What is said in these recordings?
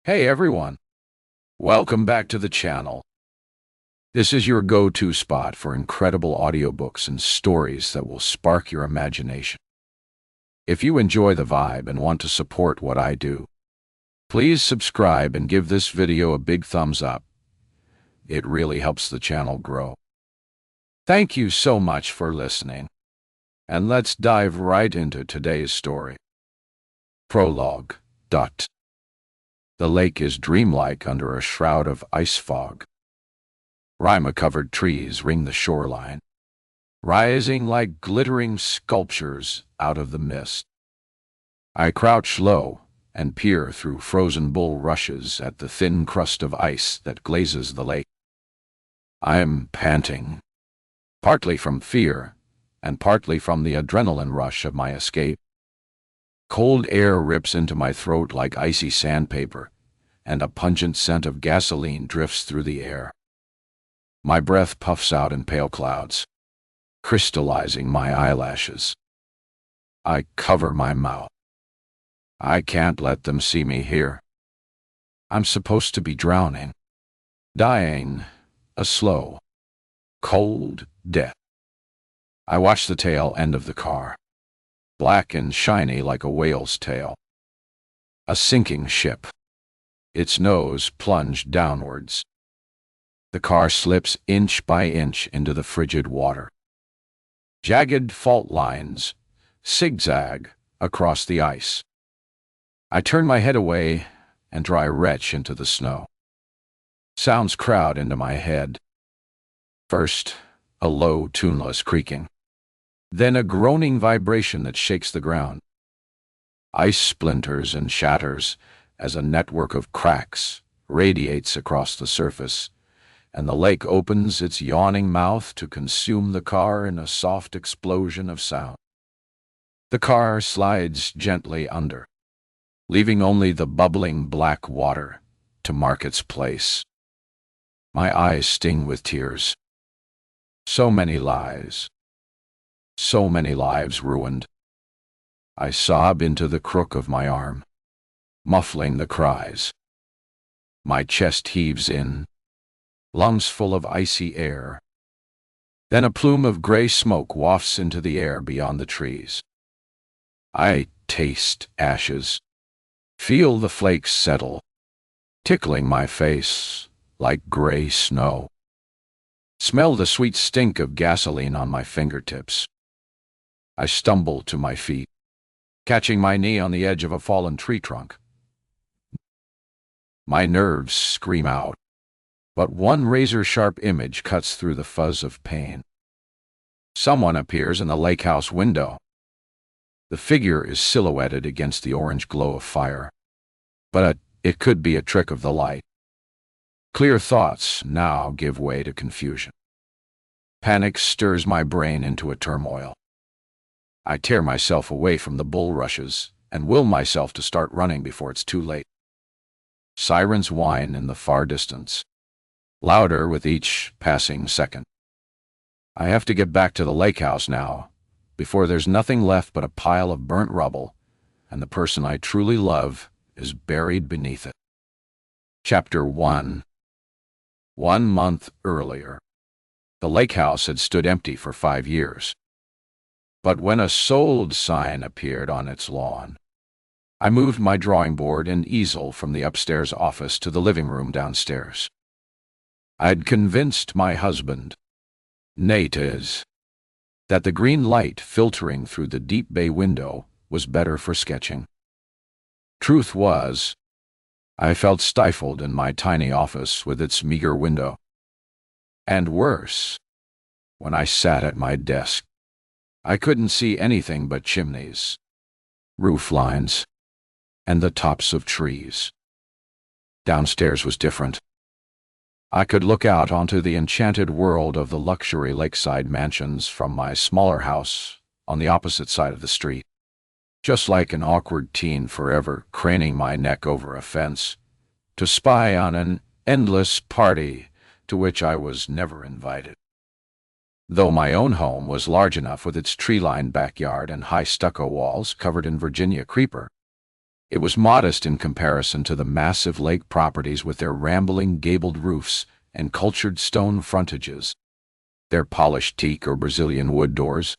Hey everyone, welcome back to the channel. This is your go-to spot for incredible audiobooks and stories that will spark your imagination. If you enjoy the vibe and want to support what I do, please subscribe and give this video a big thumbs up. It really helps the channel grow. Thank you so much for listening, and let's dive right into today's story. Prologue. The lake is dreamlike under a shroud of ice fog. Rima-covered trees ring the shoreline, rising like glittering sculptures out of the mist. I crouch low and peer through frozen bulrushes at the thin crust of ice that glazes the lake. I am panting, partly from fear and partly from the adrenaline rush of my escape. Cold air rips into my throat like icy sandpaper, and a pungent scent of gasoline drifts through the air. My breath puffs out in pale clouds, crystallizing my eyelashes. I cover my mouth. I can't let them see me here. I'm supposed to be drowning, dying a slow, cold death. I watch the tail end of the car, black and shiny like a whale's tail. A sinking ship, its nose plunged downwards. The car slips inch by inch into the frigid water. Jagged fault lines zigzag across the ice. I turn my head away and dry retch into the snow. Sounds crowd into my head. First, a low, tuneless creaking. Then a groaning vibration that shakes the ground. Ice splinters and shatters as a network of cracks radiates across the surface, and the lake opens its yawning mouth to consume the car in a soft explosion of sound. The car slides gently under, leaving only the bubbling black water to mark its place. My eyes sting with tears. So many lies. So many lives ruined. I sob into the crook of my arm, muffling the cries. My chest heaves in, lungs full of icy air. Then a plume of gray smoke wafts into the air beyond the trees. I taste ashes, feel the flakes settle, tickling my face like gray snow. Smell the sweet stink of gasoline on my fingertips. I stumble to my feet, catching my knee on the edge of a fallen tree trunk. My nerves scream out, but one razor-sharp image cuts through the fuzz of pain. Someone appears in the lake house window. The figure is silhouetted against the orange glow of fire, but it could be a trick of the light. Clear thoughts now give way to confusion. Panic stirs my brain into a turmoil. I tear myself away from the bulrushes and will myself to start running before it's too late. Sirens whine in the far distance, louder with each passing second. I have to get back to the lake house now, before there's nothing left but a pile of burnt rubble, and the person I truly love is buried beneath it. Chapter 1. 1 month earlier, the lake house had stood empty for 5 years. But when a sold sign appeared on its lawn, I moved my drawing board and easel from the upstairs office to the living room downstairs. I'd convinced my husband, Narrated, that the green light filtering through the deep bay window was better for sketching. Truth was, I felt stifled in my tiny office with its meager window. And worse, when I sat at my desk, I couldn't see anything but chimneys, roof lines, and the tops of trees. Downstairs was different. I could look out onto the enchanted world of the luxury lakeside mansions from my smaller house on the opposite side of the street, just like an awkward teen forever craning my neck over a fence to spy on an endless party to which I was never invited. Though my own home was large enough with its tree-lined backyard and high stucco walls covered in Virginia creeper, It was modest in comparison to the massive lake properties with their rambling gabled roofs and cultured stone frontages, their polished teak or Brazilian wood doors,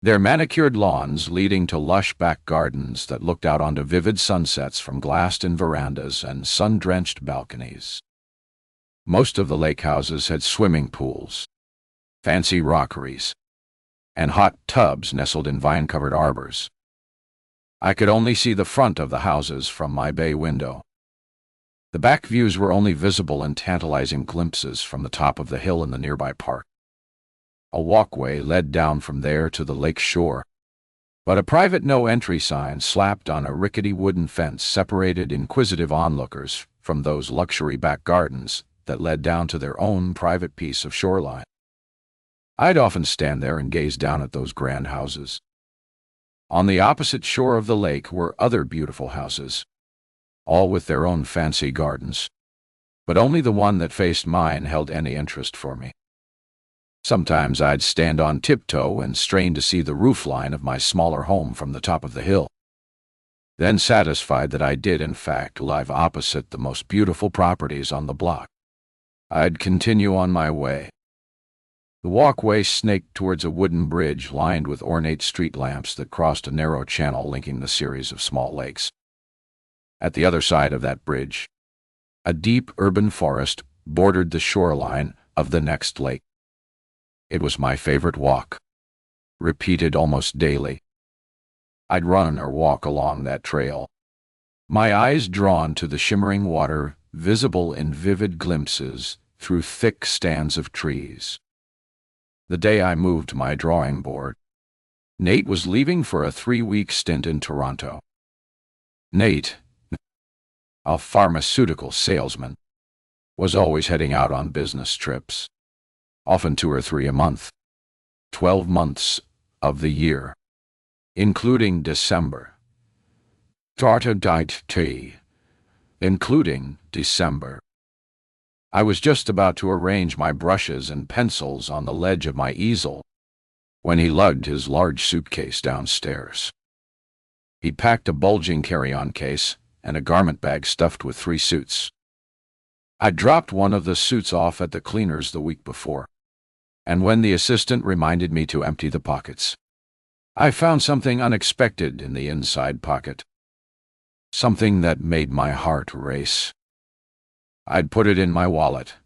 their manicured lawns leading to lush back gardens that looked out onto vivid sunsets from glassed-in verandas and sun-drenched balconies. Most of the lake houses had swimming pools, fancy rockeries, and hot tubs nestled in vine-covered arbors. I could only see the front of the houses from my bay window. The back views were only visible in tantalizing glimpses from the top of the hill in the nearby park. A walkway led down from there to the lake shore, but a private no-entry sign slapped on a rickety wooden fence separated inquisitive onlookers from those luxury back gardens that led down to their own private piece of shoreline. I'd often stand there and gaze down at those grand houses. On the opposite shore of the lake were other beautiful houses, all with their own fancy gardens, but only the one that faced mine held any interest for me. Sometimes I'd stand on tiptoe and strain to see the roofline of my smaller home from the top of the hill. Then, satisfied that I did in fact live opposite the most beautiful properties on the block, I'd continue on my way. The walkway snaked towards a wooden bridge lined with ornate street lamps that crossed a narrow channel linking the series of small lakes. At the other side of that bridge, a deep urban forest bordered the shoreline of the next lake. It was my favorite walk, repeated almost daily. I'd run or walk along that trail, my eyes drawn to the shimmering water visible in vivid glimpses through thick stands of trees. The day I moved my drawing board, Nate was leaving for a 3-week stint in Toronto. Nate, a pharmaceutical salesman, was always heading out on business trips, often 2 or 3 a month, 12 months of the year, including December. Including December. I was just about to arrange my brushes and pencils on the ledge of my easel when he lugged his large suitcase downstairs. He packed a bulging carry-on case and a garment bag stuffed with 3 suits. I dropped one of the suits off at the cleaners the week before, and when the assistant reminded me to empty the pockets, I found something unexpected in the inside pocket. Something that made my heart race. I'd put it in my wallet.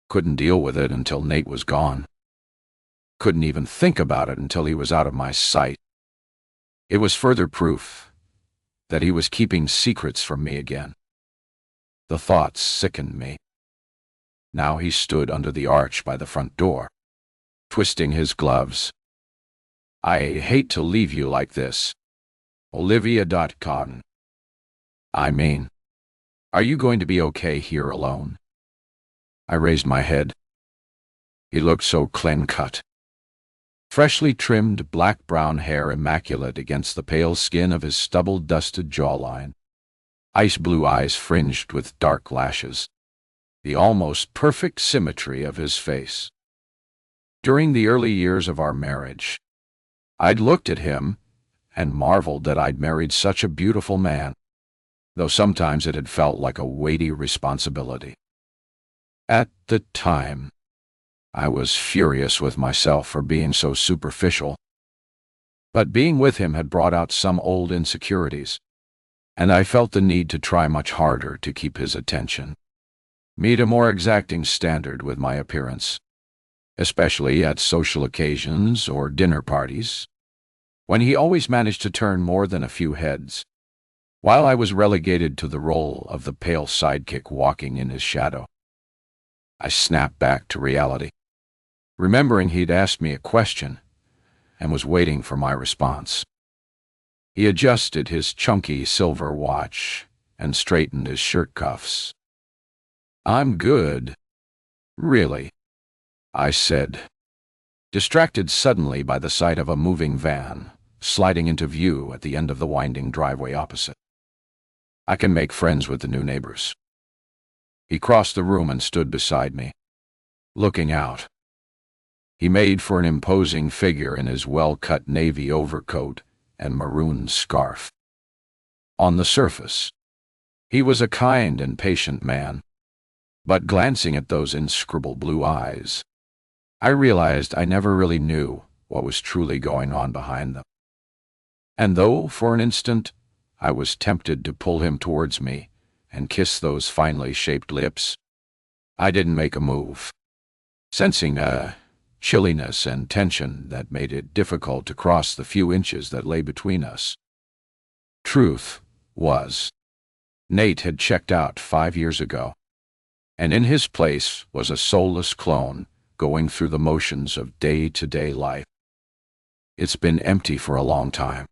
Couldn't deal with it until Nate was gone. Couldn't even think about it until he was out of my sight. It was further proof that he was keeping secrets from me again. The thought sickened me. Now he stood under the arch by the front door, twisting his gloves. "I hate to leave you like this. Olivia.Cotton. I mean, are you going to be okay here alone?" I raised my head. He looked so clean-cut. Freshly trimmed black-brown hair immaculate against the pale skin of his stubble-dusted jawline. Ice-blue eyes fringed with dark lashes. The almost perfect symmetry of his face. During the early years of our marriage, I'd looked at him and marveled that I'd married such a beautiful man, though sometimes it had felt like a weighty responsibility. At the time, I was furious with myself for being so superficial. But being with him had brought out some old insecurities, and I felt the need to try much harder to keep his attention, meet a more exacting standard with my appearance, especially at social occasions or dinner parties, when he always managed to turn more than a few heads, while I was relegated to the role of the pale sidekick walking in his shadow. I snapped back to reality, remembering he'd asked me a question and was waiting for my response. He adjusted his chunky silver watch and straightened his shirt cuffs. "I'm good. Really," I said, distracted suddenly by the sight of a moving van sliding into view at the end of the winding driveway opposite. "I can make friends with the new neighbors." He crossed the room and stood beside me, looking out. He made for an imposing figure in his well-cut navy overcoat and maroon scarf. On the surface, he was a kind and patient man, but glancing at those inscrutable blue eyes, I realized I never really knew what was truly going on behind them. And though, for an instant, I was tempted to pull him towards me and kiss those finely shaped lips, I didn't make a move, sensing a chilliness and tension that made it difficult to cross the few inches that lay between us. Truth was, Nate had checked out 5 years ago, and in his place was a soulless clone going through the motions of day-to-day life. It's been empty for a long time.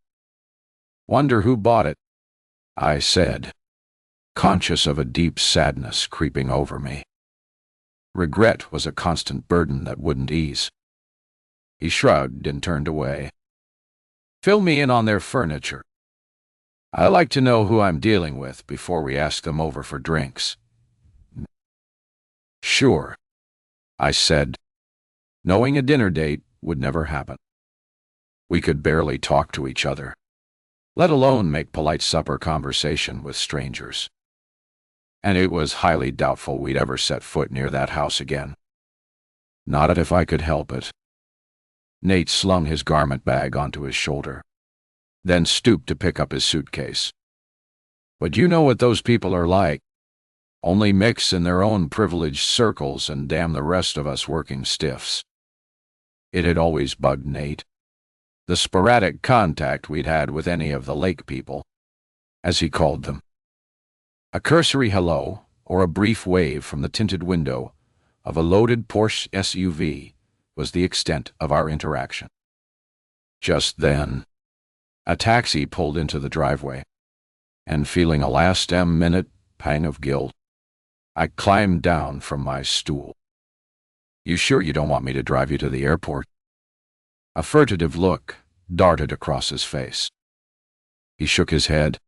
Wonder who bought it, I said, conscious of a deep sadness creeping over me. Regret was a constant burden that wouldn't ease. He shrugged and turned away. Fill me in on their furniture. I like to know who I'm dealing with before we ask them over for drinks. Sure, I said, knowing a dinner date would never happen. We could barely talk to each other, let alone make polite supper conversation with strangers. And it was highly doubtful we'd ever set foot near that house again. Not if I could help it. Nate slung his garment bag onto his shoulder, then stooped to pick up his suitcase. But you know what those people are like. Only mix in their own privileged circles and damn the rest of us working stiffs. It had always bugged Nate, the sporadic contact we'd had with any of the lake people, as he called them. A cursory hello, or a brief wave from the tinted window of a loaded Porsche SUV was the extent of our interaction. Just then, a taxi pulled into the driveway, and feeling a last-minute pang of guilt, I climbed down from my stool. You sure you don't want me to drive you to the airport? A furtive look darted across his face. He shook his head.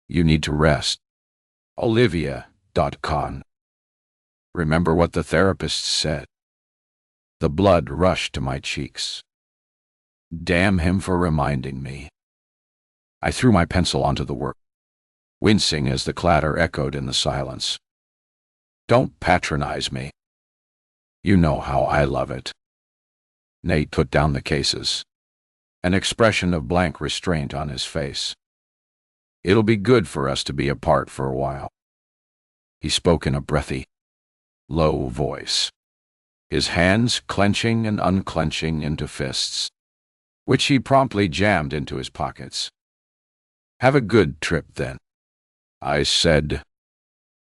You need to rest. Olivia.con. Remember what the therapist said. The blood rushed to my cheeks. Damn him for reminding me. I threw my pencil onto the work, wincing as the clatter echoed in the silence. Don't patronize me. You know how I love it. Nate put down the cases, an expression of blank restraint on his face. It'll be good for us to be apart for a while. He spoke in a breathy, low voice, his hands clenching and unclenching into fists, which he promptly jammed into his pockets. Have a good trip, then, I said,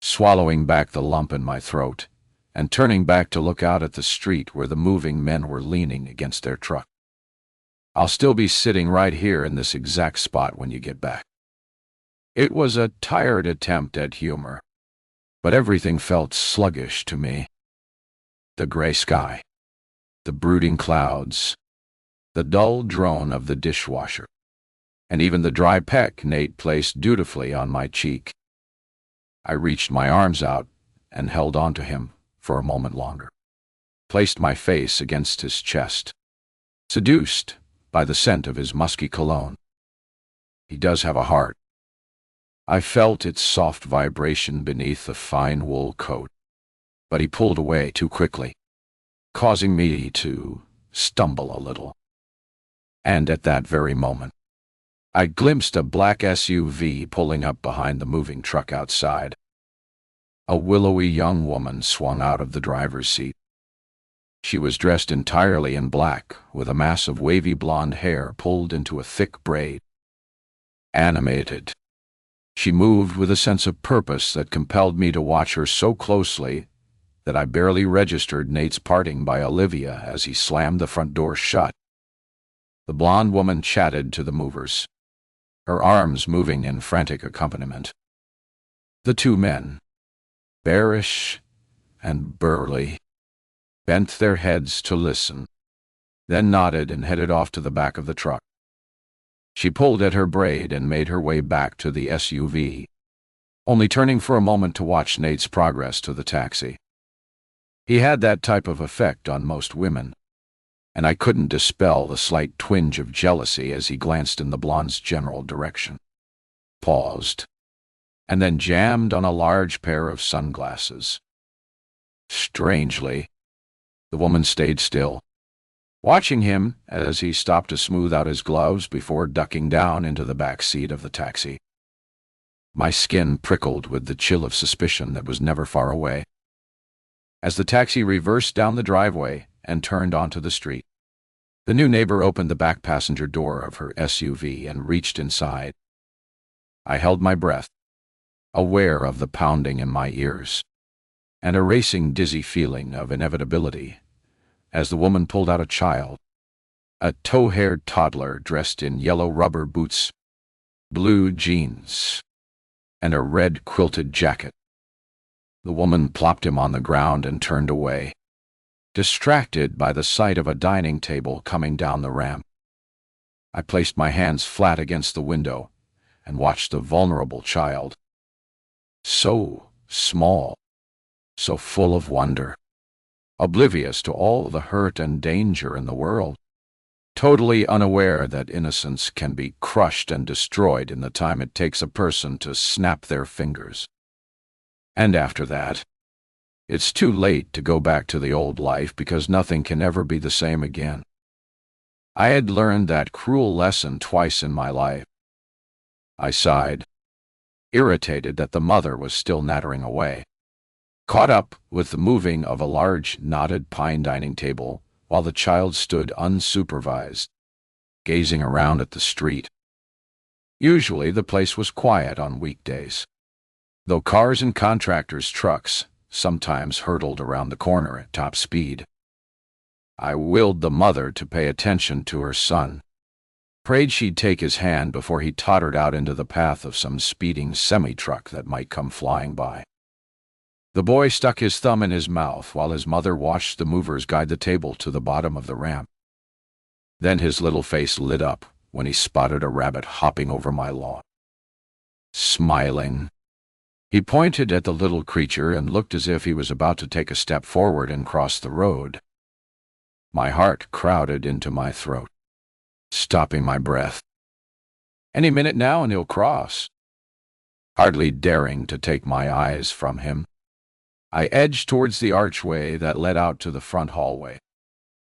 swallowing back the lump in my throat and turning back to look out at the street where the moving men were leaning against their truck. I'll still be sitting right here in this exact spot when you get back. It was a tired attempt at humor, but everything felt sluggish to me. The gray sky, the brooding clouds, the dull drone of the dishwasher, and even the dry peck Nate placed dutifully on my cheek. I reached my arms out and held onto him for a moment longer, placed my face against his chest, seduced by the scent of his musky cologne. He does have a heart. I felt its soft vibration beneath the fine wool coat, but he pulled away too quickly, causing me to stumble a little. And at that very moment, I glimpsed a black SUV pulling up behind the moving truck outside. A willowy young woman swung out of the driver's seat. She was dressed entirely in black, with a mass of wavy blonde hair pulled into a thick braid. Animated, she moved with a sense of purpose that compelled me to watch her so closely that I barely registered Nate's parting by Olivia as he slammed the front door shut. The blonde woman chatted to the movers, her arms moving in frantic accompaniment. The two men, bearish and burly, bent their heads to listen, then nodded and headed off to the back of the truck. She pulled at her braid and made her way back to the SUV, only turning for a moment to watch Nate's progress to the taxi. He had that type of effect on most women, and I couldn't dispel the slight twinge of jealousy as he glanced in the blonde's general direction. paused, and then jammed on a large pair of sunglasses. Strangely, the woman stayed still, watching him as he stopped to smooth out his gloves before ducking down into the back seat of the taxi. My skin prickled with the chill of suspicion that was never far away. As the taxi reversed down the driveway and turned onto the street, the new neighbor opened the back passenger door of her SUV and reached inside. I held my breath, aware of the pounding in my ears, and a racing, dizzy feeling of inevitability as the woman pulled out a child, a tow-haired toddler dressed in yellow rubber boots, blue jeans, and a red quilted jacket. The woman plopped him on the ground and turned away, distracted by the sight of a dining table coming down the ramp. I placed my hands flat against the window and watched the vulnerable child. So small, so full of wonder, oblivious to all the hurt and danger in the world, totally unaware that innocence can be crushed and destroyed in the time it takes a person to snap their fingers. And after that, it's too late to go back to the old life because nothing can ever be the same again. I had learned that cruel lesson twice in my life. I sighed, irritated that the mother was still nattering away, caught up with the moving of a large knotted pine dining table while the child stood unsupervised, gazing around at the street. Usually the place was quiet on weekdays, though cars and contractors' trucks sometimes hurtled around the corner at top speed. I willed the mother to pay attention to her son, prayed she'd take his hand before he tottered out into the path of some speeding semi-truck that might come flying by. The boy stuck his thumb in his mouth while his mother watched the movers guide the table to the bottom of the ramp. Then his little face lit up when he spotted a rabbit hopping over my lawn. Smiling, he pointed at the little creature and looked as if he was about to take a step forward and cross the road. My heart crowded into my throat, stopping my breath. Any minute now and he'll cross. Hardly daring to take my eyes from him, I edged towards the archway that led out to the front hallway,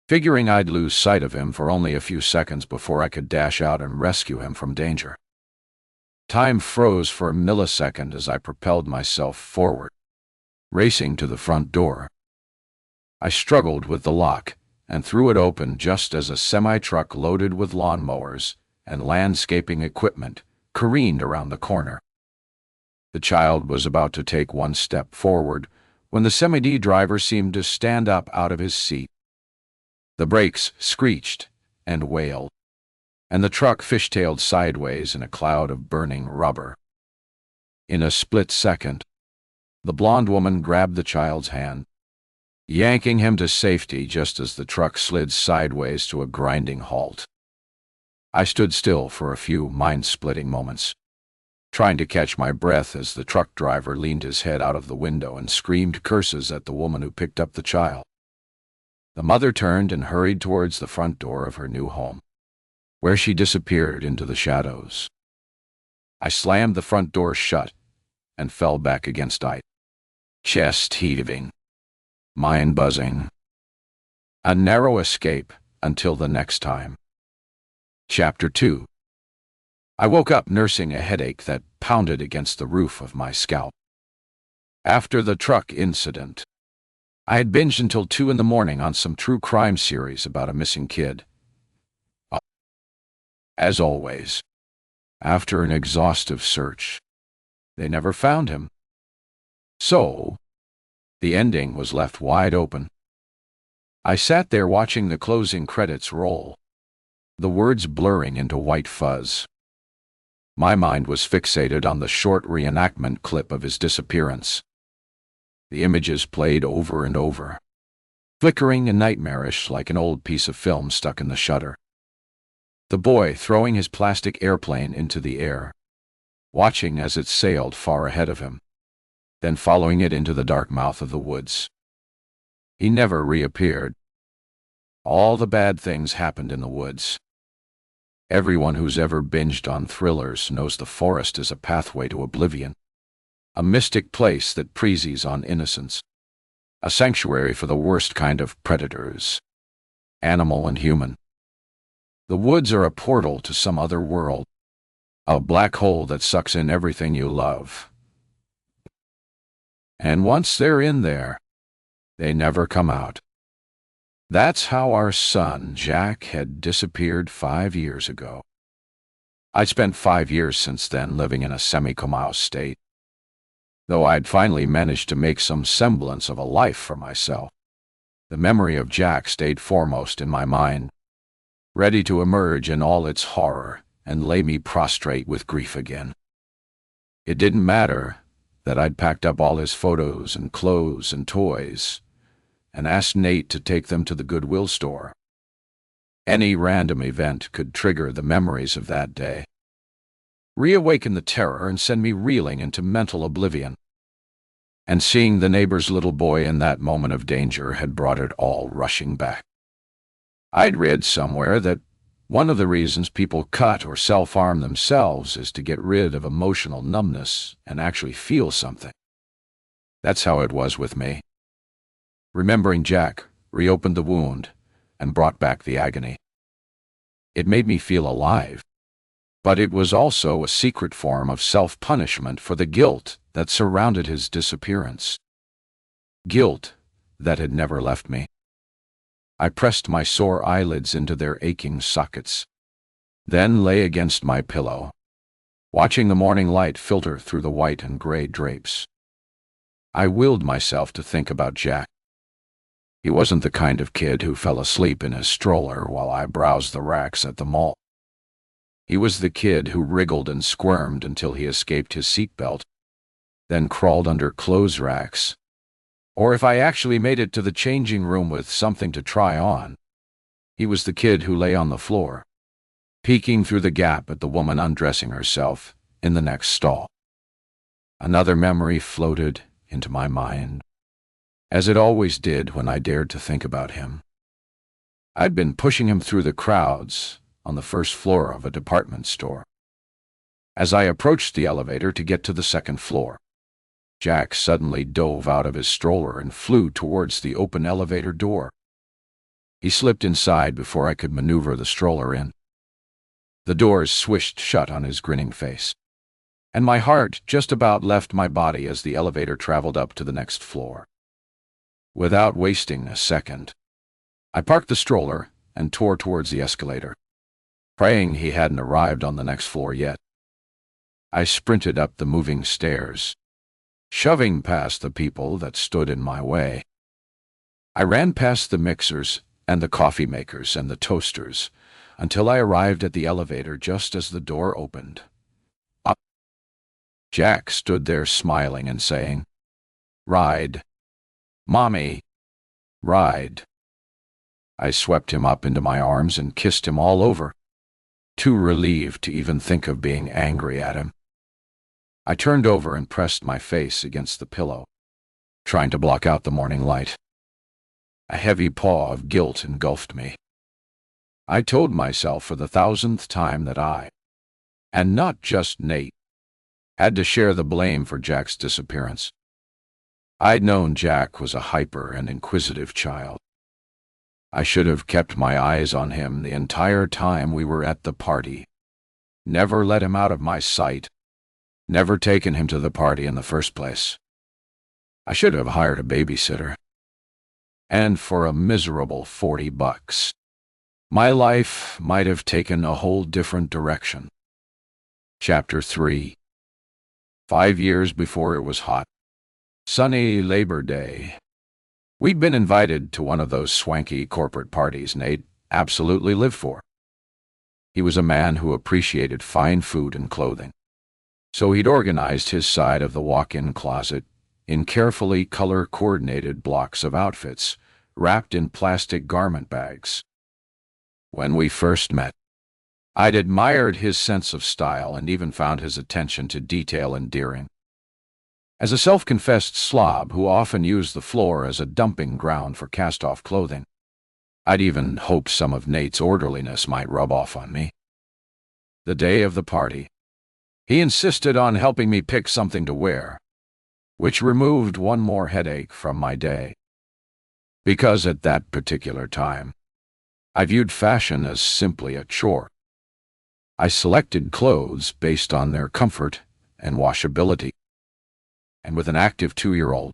figuring I'd lose sight of him for only a few seconds before I could dash out and rescue him from danger. Time froze for a millisecond as I propelled myself forward, racing to the front door. I struggled with the lock and threw it open just as a semi-truck loaded with lawnmowers and landscaping equipment careened around the corner. The child was about to take one step forward when the semi-D driver seemed to stand up out of his seat. The brakes screeched and wailed, and the truck fishtailed sideways in a cloud of burning rubber. In a split second, the blonde woman grabbed the child's hand, yanking him to safety just as the truck slid sideways to a grinding halt. I stood still for a few mind-splitting moments, trying to catch my breath as the truck driver leaned his head out of the window and screamed curses at the woman who picked up the child. The mother turned and hurried towards the front door of her new home, where she disappeared into the shadows. I slammed the front door shut and fell back against it, chest heaving, mind buzzing. A narrow escape until the next time. Chapter 2. I woke up nursing a headache that pounded against the roof of my scalp. After the truck incident, I had binged until 2 in the morning on some true crime series about a missing kid. As always, after an exhaustive search, they never found him. So, the ending was left wide open. I sat there watching the closing credits roll, the words blurring into white fuzz. My mind was fixated on the short reenactment clip of his disappearance. The images played over and over, flickering and nightmarish like an old piece of film stuck in the shutter. The boy throwing his plastic airplane into the air, watching as it sailed far ahead of him, then following it into the dark mouth of the woods. He never reappeared. All the bad things happened in the woods. Everyone who's ever binged on thrillers knows the forest is a pathway to oblivion, a mystic place that preys on innocence, a sanctuary for the worst kind of predators, animal and human. The woods are a portal to some other world, a black hole that sucks in everything you love. And once they're in there, they never come out. That's how our son, Jack, had disappeared 5 years ago. I'd spent 5 years since then living in a semi-comatose state, though I'd finally managed to make some semblance of a life for myself. The memory of Jack stayed foremost in my mind, ready to emerge in all its horror and lay me prostrate with grief again. It didn't matter that I'd packed up all his photos and clothes and toys and asked Nate to take them to the Goodwill store. Any random event could trigger the memories of that day, reawaken the terror and send me reeling into mental oblivion. And seeing the neighbor's little boy in that moment of danger had brought it all rushing back. I'd read somewhere that one of the reasons people cut or self-harm themselves is to get rid of emotional numbness and actually feel something. That's how it was with me. Remembering Jack reopened the wound and brought back the agony. It made me feel alive, but it was also a secret form of self-punishment for the guilt that surrounded his disappearance. Guilt that had never left me. I pressed my sore eyelids into their aching sockets, then lay against my pillow, watching the morning light filter through the white and gray drapes. I willed myself to think about Jack. He wasn't the kind of kid who fell asleep in his stroller while I browsed the racks at the mall. He was the kid who wriggled and squirmed until he escaped his seatbelt, then crawled under clothes racks, or if I actually made it to the changing room with something to try on, he was the kid who lay on the floor, peeking through the gap at the woman undressing herself in the next stall. Another memory floated into my mind, as it always did when I dared to think about him. I'd been pushing him through the crowds on the first floor of a department store. As I approached the elevator to get to the second floor, Jack suddenly dove out of his stroller and flew towards the open elevator door. He slipped inside before I could maneuver the stroller in. The doors swished shut on his grinning face, and my heart just about left my body as the elevator traveled up to the next floor. Without wasting a second, I parked the stroller and tore towards the escalator, praying he hadn't arrived on the next floor yet. I sprinted up the moving stairs, shoving past the people that stood in my way. I ran past the mixers and the coffee makers and the toasters until I arrived at the elevator just as the door opened. Up. Jack stood there smiling and saying, "Ride. Mommy, ride." I swept him up into my arms and kissed him all over, too relieved to even think of being angry at him. I turned over and pressed my face against the pillow, trying to block out the morning light. A heavy paw of guilt engulfed me. I told myself for the 1,000th time that I, and not just Nate, had to share the blame for Jack's disappearance. I'd known Jack was a hyper and inquisitive child. I should have kept my eyes on him the entire time we were at the party, never let him out of my sight, never taken him to the party in the first place. I should have hired a babysitter. And for a miserable $40, my life might have taken a whole different direction. Chapter 3. 5 years before it was hot. Sunny Labor Day. We'd been invited to one of those swanky corporate parties Nate absolutely lived for. He was a man who appreciated fine food and clothing, so he'd organized his side of the walk-in closet in carefully color-coordinated blocks of outfits wrapped in plastic garment bags. When we first met, I'd admired his sense of style and even found his attention to detail endearing. As a self-confessed slob who often used the floor as a dumping ground for cast-off clothing, I'd even hoped some of Nate's orderliness might rub off on me. The day of the party, he insisted on helping me pick something to wear, which removed one more headache from my day. Because at that particular time, I viewed fashion as simply a chore. I selected clothes based on their comfort and washability. And with an active 2-year-old,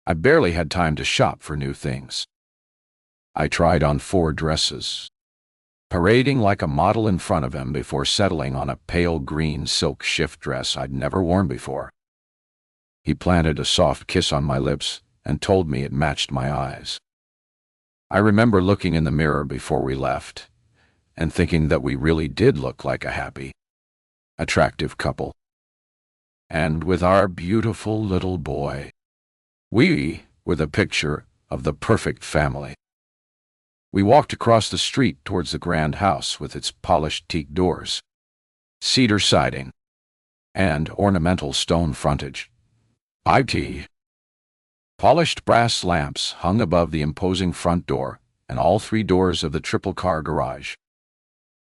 I barely had time to shop for new things. I tried on 4 dresses, parading like a model in front of him before settling on a pale green silk shift dress I'd never worn before. He planted a soft kiss on my lips and told me it matched my eyes. I remember looking in the mirror before we left and thinking that we really did look like a happy, attractive couple. And with our beautiful little boy, we were the picture of the perfect family. We walked across the street towards the grand house with its polished teak doors, cedar siding, and ornamental stone frontage. Polished brass lamps hung above the imposing front door and all 3 doors of the triple-car garage.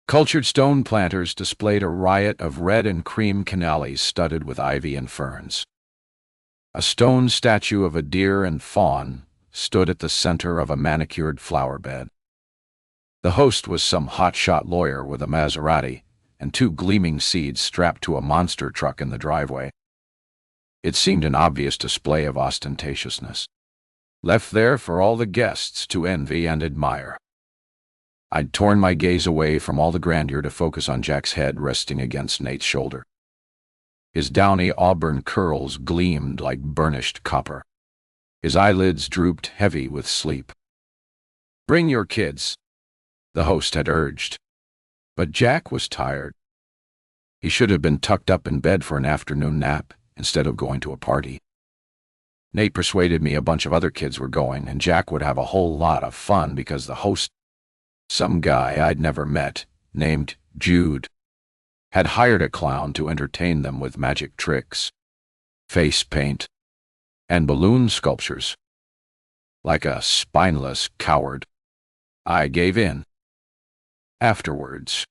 Cultured stone planters displayed a riot of red and cream canales studded with ivy and ferns. A stone statue of a deer and fawn stood at the center of a manicured flower bed. The host was some hotshot lawyer with a Maserati and 2 gleaming seeds strapped to a monster truck in the driveway. It seemed an obvious display of ostentatiousness, left there for all the guests to envy and admire. I'd torn my gaze away from all the grandeur to focus on Jack's head resting against Nate's shoulder. His downy auburn curls gleamed like burnished copper. His eyelids drooped heavy with sleep. "Bring your kids," the host had urged. But Jack was tired. He should have been tucked up in bed for an afternoon nap instead of going to a party. Nate persuaded me a bunch of other kids were going, and Jack would have a whole lot of fun because the host, some guy I'd never met, named Jude, had hired a clown to entertain them with magic tricks, face paint, and balloon sculptures. Like a spineless coward, I gave in. Afterwards,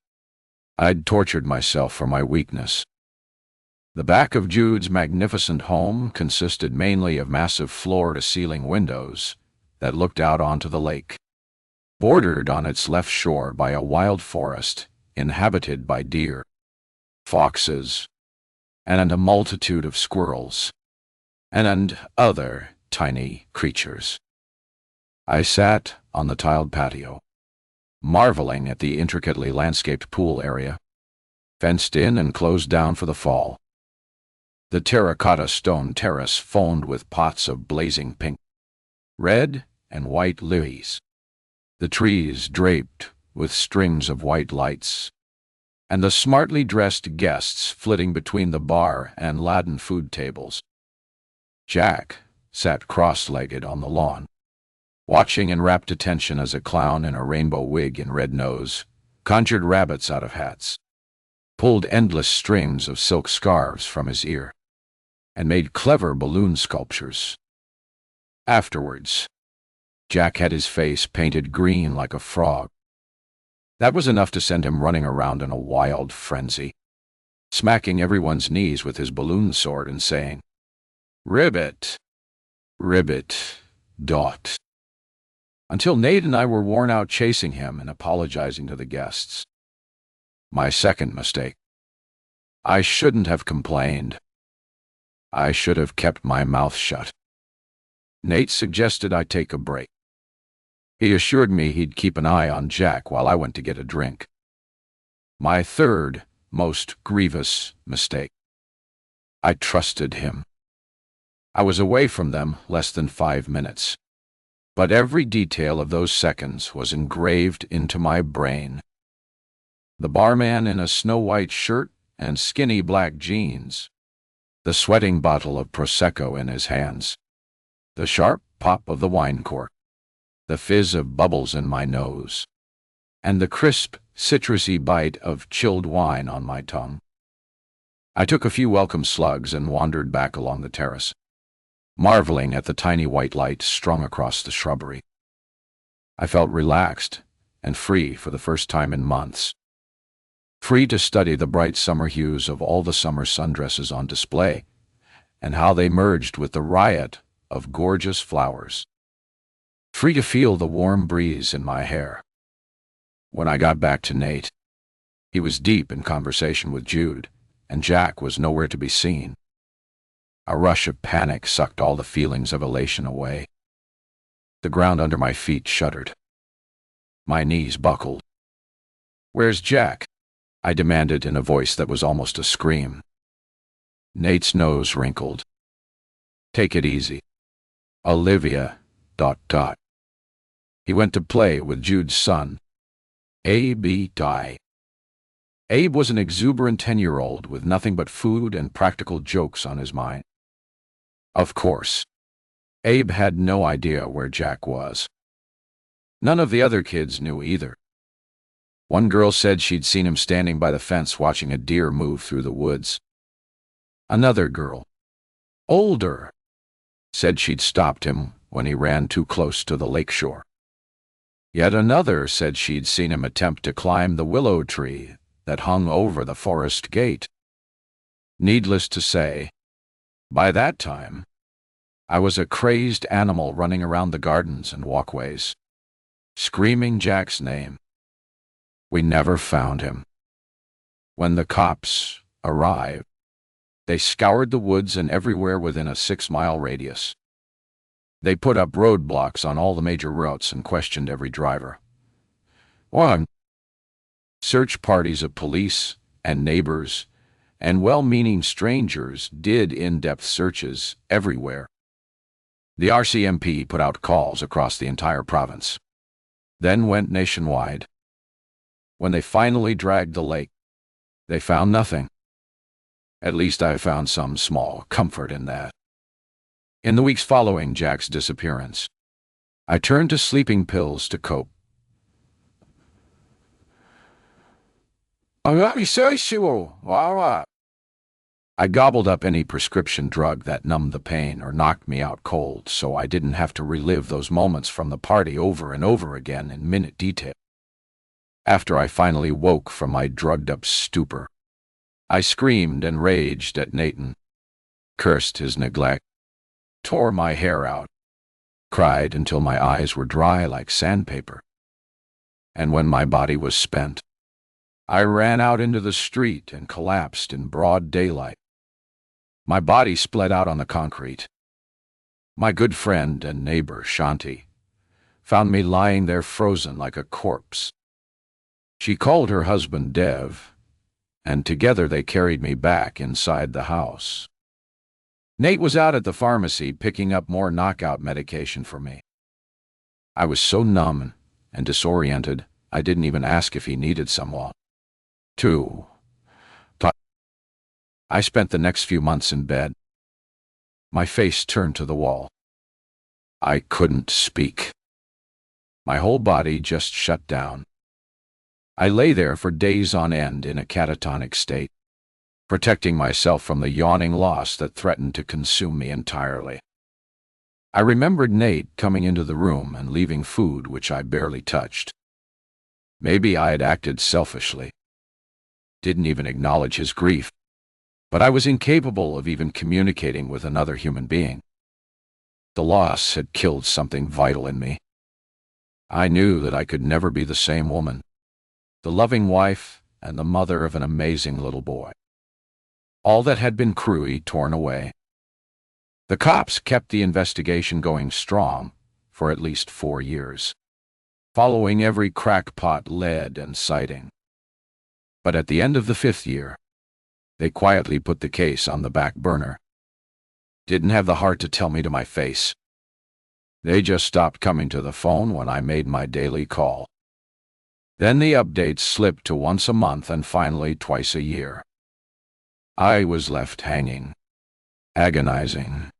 I'd tortured myself for my weakness. The back of Jude's magnificent home consisted mainly of massive floor-to-ceiling windows that looked out onto the lake, bordered on its left shore by a wild forest inhabited by deer, foxes, and a multitude of squirrels, and other tiny creatures. I sat on the tiled patio, marveling at the intricately landscaped pool area, fenced in and closed down for the fall. The terracotta stone terrace foamed with pots of blazing pink, red, and white lilies, the trees draped with strings of white lights, and the smartly dressed guests flitting between the bar and laden food tables. Jack sat cross-legged on the lawn, watching in rapt attention as a clown in a rainbow wig and red nose conjured rabbits out of hats, pulled endless strings of silk scarves from his ear, and made clever balloon sculptures. Afterwards, Jack had his face painted green like a frog. That was enough to send him running around in a wild frenzy, smacking everyone's knees with his balloon sword and saying, "Ribbit, ribbit, dot," until Nate and I were worn out chasing him and apologizing to the guests. My second mistake. I shouldn't have complained. I should have kept my mouth shut. Nate suggested I take a break. He assured me he'd keep an eye on Jack while I went to get a drink. My third most grievous mistake. I trusted him. I was away from them less than 5 minutes, but every detail of those seconds was engraved into my brain. The barman in a snow-white shirt and skinny black jeans, the sweating bottle of Prosecco in his hands, the sharp pop of the wine cork, the fizz of bubbles in my nose, and the crisp, citrusy bite of chilled wine on my tongue. I took a few welcome slugs and wandered back along the terrace, marveling at the tiny white light strung across the shrubbery. I felt relaxed and free for the first time in months. free to study the bright summer hues of all the summer sundresses on display, and how they merged with the riot of gorgeous flowers. Free to feel the warm breeze in my hair. When I got back to Nate, he was deep in conversation with Jude, and Jack was nowhere to be seen. A rush of panic sucked all the feelings of elation away. The ground under my feet shuddered. My knees buckled. "Where's Jack?" I demanded in a voice that was almost a scream. Nate's nose wrinkled. "Take it easy. Olivia... He went to play with Jude's son, Abe. Abe was an exuberant 10-year-old with nothing but food and practical jokes on his mind. Of course, Abe had no idea where Jack was. None of the other kids knew either. One girl said she'd seen him standing by the fence watching a deer move through the woods. Another girl, older, said she'd stopped him when he ran too close to the lakeshore. Yet another said she'd seen him attempt to climb the willow tree that hung over the forest gate. Needless to say, by that time, I was a crazed animal running around the gardens and walkways, screaming Jack's name. We never found him. When the cops arrived, they scoured the woods and everywhere within a 6-mile radius. They put up roadblocks on all the major routes and questioned every driver. 1. Search parties of police and neighbors and well-meaning strangers did in-depth searches everywhere. The RCMP put out calls across the entire province, then went nationwide. When they finally dragged the lake, they found nothing. At least I found some small comfort in that. In the weeks following Jack's disappearance, I turned to sleeping pills to cope. I gobbled up any prescription drug that numbed the pain or knocked me out cold, so I didn't have to relive those moments from the party over and over again in minute detail. After I finally woke from my drugged-up stupor, I screamed and raged at Nathan, cursed his neglect, tore my hair out, cried until my eyes were dry like sandpaper. And when my body was spent, I ran out into the street and collapsed in broad daylight. My body split out on the concrete. My good friend and neighbor, Shanti, found me lying there frozen like a corpse. She called her husband Dev, and together they carried me back inside the house. Nate was out at the pharmacy picking up more knockout medication for me. I was so numb and disoriented, I didn't even ask if he needed some more. 2. I spent the next few months in bed, my face turned to the wall. I couldn't speak. My whole body just shut down. I lay there for days on end in a catatonic state, protecting myself from the yawning loss that threatened to consume me entirely. I remembered Nate coming into the room and leaving food which I barely touched. Maybe I had acted selfishly, didn't even acknowledge his grief, but I was incapable of even communicating with another human being. The loss had killed something vital in me. I knew that I could never be the same woman, the loving wife and the mother of an amazing little boy. All that had been cruelly torn away. The cops kept the investigation going strong for at least 4 years, following every crackpot lead and sighting. But at the end of the 5th year, they quietly put the case on the back burner. Didn't have the heart to tell me to my face. They just stopped coming to the phone when I made my daily call. Then the updates slipped to once a month and finally twice a year. I was left hanging, agonizing.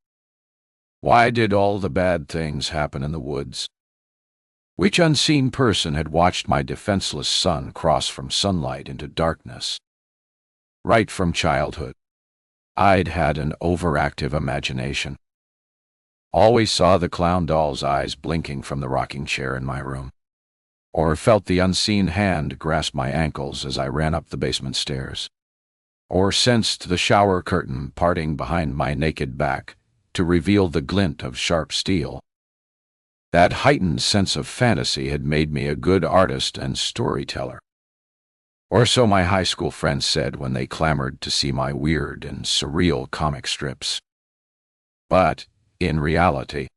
Why did all the bad things happen in the woods? Which unseen person had watched my defenseless son cross from sunlight into darkness? Right from childhood, I'd had an overactive imagination. Always saw the clown doll's eyes blinking from the rocking chair in my room. or felt the unseen hand grasp my ankles as I ran up the basement stairs, or sensed the shower curtain parting behind my naked back to reveal the glint of sharp steel. That heightened sense of fantasy had made me a good artist and storyteller. Or so my high school friends said when they clamored to see my weird and surreal comic strips. But, in reality,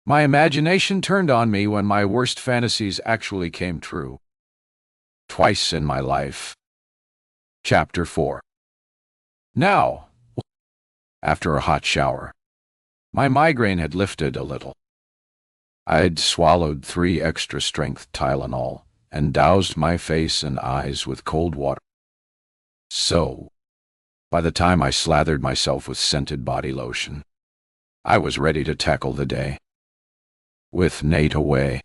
my imagination turned on me when my worst fantasies actually came true. Twice in my life. Chapter 4. Now, after a hot shower, my migraine had lifted a little. I'd swallowed 3 extra-strength Tylenol and doused my face and eyes with cold water. So, by the time I slathered myself with scented body lotion, I was ready to tackle the day. With Nate away,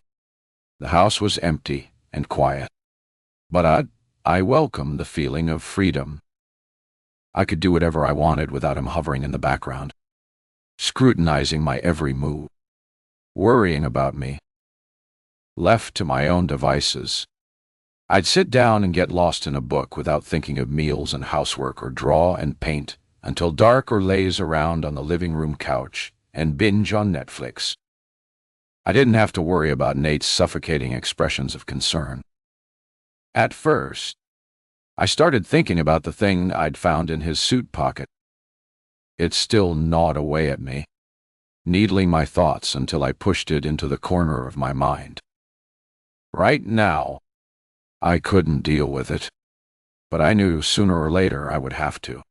the house was empty and quiet, but I welcomed the feeling of freedom. I could do whatever I wanted without him hovering in the background, scrutinizing my every move, worrying about me. Left to my own devices, I'd sit down and get lost in a book without thinking of meals and housework or draw and paint until dark or laze around on the living room couch and binge on Netflix. I didn't have to worry about Nate's suffocating expressions of concern. At first, I started thinking about the thing I'd found in his suit pocket. It still gnawed away at me, needling my thoughts until I pushed it into the corner of my mind. Right now, I couldn't deal with it, but I knew sooner or later I would have to.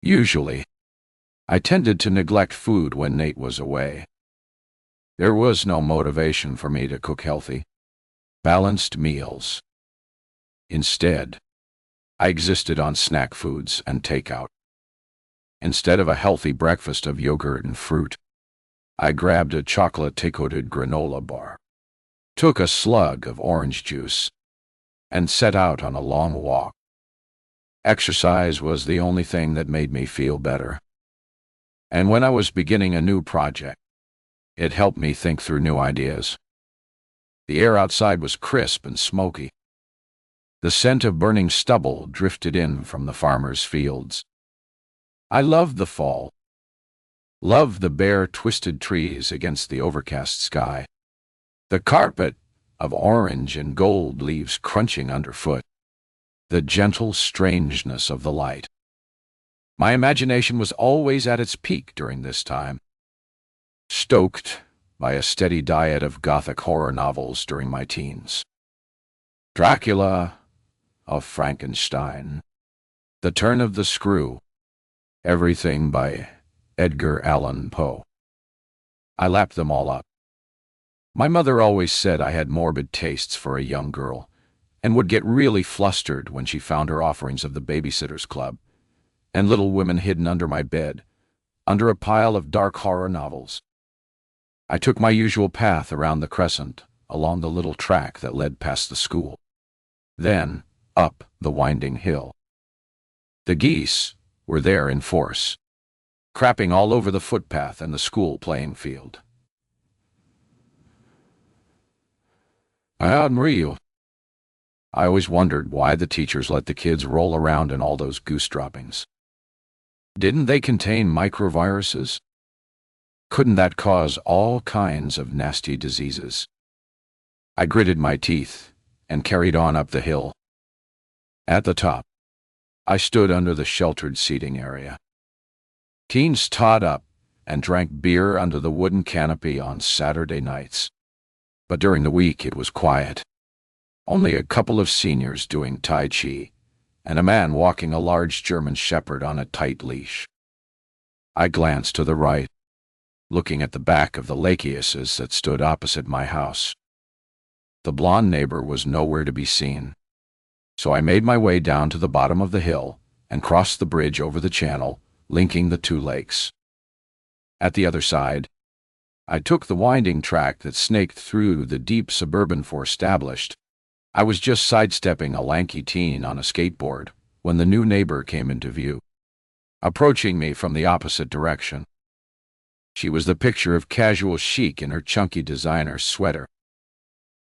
Usually, I tended to neglect food when Nate was away. There was no motivation for me to cook healthy, balanced meals. Instead, I existed on snack foods and takeout. Instead of a healthy breakfast of yogurt and fruit, I grabbed a chocolate-coated granola bar, took a slug of orange juice, and set out on a long walk. Exercise was the only thing that made me feel better. And when I was beginning a new project, it helped me think through new ideas. The air outside was crisp and smoky. The scent of burning stubble drifted in from the farmers' fields. I loved the fall. Loved the bare, twisted trees against the overcast sky. The carpet of orange and gold leaves crunching underfoot. The gentle strangeness of the light. My imagination was always at its peak during this time, stoked by a steady diet of gothic horror novels during my teens. Dracula, of Frankenstein, The Turn of the Screw, everything by Edgar Allan Poe. I lapped them all up. My mother always said I had morbid tastes for a young girl, and would get really flustered when she found her offerings of the Babysitter's Club, and Little Women hidden under my bed, under a pile of dark horror novels. I took my usual path around the crescent, along the little track that led past the school. Then, up the winding hill. The geese were there in force, crapping all over the footpath and the school playing field. Unreal. I always wondered why the teachers let the kids roll around in all those goose droppings. Didn't they contain microviruses? Couldn't that cause all kinds of nasty diseases? I gritted my teeth and carried on up the hill. At the top, I stood under the sheltered seating area. Teens taught up and drank beer under the wooden canopy on Saturday nights. But during the week it was quiet. Only a couple of seniors doing Tai Chi, and a man walking a large German shepherd on a tight leash. I glanced to the right, looking at the back of the Lachiuses that stood opposite my house. The blonde neighbor was nowhere to be seen, so I made my way down to the bottom of the hill and crossed the bridge over the channel, linking the two lakes. At the other side, I took the winding track that snaked through the deep suburban forestablished. I was just sidestepping a lanky teen on a skateboard when the new neighbor came into view, approaching me from the opposite direction. She was the picture of casual chic in her chunky designer sweater.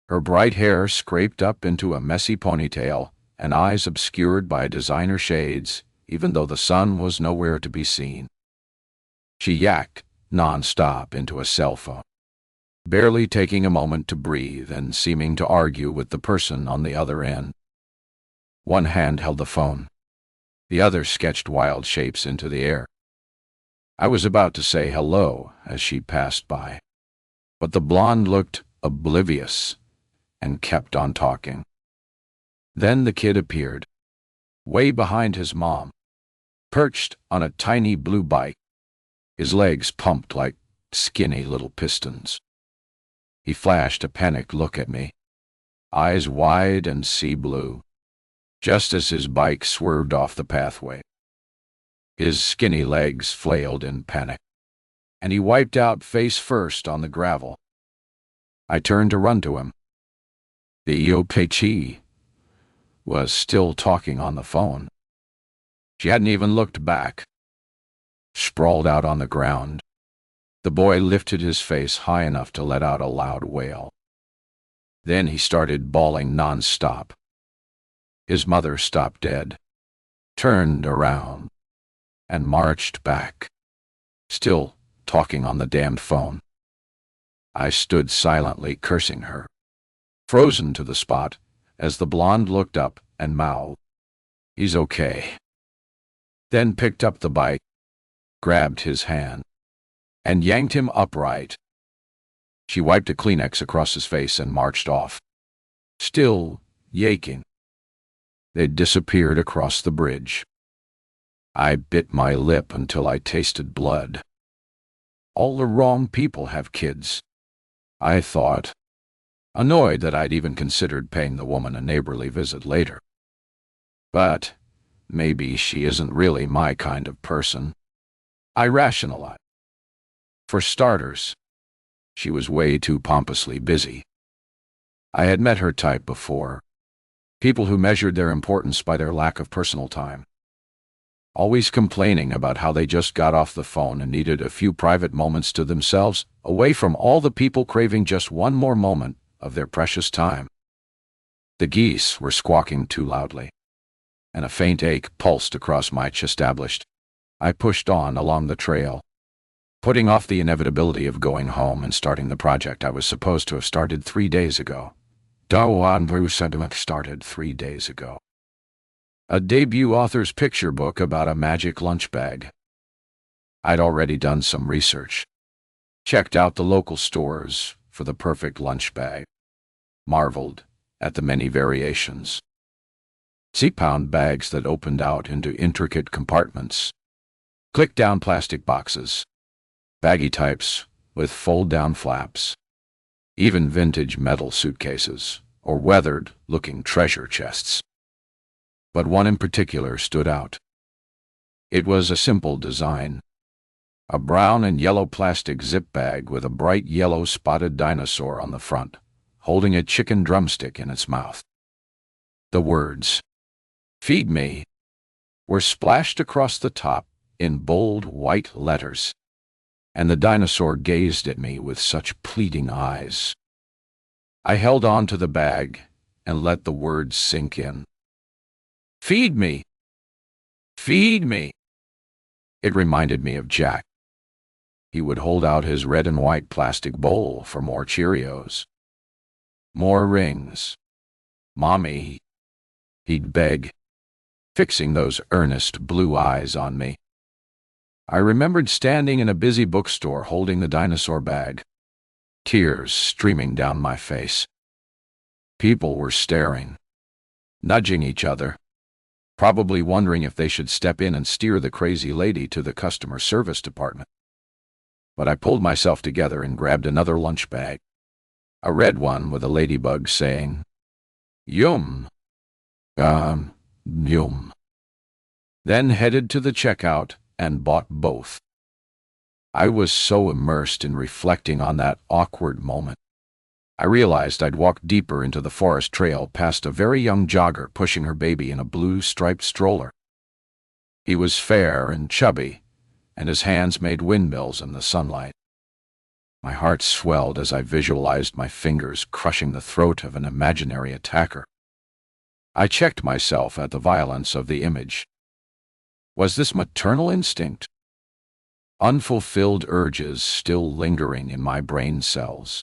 her bright hair scraped up into a messy ponytail and eyes obscured by designer shades, even though the sun was nowhere to be seen. She yacked non-stop into a cell phone, barely taking a moment to breathe and seeming to argue with the person on the other end. One hand held the phone. The other sketched wild shapes into the air. I was about to say hello as she passed by, but the blonde looked oblivious and kept on talking. Then the kid appeared, way behind his mom, perched on a tiny blue bike, his legs pumped like skinny little pistons. He flashed a panicked look at me, eyes wide and sea blue, just as his bike swerved off the pathway. His skinny legs flailed in panic, and he wiped out face first on the gravel. I turned to run to him. The EOPG was still talking on the phone. She hadn't even looked back. Sprawled out on the ground, the boy lifted his face high enough to let out a loud wail. Then he started bawling non-stop. His mother stopped dead, turned around, and marched back, still talking on the damned phone. I stood silently cursing her, frozen to the spot, as the blonde looked up and mouthed, "He's okay." Then picked up the bike, grabbed his hand, and yanked him upright. She wiped a Kleenex across his face and marched off, still yaking. They disappeared across the bridge. I bit my lip until I tasted blood. All the wrong people have kids, I thought, annoyed that I'd even considered paying the woman a neighborly visit later. But maybe she isn't really my kind of person, I rationalized. For starters, she was way too pompously busy. I had met her type before, people who measured their importance by their lack of personal time, always complaining about how they just got off the phone and needed a few private moments to themselves, away from all the people craving just one more moment of their precious time. The geese were squawking too loudly, and a faint ache pulsed across my chest. I pushed on along the trail, putting off the inevitability of going home and starting the project I was supposed to have started 3 days ago. Started 3 days ago. A debut author's picture book about a magic lunch bag. I'd already done some research, checked out the local stores for the perfect lunch bag, marveled at the many variations. C-pound bags that opened out into intricate compartments, click-down plastic boxes, baggy types with fold-down flaps, even vintage metal suitcases or weathered-looking treasure chests. But one in particular stood out. It was a simple design, a brown and yellow plastic zip bag with a bright yellow spotted dinosaur on the front, holding a chicken drumstick in its mouth. The words, "Feed me," were splashed across the top in bold white letters, and the dinosaur gazed at me with such pleading eyes. I held on to the bag and let the words sink in. "Feed me! Feed me!" It reminded me of Jack. He would hold out his red and white plastic bowl for more Cheerios, more rings. "Mommy," he'd beg, fixing those earnest blue eyes on me. I remembered standing in a busy bookstore holding the dinosaur bag, tears streaming down my face. People were staring, nudging each other, probably wondering if they should step in and steer the crazy lady to the customer service department. But I pulled myself together and grabbed another lunch bag, a red one with a ladybug saying, "Yum, yum." Then headed to the checkout and bought both. I was so immersed in reflecting on that awkward moment, I realized I'd walked deeper into the forest trail past a very young jogger pushing her baby in a blue striped stroller. He was fair and chubby, and his hands made windmills in the sunlight. My heart swelled as I visualized my fingers crushing the throat of an imaginary attacker. I checked myself at the violence of the image. Was this maternal instinct? Unfulfilled urges still lingering in my brain cells.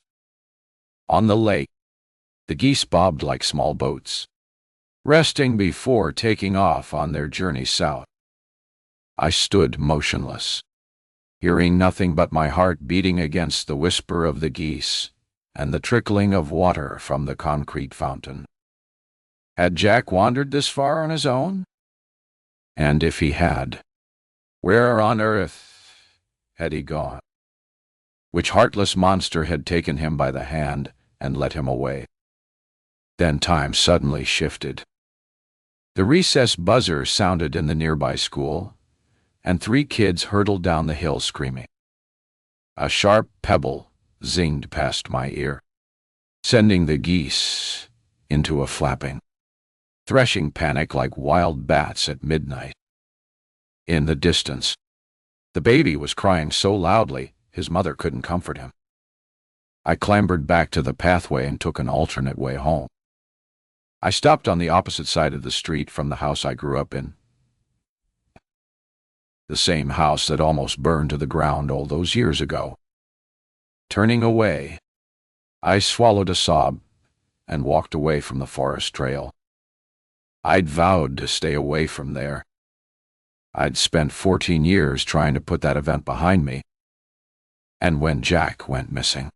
On the lake, the geese bobbed like small boats, resting before taking off on their journey south. I stood motionless, hearing nothing but my heart beating against the whisper of the geese and the trickling of water from the concrete fountain. Had Jack wandered this far on his own? And if he had, where on earth had he gone? Which heartless monster had taken him by the hand and led him away? Then time suddenly shifted. The recess buzzer sounded in the nearby school, and 3 kids hurtled down the hill screaming. A sharp pebble zinged past my ear, sending the geese into a flapping, threshing panic like wild bats at midnight. In the distance, the baby was crying so loudly his mother couldn't comfort him. I clambered back to the pathway and took an alternate way home. I stopped on the opposite side of the street from the house I grew up in. The same house that almost burned to the ground all those years ago. Turning away, I swallowed a sob and walked away from the forest trail. I'd vowed to stay away from there. I'd spent 14 years trying to put that event behind me. And when Jack went missing,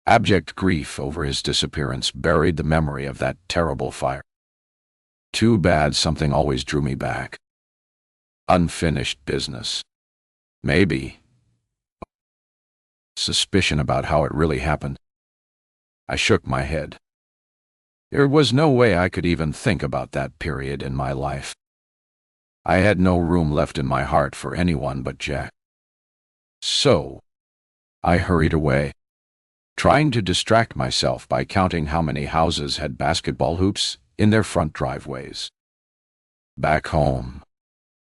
abject grief over his disappearance buried the memory of that terrible fire. Too bad something always drew me back. Unfinished business. Maybe. Suspicion about how it really happened. I shook my head. There was no way I could even think about that period in my life. I had no room left in my heart for anyone but Jack. So, I hurried away, trying to distract myself by counting how many houses had basketball hoops in their front driveways. Back home,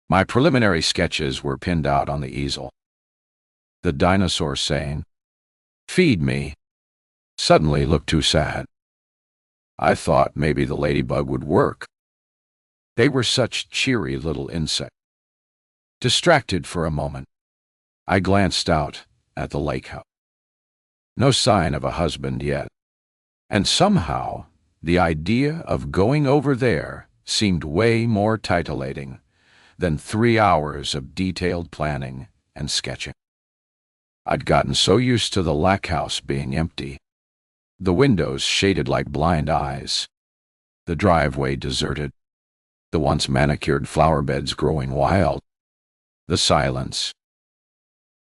my preliminary sketches were pinned out on the easel. The dinosaur saying, "Feed me," suddenly looked too sad. I thought maybe the ladybug would work. They were such cheery little insects. Distracted for a moment, I glanced out at the lake house. No sign of a husband yet, and somehow the idea of going over there seemed way more titillating than 3 hours of detailed planning and sketching. I'd gotten so used to the lake house being empty, the windows shaded like blind eyes, the driveway deserted, the once manicured flower beds growing wild, the silence.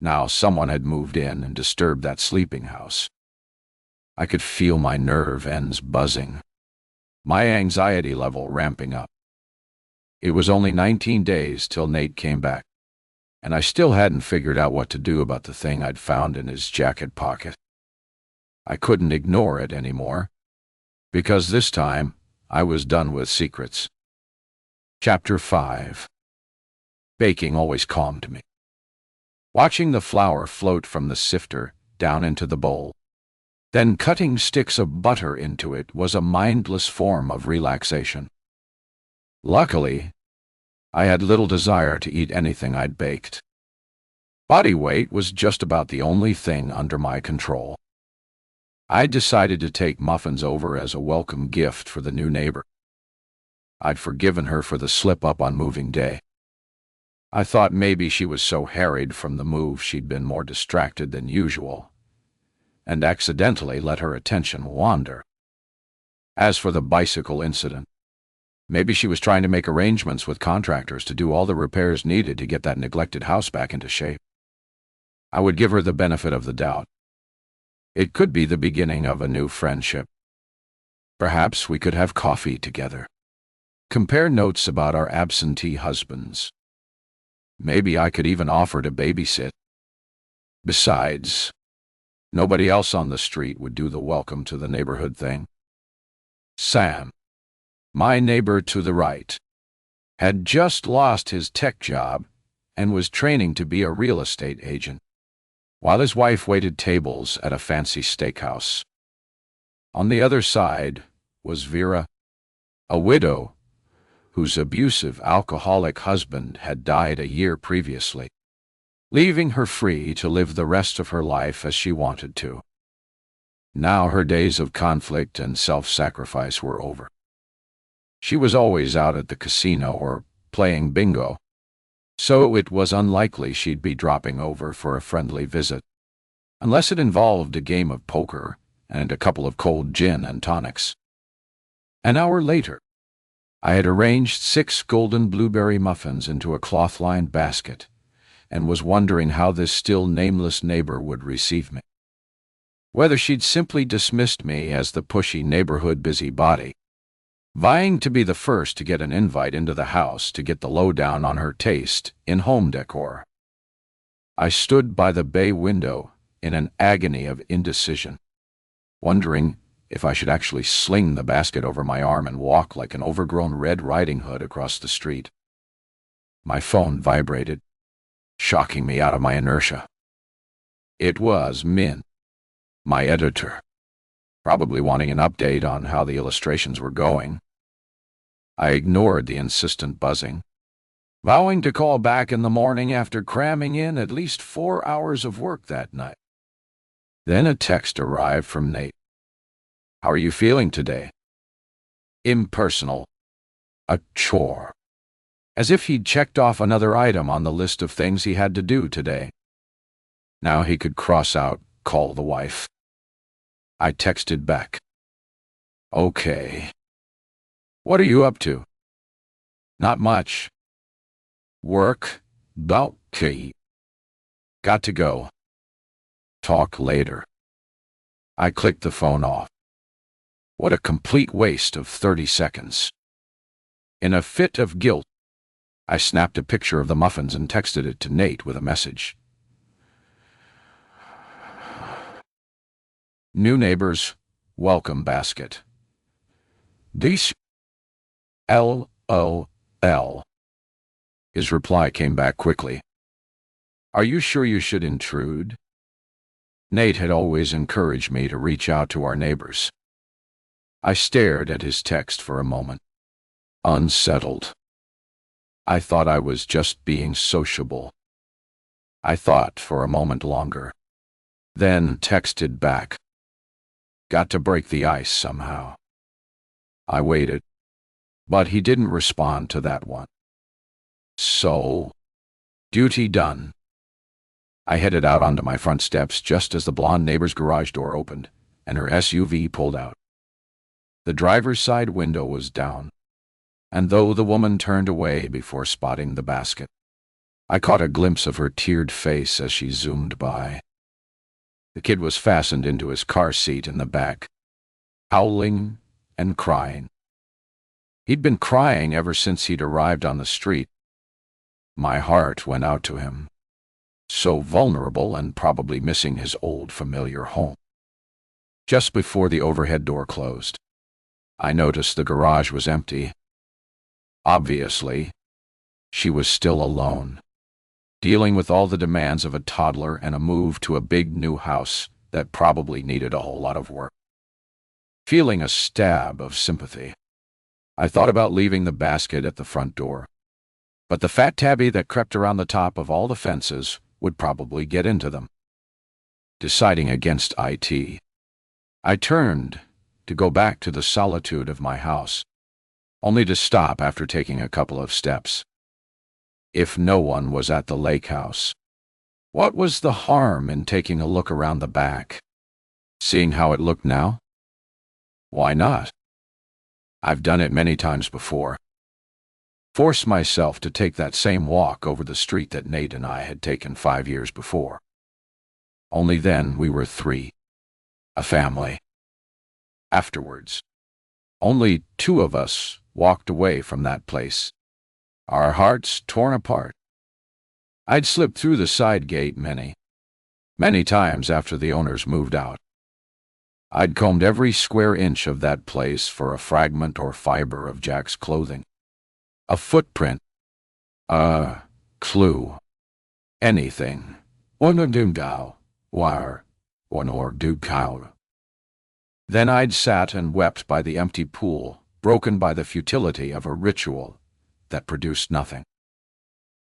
Now someone had moved in and disturbed that sleeping house. I could feel my nerve ends buzzing, my anxiety level ramping up. It was only 19 days till Nate came back, and I still hadn't figured out what to do about the thing I'd found in his jacket pocket. I couldn't ignore it anymore, because this time I was done with secrets. Chapter 5. Baking always calmed me. Watching the flour float from the sifter down into the bowl, then cutting sticks of butter into it was a mindless form of relaxation. Luckily, I had little desire to eat anything I'd baked. Body weight was just about the only thing under my control. I decided to take muffins over as a welcome gift for the new neighbor. I'd forgiven her for the slip-up on moving day. I thought maybe she was so harried from the move she'd been more distracted than usual, and accidentally let her attention wander. As for the bicycle incident, maybe she was trying to make arrangements with contractors to do all the repairs needed to get that neglected house back into shape. I would give her the benefit of the doubt. It could be the beginning of a new friendship. Perhaps we could have coffee together. Compare notes about our absentee husbands. Maybe I could even offer to babysit. Besides, nobody else on the street would do the welcome to the neighborhood thing. Sam, my neighbor to the right, had just lost his tech job and was training to be a real estate agent. while his wife waited tables at a fancy steakhouse. On the other side was Vera, a widow whose abusive alcoholic husband had died a year previously, leaving her free to live the rest of her life as she wanted to. Now her days of conflict and self-sacrifice were over. She was always out at the casino or playing bingo, so it was unlikely she'd be dropping over for a friendly visit, unless it involved a game of poker and a couple of cold gin and tonics. An hour later, I had arranged 6 golden blueberry muffins into a cloth-lined basket and was wondering how this still nameless neighbor would receive me. Whether she'd simply dismissed me as the pushy neighborhood busybody, vying to be the first to get an invite into the house to get the lowdown on her taste in home decor. I stood by the bay window in an agony of indecision, wondering if I should actually sling the basket over my arm and walk like an overgrown Red Riding Hood across the street. My phone vibrated, shocking me out of my inertia. It was Min, my editor, probably wanting an update on how the illustrations were going. I ignored the insistent buzzing, vowing to call back in the morning after cramming in at least 4 hours of work that night. Then a text arrived from Nate. "How are you feeling today?" Impersonal. A chore. As if he'd checked off another item on the list of things he had to do today. Now he could cross out, "Call the wife." I texted back, "Okay. What are you up to?" "Not much. Work. Okay. Got to go. Talk later." I clicked the phone off. What a complete waste of 30 seconds. In a fit of guilt, I snapped a picture of the muffins and texted it to Nate with a message. "New neighbors, welcome basket. This LOL. His reply came back quickly. "Are you sure you should intrude?" Nate had always encouraged me to reach out to our neighbors. I stared at his text for a moment, unsettled. I thought I was just being sociable. I thought for a moment longer, then texted back. Got to break the ice somehow. I waited, but he didn't respond to that one. So, duty done. I headed out onto my front steps just as the blonde neighbor's garage door opened and her SUV pulled out. The driver's side window was down, and though the woman turned away before spotting the basket, I caught a glimpse of her teared face as she zoomed by. The kid was fastened into his car seat in the back, howling and crying. He'd been crying ever since he'd arrived on the street. My heart went out to him, so vulnerable and probably missing his old familiar home. Just before the overhead door closed, I noticed the garage was empty. Obviously, she was still alone, dealing with all the demands of a toddler and a move to a big new house that probably needed a whole lot of work. Feeling a stab of sympathy, I thought about leaving the basket at the front door, but the fat tabby that crept around the top of all the fences would probably get into them. Deciding against it, I turned to go back to the solitude of my house, only to stop after taking a couple of steps. If no one was at the lake house, what was the harm in taking a look around the back? Seeing how it looked now? Why not? I've done it many times before. Force myself to take that same walk over the street that Nate and I had taken 5 years before. Only then we were 3. A family. Afterwards, only 2 of us walked away from that place, our hearts torn apart. I'd slipped through the side gate many times after the owners moved out. I'd combed every square inch of that place for a fragment or fiber of Jack's clothing, a footprint, a clue, anything. Wire, or do cow. Then I'd sat and wept by the empty pool, broken by the futility of a ritual that produced nothing.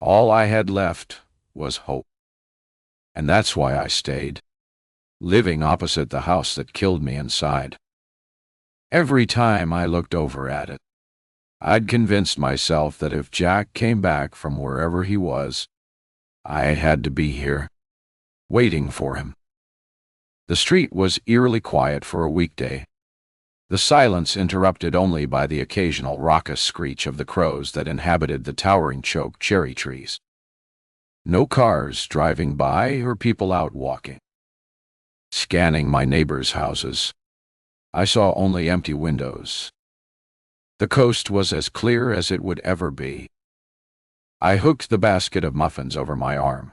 All I had left was hope. And that's why I stayed, living opposite the house that killed me inside. Every time I looked over at it, I'd convinced myself that if Jack came back from wherever he was, I had to be here, waiting for him. The street was eerily quiet for a weekday, the silence interrupted only by the occasional raucous screech of the crows that inhabited the towering choke cherry trees. No cars driving by or people out walking. Scanning my neighbors' houses, I saw only empty windows. The coast was as clear as it would ever be. I hooked the basket of muffins over my arm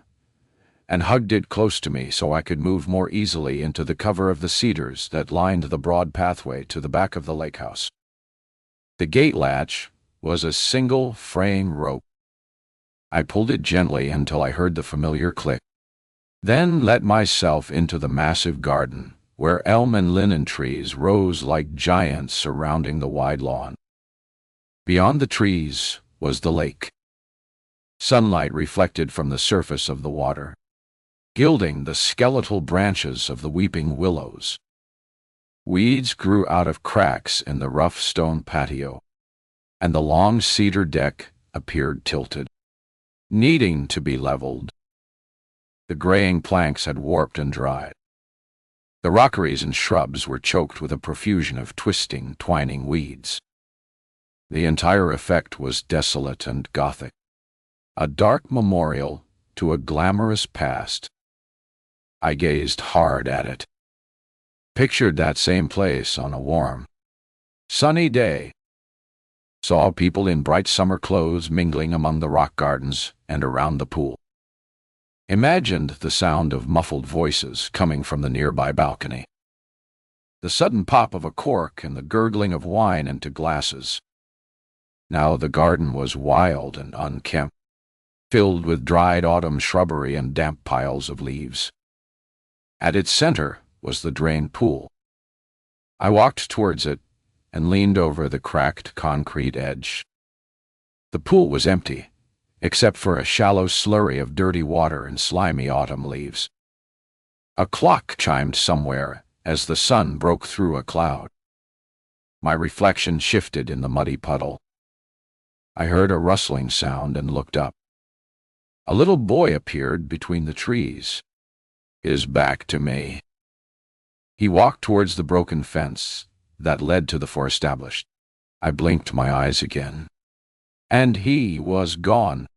and hugged it close to me so I could move more easily into the cover of the cedars that lined the broad pathway to the back of the lake house. The gate latch was a single fraying rope. I pulled it gently until I heard the familiar click, then let myself into the massive garden where elm and linen trees rose like giants surrounding the wide lawn. Beyond the trees was the lake. Sunlight reflected from the surface of the water, gilding the skeletal branches of the weeping willows. Weeds grew out of cracks in the rough stone patio, and the long cedar deck appeared tilted, needing to be leveled. The graying planks had warped and dried. The rockeries and shrubs were choked with a profusion of twisting, twining weeds. The entire effect was desolate and gothic, a dark memorial to a glamorous past. I gazed hard at it, pictured that same place on a warm, sunny day, saw people in bright summer clothes mingling among the rock gardens and around the pool. Imagined the sound of muffled voices coming from the nearby balcony, the sudden pop of a cork and the gurgling of wine into glasses. Now the garden was wild and unkempt, filled with dried autumn shrubbery and damp piles of leaves. At its center was the drained pool. I walked towards it and leaned over the cracked concrete edge. The pool was empty, except for a shallow slurry of dirty water and slimy autumn leaves. A clock chimed somewhere as the sun broke through a cloud. My reflection shifted in the muddy puddle. I heard a rustling sound and looked up. A little boy appeared between the trees, his back to me. He walked towards the broken fence that led to the forestablished. I blinked my eyes again, and he was gone.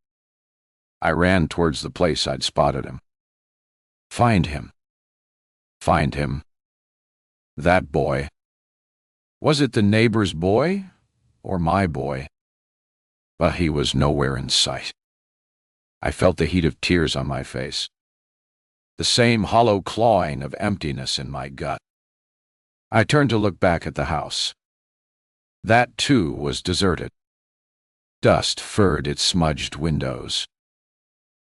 I ran towards the place I'd spotted him. Find him. Find him. That boy. Was it the neighbor's boy or my boy? But he was nowhere in sight. I felt the heat of tears on my face, the same hollow clawing of emptiness in my gut. I turned to look back at the house. That, too, was deserted. Dust furred its smudged windows.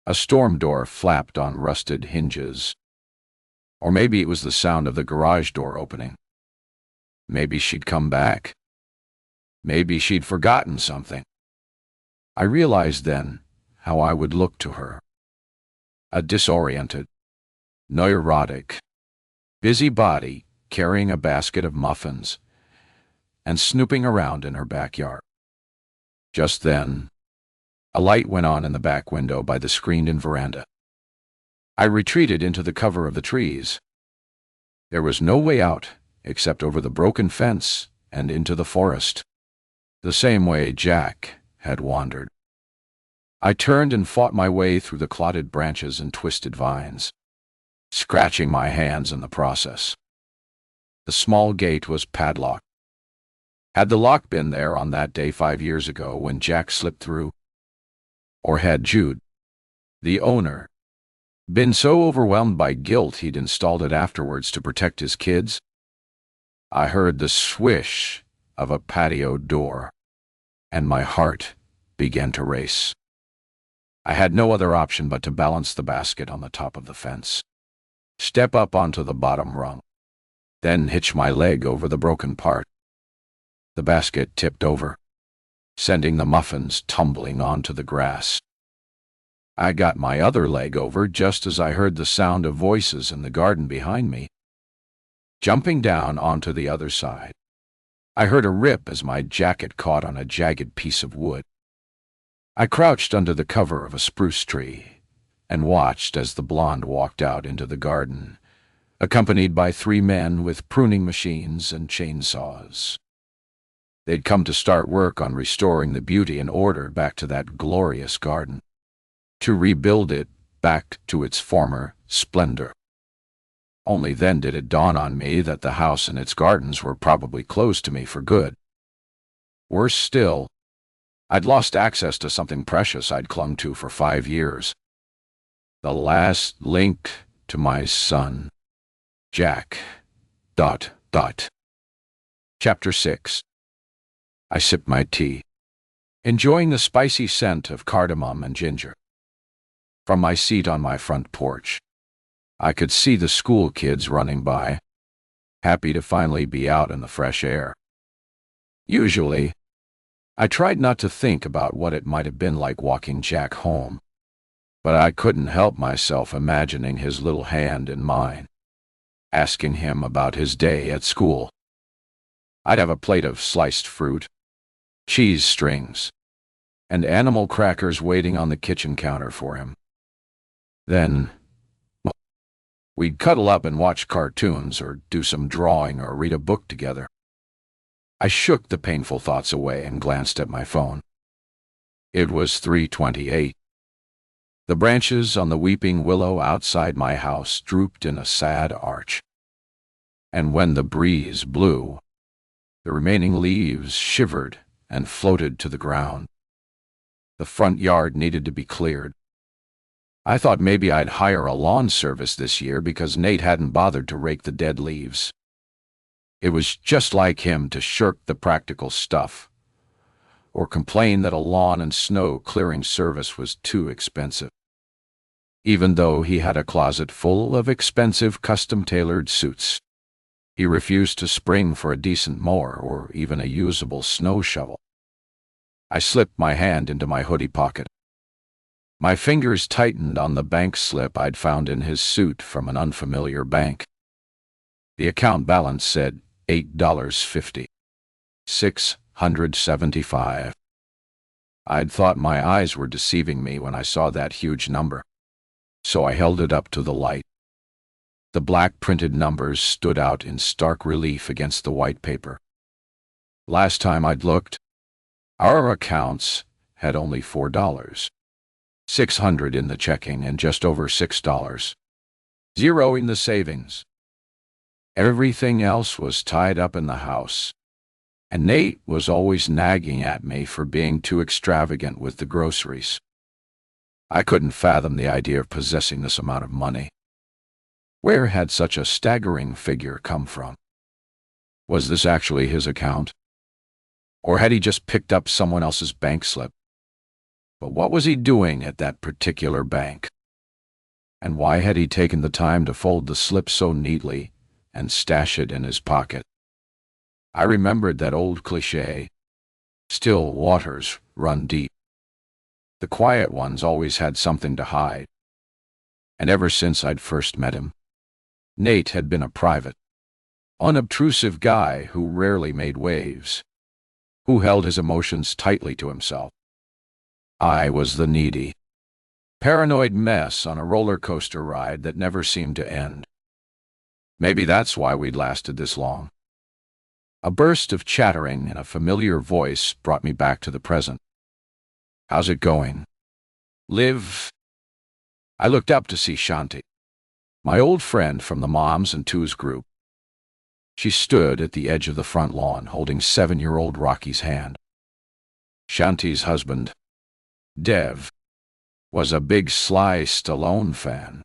A storm door flapped on rusted hinges. Or maybe it was the sound of the garage door opening. Maybe she'd come back. Maybe she'd forgotten something. I realized then how I would look to her. A disoriented, neurotic, busy body carrying a basket of muffins and snooping around in her backyard. Just then, a light went on in the back window by the screened-in veranda. I retreated into the cover of the trees. There was no way out except over the broken fence and into the forest, the same way Jack had wandered. I turned and fought my way through the clotted branches and twisted vines, scratching my hands in the process. The small gate was padlocked. Had the lock been there on that day 5 years ago when Jack slipped through? Or had Jude, the owner, been so overwhelmed by guilt he'd installed it afterwards to protect his kids? I heard the swish of a patio door, and my heart began to race. I had no other option but to balance the basket on the top of the fence. step up onto the bottom rung, then hitch my leg over the broken part. The basket tipped over, sending the muffins tumbling onto the grass. I got my other leg over just as I heard the sound of voices in the garden behind me. Jumping down onto the other side, I heard a rip as my jacket caught on a jagged piece of wood. I crouched under the cover of a spruce tree and watched as the blonde walked out into the garden, accompanied by 3 men with pruning machines and chainsaws. They'd come to start work on restoring the beauty and order back to that glorious garden, to rebuild it back to its former splendor. Only then did it dawn on me that the house and its gardens were probably closed to me for good. Worse still, I'd lost access to something precious I'd clung to for 5 years. The last link to my son, Jack. Chapter 6. I sipped my tea, enjoying the spicy scent of cardamom and ginger. From my seat on my front porch, I could see the school kids running by, happy to finally be out in the fresh air. Usually, I tried not to think about what it might have been like walking Jack home, but I couldn't help myself imagining his little hand in mine, asking him about his day at school. I'd have a plate of sliced fruit, cheese strings, and animal crackers waiting on the kitchen counter for him. Then, we'd cuddle up and watch cartoons or do some drawing or read a book together. I shook the painful thoughts away and glanced at my phone. It was 3:28. The branches on the weeping willow outside my house drooped in a sad arch, and when the breeze blew, the remaining leaves shivered and floated to the ground. The front yard needed to be cleared. I thought maybe I'd hire a lawn service this year because Nate hadn't bothered to rake the dead leaves. It was just like him to shirk the practical stuff, or complain that a lawn and snow clearing service was too expensive. Even though he had a closet full of expensive custom-tailored suits, he refused to spring for a decent mower or even a usable snow shovel. I slipped my hand into my hoodie pocket. My fingers tightened on the bank slip I'd found in his suit from an unfamiliar bank. The account balance said $8.50. $675. I'd thought my eyes were deceiving me when I saw that huge number, so I held it up to the light. The black printed numbers stood out in stark relief against the white paper. Last time I'd looked, our accounts had only $4. $600 in the checking and just over $6. Zero in the savings. Everything else was tied up in the house, and Nate was always nagging at me for being too extravagant with the groceries. I couldn't fathom the idea of possessing this amount of money. Where had such a staggering figure come from? Was this actually his account? Or had he just picked up someone else's bank slip? But what was he doing at that particular bank? And why had he taken the time to fold the slip so neatly and stash it in his pocket? I remembered that old cliché, still waters run deep. The quiet ones always had something to hide. And ever since I'd first met him, Nate had been a private, unobtrusive guy who rarely made waves, who held his emotions tightly to himself. I was the needy, paranoid mess on a roller coaster ride that never seemed to end. Maybe that's why we'd lasted this long. A burst of chattering in a familiar voice brought me back to the present. "How's it going?" "Liv." I looked up to see Shanti, my old friend from the Moms and Twos group. She stood at the edge of the front lawn holding 7-year-old Rocky's hand. Shanti's husband, Dev, was a big Sly Stallone fan.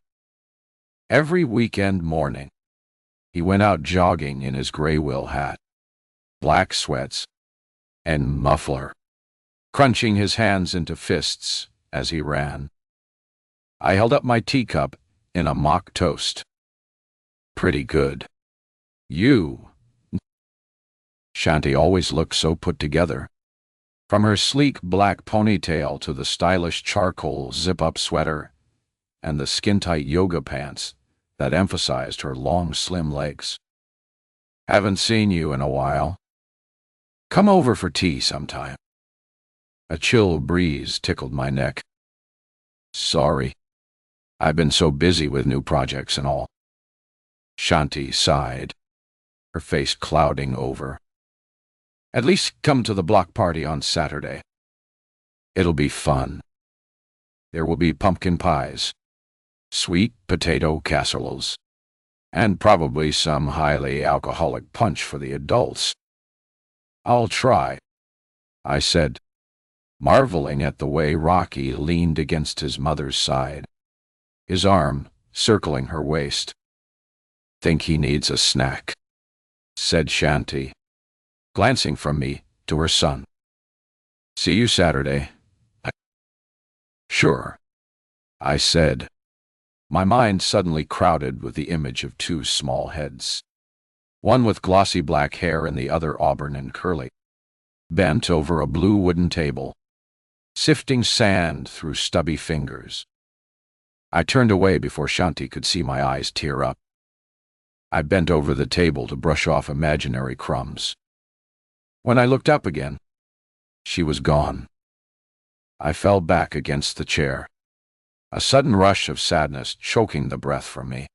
Every weekend morning, he went out jogging in his gray wool hat, black sweats, and muffler, crunching his hands into fists as he ran. I held up my teacup in a mock toast. Pretty good. You. Shanti always looked so put together. From her sleek black ponytail to the stylish charcoal zip-up sweater and the skin-tight yoga pants that emphasized her long, slim legs. Haven't seen you in a while. Come over for tea sometime. A chill breeze tickled my neck. Sorry. I've been so busy with new projects and all. Shanti sighed, her face clouding over. At least come to the block party on Saturday. It'll be fun. There will be pumpkin pies, sweet potato casseroles, and probably some highly alcoholic punch for the adults. I'll try, I said, marveling at the way Rocky leaned against his mother's side, his arm circling her waist. Think he needs a snack, said Shanti, glancing from me to her son. See you Saturday. Sure, I said, my mind suddenly crowded with the image of two small heads, one with glossy black hair and the other auburn and curly, bent over a blue wooden table, sifting sand through stubby fingers. I turned away before Shanti could see my eyes tear up. I bent over the table to brush off imaginary crumbs. When I looked up again, she was gone. I fell back against the chair, a sudden rush of sadness choking the breath from me.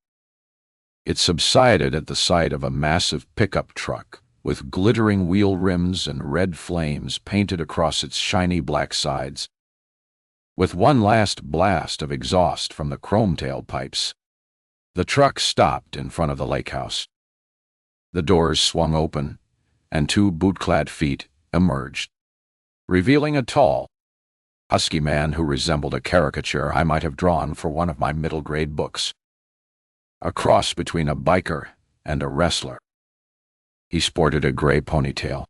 It subsided at the sight of a massive pickup truck with glittering wheel rims and red flames painted across its shiny black sides. With one last blast of exhaust from the chrome tailpipes, the truck stopped in front of the lake house. The doors swung open, and two boot-clad feet emerged, revealing a tall, husky man who resembled a caricature I might have drawn for one of my middle-grade books. A cross between a biker and a wrestler. He sported a gray ponytail,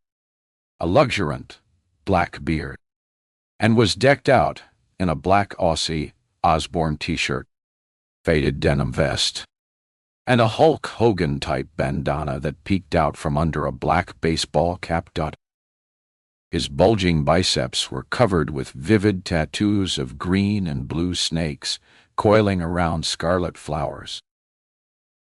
a luxuriant black beard, and was decked out in a black Aussie Osborne t-shirt, faded denim vest, and a Hulk Hogan-type bandana that peeked out from under a black baseball cap. His bulging biceps were covered with vivid tattoos of green and blue snakes coiling around scarlet flowers.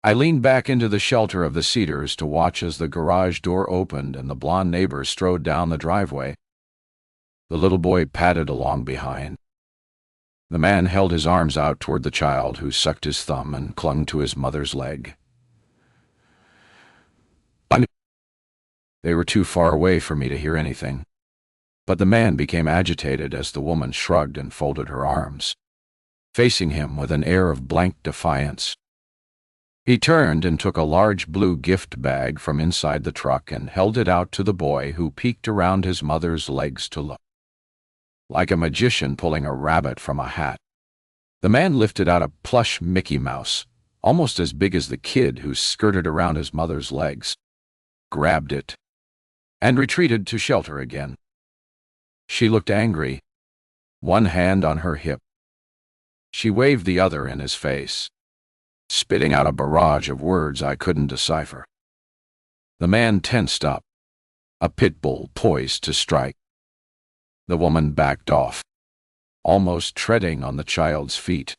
I leaned back into the shelter of the cedars to watch as the garage door opened and the blond neighbor strode down the driveway. The little boy padded along behind. The man held his arms out toward the child, who sucked his thumb and clung to his mother's leg. They were too far away for me to hear anything, but the man became agitated as the woman shrugged and folded her arms, facing him with an air of blank defiance. He turned and took a large blue gift bag from inside the truck and held it out to the boy, who peeked around his mother's legs to look. Like a magician pulling a rabbit from a hat, the man lifted out a plush Mickey Mouse, almost as big as the kid who skirted around his mother's legs, grabbed it, and retreated to shelter again. She looked angry, one hand on her hip. She waved the other in his face, spitting out a barrage of words I couldn't decipher. The man tensed up, a pit bull poised to strike. The woman backed off, almost treading on the child's feet.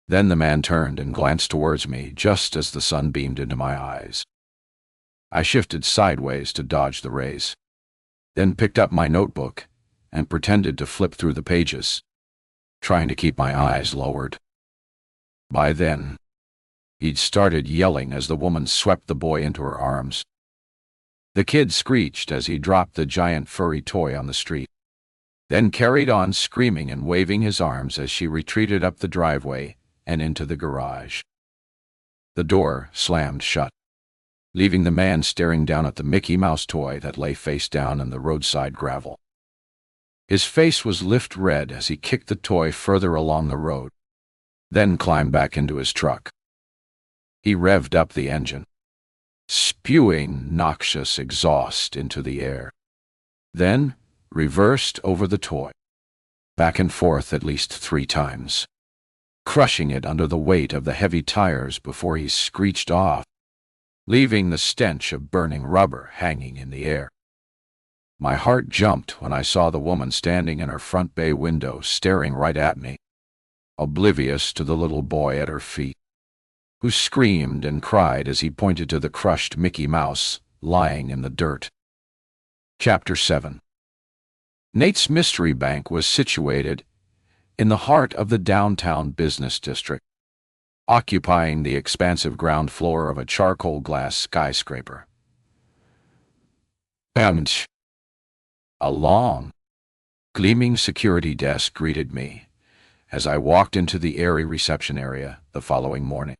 Then the man turned and glanced towards me just as the sun beamed into my eyes. I shifted sideways to dodge the rays, then picked up my notebook and pretended to flip through the pages, trying to keep my eyes lowered. By then, he'd started yelling as the woman swept the boy into her arms. The kid screeched as he dropped the giant furry toy on the street, then carried on screaming and waving his arms as she retreated up the driveway and into the garage. The door slammed shut, leaving the man staring down at the Mickey Mouse toy that lay face down in the roadside gravel. His face was lift red as he kicked the toy further along the road, then climbed back into his truck. He revved up the engine, spewing noxious exhaust into the air, then reversed over the toy, back and forth at least 3 times. crushing it under the weight of the heavy tires before he screeched off, leaving the stench of burning rubber hanging in the air. My heart jumped when I saw the woman standing in her front bay window staring right at me, oblivious to the little boy at her feet, who screamed and cried as he pointed to the crushed Mickey Mouse lying in the dirt. Chapter 7. Nate's Mystery Bank was situated in the heart of the downtown business district, occupying the expansive ground floor of a charcoal glass skyscraper. And a long, gleaming security desk greeted me as I walked into the airy reception area the following morning.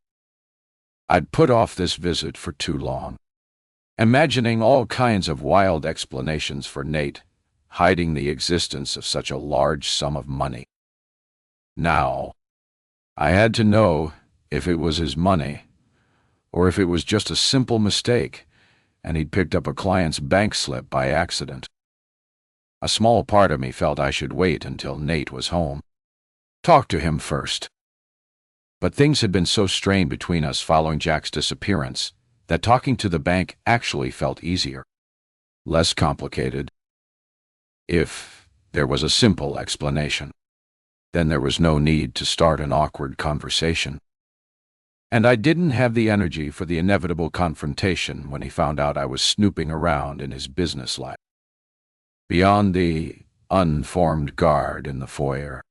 I'd put off this visit for too long, imagining all kinds of wild explanations for Nate hiding the existence of such a large sum of money. Now, I had to know if it was his money, or if it was just a simple mistake and he'd picked up a client's bank slip by accident. A small part of me felt I should wait until Nate was home. Talk to him first. But things had been so strained between us following Jack's disappearance that talking to the bank actually felt easier, less complicated. If there was a simple explanation, then there was no need to start an awkward conversation. And I didn't have the energy for the inevitable confrontation when he found out I was snooping around in his business life. Beyond the unformed guard in the foyer,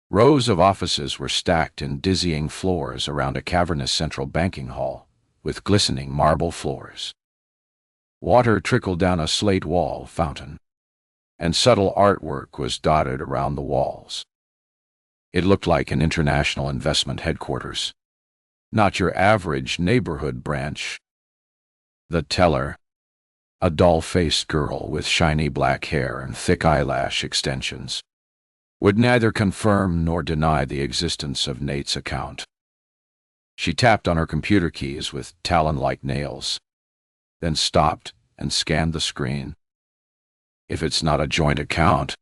rows of offices were stacked in dizzying floors around a cavernous central banking hall with glistening marble floors. Water trickled down a slate wall fountain, and subtle artwork was dotted around the walls. It looked like an international investment headquarters, not your average neighborhood branch. The teller, a doll-faced girl with shiny black hair and thick eyelash extensions, would neither confirm nor deny the existence of Nate's account. She tapped on her computer keys with talon-like nails, then stopped and scanned the screen. If it's not a joint account,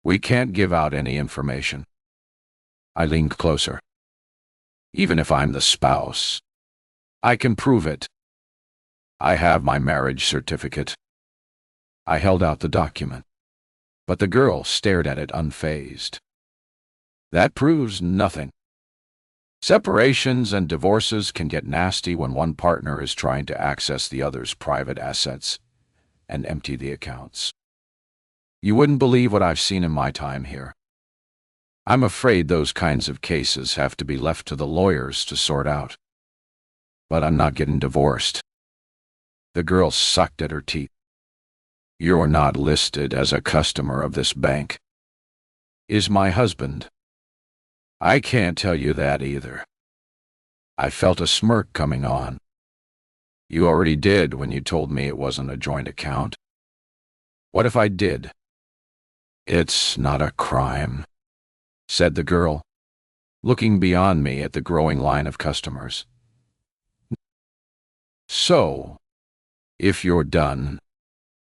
we can't give out any information. I leaned closer. Even if I'm the spouse, I can prove it. I have my marriage certificate. I held out the document, but the girl stared at it unfazed. That proves nothing. Separations and divorces can get nasty when one partner is trying to access the other's private assets and empty the accounts. You wouldn't believe what I've seen in my time here. I'm afraid those kinds of cases have to be left to the lawyers to sort out. But I'm not getting divorced. The girl sucked at her teeth. You're not listed as a customer of this bank. Is my husband? I can't tell you that either. I felt a smirk coming on. You already did when you told me it wasn't a joint account. What if I did? It's not a crime, said the girl, looking beyond me at the growing line of customers. So, if you're done,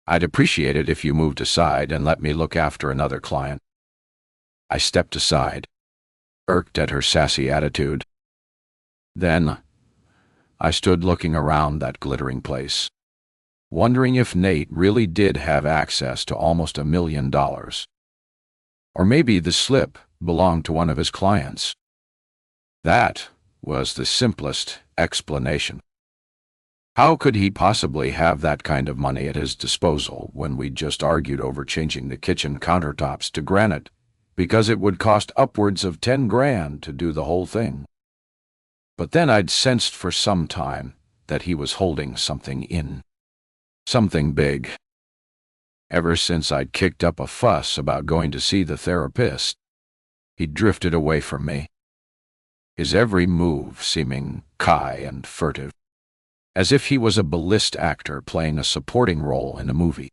I'd appreciate it if you moved aside and let me look after another client. I stepped aside, irked at her sassy attitude. Then, I stood looking around that glittering place, wondering if Nate really did have access to almost $1 million. Or maybe the slip belonged to one of his clients. That was the simplest explanation. How could he possibly have that kind of money at his disposal when we just argued over changing the kitchen countertops to granite because it would cost upwards of 10 grand to do the whole thing? But then I'd sensed for some time that he was holding something in. Something big. Ever since I'd kicked up a fuss about going to see the therapist, he'd drifted away from me, his every move seeming coy and furtive, as if he was a B-list actor playing a supporting role in a movie,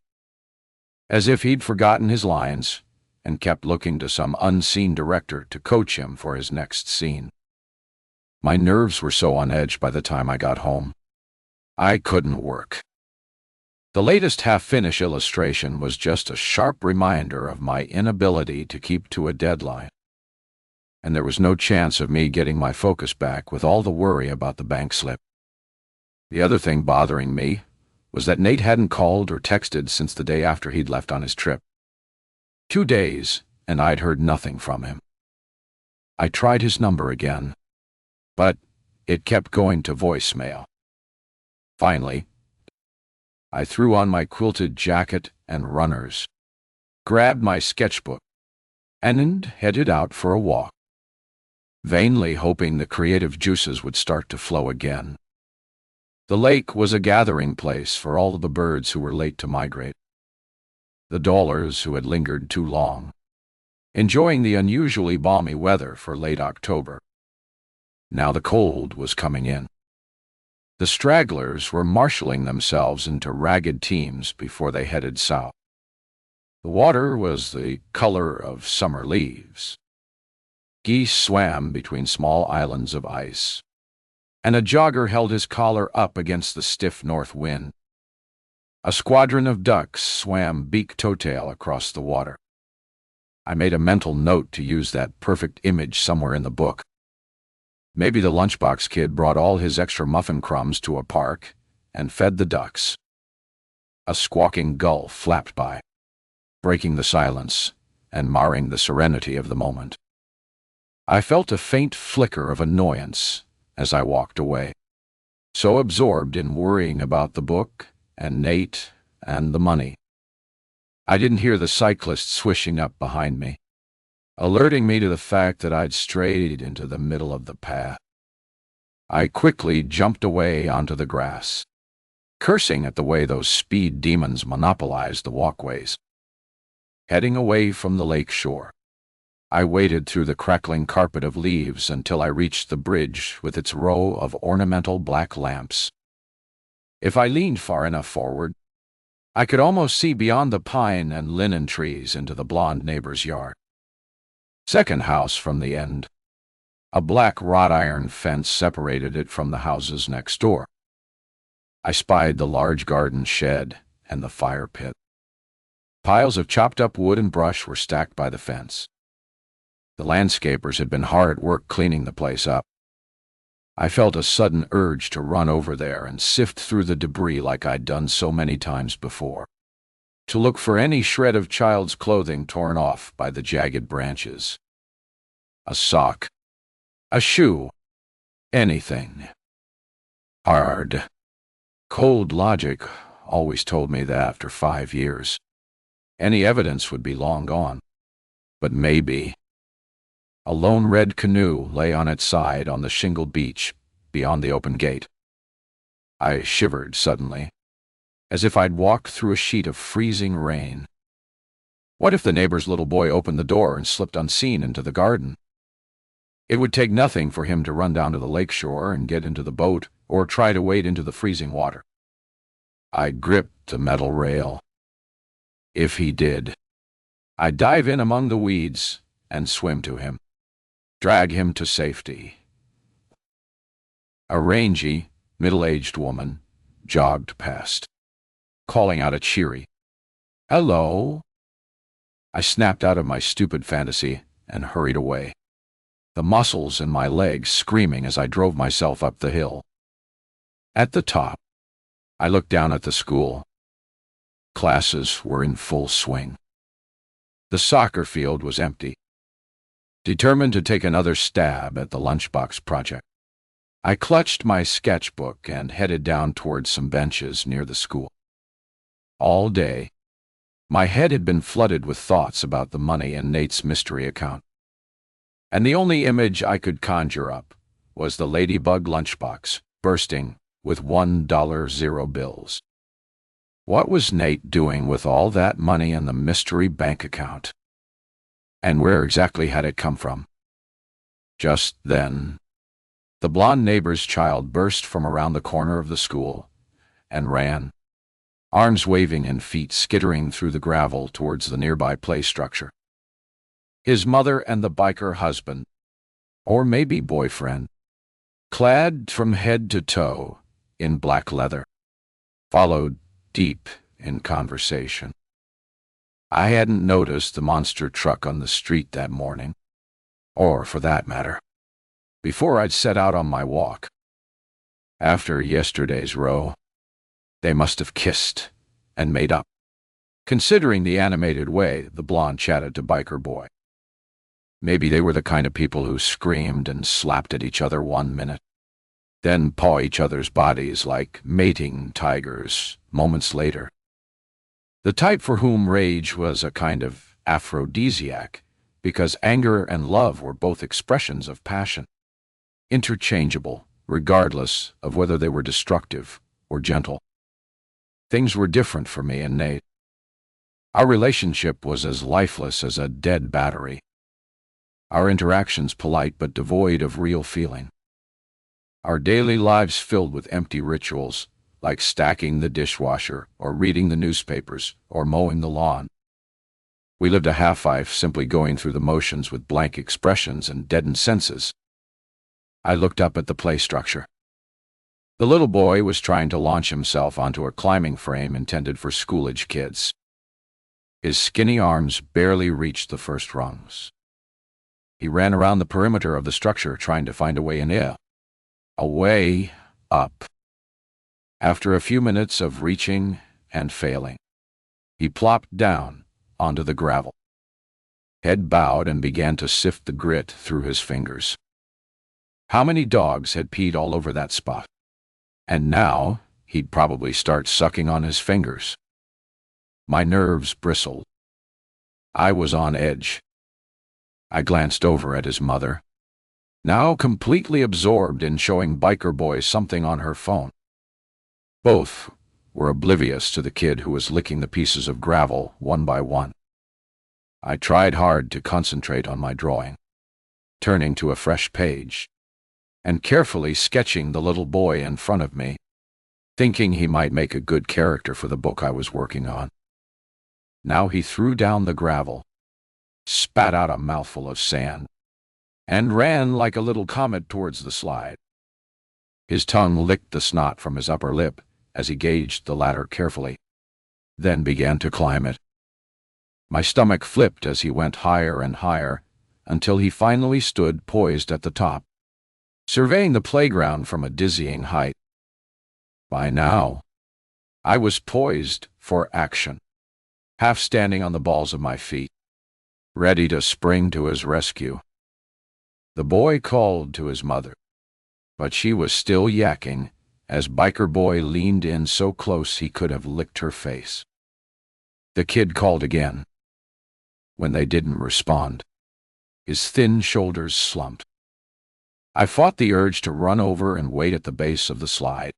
as if he'd forgotten his lines and kept looking to some unseen director to coach him for his next scene. My nerves were so on edge by the time I got home. I couldn't work. The latest half-finish illustration was just a sharp reminder of my inability to keep to a deadline. and there was no chance of me getting my focus back with all the worry about the bank slip. The other thing bothering me was that Nate hadn't called or texted since the day after he'd left on his trip. 2 days, and I'd heard nothing from him. I tried his number again, but it kept going to voicemail. Finally, I threw on my quilted jacket and runners, grabbed my sketchbook, and headed out for a walk, vainly hoping the creative juices would start to flow again. The lake was a gathering place for all the birds who were late to migrate, the dollars who had lingered too long, enjoying the unusually balmy weather for late October. Now the cold was coming in. The stragglers were marshaling themselves into ragged teams before they headed south. The water was the color of summer leaves. Geese swam between small islands of ice, and a jogger held his collar up against the stiff north wind. A squadron of ducks swam beak-to-tail across the water. I made a mental note to use that perfect image somewhere in the book. Maybe the lunchbox kid brought all his extra muffin crumbs to a park and fed the ducks. A squawking gull flapped by, breaking the silence and marring the serenity of the moment. I felt a faint flicker of annoyance as I walked away, so absorbed in worrying about the book and Nate and the money. I didn't hear the cyclist swishing up behind me, alerting me to the fact that I'd strayed into the middle of the path. I quickly jumped away onto the grass, cursing at the way those speed demons monopolized the walkways. Heading away from the lake shore, I waded through the crackling carpet of leaves until I reached the bridge with its row of ornamental black lamps. If I leaned far enough forward, I could almost see beyond the pine and linen trees into the blonde neighbor's yard. Second house from the end. A black wrought iron fence separated it from the houses next door. I spied the large garden shed and the fire pit. Piles of chopped up wood and brush were stacked by the fence. The landscapers had been hard at work cleaning the place up. I felt a sudden urge to run over there and sift through the debris like I'd done so many times before, to look for any shred of child's clothing torn off by the jagged branches. A sock, a shoe, anything. Hard, cold logic always told me that after 5 years, any evidence would be long gone. But maybe. A lone red canoe lay on its side on the shingled beach beyond the open gate. I shivered suddenly, as if I'd walked through a sheet of freezing rain. What if the neighbor's little boy opened the door and slipped unseen into the garden? It would take nothing for him to run down to the lake shore and get into the boat or try to wade into the freezing water. I gripped the metal rail. If he did, I'd dive in among the weeds and swim to him, drag him to safety. A rangy, middle-aged woman jogged past, calling out a cheery, "Hello." I snapped out of my stupid fantasy and hurried away, the muscles in my legs screaming as I drove myself up the hill. At the top, I looked down at the school. Classes were in full swing. The soccer field was empty. Determined to take another stab at the lunchbox project, I clutched my sketchbook and headed down towards some benches near the school. All day, my head had been flooded with thoughts about the money in Nate's mystery account, and the only image I could conjure up was the ladybug lunchbox bursting with $1 bills. What was Nate doing with all that money in the mystery bank account? And where exactly had it come from? Just then, the blonde neighbor's child burst from around the corner of the school and ran, arms waving and feet skittering through the gravel towards the nearby play structure. His mother and the biker husband, or maybe boyfriend, clad from head to toe in black leather, followed deep in conversation. I hadn't noticed the monster truck on the street that morning, or for that matter, before I'd set out on my walk. After yesterday's row, they must have kissed and made up, considering the animated way the blonde chatted to Biker Boy. Maybe they were the kind of people who screamed and slapped at each other 1 minute, then paw each other's bodies like mating tigers moments later. The type for whom rage was a kind of aphrodisiac, because anger and love were both expressions of passion, interchangeable, regardless of whether they were destructive or gentle. Things were different for me and Nate. Our relationship was as lifeless as a dead battery. Our interactions polite but devoid of real feeling. Our daily lives filled with empty rituals, like stacking the dishwasher, or reading the newspapers, or mowing the lawn. We lived a half-life simply going through the motions with blank expressions and deadened senses. I looked up at the play structure. The little boy was trying to launch himself onto a climbing frame intended for school-age kids. His skinny arms barely reached the first rungs. He ran around the perimeter of the structure trying to find a way in air. A way up. After a few minutes of reaching and failing, he plopped down onto the gravel. Head bowed and began to sift the grit through his fingers. How many dogs had peed all over that spot? And now he'd probably start sucking on his fingers. My nerves bristled. I was on edge. I glanced over at his mother, now completely absorbed in showing Biker Boy something on her phone. Both were oblivious to the kid who was licking the pieces of gravel one by one. I tried hard to concentrate on my drawing, turning to a fresh page, and carefully sketching the little boy in front of me, thinking he might make a good character for the book I was working on. Now he threw down the gravel, spat out a mouthful of sand, and ran like a little comet towards the slide. His tongue licked the snot from his upper lip as he gauged the ladder carefully, then began to climb it. My stomach flipped as he went higher and higher, until he finally stood poised at the top, surveying the playground from a dizzying height. By now, I was poised for action, half standing on the balls of my feet, ready to spring to his rescue. The boy called to his mother, but she was still yakking as Biker Boy leaned in so close he could have licked her face. The kid called again. When they didn't respond, his thin shoulders slumped. I fought the urge to run over and wait at the base of the slide,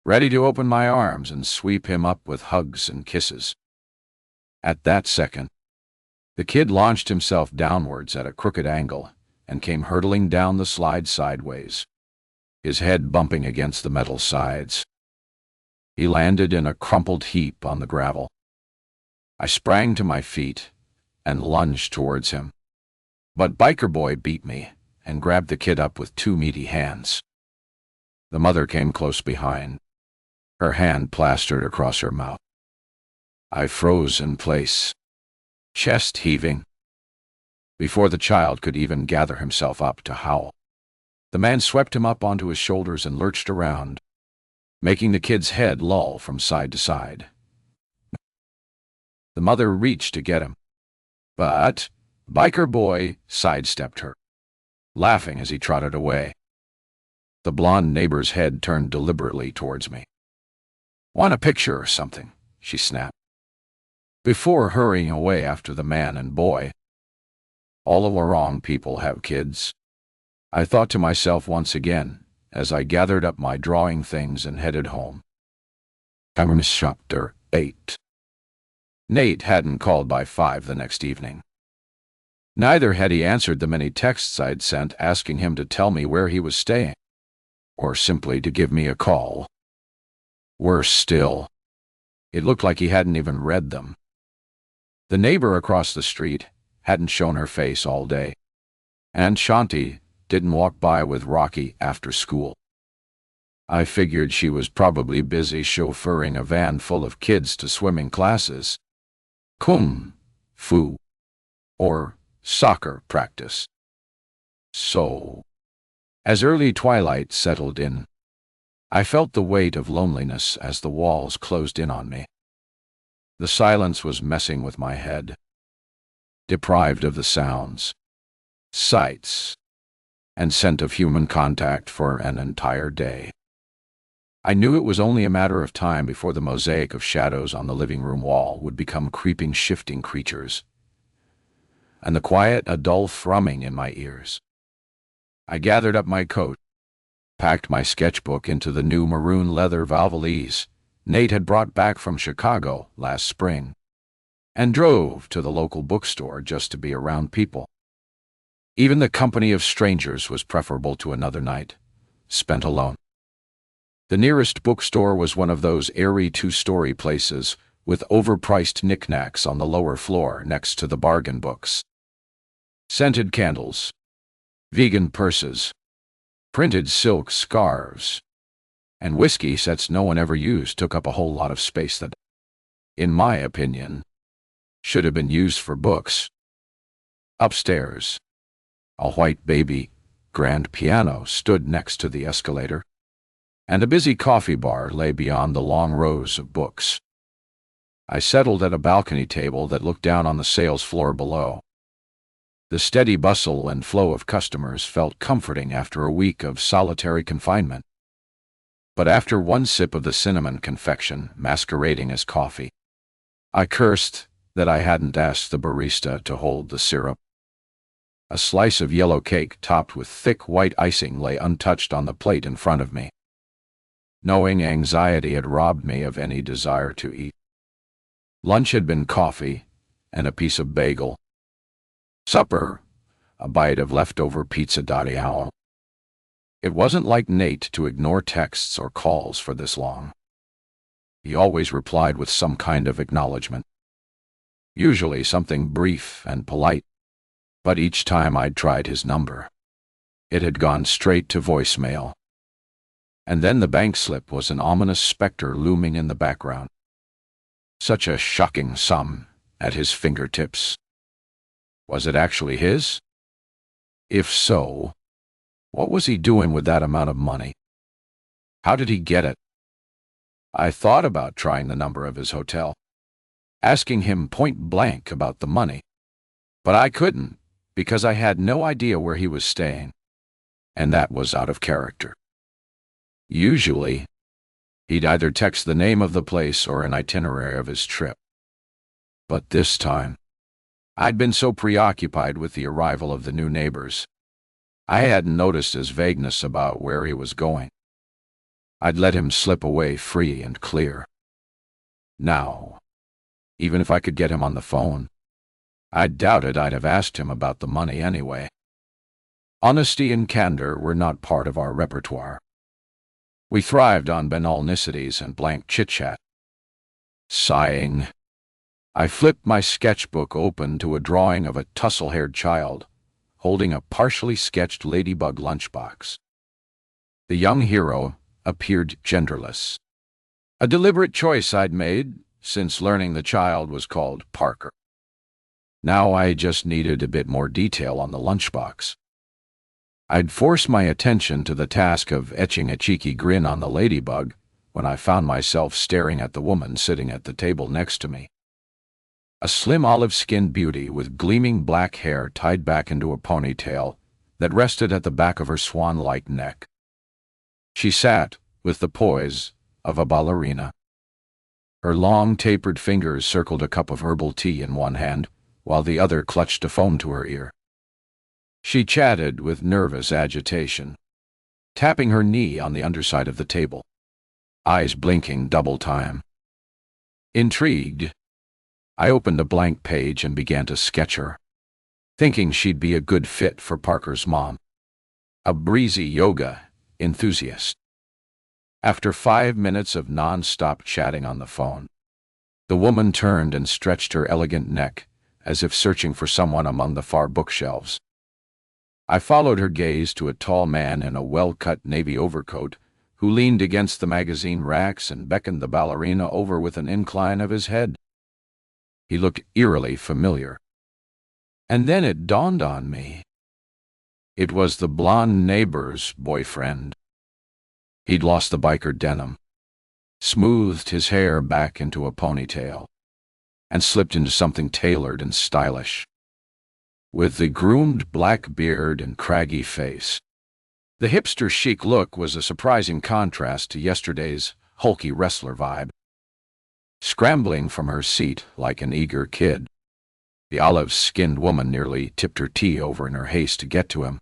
ready to open my arms and sweep him up with hugs and kisses. At that second, the kid launched himself downwards at a crooked angle and came hurtling down the slide sideways, his head bumping against the metal sides. He landed in a crumpled heap on the gravel. I sprang to my feet and lunged towards him, but Biker Boy beat me and grabbed the kid up with two meaty hands. The mother came close behind, her hand plastered across her mouth. I froze in place, chest heaving. Before the child could even gather himself up to howl, the man swept him up onto his shoulders and lurched around, making the kid's head loll from side to side. The mother reached to get him, but Biker Boy sidestepped her, laughing as he trotted away. The blonde neighbor's head turned deliberately towards me. "Want a picture or something?" she snapped, before hurrying away after the man and boy. All of the wrong people have kids, I thought to myself once again as I gathered up my drawing things and headed home. Chapter 8. Nate hadn't called by 5 the next evening. Neither had he answered the many texts I'd sent asking him to tell me where he was staying, or simply to give me a call. Worse still, it looked like he hadn't even read them. The neighbor across the street hadn't shown her face all day, and Shanti didn't walk by with Rocky after school. I figured she was probably busy chauffeuring a van full of kids to swimming classes, kung fu, or soccer practice. So, as early twilight settled in, I felt the weight of loneliness as the walls closed in on me. The silence was messing with my head, deprived of the sounds, sights, and scent of human contact for an entire day. I knew it was only a matter of time before the mosaic of shadows on the living room wall would become creeping, shifting creatures, and the quiet, a dull thrumming in my ears. I gathered up my coat, packed my sketchbook into the new maroon leather valise Nate had brought back from Chicago last spring, and drove to the local bookstore just to be around people. Even the company of strangers was preferable to another night spent alone. The nearest bookstore was one of those airy two-story places with overpriced knickknacks on the lower floor next to the bargain books. Scented candles, vegan purses, printed silk scarves, and whiskey sets no one ever used took up a whole lot of space that, in my opinion, should have been used for books. Upstairs, a white baby grand piano stood next to the escalator, and a busy coffee bar lay beyond the long rows of books. I settled at a balcony table that looked down on the sales floor below. The steady bustle and flow of customers felt comforting after a week of solitary confinement. But after one sip of the cinnamon confection masquerading as coffee, I cursed that I hadn't asked the barista to hold the syrup. A slice of yellow cake topped with thick white icing lay untouched on the plate in front of me. Knowing anxiety had robbed me of any desire to eat. Lunch had been coffee and a piece of bagel. Supper, a bite of leftover pizza d'Aglio. It wasn't like Nate to ignore texts or calls for this long. He always replied with some kind of acknowledgement. Usually something brief and polite, but each time I'd tried his number, it had gone straight to voicemail. And then the bank slip was an ominous specter looming in the background. Such a shocking sum at his fingertips. Was it actually his? If so, what was he doing with that amount of money? How did he get it? I thought about trying the number of his hotel, asking him point blank about the money, but I couldn't because I had no idea where he was staying, and that was out of character. Usually, he'd either text the name of the place or an itinerary of his trip. But this time, I'd been so preoccupied with the arrival of the new neighbors, I hadn't noticed his vagueness about where he was going. I'd let him slip away free and clear. Now, even if I could get him on the phone, I doubted I'd have asked him about the money anyway. Honesty and candor were not part of our repertoire. We thrived on banal niceties and blank chit-chat. Sighing, I flipped my sketchbook open to a drawing of a tussle-haired child holding a partially sketched ladybug lunchbox. The young hero appeared genderless, a deliberate choice I'd made since learning the child was called Parker. Now I just needed a bit more detail on the lunchbox. I'd forced my attention to the task of etching a cheeky grin on the ladybug when I found myself staring at the woman sitting at the table next to me. A slim olive-skinned beauty with gleaming black hair tied back into a ponytail that rested at the back of her swan-like neck. She sat with the poise of a ballerina. Her long, tapered fingers circled a cup of herbal tea in one hand, while the other clutched a phone to her ear. She chatted with nervous agitation, tapping her knee on the underside of the table, eyes blinking double time. Intrigued, I opened a blank page and began to sketch her, thinking she'd be a good fit for Parker's mom, a breezy yoga enthusiast. After 5 minutes of non-stop chatting on the phone, the woman turned and stretched her elegant neck as if searching for someone among the far bookshelves. I followed her gaze to a tall man in a well-cut navy overcoat who leaned against the magazine racks and beckoned the ballerina over with an incline of his head. He looked eerily familiar. And then it dawned on me. It was the blonde neighbor's boyfriend. He'd lost the biker denim, smoothed his hair back into a ponytail, and slipped into something tailored and stylish. With the groomed black beard and craggy face, the hipster chic look was a surprising contrast to yesterday's hulky wrestler vibe. Scrambling from her seat like an eager kid, the olive-skinned woman nearly tipped her tea over in her haste to get to him.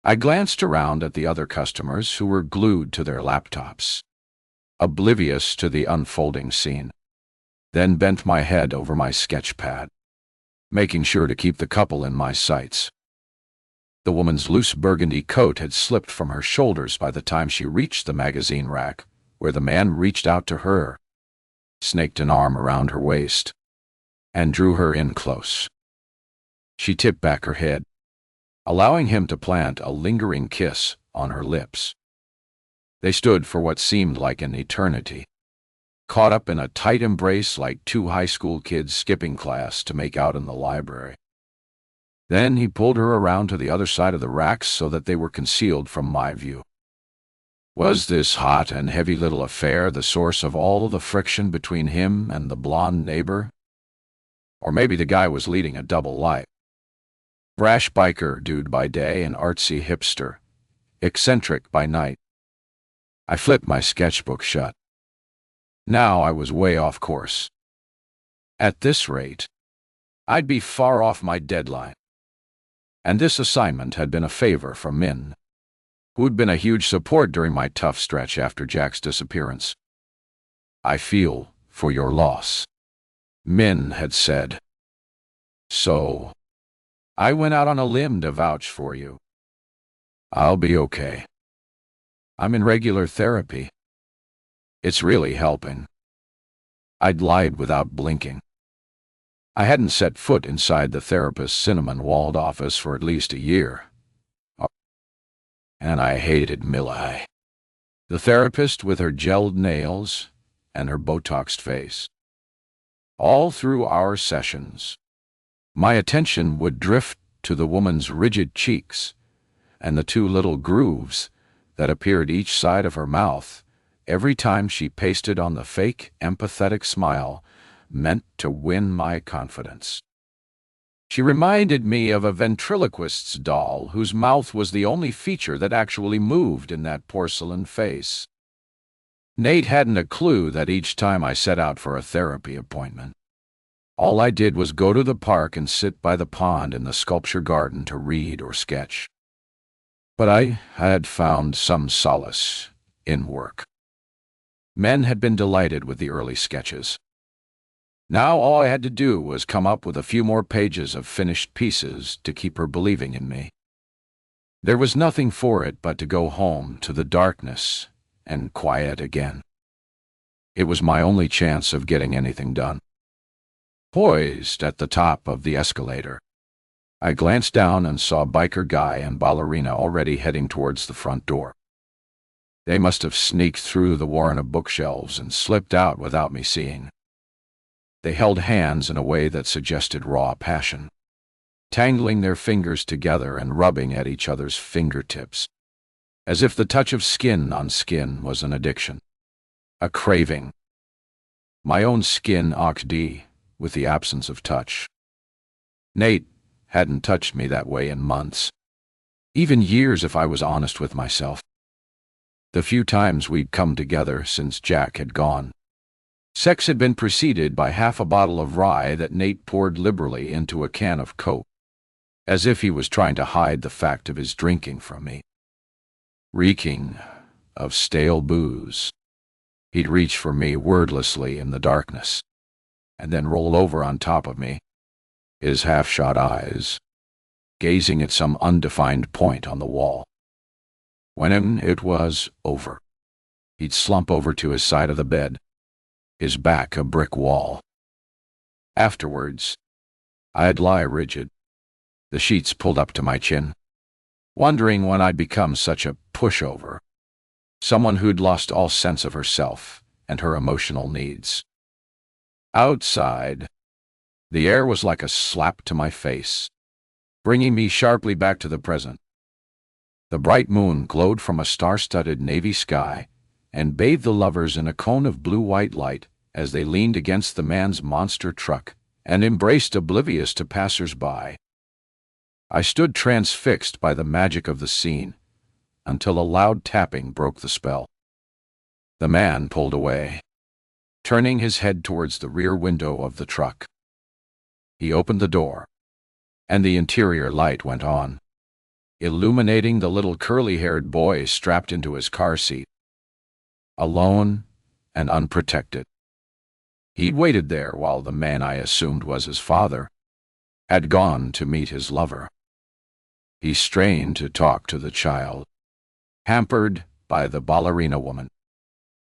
I glanced around at the other customers who were glued to their laptops, oblivious to the unfolding scene, then bent my head over my sketch pad, making sure to keep the couple in my sights. The woman's loose burgundy coat had slipped from her shoulders by the time she reached the magazine rack, where the man reached out to her, snaked an arm around her waist, and drew her in close. She tipped back her head, allowing him to plant a lingering kiss on her lips. They stood for what seemed like an eternity, caught up in a tight embrace like two high school kids skipping class to make out in the library. Then he pulled her around to the other side of the racks so that they were concealed from my view. Was this hot and heavy little affair the source of all the friction between him and the blonde neighbor? Or maybe the guy was leading a double life. Brash biker dude by day and artsy hipster, eccentric by night. I flipped my sketchbook shut. Now I was way off course. At this rate, I'd be far off my deadline. And this assignment had been a favor from Min, who'd been a huge support during my tough stretch after Jack's disappearance. I feel for your loss, Min had said. So, I went out on a limb to vouch for you. I'll be okay. I'm in regular therapy. It's really helping. I'd lied without blinking. I hadn't set foot inside the therapist's cinnamon-walled office for at least a year. And I hated Millie, the therapist with her gelled nails and her Botoxed face. All through our sessions, my attention would drift to the woman's rigid cheeks and the two little grooves that appeared each side of her mouth every time she pasted on the fake, empathetic smile meant to win my confidence. She reminded me of a ventriloquist's doll whose mouth was the only feature that actually moved in that porcelain face. Nate hadn't a clue that each time I set out for a therapy appointment, all I did was go to the park and sit by the pond in the sculpture garden to read or sketch. But I had found some solace in work. Men had been delighted with the early sketches. Now all I had to do was come up with a few more pages of finished pieces to keep her believing in me. There was nothing for it but to go home to the darkness and quiet again. It was my only chance of getting anything done. Poised at the top of the escalator, I glanced down and saw biker guy and ballerina already heading towards the front door. They must have sneaked through the warren of bookshelves and slipped out without me seeing. They held hands in a way that suggested raw passion, tangling their fingers together and rubbing at each other's fingertips, as if the touch of skin on skin was an addiction, a craving. My own skin ocd with the absence of touch. Nate hadn't touched me that way in months, even years if I was honest with myself. The few times we'd come together since Jack had gone, sex had been preceded by half a bottle of rye that Nate poured liberally into a can of Coke, as if he was trying to hide the fact of his drinking from me. Reeking of stale booze, he'd reach for me wordlessly in the darkness, and then roll over on top of me, his half-shut eyes gazing at some undefined point on the wall. When it was over, he'd slump over to his side of the bed, his back a brick wall. Afterwards, I'd lie rigid, the sheets pulled up to my chin, wondering when I'd become such a pushover, someone who'd lost all sense of herself and her emotional needs. Outside, the air was like a slap to my face. bringing me sharply back to the present. The bright moon glowed from a star-studded navy sky and bathed the lovers in a cone of blue-white light as they leaned against the man's monster truck and embraced oblivious to passers-by. I stood transfixed by the magic of the scene until a loud tapping broke the spell. The man pulled away, turning his head towards the rear window of the truck. He opened the door, and the interior light went on, illuminating the little curly-haired boy strapped into his car seat. Alone and unprotected. He'd waited there while the man I assumed was his father had gone to meet his lover. He strained to talk to the child, hampered by the ballerina woman,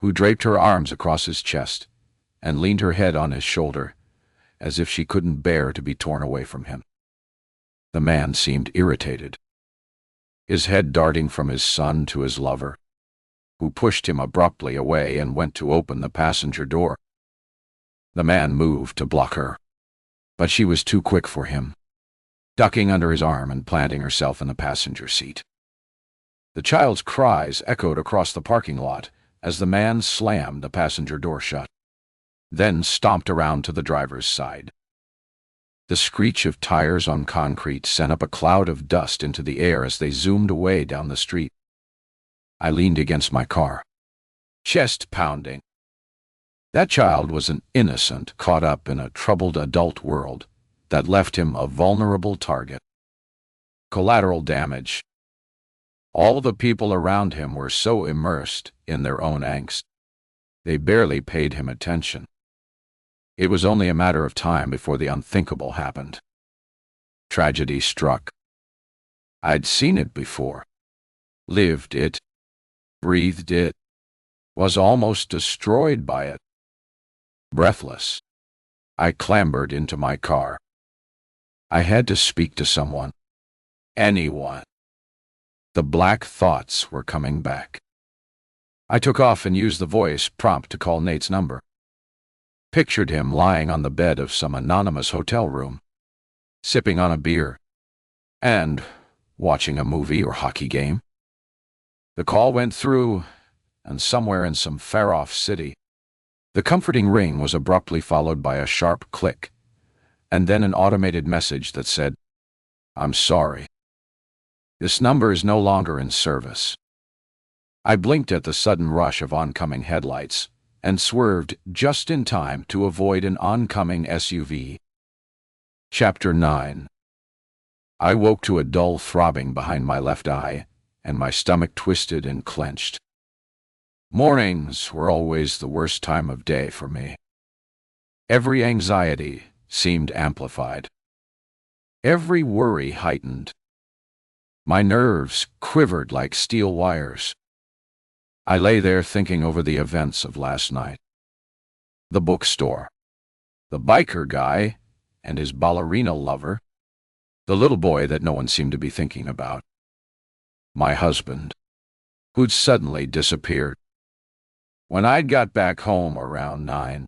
who draped her arms across his chest and leaned her head on his shoulder as if she couldn't bear to be torn away from him. The man seemed irritated, his head darting from his son to his lover, who pushed him abruptly away and went to open the passenger door. The man moved to block her, but she was too quick for him, ducking under his arm and planting herself in the passenger seat. The child's cries echoed across the parking lot as the man slammed the passenger door shut, then stomped around to the driver's side. The screech of tires on concrete sent up a cloud of dust into the air as they zoomed away down the street. I leaned against my car, chest pounding. That child was an innocent caught up in a troubled adult world that left him a vulnerable target. Collateral damage. All the people around him were so immersed in their own angst, they barely paid him attention. It was only a matter of time before the unthinkable happened. Tragedy struck. I'd seen it before, lived it, breathed it, was almost destroyed by it. Breathless, I clambered into my car. I had to speak to someone. Anyone. The black thoughts were coming back. I took off and used the voice prompt to call Nate's number. Pictured him lying on the bed of some anonymous hotel room, sipping on a beer, and watching a movie or hockey game. The call went through, and somewhere in some far-off city, the comforting ring was abruptly followed by a sharp click, and then an automated message that said, "I'm sorry. This number is no longer in service." I blinked at the sudden rush of oncoming headlights and swerved just in time to avoid an oncoming SUV. Chapter 9. I woke to a dull throbbing behind my left eye, and my stomach twisted and clenched. Mornings were always the worst time of day for me. Every anxiety seemed amplified. Every worry heightened. My nerves quivered like steel wires. I lay there thinking over the events of last night. The bookstore, the biker guy and his ballerina lover, the little boy that no one seemed to be thinking about, my husband, who'd suddenly disappeared. When I'd got back home around 9,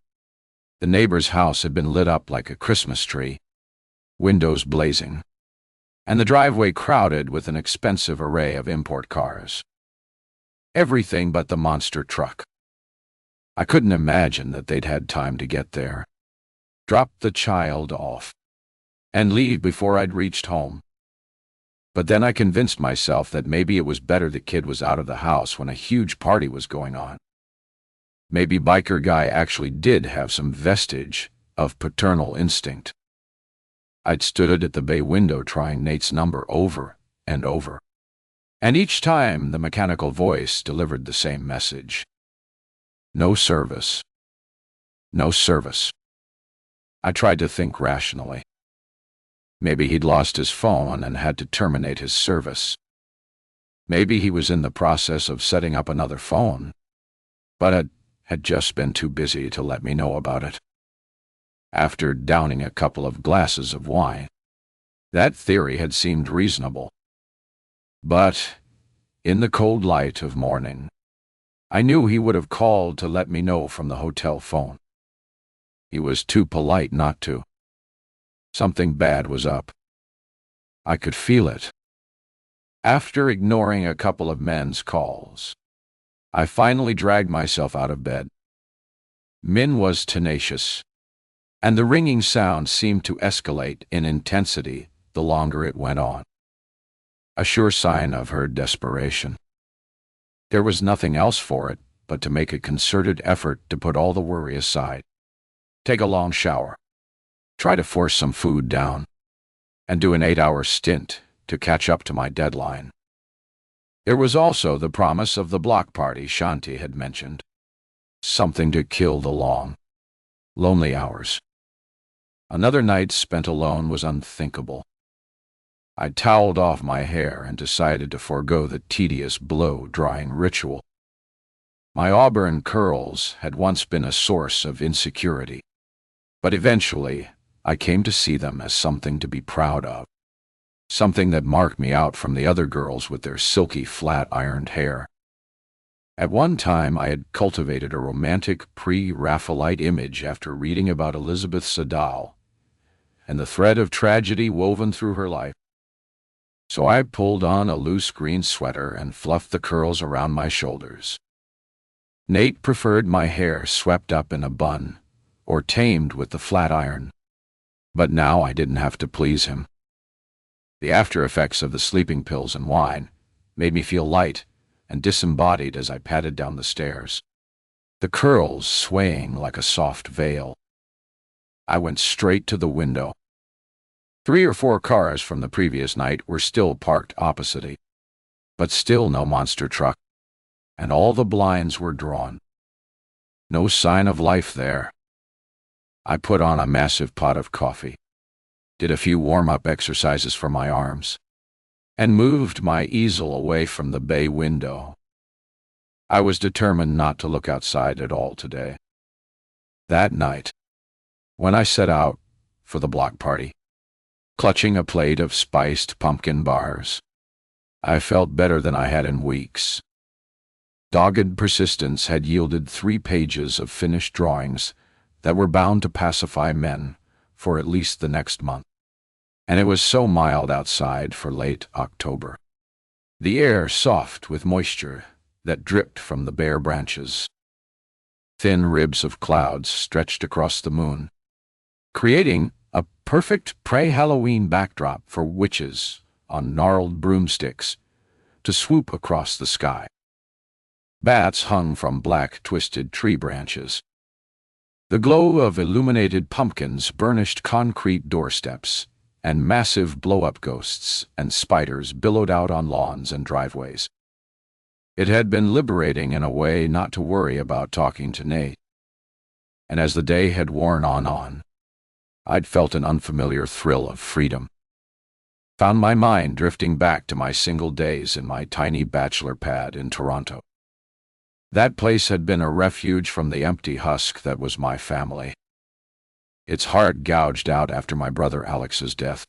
the neighbor's house had been lit up like a Christmas tree, windows blazing, and the driveway crowded with an expensive array of import cars. Everything but the monster truck. I couldn't imagine that they'd had time to get there, drop the child off, and leave before I'd reached home. But then I convinced myself that maybe it was better the kid was out of the house when a huge party was going on. Maybe biker guy actually did have some vestige of paternal instinct. I'd stood at the bay window trying Nate's number over and over, and each time the mechanical voice delivered the same message. No service. No service. I tried to think rationally. Maybe he'd lost his phone and had to terminate his service. Maybe he was in the process of setting up another phone, but had just been too busy to let me know about it. After downing a couple of glasses of wine, that theory had seemed reasonable. But in the cold light of morning, I knew he would have called to let me know from the hotel phone. He was too polite not to. Something bad was up. I could feel it. After ignoring a couple of men's calls, I finally dragged myself out of bed. Min was tenacious, and the ringing sound seemed to escalate in intensity the longer it went on. A sure sign of her desperation. There was nothing else for it but to make a concerted effort to put all the worry aside, take a long shower, try to force some food down, and do an 8-hour stint to catch up to my deadline. There was also the promise of the block party Shanti had mentioned. Something to kill the long, lonely hours. Another night spent alone was unthinkable. I toweled off my hair and decided to forego the tedious blow-drying ritual. My auburn curls had once been a source of insecurity, but eventually I came to see them as something to be proud of, something that marked me out from the other girls with their silky, flat-ironed hair. At one time I had cultivated a romantic pre-Raphaelite image after reading about Elizabeth Sadal and the thread of tragedy woven through her life. So I pulled on a loose green sweater and fluffed the curls around my shoulders. Nate preferred my hair swept up in a bun or tamed with the flat iron, but now I didn't have to please him. The after effects of the sleeping pills and wine made me feel light and disembodied as I padded down the stairs, the curls swaying like a soft veil. I went straight to the window. 3 or 4 cars from the previous night were still parked opposite it, but still no monster truck, and all the blinds were drawn. No sign of life there. I put on a massive pot of coffee, did a few warm-up exercises for my arms, and moved my easel away from the bay window. I was determined not to look outside at all today. That night, when I set out for the block party, clutching a plate of spiced pumpkin bars, I felt better than I had in weeks. Dogged persistence had yielded 3 pages of finished drawings that were bound to pacify men for at least the next month. And it was so mild outside for late October. The air soft with moisture that dripped from the bare branches. Thin ribs of clouds stretched across the moon, creating a perfect pre-Halloween backdrop for witches on gnarled broomsticks to swoop across the sky. Bats hung from black, twisted tree branches. The glow of illuminated pumpkins burnished concrete doorsteps, and massive blow-up ghosts and spiders billowed out on lawns and driveways. It had been liberating in a way not to worry about talking to Nate. And as the day had worn on, I'd felt an unfamiliar thrill of freedom. Found my mind drifting back to my single days in my tiny bachelor pad in Toronto. That place had been a refuge from the empty husk that was my family. Its heart gouged out after my brother Alex's death,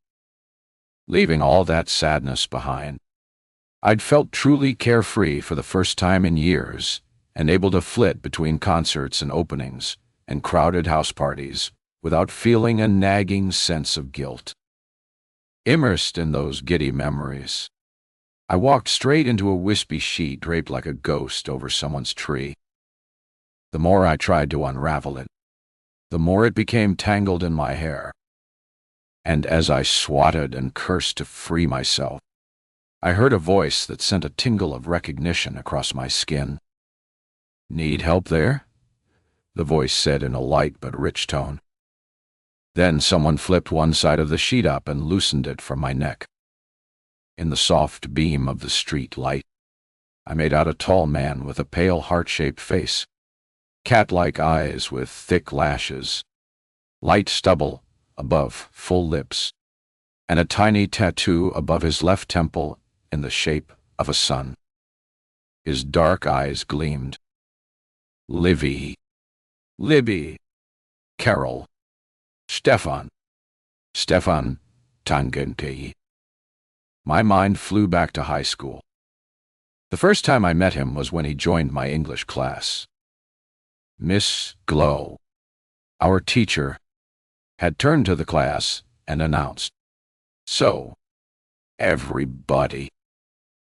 leaving all that sadness behind. I'd felt truly carefree for the first time in years, and able to flit between concerts and openings and crowded house parties without feeling a nagging sense of guilt. Immersed in those giddy memories, I walked straight into a wispy sheet draped like a ghost over someone's tree. The more I tried to unravel it, the more it became tangled in my hair. And as I swatted and cursed to free myself, I heard a voice that sent a tingle of recognition across my skin. "Need help there?" the voice said in a light but rich tone. Then someone flipped one side of the sheet up and loosened it from my neck. In the soft beam of the street light, I made out a tall man with a pale heart-shaped face, cat-like eyes with thick lashes, light stubble above full lips, and a tiny tattoo above his left temple in the shape of a sun. His dark eyes gleamed. Libby, Carol, Stefan Tangente. My mind flew back to high school. The first time I met him was when he joined my English class. Miss Glow, our teacher, had turned to the class and announced, "So, Everybody,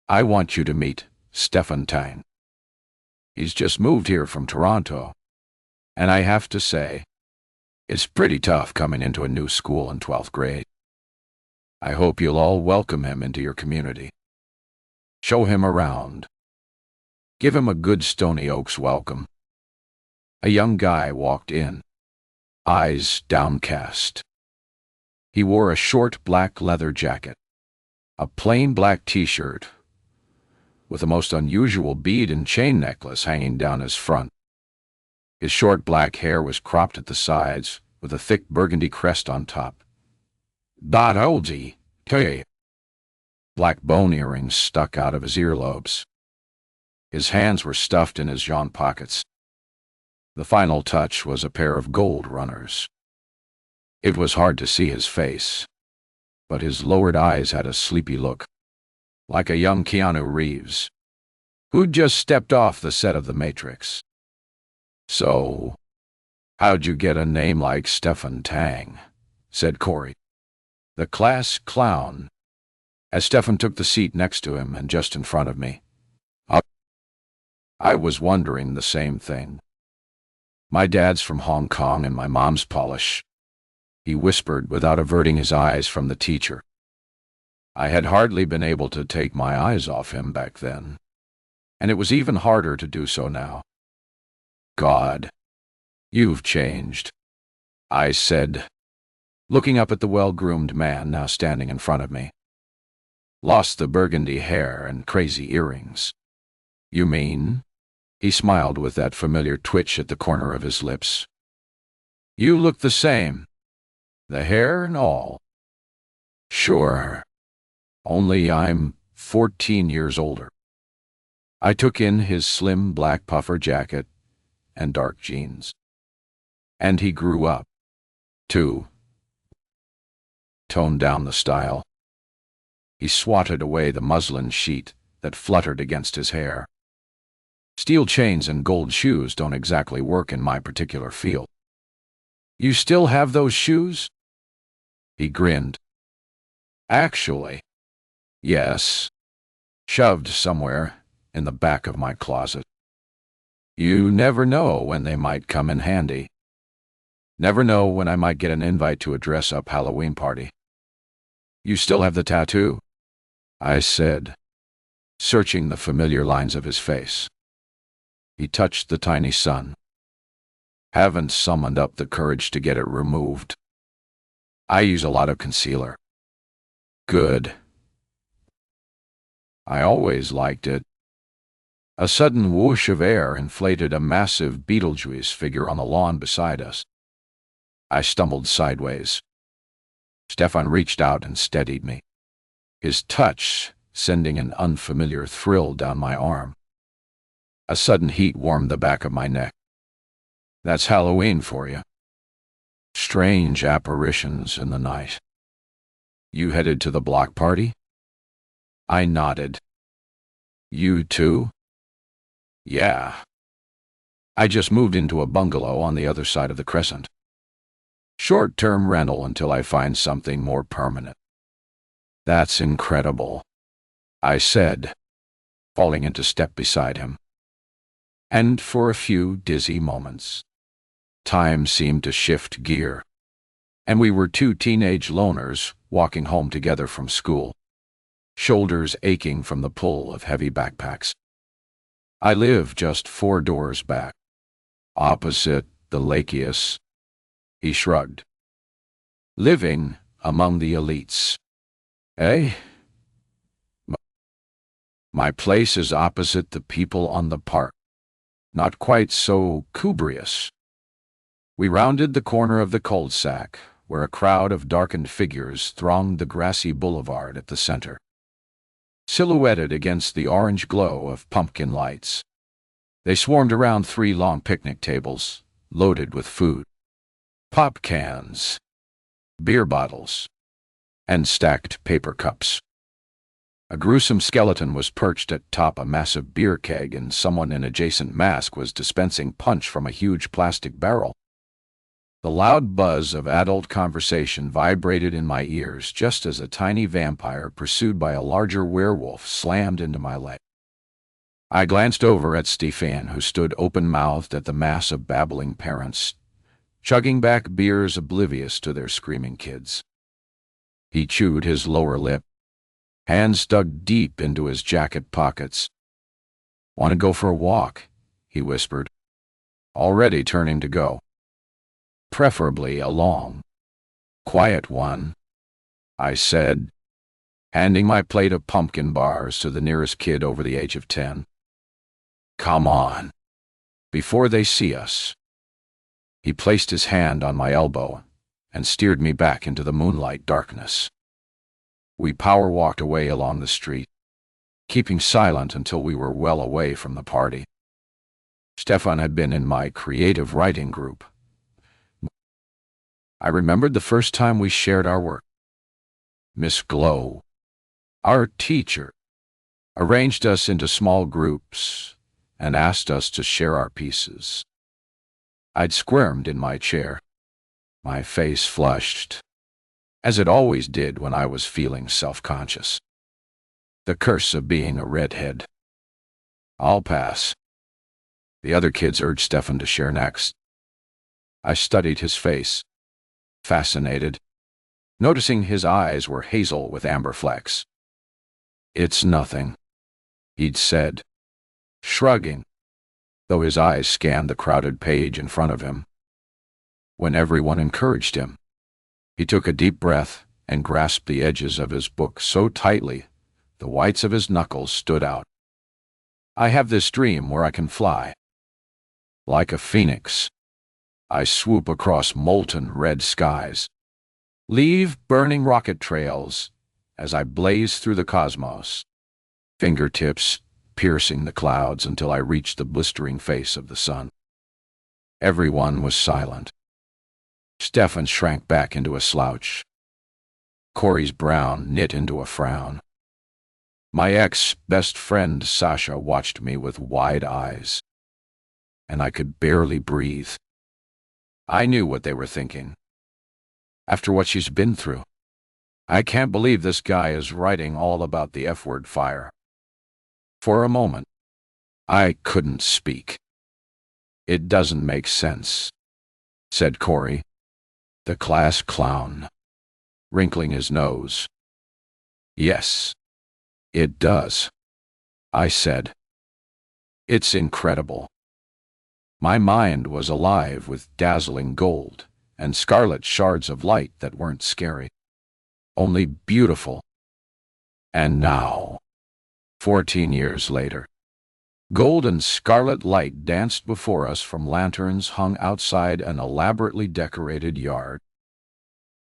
I want you to meet Stefan Tang. He's just moved here from Toronto, and I have to say, it's pretty tough coming into a new school in 12th grade. I hope you'll all welcome him into your community. Show him around. Give him a good Stony Oaks welcome. A young guy walked in, eyes downcast. He wore a short black leather jacket, a plain black t-shirt, with a most unusual bead and chain necklace hanging down his front. His short black hair was cropped at the sides, with a thick burgundy crest on top. "Dot Oldie, hey." Black bone earrings stuck out of his earlobes. His hands were stuffed in his jean pockets. The final touch was a pair of gold runners. It was hard to see his face, but his lowered eyes had a sleepy look, like a young Keanu Reeves, who'd just stepped off the set of The Matrix. "So, how'd you get a name like Stefan Tang?" said Corey, the class clown, as Stefan took the seat next to him and just in front of me. I was wondering the same thing. "My dad's from Hong Kong and my mom's Polish," he whispered without averting his eyes from the teacher. I had hardly been able to take my eyes off him back then, and it was even harder to do so now. "God, you've changed," I said, looking up at the well-groomed man now standing in front of me. "Lost the burgundy hair and crazy earrings." "You mean?" He smiled with that familiar twitch at the corner of his lips. "You look the same, the hair and all." "Sure, only I'm 14 years older." I took in his slim black puffer jacket and dark jeans. "And he grew up, too." Toned down the style. He swatted away the muslin sheet that fluttered against his hair. "Steel chains and gold shoes don't exactly work in my particular field." "You still have those shoes?" He grinned. "Actually, yes. Shoved somewhere in the back of my closet. You never know when they might come in handy. Never know when I might get an invite to a dress-up Halloween party." "You still have the tattoo?" I said, searching the familiar lines of his face. He touched the tiny sun. "Haven't summoned up the courage to get it removed. I use a lot of concealer." "Good. I always liked it." A sudden whoosh of air inflated a massive Beetlejuice figure on the lawn beside us. I stumbled sideways. Stefan reached out and steadied me, his touch sending an unfamiliar thrill down my arm. A sudden heat warmed the back of my neck. "That's Halloween for you. Strange apparitions in the night." "You headed to the block party?" I nodded. "You too?" "Yeah. I just moved into a bungalow on the other side of the crescent. Short-term rental until I find something more permanent." "That's incredible," I said, falling into step beside him. And for a few dizzy moments, time seemed to shift gear, and we were two teenage loners walking home together from school, shoulders aching from the pull of heavy backpacks. "I live just 4 doors back, opposite the Lakeus." He shrugged. "Living among the elites, eh?" "My place is opposite the people on the park. Not quite so cubrious." We rounded the corner of the cul-de-sac, where a crowd of darkened figures thronged the grassy boulevard at the center, silhouetted against the orange glow of pumpkin lights. They swarmed around 3 long picnic tables, loaded with food. Pop cans, beer bottles, and stacked paper cups. A gruesome skeleton was perched atop a massive beer keg, and someone in adjacent mask was dispensing punch from a huge plastic barrel. The loud buzz of adult conversation vibrated in my ears just as a tiny vampire pursued by a larger werewolf slammed into my leg. I glanced over at Stefan, who stood open-mouthed at the mass of babbling parents, chugging back beers oblivious to their screaming kids. He chewed his lower lip, hands dug deep into his jacket pockets. "Want to go for a walk?" he whispered, already turning to go. "Preferably a long, quiet one," I said, handing my plate of pumpkin bars to the nearest kid over the age of 10. "Come on, before they see us." He placed his hand on my elbow and steered me back into the moonlight darkness. We power-walked away along the street, keeping silent until we were well away from the party. Stefan had been in my creative writing group. I remembered the first time we shared our work. Miss Glow, our teacher, arranged us into small groups and asked us to share our pieces. I'd squirmed in my chair, my face flushed, as it always did when I was feeling self-conscious. The curse of being a redhead. "I'll pass." The other kids urged Stefan to share next. I studied his face, fascinated, noticing his eyes were hazel with amber flecks. "It's nothing," he'd said, shrugging, though his eyes scanned the crowded page in front of him. When everyone encouraged him, he took a deep breath and grasped the edges of his book so tightly the whites of his knuckles stood out. "I have this dream where I can fly. Like a phoenix, I swoop across molten red skies, leave burning rocket trails as I blaze through the cosmos, fingertips piercing the clouds until I reach the blistering face of the sun." Everyone was silent. Stefan shrank back into a slouch. Corey's brow knit into a frown. My ex-best friend Sasha watched me with wide eyes, and I could barely breathe. I knew what they were thinking. After what she's been through, I can't believe this guy is writing all about the F-word fire. For a moment, I couldn't speak. "It doesn't make sense," said Corey, the class clown, wrinkling his nose. "Yes, it does," I said. "It's incredible." My mind was alive with dazzling gold and scarlet shards of light that weren't scary, only beautiful. And now, 14 years later, gold and scarlet light danced before us from lanterns hung outside an elaborately decorated yard.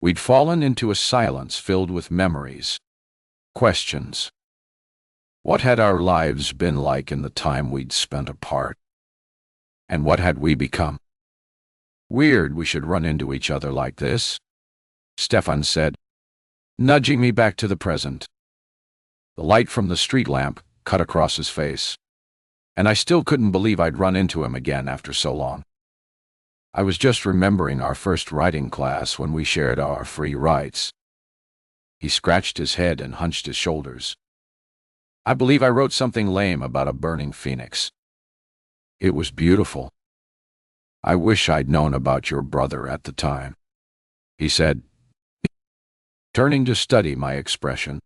We'd fallen into a silence filled with memories, questions. What had our lives been like in the time we'd spent apart? And what had we become? "Weird we should run into each other like this," Stefan said, nudging me back to the present. The light from the street lamp cut across his face, and I still couldn't believe I'd run into him again after so long. I was just remembering our first writing class when we shared our free writes. He scratched his head and hunched his shoulders. "I believe I wrote something lame about a burning phoenix. It was beautiful. I wish I'd known about your brother at the time," he said, turning to study my expression.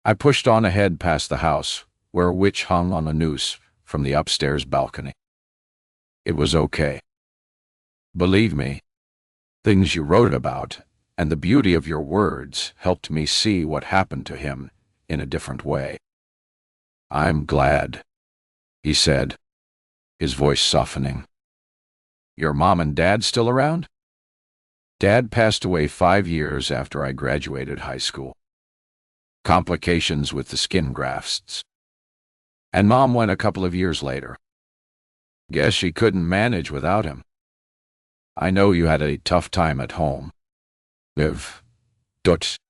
I pushed on ahead past the house, where a witch hung on a noose from the upstairs balcony. "It was okay. Believe me, things you wrote about and the beauty of your words helped me see what happened to him in a different way." "I'm glad," he said, his voice softening. "Your mom and dad still around?" "Dad passed away 5 years after I graduated high school. Complications with the skin grafts. And Mom went a couple of years later. Guess she couldn't manage without him. I know you had a tough time at home. Liv. Dutch.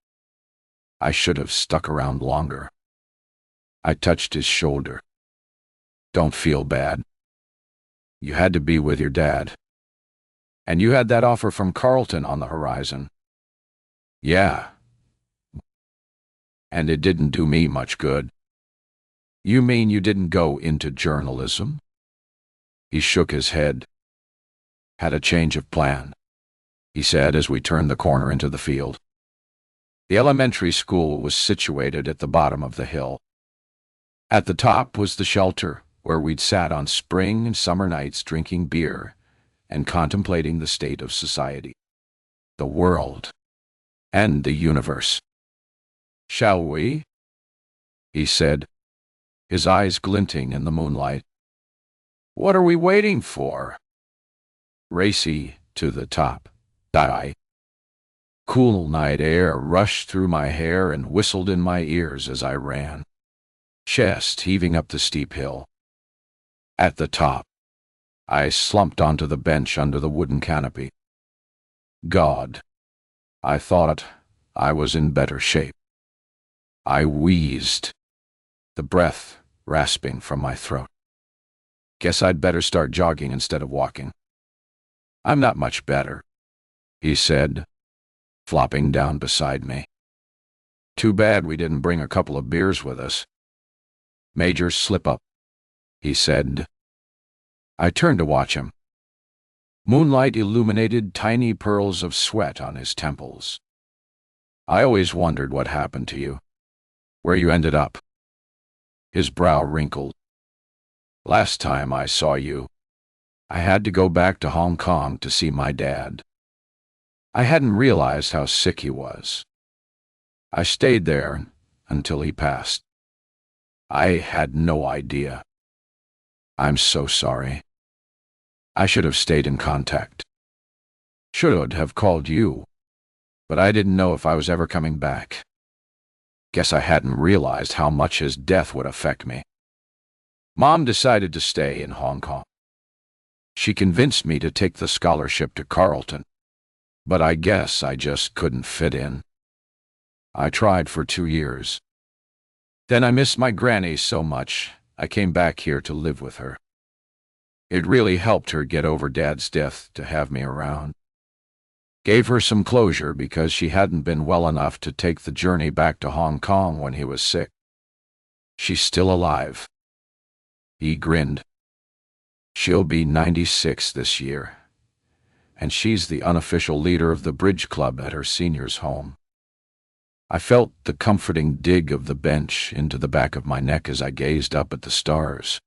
I should have stuck around longer." I touched his shoulder. "Don't feel bad. You had to be with your dad." And you had that offer from Carlton on the horizon. Yeah. And it didn't do me much good. You mean you didn't go into journalism? He shook his head. Had a change of plan, he said as we turned the corner into the field. The elementary school was situated at the bottom of the hill. At the top was the shelter, where we'd sat on spring and summer nights drinking beer and contemplating the state of society, the world, and the universe. Shall we? He said, his eyes glinting in the moonlight. What are we waiting for? Racy to the top. Die. Cool night air rushed through my hair and whistled in my ears as I ran, chest heaving up the steep hill. At the top, I slumped onto the bench under the wooden canopy. God, I thought I was in better shape. I wheezed, the breath rasping from my throat. Guess I'd better start jogging instead of walking. I'm not much better, he said, flopping down beside me. Too bad we didn't bring a couple of beers with us. Major slip-up, he said. I turned to watch him. Moonlight illuminated tiny pearls of sweat on his temples. I always wondered what happened to you, where you ended up. His brow wrinkled. Last time I saw you, I had to go back to Hong Kong to see my dad. I hadn't realized how sick he was. I stayed there until he passed. I had no idea. I'm so sorry. I should have stayed in contact. Should have called you, but I didn't know if I was ever coming back. Guess I hadn't realized how much his death would affect me. Mom decided to stay in Hong Kong. She convinced me to take the scholarship to Carlton, but I guess I just couldn't fit in. I tried for 2 years. Then I missed my granny so much, I came back here to live with her. It really helped her get over Dad's death to have me around. Gave her some closure because she hadn't been well enough to take the journey back to Hong Kong when he was sick. She's still alive. He grinned. She'll be 96 this year, and she's the unofficial leader of the bridge club at her senior's home. I felt the comforting dig of the bench into the back of my neck as I gazed up at the stars.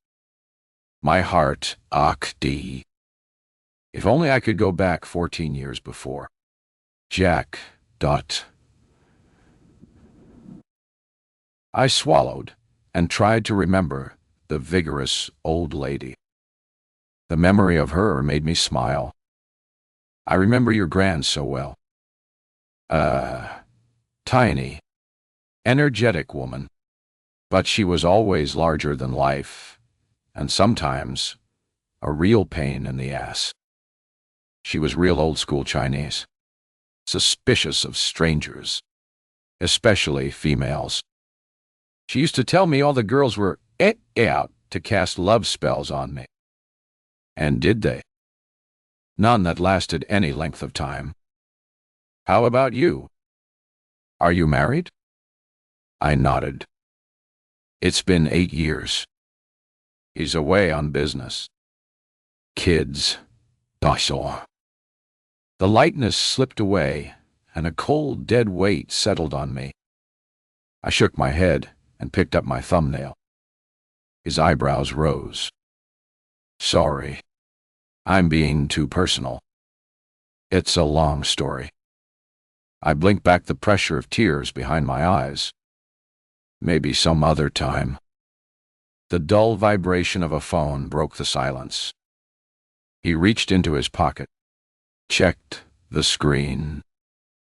My heart ached. If only I could go back 14 years before. Jack. I swallowed and tried to remember the vigorous old lady. The memory of her made me smile. I remember your gran so well. Tiny, energetic woman, but she was always larger than life, and sometimes a real pain in the ass. She was real old-school Chinese, suspicious of strangers, especially females. She used to tell me all the girls were out to cast love spells on me. And did they? None that lasted any length of time. How about you? Are you married? I nodded. It's been 8 years. He's away on business. Kids. The lightness slipped away, and a cold, dead weight settled on me. I shook my head and picked up my thumbnail. His eyebrows rose. Sorry. I'm being too personal. It's a long story. I blinked back the pressure of tears behind my eyes. Maybe some other time. The dull vibration of a phone broke the silence. He reached into his pocket, checked the screen,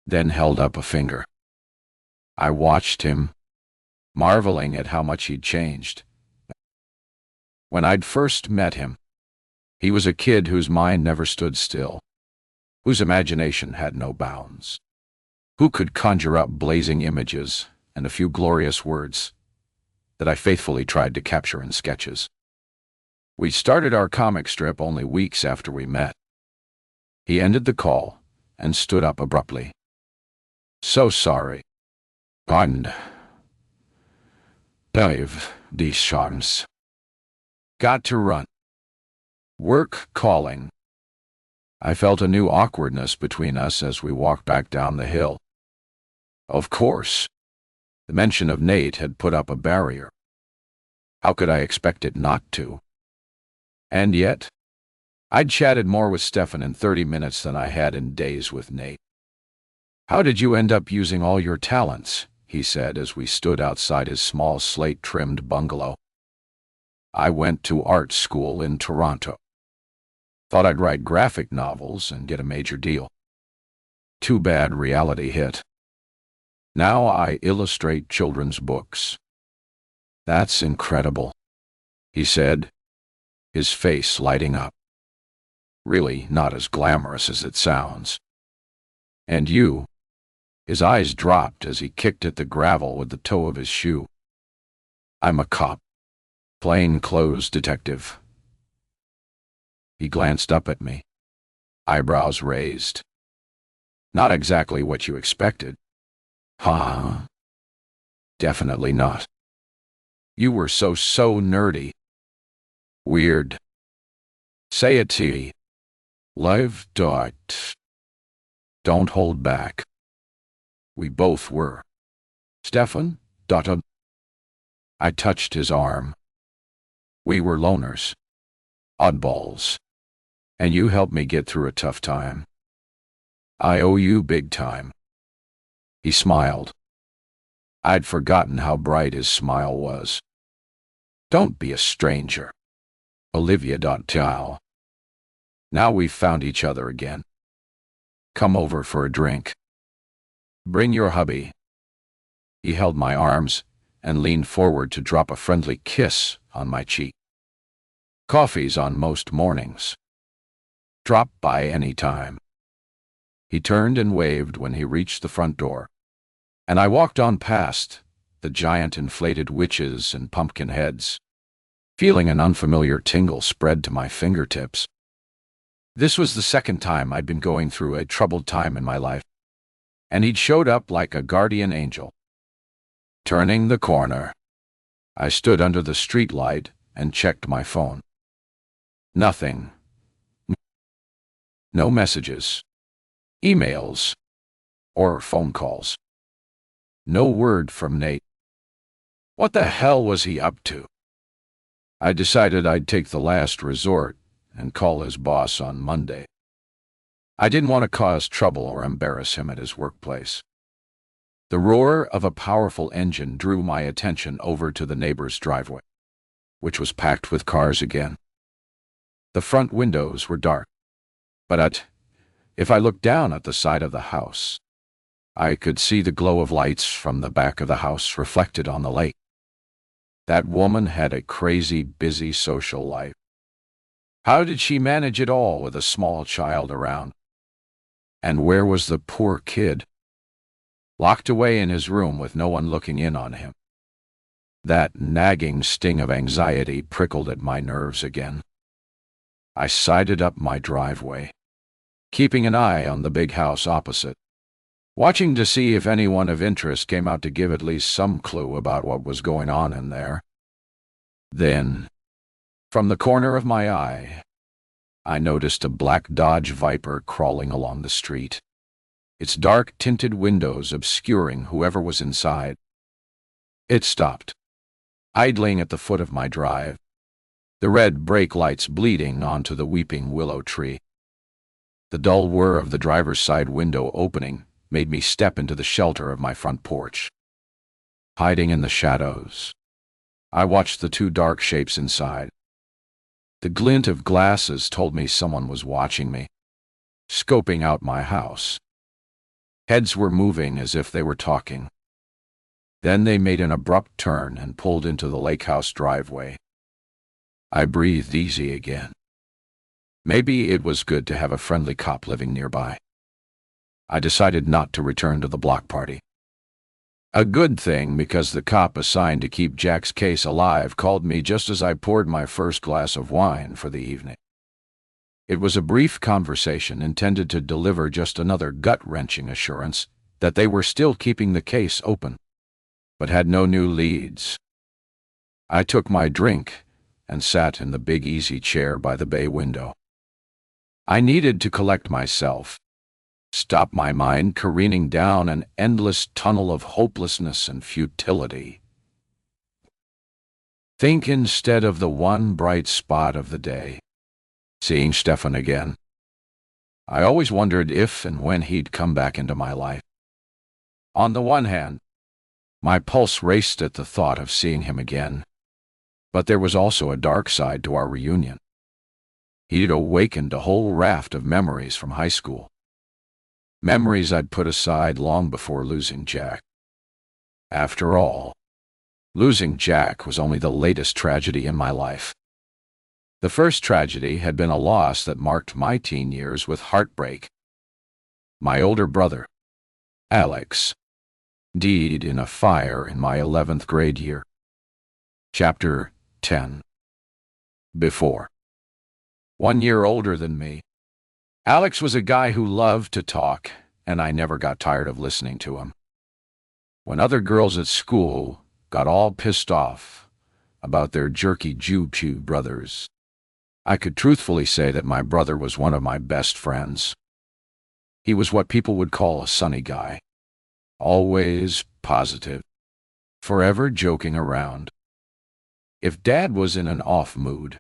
then held up a finger. I watched him, marveling at how much he'd changed. When I'd first met him, he was a kid whose mind never stood still, whose imagination had no bounds, who could conjure up blazing images and a few glorious words that I faithfully tried to capture in sketches. We started our comic strip only weeks after we met. He ended the call and stood up abruptly. "So sorry. And Dave, these charms. Got to run. Work calling." I felt a new awkwardness between us as we walked back down the hill. Of course. The mention of Nate had put up a barrier. How could I expect it not to? And yet, I'd chatted more with Stefan in 30 minutes than I had in days with Nate. "How did you end up using all your talents?" he said as we stood outside his small slate-trimmed bungalow. "I went to art school in Toronto. Thought I'd write graphic novels and get a major deal. Too bad reality hit. Now I illustrate children's books." "That's incredible," he said, his face lighting up. "Really not as glamorous as it sounds. And you?" His eyes dropped as he kicked at the gravel with the toe of his shoe. "I'm a cop. Plain-clothes detective." He glanced up at me, eyebrows raised. "Not exactly what you expected." "Huh? Definitely not. You were so nerdy." "Weird. Say it to me. Live dot. Don't hold back." We both were. "Stefan, dot. I touched his arm. "We were loners. Oddballs. And you helped me get through a tough time. I owe you big time." He smiled. I'd forgotten how bright his smile was. "Don't be a stranger. Olivia. Tao. Now we've found each other again. Come over for a drink. Bring your hubby." He held my arms and leaned forward to drop a friendly kiss on my cheek. "Coffee's on most mornings. Drop by any time." He turned and waved when he reached the front door, and I walked on past the giant inflated witches and pumpkin heads, feeling an unfamiliar tingle spread to my fingertips. This was the second time I'd been going through a troubled time in my life, and he'd showed up like a guardian angel. Turning the corner, I stood under the streetlight and checked my phone. Nothing. No messages, emails, or phone calls. No word from Nate. What the hell was he up to? I decided I'd take the last resort and call his boss on Monday. I didn't want to cause trouble or embarrass him at his workplace. The roar of a powerful engine drew my attention over to the neighbor's driveway, which was packed with cars again. The front windows were dark, but if I looked down at the side of the house, I could see the glow of lights from the back of the house reflected on the lake. That woman had a crazy, busy social life. How did she manage it all with a small child around? And where was the poor kid? Locked away in his room with no one looking in on him. That nagging sting of anxiety prickled at my nerves again. I sided up my driveway, keeping an eye on the big house opposite, watching to see if anyone of interest came out to give at least some clue about what was going on in there. Then, from the corner of my eye, I noticed a black Dodge Viper crawling along the street, its dark tinted windows obscuring whoever was inside. It stopped, idling at the foot of my drive, the red brake lights bleeding onto the weeping willow tree. The dull whir of the driver's side window opening made me step into the shelter of my front porch. Hiding in the shadows, I watched the two dark shapes inside. The glint of glasses told me someone was watching me, scoping out my house. Heads were moving as if they were talking. Then they made an abrupt turn and pulled into the lake house driveway. I breathed easy again. Maybe it was good to have a friendly cop living nearby. I decided not to return to the block party. A good thing, because the cop assigned to keep Jack's case alive called me just as I poured my first glass of wine for the evening. It was a brief conversation intended to deliver just another gut-wrenching assurance that they were still keeping the case open, but had no new leads. I took my drink and sat in the big easy chair by the bay window. I needed to collect myself, stop my mind careening down an endless tunnel of hopelessness and futility. Think instead of the one bright spot of the day, seeing Stefan again. I always wondered if and when he'd come back into my life. On the one hand, my pulse raced at the thought of seeing him again, but there was also a dark side to our reunion. He'd awakened a whole raft of memories from high school. Memories I'd put aside long before losing Jack. After all, losing Jack was only the latest tragedy in my life. The first tragedy had been a loss that marked my teen years with heartbreak. My older brother, Alex, died in a fire in my 11th grade year. Chapter 10. Before. 1 year older than me, Alex was a guy who loved to talk, and I never got tired of listening to him. When other girls at school got all pissed off about their jerky Jew-Pew brothers, I could truthfully say that my brother was one of my best friends. He was what people would call a sunny guy, always positive, forever joking around. If Dad was in an off mood,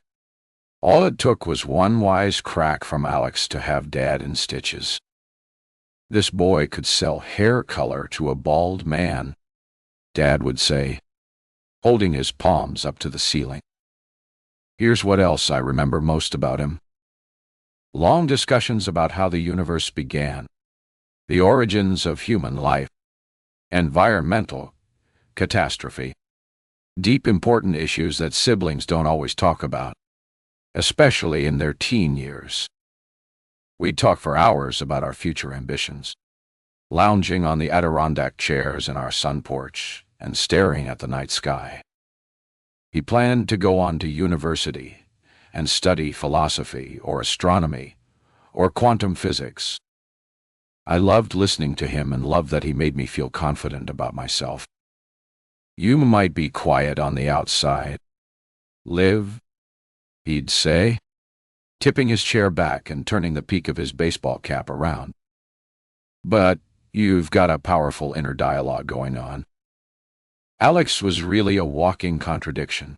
all it took was one wise crack from Alex to have Dad in stitches. This boy could sell hair color to a bald man, Dad would say, holding his palms up to the ceiling. Here's what else I remember most about him. Long discussions about how the universe began, the origins of human life, environmental catastrophe, deep important issues that siblings don't always talk about, especially in their teen years. We'd talk for hours about our future ambitions, lounging on the Adirondack chairs in our sun porch and staring at the night sky. He planned to go on to university and study philosophy or astronomy or quantum physics. I loved listening to him and loved that he made me feel confident about myself. You might be quiet on the outside, Liv, he'd say, tipping his chair back and turning the peak of his baseball cap around. But you've got a powerful inner dialogue going on. Alex was really a walking contradiction,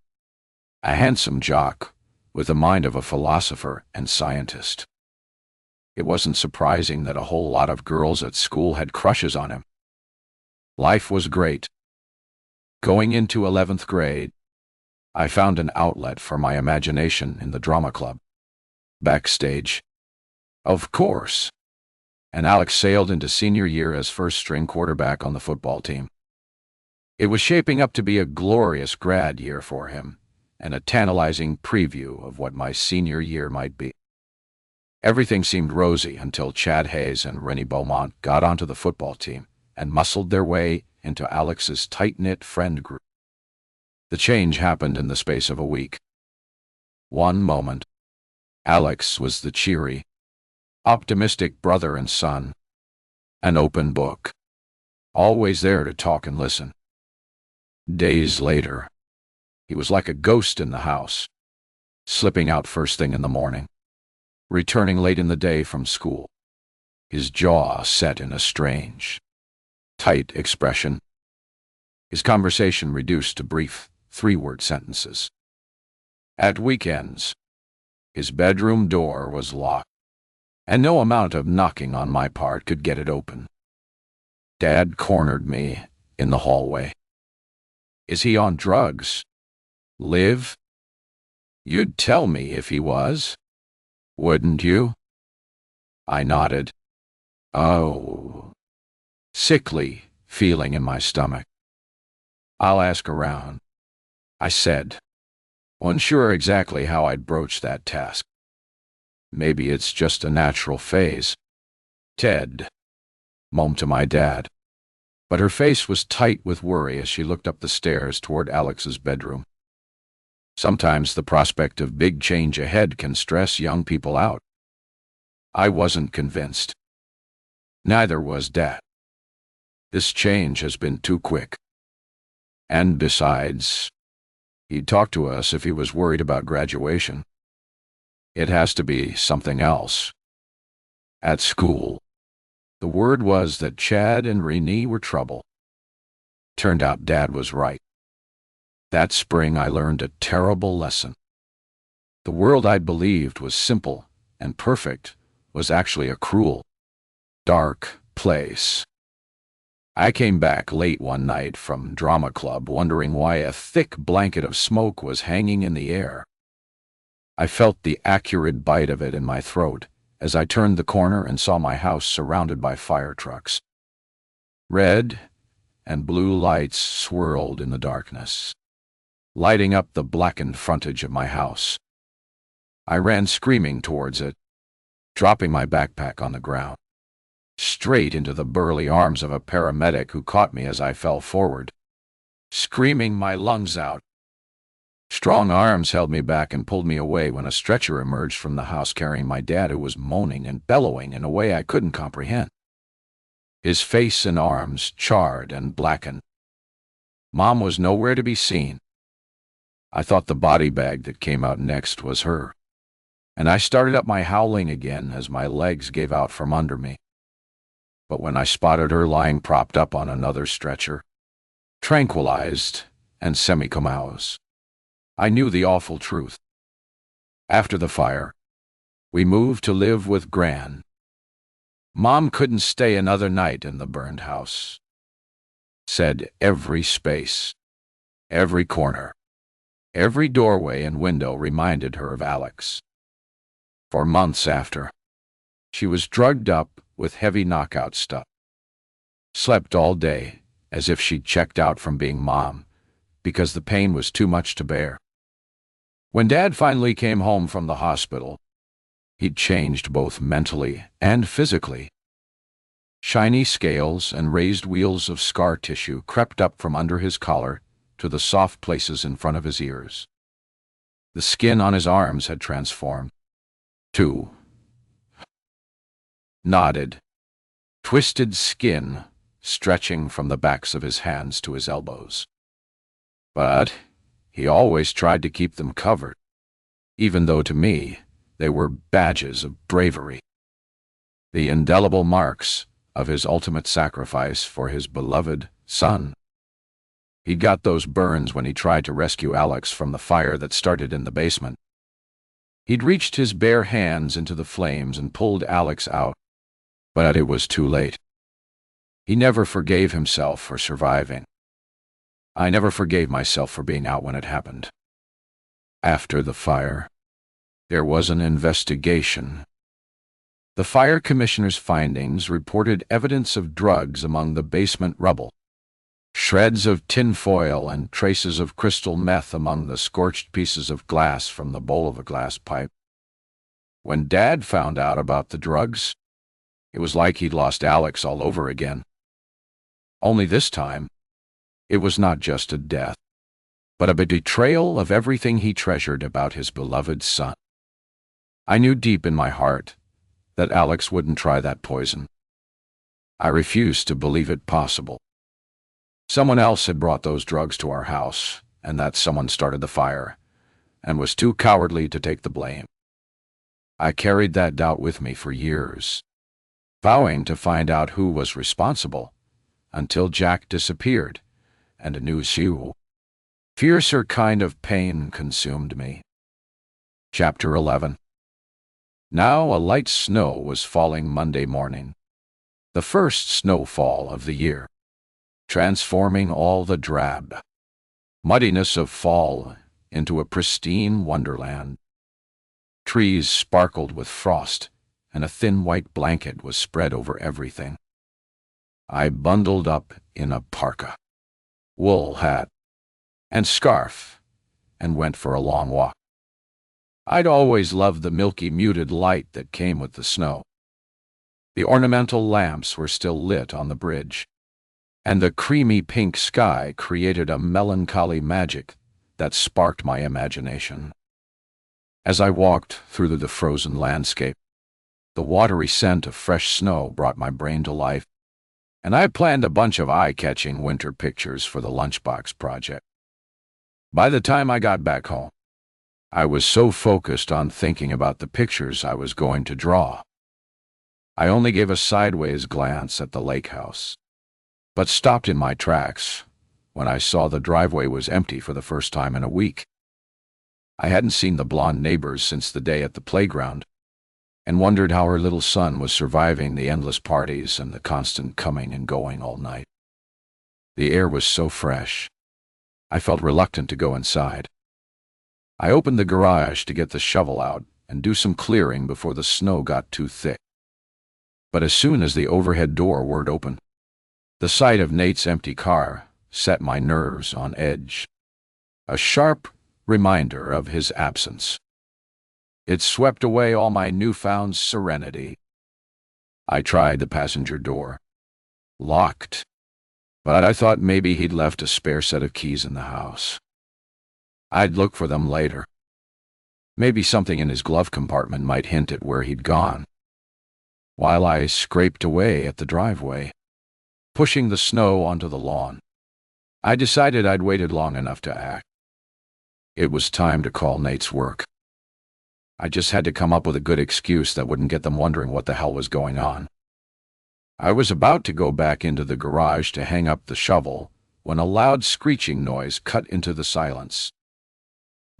a handsome jock with the mind of a philosopher and scientist. It wasn't surprising that a whole lot of girls at school had crushes on him. Life was great. Going into 11th grade, I found an outlet for my imagination in the drama club. Backstage, of course, and Alex sailed into senior year as first-string quarterback on the football team. It was shaping up to be a glorious grad year for him, and a tantalizing preview of what my senior year might be. Everything seemed rosy until Chad Hayes and Rennie Beaumont got onto the football team and muscled their way into Alex's tight-knit friend group. The change happened in the space of a week. One moment, Alex was the cheery, optimistic brother and son, an open book, always there to talk and listen. Days later, he was like a ghost in the house, slipping out first thing in the morning, returning late in the day from school, his jaw set in a strange, tight expression, his conversation reduced to brief, three-word sentences. At weekends, his bedroom door was locked, and no amount of knocking on my part could get it open. Dad cornered me in the hallway. Is he on drugs? Liv? You'd tell me if he was, wouldn't you? I nodded. Oh. Sickly feeling in my stomach. I'll ask around, I said, unsure exactly how I'd broach that task. Maybe it's just a natural phase. Ted, moaned to my dad, but her face was tight with worry as she looked up the stairs toward Alex's bedroom. Sometimes the prospect of big change ahead can stress young people out, I wasn't convinced. Neither was Dad. This change has been too quick. And besides, he'd talk to us if he was worried about graduation. It has to be something else. At school, the word was that Chad and Renee were trouble. Turned out Dad was right. That spring I learned a terrible lesson. The world I'd believed was simple and perfect was actually a cruel, dark place. I came back late one night from drama club wondering why a thick blanket of smoke was hanging in the air. I felt the acrid bite of it in my throat as I turned the corner and saw my house surrounded by fire trucks. Red and blue lights swirled in the darkness, lighting up the blackened frontage of my house. I ran screaming towards it, dropping my backpack on the ground, straight into the burly arms of a paramedic who caught me as I fell forward, screaming my lungs out. Strong arms held me back and pulled me away when a stretcher emerged from the house carrying my dad, who was moaning and bellowing in a way I couldn't comprehend. His face and arms charred and blackened. Mom was nowhere to be seen. I thought the body bag that came out next was her, and I started up my howling again as my legs gave out from under me. But when I spotted her lying propped up on another stretcher, tranquilized and semi-comatose, I knew the awful truth. After the fire, we moved to live with Gran. Mom couldn't stay another night in the burned house. Said every space, every corner, every doorway and window reminded her of Alex. For months after, she was drugged up with heavy knockout stuff. Slept all day as if she'd checked out from being Mom because the pain was too much to bear. When Dad finally came home from the hospital, he'd changed both mentally and physically. Shiny scales and raised wheels of scar tissue crept up from under his collar to the soft places in front of his ears. The skin on his arms had transformed, too. Knotted, twisted skin stretching from the backs of his hands to his elbows. But he always tried to keep them covered, even though to me they were badges of bravery. The indelible marks of his ultimate sacrifice for his beloved son. He got those burns when he tried to rescue Alex from the fire that started in the basement. He'd reached his bare hands into the flames and pulled Alex out, but it was too late. He never forgave himself for surviving. I never forgave myself for being out when it happened. After the fire, there was an investigation. The fire commissioner's findings reported evidence of drugs among the basement rubble, shreds of tinfoil and traces of crystal meth among the scorched pieces of glass from the bowl of a glass pipe. When Dad found out about the drugs, it was like he'd lost Alex all over again. Only this time, it was not just a death, but a betrayal of everything he treasured about his beloved son. I knew deep in my heart that Alex wouldn't try that poison. I refused to believe it possible. Someone else had brought those drugs to our house, and that someone started the fire, and was too cowardly to take the blame. I carried that doubt with me for years, vowing to find out who was responsible, until Jack disappeared, and a new fiercer kind of pain consumed me. Chapter 11. Now a light snow was falling Monday morning, the first snowfall of the year, transforming all the drab muddiness of fall into a pristine wonderland. Trees sparkled with frost, and a thin white blanket was spread over everything. I bundled up in a parka, wool hat, and scarf, and went for a long walk. I'd always loved the milky muted light that came with the snow. The ornamental lamps were still lit on the bridge, and the creamy pink sky created a melancholy magic that sparked my imagination. As I walked through the frozen landscape, The watery scent of fresh snow brought my brain to life, and I planned a bunch of eye-catching winter pictures for the lunchbox project. By the time I got back home, I was so focused on thinking about the pictures I was going to draw. I only gave a sideways glance at the lake house, but stopped in my tracks when I saw the driveway was empty for the first time in a week. I hadn't seen the blonde neighbors since the day at the playground, and wondered how her little son was surviving the endless parties and the constant coming and going all night. The air was so fresh, I felt reluctant to go inside. I opened the garage to get the shovel out and do some clearing before the snow got too thick. But as soon as the overhead door whirred open, the sight of Nate's empty car set my nerves on edge. A sharp reminder of his absence. It swept away all my newfound serenity. I tried the passenger door. Locked. But I thought maybe he'd left a spare set of keys in the house. I'd look for them later. Maybe something in his glove compartment might hint at where he'd gone. While I scraped away at the driveway, pushing the snow onto the lawn, I decided I'd waited long enough to act. It was time to call Nate's work. I just had to come up with a good excuse that wouldn't get them wondering what the hell was going on. I was about to go back into the garage to hang up the shovel when a loud screeching noise cut into the silence.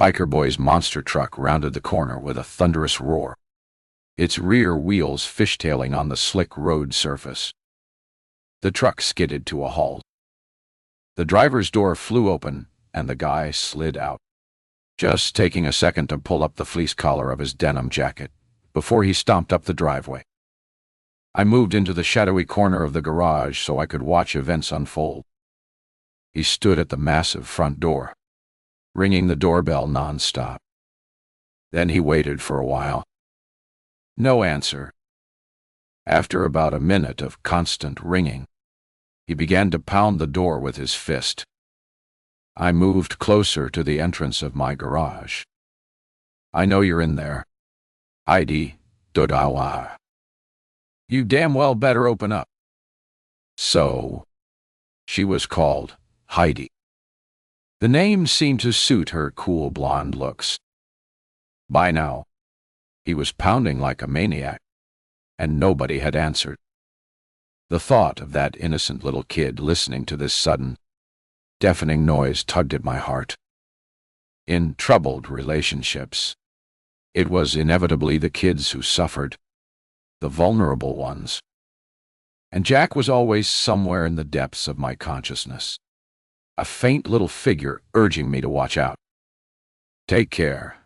Biker Boy's monster truck rounded the corner with a thunderous roar, its rear wheels fishtailing on the slick road surface. The truck skidded to a halt. The driver's door flew open, and the guy slid out, just taking a second to pull up the fleece collar of his denim jacket before he stomped up the driveway. I moved into the shadowy corner of the garage so I could watch events unfold. He stood at the massive front door, ringing the doorbell nonstop. Then he waited for a while. No answer. After about a minute of constant ringing, he began to pound the door with his fist. I moved closer to the entrance of my garage. "I know you're in there. Heidi Dodawa. You damn well better open up." So, she was called Heidi. The name seemed to suit her cool blonde looks. By now, he was pounding like a maniac, and nobody had answered. The thought of that innocent little kid listening to this sudden, deafening noise tugged at my heart. In troubled relationships, it was inevitably the kids who suffered, the vulnerable ones. And Jack was always somewhere in the depths of my consciousness, a faint little figure urging me to watch out. Take care.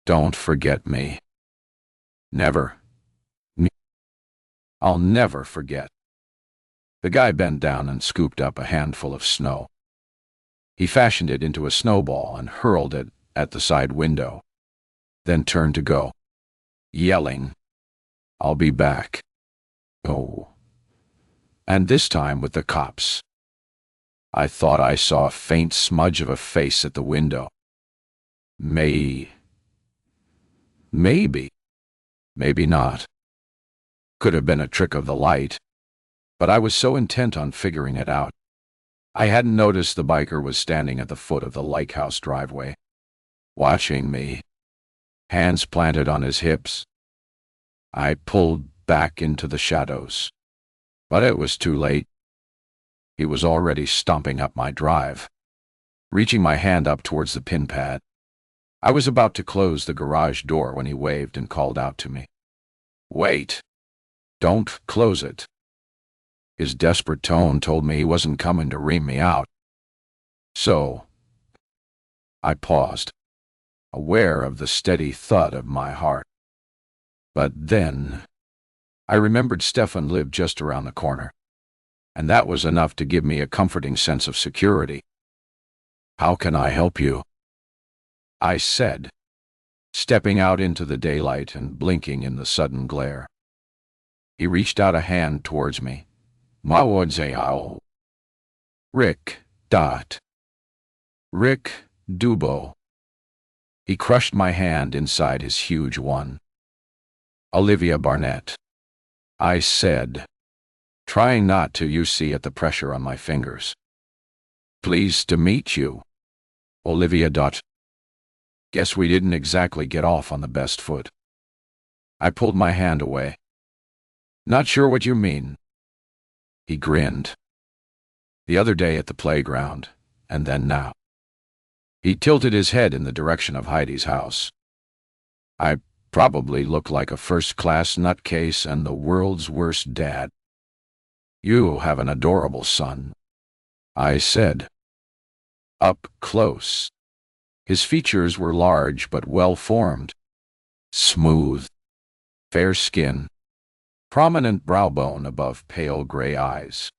Don't forget me. Never. I'll never forget. The guy bent down and scooped up a handful of snow. He fashioned it into a snowball and hurled it at the side window, then turned to go, yelling, "I'll be back." Oh. And this time with the cops. I thought I saw a faint smudge of a face at the window. Maybe. Maybe not. Could have been a trick of the light, but I was so intent on figuring it out, I hadn't noticed the biker was standing at the foot of the lake house driveway, watching me, hands planted on his hips. I pulled back into the shadows, but it was too late. He was already stomping up my drive, reaching my hand up towards the pin pad. I was about to close the garage door when he waved and called out to me. "Wait! Don't close it." His desperate tone told me he wasn't coming to ream me out. So, I paused, aware of the steady thud of my heart. But then, I remembered Stefan lived just around the corner, and that was enough to give me a comforting sense of security. "How can I help you?" I said, stepping out into the daylight and blinking in the sudden glare. He reached out a hand towards me. "Mawodzeo. Rick. Rick Dubo." He crushed my hand inside his huge one. Olivia Barnett, I said, trying not to at the pressure on my fingers. Pleased to meet you. Olivia. Guess we didn't exactly get off on the best foot. I pulled my hand away. Not sure what you mean. He grinned. The other day at the playground, and then now. He tilted his head in the direction of Heidi's house. I probably look like a first-class nutcase and the world's worst dad. You have an adorable son, I said. Up close. His features were large but well-formed. Smooth, fair skin, prominent brow bone above pale gray eyes,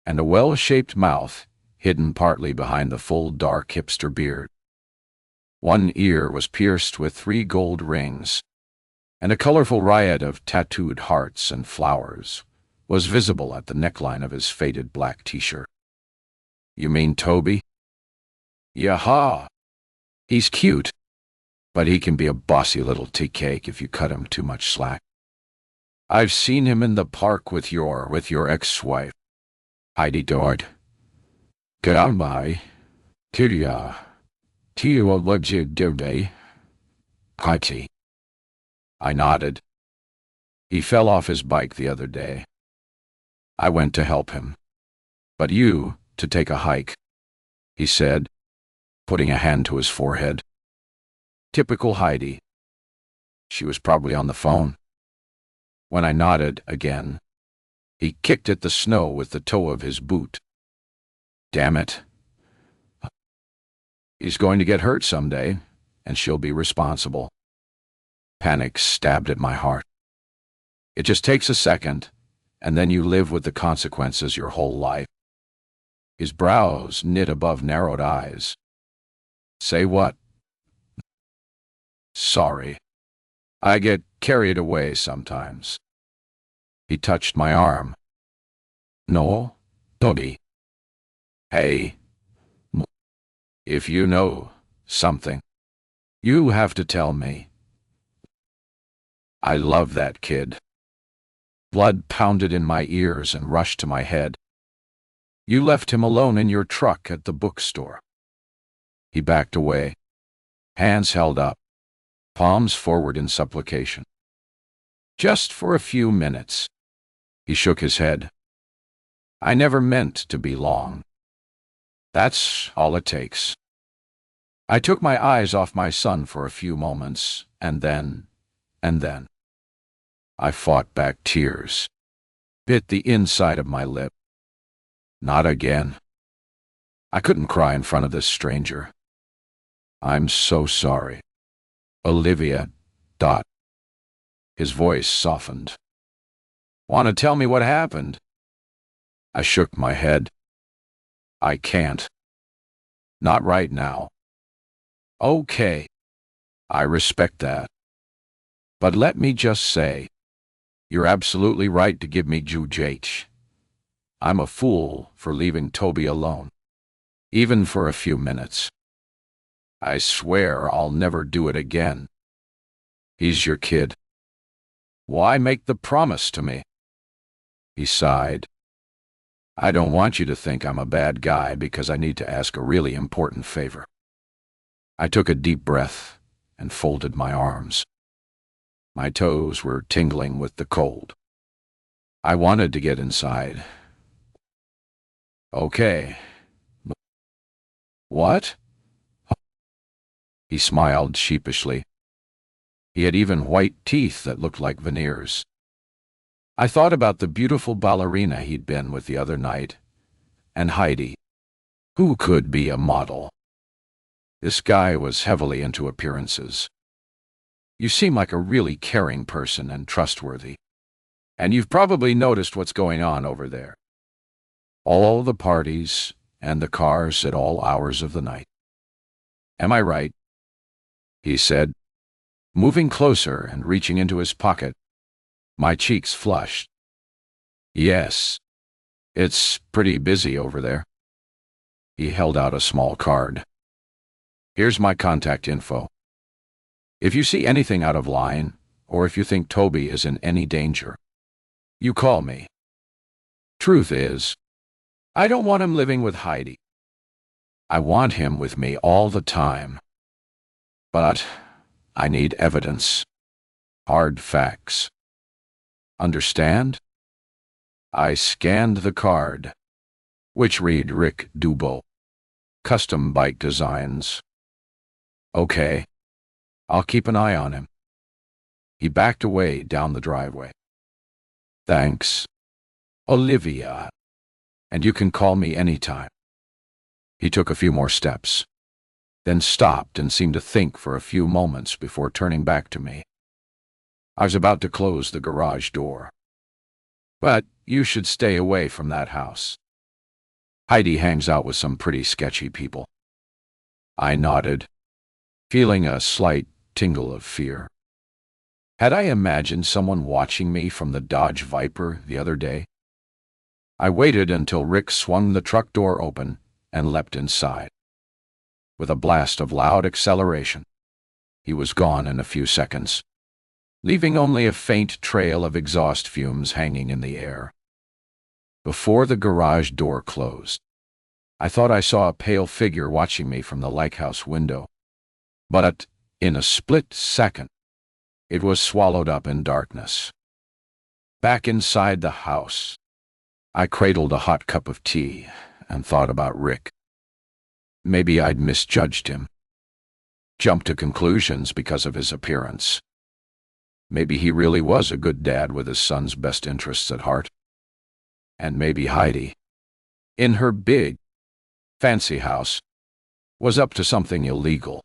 and a well-shaped mouth hidden partly behind the full dark hipster beard. One ear was pierced with 3 gold rings, and a colorful riot of tattooed hearts and flowers was visible at the neckline of his faded black t-shirt. You mean Toby? Yaha! He's cute, but he can be a bossy little tea cake if you cut him too much slack. I've seen him in the park with your ex-wife, Heidi Dord. Goodbye. Tiria. Tio legit dirty. Kati. I nodded. He fell off his bike the other day. I went to help him. But you, to take a hike, he said, putting a hand to his forehead. Typical Heidi. She was probably on the phone. When I nodded again, he kicked at the snow with the toe of his boot. Damn it. He's going to get hurt someday, and she'll be responsible. Panic stabbed at my heart. It just takes a second, and then you live with the consequences your whole life. His brows knit above narrowed eyes. Say what? Sorry. I get carried away sometimes. He touched my arm. No, Toby. Hey. If you know something, you have to tell me. I love that kid. Blood pounded in my ears and rushed to my head. You left him alone in your truck at the bookstore. He backed away, hands held up, palms forward in supplication. Just for a few minutes. He shook his head. I never meant to be long. That's all it takes. I took my eyes off my son for a few moments, and then. I fought back tears, bit the inside of my lip. Not again. I couldn't cry in front of this stranger. I'm so sorry. Olivia. His voice softened. Want to tell me what happened? I shook my head. I can't. Not right now. Okay. I respect that. But let me just say, you're absolutely right to give me Juj. I'm a fool for leaving Toby alone, even for a few minutes. I swear I'll never do it again. He's your kid. Why make the promise to me? He sighed. I don't want you to think I'm a bad guy because I need to ask a really important favor. I took a deep breath and folded my arms. My toes were tingling with the cold. I wanted to get inside. Okay. What? He smiled sheepishly. He had even white teeth that looked like veneers. I thought about the beautiful ballerina he'd been with the other night, and Heidi, who could be a model. This guy was heavily into appearances. You seem like a really caring person and trustworthy, and you've probably noticed what's going on over there. All the parties and the cars at all hours of the night. Am I right? He said, moving closer and reaching into his pocket. My cheeks flushed. Yes, it's pretty busy over there. He held out a small card. Here's my contact info. If you see anything out of line, or if you think Toby is in any danger, you call me. Truth is, I don't want him living with Heidi. I want him with me all the time. But I need evidence. Hard facts. Understand? I scanned the card, which read Rick Dubo, Custom Bike Designs. Okay, I'll keep an eye on him. He backed away down the driveway. Thanks, Olivia, and you can call me anytime. He took a few more steps, then stopped and seemed to think for a few moments before turning back to me. I was about to close the garage door. But you should stay away from that house. Heidi hangs out with some pretty sketchy people. I nodded, feeling a slight tingle of fear. Had I imagined someone watching me from the Dodge Viper the other day? I waited until Rick swung the truck door open and leapt inside. With a blast of loud acceleration, he was gone in a few seconds, leaving only a faint trail of exhaust fumes hanging in the air. Before the garage door closed, I thought I saw a pale figure watching me from the lighthouse window, but in a split second, it was swallowed up in darkness. Back inside the house, I cradled a hot cup of tea and thought about Rick. Maybe I'd misjudged him, jumped to conclusions because of his appearance. Maybe he really was a good dad with his son's best interests at heart. And maybe Heidi, in her big, fancy house, was up to something illegal.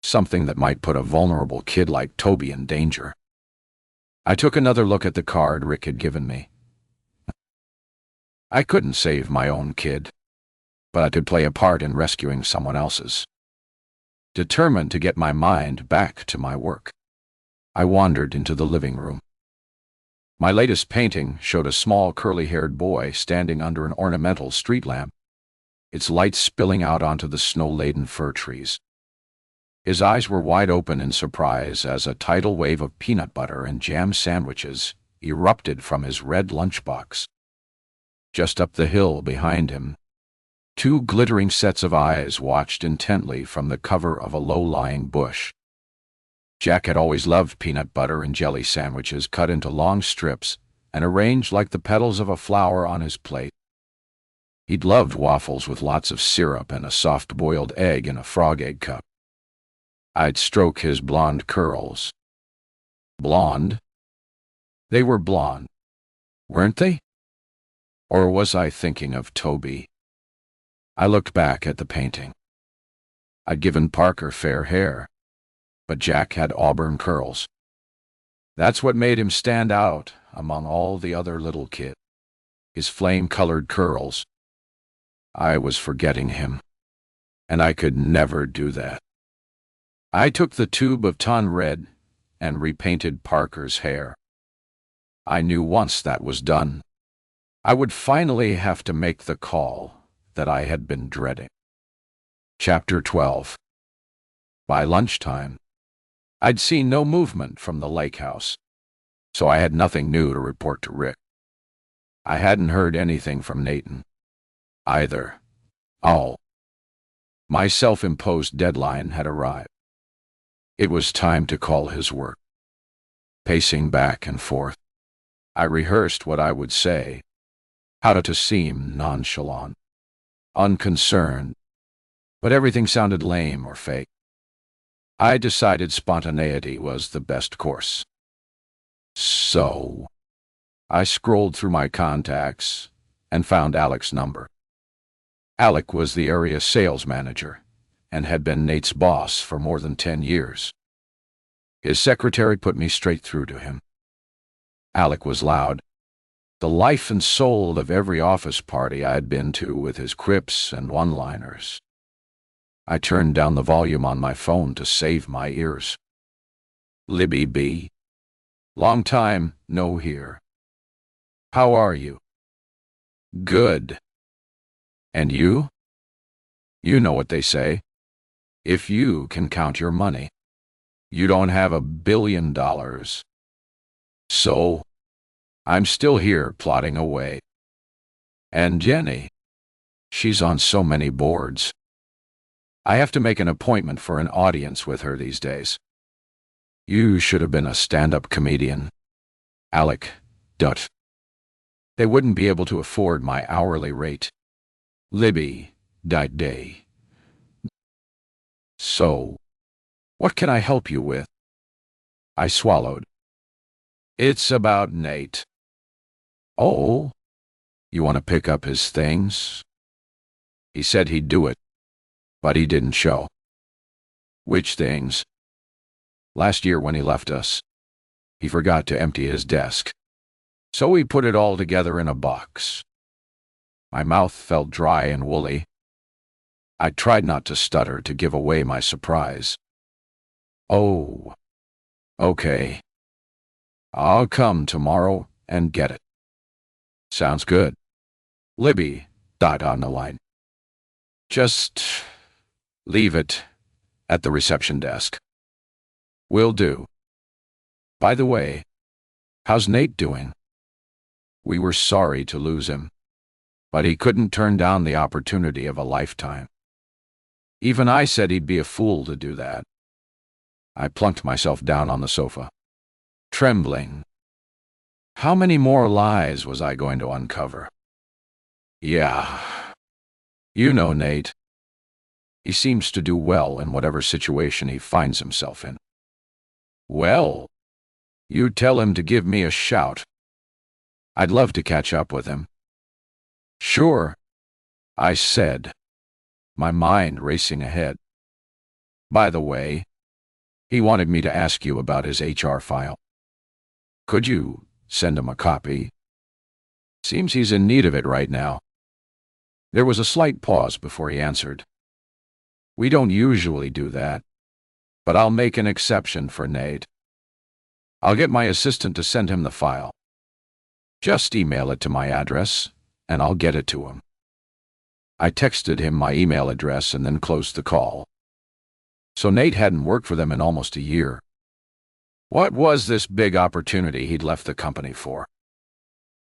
Something that might put a vulnerable kid like Toby in danger. I took another look at the card Rick had given me. I couldn't save my own kid, but I could play a part in rescuing someone else's. Determined to get my mind back to my work, I wandered into the living room. My latest painting showed a small curly-haired boy standing under an ornamental street lamp, its light spilling out onto the snow-laden fir trees. His eyes were wide open in surprise as a tidal wave of peanut butter and jam sandwiches erupted from his red lunchbox. Just up the hill behind him, two glittering sets of eyes watched intently from the cover of a low-lying bush. Jack had always loved peanut butter and jelly sandwiches cut into long strips and arranged like the petals of a flower on his plate. He'd loved waffles with lots of syrup and a soft-boiled egg in a frog egg cup. I'd stroke his blonde curls. Blonde? They were blonde, weren't they? Or was I thinking of Toby? I looked back at the painting. I'd given Parker fair hair, but Jack had auburn curls. That's what made him stand out among all the other little kids. His flame-colored curls. I was forgetting him, and I could never do that. I took the tube of Ton Red and repainted Parker's hair. I knew once that was done, I would finally have to make the call that I had been dreading. Chapter 12. By lunchtime, I'd seen no movement from the lake house, so I had nothing new to report to Rick. I hadn't heard anything from Nathan, either. Oh. My self-imposed deadline had arrived. It was time to call his work. Pacing back and forth, I rehearsed what I would say, how to seem nonchalant, unconcerned, but everything sounded lame or fake. I decided spontaneity was the best course. So, I scrolled through my contacts and found Alec's number. Alec was the area sales manager and had been Nate's boss for more than 10 years. His secretary put me straight through to him. Alec was loud, the life and soul of every office party I had been to with his quips and one-liners. I turned down the volume on my phone to save my ears. Libby B. Long time no hear. How are you? Good. And you? You know what they say. If you can count your money. You don't have $1 billion. So, I'm still here plodding away. And Jenny, she's on so many boards. I have to make an appointment for an audience with her these days. You should have been a stand-up comedian. Alec, Dut. They wouldn't be able to afford my hourly rate. Libby, died day. So, what can I help you with? I swallowed. It's about Nate. Oh, you want to pick up his things? He said he'd do it, but he didn't show. Which things? Last year when he left us, he forgot to empty his desk. So we put it all together in a box. My mouth felt dry and woolly. I tried not to stutter to give away my surprise. Oh, okay. I'll come tomorrow and get it. Sounds good. Libby, dot on the line. Just leave it at the reception desk. Will do. By the way, how's Nate doing? We were sorry to lose him, but he couldn't turn down the opportunity of a lifetime. Even I said he'd be a fool to do that. I plunked myself down on the sofa, trembling. How many more lies was I going to uncover? Yeah. You know Nate. He seems to do well in whatever situation he finds himself in. Well, you tell him to give me a shout. I'd love to catch up with him. Sure, I said, my mind racing ahead. By the way, he wanted me to ask you about his HR file. Could you send him a copy? Seems he's in need of it right now. There was a slight pause before he answered. We don't usually do that, but I'll make an exception for Nate. I'll get my assistant to send him the file. Just email it to my address, and I'll get it to him. I texted him my email address and then closed the call. So Nate hadn't worked for them in almost a year. What was this big opportunity he'd left the company for?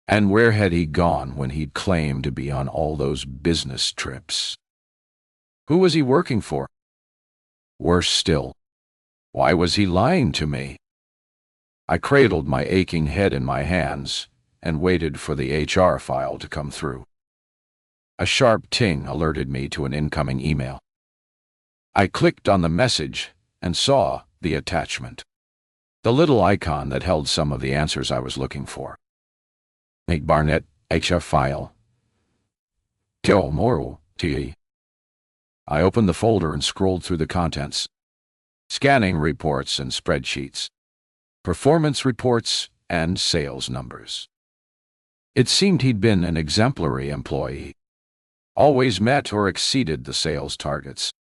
And where had he gone when he'd claimed to be on all those business trips? Who was he working for? Worse still, why was he lying to me? I cradled my aching head in my hands and waited for the HR file to come through. A sharp ting alerted me to an incoming email. I clicked on the message and saw the attachment. The little icon that held some of the answers I was looking for. Nate Barnett, HR file. Kill Moral, T. I opened the folder and scrolled through the contents. Scanning reports and spreadsheets. Performance reports and sales numbers. It seemed he'd been an exemplary employee. Always met or exceeded the sales targets.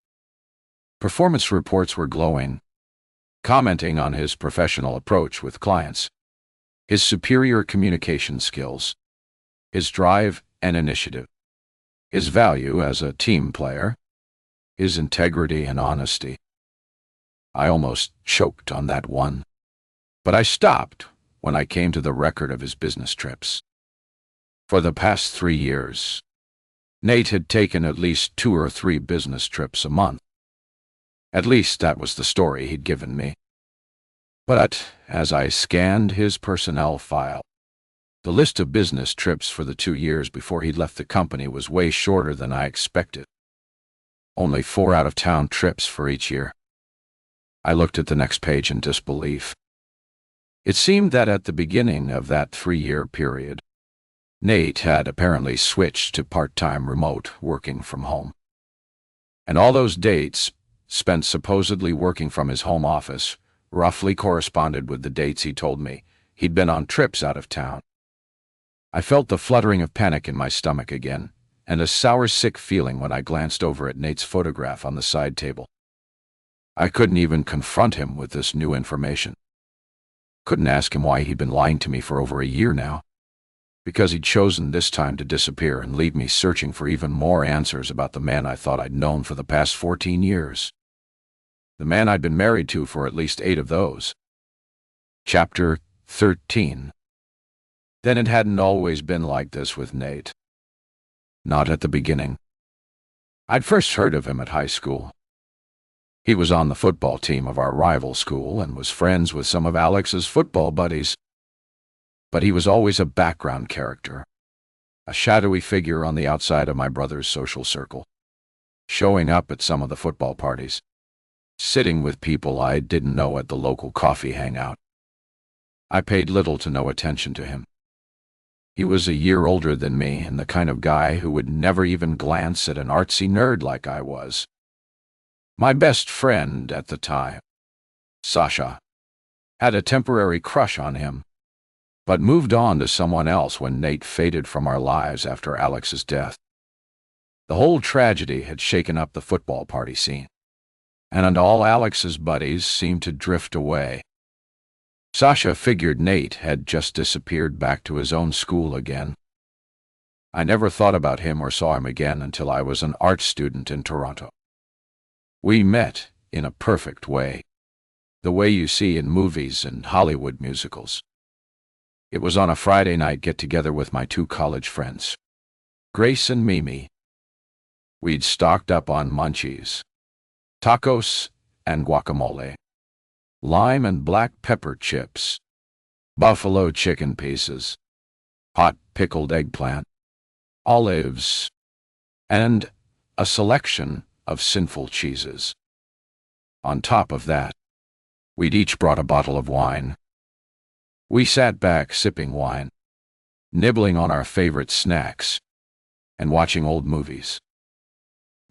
Performance reports were glowing, commenting on his professional approach with clients, his superior communication skills, his drive and initiative, his value as a team player, his integrity and honesty. I almost choked on that one, but I stopped when I came to the record of his business trips. For the past 3 years, Nate had taken at least 2 or 3 business trips a month. At least that was the story he'd given me. But as I scanned his personnel file, the list of business trips for the 2 years before he'd left the company was way shorter than I expected. Only 4 out-of-town trips for each year. I looked at the next page in disbelief. It seemed that at the beginning of that 3-year period, Nate had apparently switched to part-time remote working from home. And all those dates, spent supposedly working from his home office, roughly corresponded with the dates he told me he'd been on trips out of town. I felt the fluttering of panic in my stomach again, and a sour, sick feeling when I glanced over at Nate's photograph on the side table. I couldn't even confront him with this new information. Couldn't ask him why he'd been lying to me for over a year now, because he'd chosen this time to disappear and leave me searching for even more answers about the man I thought I'd known for the past 14 years. the man I'd been married to for at least 8 of those. Chapter 13. Then it hadn't always been like this with Nate. Not at the beginning. I'd first heard of him at high school. He was on the football team of our rival school and was friends with some of Alex's football buddies. But he was always a background character, a shadowy figure on the outside of my brother's social circle, showing up at some of the football parties, sitting with people I didn't know at the local coffee hangout. I paid little to no attention to him. He was a year older than me and the kind of guy who would never even glance at an artsy nerd like I was. My best friend at the time, Sasha, had a temporary crush on him, but moved on to someone else when Nate faded from our lives after Alex's death. The whole tragedy had shaken up the football party scene, and all Alex's buddies seemed to drift away. Sasha figured Nate had just disappeared back to his own school again. I never thought about him or saw him again until I was an art student in Toronto. We met in a perfect way, the way you see in movies and Hollywood musicals. It was on a Friday night get-together with my 2 college friends, Grace and Mimi. We'd stocked up on munchies, tacos and guacamole, lime and black pepper chips, buffalo chicken pieces, hot pickled eggplant, olives, and a selection of sinful cheeses. On top of that, we'd each brought a bottle of wine. We sat back sipping wine, nibbling on our favorite snacks, and watching old movies.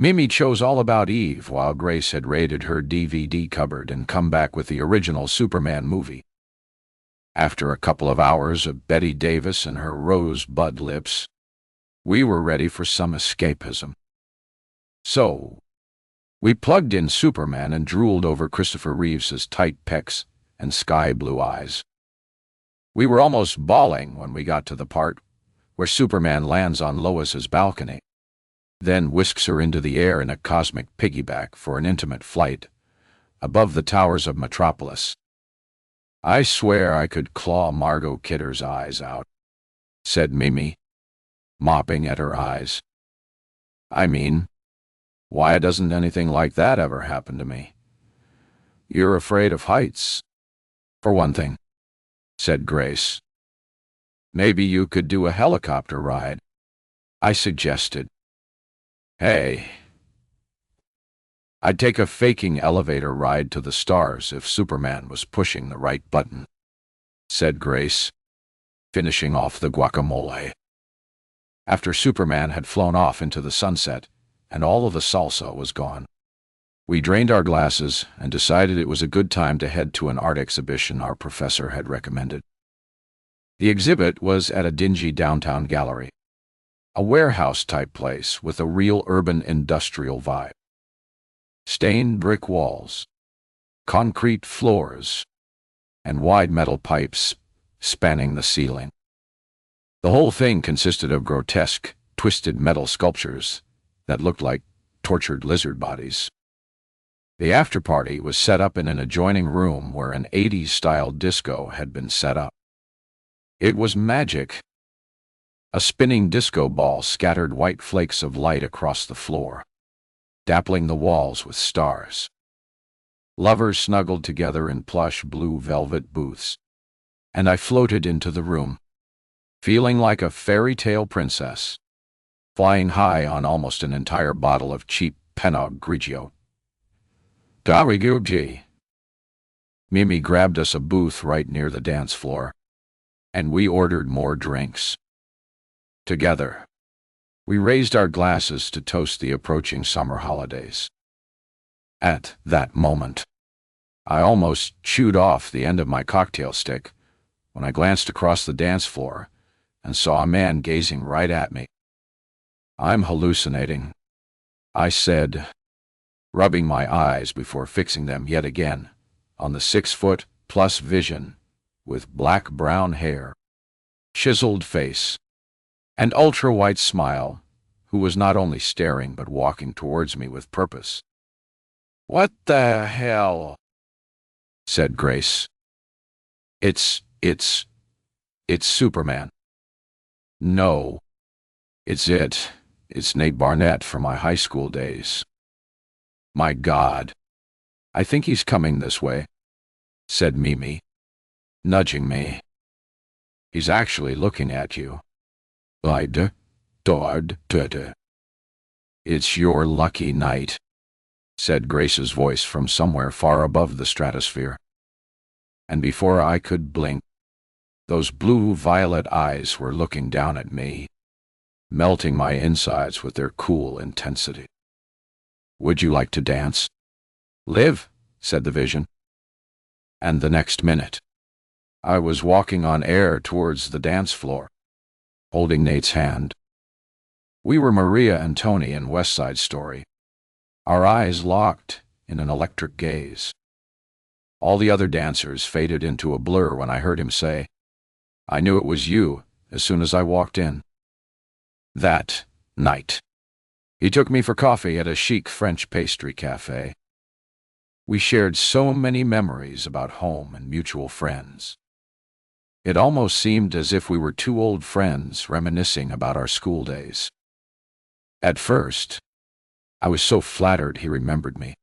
Mimi chose All About Eve while Grace had raided her DVD cupboard and come back with the original Superman movie. After a couple of hours of Betty Davis and her rosebud lips, we were ready for some escapism. So, we plugged in Superman and drooled over Christopher Reeves's tight pecs and sky-blue eyes. We were almost bawling when we got to the part where Superman lands on Lois's balcony, then whisks her into the air in a cosmic piggyback for an intimate flight above the towers of Metropolis. I swear I could claw Margot Kidder's eyes out, said Mimi, mopping at her eyes. I mean, why doesn't anything like that ever happen to me? You're afraid of heights, for one thing, said Grace. Maybe you could do a helicopter ride, I suggested. Hey, I'd take a faking elevator ride to the stars if Superman was pushing the right button, said Grace, finishing off the guacamole. After Superman had flown off into the sunset and all of the salsa was gone, we drained our glasses and decided it was a good time to head to an art exhibition our professor had recommended. The exhibit was at a dingy downtown gallery, a warehouse-type place with a real urban industrial vibe. Stained brick walls, concrete floors, and wide metal pipes spanning the ceiling. The whole thing consisted of grotesque, twisted metal sculptures that looked like tortured lizard bodies. The after-party was set up in an adjoining room where an 80s-style disco had been set up. It was magic. A spinning disco ball scattered white flakes of light across the floor, dappling the walls with stars. Lovers snuggled together in plush blue velvet booths, and I floated into the room, feeling like a fairy tale princess, flying high on almost an entire bottle of cheap Pinot Grigio. Dariguji. Mimi grabbed us a booth right near the dance floor, and we ordered more drinks. Together, we raised our glasses to toast the approaching summer holidays. At that moment, I almost chewed off the end of my cocktail stick when I glanced across the dance floor and saw a man gazing right at me. I'm hallucinating, I said, rubbing my eyes before fixing them yet again on the 6-foot-plus vision with black-brown hair, chiseled face, and ultra-white smile, who was not only staring but walking towards me with purpose. "What the hell?" said Grace. It's, it's, it's Superman." "No, it's it. It's Nate Barnett from my high school days." "My God, I think he's coming this way," said Mimi, nudging me. "He's actually looking at you." "Ide, dord, dede." "It's your lucky night," said Grace's voice from somewhere far above the stratosphere. And before I could blink, those blue-violet eyes were looking down at me, melting my insides with their cool intensity. "Would you like to dance?" "Live," said the vision. And the next minute, I was walking on air towards the dance floor, holding Nate's hand. We were Maria and Tony in West Side Story, our eyes locked in an electric gaze. All the other dancers faded into a blur when I heard him say, "I knew it was you as soon as I walked in." That night, he took me for coffee at a chic French pastry cafe. We shared so many memories about home and mutual friends. It almost seemed as if we were two old friends reminiscing about our school days. At first, I was so flattered he remembered me.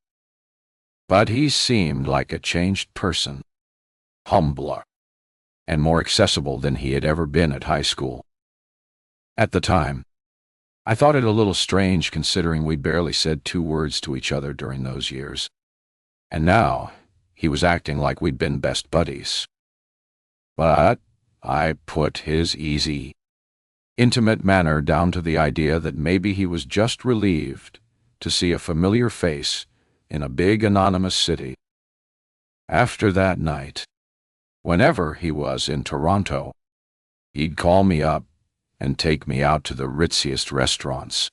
But he seemed like a changed person, humbler, and more accessible than he had ever been at high school. At the time, I thought it a little strange considering we barely said 2 words to each other during those years. And now, he was acting like we'd been best buddies. But I put his easy, intimate manner down to the idea that maybe he was just relieved to see a familiar face in a big anonymous city. After that night, whenever he was in Toronto, he'd call me up and take me out to the ritziest restaurants,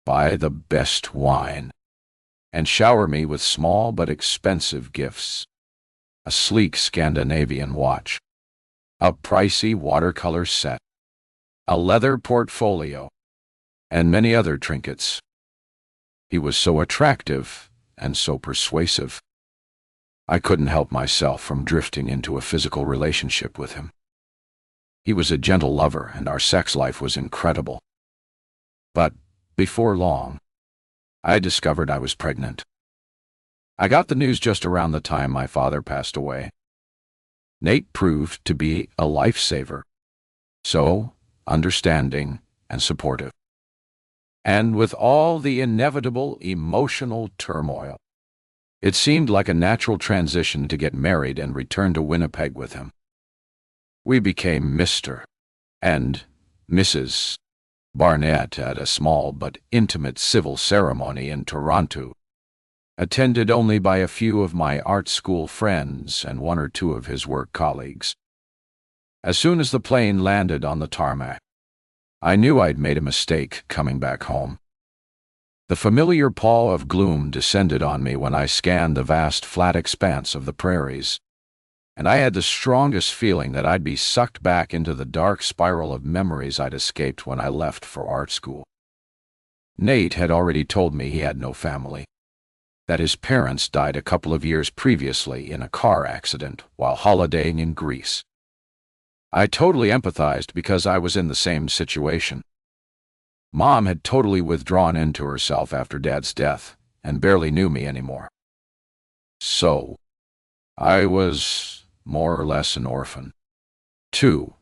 buy the best wine, and shower me with small but expensive gifts: a sleek Scandinavian watch, a pricey watercolor set, a leather portfolio, and many other trinkets. He was so attractive and so persuasive. I couldn't help myself from drifting into a physical relationship with him. He was a gentle lover, and our sex life was incredible. But before long, I discovered I was pregnant. I got the news just around the time my father passed away. Nate proved to be a lifesaver, so understanding and supportive. And with all the inevitable emotional turmoil, it seemed like a natural transition to get married and return to Winnipeg with him. We became Mr. and Mrs. Barnett at a small but intimate civil ceremony in Toronto, attended only by a few of my art school friends and 1 or 2 of his work colleagues. As soon as the plane landed on the tarmac, I knew I'd made a mistake coming back home. The familiar pall of gloom descended on me when I scanned the vast flat expanse of the prairies, and I had the strongest feeling that I'd be sucked back into the dark spiral of memories I'd escaped when I left for art school. Nate had already told me he had no family, that his parents died a couple of years previously in a car accident while holidaying in Greece. I totally empathized because I was in the same situation. Mom had totally withdrawn into herself after Dad's death and barely knew me anymore. So, I was more or less an orphan, too.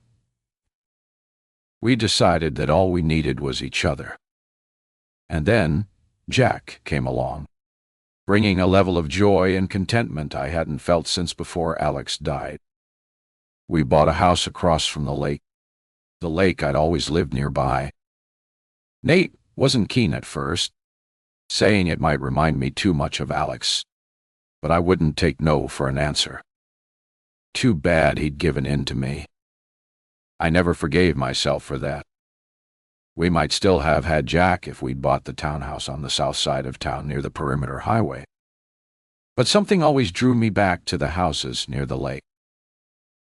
We decided that all we needed was each other. And then Jack came along, bringing a level of joy and contentment I hadn't felt since before Alex died. We bought a house across from the lake I'd always lived nearby. Nate wasn't keen at first, saying it might remind me too much of Alex, but I wouldn't take no for an answer. Too bad he'd given in to me. I never forgave myself for that. We might still have had Jack if we'd bought the townhouse on the south side of town near the Perimeter Highway. But something always drew me back to the houses near the lake.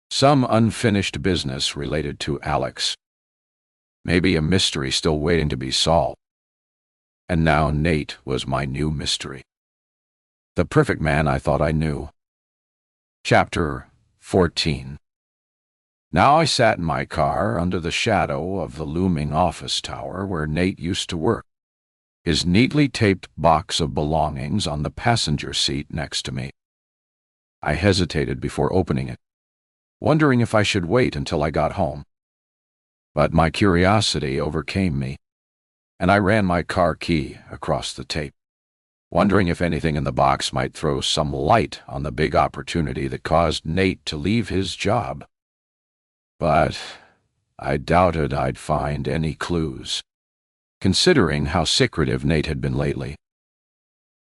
Some unfinished business related to Alex. Maybe a mystery still waiting to be solved. And now Nate was my new mystery. The perfect man I thought I knew. Chapter 14. Now I sat in my car under the shadow of the looming office tower where Nate used to work, his neatly taped box of belongings on the passenger seat next to me. I hesitated before opening it, wondering if I should wait until I got home. But my curiosity overcame me, and I ran my car key across the tape, wondering if anything in the box might throw some light on the big opportunity that caused Nate to leave his job. But I doubted I'd find any clues, considering how secretive Nate had been lately.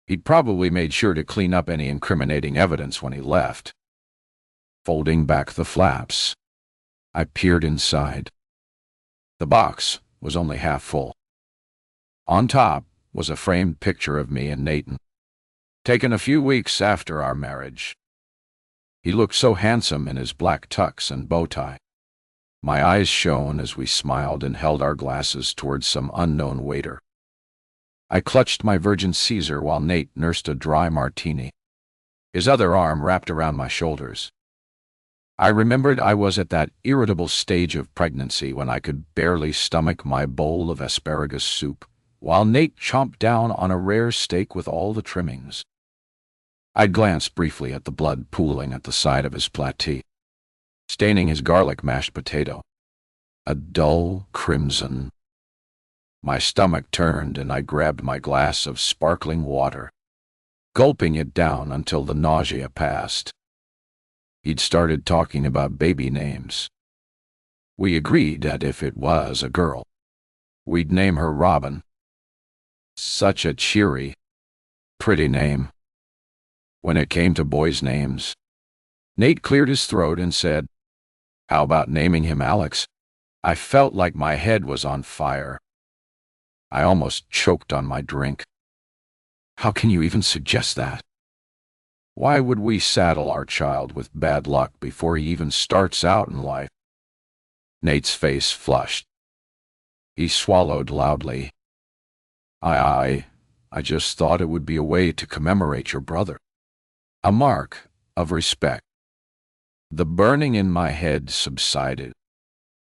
He'd probably made sure to clean up any incriminating evidence when he left. Folding back the flaps, I peered inside. The box was only half full. On top was a framed picture of me and Nathan, taken a few weeks after our marriage. He looked so handsome in his black tux and bow tie. My eyes shone as we smiled and held our glasses towards some unknown waiter. I clutched my Virgin Caesar while Nate nursed a dry martini, his other arm wrapped around my shoulders. I remembered I was at that irritable stage of pregnancy when I could barely stomach my bowl of asparagus soup, while Nate chomped down on a rare steak with all the trimmings. I'd glanced briefly at the blood pooling at the side of his platé, staining his garlic mashed potato, a dull crimson. My stomach turned and I grabbed my glass of sparkling water, gulping it down until the nausea passed. He'd started talking about baby names. We agreed that if it was a girl, we'd name her Robin. Such a cheery, pretty name. When it came to boys' names, Nate cleared his throat and said, "How about naming him Alex?" I felt like my head was on fire. I almost choked on my drink. How can you even suggest that? Why would we saddle our child with bad luck before he even starts out in life? Nate's face flushed. He swallowed loudly. I just thought it would be a way to commemorate your brother. A mark of respect. The burning in my head subsided,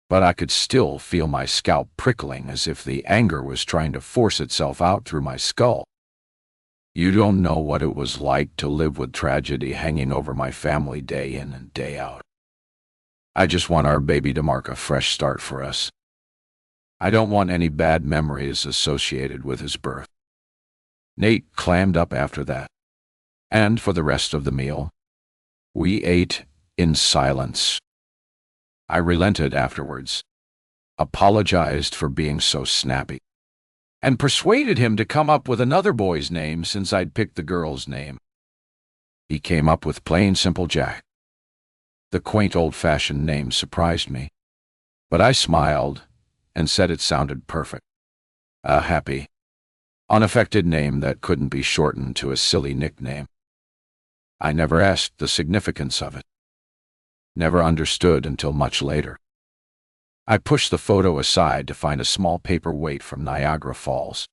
but I could still feel my scalp prickling as if the anger was trying to force itself out through my skull. You don't know what it was like to live with tragedy hanging over my family day in and day out. I just want our baby to mark a fresh start for us. I don't want any bad memories associated with his birth. Nate clammed up after that, and for the rest of the meal, we ate in silence. I relented afterwards, apologized for being so snappy, and persuaded him to come up with another boy's name since I'd picked the girl's name. He came up with plain simple Jack. The quaint old-fashioned name surprised me, but I smiled and said it sounded perfect. A happy, unaffected name that couldn't be shortened to a silly nickname. I never asked the significance of it. Never understood until much later. I pushed the photo aside to find a small paper weight from Niagara Falls.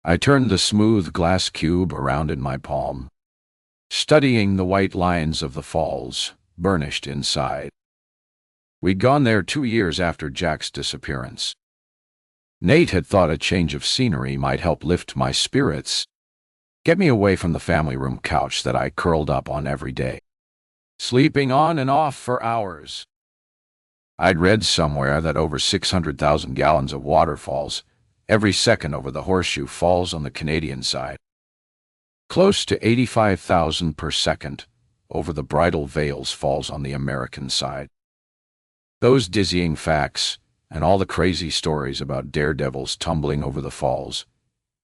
I turned the smooth glass cube around in my palm, studying the white lines of the falls, burnished inside. We'd gone there 2 years after Jack's disappearance. Nate had thought a change of scenery might help lift my spirits, get me away from the family room couch that I curled up on every day, sleeping on and off for hours. I'd read somewhere that over 600,000 gallons of water falls every second over the Horseshoe Falls on the Canadian side, close to 85,000 per second over the Bridal Veils Falls on the American side. Those dizzying facts and all the crazy stories about daredevils tumbling over the falls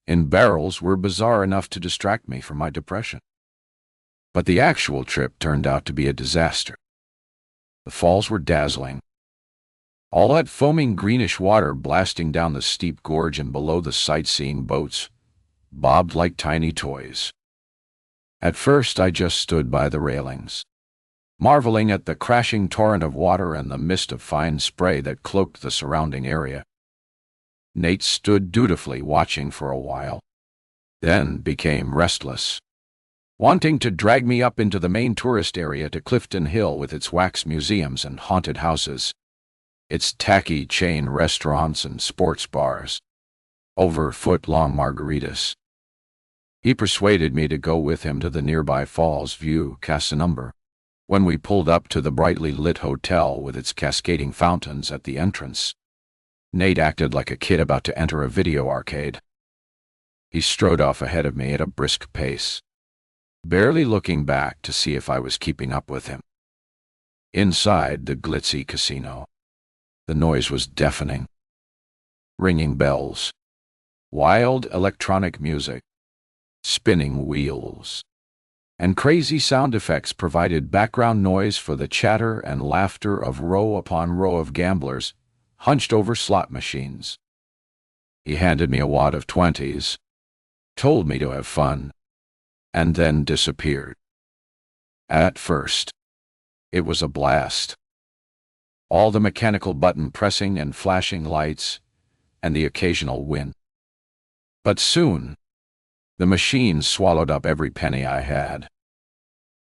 in barrels were bizarre enough to distract me from my depression. But the actual trip turned out to be a disaster. The falls were dazzling. All that foaming greenish water blasting down the steep gorge and below the sightseeing boats bobbed like tiny toys. At first I just stood by the railings, marveling at the crashing torrent of water and the mist of fine spray that cloaked the surrounding area. Nate stood dutifully watching for a while, then became restless. wanting to drag me up into the main tourist area to Clifton Hill with its wax museums and haunted houses, its tacky chain restaurants and sports bars, over foot-long margaritas. He persuaded me to go with him to the nearby Falls View Casa. When we pulled up to the brightly lit hotel with its cascading fountains at the entrance, Nate acted like a kid about to enter a video arcade. He strode off ahead of me at a brisk pace, barely looking back to see if I was keeping up with him. Inside the glitzy casino, the noise was deafening. Ringing bells, wild electronic music, spinning wheels, and crazy sound effects provided background noise for the chatter and laughter of row upon row of gamblers hunched over slot machines. He handed me a wad of 20s, told me to have fun, and then disappeared. At first, it was a blast. All the mechanical button pressing and flashing lights, and the occasional win. But soon, the machine swallowed up every penny I had.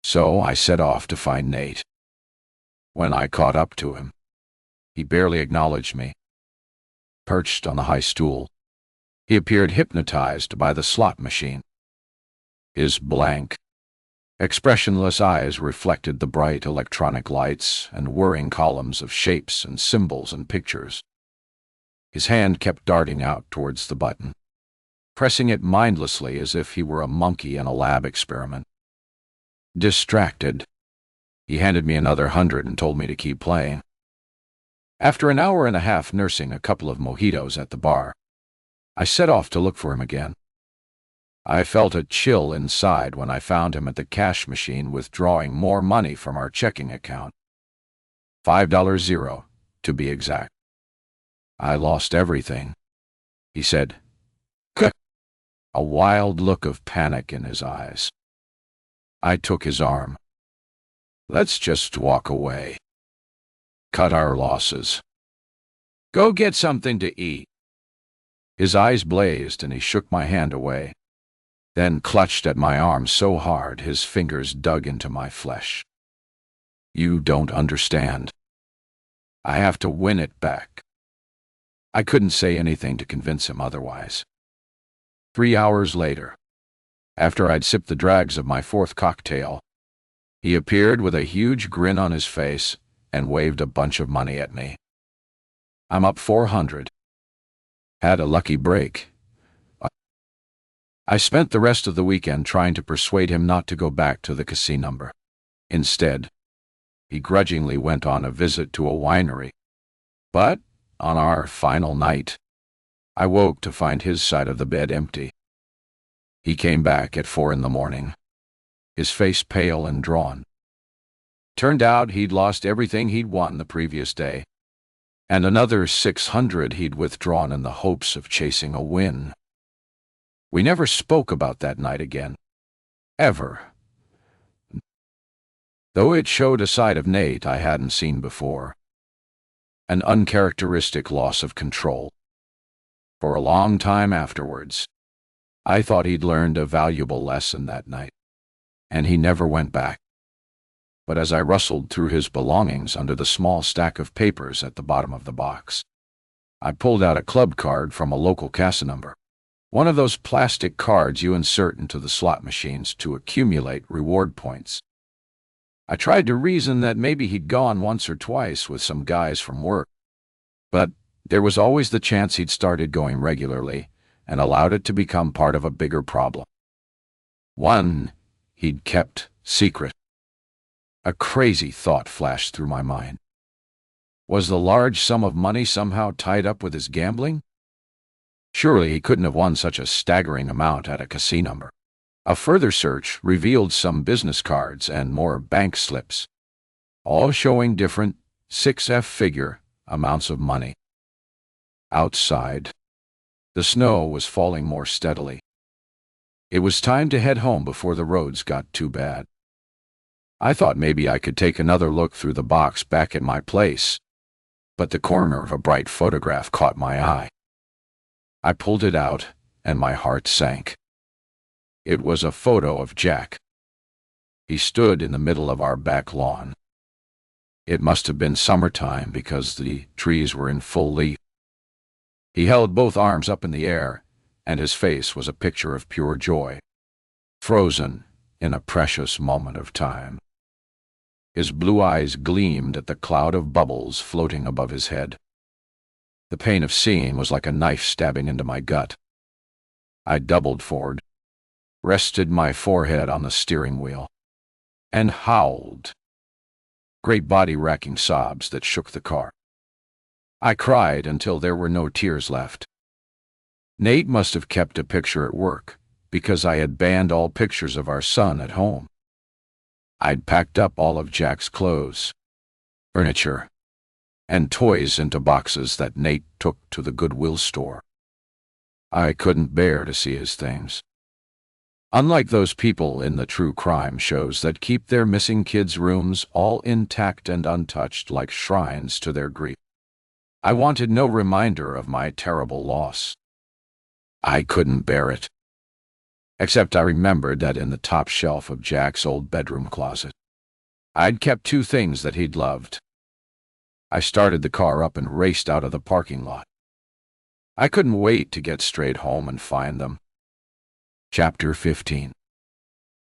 So I set off to find Nate. When I caught up to him, he barely acknowledged me. Perched on the high stool, he appeared hypnotized by the slot machine. His blank, expressionless eyes reflected the bright electronic lights and whirring columns of shapes and symbols and pictures. His hand kept darting out towards the button, pressing it mindlessly as if he were a monkey in a lab experiment. Distracted, he handed me another 100 and told me to keep playing. After an hour and a half nursing a couple of mojitos at the bar, I set off to look for him again. I felt a chill inside when I found him at the cash machine withdrawing more money from our checking account. $5.00, to be exact. I lost everything, he said, a wild look of panic in his eyes. I took his arm. Let's just walk away. Cut our losses. Go get something to eat. His eyes blazed and he shook my hand away, then clutched at my arm so hard his fingers dug into my flesh. You don't understand. I have to win it back. I couldn't say anything to convince him otherwise. 3 hours later, after I'd sipped the dregs of my fourth cocktail, he appeared with a huge grin on his face and waved a bunch of money at me. I'm up 400. Had a lucky break. I spent the rest of the weekend trying to persuade him not to go back to the casino. Instead, he grudgingly went on a visit to a winery. But on our final night, I woke to find his side of the bed empty. He came back at 4 a.m, his face pale and drawn. Turned out he'd lost everything he'd won the previous day, and another 600 he'd withdrawn in the hopes of chasing a win. We never spoke about that night again. Ever. Though it showed a side of Nate I hadn't seen before. An uncharacteristic loss of control. For a long time afterwards, I thought he'd learned a valuable lesson that night, and he never went back. But as I rustled through his belongings under the small stack of papers at the bottom of the box, I pulled out a club card from a local casa. One of those plastic cards you insert into the slot machines to accumulate reward points. I tried to reason that maybe he'd gone once or twice with some guys from work, but there was always the chance he'd started going regularly and allowed it to become part of a bigger problem. One he'd kept secret. A crazy thought flashed through my mind. Was the large sum of money somehow tied up with his gambling? Surely he couldn't have won such a staggering amount at a casino. A further search revealed some business cards and more bank slips, all showing different 6-figure amounts of money. Outside, the snow was falling more steadily. It was time to head home before the roads got too bad. I thought maybe I could take another look through the box back at my place, but the corner of a bright photograph caught my eye. I pulled it out, and my heart sank. It was a photo of Jack, He stood in the middle of our back lawn. It must have been summertime because the trees were in full leaf. He held both arms up in the air, and his face was a picture of pure joy, frozen in a precious moment of time. His blue eyes gleamed at the cloud of bubbles floating above his head. The pain of seeing was like a knife stabbing into my gut. I doubled forward, rested my forehead on the steering wheel, and howled. Great body-racking sobs that shook the car. I cried until there were no tears left. Nate must have kept a picture at work, because I had banned all pictures of our son at home. I'd packed up all of Jack's clothes, furniture, and toys into boxes that Nate took to the Goodwill store. I couldn't bear to see his things. Unlike those people in the true crime shows that keep their missing kids' rooms all intact and untouched like shrines to their grief, I wanted no reminder of my terrible loss. I couldn't bear it. Except I remembered that in the top shelf of Jack's old bedroom closet, I'd kept two things that he'd loved. I started the car up and raced out of the parking lot. I couldn't wait to get straight home and find them. Chapter 15.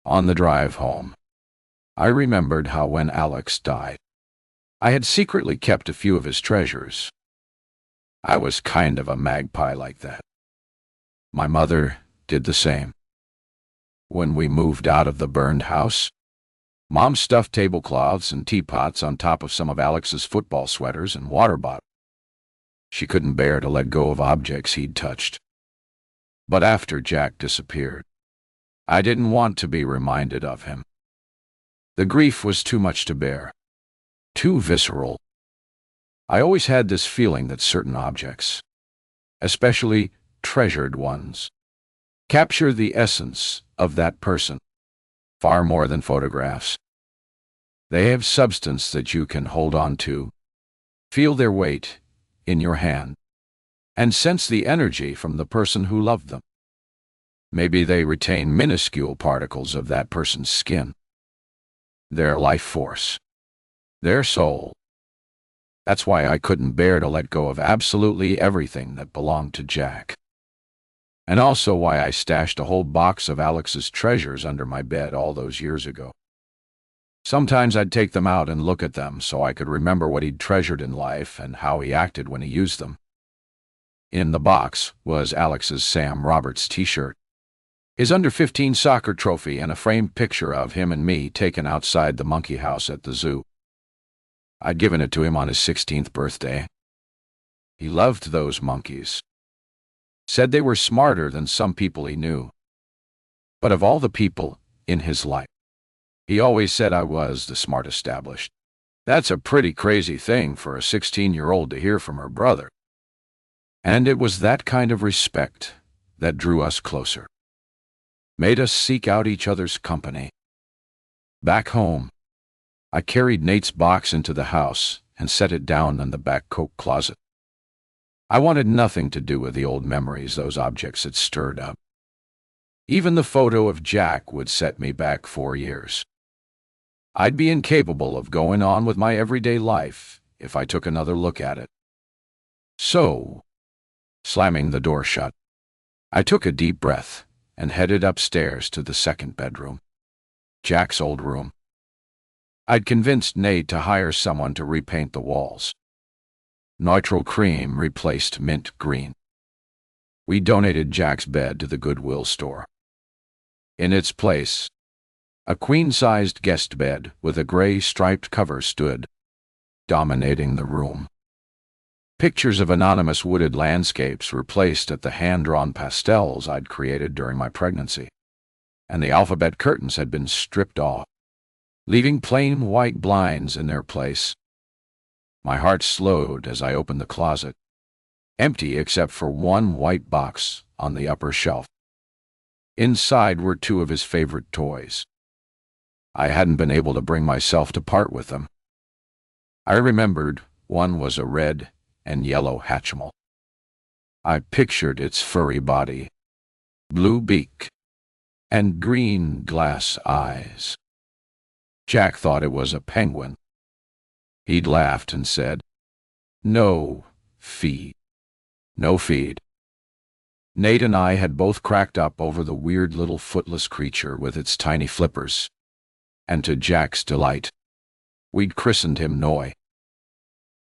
On the drive home, I remembered how when Alex died, I had secretly kept a few of his treasures. I was kind of a magpie like that. My mother did the same. When we moved out of the burned house, Mom stuffed tablecloths and teapots on top of some of Alex's football sweaters and water bottles. She couldn't bear to let go of objects he'd touched. But after Jack disappeared, I didn't want to be reminded of him. The grief was too much to bear, too visceral. I always had this feeling that certain objects, especially treasured ones, capture the essence of that person, far more than photographs. They have substance that you can hold on to, feel their weight in your hand, and sense the energy from the person who loved them. Maybe they retain minuscule particles of that person's skin, their life force, their soul. That's why I couldn't bear to let go of absolutely everything that belonged to Jack. And also why I stashed a whole box of Alex's treasures under my bed all those years ago. Sometimes I'd take them out and look at them so I could remember what he'd treasured in life and how he acted when he used them. In the box was Alex's Sam Roberts t-shirt, his under-15 soccer trophy, and a framed picture of him and me taken outside the monkey house at the zoo. I'd given it to him on his 16th birthday. He loved those monkeys. Said they were smarter than some people he knew. But of all the people in his life, he always said I was the smart established. That's a pretty crazy thing for a 16-year-old to hear from her brother. And it was that kind of respect that drew us closer, made us seek out each other's company. Back home, I carried Nate's box into the house and set it down in the back coat closet. I wanted nothing to do with the old memories those objects had stirred up. Even the photo of Jack would set me back 4 years. I'd be incapable of going on with my everyday life if I took another look at it. So, slamming the door shut, I took a deep breath and headed upstairs to the second bedroom, Jack's old room. I'd convinced Nate to hire someone to repaint the walls. Neutral cream replaced mint green. We donated Jack's bed to the Goodwill store. In its place, a queen-sized guest bed with a gray striped cover stood, dominating the room. Pictures of anonymous wooded landscapes replaced at the hand-drawn pastels I'd created during my pregnancy, and the alphabet curtains had been stripped off, leaving plain white blinds in their place. My heart slowed as I opened the closet, empty except for one white box on the upper shelf. Inside were 2 of his favorite toys. I hadn't been able to bring myself to part with them. I remembered one was a red and yellow Hatchimal. I pictured its furry body, blue beak, and green glass eyes. Jack thought it was a penguin. He'd laughed and said, "No feed. No feed." Nate and I had both cracked up over the weird little footless creature with its tiny flippers, and to Jack's delight, we'd christened him Noi.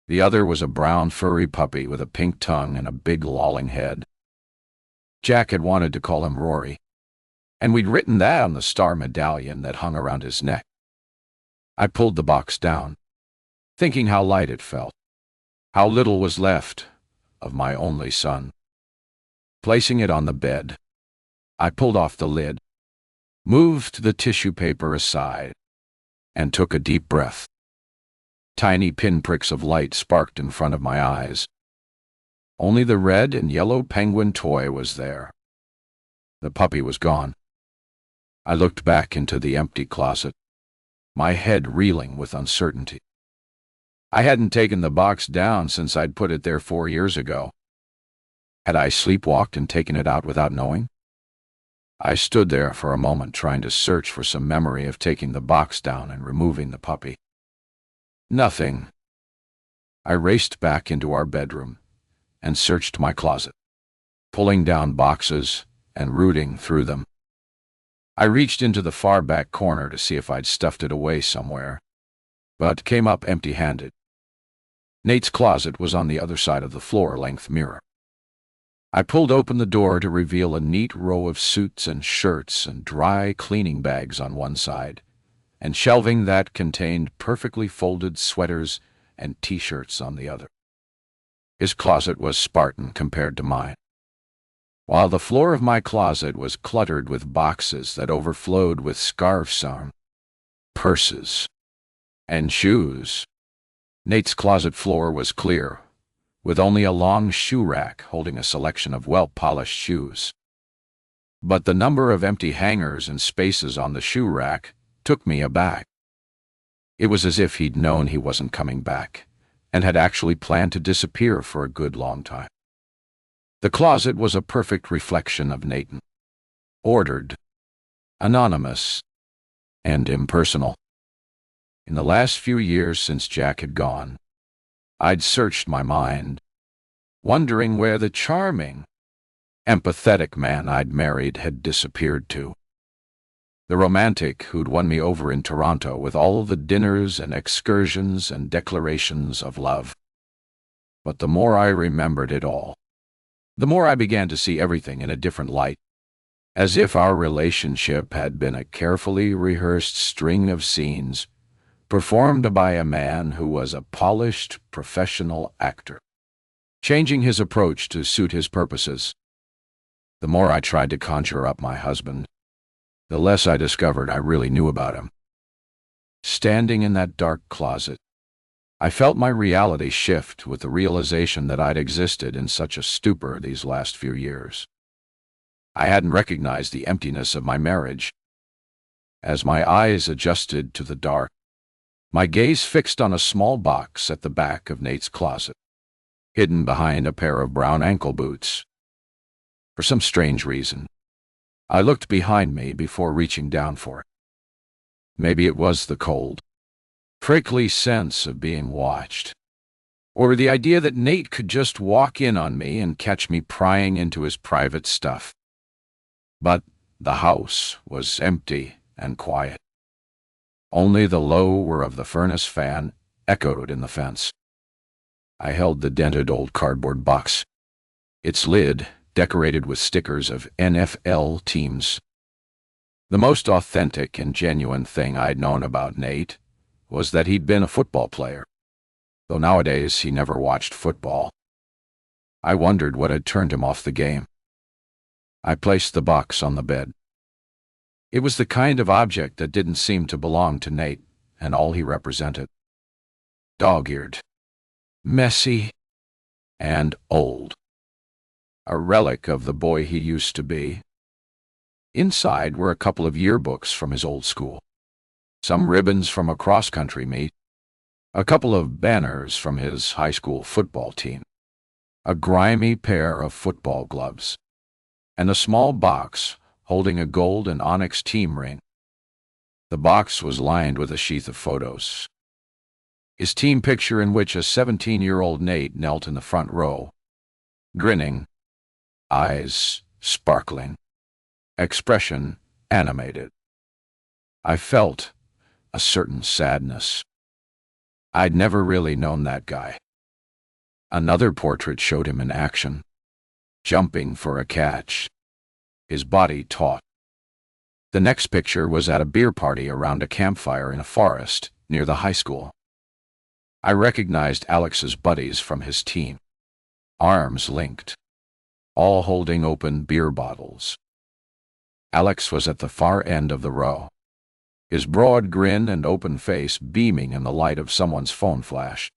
The other was a brown furry puppy with a pink tongue and a big lolling head. Jack had wanted to call him Rory, and we'd written that on the star medallion that hung around his neck. I pulled the box down, thinking how light it felt, how little was left of my only son. Placing it on the bed, I pulled off the lid, moved the tissue paper aside, and took a deep breath. Tiny pinpricks of light sparked in front of my eyes. Only the red and yellow penguin toy was there. The puppy was gone. I looked back into the empty closet, my head reeling with uncertainty. I hadn't taken the box down since I'd put it there 4 years ago. Had I sleepwalked and taken it out without knowing? I stood there for a moment trying to search for some memory of taking the box down and removing the puppy. Nothing. I raced back into our bedroom and searched my closet, pulling down boxes and rooting through them. I reached into the far back corner to see if I'd stuffed it away somewhere, but came up empty-handed. Nate's closet was on the other side of the floor-length mirror. I pulled open the door to reveal a neat row of suits and shirts and dry cleaning bags on one side, and shelving that contained perfectly folded sweaters and t-shirts on the other. His closet was Spartan compared to mine, while the floor of my closet was cluttered with boxes that overflowed with scarves on, purses, and shoes. Nate's closet floor was clear, with only a long shoe rack holding a selection of well-polished shoes. But the number of empty hangers and spaces on the shoe rack took me aback. It was as if he'd known he wasn't coming back, and had actually planned to disappear for a good long time. The closet was a perfect reflection of Nathan. Ordered, anonymous, and impersonal. In the last few years since Jack had gone, I'd searched my mind, wondering where the charming, empathetic man I'd married had disappeared to. The romantic who'd won me over in Toronto with all the dinners and excursions and declarations of love. But the more I remembered it all, the more I began to see everything in a different light, as if our relationship had been a carefully rehearsed string of scenes performed by a man who was a polished professional actor, changing his approach to suit his purposes. The more I tried to conjure up my husband, the less I discovered I really knew about him. Standing in that dark closet, I felt my reality shift with the realization that I'd existed in such a stupor these last few years. I hadn't recognized the emptiness of my marriage. As my eyes adjusted to the dark, my gaze fixed on a small box at the back of Nate's closet, hidden behind a pair of brown ankle boots. For some strange reason, I looked behind me before reaching down for it. Maybe it was the cold, prickly sense of being watched, or the idea that Nate could just walk in on me and catch me prying into his private stuff. But the house was empty and quiet. Only the low whir of the furnace fan echoed in the fence. I held the dented old cardboard box, its lid decorated with stickers of NFL teams. The most authentic and genuine thing I'd known about Nate was that he'd been a football player, though nowadays he never watched football. I wondered what had turned him off the game. I placed the box on the bed. It was the kind of object that didn't seem to belong to Nate and all he represented. Dog-eared, messy, and old. A relic of the boy he used to be. Inside were a couple of yearbooks from his old school, some ribbons from a cross-country meet, a couple of banners from his high school football team, a grimy pair of football gloves, and a small box holding a gold and onyx team ring. The box was lined with a sheath of photos. His team picture, in which a 17-year-old Nate knelt in the front row, grinning, eyes sparkling, expression animated. I felt a certain sadness. I'd never really known that guy. Another portrait showed him in action, jumping for a catch, his body taut. The next picture was at a beer party around a campfire in a forest near the high school. I recognized Alex's buddies from his team, arms linked, all holding open beer bottles. Alex was at the far end of the row, his broad grin and open face beaming in the light of someone's phone flash.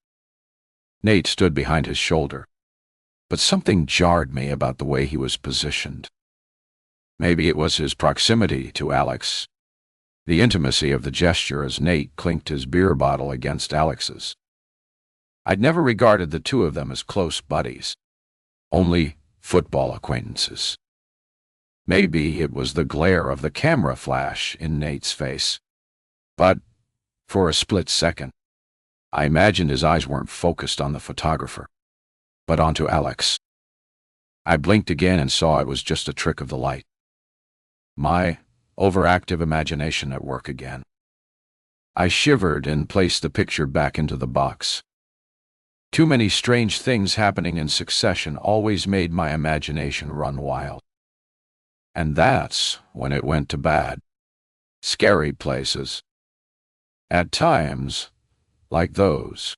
Nate stood behind his shoulder, but something jarred me about the way he was positioned. Maybe it was his proximity to Alex, the intimacy of the gesture as Nate clinked his beer bottle against Alex's. I'd never regarded the two of them as close buddies, only football acquaintances. Maybe it was the glare of the camera flash in Nate's face. But, for a split second, I imagined his eyes weren't focused on the photographer, but onto Alex. I blinked again and saw it was just a trick of the light. My overactive imagination at work again. I shivered and placed the picture back into the box. Too many strange things happening in succession always made my imagination run wild. And that's when it went to bad. Scary places. At times, like those,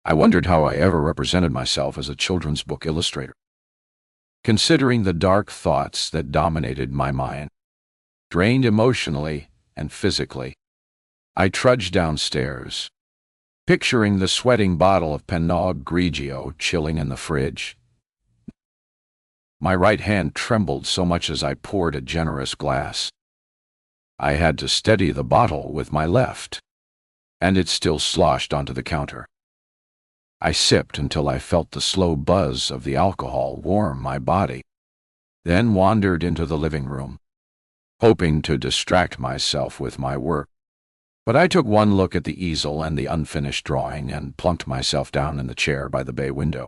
I wondered how I ever represented myself as a children's book illustrator. Considering the dark thoughts that dominated my mind, drained emotionally and physically, I trudged downstairs, picturing the sweating bottle of Pinot Grigio chilling in the fridge. My right hand trembled so much as I poured a generous glass. I had to steady the bottle with my left, and it still sloshed onto the counter. I sipped until I felt the slow buzz of the alcohol warm my body, then wandered into the living room, hoping to distract myself with my work. But I took one look at the easel and the unfinished drawing and plunked myself down in the chair by the bay window.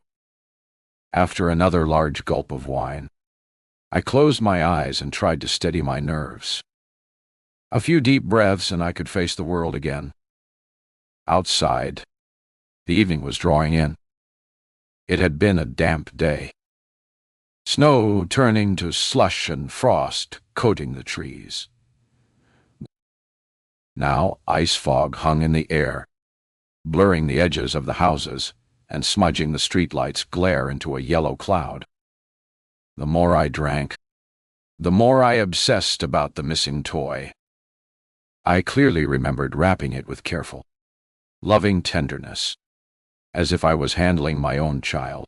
After another large gulp of wine, I closed my eyes and tried to steady my nerves. A few deep breaths and I could face the world again. Outside, the evening was drawing in. It had been a damp day. Snow turning to slush and frost coating the trees. Now ice fog hung in the air, blurring the edges of the houses and smudging the streetlights' glare into a yellow cloud. The more I drank, the more I obsessed about the missing toy. I clearly remembered wrapping it with careful, loving tenderness, as if I was handling my own child.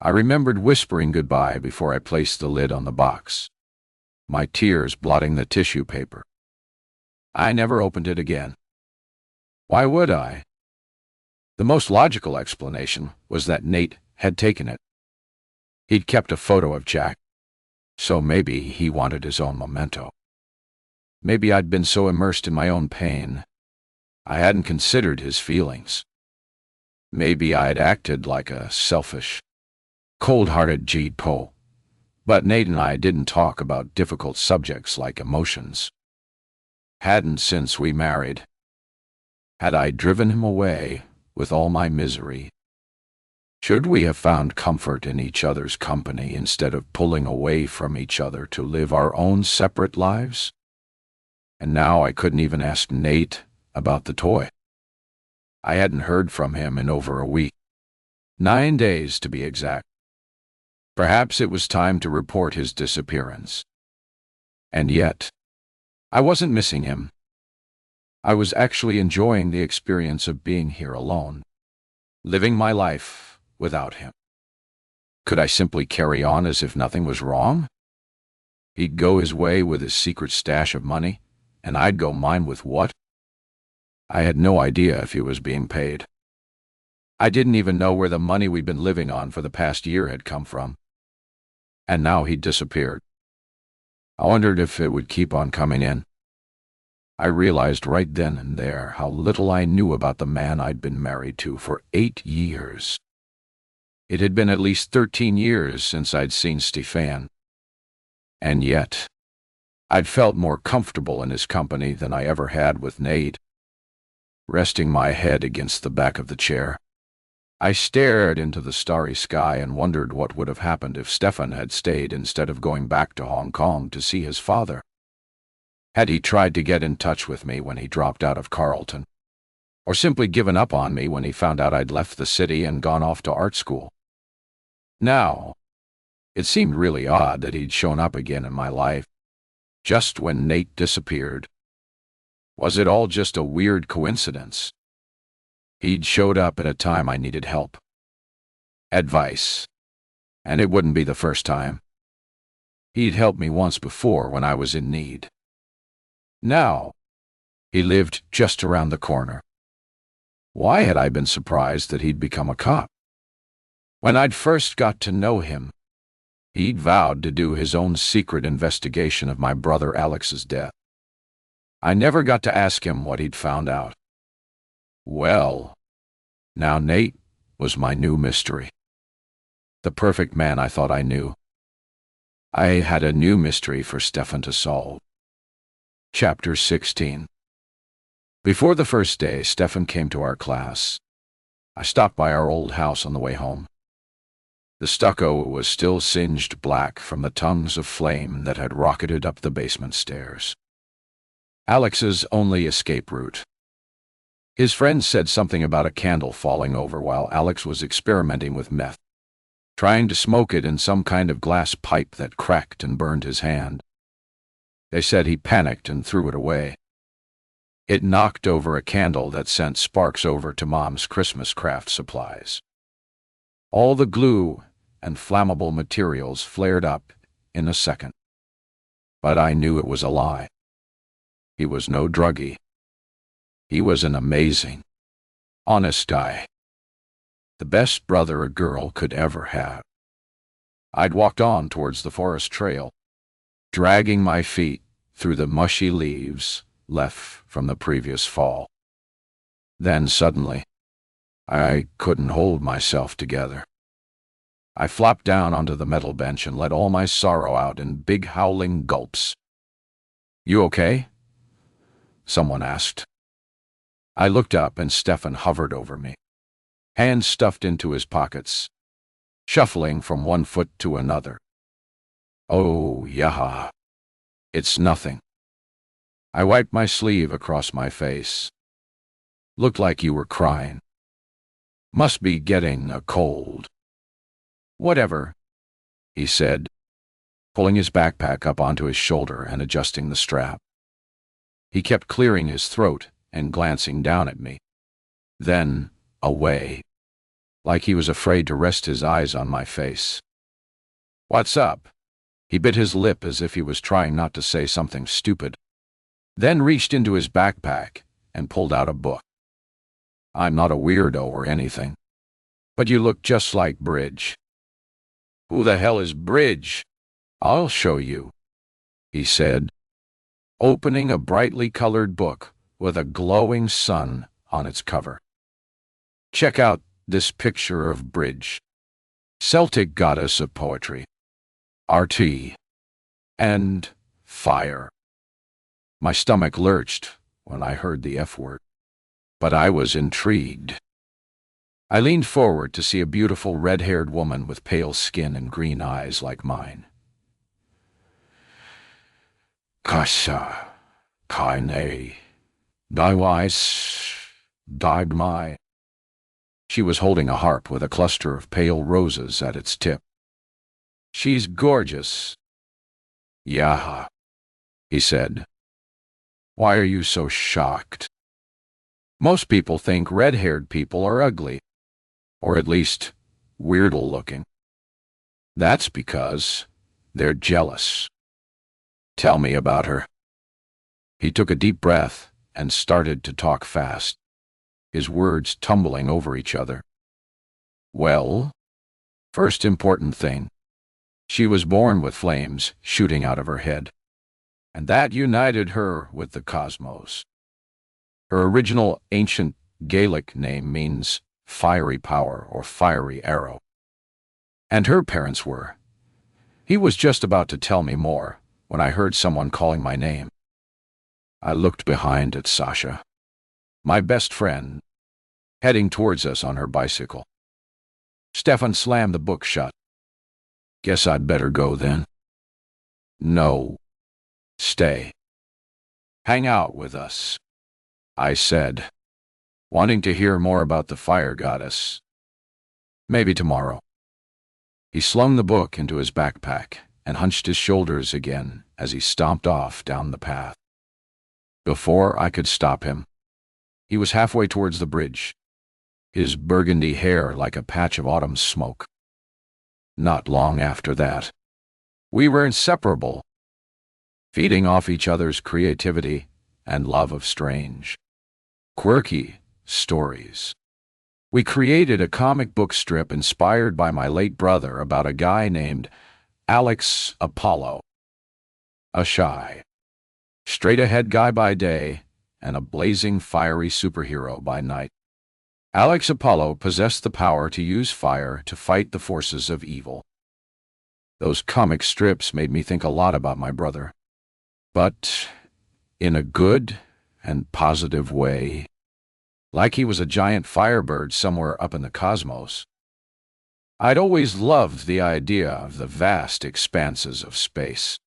I remembered whispering goodbye before I placed the lid on the box, my tears blotting the tissue paper. I never opened it again. Why would I? The most logical explanation was that Nate had taken it. He'd kept a photo of Jack, so maybe he wanted his own memento. Maybe I'd been so immersed in my own pain, I hadn't considered his feelings. Maybe I'd acted like a selfish, cold-hearted G-po. But Nate and I didn't talk about difficult subjects like emotions. Hadn't since we married. Had I driven him away with all my misery? Should we have found comfort in each other's company instead of pulling away from each other to live our own separate lives? And now I couldn't even ask Nate about the toy. I hadn't heard from him in over a week. 9 days, to be exact. Perhaps it was time to report his disappearance. And yet, I wasn't missing him. I was actually enjoying the experience of being here alone, living my life without him. Could I simply carry on as if nothing was wrong? He'd go his way with his secret stash of money, and I'd go mine with what? I had no idea if he was being paid. I didn't even know where the money we'd been living on for the past year had come from. And now he'd disappeared. I wondered if it would keep on coming in. I realized right then and there how little I knew about the man I'd been married to for 8 years. It had been at least 13 years since I'd seen Stefan. And yet, I'd felt more comfortable in his company than I ever had with Nate. Resting my head against the back of the chair, I stared into the starry sky and wondered what would have happened if Stefan had stayed instead of going back to Hong Kong to see his father. Had he tried to get in touch with me when he dropped out of Carleton? Or simply given up on me when he found out I'd left the city and gone off to art school? Now, it seemed really odd that he'd shown up again in my life, just when Nate disappeared. Was it all just a weird coincidence? He'd showed up at a time I needed help. Advice. And it wouldn't be the first time. He'd helped me once before when I was in need. Now, he lived just around the corner. Why had I been surprised that he'd become a cop? When I'd first got to know him, he'd vowed to do his own secret investigation of my brother Alex's death. I never got to ask him what he'd found out. Well, now Nate was my new mystery. The perfect man I thought I knew. I had a new mystery for Stefan to solve. Chapter 16. Before the first day, Stefan came to our class. I stopped by our old house on the way home. The stucco was still singed black from the tongues of flame that had rocketed up the basement stairs. Alex's only escape route. His friend said something about a candle falling over while Alex was experimenting with meth, trying to smoke it in some kind of glass pipe that cracked and burned his hand. They said he panicked and threw it away. It knocked over a candle that sent sparks over to Mom's Christmas craft supplies. All the glue and flammable materials flared up in a second. But I knew it was a lie. He was no druggie. He was an amazing, honest guy. The best brother a girl could ever have. I'd walked on towards the forest trail, dragging my feet through the mushy leaves left from the previous fall. Then suddenly, I couldn't hold myself together. I flopped down onto the metal bench and let all my sorrow out in big howling gulps. "You okay?" someone asked. I looked up and Stefan hovered over me, hands stuffed into his pockets, shuffling from one foot to another. "Oh, yeah. It's nothing." I wiped my sleeve across my face. "Looked like you were crying. Must be getting a cold." "Whatever," he said, pulling his backpack up onto his shoulder and adjusting the strap. He kept clearing his throat and glancing down at me, then away, like he was afraid to rest his eyes on my face. "What's up?" He bit his lip as if he was trying not to say something stupid, then reached into his backpack and pulled out a book. "I'm not a weirdo or anything, but you look just like Bridge." "Who the hell is Bridge?" "I'll show you," he said, opening a brightly colored book with a glowing sun on its cover. "Check out this picture of Bridge, Celtic goddess of poetry, RT, and fire." My stomach lurched when I heard the F word, but I was intrigued. I leaned forward to see a beautiful red-haired woman with pale skin and green eyes like mine. "Kasha, kaine, daiwais, daigmai." She was holding a harp with a cluster of pale roses at its tip. "She's gorgeous." "Yeah," he said. "Why are you so shocked?" "Most people think red-haired people are ugly, or at least weirdo-looking. That's because they're jealous." "Tell me about her." He took a deep breath and started to talk fast, his words tumbling over each other. "Well, first important thing, she was born with flames shooting out of her head. and that united her with the cosmos. Her original ancient Gaelic name means fiery power or fiery arrow. And her parents were. He was just about to tell me more when I heard someone calling my name. I looked behind at Sasha, my best friend, heading towards us on her bicycle. Stefan slammed the book shut. Guess I'd better go then. No. Stay. Hang out with us, I said, wanting to hear more about the fire goddess. Maybe tomorrow. He slung the book into his backpack and hunched his shoulders again as he stomped off down the path. Before I could stop him, he was halfway towards the bridge, his burgundy hair like a patch of autumn smoke. Not long after that, we were inseparable, feeding off each other's creativity and love of strange, quirky stories. We created a comic book strip inspired by my late brother about a guy named Alex Apollo, a shy, straight-ahead guy by day and a blazing, fiery superhero by night. Alex Apollo possessed the power to use fire to fight the forces of evil. Those comic strips made me think a lot about my brother, but in a good and positive way, like he was a giant firebird somewhere up in the cosmos. I'd always loved the idea of the vast expanses of space.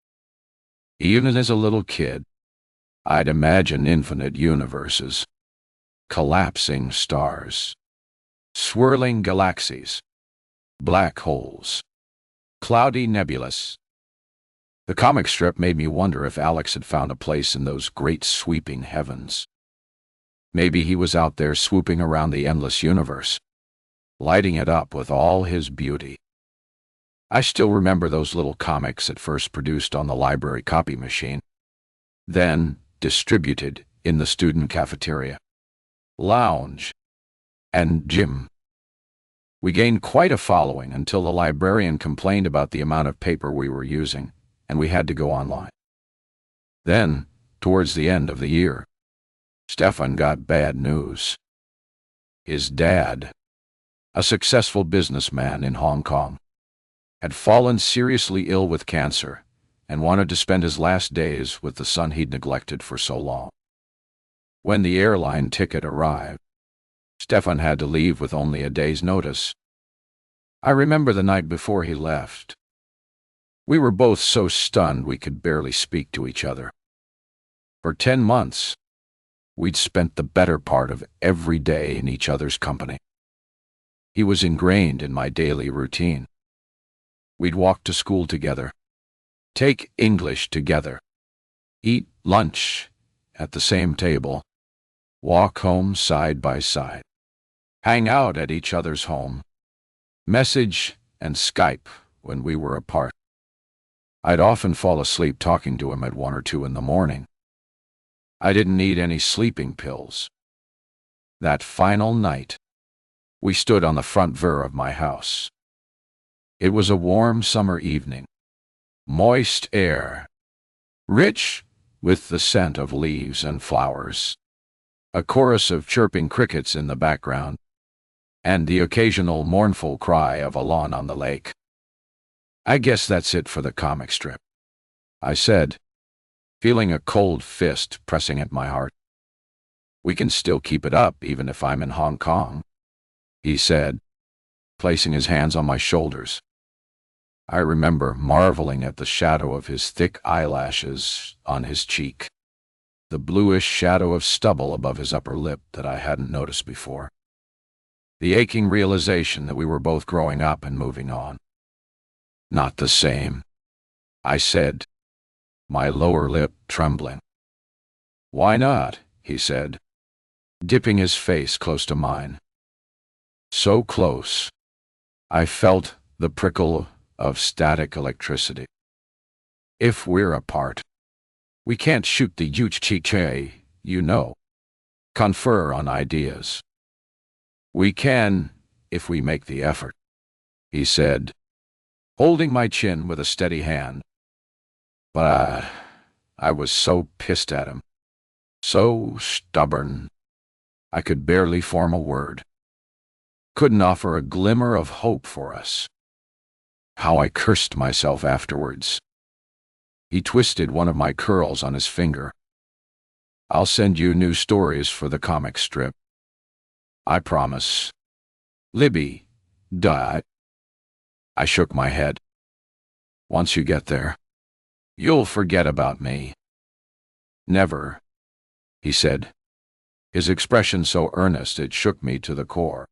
Even as a little kid, I'd imagine infinite universes, collapsing stars, swirling galaxies, black holes, cloudy nebulas. The comic strip made me wonder if Alex had found a place in those great sweeping heavens. Maybe he was out there swooping around the endless universe, lighting it up with all his beauty. I still remember those little comics at first produced on the library copy machine, then distributed in the student cafeteria, lounge, and gym. We gained quite a following until the librarian complained about the amount of paper we were using, and we had to go online. Then, towards the end of the year, Stefan got bad news. His dad, a successful businessman in Hong Kong, had fallen seriously ill with cancer and wanted to spend his last days with the son he'd neglected for so long. When the airline ticket arrived, Stefan had to leave with only a day's notice. I remember the night before he left. We were both so stunned we could barely speak to each other. For 10 months, we'd spent the better part of every day in each other's company. He was ingrained in my daily routine. We'd walk to school together, take English together, eat lunch at the same table, walk home side by side, hang out at each other's home, message and Skype when we were apart. I'd often fall asleep talking to him at 1 or 2 in the morning. I didn't need any sleeping pills. That final night, we stood on the front veranda of my house. It was a warm summer evening, moist air, rich with the scent of leaves and flowers, a chorus of chirping crickets in the background, and the occasional mournful cry of a lawn on the lake. I guess that's it for the comic strip, I said, feeling a cold fist pressing at my heart. We can still keep it up even if I'm in Hong Kong, he said, placing his hands on my shoulders. I remember marveling at the shadow of his thick eyelashes on his cheek, the bluish shadow of stubble above his upper lip that I hadn't noticed before, the aching realization that we were both growing up and moving on. Not the same, I said, my lower lip trembling. Why not? He said, dipping his face close to mine. So close, I felt the prickle of static electricity. If we're apart, we can't shoot the yuch-chi-che, you know, confer on ideas. We can, if we make the effort, he said, holding my chin with a steady hand. But I was so pissed at him. So stubborn. I could barely form a word. Couldn't offer a glimmer of hope for us. How I cursed myself afterwards. He twisted one of my curls on his finger. I'll send you new stories for the comic strip. I promise. Libby, duh. I shook my head. Once you get there, you'll forget about me. Never, he said, his expression so earnest it shook me to the core.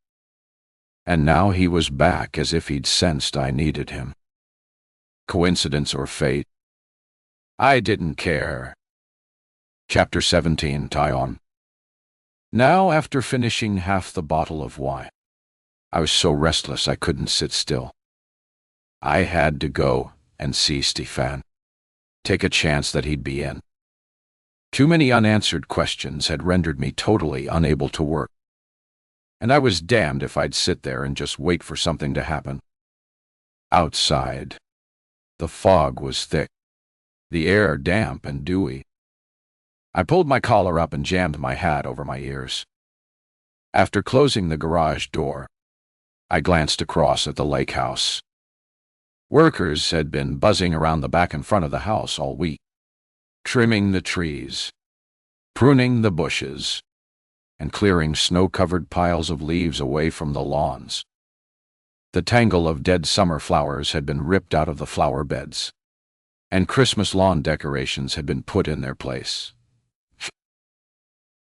And now he was back as if he'd sensed I needed him. Coincidence or fate? I didn't care. Chapter 17, Tie-On. Now, after finishing half the bottle of wine, I was so restless I couldn't sit still. I had to go and see Stefan. Take a chance that he'd be in. Too many unanswered questions had rendered me totally unable to work. And I was damned if I'd sit there and just wait for something to happen. Outside, the fog was thick, the air damp and dewy. I pulled my collar up and jammed my hat over my ears. After closing the garage door, I glanced across at the lake house. Workers had been buzzing around the back and front of the house all week, trimming the trees, pruning the bushes, and clearing snow-covered piles of leaves away from the lawns. The tangle of dead summer flowers had been ripped out of the flower beds, and Christmas lawn decorations had been put in their place.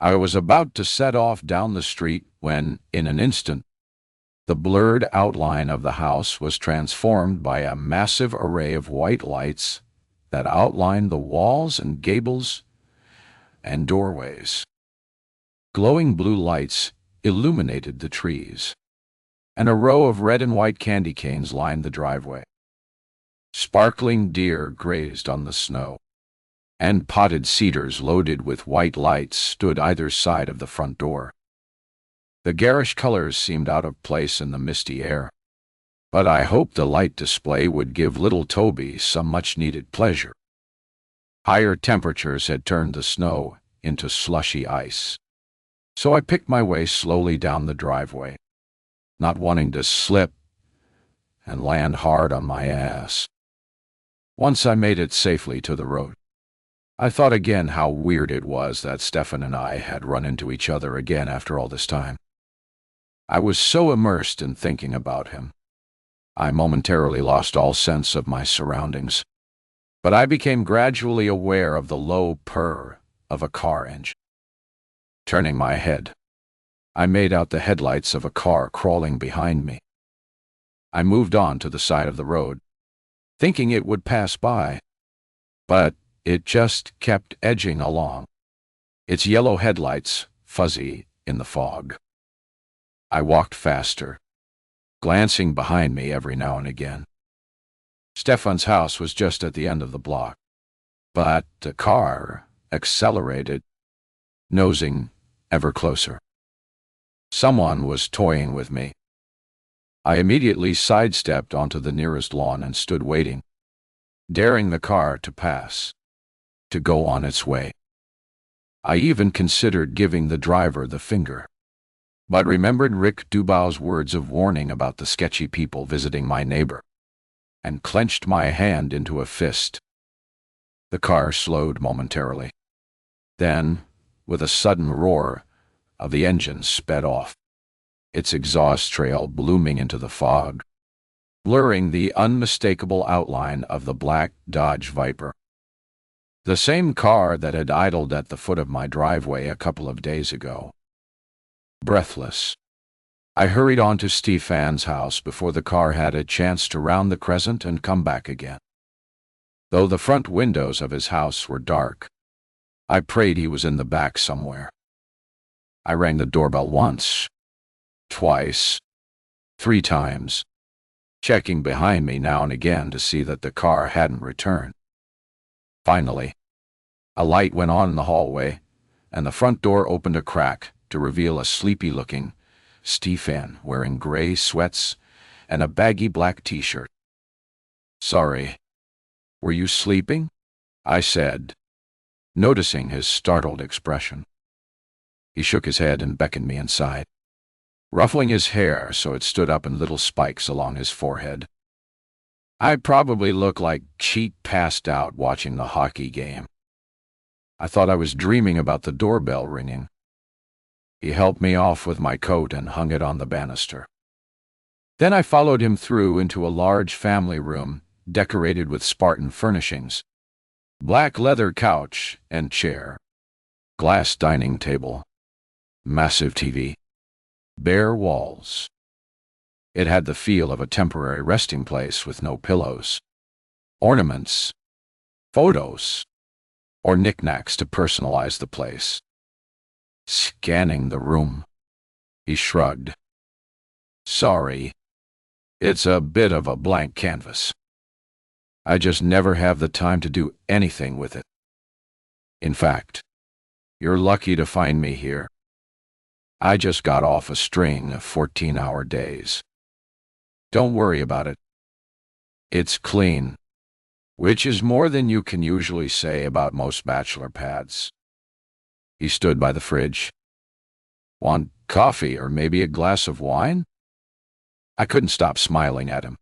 I was about to set off down the street when, in an instant, the blurred outline of the house was transformed by a massive array of white lights that outlined the walls and gables and doorways. Glowing blue lights illuminated the trees, and a row of red and white candy canes lined the driveway. Sparkling deer grazed on the snow, and potted cedars loaded with white lights stood either side of the front door. The garish colors seemed out of place in the misty air, but I hoped the light display would give little Toby some much-needed pleasure. Higher temperatures had turned the snow into slushy ice, so I picked my way slowly down the driveway, not wanting to slip and land hard on my ass. Once I made it safely to the road, I thought again how weird it was that Stefan and I had run into each other again after all this time. I was so immersed in thinking about him, I momentarily lost all sense of my surroundings, but I became gradually aware of the low purr of a car engine. Turning my head, I made out the headlights of a car crawling behind me. I moved on to the side of the road, thinking it would pass by, but it just kept edging along, its yellow headlights fuzzy in the fog. I walked faster, glancing behind me every now and again. Stefan's house was just at the end of the block, but the car accelerated, nosing ever closer. Someone was toying with me. I immediately sidestepped onto the nearest lawn and stood waiting, daring the car to pass, to go on its way. I even considered giving the driver the finger, but remembered Rick Dubow's words of warning about the sketchy people visiting my neighbor, and clenched my hand into a fist. The car slowed momentarily. Then, with a sudden roar of the engine, sped off, its exhaust trail blooming into the fog, blurring the unmistakable outline of the black Dodge Viper. The same car that had idled at the foot of my driveway a couple of days ago. Breathless, I hurried on to Stefan's house before the car had a chance to round the crescent and come back again. Though the front windows of his house were dark, I prayed he was in the back somewhere. I rang the doorbell once, twice, 3 times, checking behind me now and again to see that the car hadn't returned. Finally, a light went on in the hallway, and the front door opened a crack to reveal a sleepy-looking Stefan wearing gray sweats and a baggy black t-shirt. "Sorry, were you sleeping?" I said, noticing his startled expression. He shook his head and beckoned me inside, ruffling his hair so it stood up in little spikes along his forehead. I probably looked like cheat passed out watching the hockey game. I thought I was dreaming about the doorbell ringing. He helped me off with my coat and hung it on the banister. Then I followed him through into a large family room decorated with Spartan furnishings: black leather couch and chair, glass dining table, massive TV, bare walls. It had the feel of a temporary resting place with no pillows, ornaments, photos, or knickknacks to personalize the place. Scanning the room, he shrugged. Sorry, it's a bit of a blank canvas. I just never have the time to do anything with it. In fact, you're lucky to find me here. I just got off a string of 14-hour days. Don't worry about it. It's clean, which is more than you can usually say about most bachelor pads. He stood by the fridge. Want coffee or maybe a glass of wine? I couldn't stop smiling at him.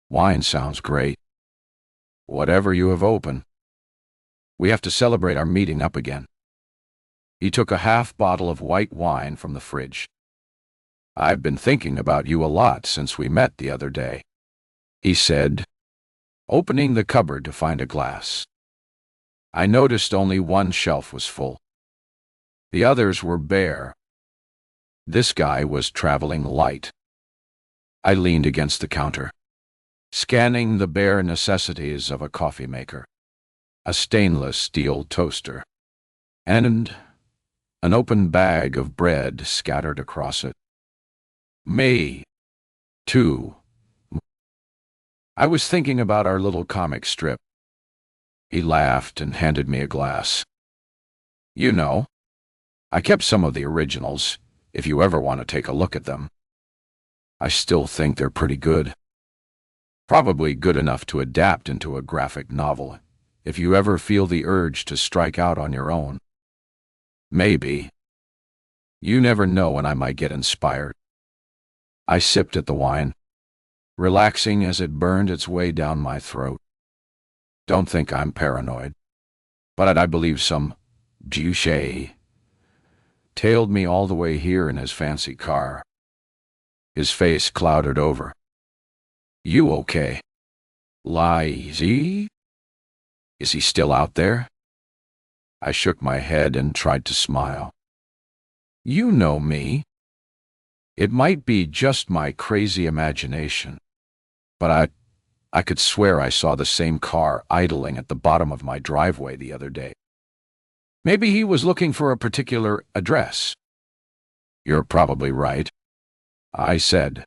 Wine sounds great. Whatever you have open. We have to celebrate our meeting up again. He took a half bottle of white wine from the fridge. I've been thinking about you a lot since we met the other day, he said, opening the cupboard to find a glass. I noticed only one shelf was full. The others were bare. This guy was traveling light. I leaned against the counter, scanning the bare necessities of a coffee maker, a stainless steel toaster, and an open bag of bread scattered across it. Me, too. I was thinking about our little comic strip. He laughed and handed me a glass. You know, I kept some of the originals, if you ever want to take a look at them. I still think they're pretty good. Probably good enough to adapt into a graphic novel, if you ever feel the urge to strike out on your own. Maybe. You never know when I might get inspired. I sipped at the wine, relaxing as it burned its way down my throat. Don't think I'm paranoid, but I believe some douche tailed me all the way here in his fancy car. His face clouded over. You okay? Lazy? Is he still out there? I shook my head and tried to smile. You know me. It might be just my crazy imagination, but I could swear I saw the same car idling at the bottom of my driveway the other day. Maybe he was looking for a particular address. You're probably right, I said,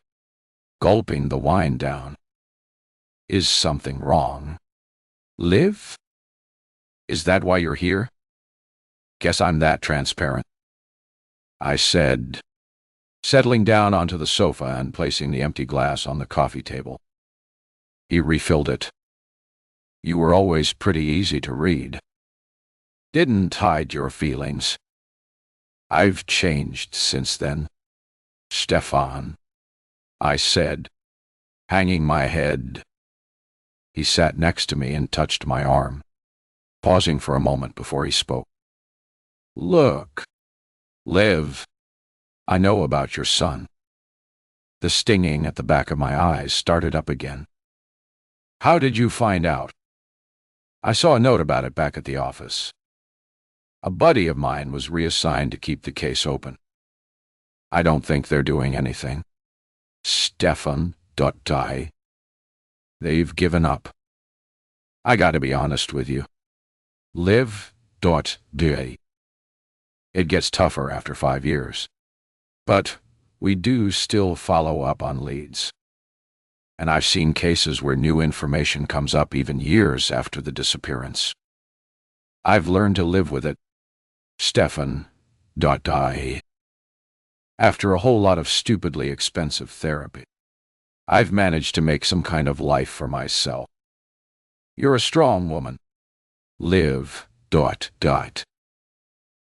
gulping the wine down. Is something wrong? Liv? Is that why you're here? Guess I'm that transparent, I said, settling down onto the sofa and placing the empty glass on the coffee table. He refilled it. You were always pretty easy to read. Didn't hide your feelings. I've changed since then, Stefan, I said, hanging my head. He sat next to me and touched my arm, pausing for a moment before he spoke. Look, Liv, I know about your son. The stinging at the back of my eyes started up again. How did you find out? I saw a note about it back at the office. A buddy of mine was reassigned to keep the case open. I don't think they're doing anything. Stefan die. They've given up. I gotta be honest with you. Live die. It gets tougher after 5 years. But we do still follow up on leads. And I've seen cases where new information comes up even years after the disappearance. I've learned to live with it. Stefan die. After a whole lot of stupidly expensive therapy, I've managed to make some kind of life for myself. You're a strong woman. Live dot, dot.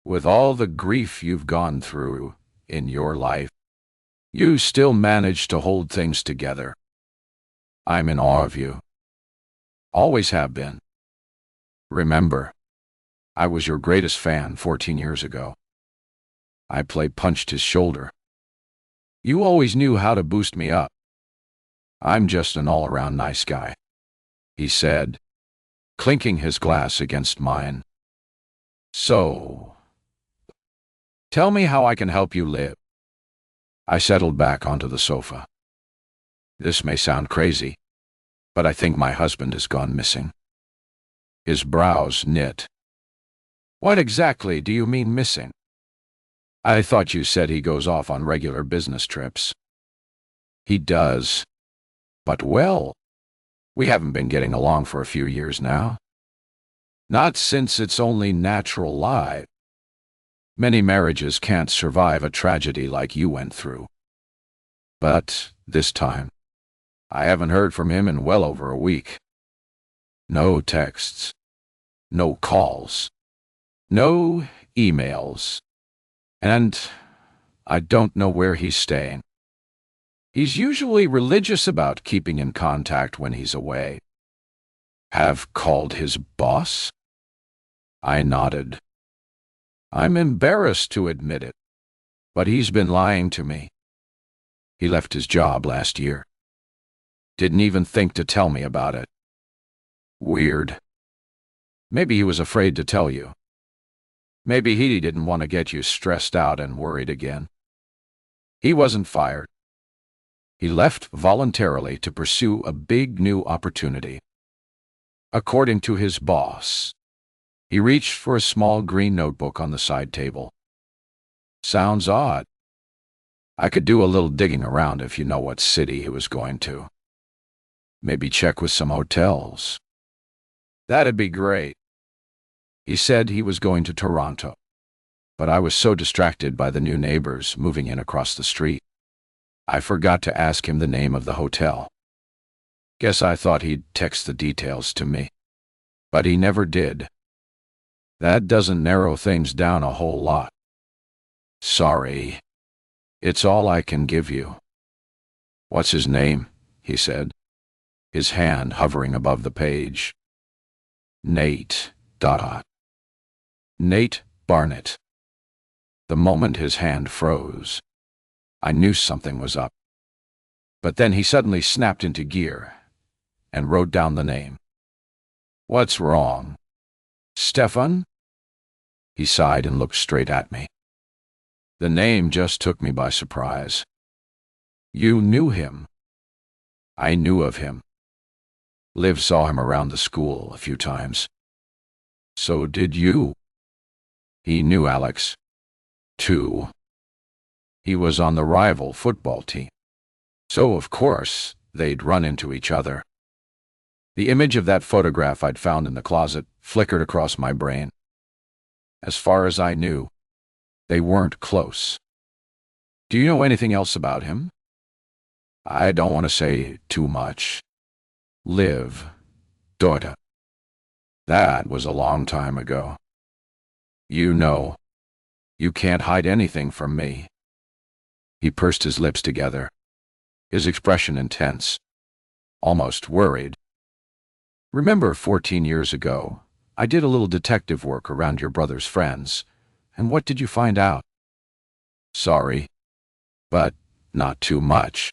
With all the grief you've gone through in your life, you still manage to hold things together. I'm in awe of you. Always have been. Remember, I was your greatest fan 14 years ago. I punched his shoulder. You always knew how to boost me up. I'm just an all-around nice guy, he said, clinking his glass against mine. So, tell me how I can help you live. I settled back onto the sofa. This may sound crazy, but I think my husband has gone missing. His brows knit. What exactly do you mean missing? I thought you said he goes off on regular business trips. He does. But well, we haven't been getting along for a few years now. Not since it's only natural life. Many marriages can't survive a tragedy like you went through. But this time, I haven't heard from him in well over a week. No texts, no calls, no emails, and I don't know where he's staying. He's usually religious about keeping in contact when he's away. Have called his boss? I nodded. I'm embarrassed to admit it, but he's been lying to me. He left his job last year. Didn't even think to tell me about it. Weird. Maybe he was afraid to tell you. Maybe he didn't want to get you stressed out and worried again. He wasn't fired. He left voluntarily to pursue a big new opportunity. According to his boss, he reached for a small green notebook on the side table. Sounds odd. I could do a little digging around if you know what city he was going to. Maybe check with some hotels. That'd be great. He said he was going to Toronto, but I was so distracted by the new neighbors moving in across the street, I forgot to ask him the name of the hotel. Guess I thought he'd text the details to me, but he never did. That doesn't narrow things down a whole lot. Sorry. It's all I can give you. What's his name? He said, his hand hovering above the page. Nate. Nate Barnett. The moment his hand froze, I knew something was up. But then he suddenly snapped into gear and wrote down the name. What's wrong? Stefan? He sighed and looked straight at me. The name just took me by surprise. You knew him. I knew of him. Liv saw him around the school a few times. So did you. He knew Alex, too. He was on the rival football team. So, of course, they'd run into each other. The image of that photograph I'd found in the closet flickered across my brain. As far as I knew, they weren't close. Do you know anything else about him? I don't want to say too much. Liv, daughter. That was a long time ago. You know, you can't hide anything from me. He pursed his lips together, his expression intense, almost worried. Remember 14 years ago, I did a little detective work around your brother's friends, and what did you find out? Sorry, but not too much.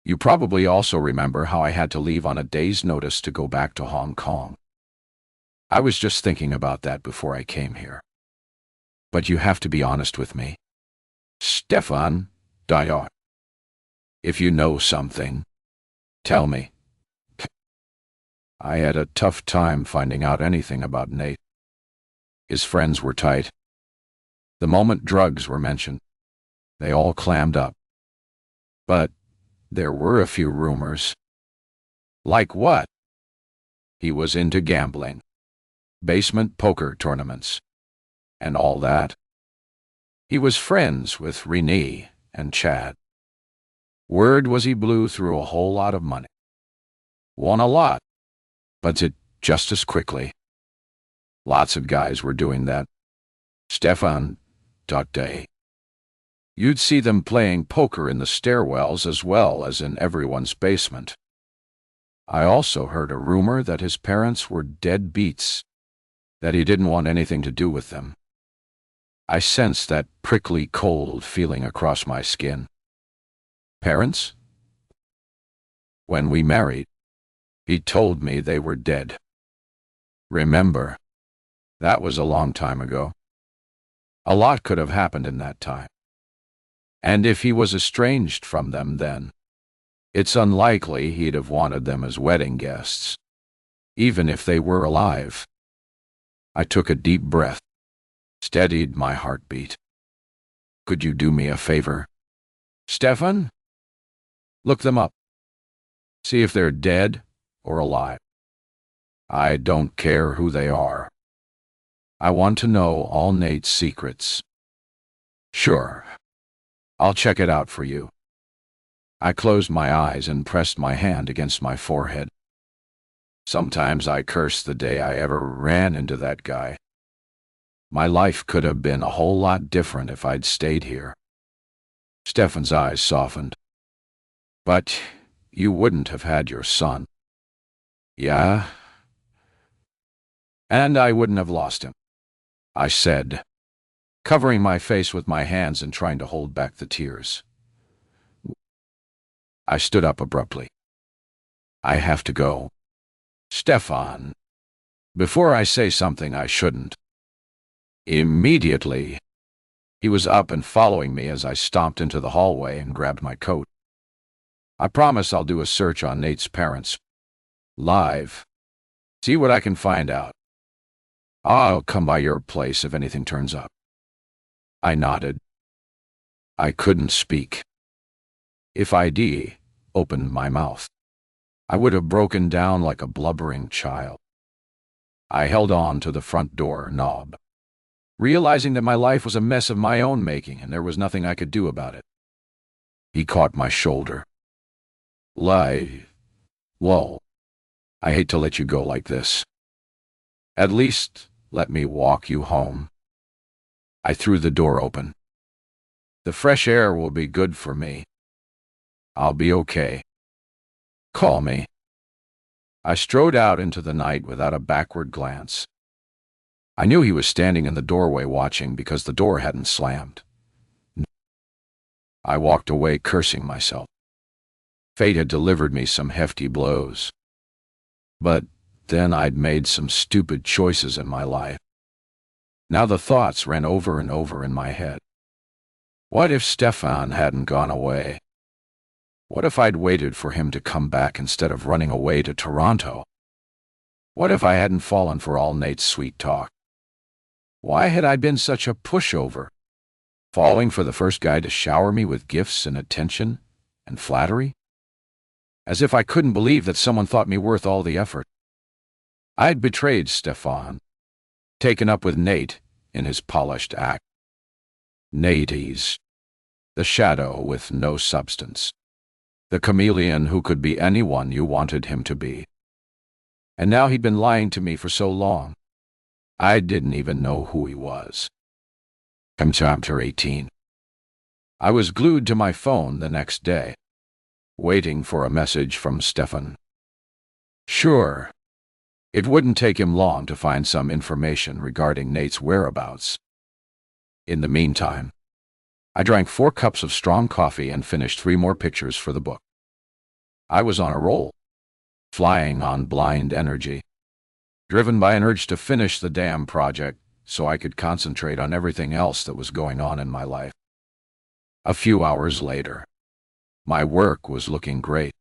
You probably also remember how I had to leave on a day's notice to go back to Hong Kong. I was just thinking about that before I came here. But you have to be honest with me. Stefan Dayar. If you know something, tell me. I had a tough time finding out anything about Nate. His friends were tight. The moment drugs were mentioned, they all clammed up. But there were a few rumors. Like what? He was into gambling, basement poker tournaments, and all that. He was friends with Renee and Chad. Word was he blew through a whole lot of money. Won a lot, but it just as quickly. Lots of guys were doing that. Stefan. Day. You'd see them playing poker in the stairwells as well as in everyone's basement. I also heard a rumor that his parents were dead beats, that he didn't want anything to do with them. I sensed that prickly cold feeling across my skin. Parents? When we married, he told me they were dead. Remember, that was a long time ago. A lot could have happened in that time. And if he was estranged from them then, it's unlikely he'd have wanted them as wedding guests, even if they were alive. I took a deep breath, steadied my heartbeat. Could you do me a favor? Stefan? Look them up. See if they're dead or alive. I don't care who they are. I want to know all Nate's secrets. Sure. I'll check it out for you. I closed my eyes and pressed my hand against my forehead. Sometimes I curse the day I ever ran into that guy. My life could have been a whole lot different if I'd stayed here. Stefan's eyes softened. But you wouldn't have had your son. Yeah? And I wouldn't have lost him, I said, covering my face with my hands and trying to hold back the tears. I stood up abruptly. I have to go. Stefan, before I say something I shouldn't. Immediately, he was up and following me as I stomped into the hallway and grabbed my coat. I promise I'll do a search on Nate's parents. Live. See what I can find out. I'll come by your place if anything turns up. I nodded. I couldn't speak. If I'd opened my mouth, I would have broken down like a blubbering child. I held on to the front door knob, realizing that my life was a mess of my own making and there was nothing I could do about it. He caught my shoulder. Whoa. I hate to let you go like this. At least let me walk you home. I threw the door open. The fresh air will be good for me. I'll be okay. Call me. I strode out into the night without a backward glance. I knew he was standing in the doorway watching because the door hadn't slammed. I walked away cursing myself. Fate had delivered me some hefty blows. But then I'd made some stupid choices in my life. Now the thoughts ran over and over in my head. What if Stefan hadn't gone away? What if I'd waited for him to come back instead of running away to Toronto? What if I hadn't fallen for all Nate's sweet talk? Why had I been such a pushover, falling for the first guy to shower me with gifts and attention and flattery? As if I couldn't believe that someone thought me worth all the effort. I'd betrayed Stefan, taken up with Nate in his polished act. Nate's, the shadow with no substance, the chameleon who could be anyone you wanted him to be. And now he'd been lying to me for so long, I didn't even know who he was. Chapter 18. I was glued to my phone the next day, waiting for a message from Stefan. Sure, it wouldn't take him long to find some information regarding Nate's whereabouts. In the meantime, I drank 4 cups of strong coffee and finished 3 more pictures for the book. I was on a roll, flying on blind energy, driven by an urge to finish the damn project so I could concentrate on everything else that was going on in my life. A few hours later, my work was looking great,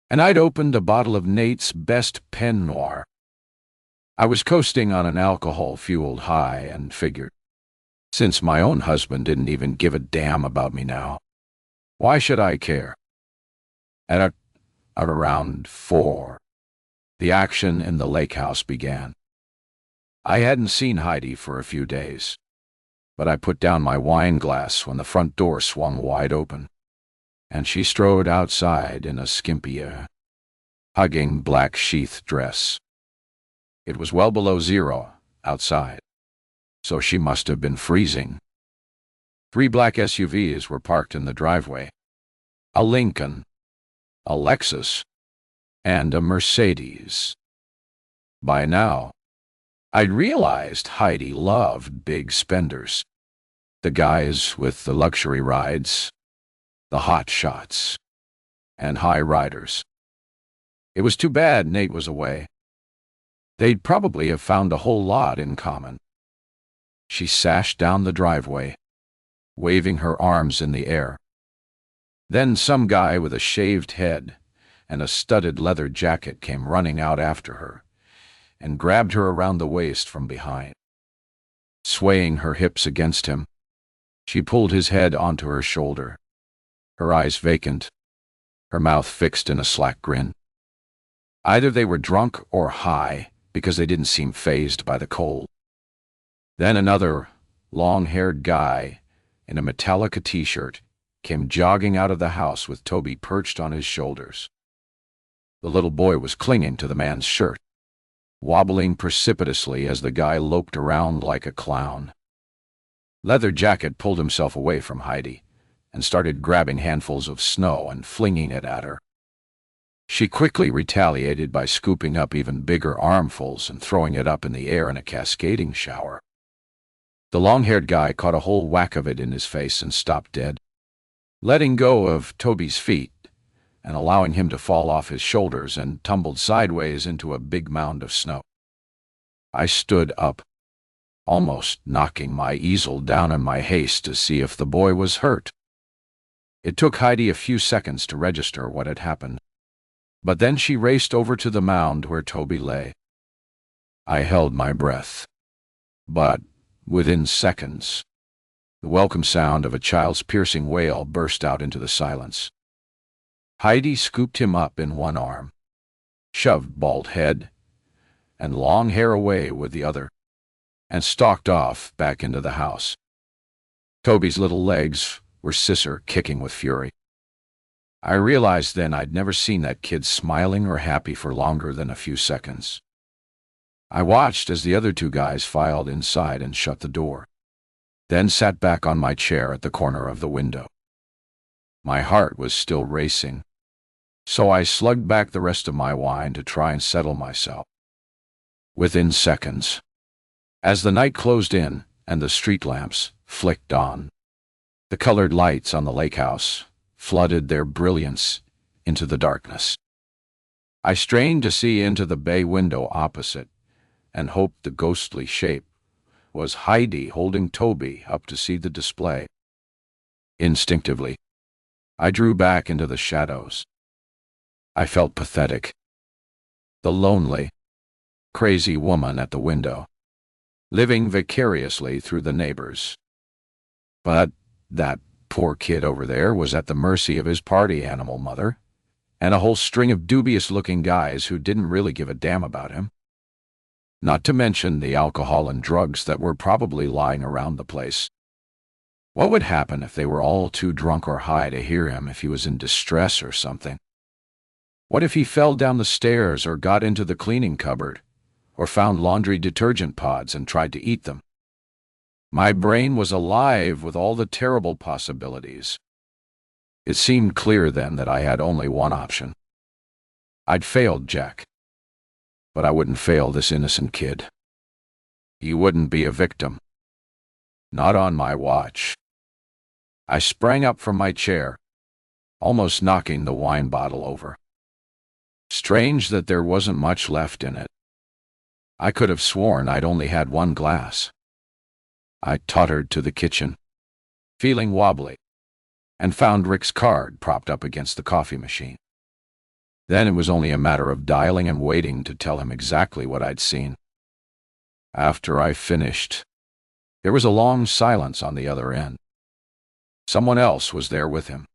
and I'd opened a bottle of Nate's best Pen Noir. I was coasting on an alcohol-fueled high and figured, since my own husband didn't even give a damn about me now, why should I care? At around 4, the action in the lake house began. I hadn't seen Heidi for a few days, but I put down my wine glass when the front door swung wide open, and she strode outside in a skimpy, hugging black sheath dress. It was well below 0, outside, so she must have been freezing. 3 black SUVs were parked in the driveway. A Lincoln, a Lexus, and a Mercedes. By now, I'd realized Heidi loved big spenders. The guys with the luxury rides, the hot shots, and high riders. It was too bad Nate was away. They'd probably have found a whole lot in common. She sashed down the driveway, waving her arms in the air. Then some guy with a shaved head and a studded leather jacket came running out after her and grabbed her around the waist from behind. Swaying her hips against him, she pulled his head onto her shoulder, her eyes vacant, her mouth fixed in a slack grin. Either they were drunk or high, because they didn't seem fazed by the cold. Then another long-haired guy in a Metallica t-shirt came jogging out of the house with Toby perched on his shoulders. The little boy was clinging to the man's shirt, wobbling precipitously as the guy loped around like a clown. Leather Jacket pulled himself away from Heidi and started grabbing handfuls of snow and flinging it at her. She quickly retaliated by scooping up even bigger armfuls and throwing it up in the air in a cascading shower. The long-haired guy caught a whole whack of it in his face and stopped dead, letting go of Toby's feet and allowing him to fall off his shoulders and tumbled sideways into a big mound of snow. I stood up, almost knocking my easel down in my haste to see if the boy was hurt. It took Heidi a few seconds to register what had happened, but then she raced over to the mound where Toby lay. I held my breath, but within seconds, the welcome sound of a child's piercing wail burst out into the silence. Heidi scooped him up in one arm, shoved bald head and long hair away with the other, and stalked off back into the house. Toby's little legs were scissor-kicking with fury. I realized then I'd never seen that kid smiling or happy for longer than a few seconds. I watched as the other 2 guys filed inside and shut the door, then sat back on my chair at the corner of the window. My heart was still racing, so I slugged back the rest of my wine to try and settle myself. Within seconds, as the night closed in and the street lamps flicked on, the colored lights on the lake house flooded their brilliance into the darkness. I strained to see into the bay window opposite and hoped the ghostly shape was Heidi holding Toby up to see the display. Instinctively, I drew back into the shadows. I felt pathetic. The lonely, crazy woman at the window, living vicariously through the neighbors. But that poor kid over there was at the mercy of his party animal mother and a whole string of dubious-looking guys who didn't really give a damn about him. Not to mention the alcohol and drugs that were probably lying around the place. What would happen if they were all too drunk or high to hear him if he was in distress or something? What if he fell down the stairs or got into the cleaning cupboard or found laundry detergent pods and tried to eat them? My brain was alive with all the terrible possibilities. It seemed clear then that I had only one option. I'd failed Jack, but I wouldn't fail this innocent kid. He wouldn't be a victim. Not on my watch. I sprang up from my chair, almost knocking the wine bottle over. Strange that there wasn't much left in it. I could have sworn I'd only had 1 glass. I tottered to the kitchen, feeling wobbly, and found Rick's card propped up against the coffee machine. Then it was only a matter of dialing and waiting to tell him exactly what I'd seen. After I finished, there was a long silence on the other end. Someone else was there with him.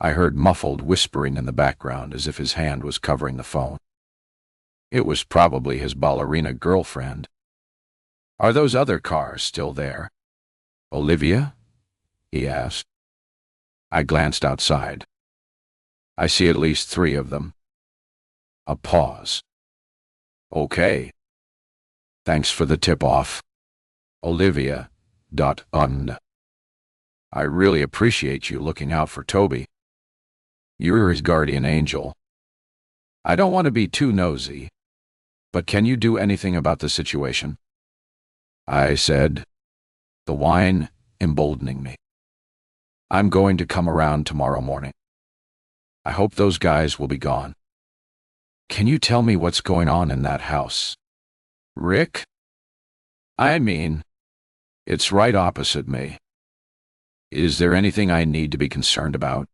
I heard muffled whispering in the background as if his hand was covering the phone. It was probably his ballerina girlfriend. "Are those other cars still there, Olivia?" he asked. I glanced outside. "I see at least 3 of them." A pause. "Okay." Thanks for the tip-off, Olivia.und. I really appreciate you looking out for Toby. You're his guardian angel. I don't want to be too nosy, but can you do anything about the situation? I said, the whine emboldening me. I'm going to come around tomorrow morning. I hope those guys will be gone. Can you tell me what's going on in that house? Rick? I mean, it's right opposite me. Is there anything I need to be concerned about?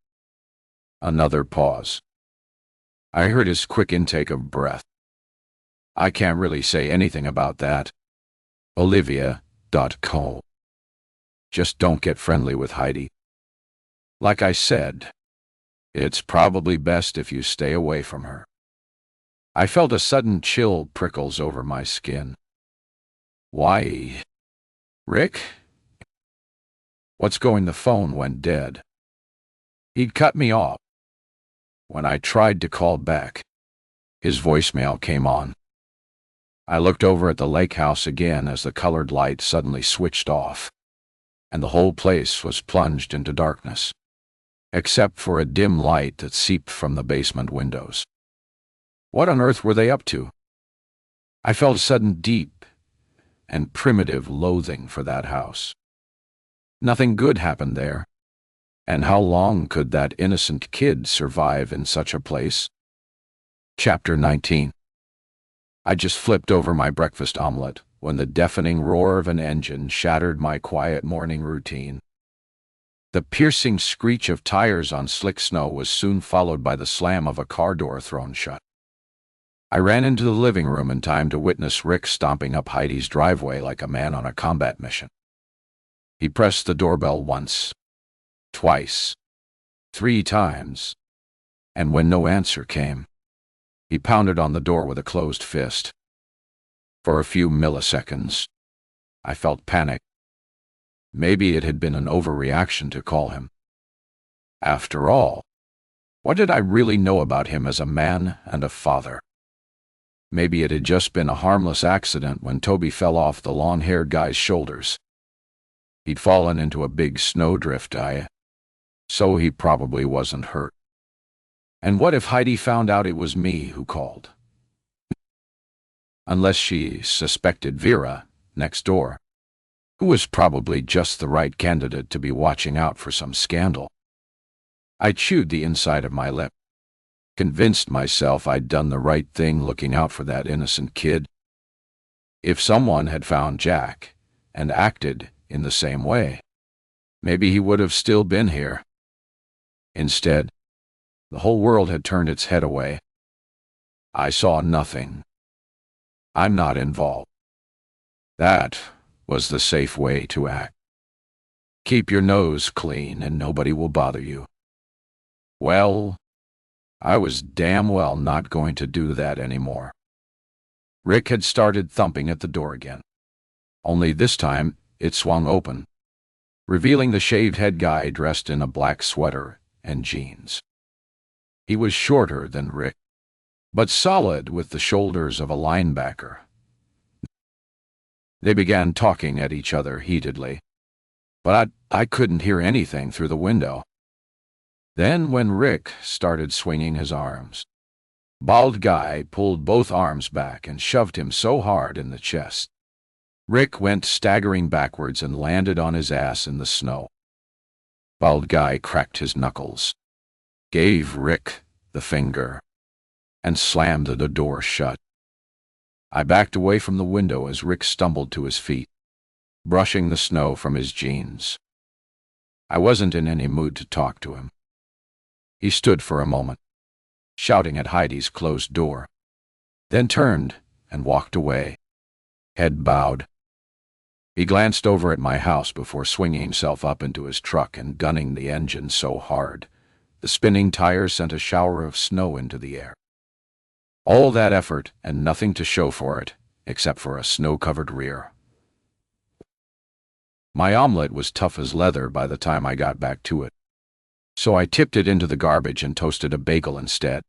Another pause. I heard his quick intake of breath. I can't really say anything about that. Olivia.co. Just don't get friendly with Heidi. Like I said, it's probably best if you stay away from her. I felt a sudden chill prickles over my skin. Why? Rick? What's going? The phone went dead. He'd cut me off. When I tried to call back, his voicemail came on. I looked over at the lake house again as the colored light suddenly switched off, and the whole place was plunged into darkness, except for a dim light that seeped from the basement windows. What on earth were they up to? I felt a sudden deep and primitive loathing for that house. Nothing good happened there. And how long could that innocent kid survive in such a place? Chapter 19. I just flipped over my breakfast omelet when the deafening roar of an engine shattered my quiet morning routine. The piercing screech of tires on slick snow was soon followed by the slam of a car door thrown shut. I ran into the living room in time to witness Rick stomping up Heidi's driveway like a man on a combat mission. He pressed the doorbell once, twice, 3 times, and when no answer came, he pounded on the door with a closed fist. For a few milliseconds, I felt panic. Maybe it had been an overreaction to call him. After all, what did I really know about him as a man and a father? Maybe it had just been a harmless accident when Toby fell off the long-haired guy's shoulders. He'd fallen into a big snowdrift, so he probably wasn't hurt. And what if Heidi found out it was me who called? Unless she suspected Vera, next door, who was probably just the right candidate to be watching out for some scandal. I chewed the inside of my lip, convinced myself I'd done the right thing looking out for that innocent kid. If someone had found Jack and acted in the same way, maybe he would have still been here. Instead, the whole world had turned its head away. I saw nothing. I'm not involved. That was the safe way to act. Keep your nose clean and nobody will bother you. Well, I was damn well not going to do that anymore. Rick had started thumping at the door again. Only this time, it swung open, revealing the shaved-head guy dressed in a black sweater and jeans. He was shorter than Rick, but solid with the shoulders of a linebacker. They began talking at each other heatedly, but I couldn't hear anything through the window. Then when Rick started swinging his arms, bald guy pulled both arms back and shoved him so hard in the chest. Rick went staggering backwards and landed on his ass in the snow. Bald guy cracked his knuckles, gave Rick the finger, and slammed the door shut. I backed away from the window as Rick stumbled to his feet, brushing the snow from his jeans. I wasn't in any mood to talk to him. He stood for a moment, shouting at Heidi's closed door, then turned and walked away, head bowed. He glanced over at my house before swinging himself up into his truck and gunning the engine so hard, the spinning tires sent a shower of snow into the air. All that effort and nothing to show for it, except for a snow-covered rear. My omelet was tough as leather by the time I got back to it, so I tipped it into the garbage and toasted a bagel instead.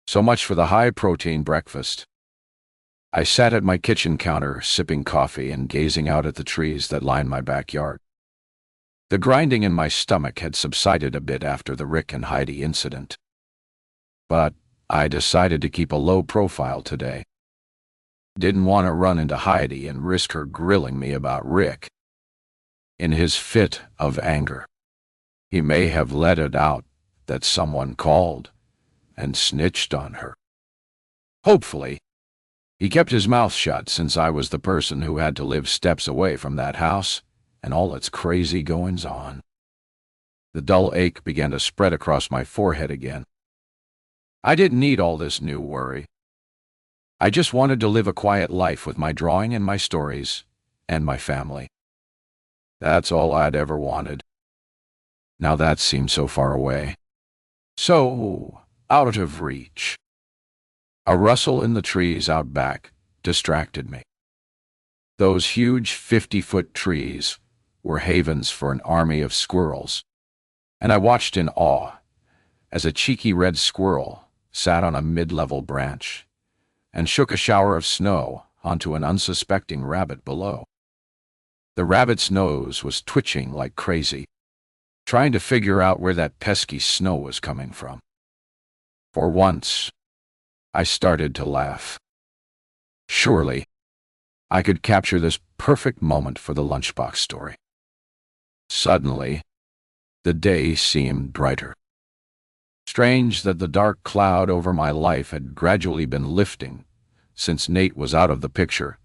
So much for the high-protein breakfast. I sat at my kitchen counter, sipping coffee and gazing out at the trees that lined my backyard. The grinding in my stomach had subsided a bit after the Rick and Heidi incident. But I decided to keep a low profile today. Didn't want to run into Heidi and risk her grilling me about Rick. In his fit of anger, he may have let it out that someone called and snitched on her. Hopefully, he kept his mouth shut, since I was the person who had to live steps away from that house and all its crazy goings-on. The dull ache began to spread across my forehead again. I didn't need all this new worry. I just wanted to live a quiet life with my drawing and my stories and my family. That's all I'd ever wanted. Now that seemed so far away, so out of reach. A rustle in the trees out back distracted me. Those huge 50-foot trees were havens for an army of squirrels, and I watched in awe as a cheeky red squirrel sat on a mid-level branch and shook a shower of snow onto an unsuspecting rabbit below. The rabbit's nose was twitching like crazy, trying to figure out where that pesky snow was coming from. For once, I started to laugh. Surely, I could capture this perfect moment for the lunchbox story. Suddenly, the day seemed brighter. Strange that the dark cloud over my life had gradually been lifting since Nate was out of the picture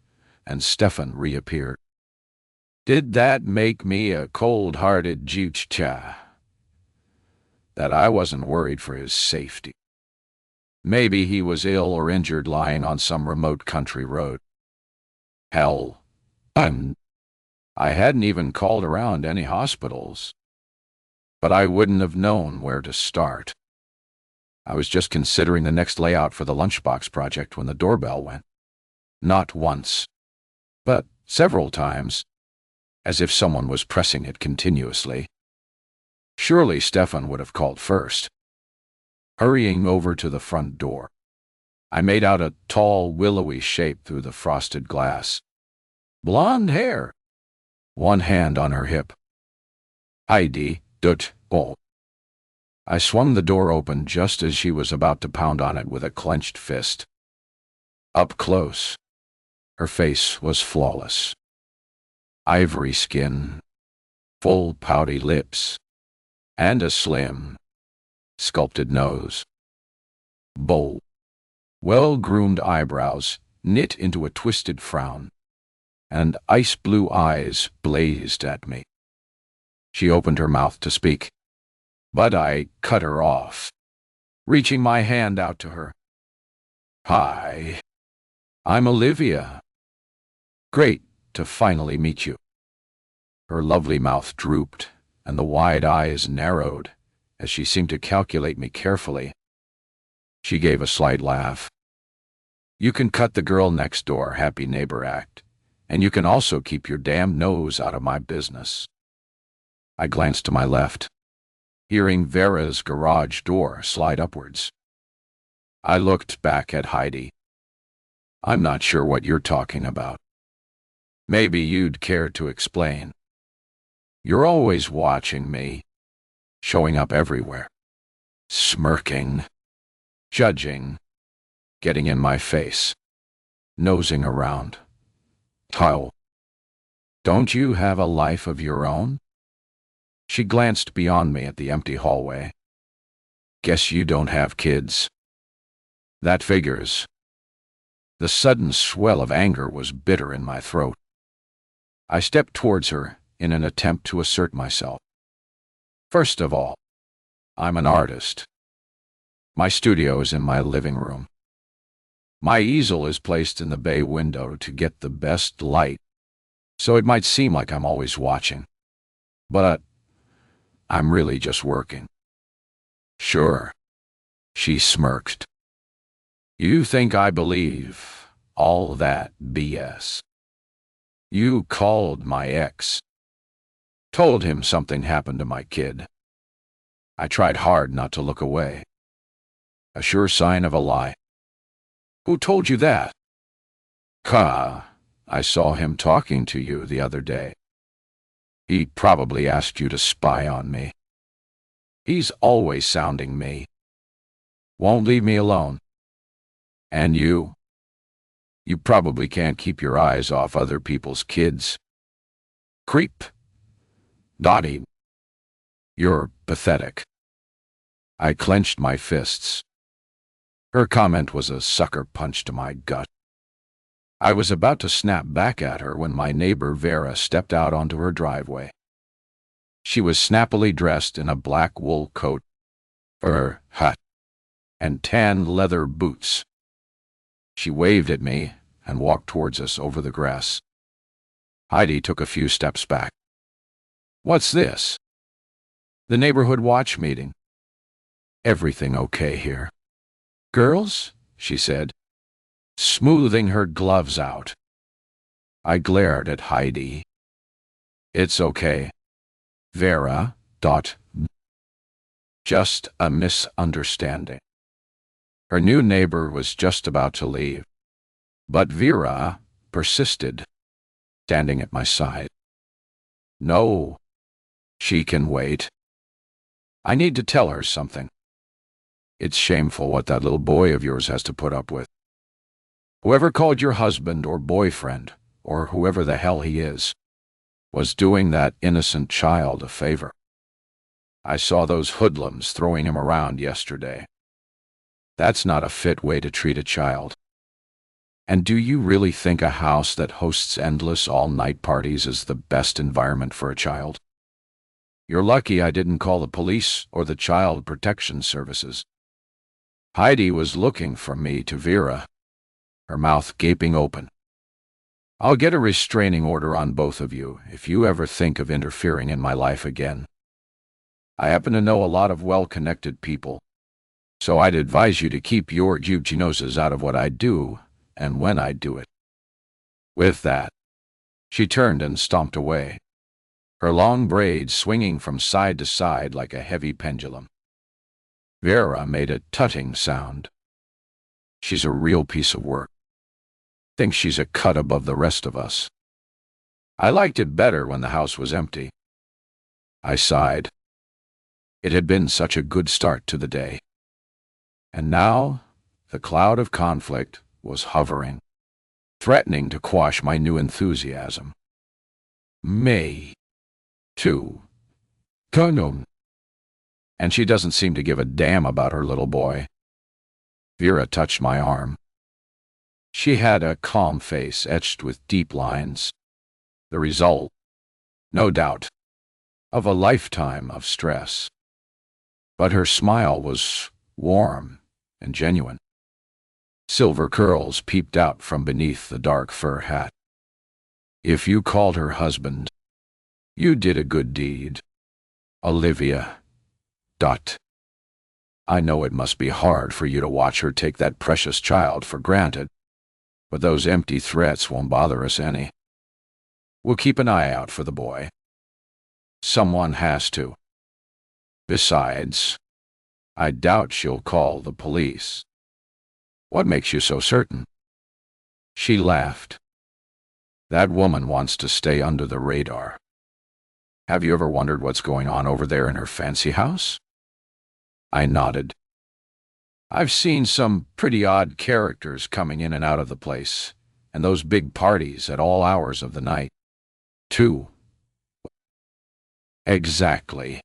and Stefan reappeared. Did that make me a cold-hearted jucha? That I wasn't worried for his safety. Maybe he was ill or injured, lying on some remote country road. Hell, I hadn't even called around any hospitals. But I wouldn't have known where to start. I was just considering the next layout for the lunchbox project when the doorbell went. Not once, but several times, as if someone was pressing it continuously. Surely Stefan would have called first. Hurrying over to the front door, I made out a tall, willowy shape through the frosted glass. Blonde hair, one hand on her hip. Heidi, oh. I swung the door open just as she was about to pound on it with a clenched fist. Up close, her face was flawless. Ivory skin, full pouty lips, and a slim, sculpted nose. Bold, well-groomed eyebrows knit into a twisted frown, and ice-blue eyes blazed at me. She opened her mouth to speak, but I cut her off, reaching my hand out to her. Hi, I'm Olivia. Great to finally meet you. Her lovely mouth drooped, and the wide eyes narrowed as she seemed to calculate me carefully. She gave a slight laugh. You can cut the girl next door happy neighbor act, and you can also keep your damn nose out of my business. I glanced to my left, hearing Vera's garage door slide upwards. I looked back at Heidi. I'm not sure what you're talking about. Maybe you'd care to explain. You're always watching me, showing up everywhere, smirking, judging, getting in my face, nosing around. How? Don't you have a life of your own? She glanced beyond me at the empty hallway. Guess you don't have kids. That figures. The sudden swell of anger was bitter in my throat. I stepped towards her in an attempt to assert myself. First of all, I'm an artist. My studio is in my living room. My easel is placed in the bay window to get the best light, so it might seem like I'm always watching. But I'm really just working. Sure, she smirked. You think I believe all that BS? You called my ex. Told him something happened to my kid. I tried hard not to look away. A sure sign of a lie. Who told you that? I saw him talking to you the other day. He probably asked you to spy on me. He's always sounding me. Won't leave me alone. And you? You probably can't keep your eyes off other people's kids. Creep. Dottie. You're pathetic. I clenched my fists. Her comment was a sucker punch to my gut. I was about to snap back at her when my neighbor Vera stepped out onto her driveway. She was snappily dressed in a black wool coat, fur hat, and tan leather boots. She waved at me and walked towards us over the grass. Heidi took a few steps back. What's this? The neighborhood watch meeting. Everything okay here? Girls? She said, smoothing her gloves out. I glared at Heidi. It's okay. Vera. Just a misunderstanding. Her new neighbor was just about to leave, but Vera persisted, standing at my side. No, she can wait. I need to tell her something. It's shameful what that little boy of yours has to put up with. Whoever called your husband or boyfriend, or whoever the hell he is, was doing that innocent child a favor. I saw those hoodlums throwing him around yesterday. That's not a fit way to treat a child. And do you really think a house that hosts endless all-night parties is the best environment for a child? You're lucky I didn't call the police or the Child Protection Services. Heidi was looking from me to Vera, her mouth gaping open. I'll get a restraining order on both of you if you ever think of interfering in my life again. I happen to know a lot of well-connected people, so I'd advise you to keep your juicy noses out of what I do and when I do it. With that, she turned and stomped away, her long braids swinging from side to side like a heavy pendulum. Vera made a tutting sound. She's a real piece of work. Thinks she's a cut above the rest of us. I liked it better when the house was empty. I sighed. It had been such a good start to the day. And now, the cloud of conflict was hovering, threatening to quash my new enthusiasm. May. Too. Kanon. And she doesn't seem to give a damn about her little boy. Vera touched my arm. She had a calm face etched with deep lines. The result, no doubt, of a lifetime of stress. But her smile was warm and genuine. Silver curls peeped out from beneath the dark fur hat. If you called her husband, you did a good deed, Olivia. I know it must be hard for you to watch her take that precious child for granted, but those empty threats won't bother us any. We'll keep an eye out for the boy. Someone has to. Besides, I doubt she'll call the police. What makes you so certain? She laughed. That woman wants to stay under the radar. Have you ever wondered what's going on over there in her fancy house? I nodded. I've seen some pretty odd characters coming in and out of the place, and those big parties at all hours of the night, too. Exactly.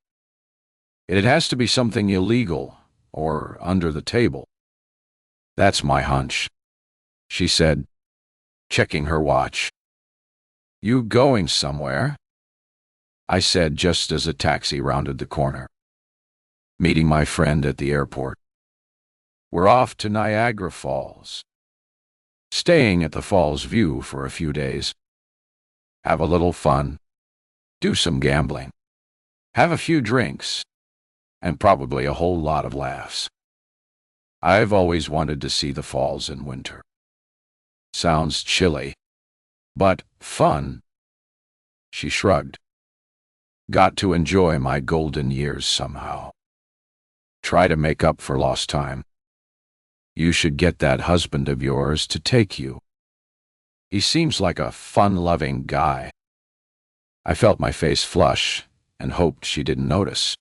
It has to be something illegal, or under the table. That's my hunch, she said, checking her watch. You going somewhere? I said just as a taxi rounded the corner. Meeting my friend at the airport. We're off to Niagara Falls. Staying at the Falls View for a few days. Have a little fun. Do some gambling. Have a few drinks. And probably a whole lot of laughs. I've always wanted to see the falls in winter. Sounds chilly, but fun. She shrugged. Got to enjoy my golden years somehow. Try to make up for lost time. You should get that husband of yours to take you. He seems like a fun-loving guy. I felt my face flush and hoped she didn't notice.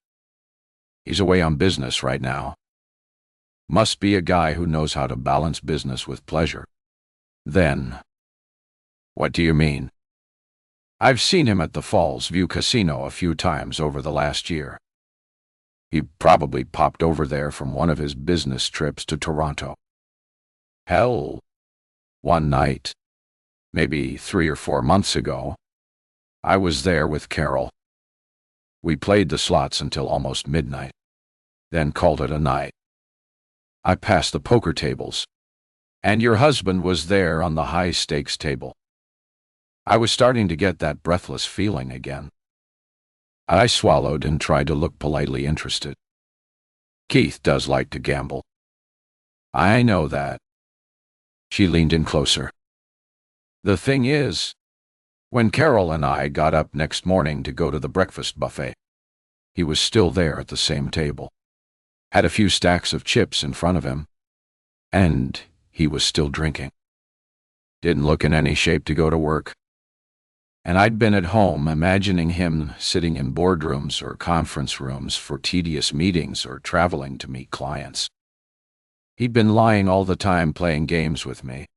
He's away on business right now. Must be a guy who knows how to balance business with pleasure. Then, what do you mean? I've seen him at the Falls View Casino a few times over the last year. He probably popped over there from one of his business trips to Toronto. Hell, one night, maybe 3 or 4 months ago, I was there with Carol. We played the slots until almost midnight, then called it a night. I passed the poker tables, and your husband was there on the high-stakes table. I was starting to get that breathless feeling again. I swallowed and tried to look politely interested. Keith does like to gamble. I know that. She leaned in closer. The thing is, when Carol and I got up next morning to go to the breakfast buffet, he was still there at the same table. Had a few stacks of chips in front of him, and he was still drinking. Didn't look in any shape to go to work. And I'd been at home imagining him sitting in boardrooms or conference rooms for tedious meetings or traveling to meet clients. He'd been lying all the time playing games with me.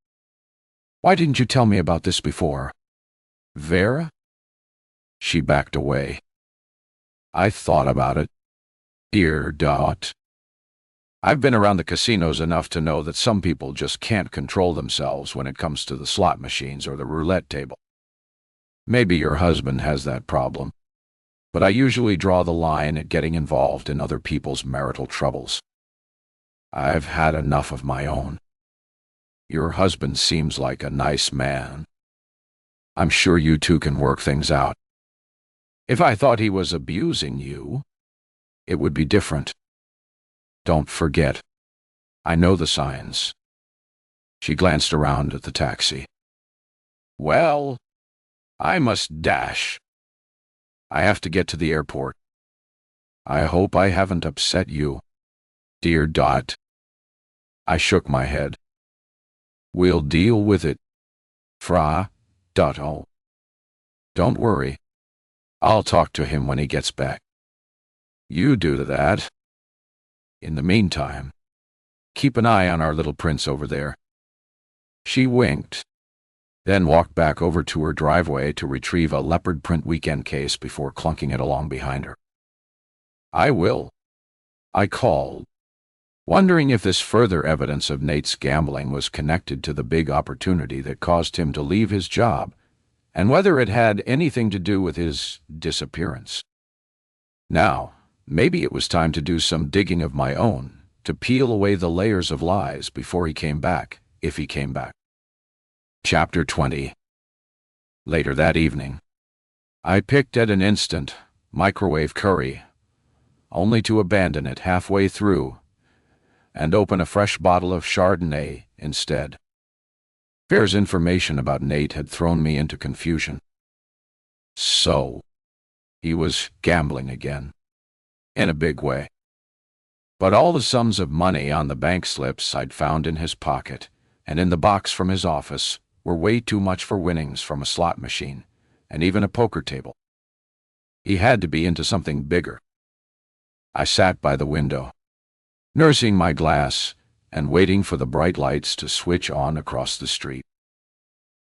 Why didn't you tell me about this before? Vera? She backed away. I thought about it. Dear Dot. I've been around the casinos enough to know that some people just can't control themselves when it comes to the slot machines or the roulette table. Maybe your husband has that problem, but I usually draw the line at getting involved in other people's marital troubles. I've had enough of my own. Your husband seems like a nice man. I'm sure you two can work things out. If I thought he was abusing you, it would be different. Don't forget, I know the signs. She glanced around at the taxi. Well, I must dash. I have to get to the airport. I hope I haven't upset you, dear Dot. I shook my head. We'll deal with it, Fra Dotto. Don't worry. I'll talk to him when he gets back. You do that. In the meantime, keep an eye on our little prince over there. She winked, then walked back over to her driveway to retrieve a leopard print weekend case before clunking it along behind her. I will. I called, wondering if this further evidence of Nate's gambling was connected to the big opportunity that caused him to leave his job, and whether it had anything to do with his disappearance. Now, maybe it was time to do some digging of my own, to peel away the layers of lies before he came back, if he came back. Chapter 20. Later that evening, I picked at an instant microwave curry, only to abandon it halfway through and open a fresh bottle of Chardonnay instead. Fair's information about Nate had thrown me into confusion. So, he was gambling again. In a big way. But all the sums of money on the bank slips I'd found in his pocket and in the box from his office were way too much for winnings from a slot machine and even a poker table. He had to be into something bigger. I sat by the window, nursing my glass and waiting for the bright lights to switch on across the street.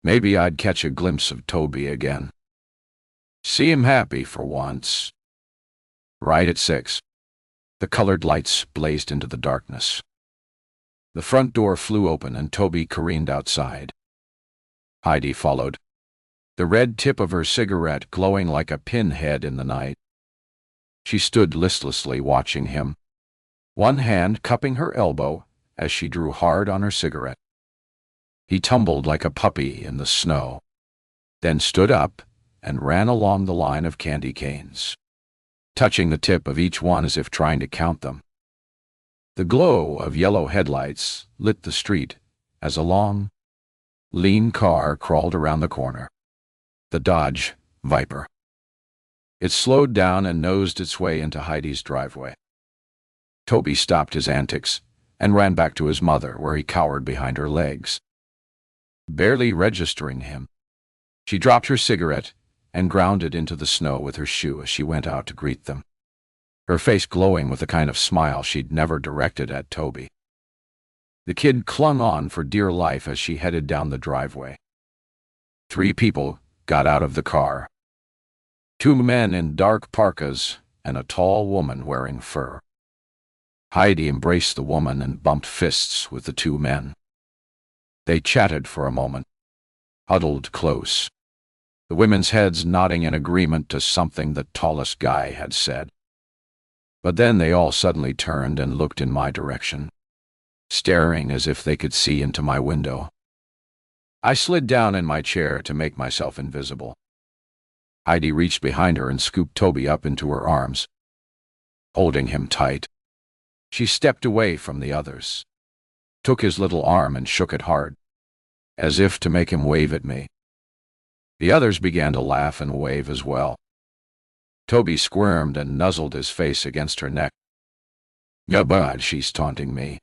Maybe I'd catch a glimpse of Toby again. See him happy for once. Right at 6, the colored lights blazed into the darkness. The front door flew open and Toby careened outside. Heidi followed, the red tip of her cigarette glowing like a pinhead in the night. She stood listlessly watching him, one hand cupping her elbow as she drew hard on her cigarette. He tumbled like a puppy in the snow, then stood up and ran along the line of candy canes, touching the tip of each one as if trying to count them. The glow of yellow headlights lit the street as a long, lean car crawled around the corner. The Dodge Viper. It slowed down and nosed its way into Heidi's driveway. Toby stopped his antics and ran back to his mother, where he cowered behind her legs. barely registering him. She dropped her cigarette and ground it into the snow with her shoe as she went out to greet them, her face glowing with the kind of smile she'd never directed at Toby. The kid clung on for dear life as she headed down the driveway. 3 people got out of the car. 2 men in dark parkas and a tall woman wearing fur. Heidi embraced the woman and bumped fists with the 2 men. They chatted for a moment, huddled close, the women's heads nodding in agreement to something the tallest guy had said. But then they all suddenly turned and looked in my direction, staring as if they could see into my window. I slid down in my chair to make myself invisible. Heidi reached behind her and scooped Toby up into her arms, holding him tight. She stepped away from the others, took his little arm and shook it hard, as if to make him wave at me. The others began to laugh and wave as well. Toby squirmed and nuzzled his face against her neck. "Yeah, bud," she's taunting me.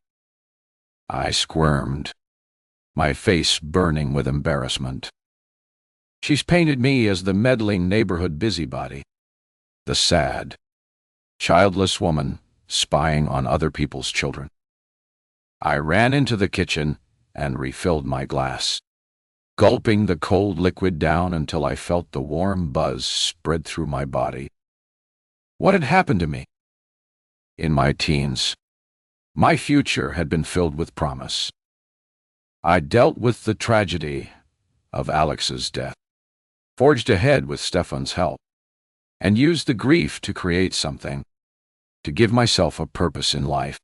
I squirmed, my face burning with embarrassment. She's painted me as the meddling neighborhood busybody, the sad, childless woman spying on other people's children. I ran into the kitchen and refilled my glass, gulping the cold liquid down until I felt the warm buzz spread through my body. What had happened to me? In my teens, my future had been filled with promise. I dealt with the tragedy of Alex's death, forged ahead with Stefan's help, and used the grief to create something, to give myself a purpose in life.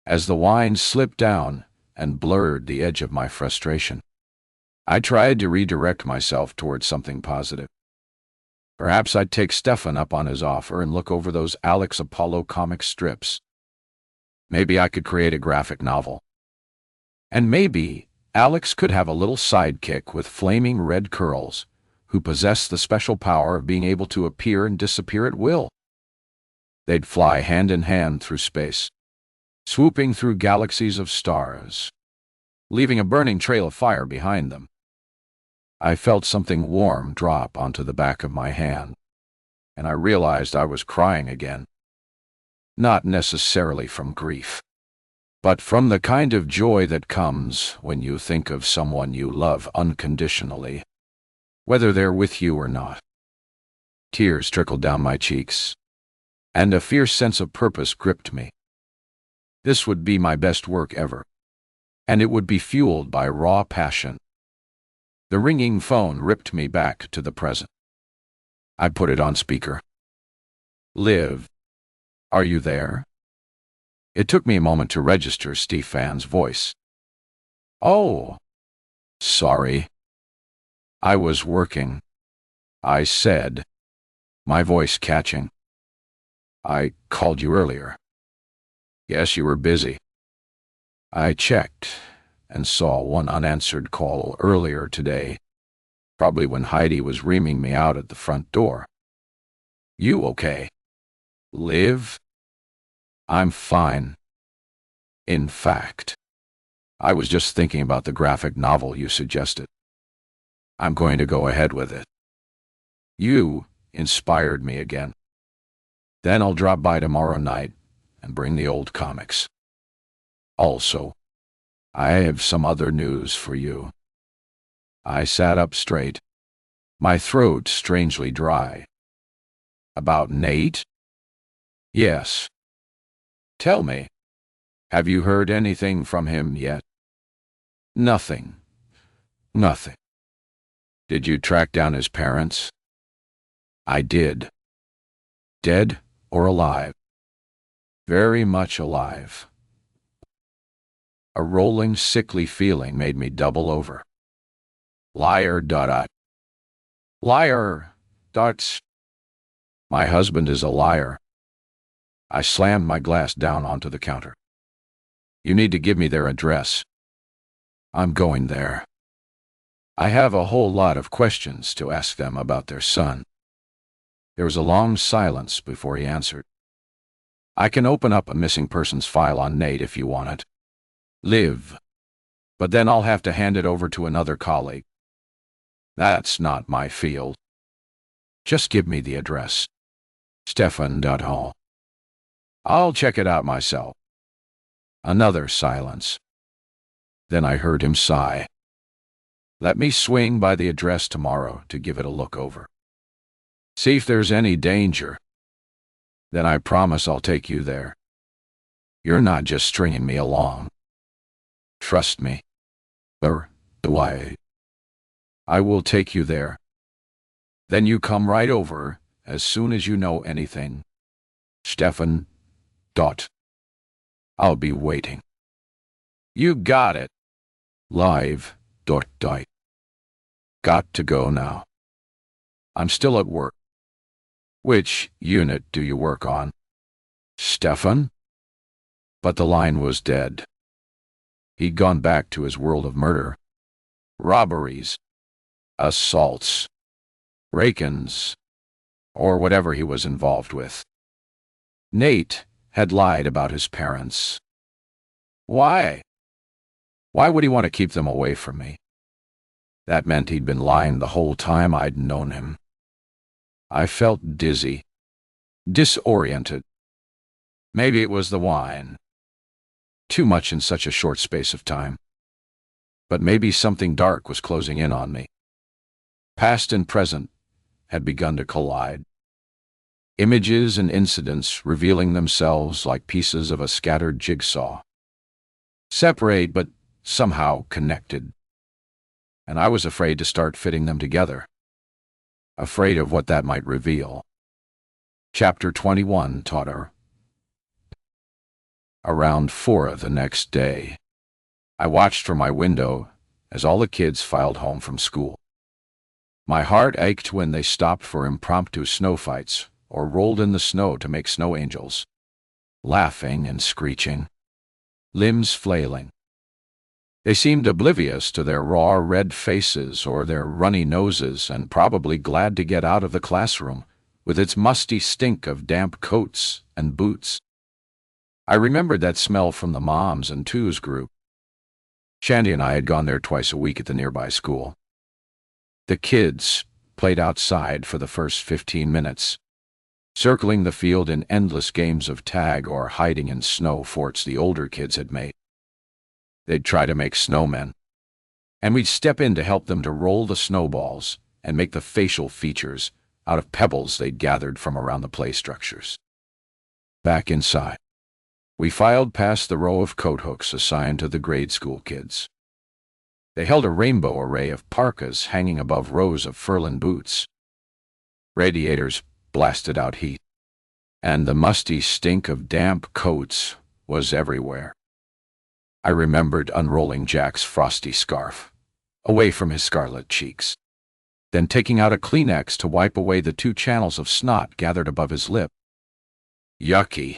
As the wine slipped down and blurred the edge of my frustration, I tried to redirect myself towards something positive. Perhaps I'd take Stefan up on his offer and look over those Alex Apollo comic strips. Maybe I could create a graphic novel. And maybe Alex could have a little sidekick with flaming red curls who possessed the special power of being able to appear and disappear at will. They'd fly hand in hand through space, swooping through galaxies of stars, leaving a burning trail of fire behind them. I felt something warm drop onto the back of my hand, and I realized I was crying again. Not necessarily from grief, but from the kind of joy that comes when you think of someone you love unconditionally, whether they're with you or not. Tears trickled down my cheeks, and a fierce sense of purpose gripped me. This would be my best work ever, and it would be fueled by raw passion. The ringing phone ripped me back to the present. I put it on speaker. "Liv, are you there?" It took me a moment to register Stefan's voice. "Oh, sorry. I was working," I said, my voice catching. "I called you earlier." "Yes, you were busy." I checked and saw one unanswered call earlier today, probably when Heidi was reaming me out at the front door. "You okay, Liv?" "I'm fine. In fact, I was just thinking about the graphic novel you suggested. I'm going to go ahead with it. You inspired me again. Then I'll drop by tomorrow night and bring the old comics. Also, I have some other news for you." I sat up straight, my throat strangely dry. "About Nate?" "Yes. Tell me, have you heard anything from him yet?" "Nothing. Nothing." "Did you track down his parents?" "I did." "Dead or alive?" "Very much alive." A rolling, sickly feeling made me double over. Liar. Liar. My husband is a liar. I slammed my glass down onto the counter. "You need to give me their address." "I'm going there. I have a whole lot of questions to ask them about their son." There was a long silence before he answered. "I can open up a missing persons file on Nate if you want it. Liv, but then I'll have to hand it over to another colleague. That's not my field. Just give me the address. Stefan.hall. I'll check it out myself. Another silence. Then I heard him sigh. Let me swing by the address tomorrow to give it a look over. See if there's any danger. Then I promise I'll take you there. You're not just stringing me along. Trust me. Or do I? I will take you there. Then you come right over as soon as you know anything. Stefan. I'll be waiting. You got it. Live. Die. Got to go now. I'm still at work. Which unit do you work on? Stefan? But the line was dead. He'd gone back to his world of murder. Robberies. Assaults. Break-ins. Or whatever he was involved with. Nate had lied about his parents. Why? Why would he want to keep them away from me? That meant he'd been lying the whole time I'd known him. I felt dizzy, disoriented. Maybe it was the wine. Too much in such a short space of time. But maybe something dark was closing in on me. Past and present had begun to collide. Images and incidents revealing themselves like pieces of a scattered jigsaw. Separate but somehow connected. And I was afraid to start fitting them together. Afraid of what that might reveal. Chapter 21 taught her. Around 4 the next day, I watched from my window as all the kids filed home from school. My heart ached when they stopped for impromptu snow fights or rolled in the snow to make snow angels, laughing and screeching, limbs flailing. They seemed oblivious to their raw red faces or their runny noses and probably glad to get out of the classroom with its musty stink of damp coats and boots. I remembered that smell from the Moms and Twos group. Shandy and I had gone there twice a week at the nearby school. The kids played outside for the first 15 minutes, circling the field in endless games of tag or hiding in snow forts the older kids had made. They'd try to make snowmen, and we'd step in to help them to roll the snowballs and make the facial features out of pebbles they'd gathered from around the play structures. Back inside, we filed past the row of coat hooks assigned to the grade school kids. They held a rainbow array of parkas hanging above rows of furlin boots. Radiators blasted out heat, and the musty stink of damp coats was everywhere. I remembered unrolling Jack's frosty scarf, away from his scarlet cheeks, then taking out a Kleenex to wipe away the 2 channels of snot gathered above his lip. Yucky.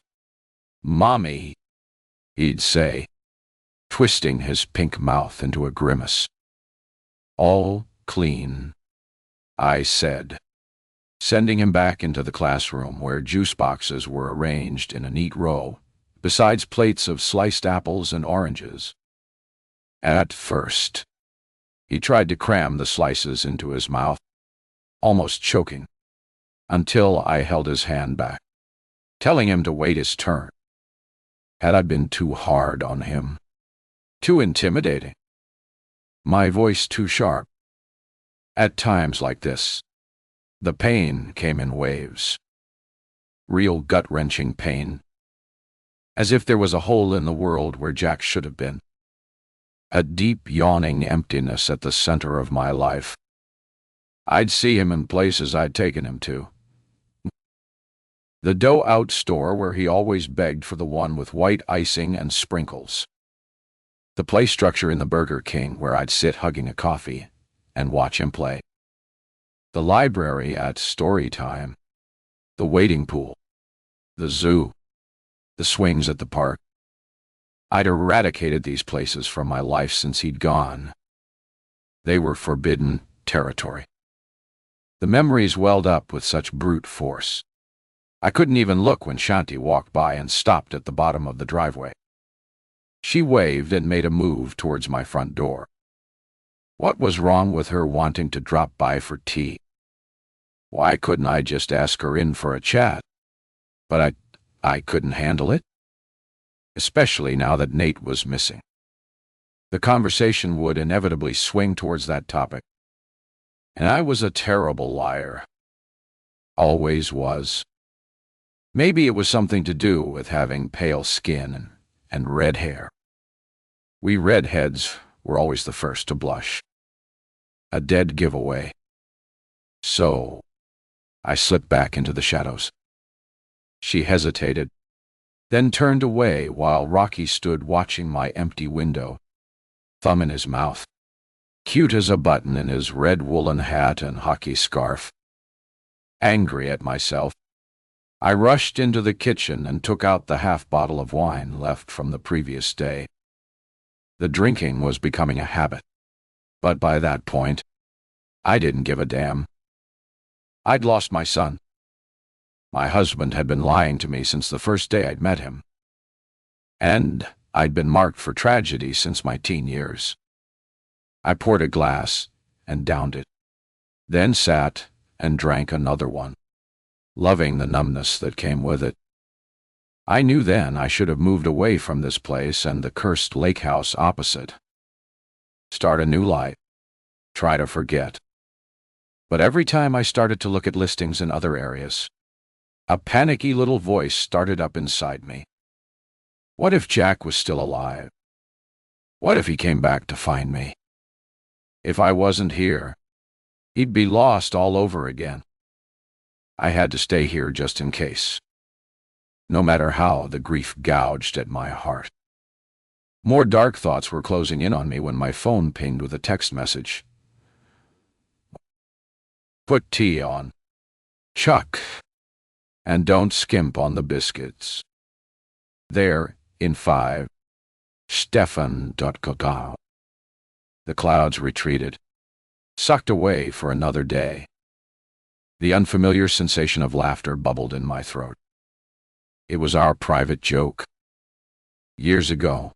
Mommy, he'd say, twisting his pink mouth into a grimace. All clean, I said, sending him back into the classroom where juice boxes were arranged in a neat row, besides plates of sliced apples and oranges. At first, he tried to cram the slices into his mouth, almost choking, until I held his hand back, telling him to wait his turn. Had I been too hard on him? Too intimidating? My voice too sharp? At times like this, the pain came in waves. Real gut-wrenching pain. As if there was a hole in the world where Jack should have been. A deep, yawning emptiness at the center of my life. I'd see him in places I'd taken him to. The dough-out store where he always begged for the one with white icing and sprinkles. The play structure in the Burger King where I'd sit hugging a coffee and watch him play. The library at story time. The wading pool. The zoo. The swings at the park. I'd eradicated these places from my life since he'd gone. They were forbidden territory. The memories welled up with such brute force. I couldn't even look when Shanti walked by and stopped at the bottom of the driveway. She waved and made a move towards my front door. What was wrong with her wanting to drop by for tea? Why couldn't I just ask her in for a chat? But I couldn't handle it, especially now that Nate was missing. The conversation would inevitably swing towards that topic. And I was a terrible liar. Always was. Maybe it was something to do with having pale skin and red hair. We redheads were always the first to blush. A dead giveaway. So, I slipped back into the shadows. She hesitated, then turned away while Rocky stood watching my empty window, thumb in his mouth, cute as a button in his red woolen hat and hockey scarf. Angry at myself, I rushed into the kitchen and took out the half bottle of wine left from the previous day. The drinking was becoming a habit, but by that point, I didn't give a damn. I'd lost my son. My husband had been lying to me since the first day I'd met him. And I'd been marked for tragedy since my teen years. I poured a glass and downed it, then sat and drank another one, loving the numbness that came with it. I knew then I should have moved away from this place and the cursed lake house opposite. Start a new life. Try to forget. But every time I started to look at listings in other areas, a panicky little voice started up inside me. What if Jack was still alive? What if he came back to find me? If I wasn't here, he'd be lost all over again. I had to stay here just in case, no matter how the grief gouged at my heart. More dark thoughts were closing in on me when my phone pinged with a text message. Put tea on, Chuck, and don't skimp on the biscuits. There, in 5, Stefan. The clouds retreated, sucked away for another day. The unfamiliar sensation of laughter bubbled in my throat. It was our private joke. Years ago,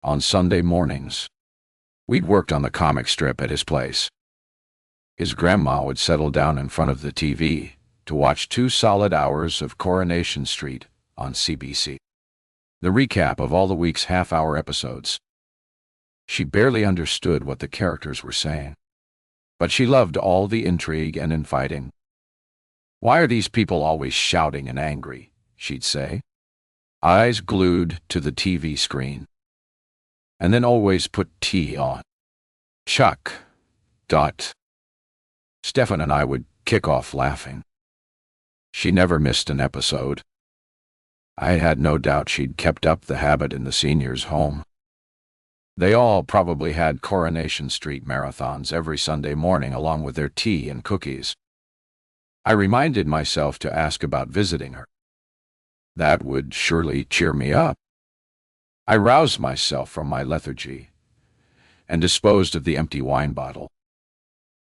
on Sunday mornings, we'd worked on the comic strip at his place. His grandma would settle down in front of the TV to watch 2 solid hours of Coronation Street on CBC. The recap of all the week's half-hour episodes. She barely understood what the characters were saying, but she loved all the intrigue and infighting. Why are these people always shouting and angry? She'd say, eyes glued to the TV screen. And then always put tea on. Chuck. Stefan and I would kick off laughing. She never missed an episode. I had no doubt she'd kept up the habit in the seniors' home. They all probably had Coronation Street marathons every Sunday morning along with their tea and cookies. I reminded myself to ask about visiting her. That would surely cheer me up. I roused myself from my lethargy and disposed of the empty wine bottle.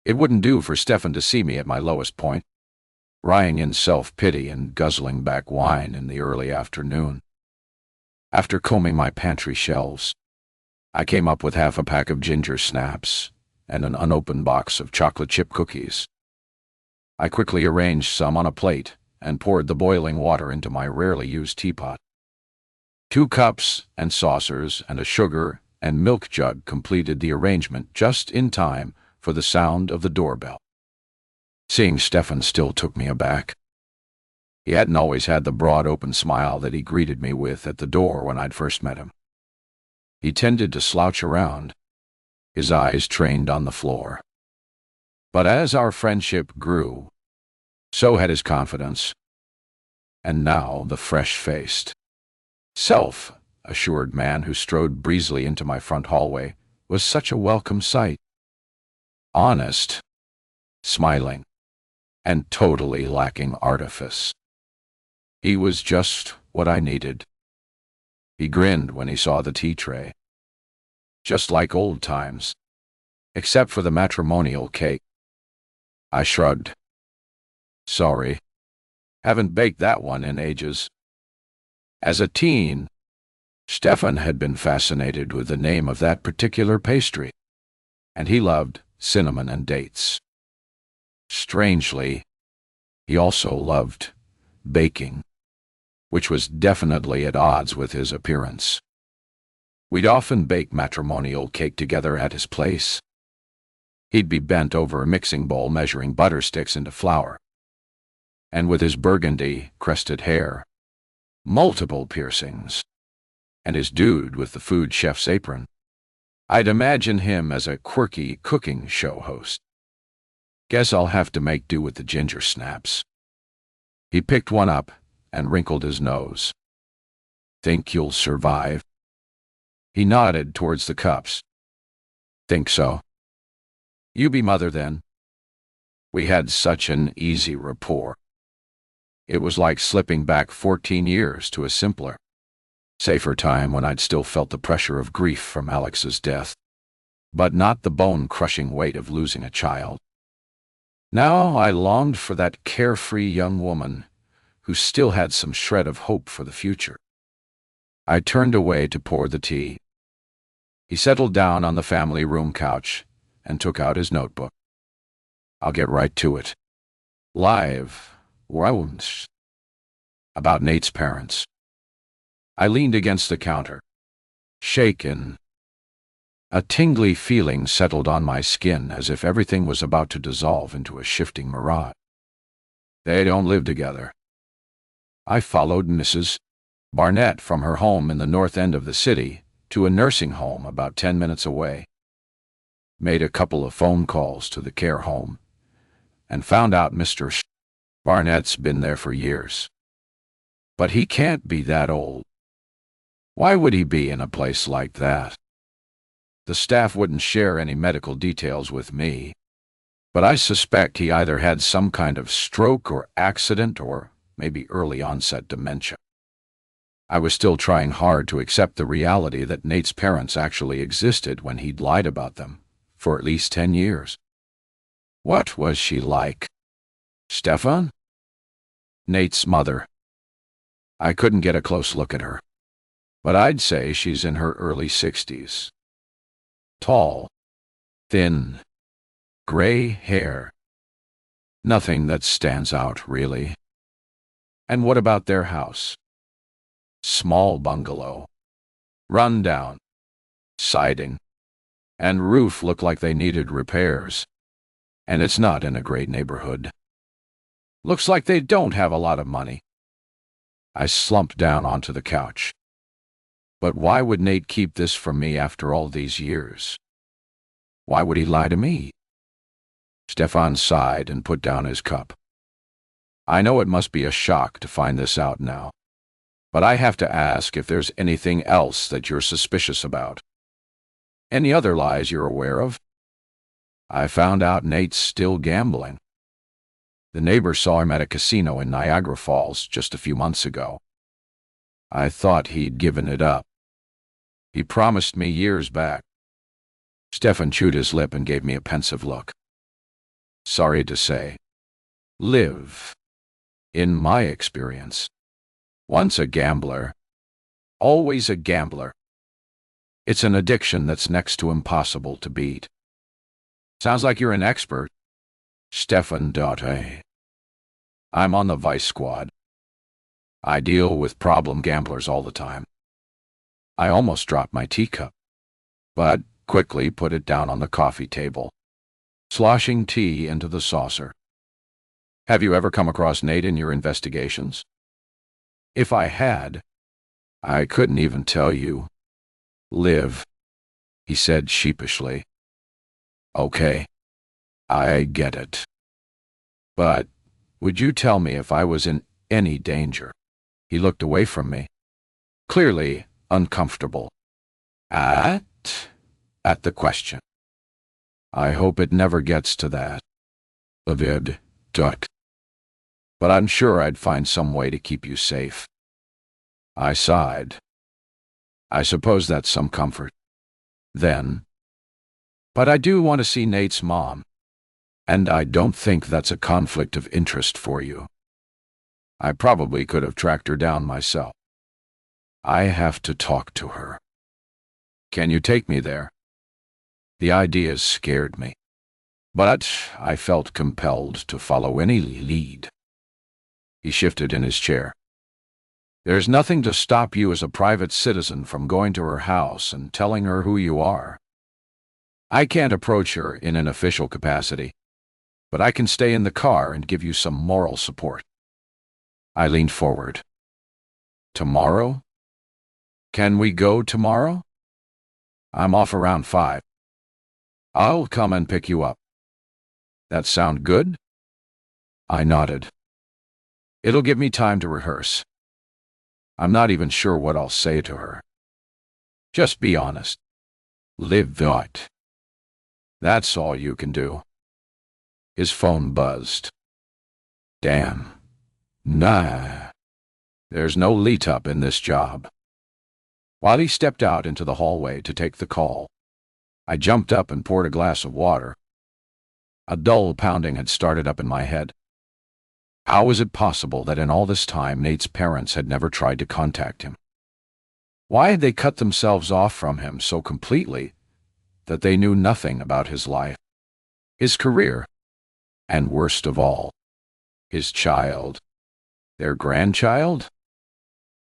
It wouldn't do for Stefan to see me at my lowest point, lying in self-pity and guzzling back wine in the early afternoon. After combing my pantry shelves, I came up with half a pack of ginger snaps and an unopened box of chocolate chip cookies. I quickly arranged some on a plate and poured the boiling water into my rarely used teapot. 2 cups and saucers and a sugar and milk jug completed the arrangement just in time for the sound of the doorbell. Seeing Stefan still took me aback. He hadn't always had the broad open smile that he greeted me with at the door when I'd first met him. He tended to slouch around, his eyes trained on the floor. But as our friendship grew, so had his confidence. And now the fresh-faced, self-assured man who strode breezily into my front hallway was such a welcome sight. Honest, smiling, and totally lacking artifice. He was just what I needed. He grinned when he saw the tea tray. Just like old times, except for the matrimonial cake. I shrugged. Sorry, haven't baked that one in ages. As a teen, Stefan had been fascinated with the name of that particular pastry, and he loved cinnamon and dates. Strangely, he also loved baking, which was definitely at odds with his appearance. We'd often bake matrimonial cake together at his place. He'd be bent over a mixing bowl measuring butter sticks into flour, and with his burgundy-crested hair, multiple piercings, and his dude with the food chef's apron, I'd imagine him as a quirky cooking show host. Guess I'll have to make do with the ginger snaps. He picked one up and wrinkled his nose. Think you'll survive? He nodded towards the cups. Think so. You be mother then. We had such an easy rapport. It was like slipping back 14 years to a simpler, safer time when I'd still felt the pressure of grief from Alex's death, but not the bone-crushing weight of losing a child. Now I longed for that carefree young woman who still had some shred of hope for the future. I turned away to pour the tea. He settled down on the family room couch and took out his notebook. I'll get right to it. Live rounds about Nate's parents. I leaned against the counter, shaken. A tingly feeling settled on my skin as if everything was about to dissolve into a shifting mirage. They don't live together. I followed Mrs. Barnett from her home in the north end of the city to a nursing home about 10 minutes away. Made a couple of phone calls to the care home and found out Mr. Barnett's been there for years. But he can't be that old. Why would he be in a place like that? The staff wouldn't share any medical details with me, but I suspect he either had some kind of stroke or accident or maybe early onset dementia. I was still trying hard to accept the reality that Nate's parents actually existed when he'd lied about them for at least 10 years. What was she like? Stefan? Nate's mother. I couldn't get a close look at her, but I'd say she's in her early 60s. Tall, thin, gray hair. Nothing that stands out, really. And what about their house? Small bungalow. Run down. Siding. And roof look like they needed repairs. And it's not in a great neighborhood. Looks like they don't have a lot of money. I slumped down onto the couch. But why would Nate keep this from me after all these years? Why would he lie to me? Stefan sighed and put down his cup. I know it must be a shock to find this out now, but I have to ask if there's anything else that you're suspicious about. Any other lies you're aware of? I found out Nate's still gambling. The neighbor saw him at a casino in Niagara Falls just a few months ago. I thought he'd given it up. He promised me years back. Stefan chewed his lip and gave me a pensive look. Sorry to say. Live. In my experience. Once a gambler. Always a gambler. It's an addiction that's next to impossible to beat. Sounds like you're an expert. Stefan Dotte. I'm on the vice squad. I deal with problem gamblers all the time. I almost dropped my teacup, but quickly put it down on the coffee table, sloshing tea into the saucer. Have you ever come across Nate in your investigations? If I had, I couldn't even tell you. Live, he said sheepishly. Okay, I get it. But would you tell me if I was in any danger? He looked away from me, clearly uncomfortable. At the question. I hope it never gets to that. Avid, duck. But I'm sure I'd find some way to keep you safe. I sighed. I suppose that's some comfort. Then. But I do want to see Nate's mom. And I don't think that's a conflict of interest for you. I probably could have tracked her down myself. I have to talk to her. Can you take me there? The idea scared me, but I felt compelled to follow any lead. He shifted in his chair. There's nothing to stop you as a private citizen from going to her house and telling her who you are. I can't approach her in an official capacity, but I can stay in the car and give you some moral support. I leaned forward. Tomorrow? Can we go tomorrow? I'm off around 5. I'll come and pick you up. That sound good? I nodded. It'll give me time to rehearse. I'm not even sure what I'll say to her. Just be honest. Live that. That's all you can do. His phone buzzed. Damn. Nah. There's no lead-up in this job. While he stepped out into the hallway to take the call, I jumped up and poured a glass of water. A dull pounding had started up in my head. How was it possible that in all this time Nate's parents had never tried to contact him? Why had they cut themselves off from him so completely that they knew nothing about his life, his career, and worst of all, his child, their grandchild?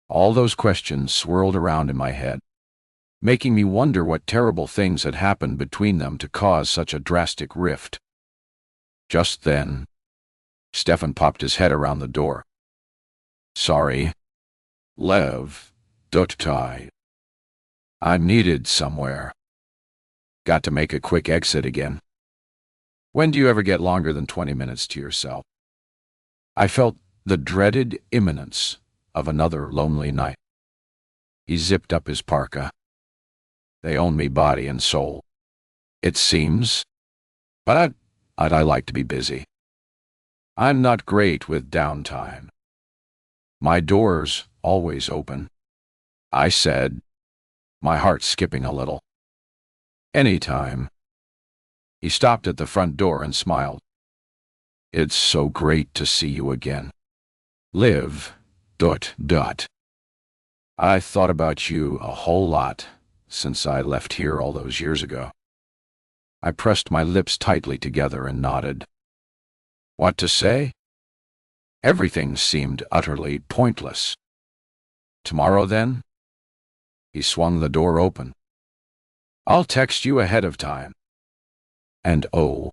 All those questions swirled around in my head, making me wonder what terrible things had happened between them to cause such a drastic rift. Just then, Stefan popped his head around the door. Sorry. Lev, Dutai. I'm needed somewhere. Got to make a quick exit again. When do you ever get longer than 20 minutes to yourself? I felt the dreaded imminence of another lonely night. He zipped up his parka. They own me body and soul, it seems, but I like to be busy. I'm not great with downtime. My door's always open, I said, my heart skipping a little. Anytime. He stopped at the front door and smiled. It's so great to see you again. Live. ... I thought about you a whole lot since I left here all those years ago. I pressed my lips tightly together and nodded. What to say? Everything seemed utterly pointless. Tomorrow, then? He swung the door open. I'll text you ahead of time. And oh,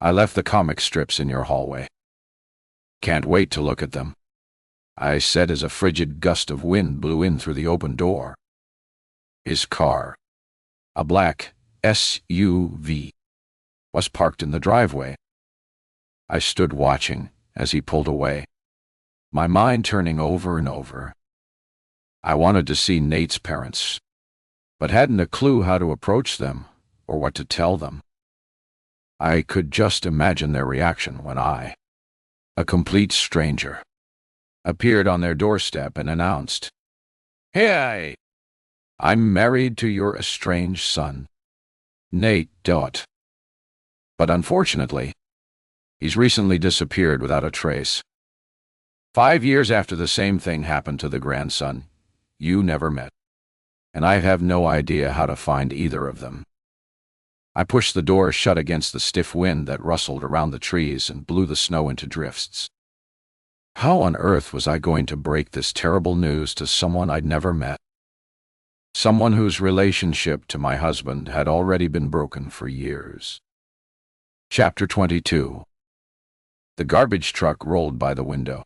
I left the comic strips in your hallway. Can't wait to look at them, I said as a frigid gust of wind blew in through the open door. His car, a black SUV, was parked in the driveway. I stood watching as he pulled away, my mind turning over and over. I wanted to see Nate's parents, but hadn't a clue how to approach them or what to tell them. I could just imagine their reaction when I, a complete stranger, appeared on their doorstep and announced, Hey, I'm married to your estranged son, Nate. But unfortunately, he's recently disappeared without a trace. 5 years after the same thing happened to the grandson you never met, and I have no idea how to find either of them. I pushed the door shut against the stiff wind that rustled around the trees and blew the snow into drifts. How on earth was I going to break this terrible news to someone I'd never met? Someone whose relationship to my husband had already been broken for years. Chapter 22. The garbage truck rolled by the window,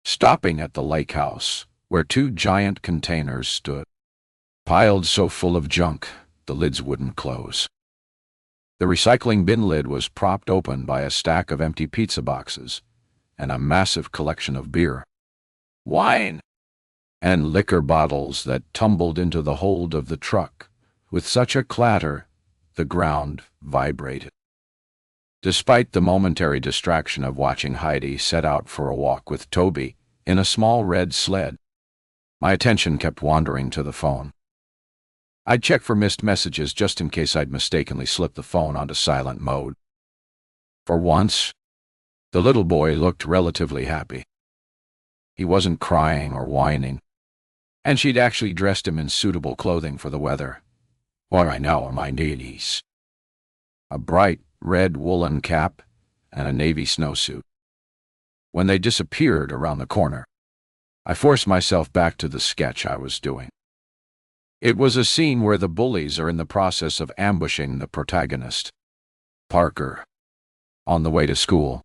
stopping at the lake house, where 2 giant containers stood, piled so full of junk the lids wouldn't close. The recycling bin lid was propped open by a stack of empty pizza boxes and a massive collection of beer, wine, and liquor bottles that tumbled into the hold of the truck with such a clatter the ground vibrated. Despite the momentary distraction of watching Heidi set out for a walk with Toby in a small red sled, my attention kept wandering to the phone. I'd check for missed messages just in case I'd mistakenly slipped the phone onto silent mode. For once, the little boy looked relatively happy. He wasn't crying or whining, And she'd actually dressed him in suitable clothing for the weather. Or I know my needies. A bright red woolen cap and a navy snowsuit. When they disappeared around the corner, I forced myself back to the sketch I was doing. It was a scene where the bullies are in the process of ambushing the protagonist, Parker, on the way to school.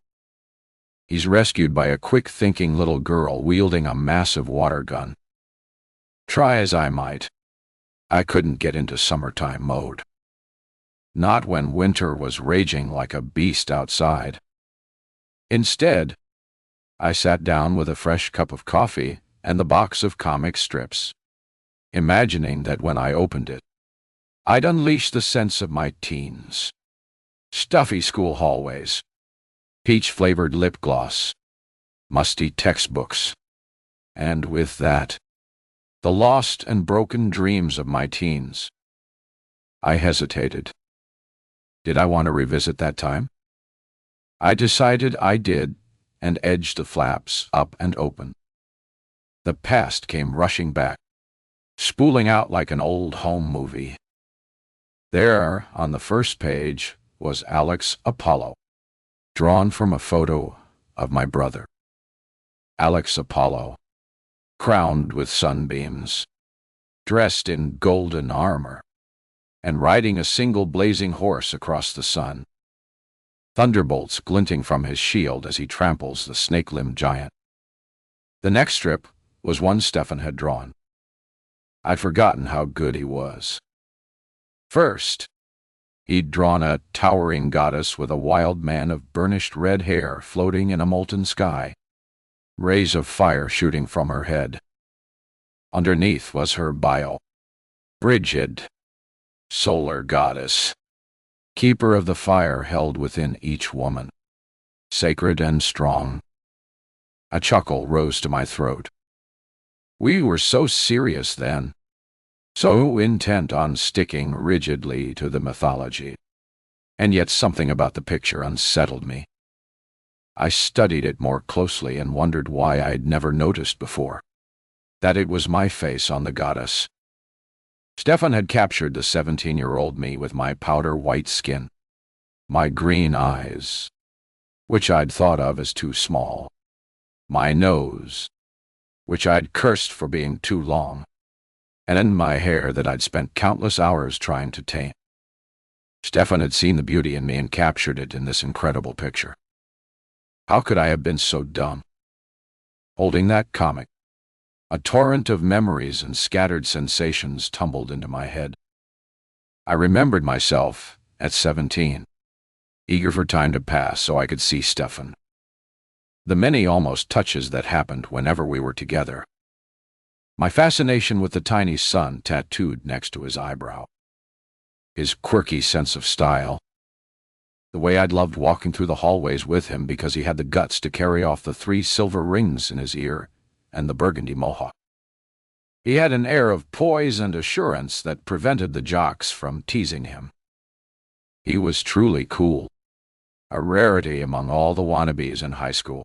He's rescued by a quick-thinking little girl wielding a massive water gun. Try as I might, I couldn't get into summertime mode. Not when winter was raging like a beast outside. Instead, I sat down with a fresh cup of coffee and the box of comic strips, imagining that when I opened it, I'd unleash the sense of my teens. Stuffy school hallways, peach-flavored lip gloss, musty textbooks, and with that, the lost and broken dreams of my teens. I hesitated. Did I want to revisit that time? I decided I did, and edged the flaps up and open. The past came rushing back, spooling out like an old home movie. There, on the first page, was Alex Apollo, drawn from a photo of my brother. Alex Apollo, crowned with sunbeams, dressed in golden armor, and riding a single blazing horse across the sun. Thunderbolts glinting from his shield as he tramples the snake-limbed giant. The next strip was one Stefan had drawn. I'd forgotten how good he was. First, he'd drawn a towering goddess with a wild man of burnished red hair floating in a molten sky, rays of fire shooting from her head. Underneath was her bio. Brigid, solar goddess, keeper of the fire held within each woman, sacred and strong. A chuckle rose to my throat. We were so serious then, so intent on sticking rigidly to the mythology, and yet something about the picture unsettled me. I studied it more closely and wondered why I'd never noticed before, that it was my face on the goddess. Stefan had captured the 17-year-old me with my powder-white skin, my green eyes, which I'd thought of as too small, my nose, which I'd cursed for being too long, and in my hair that I'd spent countless hours trying to tame. Stefan had seen the beauty in me and captured it in this incredible picture. How could I have been so dumb? Holding that comic, a torrent of memories and scattered sensations tumbled into my head. I remembered myself at 17, eager for time to pass so I could see Stefan. The many almost touches that happened whenever we were together. My fascination with the tiny sun tattooed next to his eyebrow. His quirky sense of style. The way I'd loved walking through the hallways with him because he had the guts to carry off the 3 silver rings in his ear and the burgundy mohawk. He had an air of poise and assurance that prevented the jocks from teasing him. He was truly cool, a rarity among all the wannabes in high school.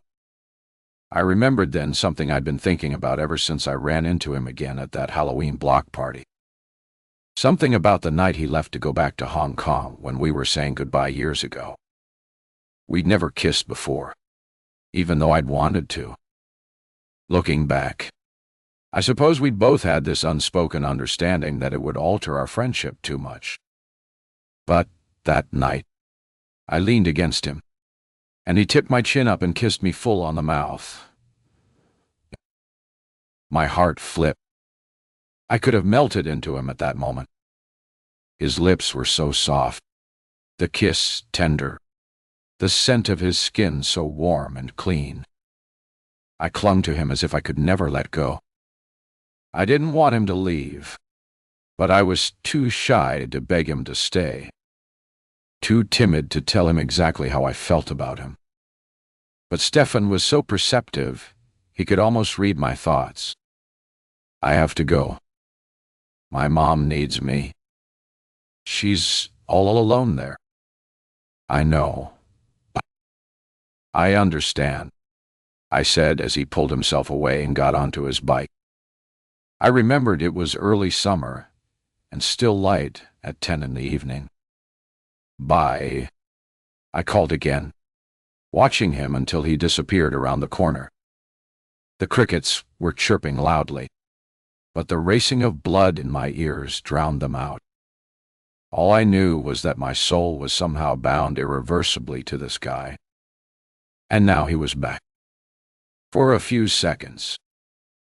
I remembered then something I'd been thinking about ever since I ran into him again at that Halloween block party. Something about the night he left to go back to Hong Kong when we were saying goodbye years ago. We'd never kissed before, even though I'd wanted to. Looking back, I suppose we'd both had this unspoken understanding that it would alter our friendship too much. But that night, I leaned against him, and he tipped my chin up and kissed me full on the mouth. My heart flipped. I could have melted into him at that moment. His lips were so soft, the kiss tender, the scent of his skin so warm and clean. I clung to him as if I could never let go. I didn't want him to leave, but I was too shy to beg him to stay, too timid to tell him exactly how I felt about him. But Stefan was so perceptive, he could almost read my thoughts. I have to go. My mom needs me. She's all alone there. I know. I understand, I said as he pulled himself away and got onto his bike. I remembered it was early summer and still light at 10 in the evening. "Bye," I called again, watching him until he disappeared around the corner. The crickets were chirping loudly, but the racing of blood in my ears drowned them out. All I knew was that my soul was somehow bound irreversibly to this guy. And now he was back. For a few seconds,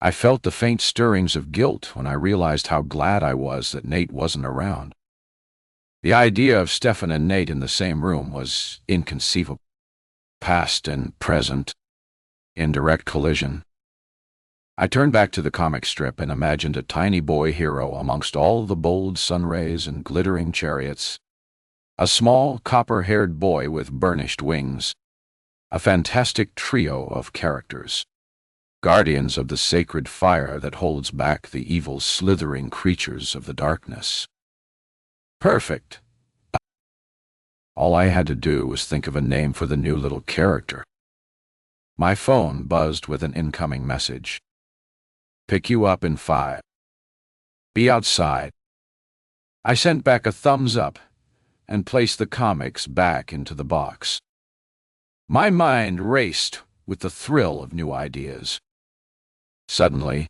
I felt the faint stirrings of guilt when I realized how glad I was that Nate wasn't around. The idea of Stefan and Nate in the same room was inconceivable. Past and present, in direct collision. I turned back to the comic strip and imagined a tiny boy hero amongst all the bold sun rays and glittering chariots. A small, copper-haired boy with burnished wings. A fantastic trio of characters. Guardians of the sacred fire that holds back the evil, slithering creatures of the darkness. Perfect. All I had to do was think of a name for the new little character. My phone buzzed with an incoming message. "Pick you up in 5. Be outside." I sent back a thumbs up and placed the comics back into the box. My mind raced with the thrill of new ideas. Suddenly,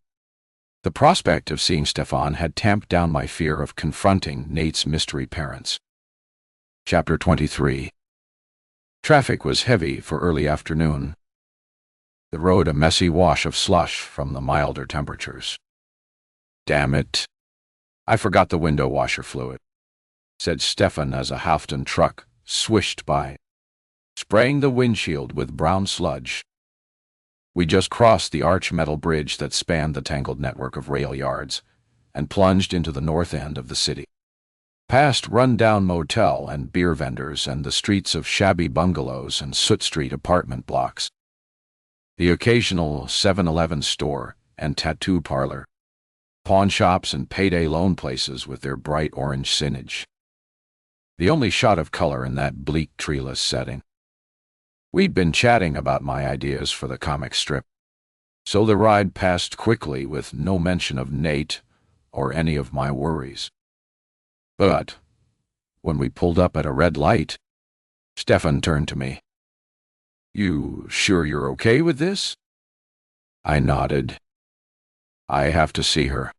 the prospect of seeing Stefan had tamped down my fear of confronting Nate's mystery parents. Chapter 23. Traffic was heavy for early afternoon. The road a messy wash of slush from the milder temperatures. "Damn it, I forgot the window washer fluid," said Stefan as a Halfton truck swished by, spraying the windshield with brown sludge. We just crossed the arch metal bridge that spanned the tangled network of rail yards and plunged into the north end of the city. Past run-down motel and beer vendors and the streets of shabby bungalows and Soot Street apartment blocks. The occasional 7-Eleven store and tattoo parlor. Pawn shops and payday loan places with their bright orange signage. The only shot of color in that bleak, treeless setting. We'd been chatting about my ideas for the comic strip, so the ride passed quickly with no mention of Nate or any of my worries. But when we pulled up at a red light, Stefan turned to me. "You sure you're okay with this?" I nodded. "I have to see her.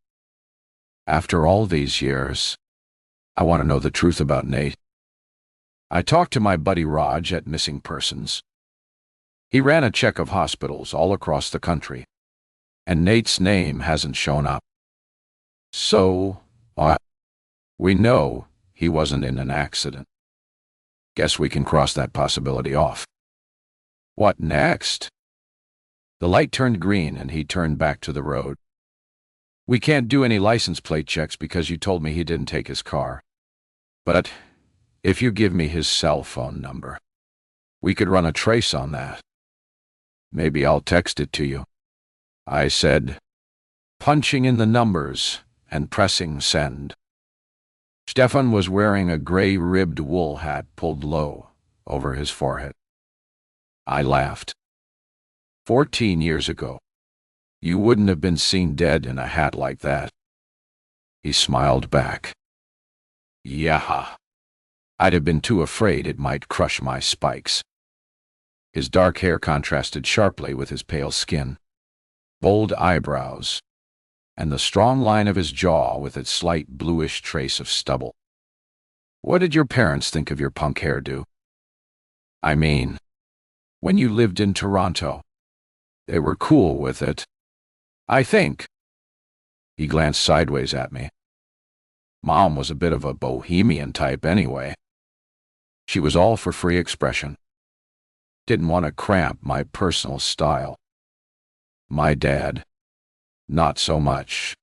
After all these years, I want to know the truth about Nate." I talked to my buddy Raj at Missing Persons. He ran a check of hospitals all across the country, and Nate's name hasn't shown up. So, we know he wasn't in an accident. Guess we can cross that possibility off. What next? The light turned green and he turned back to the road. "We can't do any license plate checks because you told me he didn't take his car. But if you give me his cell phone number, we could run a trace on that. Maybe I'll text it to you," I said, punching in the numbers and pressing send. Stefan was wearing a gray-ribbed wool hat pulled low over his forehead. I laughed. 14 years ago, you wouldn't have been seen dead in a hat like that. He smiled back. "Yeah, I'd have been too afraid it might crush my spikes." His dark hair contrasted sharply with his pale skin, bold eyebrows, and the strong line of his jaw with its slight bluish trace of stubble. "What did your parents think of your punk hairdo? I mean, when you lived in Toronto, they were cool with it, I think." He glanced sideways at me. Mom was a bit of a bohemian type anyway. She was all for free expression. Didn't want to cramp my personal style. My dad, not so much.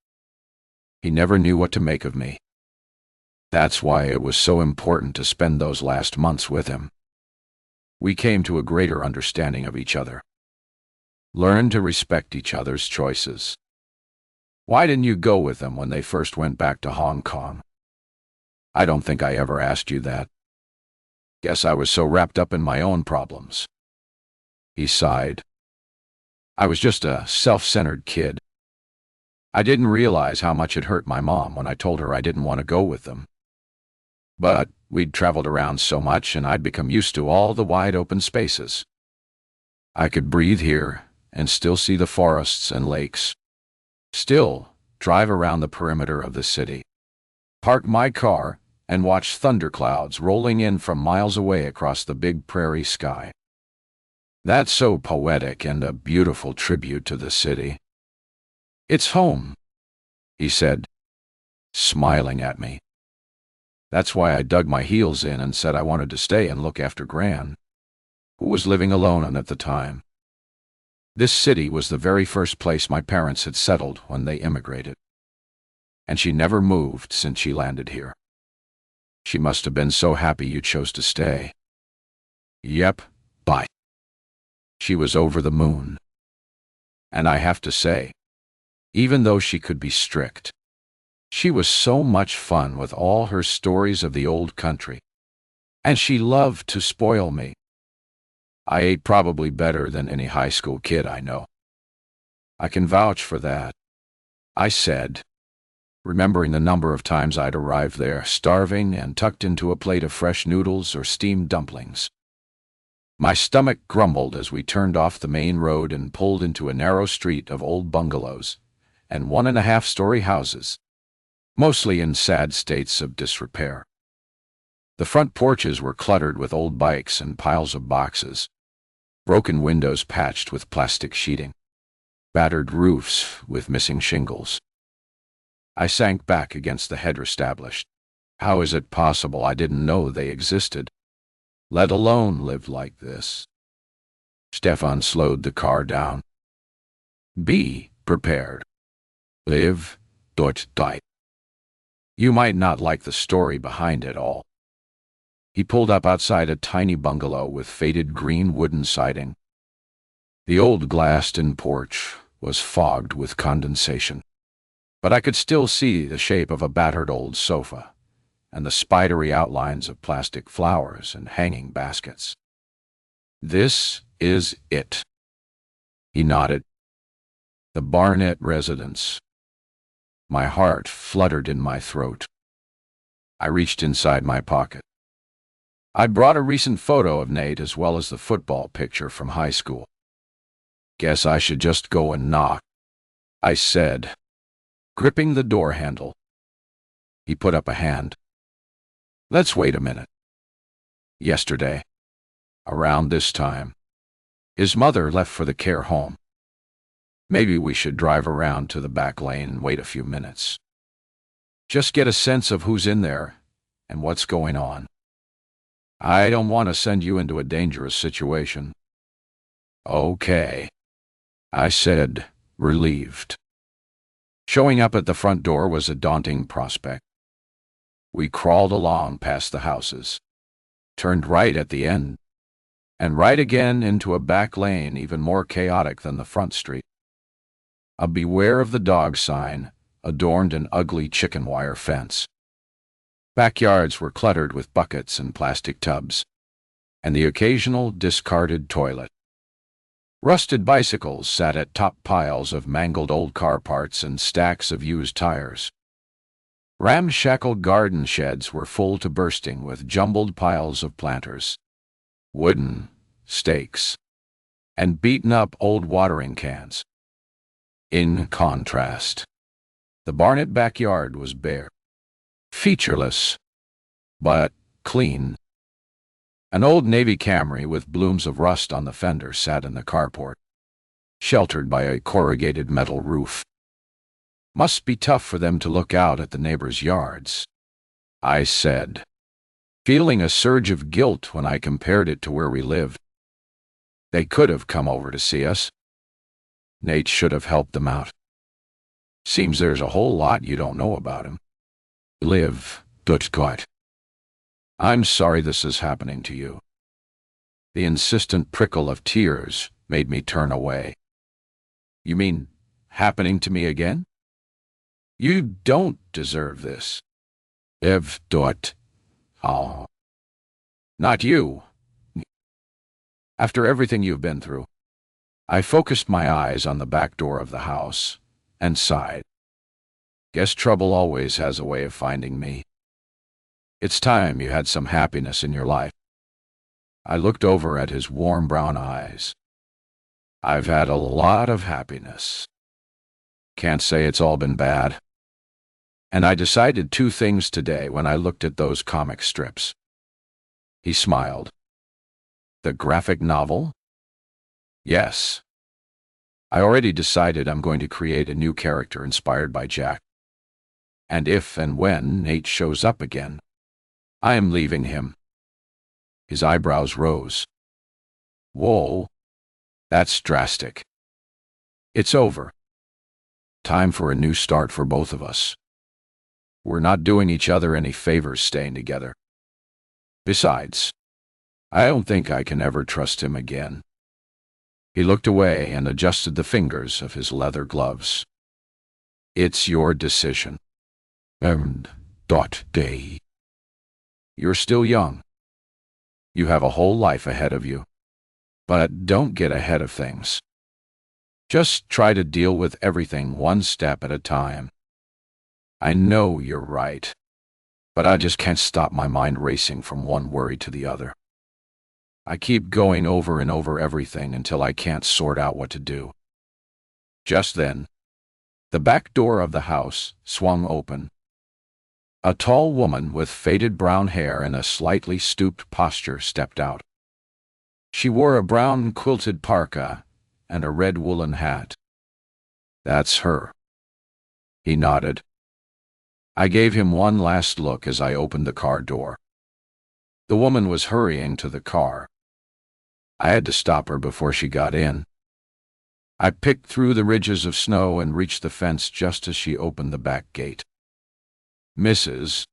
He never knew what to make of me. That's why it was so important to spend those last months with him. We came to a greater understanding of each other. Learned to respect each other's choices. Why didn't you go with them when they first went back to Hong Kong? I don't think I ever asked you that. Guess I was so wrapped up in my own problems. He sighed. I was just a self-centered kid. I didn't realize how much it hurt my mom when I told her I didn't want to go with them. But we'd traveled around so much and I'd become used to all the wide open spaces. I could breathe here and still see the forests and lakes. Still drive around the perimeter of the city, park my car, and watch thunderclouds rolling in from miles away across the big prairie sky. That's so poetic and a beautiful tribute to the city. It's home, he said, smiling at me. That's why I dug my heels in and said I wanted to stay and look after Gran, who was living alone at the time. This city was the very first place my parents had settled when they immigrated, and she never moved since she landed here. She must have been so happy you chose to stay. Yep, bye. She was over the moon. And I have to say, even though she could be strict, she was so much fun with all her stories of the old country, and she loved to spoil me. I ate probably better than any high school kid I know. I can vouch for that, I said, remembering the number of times I'd arrived there, starving and tucked into a plate of fresh noodles or steamed dumplings. My stomach grumbled as we turned off the main road and pulled into a narrow street of old bungalows and 1.5-story houses, mostly in sad states of disrepair. The front porches were cluttered with old bikes and piles of boxes, broken windows patched with plastic sheeting, battered roofs with missing shingles. I sank back against the header established. How is it possible I didn't know they existed, let alone lived like this? Stefan slowed the car down. Be prepared. Live, dort die. You might not like the story behind it all. He pulled up outside a tiny bungalow with faded green wooden siding. The old glassed-in porch was fogged with condensation, but I could still see the shape of a battered old sofa and the spidery outlines of plastic flowers and hanging baskets. This is it. He nodded. The Barnett residence. My heart fluttered in my throat. I reached inside my pocket. I'd brought a recent photo of Nate as well as the football picture from high school. Guess I should just go and knock, I said, gripping the door handle. He put up a hand. Let's wait a minute. Yesterday, around this time, his mother left for the care home. Maybe we should drive around to the back lane and wait a few minutes. Just get a sense of who's in there and what's going on. I don't want to send you into a dangerous situation. Okay, I said, relieved. Showing up at the front door was a daunting prospect. We crawled along past the houses, turned right at the end, and right again into a back lane even more chaotic than the front street. A beware of the dog sign adorned an ugly chicken wire fence. Backyards were cluttered with buckets and plastic tubs, and the occasional discarded toilet. Rusted bicycles sat at top piles of mangled old car parts and stacks of used tires. Ramshackle garden sheds were full to bursting with jumbled piles of planters, wooden stakes, and beaten-up old watering cans. In contrast, the Barnett backyard was bare, featureless, but clean. An old Navy Camry with blooms of rust on the fender sat in the carport, sheltered by a corrugated metal roof. Must be tough for them to look out at the neighbors' yards, I said, feeling a surge of guilt when I compared it to where we lived. They could have come over to see us. Nate should have helped them out. Seems there's a whole lot you don't know about him. Live, Dutchgott. I'm sorry this is happening to you. The insistent prickle of tears made me turn away. You mean happening to me again? You don't deserve this. Ev dot. Oh. Not you. After everything you've been through. I focused my eyes on the back door of the house and sighed. Guess trouble always has a way of finding me. It's time you had some happiness in your life. I looked over at his warm brown eyes. I've had a lot of happiness. Can't say it's all been bad. And I decided two things today when I looked at those comic strips. He smiled. The graphic novel? Yes. I already decided I'm going to create a new character inspired by Jack. And if and when Nate shows up again, I am leaving him. His eyebrows rose. Whoa, that's drastic. It's over. Time for a new start for both of us. We're not doing each other any favors staying together. Besides, I don't think I can ever trust him again. He looked away and adjusted the fingers of his leather gloves. It's your decision. Day. You're still young. You have a whole life ahead of you. But don't get ahead of things. Just try to deal with everything one step at a time. I know you're right, but I just can't stop my mind racing from one worry to the other. I keep going over and over everything until I can't sort out what to do. Just then, the back door of the house swung open. A tall woman with faded brown hair and a slightly stooped posture stepped out. She wore a brown quilted parka and a red woolen hat. That's her. He nodded. I gave him one last look as I opened the car door. The woman was hurrying to the car. I had to stop her before she got in. I picked through the ridges of snow and reached the fence just as she opened the back gate. Mrs.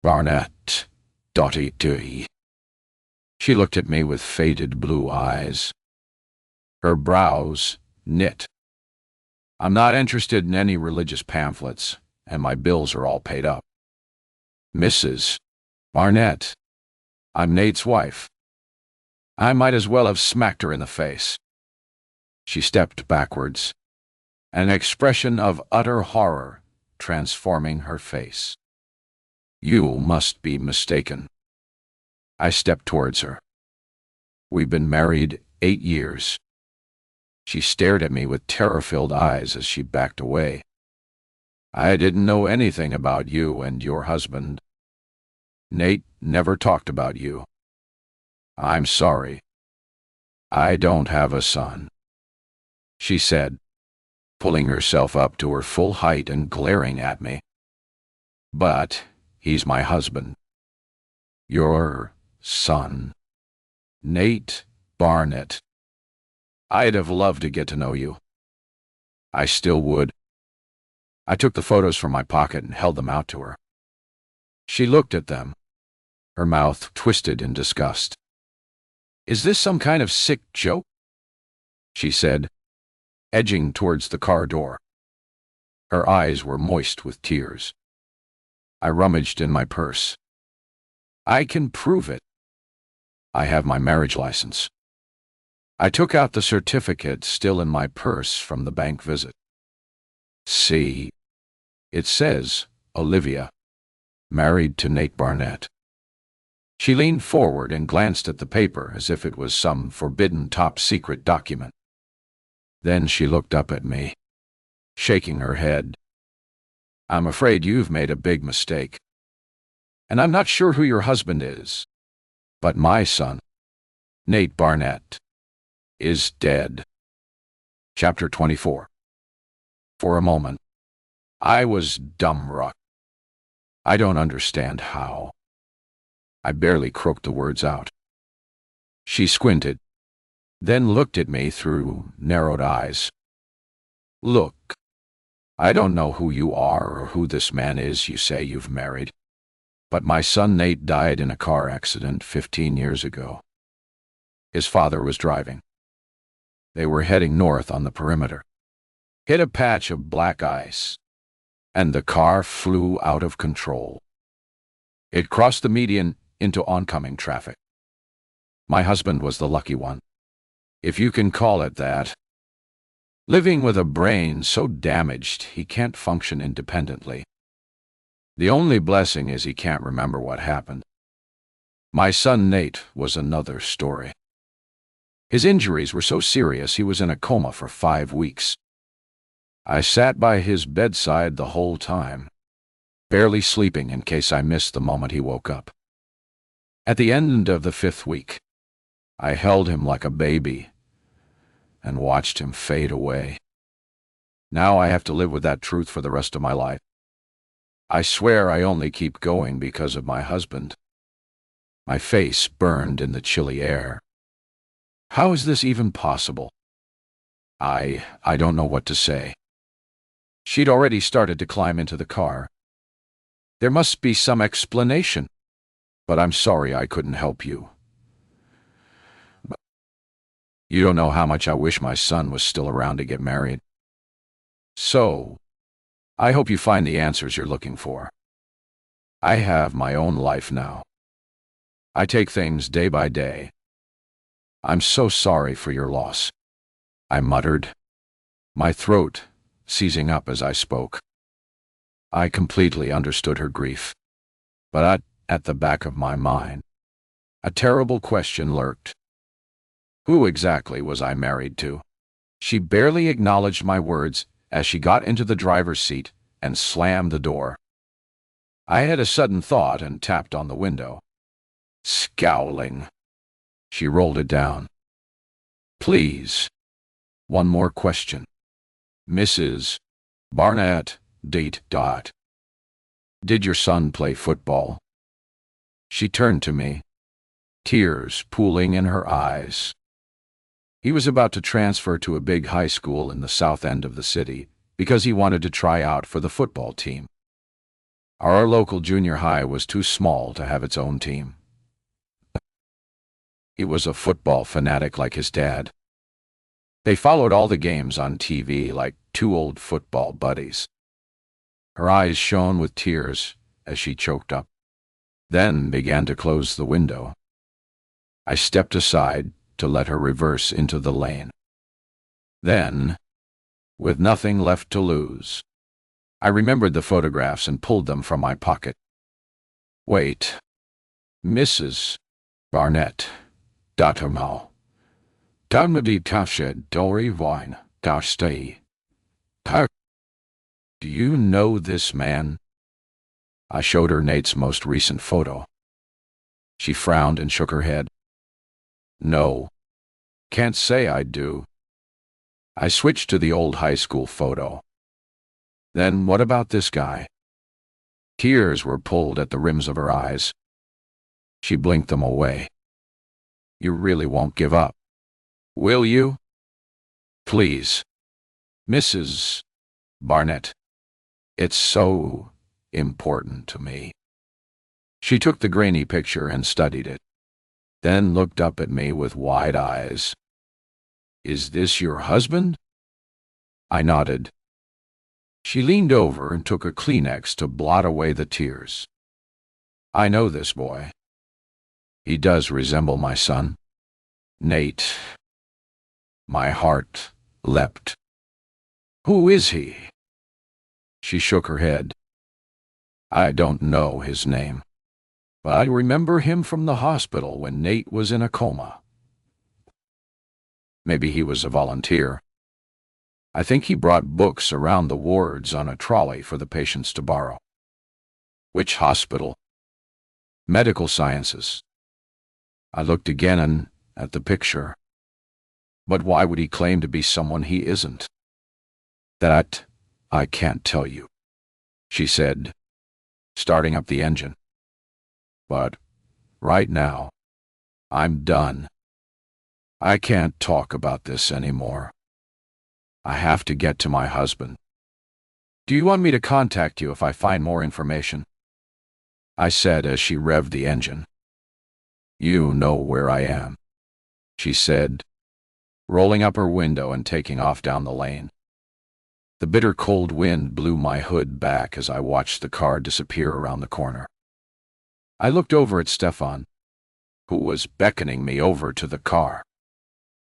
Barnett, Dottie Dee. She looked at me with faded blue eyes. Her brows knit. I'm not interested in any religious pamphlets, and my bills are all paid up. Mrs. Barnett, I'm Nate's wife. I might as well have smacked her in the face. She stepped backwards, an expression of utter horror transforming her face. You must be mistaken. I stepped towards her. We've been married 8 years. She stared at me with terror-filled eyes as she backed away. I didn't know anything about you and your husband. Nate never talked about you. I'm sorry. I don't have a son, she said, pulling herself up to her full height and glaring at me. But he's my husband. Your son, Nate Barnett. I'd have loved to get to know you. I still would. I took the photos from my pocket and held them out to her. She looked at them, her mouth twisted in disgust. Is this some kind of sick joke? She said, edging towards the car door. Her eyes were moist with tears. I rummaged in my purse. I can prove it. I have my marriage license. I took out the certificate still in my purse from the bank visit. See, it says, Olivia, married to Nate Barnett. She leaned forward and glanced at the paper as if it was some forbidden top-secret document. Then she looked up at me, shaking her head. I'm afraid you've made a big mistake. And I'm not sure who your husband is, but my son, Nate Barnett, is dead. Chapter 24. For a moment, I was dumbstruck. I don't understand how. I barely croaked the words out. She squinted, then looked at me through narrowed eyes. Look, I don't know who you are or who this man is you say you've married, but my son Nate died in a car accident 15 years ago. His father was driving. They were heading north on the perimeter, hit a patch of black ice, and the car flew out of control. It crossed the median into oncoming traffic. My husband was the lucky one, if you can call it that. living with a brain so damaged he can't function independently. The only blessing is he can't remember what happened. My son Nate was another story. His injuries were so serious he was in a coma for 5 weeks. I sat by his bedside the whole time, barely sleeping in case I missed the moment he woke up. At the end of the 5th week, I held him like a baby and watched him fade away. Now I have to live with that truth for the rest of my life. I swear I only keep going because of my husband. My face burned in the chilly air. How is this even possible? I don't know what to say. She'd already started to climb into the car. There must be some explanation, but I'm sorry I couldn't help you. You don't know how much I wish my son was still around to get married. So, I hope you find the answers you're looking for. I have my own life now. I take things day by day. I'm so sorry for your loss, I muttered, my throat seizing up as I spoke. I completely understood her grief, but at the back of my mind, a terrible question lurked. Who exactly was I married to? She barely acknowledged my words as she got into the driver's seat and slammed the door. I had a sudden thought and tapped on the window. Scowling, she rolled it down. Please, one more question. Mrs. Barnett, date. Did your son play football? She turned to me, tears pooling in her eyes. He was about to transfer to a big high school in the south end of the city because he wanted to try out for the football team. Our local junior high was too small to have its own team. He was a football fanatic like his dad. They followed all the games on TV like two old football buddies. Her eyes shone with tears as she choked up, then began to close the window. I stepped aside to let her reverse into the lane. Then, with nothing left to lose, I remembered the photographs and pulled them from my pocket. Wait, Mrs. Barnett, Datomo. Downmadi Tashed Dory Wine, Dashtai. Do you know this man? I showed her Nate's most recent photo. She frowned and shook her head. No, can't say I do. I switched to the old high school photo. Then what about this guy? Tears were pulled at the rims of her eyes. She blinked them away. You really won't give up, will you? Please, Mrs. Barnett. It's so important to me. She took the grainy picture and studied it, then looked up at me with wide eyes. Is this your husband? I nodded. She leaned over and took a Kleenex to blot away the tears. I know this boy. He does resemble my son, Nate. My heart leapt. Who is he? She shook her head. I don't know his name, but I remember him from the hospital when Nate was in a coma. Maybe he was a volunteer. I think he brought books around the wards on a trolley for the patients to borrow. Which hospital? Medical Sciences. I looked again at the picture. But why would he claim to be someone he isn't? That I can't tell you, she said, starting up the engine. But right now, I'm done. I can't talk about this anymore. I have to get to my husband. Do you want me to contact you if I find more information? I said as she revved the engine. You know where I am, she said, rolling up her window and taking off down the lane. The bitter cold wind blew my hood back as I watched the car disappear around the corner. I looked over at Stefan, who was beckoning me over to the car,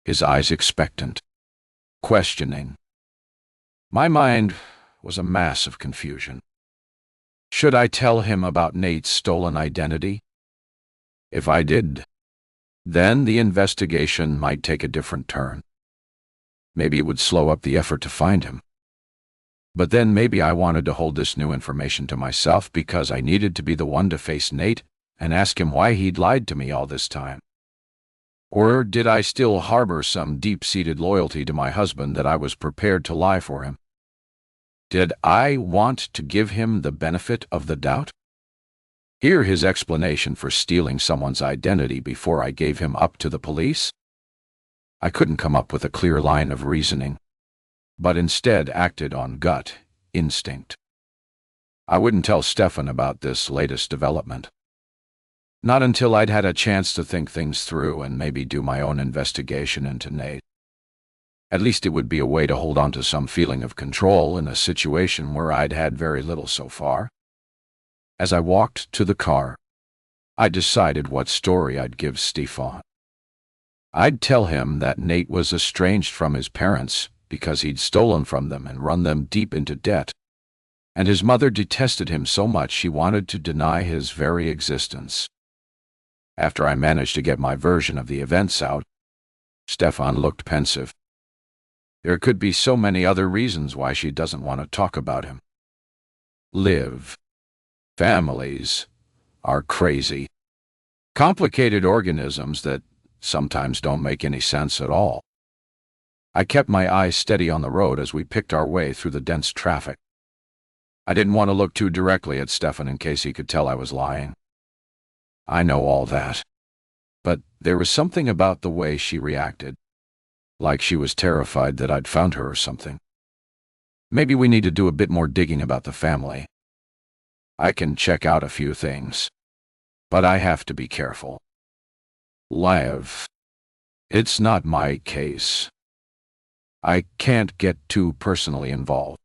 his eyes expectant, questioning. My mind was a mass of confusion. Should I tell him about Nate's stolen identity? If I did, then the investigation might take a different turn. Maybe it would slow up the effort to find him. But then maybe I wanted to hold this new information to myself because I needed to be the one to face Nate and ask him why he'd lied to me all this time. Or did I still harbor some deep-seated loyalty to my husband that I was prepared to lie for him? Did I want to give him the benefit of the doubt? Hear his explanation for stealing someone's identity before I gave him up to the police? I couldn't come up with a clear line of reasoning, but instead acted on gut instinct. I wouldn't tell Stefan about this latest development. Not until I'd had a chance to think things through and maybe do my own investigation into Nate. At least it would be a way to hold on to some feeling of control in a situation where I'd had very little so far. As I walked to the car, I decided what story I'd give Stefan. I'd tell him that Nate was estranged from his parents because he'd stolen from them and run them deep into debt, and his mother detested him so much she wanted to deny his very existence. After I managed to get my version of the events out, Stefan looked pensive. There could be so many other reasons why she doesn't want to talk about him. Liv. Families are crazy, complicated organisms that sometimes don't make any sense at all. I kept my eyes steady on the road as we picked our way through the dense traffic. I didn't want to look too directly at Stefan in case he could tell I was lying. I know all that, but there was something about the way she reacted, like she was terrified that I'd found her or something. Maybe we need to do a bit more digging about the family. I can check out a few things, but I have to be careful. Liv. It's not my case. I can't get too personally involved.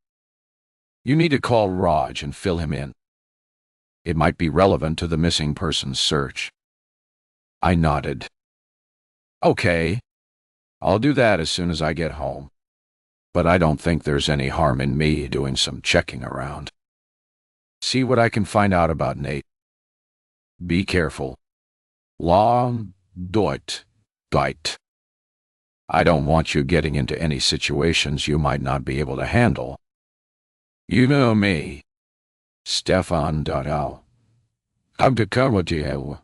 You need to call Raj and fill him in. It might be relevant to the missing persons search. I nodded. Okay, I'll do that as soon as I get home. But I don't think there's any harm in me doing some checking around. See what I can find out about Nate. Be careful. Long doit. I don't want you getting into any situations you might not be able to handle. You know me. Stefan Dottal. I'm to come with you.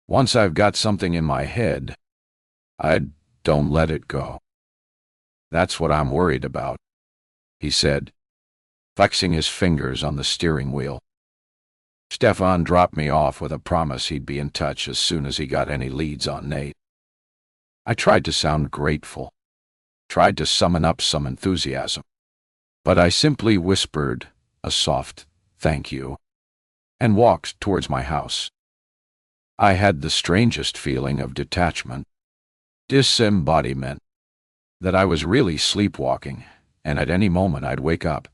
Once I've got something in my head, I don't let it go. That's what I'm worried about, he said, flexing his fingers on the steering wheel. Stefan dropped me off with a promise he'd be in touch as soon as he got any leads on Nate. I tried to sound grateful, tried to summon up some enthusiasm, but I simply whispered a soft thank you and walked towards my house. I had the strangest feeling of detachment, disembodiment, that I was really sleepwalking, and at any moment I'd wake up,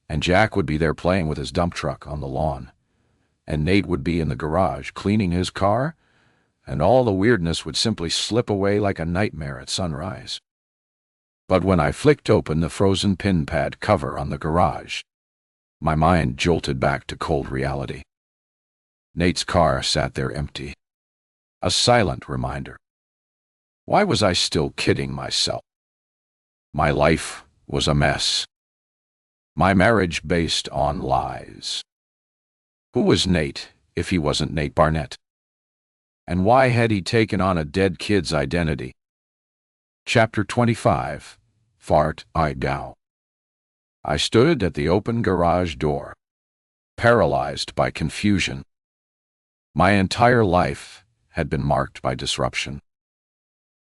and Jack would be there playing with his dump truck on the lawn, and Nate would be in the garage cleaning his car, and all the weirdness would simply slip away like a nightmare at sunrise. But when I flicked open the frozen pin pad cover on the garage, my mind jolted back to cold reality. Nate's car sat there empty, a silent reminder. Why was I still kidding myself? My life was a mess. My marriage based on lies. Who was Nate if he wasn't Nate Barnett? And why had he taken on a dead kid's identity? Chapter 25. Fart I Dow. I stood at the open garage door, paralyzed by confusion. My entire life had been marked by disruption.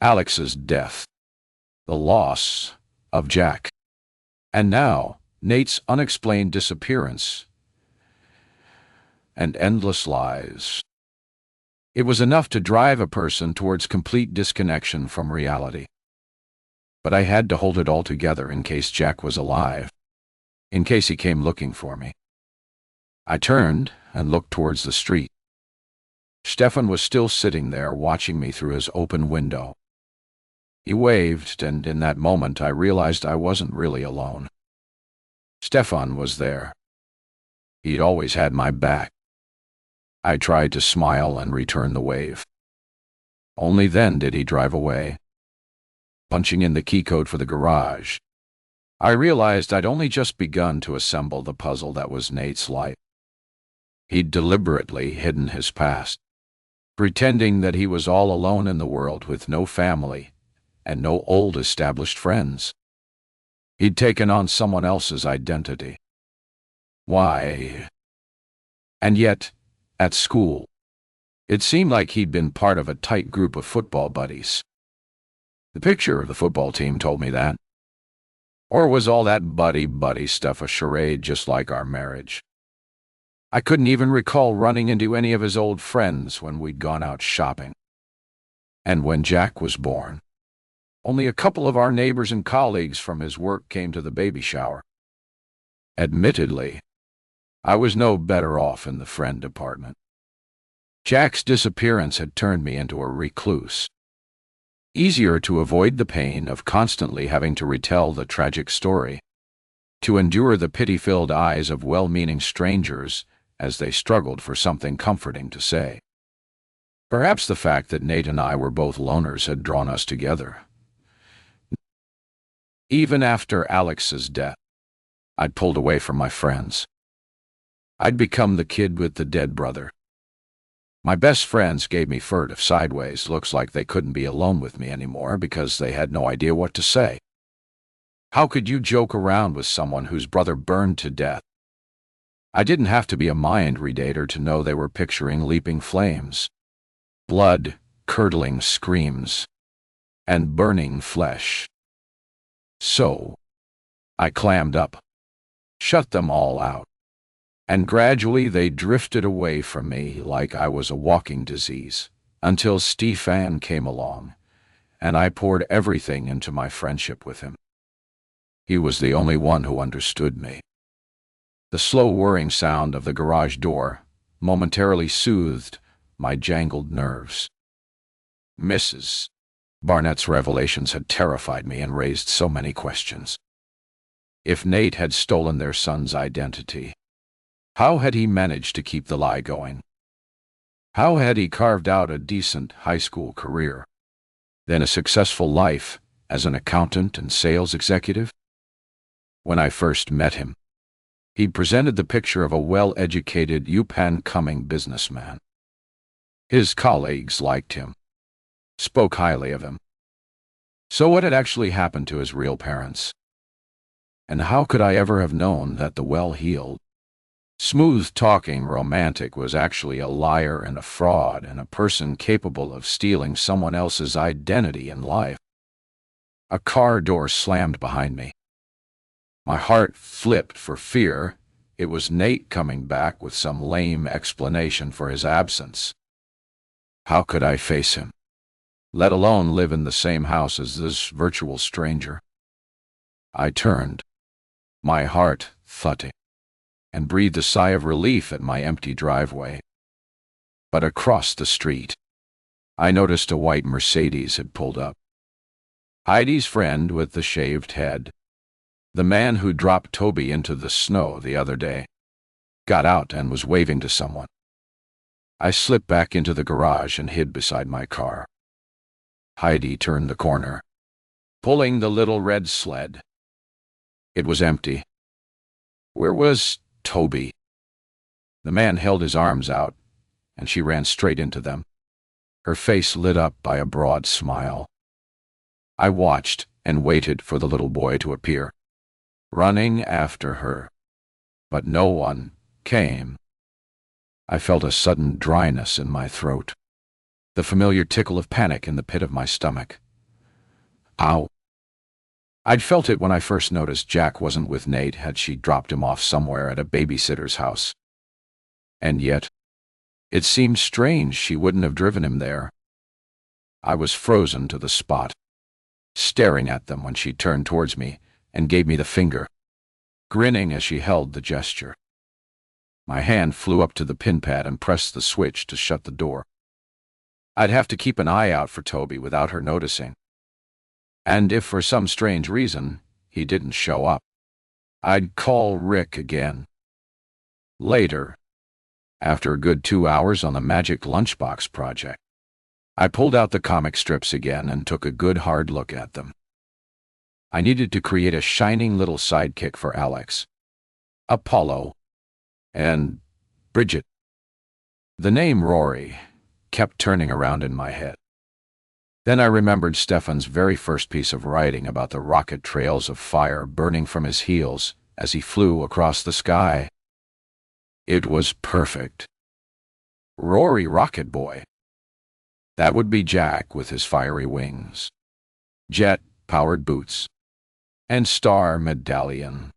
Alex's death, the loss of Jack, and now Nate's unexplained disappearance and endless lies. It was enough to drive a person towards complete disconnection from reality. But I had to hold it all together in case Jack was alive, in case he came looking for me. I turned and looked towards the street. Stefan was still sitting there watching me through his open window. He waved, and in that moment I realized I wasn't really alone. Stefan was there. He'd always had my back. I tried to smile and return the wave. Only then did he drive away, punching in the key code for the garage. I realized I'd only just begun to assemble the puzzle that was Nate's life. He'd deliberately hidden his past, pretending that he was all alone in the world with no family and no old established friends. He'd taken on someone else's identity. Why? And yet, at school, it seemed like he'd been part of a tight group of football buddies. The picture of the football team told me that. Or was all that buddy-buddy stuff a charade just like our marriage? I couldn't even recall running into any of his old friends when we'd gone out shopping. And when Jack was born, only a couple of our neighbors and colleagues from his work came to the baby shower. Admittedly, I was no better off in the friend department. Jack's disappearance had turned me into a recluse. Easier to avoid the pain of constantly having to retell the tragic story, to endure the pity-filled eyes of well-meaning strangers as they struggled for something comforting to say. Perhaps the fact that Nate and I were both loners had drawn us together. Even after Alex's death, I'd pulled away from my friends. I'd become the kid with the dead brother. My best friends gave me furtive, sideways looks like they couldn't be alone with me anymore because they had no idea what to say. How could you joke around with someone whose brother burned to death? I didn't have to be a mind reader to know they were picturing leaping flames, blood, curdling screams, and burning flesh. So, I clammed up, shut them all out, and gradually they drifted away from me like I was a walking disease, until Stefan came along, and I poured everything into my friendship with him. He was the only one who understood me. The slow whirring sound of the garage door momentarily soothed my jangled nerves. Mrs. Barnett's revelations had terrified me and raised so many questions. If Nate had stolen their son's identity, how had he managed to keep the lie going? How had he carved out a decent high school career, then a successful life as an accountant and sales executive? When I first met him, he presented the picture of a well-educated, up-and-coming businessman. His colleagues liked him, spoke highly of him. So what had actually happened to his real parents? And how could I ever have known that the well-heeled, smooth-talking romantic was actually a liar and a fraud and a person capable of stealing someone else's identity in life? A car door slammed behind me. My heart flipped for fear it was Nate coming back with some lame explanation for his absence. How could I face him, let alone live in the same house as this virtual stranger? I turned, my heart thudding, and breathed a sigh of relief at my empty driveway. But across the street, I noticed a white Mercedes had pulled up. Heidi's friend with the shaved head, the man who dropped Toby into the snow the other day, got out and was waving to someone. I slipped back into the garage and hid beside my car. Heidi turned the corner, pulling the little red sled. It was empty. Where was Toby? The man held his arms out, and she ran straight into them, her face lit up by a broad smile. I watched and waited for the little boy to appear, running after her, but no one came. I felt a sudden dryness in my throat, the familiar tickle of panic in the pit of my stomach. Ow! I'd felt it when I first noticed Jack wasn't with Nate had she dropped him off somewhere at a babysitter's house. And yet, it seemed strange she wouldn't have driven him there. I was frozen to the spot, staring at them when she turned towards me and gave me the finger, grinning as she held the gesture. My hand flew up to the pin pad and pressed the switch to shut the door. I'd have to keep an eye out for Toby without her noticing. And if for some strange reason he didn't show up, I'd call Rick again. Later, after a good 2 hours on the magic lunchbox project, I pulled out the comic strips again and took a good hard look at them. I needed to create a shining little sidekick for Alex, Apollo, and Bridget. The name Rory kept turning around in my head. Then I remembered Stefan's very first piece of writing about the rocket trails of fire burning from his heels as he flew across the sky. It was perfect. Rory Rocket Boy. That would be Jack with his fiery wings, jet-powered boots, and star medallion.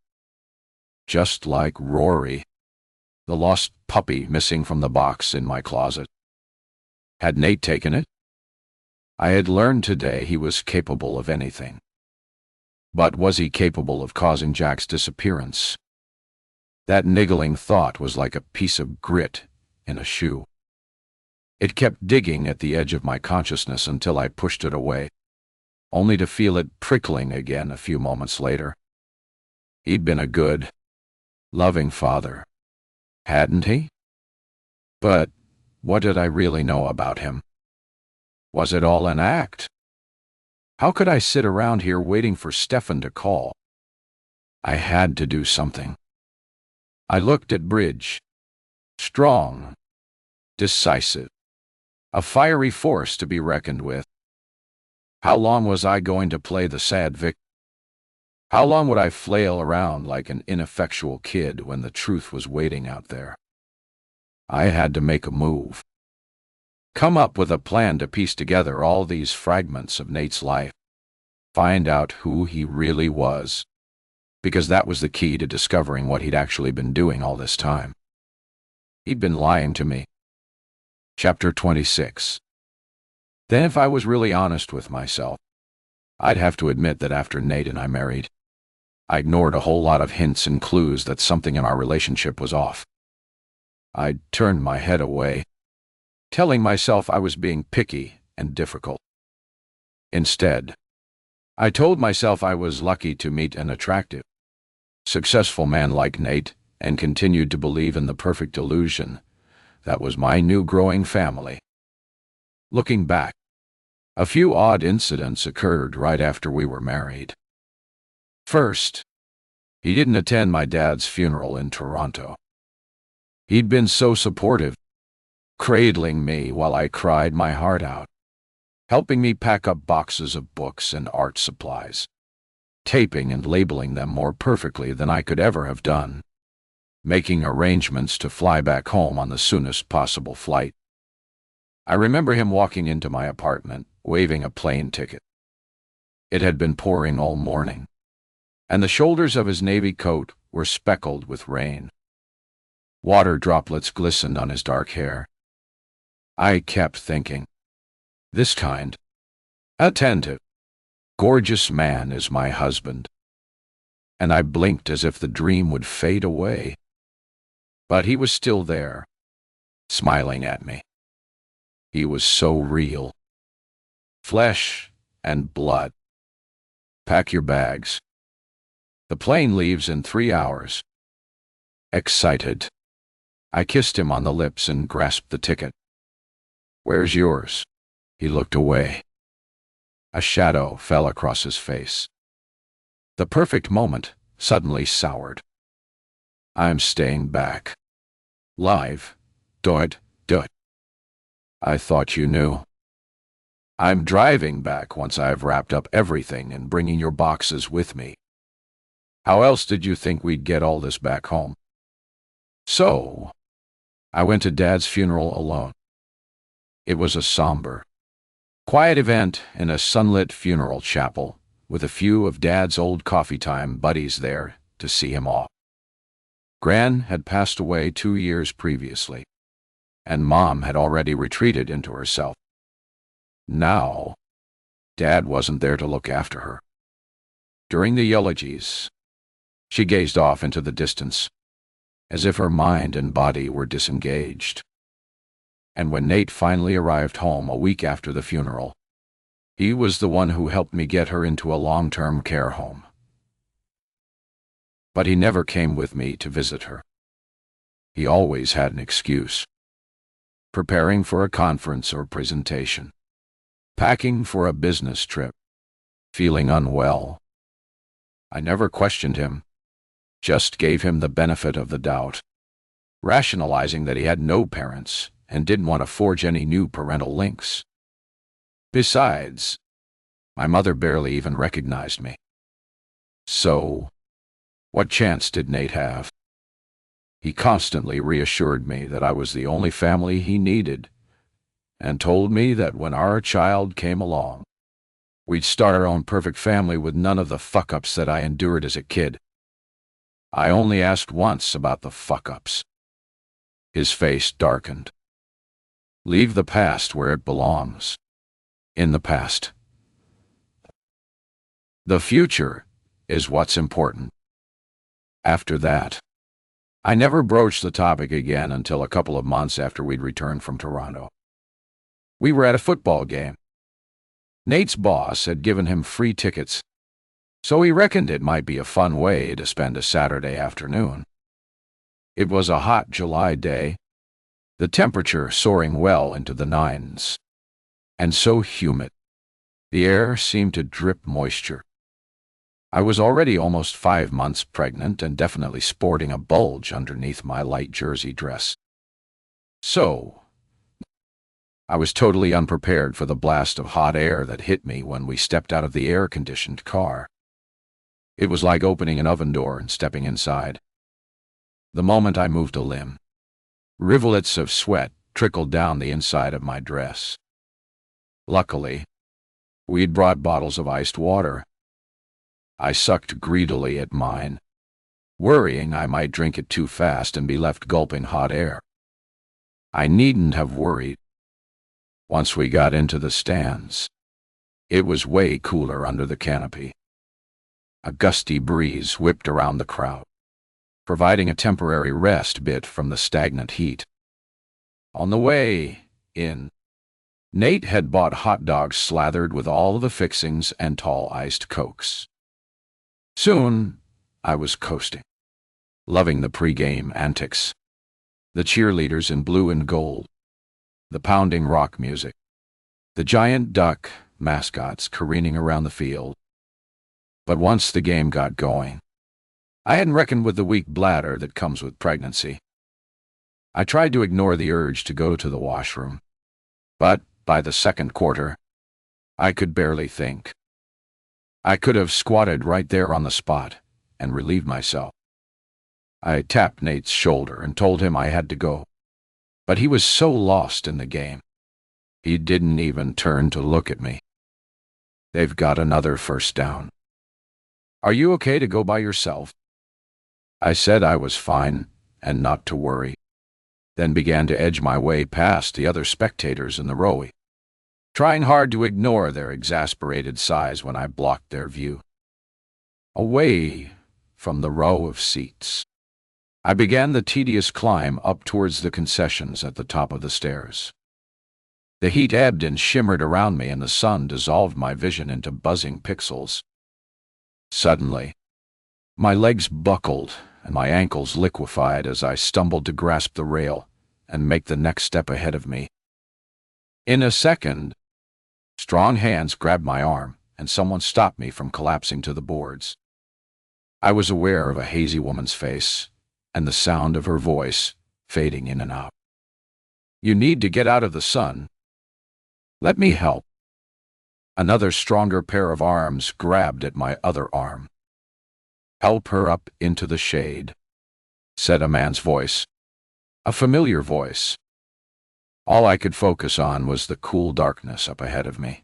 Just like Rory, the lost puppy missing from the box in my closet. Had Nate taken it? I had learned today he was capable of anything. But was he capable of causing Jack's disappearance? That niggling thought was like a piece of grit in a shoe. It kept digging at the edge of my consciousness until I pushed it away, only to feel it prickling again a few moments later. He'd been a good, loving father, hadn't he? But what did I really know about him? Was it all an act? How could I sit around here waiting for Stefan to call? I had to do something. I looked at Bridge. Strong, decisive, a fiery force to be reckoned with. How long was I going to play the sad victim? How long would I flail around like an ineffectual kid when the truth was waiting out there? I had to make a move. Come up with a plan to piece together all these fragments of Nate's life. Find out who he really was. Because that was the key to discovering what he'd actually been doing all this time. He'd been lying to me. Chapter 26. Then if I was really honest with myself, I'd have to admit that after Nate and I married, I ignored a whole lot of hints and clues that something in our relationship was off. I'd turned my head away, telling myself I was being picky and difficult. Instead, I told myself I was lucky to meet an attractive, successful man like Nate and continued to believe in the perfect illusion that was my new growing family. Looking back, a few odd incidents occurred right after we were married. First, he didn't attend my dad's funeral in Toronto. He'd been so supportive, cradling me while I cried my heart out, helping me pack up boxes of books and art supplies, taping and labeling them more perfectly than I could ever have done, making arrangements to fly back home on the soonest possible flight. I remember him walking into my apartment, waving a plane ticket. It had been pouring all morning, and the shoulders of his navy coat were speckled with rain. Water droplets glistened on his dark hair. I kept thinking, this kind, attentive, gorgeous man is my husband. And I blinked as if the dream would fade away. But he was still there, smiling at me. He was so real. Flesh and blood. Pack your bags. The plane leaves in 3 hours. Excited, I kissed him on the lips and grasped the ticket. Where's yours? He looked away. A shadow fell across his face. The perfect moment suddenly soured. I'm staying back. Live. Do it. I thought you knew. I'm driving back once I've wrapped up everything and bringing your boxes with me. How else did you think we'd get all this back home? So, I went to Dad's funeral alone. It was a somber, quiet event in a sunlit funeral chapel with a few of Dad's old coffee-time buddies there to see him off. Gran had passed away 2 years previously, and Mom had already retreated into herself. Now, Dad wasn't there to look after her. During the eulogies, she gazed off into the distance, as if her mind and body were disengaged. And when Nate finally arrived home a week after the funeral, He was the one who helped me get her into a long-term care home. But he never came with me to visit her. He always had an excuse. Preparing for a conference or presentation. Packing for a business trip. Feeling unwell. I never questioned him, just gave him the benefit of the doubt, rationalizing that he had no parents and didn't want to forge any new parental links. Besides, my mother barely even recognized me. So, what chance did Nate have? He constantly reassured me that I was the only family he needed, and told me that when our child came along, we'd start our own perfect family with none of the fuck-ups that I endured as a kid. I only asked once about the fuck-ups. His face darkened. Leave the past where it belongs. In the past. The future is what's important. After that, I never broached the topic again until a couple of months after we'd returned from Toronto. We were at a football game. Nate's boss had given him free tickets, so he reckoned it might be a fun way to spend a Saturday afternoon. It was a hot July day, the temperature soaring well into the 90s, and so humid. The air seemed to drip moisture. I was already almost 5 months pregnant and definitely sporting a bulge underneath my light jersey dress. So, I was totally unprepared for the blast of hot air that hit me when we stepped out of the air-conditioned car. It was like opening an oven door and stepping inside. The moment I moved a limb, rivulets of sweat trickled down the inside of my dress. Luckily, we'd brought bottles of iced water. I sucked greedily at mine, worrying I might drink it too fast and be left gulping hot air. I needn't have worried. Once we got into the stands, it was way cooler under the canopy. A gusty breeze whipped around the crowd, providing a temporary respite from the stagnant heat. On the way in, Nate had bought hot dogs slathered with all the fixings and tall iced Cokes. Soon, I was coasting, loving the pre-game antics, the cheerleaders in blue and gold, the pounding rock music, the giant duck mascots careening around the field. But once the game got going, I hadn't reckoned with the weak bladder that comes with pregnancy. I tried to ignore the urge to go to the washroom, but by the second quarter, I could barely think. I could have squatted right there on the spot and relieved myself. I tapped Nate's shoulder and told him I had to go, but he was so lost in the game, he didn't even turn to look at me. They've got another first down. Are you okay to go by yourself? I said I was fine and not to worry, then began to edge my way past the other spectators in the row, trying hard to ignore their exasperated sighs when I blocked their view. Away from the row of seats, I began the tedious climb up towards the concessions at the top of the stairs. The heat ebbed and shimmered around me, and the sun dissolved my vision into buzzing pixels. Suddenly, my legs buckled and my ankles liquefied as I stumbled to grasp the rail and make the next step ahead of me. In a second, strong hands grabbed my arm, and someone stopped me from collapsing to the boards. I was aware of a hazy woman's face and the sound of her voice fading in and out. You need to get out of the sun. Let me help. Another stronger pair of arms grabbed at my other arm. Help her up into the shade, said a man's voice, a familiar voice. All I could focus on was the cool darkness up ahead of me.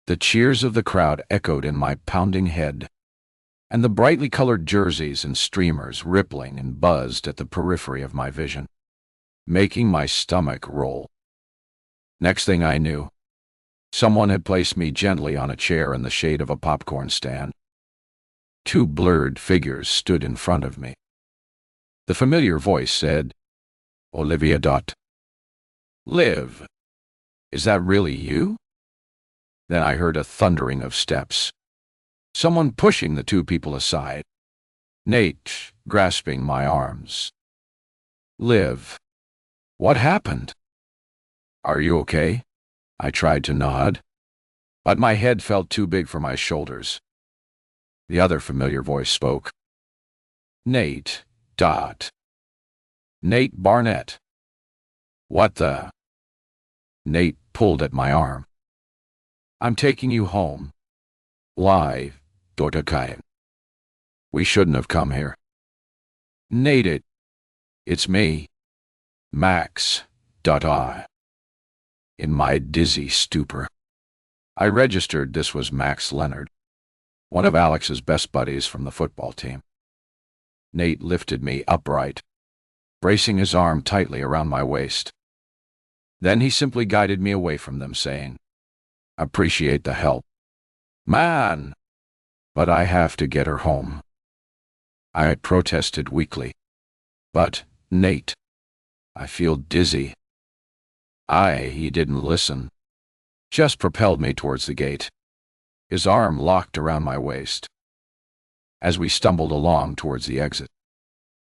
The cheers of the crowd echoed in my pounding head, and the brightly colored jerseys and streamers rippling and buzzed at the periphery of my vision, making my stomach roll. Next thing I knew, someone had placed me gently on a chair in the shade of a popcorn stand. Two blurred figures stood in front of me. The familiar voice said, Olivia. Liv. Is that really you? Then I heard a thundering of steps. Someone pushing the two people aside. Nate grasping my arms. Liv. What happened? Are you okay? I tried to nod, but my head felt too big for my shoulders. The other familiar voice spoke. Nate. Nate Barnett. What the? Nate pulled at my arm. I'm taking you home. Why, Dortakai? We shouldn't have come here. Nate, it's me, Max. In my dizzy stupor, I registered this was Max Leonard, one of Alex's best buddies from the football team. Nate lifted me upright, bracing his arm tightly around my waist. Then he simply guided me away from them, saying, Appreciate the help. Man! But I have to get her home. I protested weakly. But, Nate, I feel dizzy. He didn't listen. Just propelled me towards the gate. His arm locked around my waist. As we stumbled along towards the exit,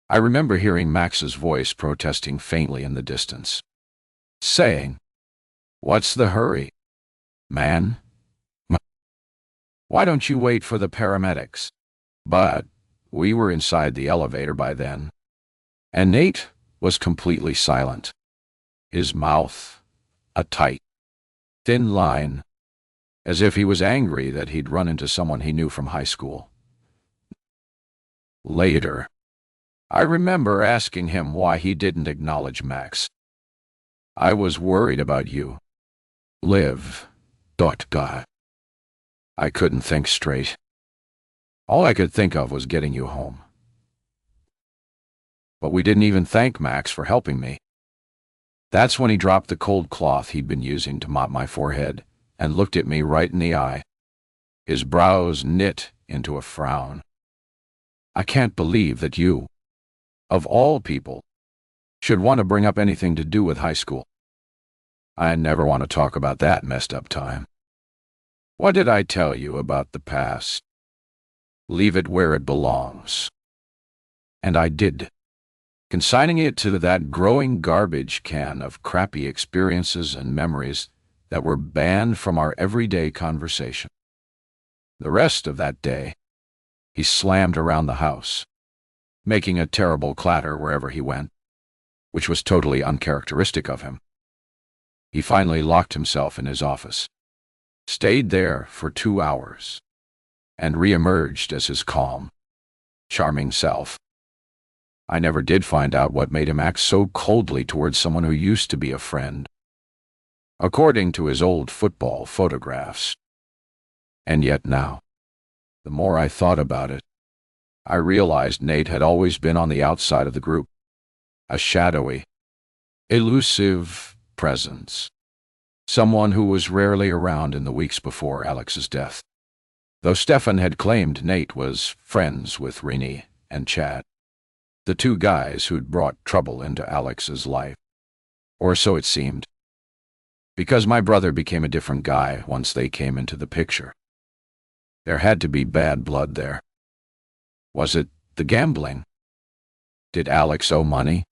I remember hearing Max's voice protesting faintly in the distance, saying, What's the hurry, man? Why don't you wait for the paramedics? But we were inside the elevator by then, and Nate was completely silent. His mouth a tight, thin line, as if he was angry that he'd run into someone he knew from high school. Later, I remember asking him why he didn't acknowledge Max. I was worried about you. Liv. I couldn't think straight. All I could think of was getting you home. But we didn't even thank Max for helping me. That's when he dropped the cold cloth he'd been using to mop my forehead and looked at me right in the eye. His brows knit into a frown. I can't believe that you, of all people, should want to bring up anything to do with high school. I never want to talk about that messed up time. What did I tell you about the past? Leave it where it belongs. And I did, consigning it to that growing garbage can of crappy experiences and memories that were banned from our everyday conversation. The rest of that day, he slammed around the house, making a terrible clatter wherever he went, which was totally uncharacteristic of him. He finally locked himself in his office, stayed there for 2 hours, and re-emerged as his calm, charming self. I never did find out what made him act so coldly towards someone who used to be a friend, according to his old football photographs. And yet now, the more I thought about it, I realized Nate had always been on the outside of the group, a shadowy, elusive presence, someone who was rarely around in the weeks before Alex's death. Though Stefan had claimed Nate was friends with Rini and Chad, the two guys who'd brought trouble into Alex's life. Or so it seemed. Because my brother became a different guy once they came into the picture. There had to be bad blood there. Was it the gambling? Did Alex owe money?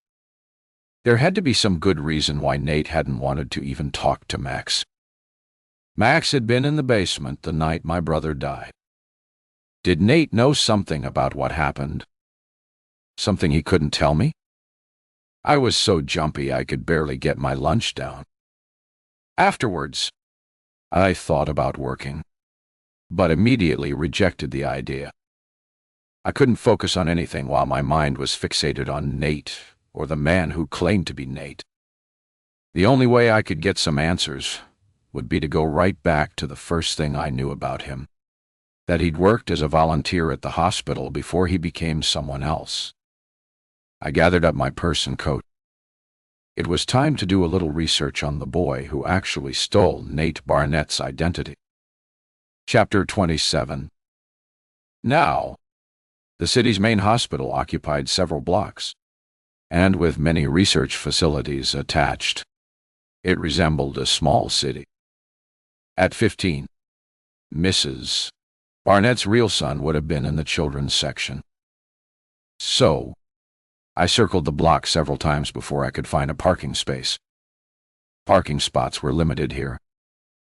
There had to be some good reason why Nate hadn't wanted to even talk to Max. Max had been in the basement the night my brother died. Did Nate know something about what happened? Something he couldn't tell me? I was so jumpy I could barely get my lunch down. Afterwards, I thought about working, but immediately rejected the idea. I couldn't focus on anything while my mind was fixated on Nate or the man who claimed to be Nate. The only way I could get some answers would be to go right back to the first thing I knew about him, that he'd worked as a volunteer at the hospital before he became someone else. I gathered up my purse and coat. It was time to do a little research on the boy who actually stole Nate Barnett's identity. Chapter 27. Now, the city's main hospital occupied several blocks, and with many research facilities attached. It resembled a small city. At 15, Mrs. Barnett's real son would have been in the children's section. So, I circled the block several times before I could find a parking space. Parking spots were limited here,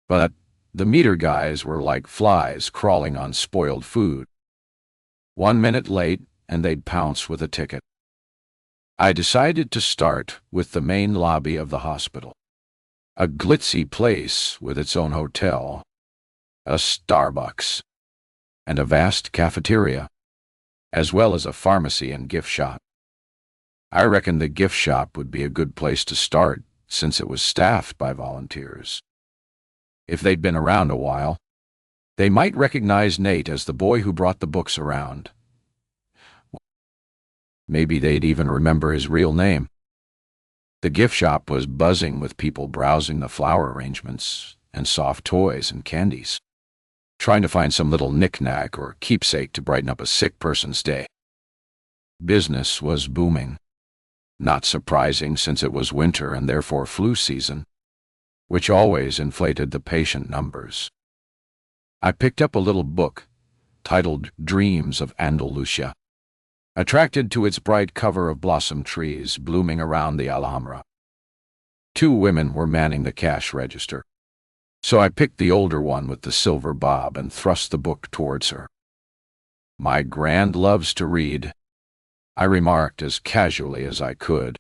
but the meter guys were like flies crawling on spoiled food. 1 minute late, and they'd pounce with a ticket. I decided to start with the main lobby of the hospital. A glitzy place with its own hotel, a Starbucks, and a vast cafeteria, as well as a pharmacy and gift shop. I reckoned the gift shop would be a good place to start, since it was staffed by volunteers. If they'd been around a while, they might recognize Nate as the boy who brought the books around. Maybe they'd even remember his real name. The gift shop was buzzing with people browsing the flower arrangements and soft toys and candies, trying to find some little knick-knack or keepsake to brighten up a sick person's day. Business was booming. Not surprising, since it was winter and therefore flu season, which always inflated the patient numbers. I picked up a little book titled Dreams of Andalusia, attracted to its bright cover of blossom trees blooming around the Alhambra. 2 women were manning the cash register, so I picked the older one with the silver bob and thrust the book towards her. "My grand loves to read," I remarked as casually as I could.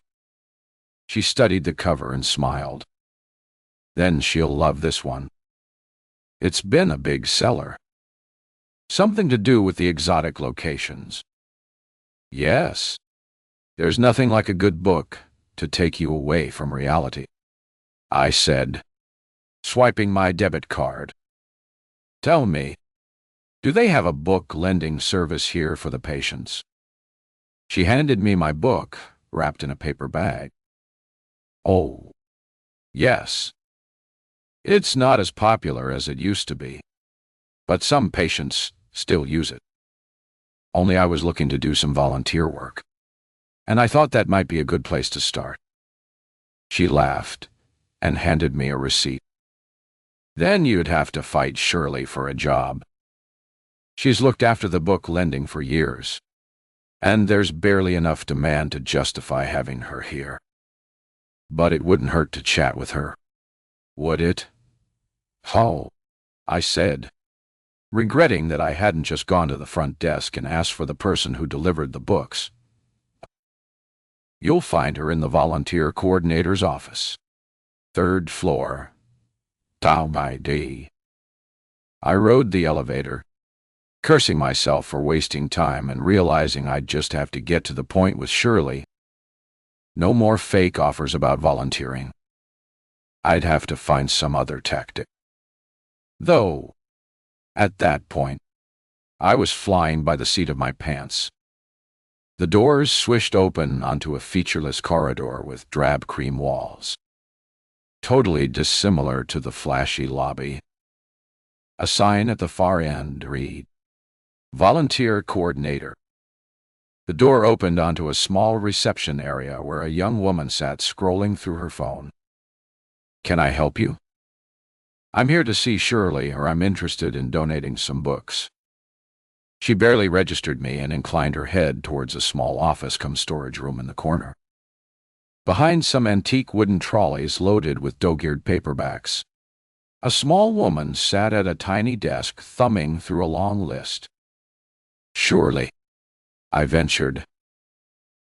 She studied the cover and smiled. "Then she'll love this one. It's been a big seller. Something to do with the exotic locations." "Yes. There's nothing like a good book to take you away from reality," I said, swiping my debit card. "Tell me, do they have a book lending service here for the patients?" She handed me my book, wrapped in a paper bag. "Oh, yes. It's not as popular as it used to be, but some patients still use it. Only I was looking to do some volunteer work, and I thought that might be a good place to start." She laughed and handed me a receipt. "Then you'd have to fight Shirley for a job. She's looked after the book lending for years, and there's barely enough demand to justify having her here. But it wouldn't hurt to chat with her, would it?" "Oh," I said, regretting that I hadn't just gone to the front desk and asked for the person who delivered the books. "You'll find her in the volunteer coordinator's office. 3rd floor. Down by D." I rode the elevator, cursing myself for wasting time and realizing I'd just have to get to the point with Shirley. No more fake offers about volunteering. I'd have to find some other tactic. Though, at that point, I was flying by the seat of my pants. The doors swished open onto a featureless corridor with drab cream walls, totally dissimilar to the flashy lobby. A sign at the far end read, "Volunteer Coordinator." The door opened onto a small reception area where a young woman sat scrolling through her phone. "Can I help you?" "I'm here to see Shirley, or I'm interested in donating some books." She barely registered me and inclined her head towards a small office-cum-storage room in the corner. Behind some antique wooden trolleys loaded with dog-eared paperbacks, a small woman sat at a tiny desk thumbing through a long list. "Surely," I ventured.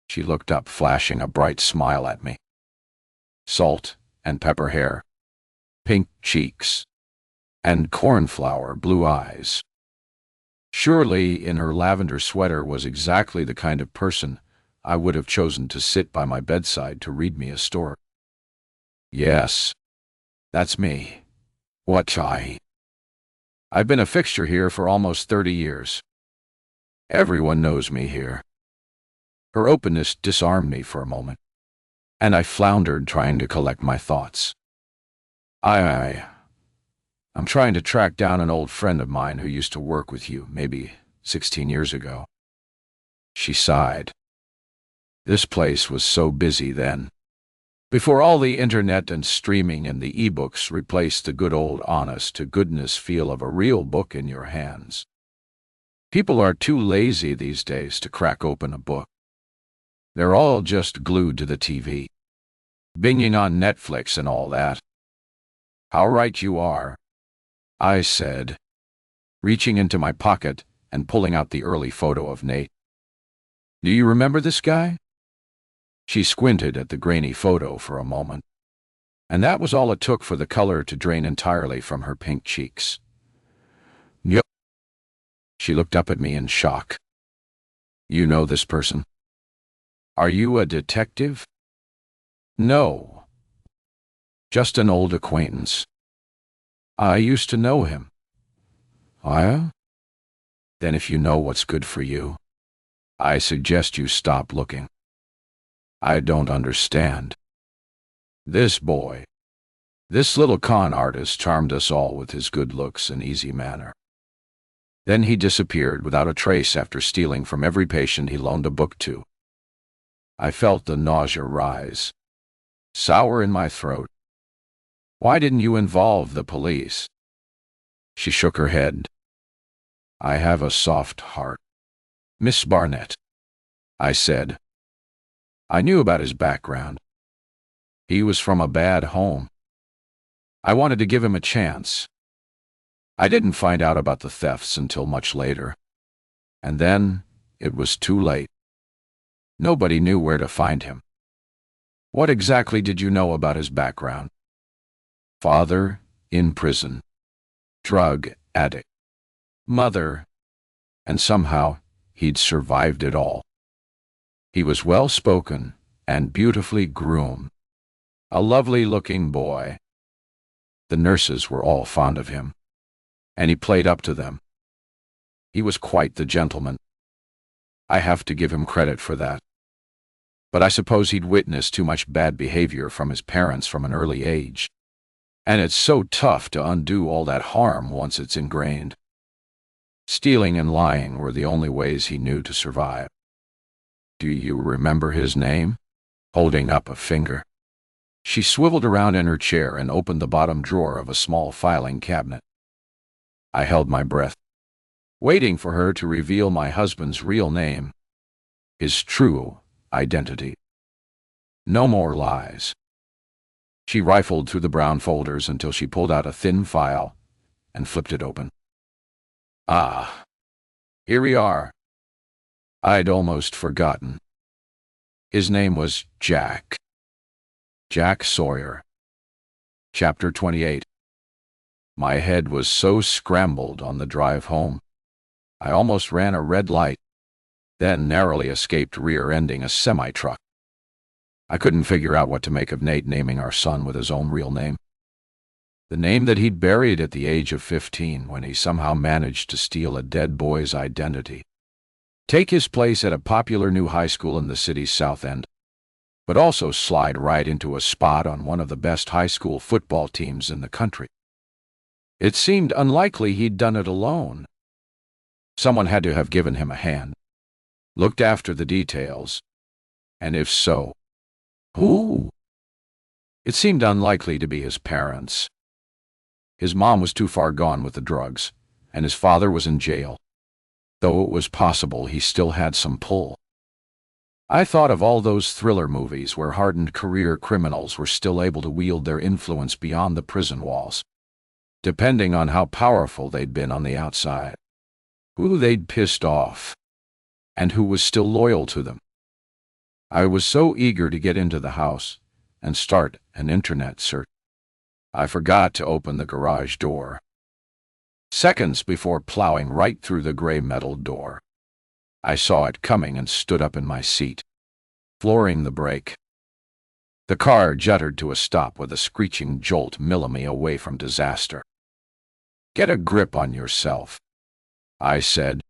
She looked up, flashing a bright smile at me. Salt and pepper hair, pink cheeks, and cornflower blue eyes. Shirley, in her lavender sweater, was exactly the kind of person I would have chosen to sit by my bedside to read me a story. "Yes, that's me. I've been a fixture here for almost 30 years. Everyone knows me here." Her openness disarmed me for a moment, and I floundered, trying to collect my thoughts. I'm trying to track down an old friend of mine who used to work with you, maybe 16 years ago." She sighed. "This place was so busy then. Before all the internet and streaming and the ebooks replaced the good old honest-to-goodness feel of a real book in your hands. People are too lazy these days to crack open a book. They're all just glued to the TV, binging on Netflix and all that. How right you are, I said, reaching into my pocket and pulling out the early photo of Nate. Do you remember this guy? She squinted at the grainy photo for a moment, and that was all it took for the color to drain entirely from her pink cheeks. Yep. She looked up at me in shock. You know this person? Are you a detective? No. Just an old acquaintance. I used to know him. Then if you know what's good for you, I suggest you stop looking. I don't understand. This boy, this little con artist charmed us all with his good looks and easy manner. Then he disappeared without a trace after stealing from every patient he loaned a book to. I felt the nausea rise, sour in my throat. Why didn't you involve the police? She shook her head. I have a soft heart, Miss Barnett, I said. I knew about his background. He was from a bad home. I wanted to give him a chance. I didn't find out about the thefts until much later. And then it was too late. Nobody knew where to find him. What exactly did you know about his background? Father, in prison. Drug addict. Mother. And somehow he'd survived it all. He was well-spoken and beautifully groomed. A lovely-looking boy. The nurses were all fond of him, and he played up to them. He was quite the gentleman. I have to give him credit for that. But I suppose he'd witnessed too much bad behavior from his parents from an early age. And it's so tough to undo all that harm once it's ingrained. Stealing and lying were the only ways he knew to survive. Do you remember his name? Holding up a finger. She swiveled around in her chair and opened the bottom drawer of a small filing cabinet. I held my breath, waiting for her to reveal my husband's real name, his true identity. No more lies. She rifled through the brown folders until she pulled out a thin file and flipped it open. Ah, here we are. I'd almost forgotten. His name was Jack. Jack Sawyer. Chapter 28. My head was so scrambled on the drive home. I almost ran a red light, then narrowly escaped rear-ending a semi-truck. I couldn't figure out what to make of Nate naming our son with his own real name. The name that he'd buried at the age of 15 when he somehow managed to steal a dead boy's identity. Take his place at a popular new high school in the city's south end, but also slide right into a spot on one of the best high school football teams in the country. It seemed unlikely he'd done it alone. Someone had to have given him a hand, looked after the details, and if so, who? It seemed unlikely to be his parents. His mom was too far gone with the drugs, and his father was in jail, though it was possible he still had some pull. I thought of all those thriller movies where hardened career criminals were still able to wield their influence beyond the prison walls, depending on how powerful they'd been on the outside, who they'd pissed off, and who was still loyal to them. I was so eager to get into the house and start an internet search. I forgot to open the garage door. Seconds before plowing right through the gray metal door, I saw it coming and stood up in my seat, flooring the brake. The car juddered to a stop with a screeching jolt me away from disaster. Get a grip on yourself, I said,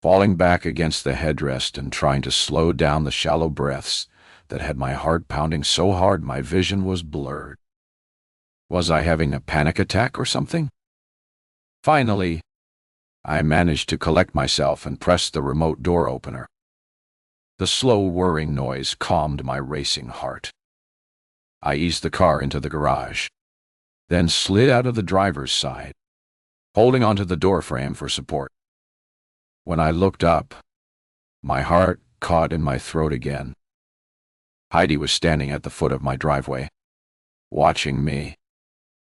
falling back against the headrest and trying to slow down the shallow breaths that had my heart pounding so hard my vision was blurred. Was I having a panic attack or something? Finally, I managed to collect myself and press the remote door opener. The slow whirring noise calmed my racing heart. I eased the car into the garage, then slid out of the driver's side, holding onto the door frame for support. When I looked up, my heart caught in my throat again. Heidi was standing at the foot of my driveway, watching me.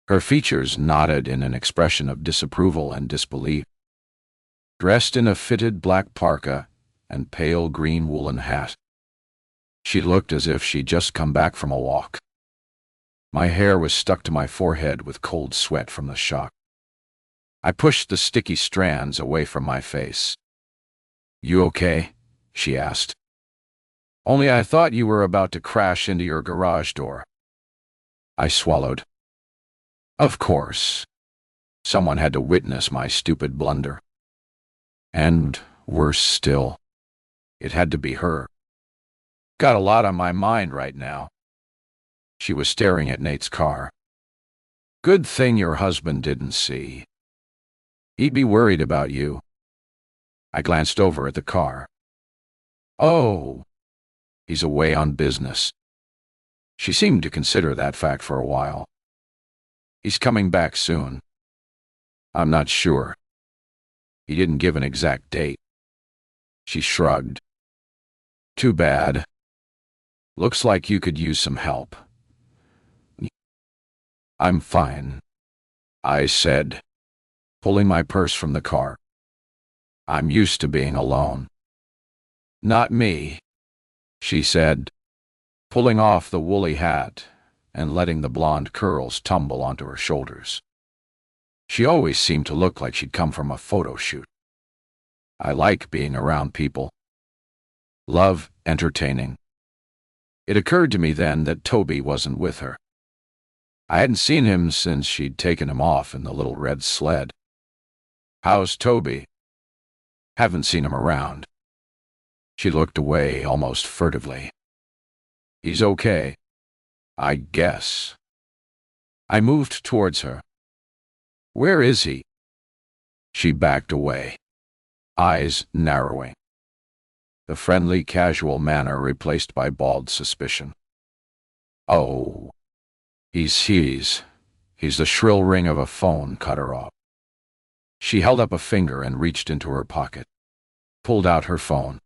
Her features knotted in an expression of disapproval and disbelief. Dressed in a fitted black parka and pale green woolen hat, she looked as if she'd just come back from a walk. My hair was stuck to my forehead with cold sweat from the shock. I pushed the sticky strands away from my face. "You okay?" she asked. "Only I thought you were about to crash into your garage door." I swallowed. Of course. Someone had to witness my stupid blunder. And, worse still, it had to be her. Got a lot on my mind right now. She was staring at Nate's car. "Good thing your husband didn't see. He'd be worried about you." I glanced over at the car. "Oh, he's away on business." She seemed to consider that fact for a while. "He's coming back soon." "I'm not sure. He didn't give an exact date." She shrugged. "Too bad. Looks like you could use some help." "I'm fine," I said, pulling my purse from the car. "I'm used to being alone." "Not me," she said, pulling off the woolly hat and letting the blonde curls tumble onto her shoulders. She always seemed to look like she'd come from a photo shoot. I like being around people. Love entertaining. It occurred to me then that Toby wasn't with her. I hadn't seen him since she'd taken him off in the little red sled. "How's Toby?" "Haven't seen him around." She looked away almost furtively. "He's okay, I guess." I moved towards her. "Where is he?" She backed away, eyes narrowing. The friendly, casual manner replaced by bald suspicion. "Oh, he's the shrill ring of a phone cut her off. She held up a finger and reached into her pocket, pulled out her phone,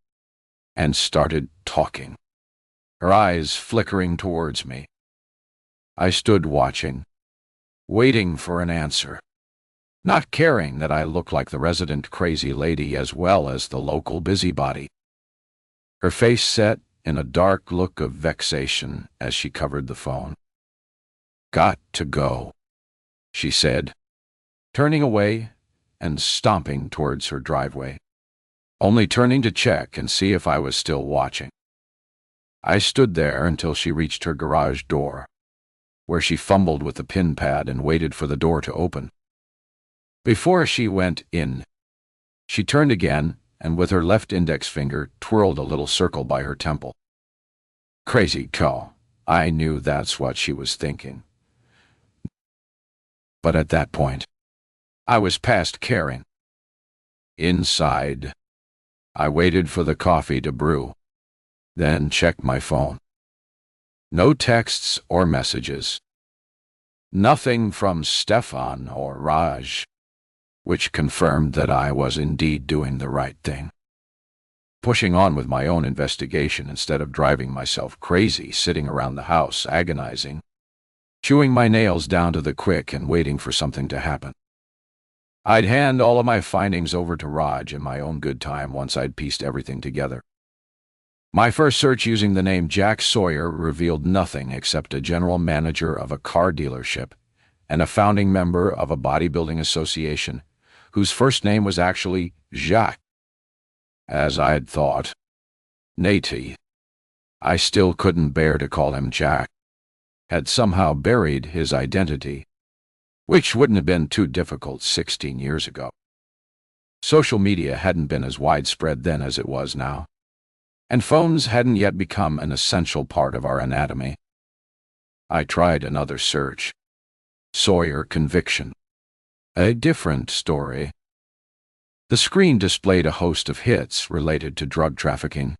and started talking, her eyes flickering towards me. I stood watching, waiting for an answer, not caring that I looked like the resident crazy lady as well as the local busybody. Her face set in a dark look of vexation as she covered the phone. "Got to go," she said, turning away and stomping towards her driveway, only turning to check and see if I was still watching. I stood there until she reached her garage door, where she fumbled with the pin pad and waited for the door to open. Before she went in, she turned again and with her left index finger twirled a little circle by her temple. Crazy cow. I knew that's what she was thinking. But at that point, I was past caring. Inside, I waited for the coffee to brew, then checked my phone. No texts or messages. Nothing from Stefan or Raj, which confirmed that I was indeed doing the right thing. Pushing on with my own investigation instead of driving myself crazy sitting around the house agonizing, chewing my nails down to the quick and waiting for something to happen. I'd hand all of my findings over to Raj in my own good time once I'd pieced everything together. My first search using the name Jack Sawyer revealed nothing except a general manager of a car dealership and a founding member of a bodybuilding association whose first name was actually Jacques. As I had thought, Nate, I still couldn't bear to call him Jack, had somehow buried his identity, which wouldn't have been too difficult 16 years ago. Social media hadn't been as widespread then as it was now, and phones hadn't yet become an essential part of our anatomy. I tried another search. Sawyer conviction. A different story. The screen displayed a host of hits related to drug trafficking,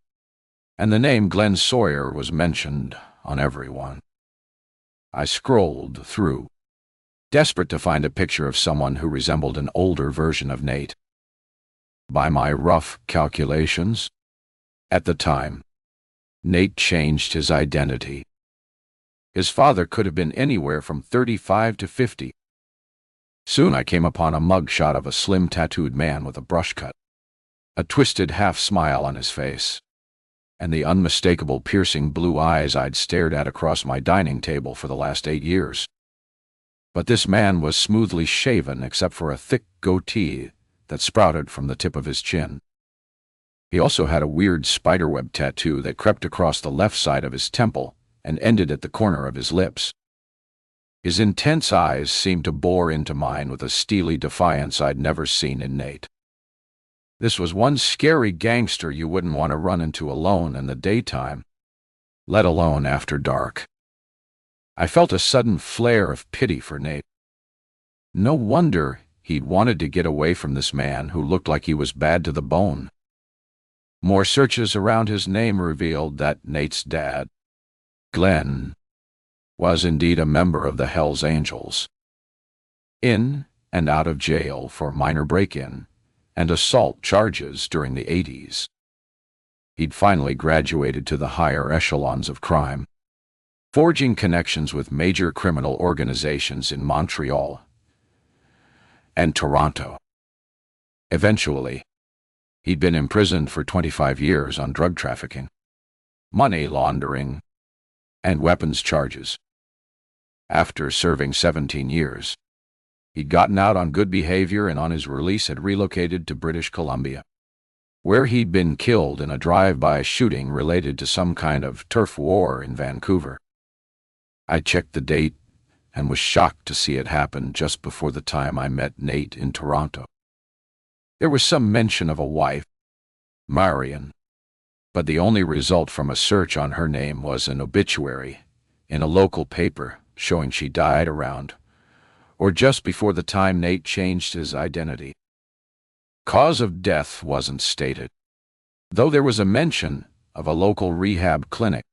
and the name Glenn Sawyer was mentioned on every one. I scrolled through, desperate to find a picture of someone who resembled an older version of Nate. By my rough calculations, at the time, Nate changed his identity. His father could have been anywhere from 35 to 50. Soon I came upon a mugshot of a slim tattooed man with a brush cut, a twisted half-smile on his face, and the unmistakable piercing blue eyes I'd stared at across my dining table for the last 8 years. But this man was smoothly shaven except for a thick goatee that sprouted from the tip of his chin. He also had a weird spiderweb tattoo that crept across the left side of his temple and ended at the corner of his lips. His intense eyes seemed to bore into mine with a steely defiance I'd never seen in Nate. This was one scary gangster you wouldn't want to run into alone in the daytime, let alone after dark. I felt a sudden flare of pity for Nate. No wonder he'd wanted to get away from this man who looked like he was bad to the bone. More searches around his name revealed that Nate's dad, Glenn, was indeed a member of the Hells Angels. In and out of jail for minor break-in and assault charges during the 80s. He'd finally graduated to the higher echelons of crime, forging connections with major criminal organizations in Montreal and Toronto. Eventually, he'd been imprisoned for 25 years on drug trafficking, money laundering, and weapons charges. After serving 17 years, he'd gotten out on good behavior and on his release had relocated to British Columbia, where he'd been killed in a drive-by shooting related to some kind of turf war in Vancouver. I checked the date and was shocked to see it happen just before the time I met Nate in Toronto. There was some mention of a wife, Marion, but the only result from a search on her name was an obituary in a local paper showing she died around or just before the time Nate changed his identity. Cause of death wasn't stated, though there was a mention of a local rehab clinic,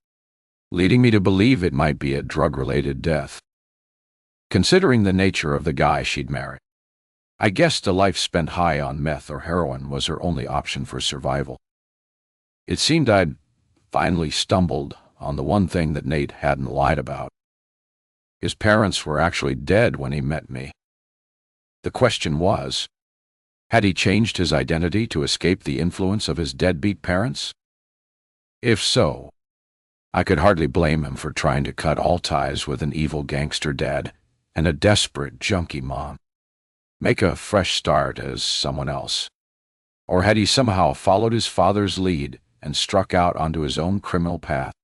leading me to believe it might be a drug-related death. Considering the nature of the guy she'd married, I guessed a life spent high on meth or heroin was her only option for survival. It seemed I'd finally stumbled on the one thing that Nate hadn't lied about. His parents were actually dead when he met me. The question was, had he changed his identity to escape the influence of his deadbeat parents? If so, I could hardly blame him for trying to cut all ties with an evil gangster dad and a desperate junkie mom, make a fresh start as someone else. Or had he somehow followed his father's lead and struck out onto his own criminal path?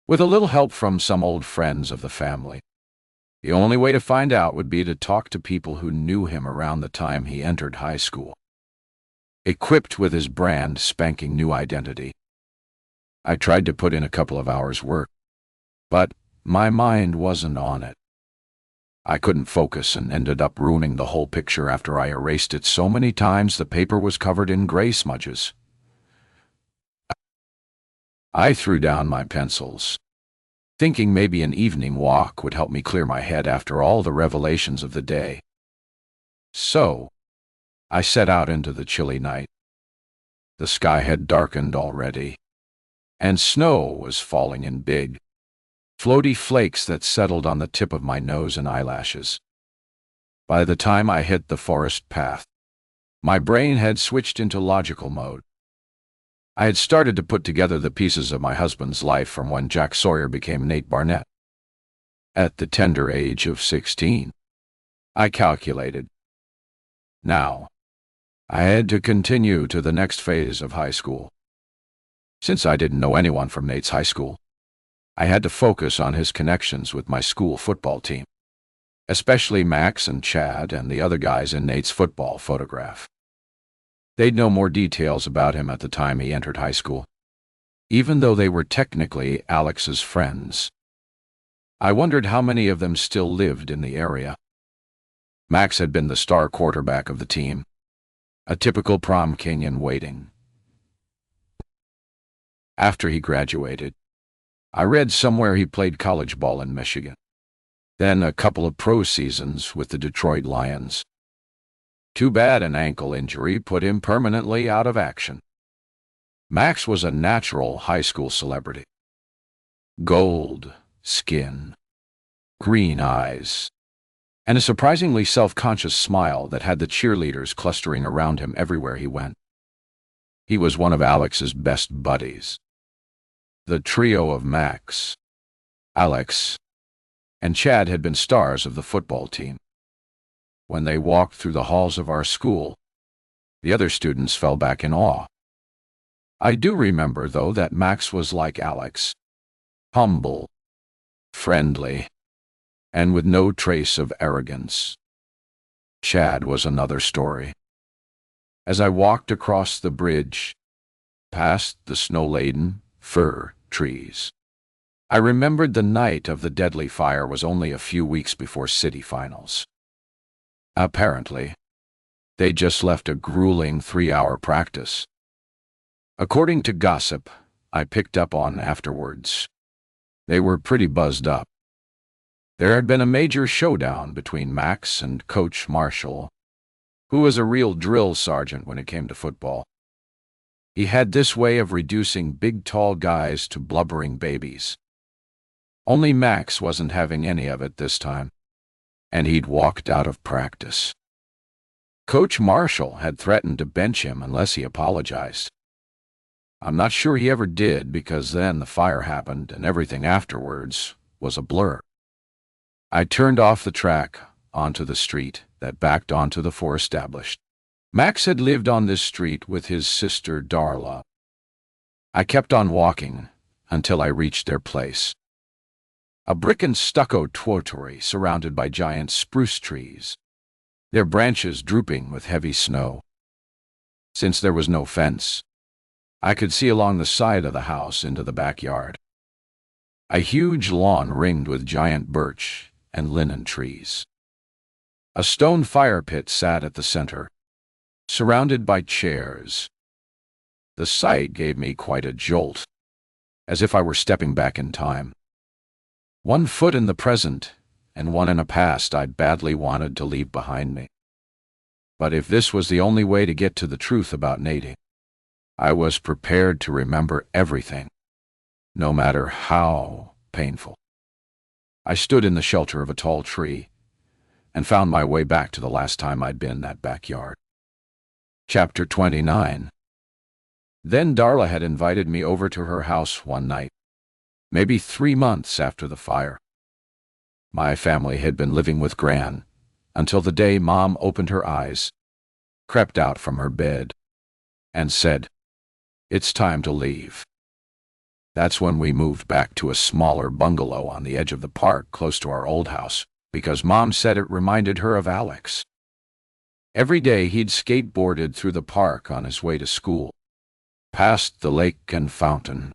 With a little help from some old friends of the family, the only way to find out would be to talk to people who knew him around the time he entered high school. Equipped with his brand spanking new identity, I tried to put in a couple of hours' work, but my mind wasn't on it. I couldn't focus and ended up ruining the whole picture after I erased it so many times the paper was covered in gray smudges. I threw down my pencils, thinking maybe an evening walk would help me clear my head after all the revelations of the day. So, I set out into the chilly night. The sky had darkened already, and snow was falling in big, floaty flakes that settled on the tip of my nose and eyelashes. By the time I hit the forest path, my brain had switched into logical mode. I had started to put together the pieces of my husband's life from when Jack Sawyer became Nate Barnett. At the tender age of 16, I calculated. Now, I had to continue to the next phase of high school. Since I didn't know anyone from Nate's high school, I had to focus on his connections with my school football team, especially Max and Chad and the other guys in Nate's football photograph. They'd know more details about him at the time he entered high school, even though they were technically Alex's friends. I wondered how many of them still lived in the area. Max had been the star quarterback of the team, a typical prom king in waiting. After he graduated, I read somewhere he played college ball in Michigan, then a couple of pro seasons with the Detroit Lions. Too bad an ankle injury put him permanently out of action. Max was a natural high school celebrity. Gold skin, green eyes, and a surprisingly self-conscious smile that had the cheerleaders clustering around him everywhere he went. He was one of Alex's best buddies. The trio of Max, Alex, and Chad had been stars of the football team. When they walked through the halls of our school, the other students fell back in awe. I do remember, though, that Max was like Alex, humble, friendly, and with no trace of arrogance. Chad was another story. As I walked across the bridge, past the snow-laden fir trees, I remembered the night of the deadly fire was only a few weeks before city finals. Apparently, they just left a grueling 3-hour practice. According to gossip I picked up on afterwards, they were pretty buzzed up. There had been a major showdown between Max and Coach Marshall, who was a real drill sergeant when it came to football. He had this way of reducing big, tall guys to blubbering babies. Only Max wasn't having any of it this time, and he'd walked out of practice. Coach Marshall had threatened to bench him unless he apologized. I'm not sure he ever did, because then the fire happened and everything afterwards was a blur. I turned off the track onto the street that backed onto the forestablished. Max had lived on this street with his sister Darla. I kept on walking until I reached their place. A brick and stucco toitore surrounded by giant spruce trees, their branches drooping with heavy snow. Since there was no fence, I could see along the side of the house into the backyard. A huge lawn ringed with giant birch and linen trees. A stone fire pit sat at the center, surrounded by chairs. The sight gave me quite a jolt, as if I were stepping back in time. One foot in the present and one in a past I badly wanted to leave behind me. But if this was the only way to get to the truth about Nadine, I was prepared to remember everything, no matter how painful. I stood in the shelter of a tall tree and found my way back to the last time I'd been in that backyard. Chapter 29. Then Darla had invited me over to her house one night, maybe 3 months after the fire. My family had been living with Gran until the day Mom opened her eyes, crept out from her bed, and said, "It's time to leave." That's when we moved back to a smaller bungalow on the edge of the park close to our old house, because Mom said it reminded her of Alex. Every day he'd skateboarded through the park on his way to school, past the lake and fountain.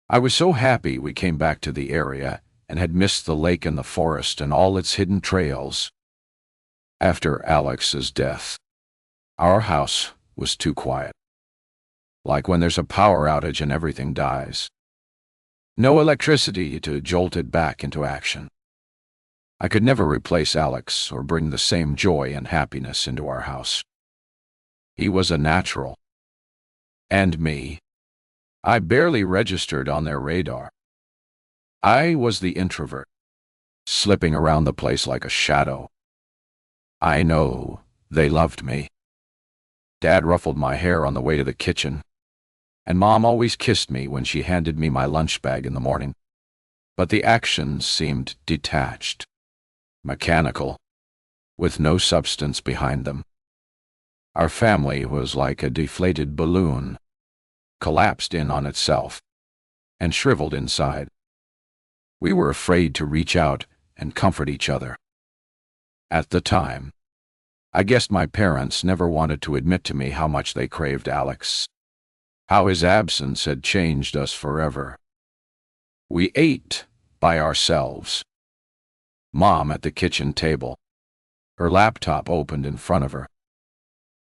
I was so happy we came back to the area and had missed the lake and the forest and all its hidden trails. After Alex's death, our house was too quiet. Like when there's a power outage and everything dies. No electricity to jolt it back into action. I could never replace Alex or bring the same joy and happiness into our house. He was a natural. And me, I barely registered on their radar. I was the introvert, slipping around the place like a shadow. I know they loved me. Dad ruffled my hair on the way to the kitchen, and Mom always kissed me when she handed me my lunch bag in the morning. But the actions seemed detached, mechanical, with no substance behind them. Our family was like a deflated balloon, collapsed in on itself, and shriveled inside. We were afraid to reach out and comfort each other. At the time, I guessed my parents never wanted to admit to me how much they craved Alex, how his absence had changed us forever. We ate by ourselves. Mom at the kitchen table, her laptop opened in front of her.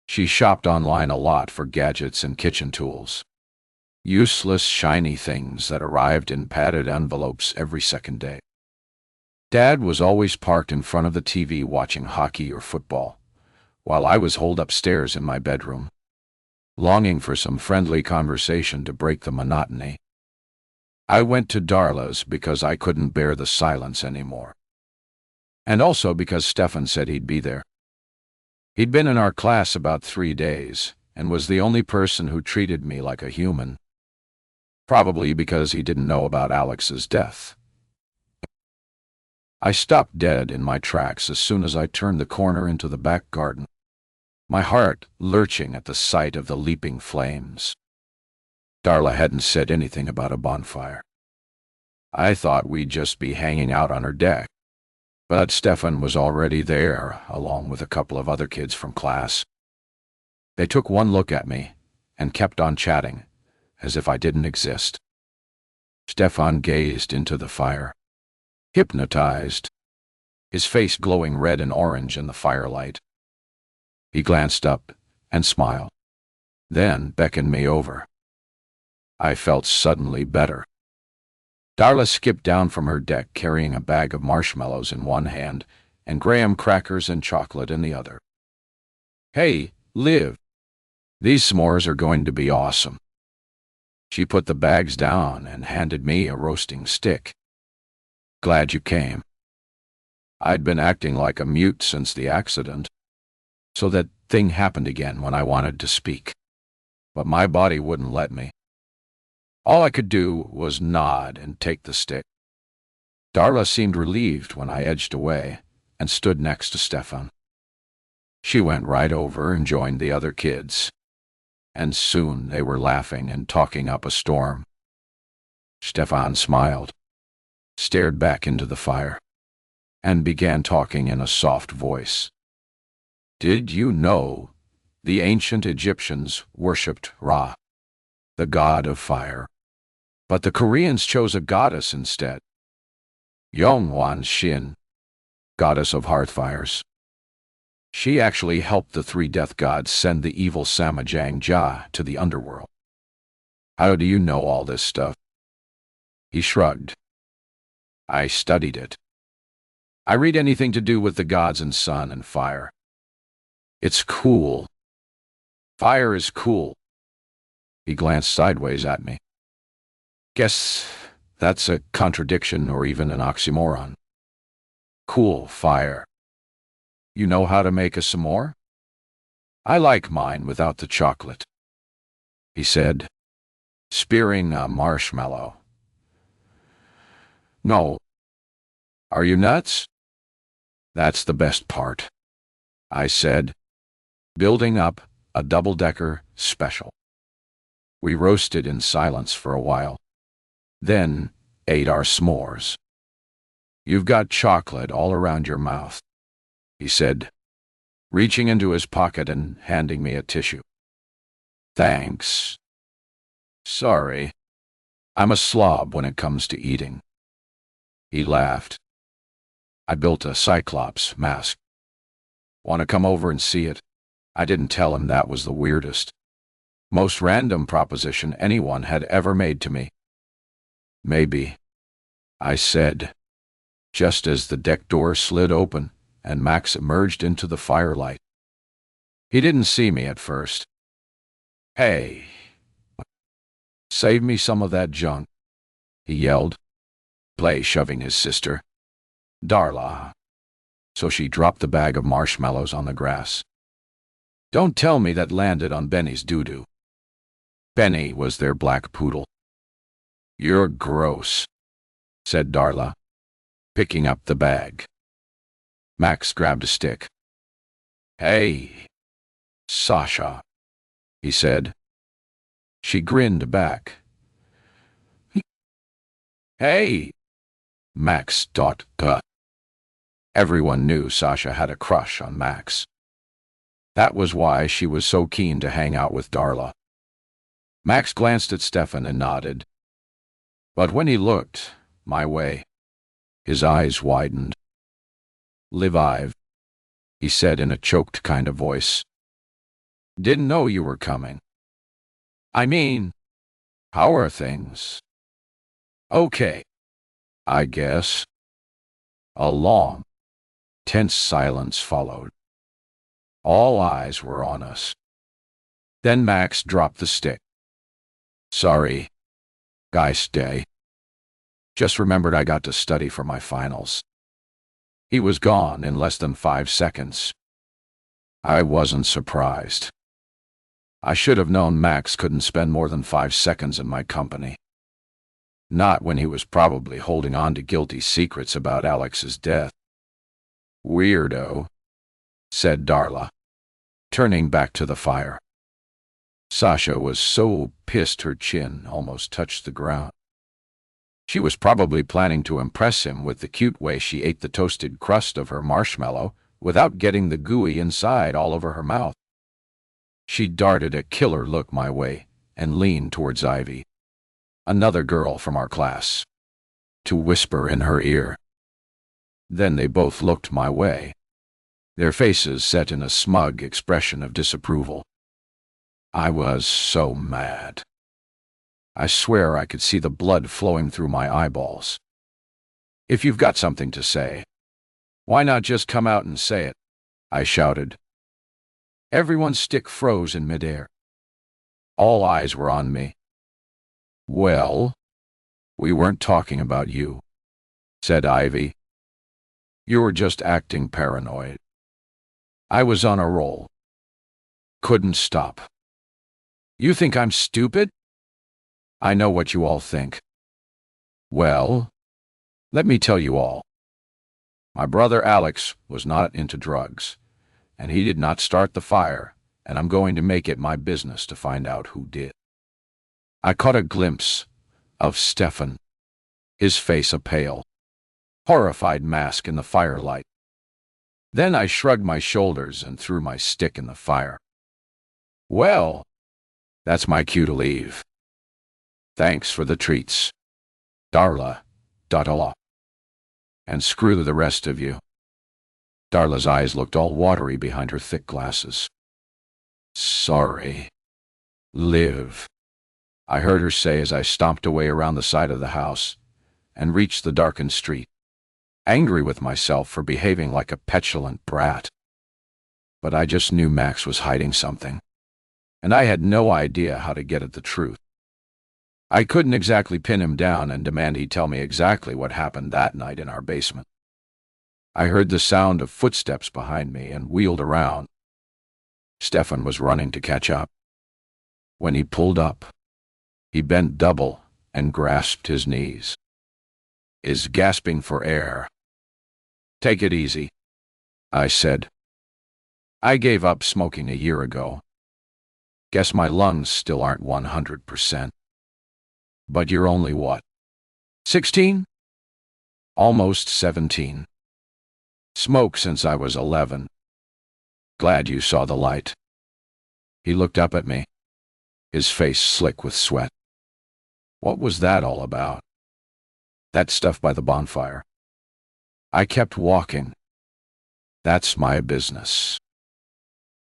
She shopped online a lot for gadgets and kitchen tools. Useless, shiny things that arrived in padded envelopes every second day. Dad was always parked in front of the TV watching hockey or football, while I was holed upstairs in my bedroom, longing for some friendly conversation to break the monotony. I went to Darla's because I couldn't bear the silence anymore. And also because Stefan said he'd be there. He'd been in our class about 3 days, and was the only person who treated me like a human. Probably because he didn't know about Alex's death. I stopped dead in my tracks as soon as I turned the corner into the back garden, my heart lurching at the sight of the leaping flames. Darla hadn't said anything about a bonfire. I thought we'd just be hanging out on her deck, but Stefan was already there, along with a couple of other kids from class. They took one look at me and kept on chatting, as if I didn't exist. Stefan gazed into the fire, hypnotized, his face glowing red and orange in the firelight. He glanced up and smiled, then beckoned me over. I felt suddenly better. Darla skipped down from her deck carrying a bag of marshmallows in one hand and graham crackers and chocolate in the other. "Hey, Liv, these s'mores are going to be awesome." She put the bags down and handed me a roasting stick. "Glad you came." I'd been acting like a mute since the accident, so that thing happened again when I wanted to speak. But my body wouldn't let me. All I could do was nod and take the stick. Darla seemed relieved when I edged away and stood next to Stefan. She went right over and joined the other kids, and soon they were laughing and talking up a storm. Stefan smiled, stared back into the fire, and began talking in a soft voice. "Did you know the ancient Egyptians worshipped Ra, the god of fire? But the Koreans chose a goddess instead, Yongwon Shin, goddess of hearthfires. She actually helped the 3 death gods send the evil Samajang Ja to the underworld." "How do you know all this stuff?" He shrugged. "I studied it. I read anything to do with the gods and sun and fire. It's cool. Fire is cool." He glanced sideways at me. "Guess that's a contradiction or even an oxymoron. Cool fire. You know how to make a s'more?" "I like mine without the chocolate," he said, spearing a marshmallow. "No. Are you nuts?" "That's the best part," I said, building up a double-decker special. We roasted in silence for a while, then ate our s'mores. "You've got chocolate all around your mouth," he said, reaching into his pocket and handing me a tissue. "Thanks. Sorry. I'm a slob when it comes to eating." He laughed. "I built a Cyclops mask. Want to come over and see it?" I didn't tell him that was the weirdest, most random proposition anyone had ever made to me. "Maybe," I said, just as the deck door slid open and Max emerged into the firelight. He didn't see me at first. "Hey, save me some of that junk," he yelled, play shoving his sister, Darla, so she dropped the bag of marshmallows on the grass. Don't tell me that landed on Benny's doo-doo. Benny was their black poodle. "You're gross," said Darla, picking up the bag. Max grabbed a stick. "Hey, Sasha," he said. She grinned back. "Hey, Max. Everyone knew Sasha had a crush on Max. That was why she was so keen to hang out with Darla. Max glanced at Stefan and nodded. But when he looked my way, his eyes widened. "Liv, he said in a choked kind of voice. "Didn't know you were coming. I mean, how are things?" "Okay, I guess." A long, tense silence followed. All eyes were on us. Then Max dropped the stick. "Sorry, guys, day. Just remembered I got to study for my finals." He was gone in less than 5 seconds. I wasn't surprised. I should have known Max couldn't spend more than 5 seconds in my company. Not when he was probably holding on to guilty secrets about Alex's death. "Weirdo," said Darla, turning back to the fire. Sasha was so pissed her chin almost touched the ground. She was probably planning to impress him with the cute way she ate the toasted crust of her marshmallow without getting the gooey inside all over her mouth. She darted a killer look my way and leaned towards Ivy, another girl from our class, to whisper in her ear. Then they both looked my way, their faces set in a smug expression of disapproval. I was so mad. I swear I could see the blood flowing through my eyeballs. "If you've got something to say, why not just come out and say it?" I shouted. Everyone's stick froze in midair. All eyes were on me. "Well, we weren't talking about you," said Ivy. "You were just acting paranoid." I was on a roll. Couldn't stop. "You think I'm stupid?" "I know what you all think." "Well, let me tell you all. My brother Alex was not into drugs, and he did not start the fire, and I'm going to make it my business to find out who did." I caught a glimpse of Stefan, his face a pale, horrified mask in the firelight. Then I shrugged my shoulders and threw my stick in the fire. "Well, that's my cue to leave. Thanks for the treats, Darla, Dotala. And screw the rest of you." Darla's eyes looked all watery behind her thick glasses. "Sorry, Liv," I heard her say as I stomped away around the side of the house and reached the darkened street, angry with myself for behaving like a petulant brat. But I just knew Max was hiding something, and I had no idea how to get at the truth. I couldn't exactly pin him down and demand he tell me exactly what happened that night in our basement. I heard the sound of footsteps behind me and wheeled around. Stefan was running to catch up. When he pulled up, he bent double and grasped his knees, is gasping for air. "Take it easy," I said. "I gave up smoking a year ago. Guess my lungs still aren't 100%. But you're only what? 16? Almost 17. Smoked since I was 11. Glad you saw the light." He looked up at me, his face slick with sweat. What was that all about? That stuff by the bonfire. I kept walking. "That's my business.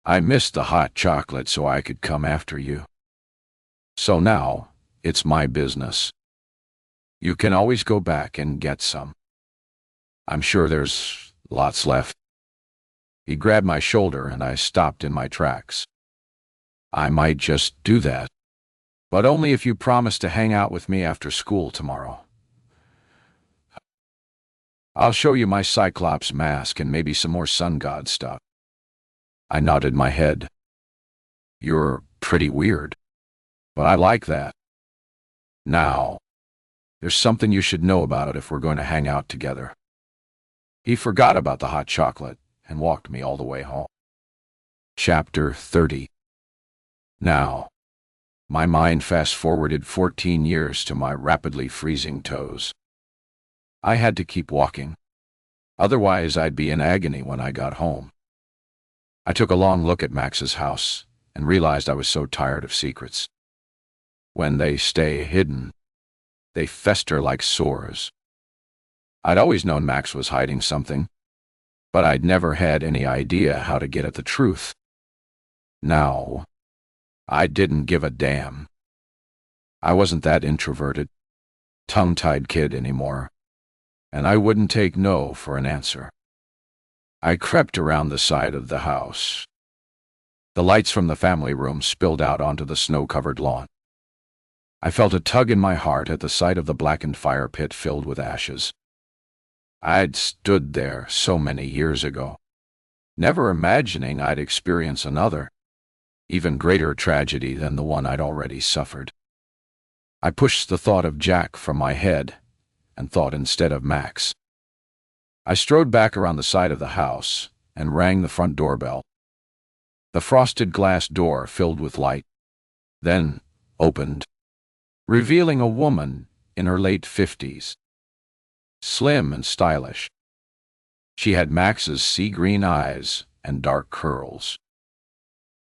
I missed the hot chocolate so I could come after you. So now, it's my business. You can always go back and get some. I'm sure there's lots left." He grabbed my shoulder and I stopped in my tracks. "I might just do that, but only if you promise to hang out with me after school tomorrow. I'll show you my Cyclops mask and maybe some more sun god stuff." I nodded my head. "You're pretty weird, but I like that. Now, there's something you should know about it if we're going to hang out together." He forgot about the hot chocolate and walked me all the way home. Chapter 30. Now, my mind fast-forwarded 14 years to my rapidly freezing toes. I had to keep walking. Otherwise, I'd be in agony when I got home. I took a long look at Max's house and realized I was so tired of secrets. When they stay hidden, they fester like sores. I'd always known Max was hiding something, but I'd never had any idea how to get at the truth. Now, I didn't give a damn. I wasn't that introverted, tongue-tied kid anymore. and I wouldn't take no for an answer. I crept around the side of the house. The lights from the family room spilled out onto the snow-covered lawn. I felt a tug in my heart at the sight of the blackened fire pit filled with ashes. I'd stood there so many years ago, never imagining I'd experience another, even greater tragedy than the one I'd already suffered. I pushed the thought of Jack from my head and thought instead of Max. I strode back around the side of the house and rang the front doorbell. The frosted glass door filled with light, then opened, revealing a woman in her late 50s, slim and stylish. She had Max's sea-green eyes and dark curls.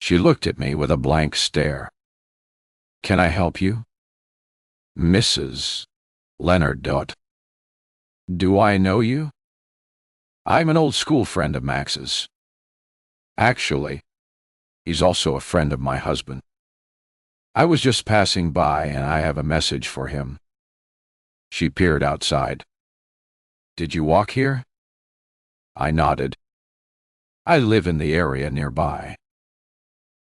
She looked at me with a blank stare. "Can I help you?" "Mrs. Leonard. Do I know you?" "I'm an old school friend of Max's. Actually, he's also a friend of my husband. I was just passing by and I have a message for him." She peered outside. "Did you walk here?" I nodded. "I live in the area nearby."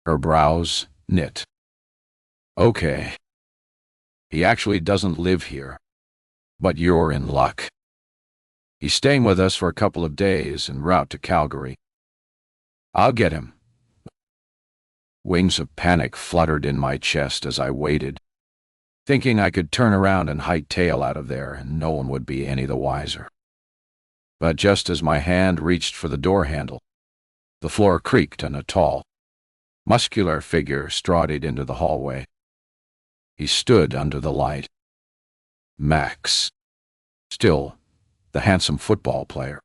Her brows knit. "Okay. He actually doesn't live here, but you're in luck. He's staying with us for a couple of days en route to Calgary. I'll get him." Wings of panic fluttered in my chest as I waited, thinking I could turn around and hightail out of there and no one would be any the wiser. But just as my hand reached for the door handle, the floor creaked and a tall, muscular figure strutted into the hallway. He stood under the light. Max. Still the handsome football player,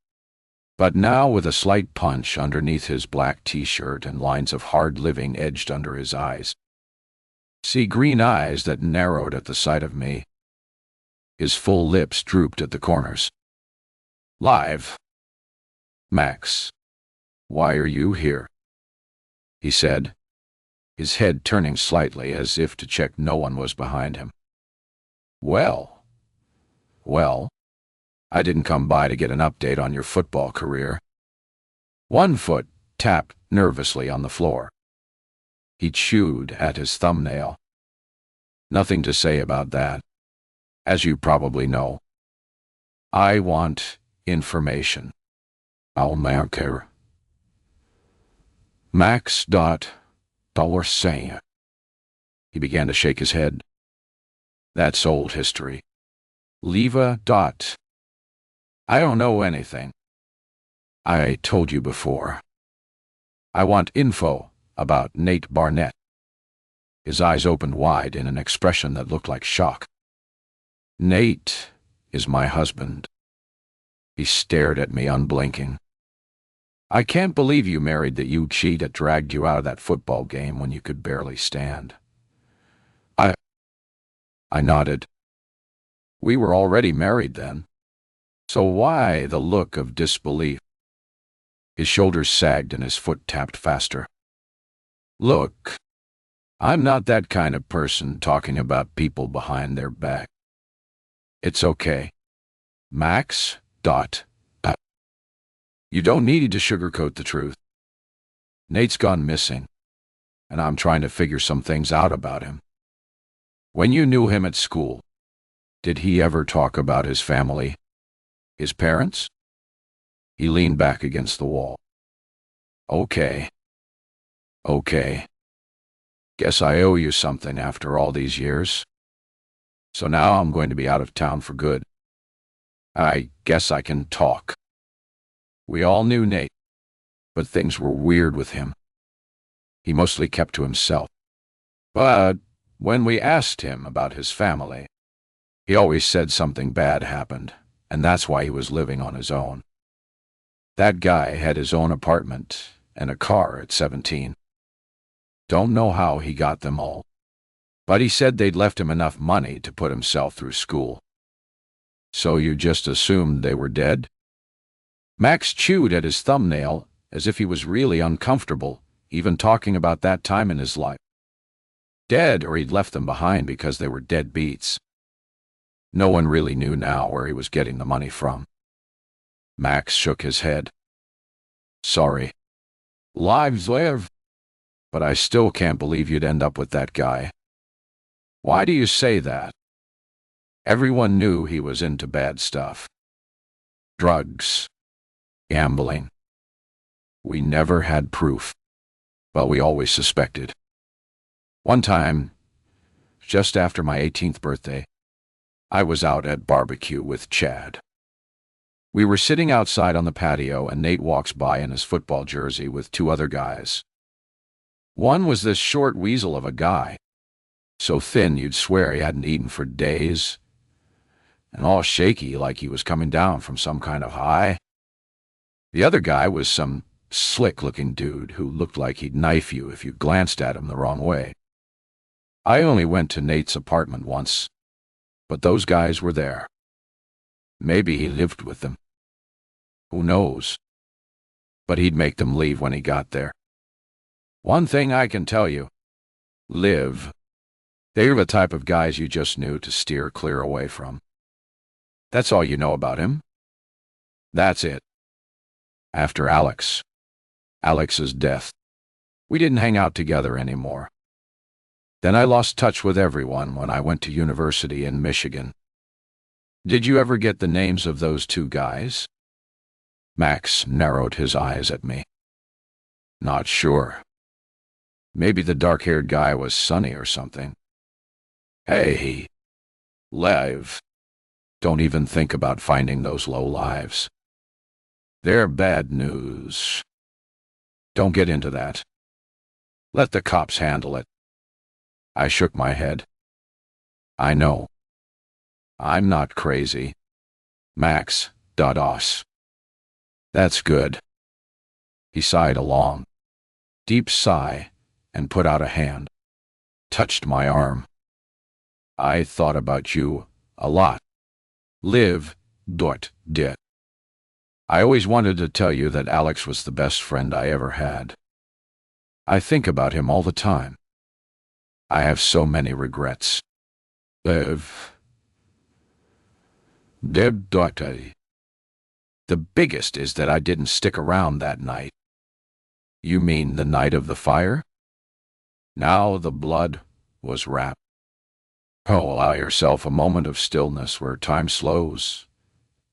but now with a slight punch underneath his black t-shirt and lines of hard living edged under his eyes. Sea-green eyes that narrowed at the sight of me. His full lips drooped at the corners. "Live." "Max, why are you here?" he said, his head turning slightly as if to check no one was behind him. Well, I didn't come by to get an update on your football career." One foot tapped nervously on the floor. He chewed at his thumbnail. "Nothing to say about that, as you probably know. I want information. I'll mark her. Max. $. He began to shake his head. "That's old history. Leva. I don't know anything. I told you before. I want info about Nate Barnett." His eyes opened wide in an expression that looked like shock. "Nate is my husband." He stared at me unblinking. "I can't believe you married the cheat that dragged you out of that football game when you could barely stand." I nodded. "We were already married then. So why the look of disbelief?" His shoulders sagged and his foot tapped faster. "Look, I'm not that kind of person talking about people behind their back. It's okay. Max. You don't need to sugarcoat the truth. Nate's gone missing, and I'm trying to figure some things out about him. When you knew him at school, did he ever talk about his family? His parents?" He leaned back against the wall. Okay. Guess I owe you something after all these years. So now I'm going to be out of town for good. I guess I can talk. We all knew Nate, but things were weird with him. He mostly kept to himself. But when we asked him about his family, he always said something bad happened, and that's why he was living on his own. That guy had his own apartment and a car at 17. Don't know how he got them all, but he said they'd left him enough money to put himself through school. So you just assumed they were dead? Max chewed at his thumbnail as if he was really uncomfortable, even talking about that time in his life. Dead, or he'd left them behind because they were dead beats. No one really knew now where he was getting the money from. Max shook his head. Sorry. Lives live. But I still can't believe you'd end up with that guy. Why do you say that? Everyone knew he was into bad stuff. Drugs. Gambling. We never had proof, but we always suspected. One time, just after my 18th birthday, I was out at barbecue with Chad. We were sitting outside on the patio and Nate walks by in his football jersey with two other guys. One was this short weasel of a guy, so thin you'd swear he hadn't eaten for days, and all shaky like he was coming down from some kind of high. The other guy was some slick-looking dude who looked like he'd knife you if you glanced at him the wrong way. I only went to Nate's apartment once, but those guys were there. Maybe he lived with them. Who knows? But he'd make them leave when he got there. One thing I can tell you, Liv, they're the type of guys you just knew to steer clear away from. That's all you know about him? That's it. After Alex's death, we didn't hang out together anymore. Then I lost touch with everyone when I went to university in Michigan. Did you ever get the names of those two guys? Max narrowed his eyes at me. Not sure. Maybe the dark-haired guy was Sonny or something. Hey, Lev, don't even think about finding those low-lives. They're bad news. Don't get into that. Let the cops handle it. I shook my head. I know. I'm not crazy. Max, Dados. That's good. He sighed a long, deep sigh and put out a hand, touched my arm. I thought about you a lot. Liv, dit. I always wanted to tell you that Alex was the best friend I ever had. I think about him all the time. I have so many regrets. Liv. The biggest is that I didn't stick around that night. You mean the night of the fire? Now the blood was wrapped. Oh, allow yourself a moment of stillness where time slows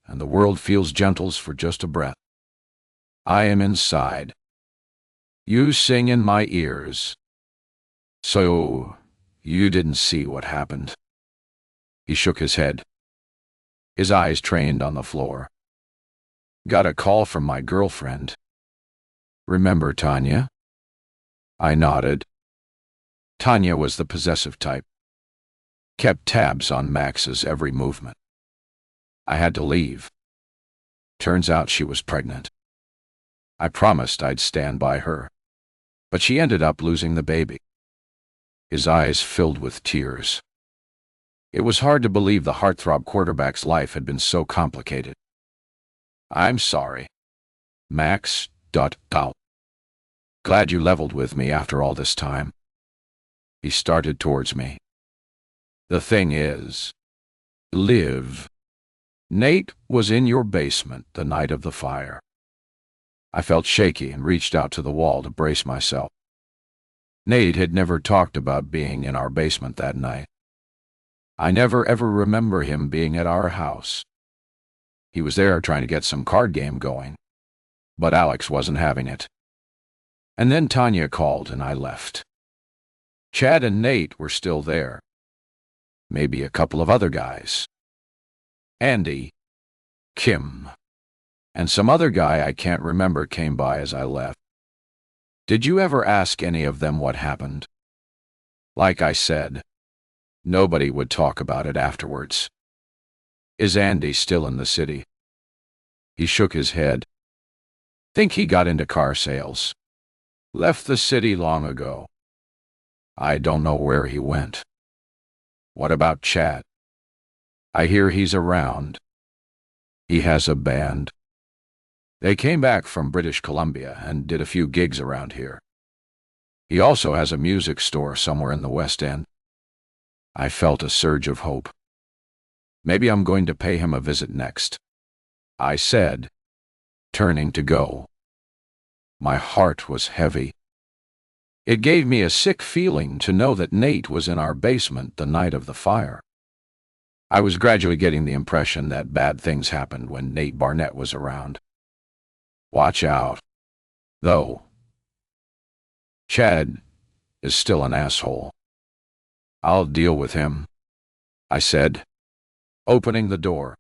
and the world feels gentles for just a breath. I am inside. You sing in my ears. So, you didn't see what happened. He shook his head. His eyes trained on the floor. Got a call from my girlfriend. Remember Tanya? I nodded. Tanya was the possessive type. Kept tabs on Max's every movement. I had to leave. Turns out she was pregnant. I promised I'd stand by her, but she ended up losing the baby. His eyes filled with tears. It was hard to believe the heartthrob quarterback's life had been so complicated. I'm sorry. Max, out. Glad you leveled with me after all this time. He started towards me. The thing is, Liv, Nate was in your basement the night of the fire. I felt shaky and reached out to the wall to brace myself. Nate had never talked about being in our basement that night. I never ever remember him being at our house. He was there trying to get some card game going, but Alex wasn't having it. And then Tanya called and I left. Chad and Nate were still there. Maybe a couple of other guys. Andy, Kim, and some other guy I can't remember came by as I left. Did you ever ask any of them what happened? Like I said, nobody would talk about it afterwards. Is Andy still in the city? He shook his head. Think he got into car sales. Left the city long ago. I don't know where he went. What about Chad? I hear he's around. He has a band. They came back from British Columbia and did a few gigs around here. He also has a music store somewhere in the West End. I felt a surge of hope. Maybe I'm going to pay him a visit next. I said, turning to go. My heart was heavy. It gave me a sick feeling to know that Nate was in our basement the night of the fire. I was gradually getting the impression that bad things happened when Nate Barnett was around. Watch out, though. Chad is still an asshole. I'll deal with him, I said, opening the door.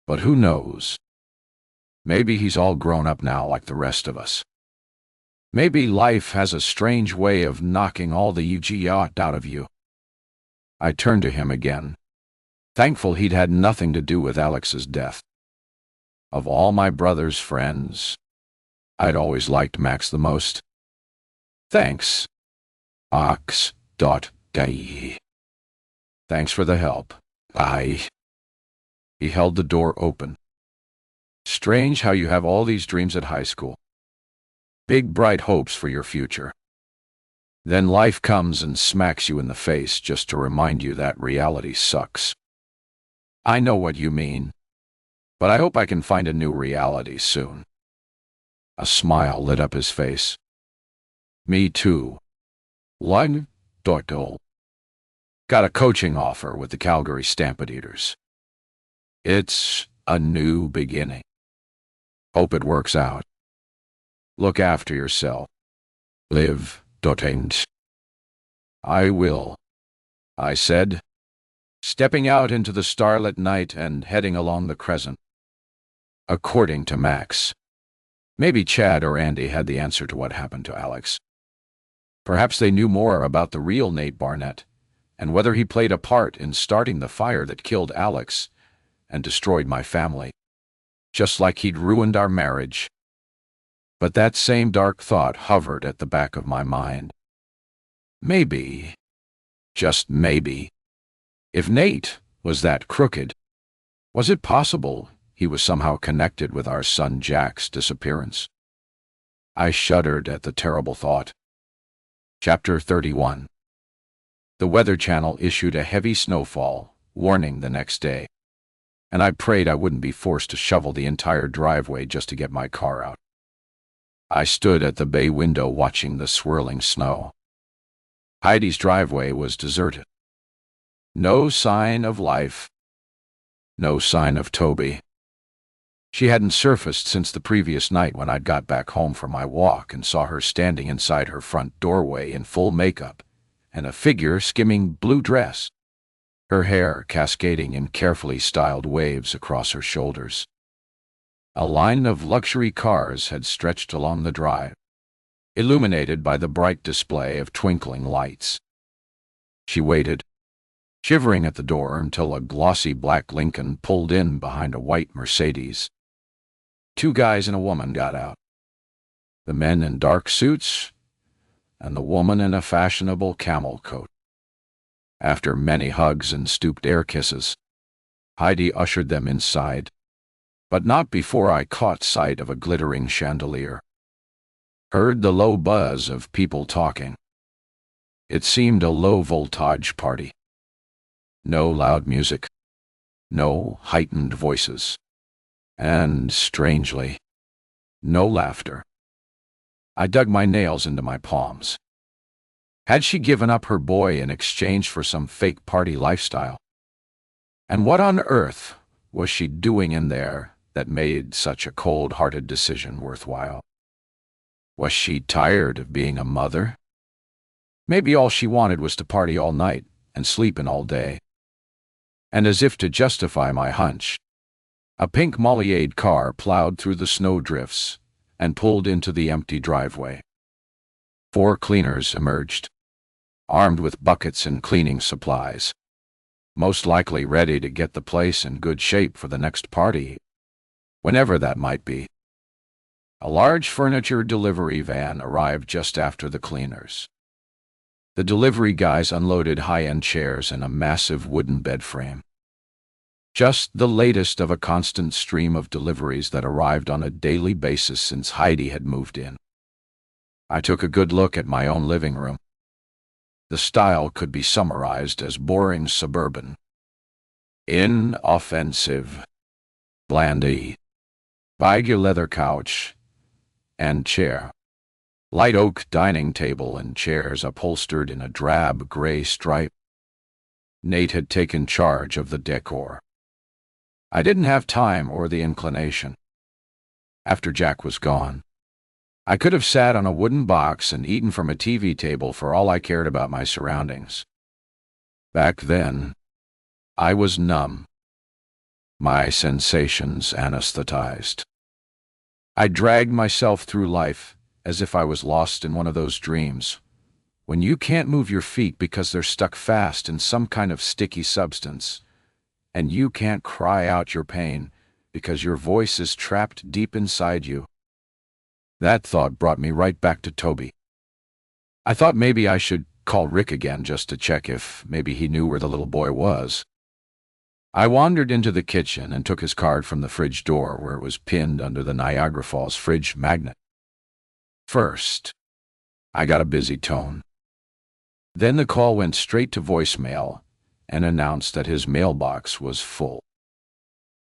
But who knows? Maybe he's all grown up now like the rest of us. Maybe life has a strange way of knocking all the yacht out of you. I turned to him again, thankful he'd had nothing to do with Alex's death. Of all my brother's friends, I'd always liked Max the most. Thanks, Ox.Day. Thanks for the help. Bye. He held the door open. Strange how you have all these dreams at high school. Big bright hopes for your future. Then life comes and smacks you in the face just to remind you that reality sucks. I know what you mean, but I hope I can find a new reality soon. A smile lit up his face. Me too. Got a coaching offer with the Calgary Stampede-Eaters. It's a new beginning. Hope it works out. Look after yourself. Live, Dotend. I will, I said, stepping out into the starlit night and heading along the crescent. According to Max, maybe Chad or Andy had the answer to what happened to Alex. Perhaps they knew more about the real Nate Barnett and whether he played a part in starting the fire that killed Alex and destroyed my family, just like he'd ruined our marriage. But that same dark thought hovered at the back of my mind. Maybe, just maybe, if Nate was that crooked, was it possible he was somehow connected with our son Jack's disappearance? I shuddered at the terrible thought. Chapter 31. The Weather Channel issued a heavy snowfall warning the next day, and I prayed I wouldn't be forced to shovel the entire driveway just to get my car out. I stood at the bay window watching the swirling snow. Heidi's driveway was deserted. No sign of life. No sign of Toby. She hadn't surfaced since the previous night when I'd got back home from my walk and saw her standing inside her front doorway in full makeup and a figure skimming blue dress, her hair cascading in carefully styled waves across her shoulders. A line of luxury cars had stretched along the drive, illuminated by the bright display of twinkling lights. She waited, shivering at the door until a glossy black Lincoln pulled in behind a white Mercedes. Two guys and a woman got out. The men in dark suits, and the woman in a fashionable camel coat. After many hugs and stooped air kisses, Heidi ushered them inside, but not before I caught sight of a glittering chandelier. Heard the low buzz of people talking. It seemed a low-voltage party. No loud music, no heightened voices, and, strangely, no laughter. I dug my nails into my palms. Had she given up her boy in exchange for some fake party lifestyle? And what on earth was she doing in there that made such a cold-hearted decision worthwhile? Was she tired of being a mother? Maybe all she wanted was to party all night and sleep in all day. And as if to justify my hunch, a pink Mollyade car plowed through the snowdrifts and pulled into the empty driveway. 4 cleaners emerged, armed with buckets and cleaning supplies, most likely ready to get the place in good shape for the next party, whenever that might be. A large furniture delivery van arrived just after the cleaners. The delivery guys unloaded high-end chairs and a massive wooden bed frame. Just the latest of a constant stream of deliveries that arrived on a daily basis since Heidi had moved in. I took a good look at my own living room. The style could be summarized as boring suburban. Inoffensive. Blandy. Beige leather couch and chair. Light oak dining table and chairs upholstered in a drab gray stripe. Nate had taken charge of the decor. I didn't have time or the inclination. After Jack was gone, I could have sat on a wooden box and eaten from a TV table for all I cared about my surroundings. Back then, I was numb, my sensations anesthetized. I dragged myself through life as if I was lost in one of those dreams, when you can't move your feet because they're stuck fast in some kind of sticky substance, and you can't cry out your pain because your voice is trapped deep inside you. That thought brought me right back to Toby. I thought maybe I should call Rick again just to check if maybe he knew where the little boy was. I wandered into the kitchen and took his card from the fridge door where it was pinned under the Niagara Falls fridge magnet. First, I got a busy tone. Then the call went straight to voicemail and announced that his mailbox was full.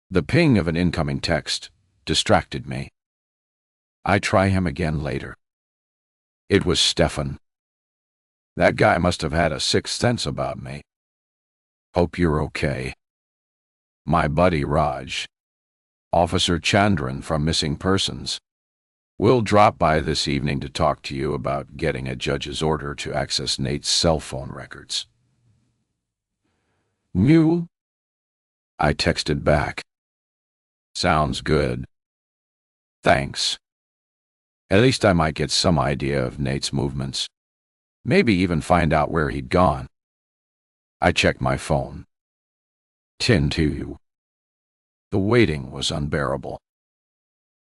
The ping of an incoming text distracted me. I try him again later. It was Stefan. That guy must have had a sixth sense about me. Hope you're okay. My buddy Raj, Officer Chandran from Missing Persons, will drop by this evening to talk to you about getting a judge's order to access Nate's cell phone records. Mew? I texted back. Sounds good. Thanks. At least I might get some idea of Nate's movements. Maybe even find out where he'd gone. I checked my phone. 10:02. The waiting was unbearable.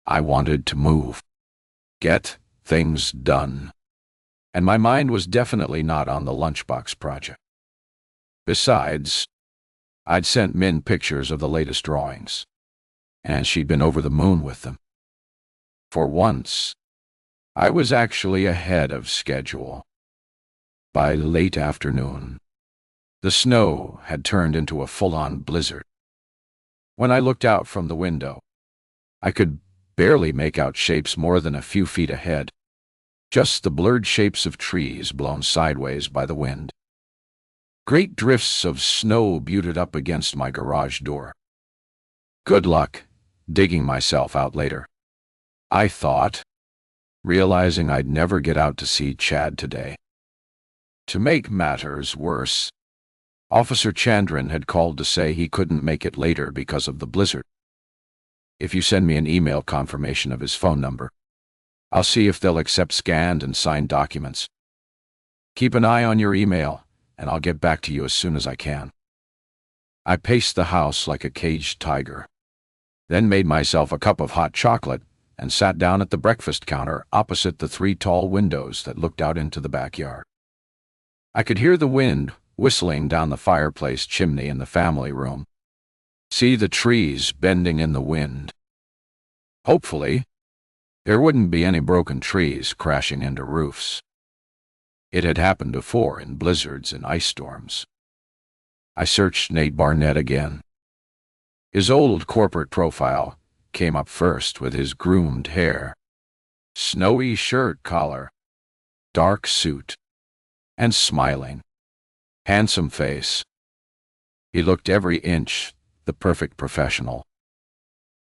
I wanted to move. Get things done. And my mind was definitely not on the lunchbox project. Besides, I'd sent Min pictures of the latest drawings, and she'd been over the moon with them. For once, I was actually ahead of schedule. By late afternoon, the snow had turned into a full-on blizzard. When I looked out from the window, I could barely make out shapes more than a few feet ahead, just the blurred shapes of trees blown sideways by the wind. Great drifts of snow butted up against my garage door. Good luck digging myself out later, I thought, realizing I'd never get out to see Chad today. To make matters worse, Officer Chandran had called to say he couldn't make it later because of the blizzard. If you send me an email confirmation of his phone number, I'll see if they'll accept scanned and signed documents. Keep an eye on your email, and I'll get back to you as soon as I can. I paced the house like a caged tiger, then made myself a cup of hot chocolate and sat down at the breakfast counter opposite the 3 tall windows that looked out into the backyard. I could hear the wind whistling down the fireplace chimney in the family room, see the trees bending in the wind. Hopefully, there wouldn't be any broken trees crashing into roofs. It had happened before in blizzards and ice storms. I searched Nate Barnett again. His old corporate profile came up first with his groomed hair, snowy shirt collar, dark suit, and smiling, handsome face. He looked every inch the perfect professional.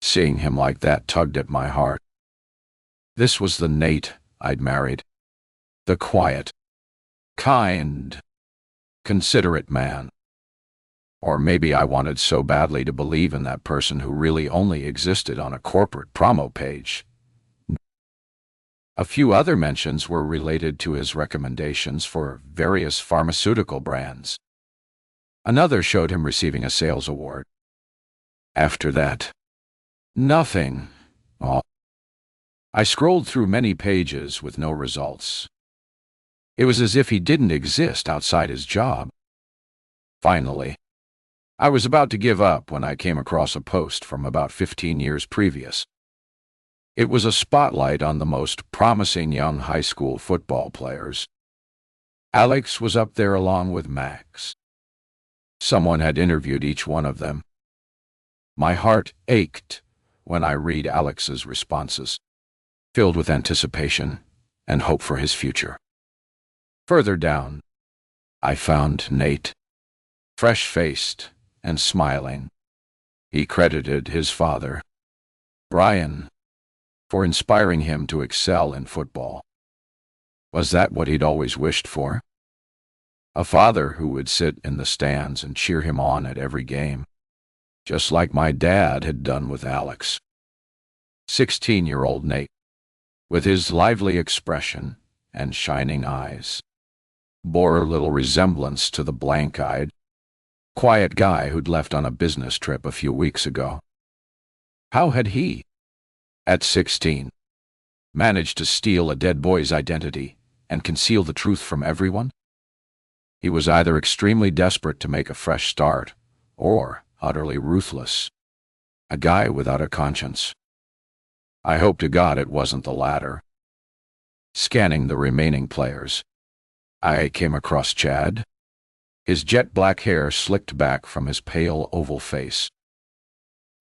Seeing him like that tugged at my heart. This was the Nate I'd married. The quiet, kind, considerate man. Or maybe I wanted so badly to believe in that person who really only existed on a corporate promo page. A few other mentions were related to his recommendations for various pharmaceutical brands. Another showed him receiving a sales award. After that, nothing. Oh. I scrolled through many pages with no results. It was as if he didn't exist outside his job. Finally, I was about to give up when I came across a post from about 15 years previous. It was a spotlight on the most promising young high school football players. Alex was up there along with Max. Someone had interviewed each one of them. My heart ached when I read Alex's responses, filled with anticipation and hope for his future. Further down, I found Nate, fresh-faced and smiling. He credited his father, Brian, for inspiring him to excel in football. Was that what he'd always wished for? A father who would sit in the stands and cheer him on at every game, just like my dad had done with Alex. 16-year-old Nate, with his lively expression and shining eyes, bore a little resemblance to the blank-eyed, quiet guy who'd left on a business trip a few weeks ago. How had he, at 16, managed to steal a dead boy's identity and conceal the truth from everyone? He was either extremely desperate to make a fresh start or utterly ruthless, a guy without a conscience. I hope to God it wasn't the latter. Scanning the remaining players, I came across Chad, his jet-black hair slicked back from his pale oval face.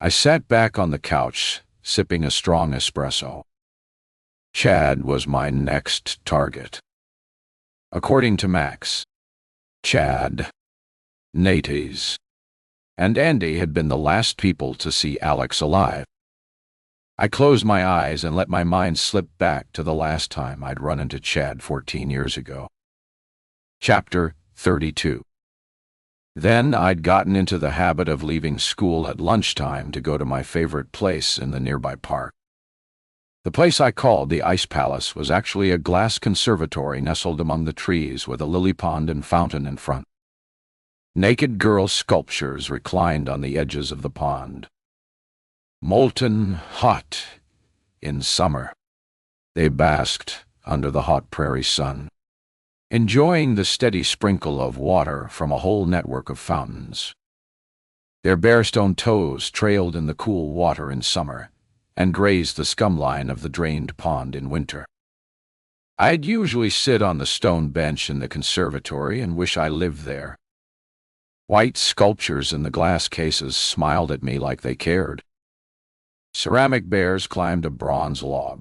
I sat back on the couch, sipping a strong espresso. Chad was my next target. According to Max, Chad, Nate's, and Andy had been the last people to see Alex alive. I closed my eyes and let my mind slip back to the last time I'd run into Chad 14 years ago. Chapter 32. Then I'd gotten into the habit of leaving school at lunchtime to go to my favorite place in the nearby park. The place I called the Ice Palace was actually a glass conservatory nestled among the trees with a lily pond and fountain in front. Naked girl sculptures reclined on the edges of the pond. Molten hot in summer, they basked under the hot prairie sun, enjoying the steady sprinkle of water from a whole network of fountains. Their bare stone toes trailed in the cool water in summer and grazed the scum line of the drained pond in winter. I'd usually sit on the stone bench in the conservatory and wish I lived there. White sculptures in the glass cases smiled at me like they cared. Ceramic bears climbed a bronze log.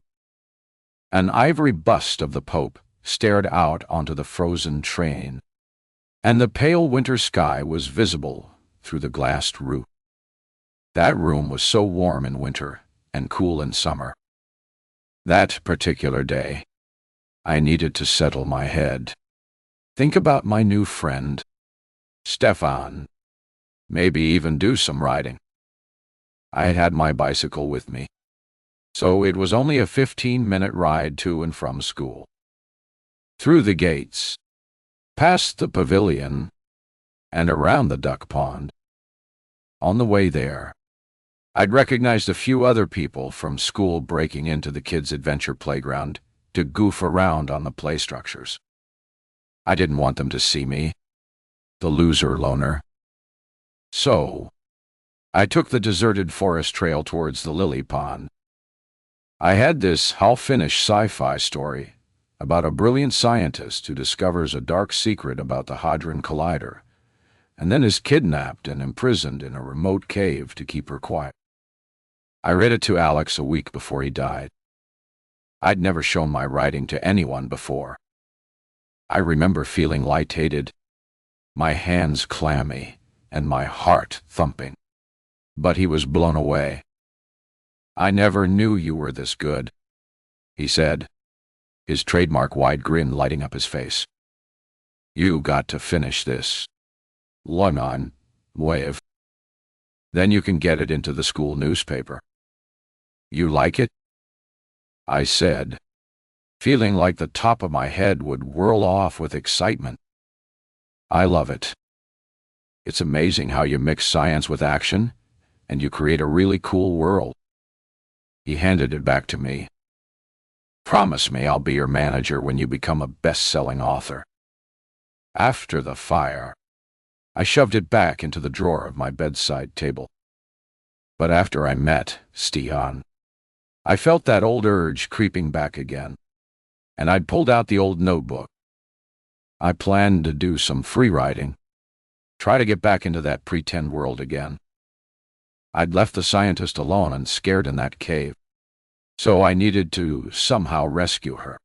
An ivory bust of the Pope stared out onto the frozen train, and the pale winter sky was visible through the glassed roof. That room was so warm in winter and cool in summer. That particular day, I needed to settle my head. Think about my new friend, Stefan. Maybe even do some riding. I had had my bicycle with me, so it was only a 15-minute ride to and from school. Through the gates, past the pavilion, and around the duck pond. On the way there, I'd recognized a few other people from school breaking into the kids' adventure playground to goof around on the play structures. I didn't want them to see me, the loser loner. So, I took the deserted forest trail towards the lily pond. I had this half-finished sci-fi story about a brilliant scientist who discovers a dark secret about the Hadron Collider, and then is kidnapped and imprisoned in a remote cave to keep her quiet. I read it to Alex a week before he died. I'd never shown my writing to anyone before. I remember feeling lightheaded, my hands clammy, and my heart thumping. But he was blown away. "I never knew you were this good," he said, his trademark wide grin lighting up his face. "You got to finish this. Lemon, wave. Then you can get it into the school newspaper." "You like it?" I said, feeling like the top of my head would whirl off with excitement. "I love it. It's amazing how you mix science with action, and you create a really cool world." He handed it back to me. "Promise me I'll be your manager when you become a best-selling author." After the fire, I shoved it back into the drawer of my bedside table. But after I met Stefan, I felt that old urge creeping back again, and I'd pulled out the old notebook. I planned to do some free writing, try to get back into that pretend world again. I'd left the scientist alone and scared in that cave, so I needed to somehow rescue her.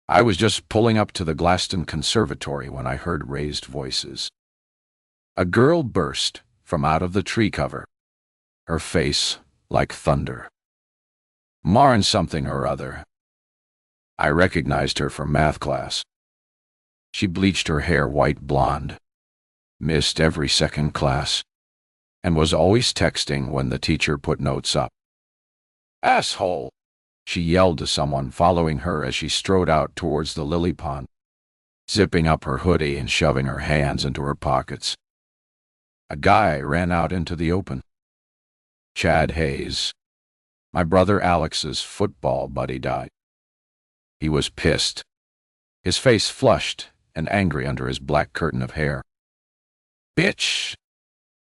I was just pulling up to the Glaston Conservatory when I heard raised voices. A girl burst from out of the tree cover, her face like thunder. Marn something or other. I recognized her from math class. She bleached her hair white blonde, missed every second class, and was always texting when the teacher put notes up. "Asshole!" she yelled to someone following her as she strode out towards the lily pond, zipping up her hoodie and shoving her hands into her pockets. A guy ran out into the open. Chad Hayes, my brother Alex's football buddy, died. He was pissed, his face flushed and angry under his black curtain of hair. "Bitch!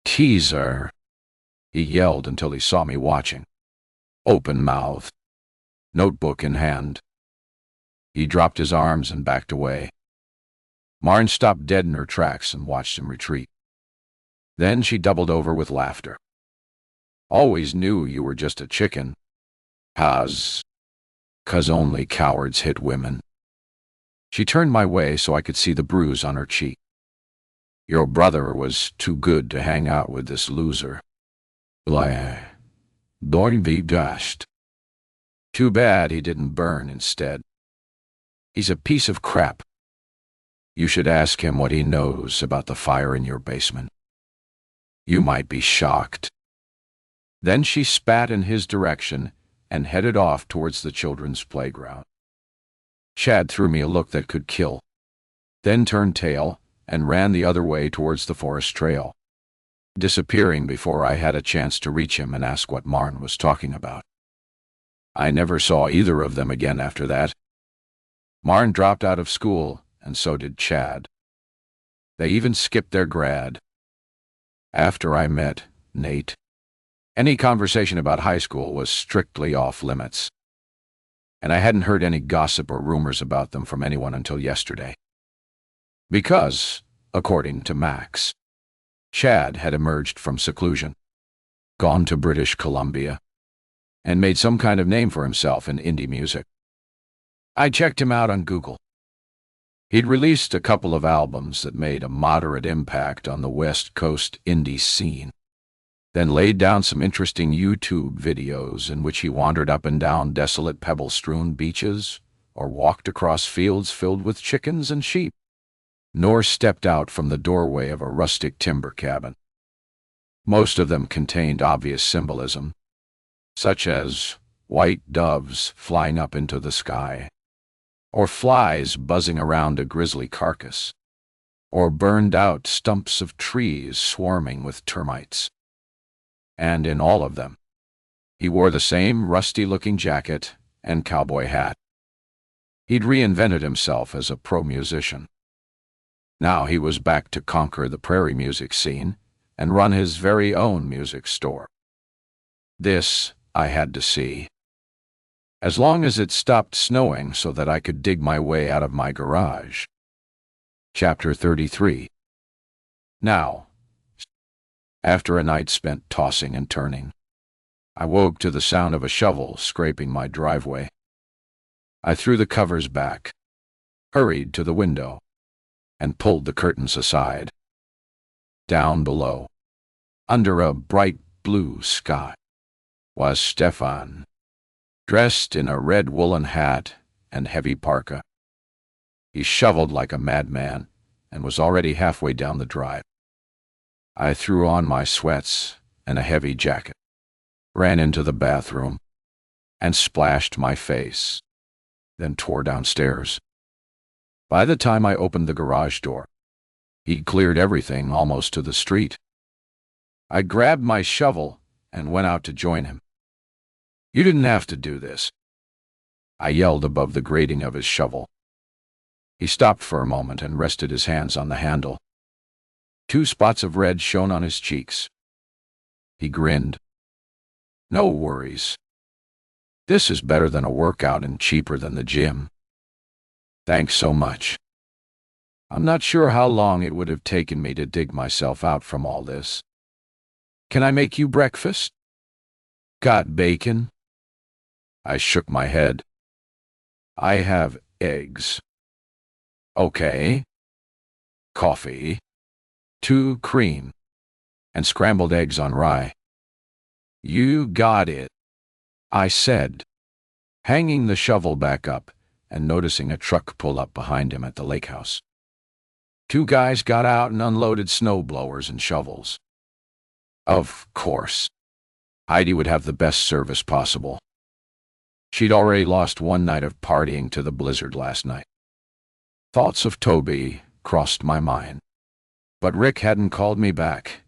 Teaser!" he yelled until he saw me watching, open mouthed, notebook in hand. He dropped his arms and backed away. Marn stopped dead in her tracks and watched him retreat. Then she doubled over with laughter. "Always knew you were just a chicken. 'Cause only cowards hit women." She turned my way so I could see the bruise on her cheek. "Your brother was too good to hang out with this loser. Don't be dashed. Too bad he didn't burn instead. He's a piece of crap. You should ask him what he knows about the fire in your basement. You might be shocked." Then she spat in his direction and headed off towards the children's playground. Chad threw me a look that could kill, then turned tail and ran the other way towards the forest trail, disappearing before I had a chance to reach him and ask what Marn was talking about. I never saw either of them again after that. Marn dropped out of school, and so did Chad. They even skipped their grad. After I met Nate, any conversation about high school was strictly off limits, and I hadn't heard any gossip or rumors about them from anyone until yesterday. Because, according to Max, Chad had emerged from seclusion, gone to British Columbia, and made some kind of name for himself in indie music. I checked him out on Google. He'd released a couple of albums that made a moderate impact on the West Coast indie scene, then laid down some interesting YouTube videos in which he wandered up and down desolate pebble-strewn beaches or walked across fields filled with chickens and sheep, nor stepped out from the doorway of a rustic timber cabin. Most of them contained obvious symbolism, such as white doves flying up into the sky, or flies buzzing around a grisly carcass, or burned-out stumps of trees swarming with termites. And in all of them, he wore the same rusty-looking jacket and cowboy hat. He'd reinvented himself as a pro musician. Now he was back to conquer the prairie music scene and run his very own music store. This I had to see. As long as it stopped snowing so that I could dig my way out of my garage. Chapter 33. Now, after a night spent tossing and turning, I woke to the sound of a shovel scraping my driveway. I threw the covers back, hurried to the window, and pulled the curtains aside. Down below, under a bright blue sky, was Stefan, dressed in a red woolen hat and heavy parka. He shoveled like a madman and was already halfway down the drive. I threw on my sweats and a heavy jacket, ran into the bathroom, and splashed my face, then tore downstairs. By the time I opened the garage door, he'd cleared everything almost to the street. I grabbed my shovel and went out to join him. "You didn't have to do this," I yelled above the grating of his shovel. He stopped for a moment and rested his hands on the handle. 2 spots of red shone on his cheeks. He grinned. "No worries. This is better than a workout and cheaper than the gym. Thanks so much. I'm not sure how long it would have taken me to dig myself out from all this. Can I make you breakfast? Got bacon? I shook my head. I have eggs. Okay. Coffee. 2 cream. And scrambled eggs on rye. You got it, I said, hanging the shovel back up and noticing a truck pull up behind him at the lake house. 2 guys got out and unloaded snow blowers and shovels. Of course, Heidi would have the best service possible. She'd already lost 1 night of partying to the blizzard last night. Thoughts of Toby crossed my mind, but Rick hadn't called me back.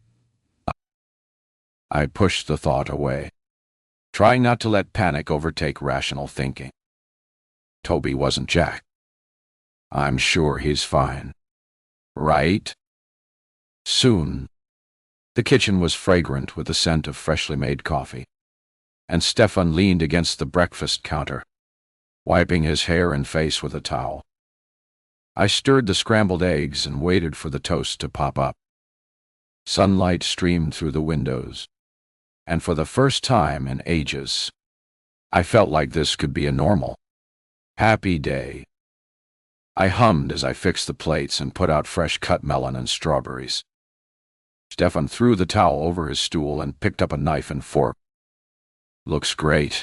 I pushed the thought away, trying not to let panic overtake rational thinking. Toby wasn't Jack. I'm sure he's fine. Right? Soon, the kitchen was fragrant with the scent of freshly made coffee, and Stefan leaned against the breakfast counter, wiping his hair and face with a towel. I stirred the scrambled eggs and waited for the toast to pop up. Sunlight streamed through the windows, and for the first time in ages, I felt like this could be a normal, happy day. I hummed as I fixed the plates and put out fresh cut melon and strawberries. Stefan threw the towel over his stool and picked up a knife and fork. Looks great.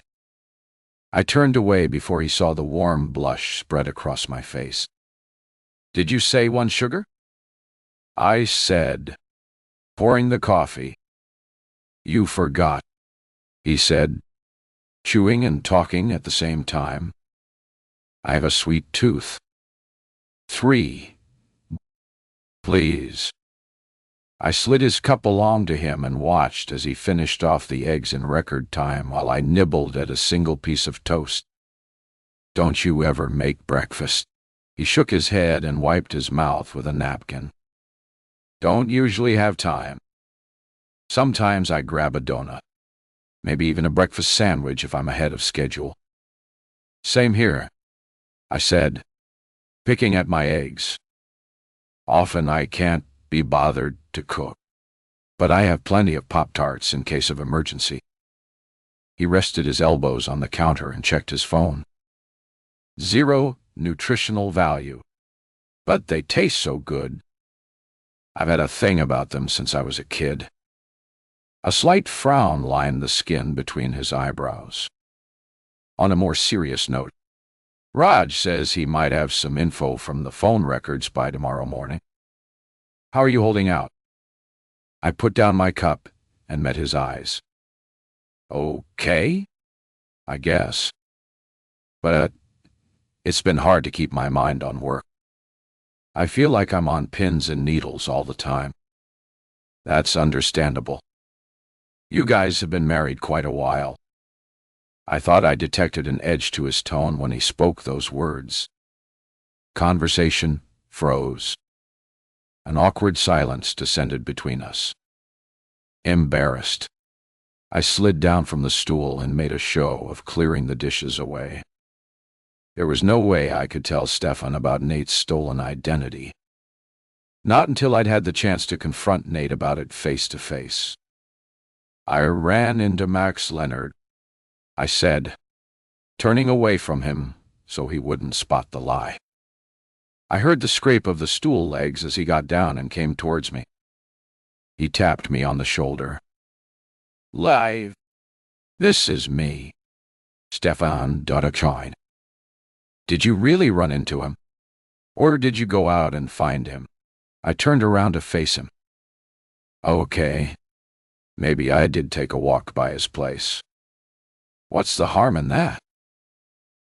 I turned away before he saw the warm blush spread across my face. Did you say 1 sugar? I said, pouring the coffee. You forgot, he said, chewing and talking at the same time. I have a sweet tooth. 3, please. I slid his cup along to him and watched as he finished off the eggs in record time while I nibbled at a single piece of toast. Don't you ever make breakfast? He shook his head and wiped his mouth with a napkin. Don't usually have time. Sometimes I grab a donut, maybe even a breakfast sandwich if I'm ahead of schedule. Same here, I said, picking at my eggs. Often I can't be bothered to cook, but I have plenty of Pop-Tarts in case of emergency. He rested his elbows on the counter and checked his phone. 0 nutritional value, but they taste so good. I've had a thing about them since I was a kid. A slight frown lined the skin between his eyebrows. On a more serious note, Raj says he might have some info from the phone records by tomorrow morning. How are you holding out? I put down my cup and met his eyes. Okay, I guess. But it's been hard to keep my mind on work. I feel like I'm on pins and needles all the time. That's understandable. You guys have been married quite a while. I thought I detected an edge to his tone when he spoke those words. Conversation froze. An awkward silence descended between us. Embarrassed, I slid down from the stool and made a show of clearing the dishes away. There was no way I could tell Stefan about Nate's stolen identity. Not until I'd had the chance to confront Nate about it face to face. I ran into Max Leonard, I said, turning away from him so he wouldn't spot the lie. I heard the scrape of the stool legs as he got down and came towards me. He tapped me on the shoulder. Live. This is me, Stefan Dodachine. Did you really run into him? Or did you go out and find him? I turned around to face him. Okay. Maybe I did take a walk by his place. What's the harm in that?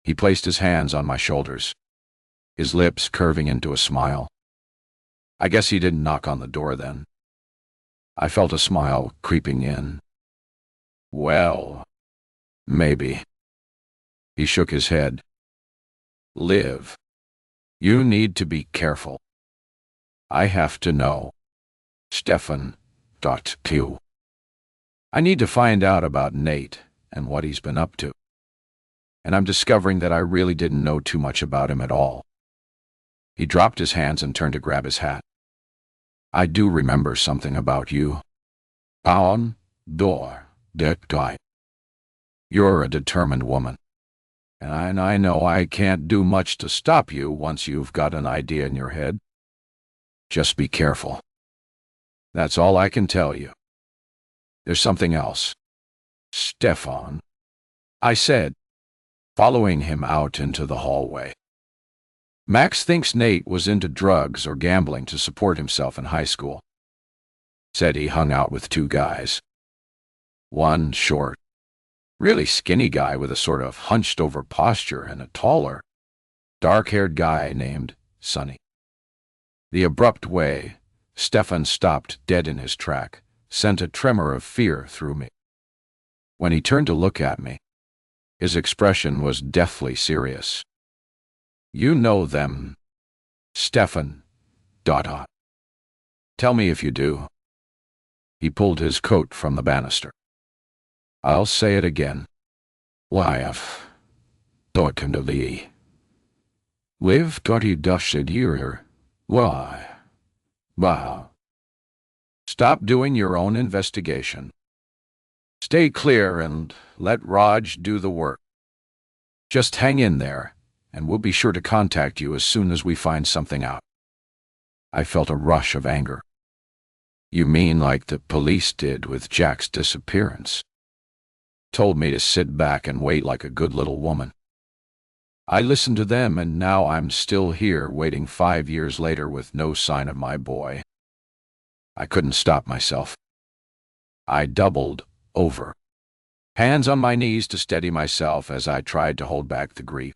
He placed his hands on my shoulders, his lips curving into a smile. I guess he didn't knock on the door then. I felt a smile creeping in. Well, maybe. He shook his head. Liv, you need to be careful. I have to know. Stefan.Q. I need to find out about Nate and what he's been up to. And I'm discovering that I really didn't know too much about him at all. He dropped his hands and turned to grab his hat. I do remember something about you. Paon, Door, that guy. You're a determined woman, and I know I can't do much to stop you once you've got an idea in your head. Just be careful. That's all I can tell you. There's something else. Stefan, I said, following him out into the hallway. Max thinks Nate was into drugs or gambling to support himself in high school. Said he hung out with two guys. One short, really skinny guy with a sort of hunched-over posture, and a taller, dark-haired guy named Sonny. The abrupt way Stefan stopped dead in his track sent a tremor of fear through me. When he turned to look at me, his expression was deathly serious. You know them, Stefan, ... Tell me if you do. He pulled his coat from the banister. I'll say it again. Live. Deutendeli. Live dotty dushed here. Why? Wow. Stop doing your own investigation. Stay clear and let Raj do the work. Just hang in there, and we'll be sure to contact you as soon as we find something out. I felt a rush of anger. You mean like the police did with Jack's disappearance? Told me to sit back and wait like a good little woman. I listened to them, and now I'm still here waiting 5 years later with no sign of my boy. I couldn't stop myself. I doubled over, hands on my knees to steady myself as I tried to hold back the grief.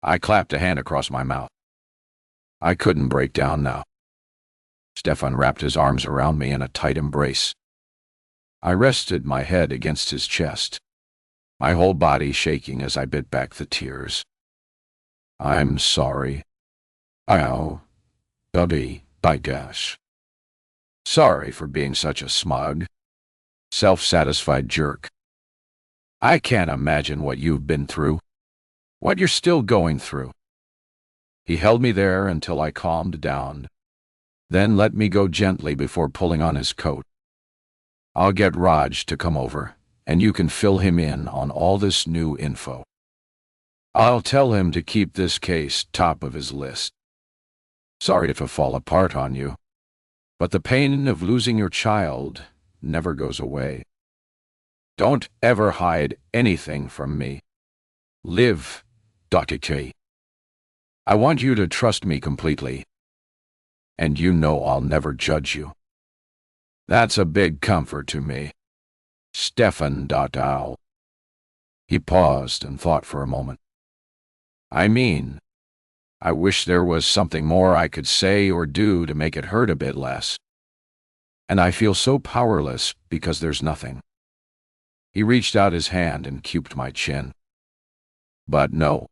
I clapped a hand across my mouth. I couldn't break down now. Stefan wrapped his arms around me in a tight embrace. I rested my head against his chest, my whole body shaking as I bit back the tears. I'm sorry. I'll be, I guess. Sorry for being such a smug, self-satisfied jerk. I can't imagine what you've been through, what you're still going through. He held me there until I calmed down, then let me go gently before pulling on his coat. I'll get Raj to come over, and you can fill him in on all this new info. I'll tell him to keep this case top of his list. Sorry if it fall apart on you, but the pain of losing your child never goes away. Don't ever hide anything from me. Live, Dr. I want you to trust me completely, and you know I'll never judge you. That's a big comfort to me. Stefan. Ow. He paused and thought for a moment. I mean, I wish there was something more I could say or do to make it hurt a bit less. And I feel so powerless because there's nothing. He reached out his hand and cuped my chin. But no,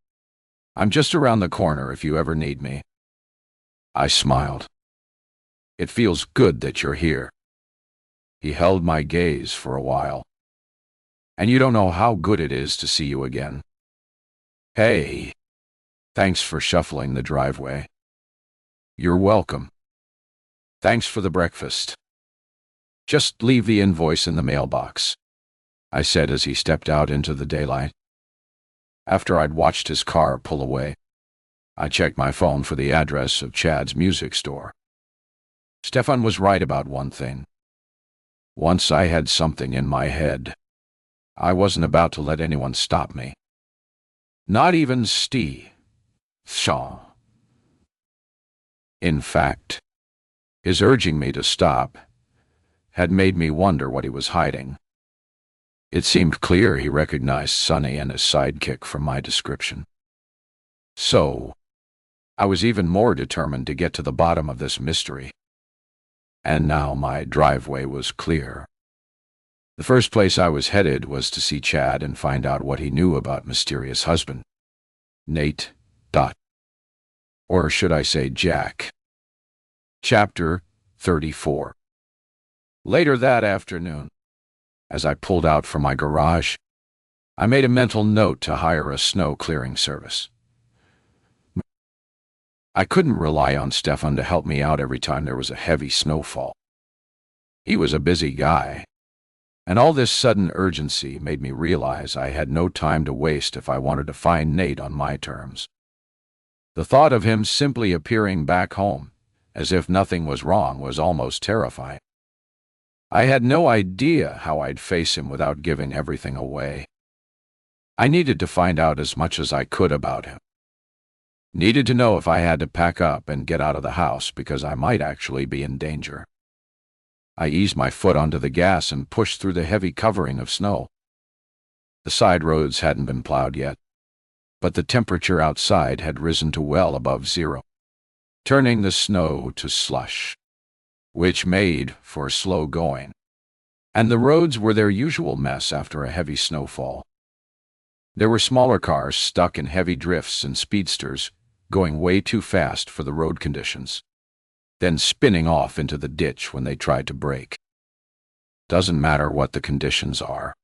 I'm just around the corner if you ever need me. I smiled. It feels good that you're here. He held my gaze for a while. And you don't know how good it is to see you again. Hey, thanks for shuffling the driveway. You're welcome. Thanks for the breakfast. Just leave the invoice in the mailbox, I said as he stepped out into the daylight. After I'd watched his car pull away, I checked my phone for the address of Chad's music store. Stefan was right about one thing. Once I had something in my head, I wasn't about to let anyone stop me. Not even Steve. Shaw. In fact, his urging me to stop had made me wonder what he was hiding. It seemed clear he recognized Sonny and his sidekick from my description. So, I was even more determined to get to the bottom of this mystery. And now my driveway was clear. The first place I was headed was to see Chad and find out what he knew about mysterious husband, Nate. Or should I say Jack. Chapter 34. Later that afternoon, as I pulled out from my garage, I made a mental note to hire a snow clearing service. I couldn't rely on Stefan to help me out every time there was a heavy snowfall. He was a busy guy, And all this sudden urgency made me realize I had no time to waste if I wanted to find Nate on my terms. The thought of him simply appearing back home, as if nothing was wrong, was almost terrifying. I had no idea how I'd face him without giving everything away. I needed to find out as much as I could about him. Needed to know if I had to pack up and get out of the house because I might actually be in danger. I eased my foot onto the gas and pushed through the heavy covering of snow. The side roads hadn't been plowed yet, but the temperature outside had risen to well above zero, turning the snow to slush, which made for slow going, and the roads were their usual mess after a heavy snowfall. There were smaller cars stuck in heavy drifts and speedsters going way too fast for the road conditions, then spinning off into the ditch when they tried to brake. Doesn't matter what the conditions are.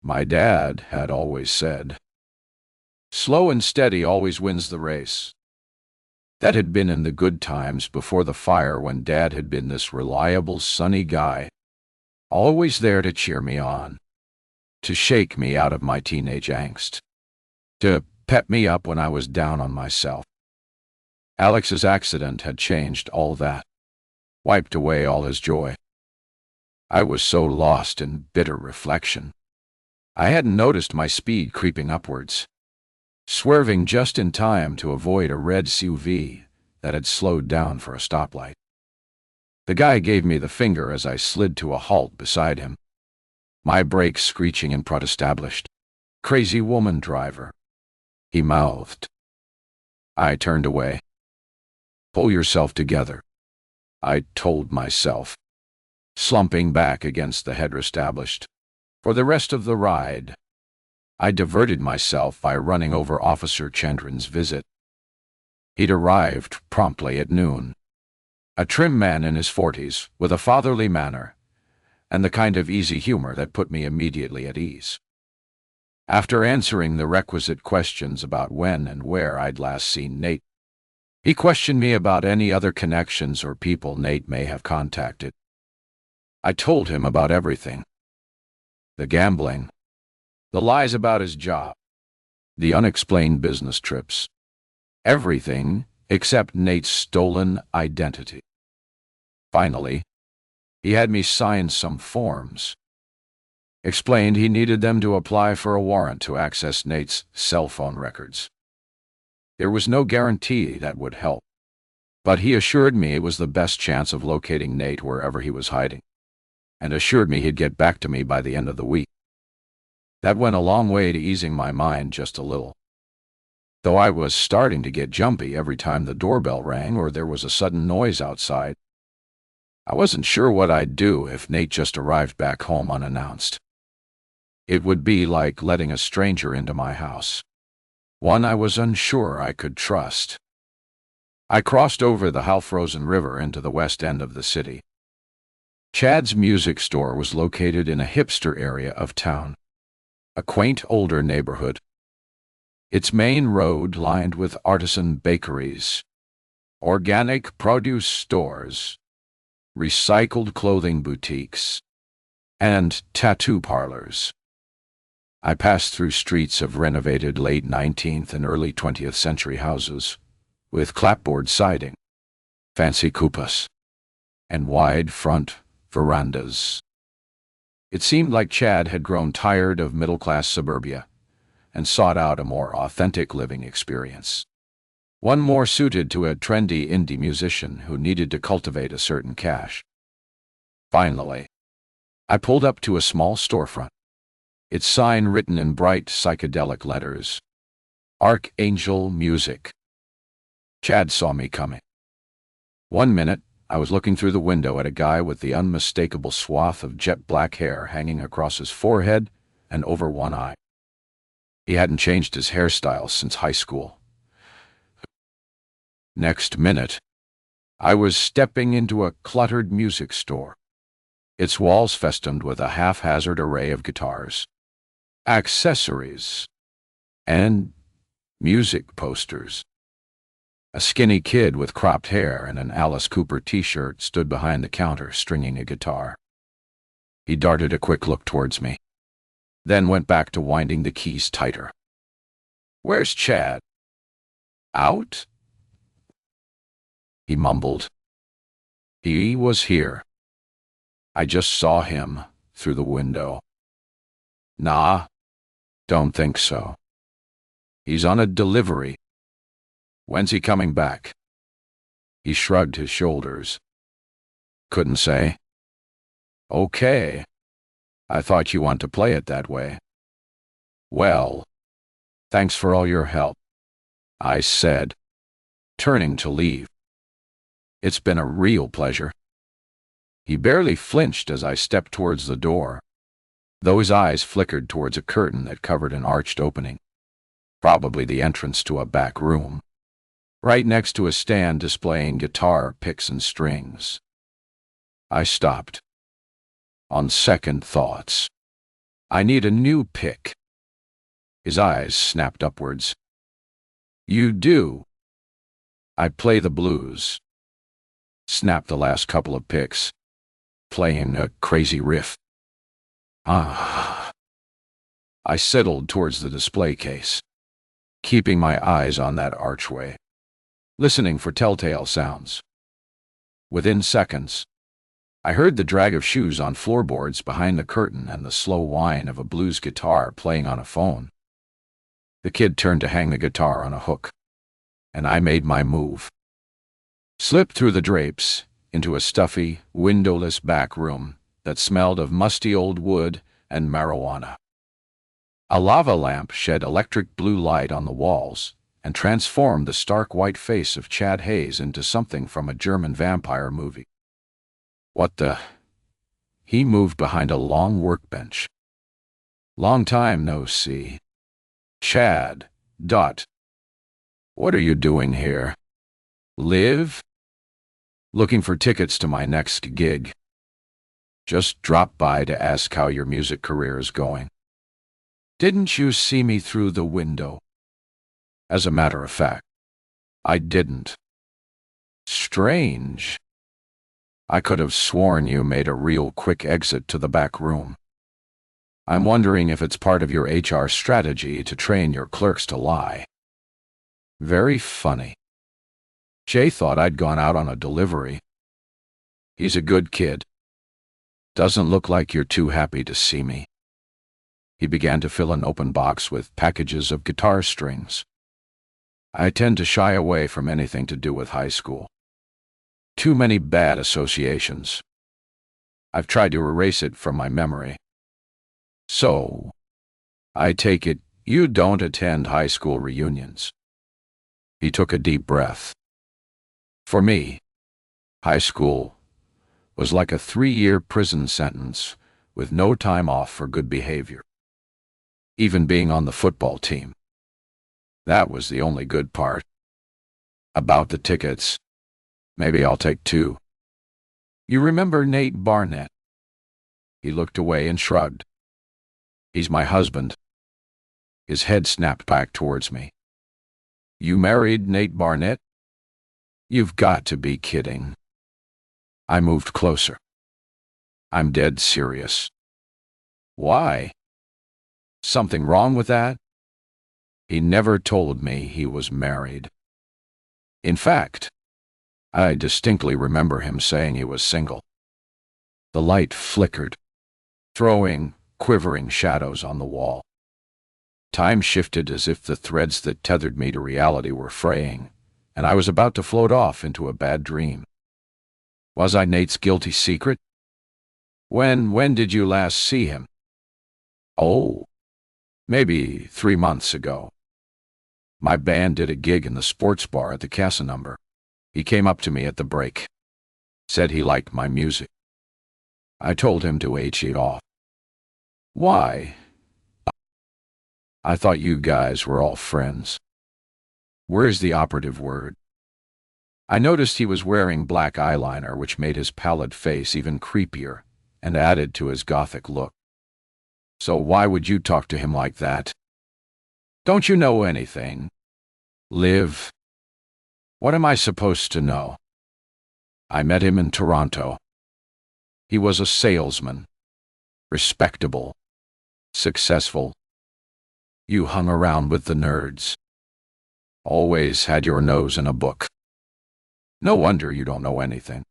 My dad had always said, slow and steady always wins the race. That had been in the good times before the fire, when Dad had been this reliable, sunny guy, always there to cheer me on, to shake me out of my teenage angst, to pep me up when I was down on myself. Alex's accident had changed all that, wiped away all his joy. I was so lost in bitter reflection. I hadn't noticed my speed creeping upwards, swerving just in time to avoid a red SUV that had slowed down for a stoplight. The guy gave me the finger as I slid to a halt beside him, my brakes screeching in protestablished. "Crazy woman driver," he mouthed. I turned away. "Pull yourself together," I told myself, slumping back against the headrest established. For the rest of the ride, I diverted myself by running over Officer Chandran's visit. He'd arrived promptly at noon, a trim man in his 40s with a fatherly manner and the kind of easy humor that put me immediately at ease. After answering the requisite questions about when and where I'd last seen Nate, he questioned me about any other connections or people Nate may have contacted. I told him about everything. The gambling, the lies about his job, the unexplained business trips. Everything except Nate's stolen identity. Finally, he had me sign some forms. Explained he needed them to apply for a warrant to access Nate's cell phone records. There was no guarantee that would help, but he assured me it was the best chance of locating Nate wherever he was hiding, and assured me he'd get back to me by the end of the week. That went a long way to easing my mind just a little, though I was starting to get jumpy every time the doorbell rang or there was a sudden noise outside. I wasn't sure what I'd do if Nate just arrived back home unannounced. It would be like letting a stranger into my house, one I was unsure I could trust. I crossed over the half-frozen river into the west end of the city. Chad's music store was located in a hipster area of town, a quaint older neighborhood. Its main road lined with artisan bakeries, organic produce stores, recycled clothing boutiques, and tattoo parlors. I passed through streets of renovated late 19th and early 20th century houses with clapboard siding, fancy cupas, and wide front verandas. It seemed like Chad had grown tired of middle-class suburbia and sought out a more authentic living experience, one more suited to a trendy indie musician who needed to cultivate a certain cash. Finally, I pulled up to a small storefront, its sign written in bright psychedelic letters, "Archangel Music." Chad saw me coming. One minute, I was looking through the window at a guy with the unmistakable swath of jet black hair hanging across his forehead and over one eye. He hadn't changed his hairstyle since high school. Next minute, I was stepping into a cluttered music store, its walls festooned with a haphazard array of guitars, accessories, and music posters. A skinny kid with cropped hair and an Alice Cooper t-shirt stood behind the counter stringing a guitar. He darted a quick look towards me, then went back to winding the keys tighter. "Where's Chad?" "Out?" he mumbled. "He was here. I just saw him through the window." "Nah, don't think so. He's on a delivery." "When's he coming back?" He shrugged his shoulders. "Couldn't say." "Okay. I thought you want to play it that way." "Well, thanks for all your help," I said, turning to leave. "It's been a real pleasure." He barely flinched as I stepped towards the door, though his eyes flickered towards a curtain that covered an arched opening, probably the entrance to a back room, right next to a stand displaying guitar picks and strings. I stopped. On second thoughts, I need a new pick. His eyes snapped upwards. "You do?" "I play the blues." Snapped the last couple of picks, playing a crazy riff. Ah. I settled towards the display case, keeping my eyes on that archway, listening for telltale sounds. Within seconds, I heard the drag of shoes on floorboards behind the curtain and the slow whine of a blues guitar playing on a phone. The kid turned to hang the guitar on a hook, and I made my move. Slipped through the drapes into a stuffy, windowless back room that smelled of musty old wood and marijuana. A lava lamp shed electric blue light on the walls and transformed the stark white face of Chad Hayes into something from a German vampire movie. "What the?" He moved behind a long workbench. "Long time no see." "Chad, Dot. What are you doing here?" "Live?" "Looking for tickets to my next gig. Just dropped by to ask how your music career is going." "Didn't you see me through the window?" "As a matter of fact, I didn't." "Strange. I could have sworn you made a real quick exit to the back room. I'm wondering if it's part of your HR strategy to train your clerks to lie." "Very funny. Jay thought I'd gone out on a delivery. He's a good kid. Doesn't look like you're too happy to see me." He began to fill an open box with packages of guitar strings. I tend to shy away from anything to do with high school. Too many bad associations. I've tried to erase it from my memory. "So, I take it you don't attend high school reunions." He took a deep breath. "For me, high school was like a 3-year prison sentence with no time off for good behavior. Even being on the football team. That was the only good part. About the tickets, maybe I'll take 2. You remember Nate Barnett?" He looked away and shrugged. "He's my husband." His head snapped back towards me. "You married Nate Barnett?" "You've got to be kidding." I moved closer. "I'm dead serious." "Why? Something wrong with that?" He never told me he was married. In fact, I distinctly remember him saying he was single. The light flickered, throwing quivering shadows on the wall. Time shifted as if the threads that tethered me to reality were fraying, and I was about to float off into a bad dream. Was I Nate's guilty secret? When did you last see him?" "Oh, maybe 3 months ago. My band did a gig in the sports bar at the Casa Number. He came up to me at the break. Said he liked my music. I told him to H it off." "Why?" "I thought you guys were all friends." Where's the operative word? I noticed he was wearing black eyeliner, which made his pallid face even creepier and added to his gothic look. "So why would you talk to him like that? Don't you know anything? Liv, what am I supposed to know?" "I met him in Toronto. He was a salesman. respectable, successful. You hung around with the nerds. Always had your nose in a book. No wonder you don't know anything.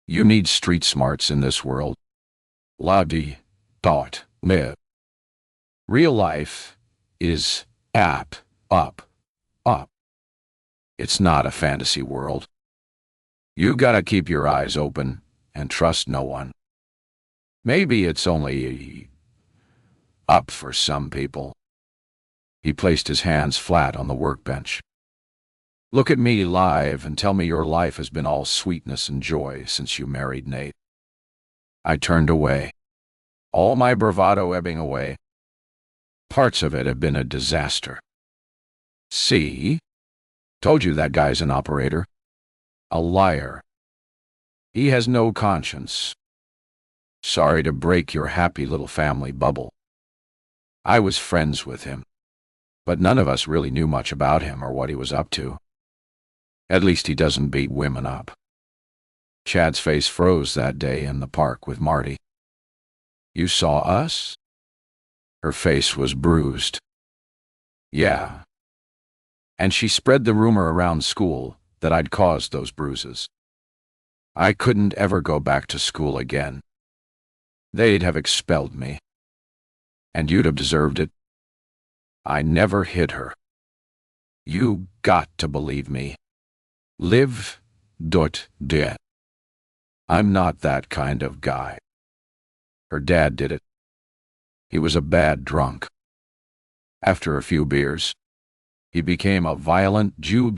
You need street smarts in this world. La-di, dot, me. Real life is up, up, up. It's not a fantasy world. You gotta keep your eyes open and trust no one. Maybe it's only up for some people. He placed his hands flat on the workbench. Look at me live and tell me your life has been all sweetness and joy since you married Nate. I turned away, all my bravado ebbing away. Parts of it have been a disaster. See? Told you that guy's an operator. A liar. He has no conscience. Sorry to break your happy little family bubble. I was friends with him, but none of us really knew much about him or what he was up to. At least he doesn't beat women up. Chad's face froze that day in the park with Marty. You saw us? Her face was bruised. Yeah. And she spread the rumor around school that I'd caused those bruises. I couldn't ever go back to school again. They'd have expelled me. And you'd have deserved it. I never hit her. You got to believe me. Live, dot, de. I'm not that kind of guy. Her dad did it. He was a bad drunk. After a few beers, he became a violent Jew.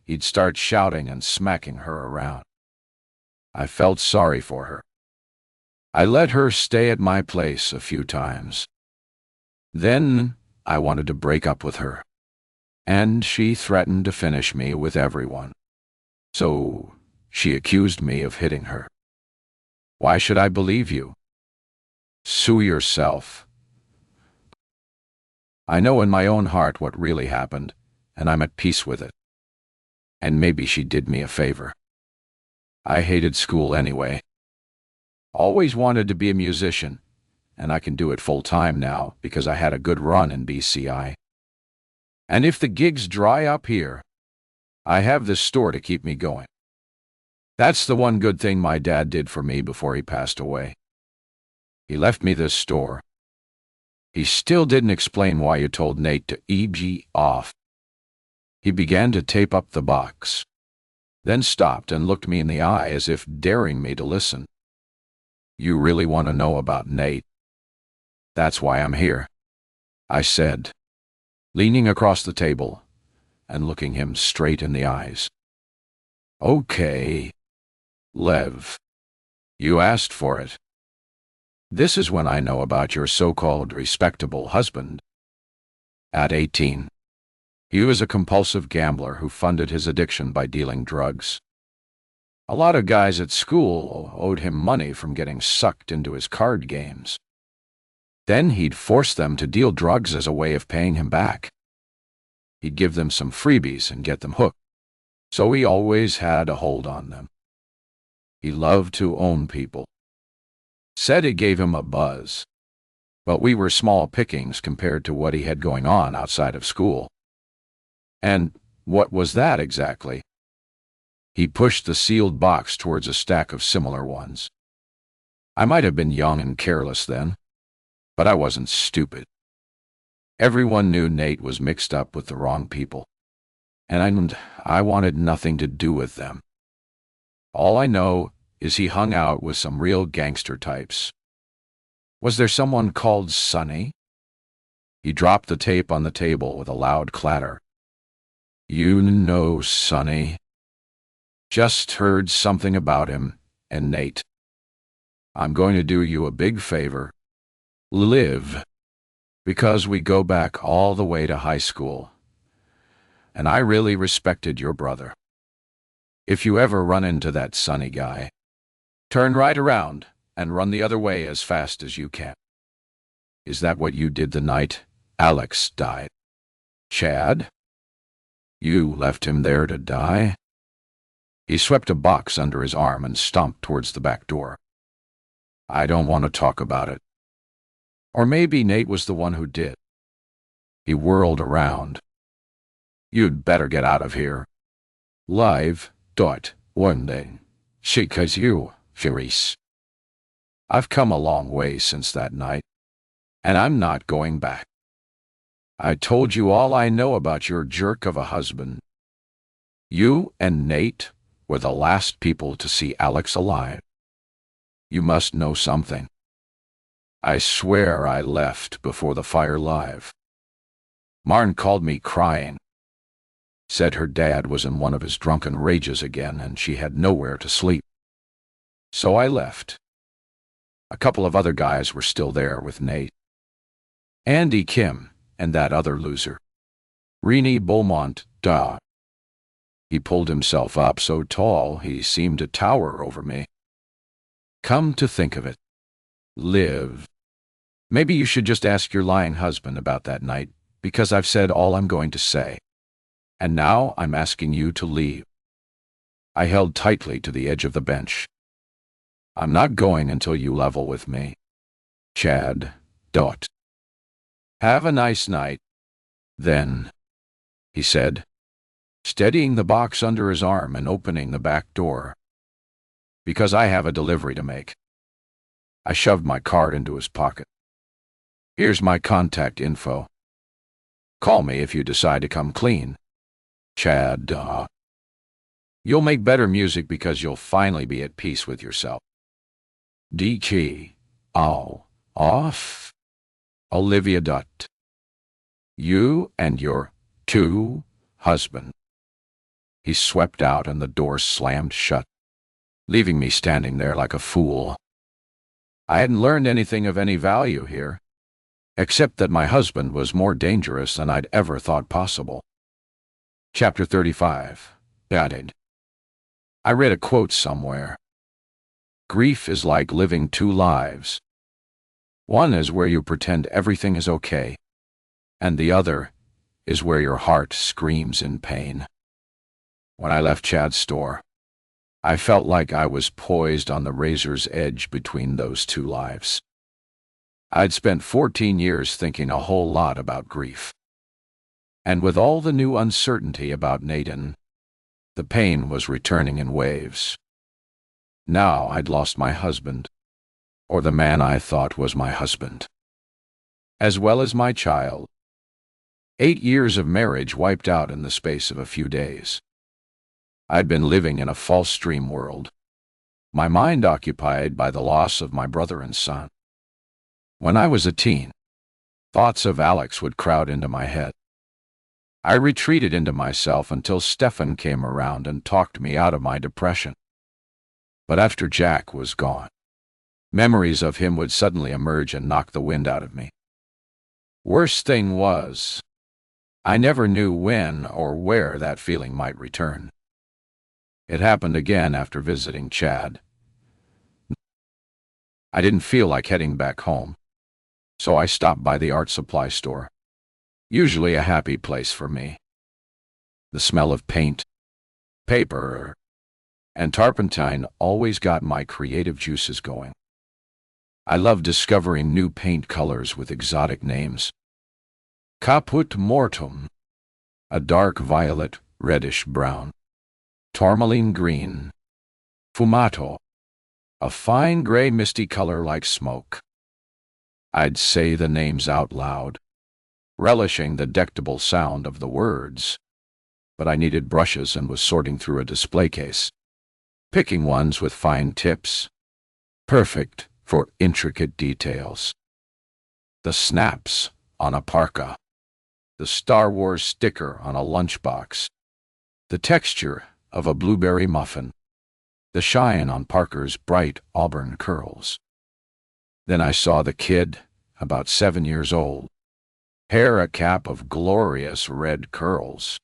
He'd start shouting and smacking her around. I felt sorry for her. I let her stay at my place a few times. Then I wanted to break up with her, and she threatened to finish me with everyone. So she accused me of hitting her. Why should I believe you? Sue yourself. I know in my own heart what really happened, and I'm at peace with it. And maybe she did me a favor. I hated school anyway. Always wanted to be a musician, and I can do it full-time now because I had a good run in BCI. And if the gigs dry up here, I have this store to keep me going. That's the one good thing my dad did for me before he passed away. He left me this store. He still didn't explain why you told Nate to EG off. He began to tape up the box, then stopped and looked me in the eye as if daring me to listen. You really want to know about Nate? That's why I'm here, I said, leaning across the table and looking him straight in the eyes. Okay, Lev, you asked for it. This is when I know about your so-called respectable husband. At 18, he was a compulsive gambler who funded his addiction by dealing drugs. A lot of guys at school owed him money from getting sucked into his card games. Then he'd force them to deal drugs as a way of paying him back. He'd give them some freebies and get them hooked, so he always had a hold on them. He loved to own people. Said it gave him a buzz, but we were small pickings compared to what he had going on outside of school. And what was that exactly? He pushed the sealed box towards a stack of similar ones. I might have been young and careless then, but I wasn't stupid. Everyone knew Nate was mixed up with the wrong people, and I wanted nothing to do with them. All I know is he hung out with some real gangster types. Was there someone called Sonny? He dropped the tape on the table with a loud clatter. You know Sonny. Just heard something about him and Nate. I'm going to do you a big favor. Live. Because we go back all the way to high school. And I really respected your brother. If you ever run into that Sonny guy, turn right around and run the other way as fast as you can. Is that what you did the night Alex died? Chad? You left him there to die? He swept a box under his arm and stomped towards the back door. I don't want to talk about it. Or maybe Nate was the one who did. He whirled around. You'd better get out of here. Live. One day. Because you, Furice. I've come a long way since that night, and I'm not going back. I told you all I know about your jerk of a husband. You and Nate were the last people to see Alex alive. You must know something. I swear I left before the fire live. Marn called me crying. Said her dad was in one of his drunken rages again and she had nowhere to sleep. So I left. A couple of other guys were still there with Nate. Andy Kim and that other loser. Renee Beaumont, duh. He pulled himself up so tall he seemed to tower over me. Come to think of it, Liv. Maybe you should just ask your lying husband about that night, because I've said all I'm going to say. And now I'm asking you to leave. I held tightly to the edge of the bench. I'm not going until you level with me. Chad. Have a nice night. Then, he said, steadying the box under his arm and opening the back door. Because I have a delivery to make. I shoved my card into his pocket. Here's my contact info. Call me if you decide to come clean. Chad. You'll make better music because you'll finally be at peace with yourself. DG. Off. Olivia. You and your husband. He swept out and the door slammed shut, leaving me standing there like a fool. I hadn't learned anything of any value here, except that my husband was more dangerous than I'd ever thought possible. Chapter 35. Added. I read a quote somewhere. Grief is like living two lives. One is where you pretend everything is okay, and the other is where your heart screams in pain. When I left Chad's store, I felt like I was poised on the razor's edge between those two lives. I'd spent 14 years thinking a whole lot about grief. And with all the new uncertainty about Nathan, the pain was returning in waves. Now I'd lost my husband, or the man I thought was my husband, as well as my child. 8 years of marriage wiped out in the space of a few days. I'd been living in a false dream world, my mind occupied by the loss of my brother and son. When I was a teen, thoughts of Alex would crowd into my head. I retreated into myself until Stefan came around and talked me out of my depression. But after Jack was gone, memories of him would suddenly emerge and knock the wind out of me. Worst thing was, I never knew when or where that feeling might return. It happened again after visiting Chad. I didn't feel like heading back home, so I stopped by the art supply store, usually a happy place for me. The smell of paint, paper, and turpentine always got my creative juices going. I love discovering new paint colors with exotic names. Caput mortuum, a dark violet, reddish brown. Tourmaline green. Fumato, a fine gray misty color like smoke. I'd say the names out loud, relishing the delectable sound of the words, but I needed brushes and was sorting through a display case, picking ones with fine tips, perfect for intricate details. The snaps on a parka, the Star Wars sticker on a lunchbox, the texture of a blueberry muffin, the shine on Parker's bright auburn curls. Then I saw the kid, about 7 years old, hair a cap of glorious red curls,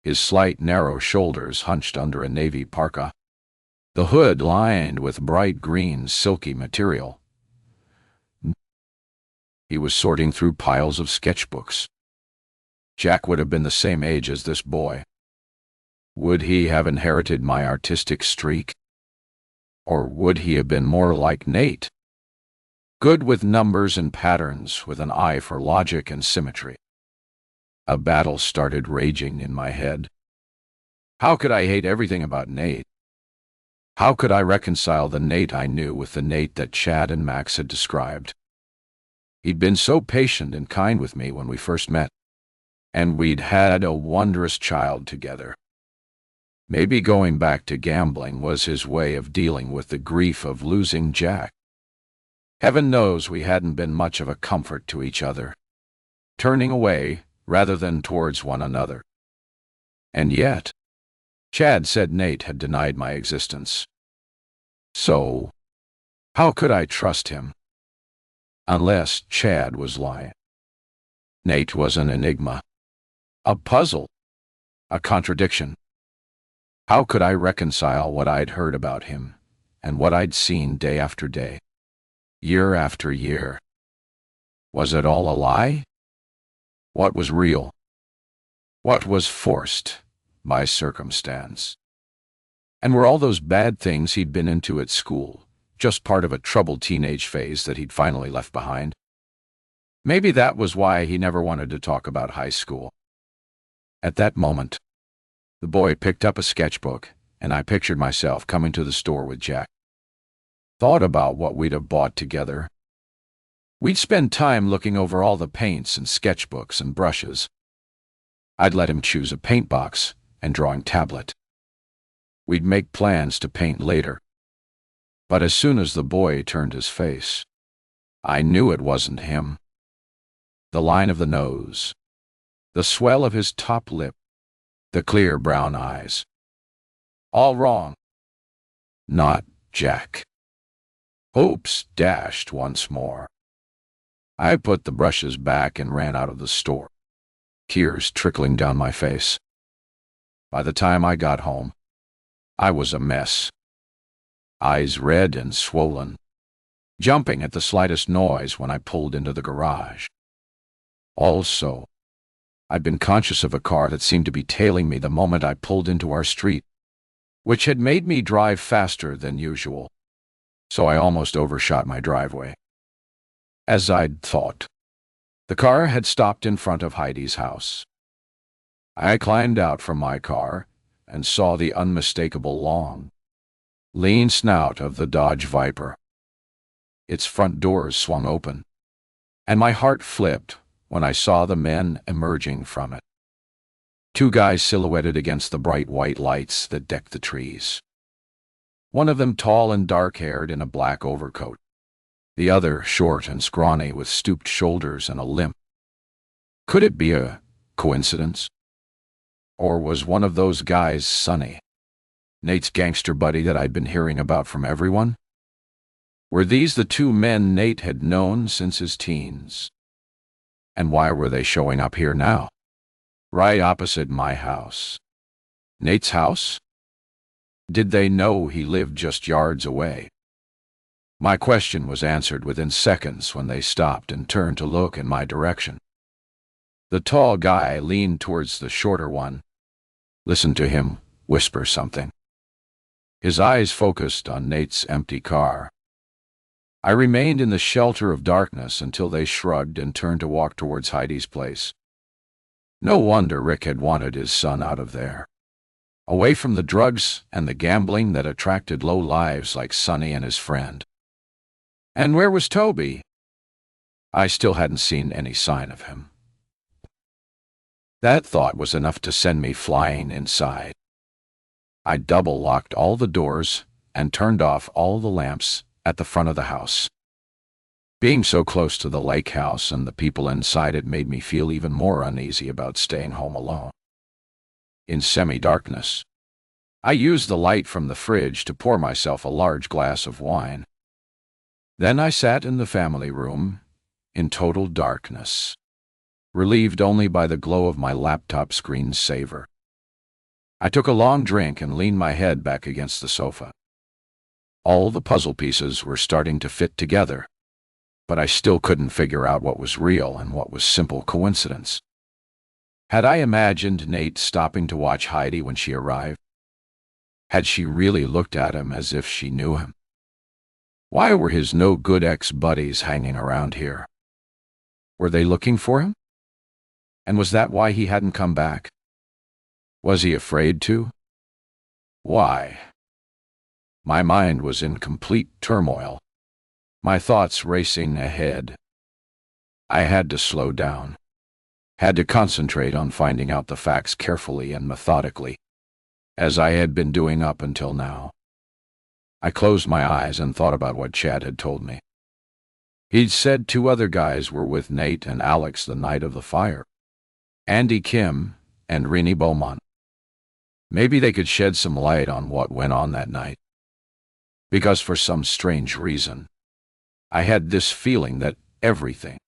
his slight narrow shoulders hunched under a navy parka, the hood lined with bright green silky material. He was sorting through piles of sketchbooks. Jack would have been the same age as this boy. Would he have inherited my artistic streak? Or would he have been more like Nate, Good with numbers and patterns, with an eye for logic and symmetry. A battle started raging in my head. How could I hate everything about Nate? How could I reconcile the Nate I knew with the Nate that Chad and Max had described? He'd been so patient and kind with me when we first met, and we'd had a wondrous child together. Maybe going back to gambling was his way of dealing with the grief of losing Jack. Heaven knows we hadn't been much of a comfort to each other, turning away rather than towards one another. And yet, Chad said Nate had denied my existence. So, how could I trust him? Unless Chad was lying. Nate was an enigma, a puzzle, a contradiction. How could I reconcile what I'd heard about him and what I'd seen day after day, year after year? Was it all a lie? What was real? What was forced by circumstance? And were all those bad things he'd been into at school just part of a troubled teenage phase that he'd finally left behind? Maybe that was why he never wanted to talk about high school. At that moment, the boy picked up a sketchbook, and I pictured myself coming to the store with Jack. Thought about what we'd have bought together. We'd spend time looking over all the paints and sketchbooks and brushes. I'd let him choose a paint box and drawing tablet. We'd make plans to paint later. But as soon as the boy turned his face, I knew it wasn't him. The line of the nose, the swell of his top lip, the clear brown eyes. All wrong. Not Jack. Hopes dashed once more. I put the brushes back and ran out of the store, tears trickling down my face. By the time I got home, I was a mess. Eyes red and swollen, jumping at the slightest noise when I pulled into the garage. Also, I'd been conscious of a car that seemed to be tailing me the moment I pulled into our street, which had made me drive faster than usual, so I almost overshot my driveway. As I'd thought, the car had stopped in front of Heidi's house. I climbed out from my car and saw the unmistakable long, lean snout of the Dodge Viper. Its front doors swung open, and my heart flipped when I saw the men emerging from it. Two guys silhouetted against the bright white lights that decked the trees. One of them tall and dark-haired in a black overcoat. The other short and scrawny with stooped shoulders and a limp. Could it be a coincidence? Or was one of those guys Sonny, Nate's gangster buddy that I'd been hearing about from everyone? Were these the two men Nate had known since his teens? And why were they showing up here now? Right opposite my house. Nate's house? Did they know he lived just yards away? My question was answered within seconds when they stopped and turned to look in my direction. The tall guy leaned towards the shorter one, listened to him whisper something. His eyes focused on Nate's empty car. I remained in the shelter of darkness until they shrugged and turned to walk towards Heidi's place. No wonder Rick had wanted his son out of there, away from the drugs and the gambling that attracted low lives like Sonny and his friend. And where was Toby? I still hadn't seen any sign of him. That thought was enough to send me flying inside. I double-locked all the doors and turned off all the lamps at the front of the house. Being so close to the lake house and the people inside it made me feel even more uneasy about staying home alone. In semi-darkness, I used the light from the fridge to pour myself a large glass of wine. Then I sat in the family room, in total darkness, relieved only by the glow of my laptop screensaver. I took a long drink and leaned my head back against the sofa. All the puzzle pieces were starting to fit together, but I still couldn't figure out what was real and what was simple coincidence. Had I imagined Nate stopping to watch Heidi when she arrived? Had she really looked at him as if she knew him? Why were his no-good ex-buddies hanging around here? Were they looking for him? And was that why he hadn't come back? Was he afraid to? Why? My mind was in complete turmoil, my thoughts racing ahead. I had to slow down, had to concentrate on finding out the facts carefully and methodically, as I had been doing up until now. I closed my eyes and thought about what Chad had told me. He'd said 2 other guys were with Nate and Alex the night of the fire. Andy Kim and Renee Beaumont. Maybe they could shed some light on what went on that night. Because for some strange reason, I had this feeling that everything,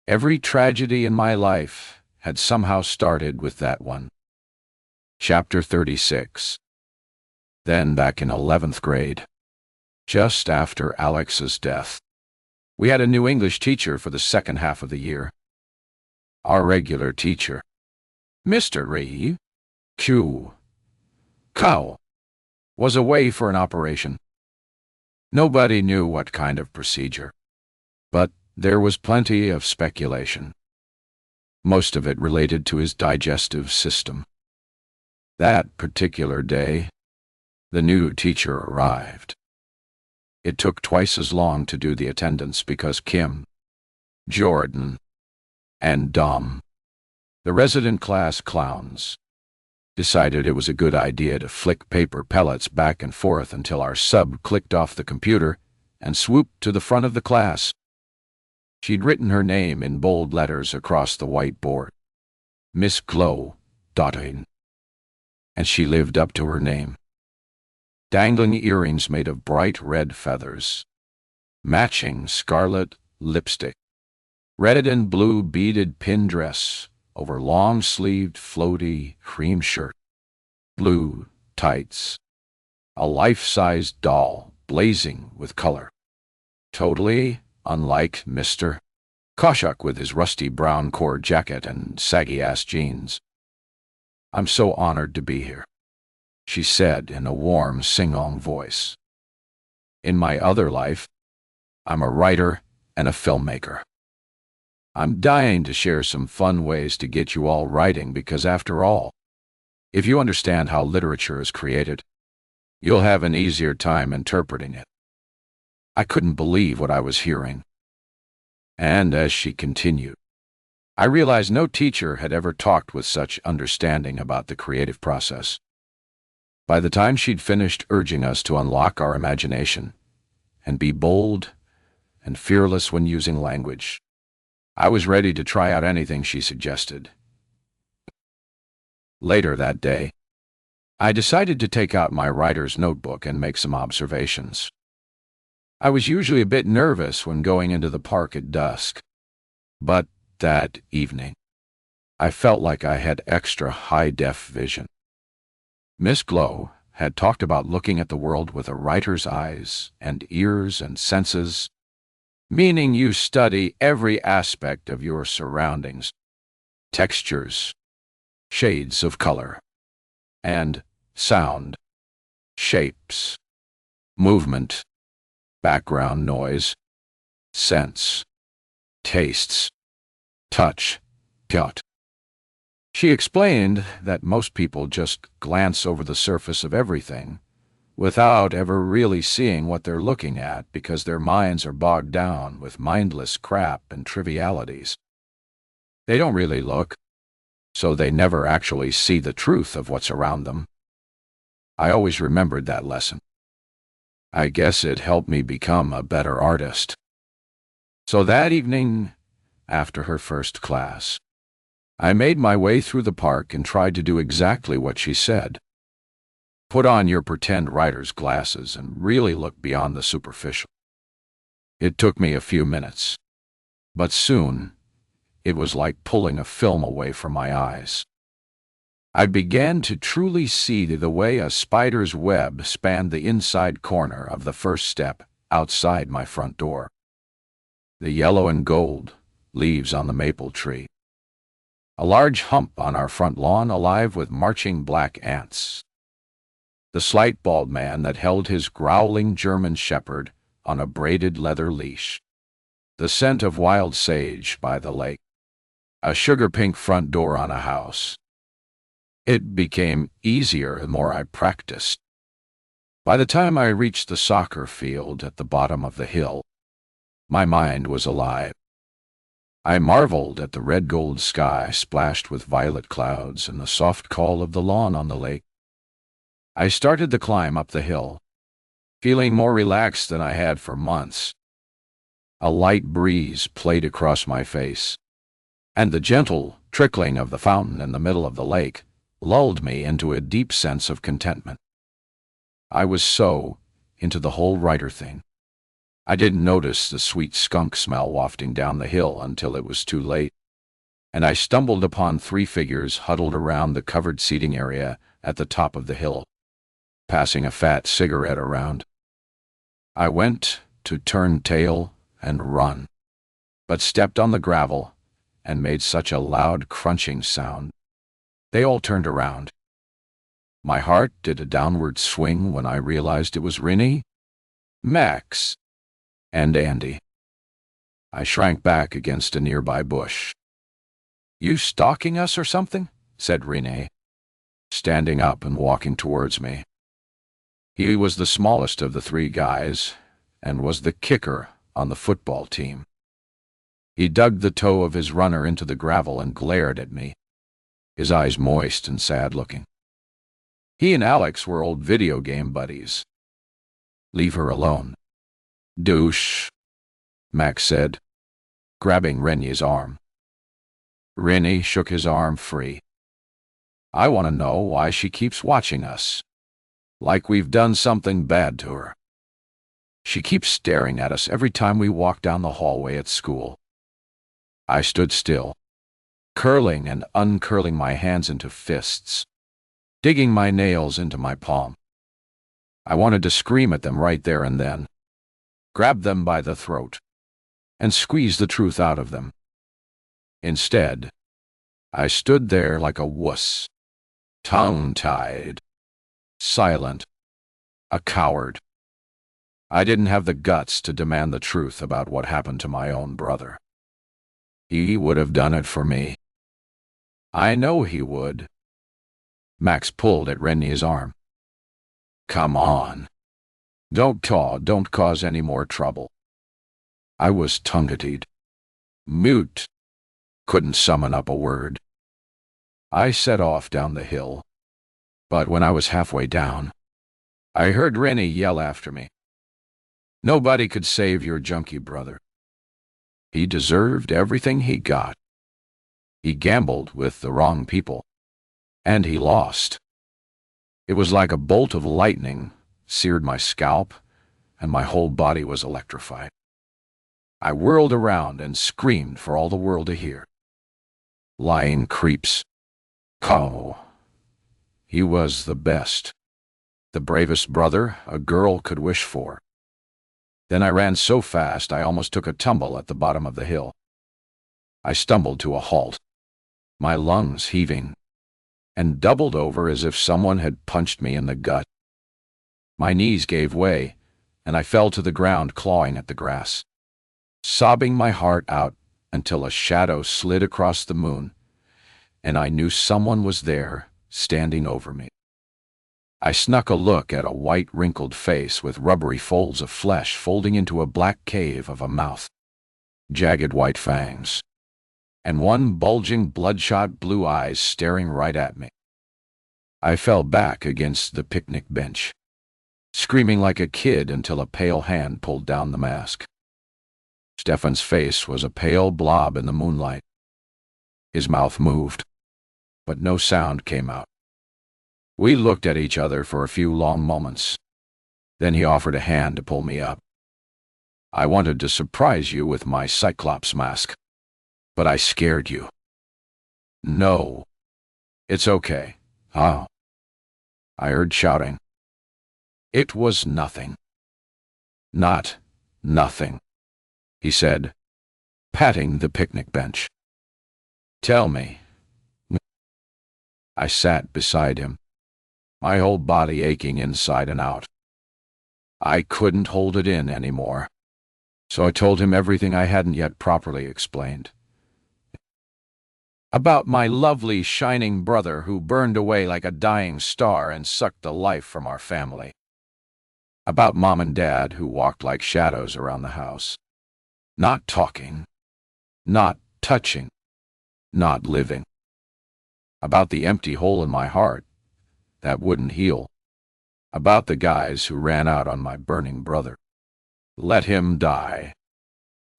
every tragedy in my life had somehow started with that one. Chapter 36. Then, back in 11th grade, just after Alex's death, we had a new English teacher for the second half of the year. Our regular teacher, Mr. Ree, Q. Cow, was away for an operation. Nobody knew what kind of procedure, but there was plenty of speculation. Most of it related to his digestive system. That particular day, the new teacher arrived. It took twice as long to do the attendance because Kim, Jordan, and Dom, the resident class clowns, decided it was a good idea to flick paper pellets back and forth until our sub clicked off the computer and swooped to the front of the class. She'd written her name in bold letters across the whiteboard, Miss Glow, Dotting, and she lived up to her name. Dangling earrings made of bright red feathers, matching scarlet lipstick, red and blue beaded pin dress over long-sleeved floaty cream shirt, blue tights, a life-sized doll blazing with color. Totally unlike Mr. Koshuk with his rusty brown cord jacket and saggy-ass jeans. "I'm so honored to be here," she said in a warm sing-song voice. "In my other life, I'm a writer and a filmmaker. I'm dying to share some fun ways to get you all writing because, after all, if you understand how literature is created, you'll have an easier time interpreting it." I couldn't believe what I was hearing. And as she continued, I realized no teacher had ever talked with such understanding about the creative process. By the time she'd finished urging us to unlock our imagination and be bold and fearless when using language, I was ready to try out anything she suggested. Later that day, I decided to take out my writer's notebook and make some observations. I was usually a bit nervous when going into the park at dusk, but that evening, I felt like I had extra high-def vision. Miss Glow had talked about looking at the world with a writer's eyes and ears and senses, meaning you study every aspect of your surroundings, textures, shades of color, and sound, shapes, movement, background noise, sense, tastes, touch, cut. She explained that most people just glance over the surface of everything without ever really seeing what they're looking at because their minds are bogged down with mindless crap and trivialities. They don't really look, so they never actually see the truth of what's around them. I always remembered that lesson. I guess it helped me become a better artist. So that evening, after her first class, I made my way through the park and tried to do exactly what she said. Put on your pretend writer's glasses and really look beyond the superficial. It took me a few minutes, but soon it was like pulling a film away from my eyes. I began to truly see the way a spider's web spanned the inside corner of the first step outside my front door. The yellow and gold leaves on the maple tree. A large hump on our front lawn alive with marching black ants. The slight bald man that held his growling German shepherd on a braided leather leash, the scent of wild sage by the lake, a sugar-pink front door on a house. It became easier the more I practiced. By the time I reached the soccer field at the bottom of the hill, my mind was alive. I marveled at the red-gold sky splashed with violet clouds and the soft call of the lawn on the lake. I started the climb up the hill, feeling more relaxed than I had for months. A light breeze played across my face, and the gentle trickling of the fountain in the middle of the lake lulled me into a deep sense of contentment. I was so into the whole writer thing. I didn't notice the sweet skunk smell wafting down the hill until it was too late, and I stumbled upon 3 figures huddled around the covered seating area at the top of the hill, passing a fat cigarette around. I went to turn tail and run, but stepped on the gravel and made such a loud crunching sound. They all turned around. My heart did a downward swing when I realized it was Rinnie, Max, and Andy. I shrank back against a nearby bush. "You stalking us or something?" said Rinnie, standing up and walking towards me. He was the smallest of the 3 guys and was the kicker on the football team. He dug the toe of his runner into the gravel and glared at me, his eyes moist and sad-looking. He and Alex were old video game buddies. "Leave her alone, douche," Max said, grabbing Rennie's arm. Rennie shook his arm free. "I want to know why she keeps watching us. Like we've done something bad to her. She keeps staring at us every time we walk down the hallway at school." I stood still, curling and uncurling my hands into fists, digging my nails into my palm. I wanted to scream at them right there and then, grab them by the throat, and squeeze the truth out of them. Instead, I stood there like a wuss, tongue-tied, silent, a coward. I didn't have the guts to demand the truth about what happened to my own brother. He would have done it for me. I know he would. Max pulled at Rennie's arm. "Come on. Don't cause any more trouble." I was tongue-tied, mute, couldn't summon up a word. I set off down the hill, but when I was halfway down, I heard Rennie yell after me. "Nobody could save your junkie brother. He deserved everything he got. He gambled with the wrong people, and he lost." It was like a bolt of lightning seared my scalp, and my whole body was electrified. I whirled around and screamed for all the world to hear. "Lying creeps. Oh, he was the best, the bravest brother a girl could wish for." Then I ran so fast I almost took a tumble at the bottom of the hill. I stumbled to a halt, my lungs heaving, and doubled over as if someone had punched me in the gut. My knees gave way, and I fell to the ground clawing at the grass, sobbing my heart out until a shadow slid across the moon, and I knew someone was there, standing over me. I snuck a look at a white, wrinkled face with rubbery folds of flesh folding into a black cave of a mouth, jagged white fangs, and one bulging, bloodshot blue eyes staring right at me. I fell back against the picnic bench, screaming like a kid until a pale hand pulled down the mask. Stefan's face was a pale blob in the moonlight. His mouth moved, but no sound came out. We looked at each other for a few long moments. Then he offered a hand to pull me up. "I wanted to surprise you with my Cyclops mask, but I scared you." "No, it's okay." "Oh," I heard shouting. "It was nothing." "Not nothing," he said, patting the picnic bench. "Tell me." I sat beside him, my whole body aching inside and out. I couldn't hold it in anymore, so I told him everything I hadn't yet properly explained. About my lovely, shining brother who burned away like a dying star and sucked the life from our family. About Mom and Dad who walked like shadows around the house. Not talking, not touching, not living. About the empty hole in my heart that wouldn't heal. About the guys who ran out on my burning brother, let him die,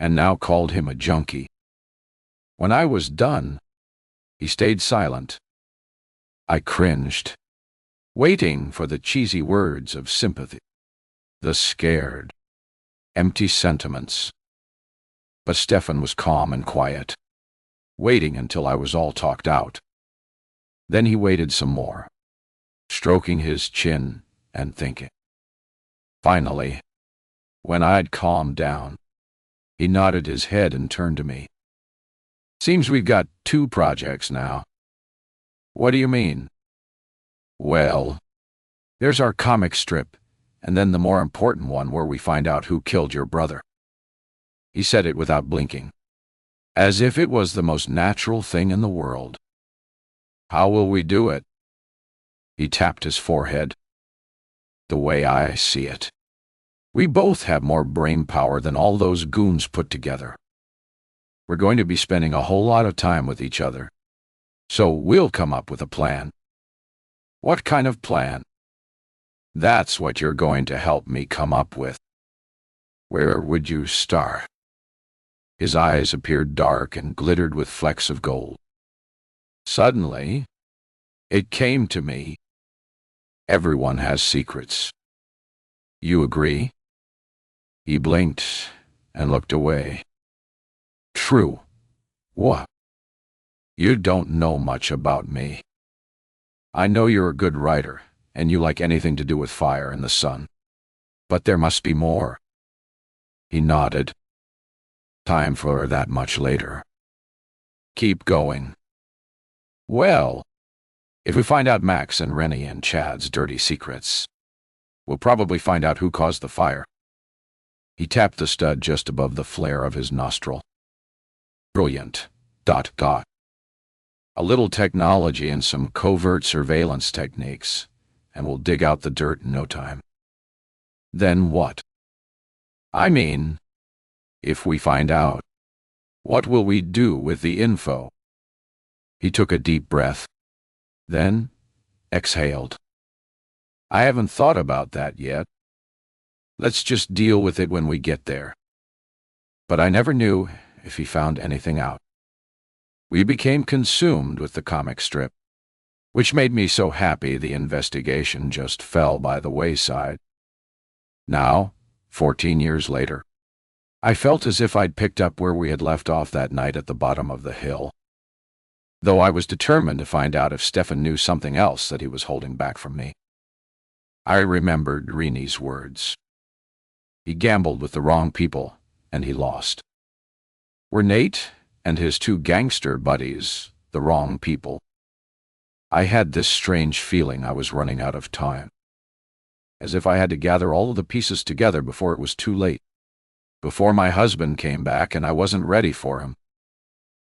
and now called him a junkie. When I was done, he stayed silent. I cringed, waiting for the cheesy words of sympathy, the scared, empty sentiments. But Stefan was calm and quiet, waiting until I was all talked out. Then he waited some more, stroking his chin and thinking. Finally, when I'd calmed down, he nodded his head and turned to me. Seems we've got 2 projects now. What do you mean? Well, there's our comic strip, and then the more important one where we find out who killed your brother. He said it without blinking, as if it was the most natural thing in the world. How will we do it? He tapped his forehead. The way I see it, we both have more brain power than all those goons put together. We're going to be spending a whole lot of time with each other, so we'll come up with a plan. What kind of plan? That's what you're going to help me come up with. Where would you start? His eyes appeared dark and glittered with flecks of gold. Suddenly, it came to me. Everyone has secrets. You agree? He blinked and looked away. True. What? You don't know much about me. I know you're a good writer, and you like anything to do with fire and the sun. But there must be more. He nodded. Time for that much later. Keep going. Well, if we find out Max and Rennie and Chad's dirty secrets, we'll probably find out who caused the fire. He tapped the stud just above the flare of his nostril. Brilliant. ... A little technology and some covert surveillance techniques, and we'll dig out the dirt in no time. Then what? I mean, if we find out, what will we do with the info? He took a deep breath, then exhaled. I haven't thought about that yet. Let's just deal with it when we get there. But I never knew if he found anything out. We became consumed with the comic strip, which made me so happy the investigation just fell by the wayside. Now, 14 years later, I felt as if I'd picked up where we had left off that night at the bottom of the hill, though I was determined to find out if Stefan knew something else that he was holding back from me. I remembered Reni's words. He gambled with the wrong people, and he lost. Were Nate and his 2 gangster buddies the wrong people? I had this strange feeling I was running out of time, as if I had to gather all of the pieces together before it was too late, before my husband came back and I wasn't ready for him.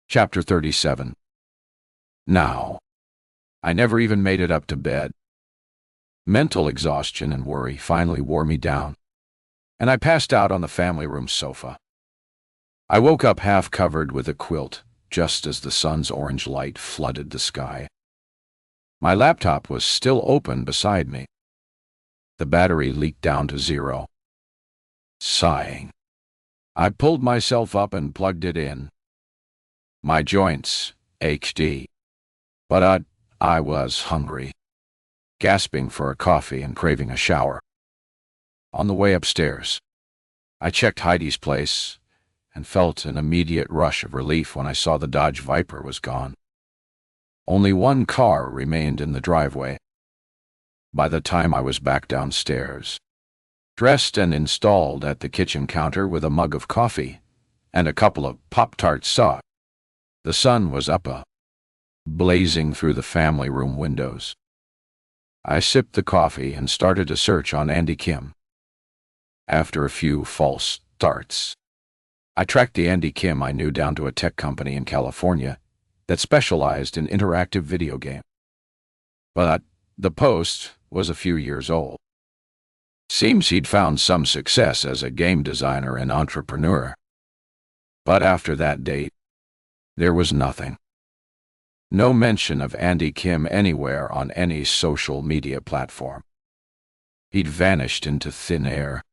Chapter 37. Now, I never even made it up to bed. Mental exhaustion and worry finally wore me down, and I passed out on the family room sofa. I woke up half covered with a quilt, just as the sun's orange light flooded the sky. My laptop was still open beside me. The battery leaked down to 0. Sighing, I pulled myself up and plugged it in. My joints ached, but I was hungry, gasping for a coffee and craving a shower. On the way upstairs, I checked Heidi's place and felt an immediate rush of relief when I saw the Dodge Viper was gone. Only 1 car remained in the driveway. By the time I was back downstairs, dressed and installed at the kitchen counter with a mug of coffee and a couple of Pop-Tarts sauce, the sun was up, blazing through the family room windows. I sipped the coffee and started a search on Andy Kim. After a few false starts, I tracked the Andy Kim I knew down to a tech company in California that specialized in interactive video games. But the post was a few years old. Seems he'd found some success as a game designer and entrepreneur. But after that date, there was nothing. No mention of Andy Kim anywhere on any social media platform. He'd vanished into thin air.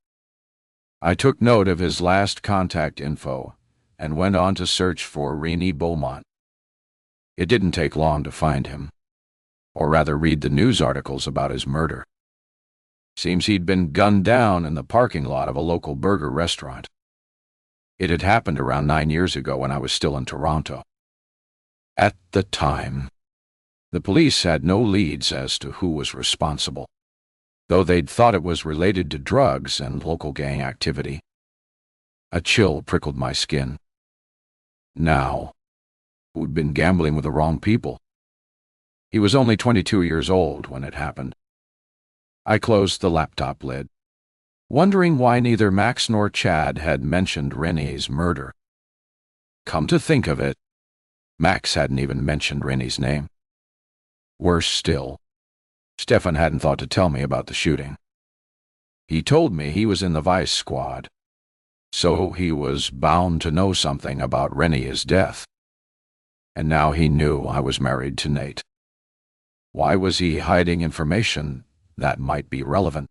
I took note of his last contact info and went on to search for Rennie Beaumont. It didn't take long to find him, or rather read the news articles about his murder. Seems he'd been gunned down in the parking lot of a local burger restaurant. It had happened around 9 years ago when I was still in Toronto. At the time, the police had no leads as to who was responsible, though they'd thought it was related to drugs and local gang activity. A chill prickled my skin. Now, who'd been gambling with the wrong people? He was only 22 years old when it happened. I closed the laptop lid, wondering why neither Max nor Chad had mentioned Rennie's murder. Come to think of it, Max hadn't even mentioned Rennie's name. Worse still, Stefan hadn't thought to tell me about the shooting. He told me he was in the Vice Squad, so he was bound to know something about Rennie's death. And now he knew I was married to Nate. Why was he hiding information that might be relevant?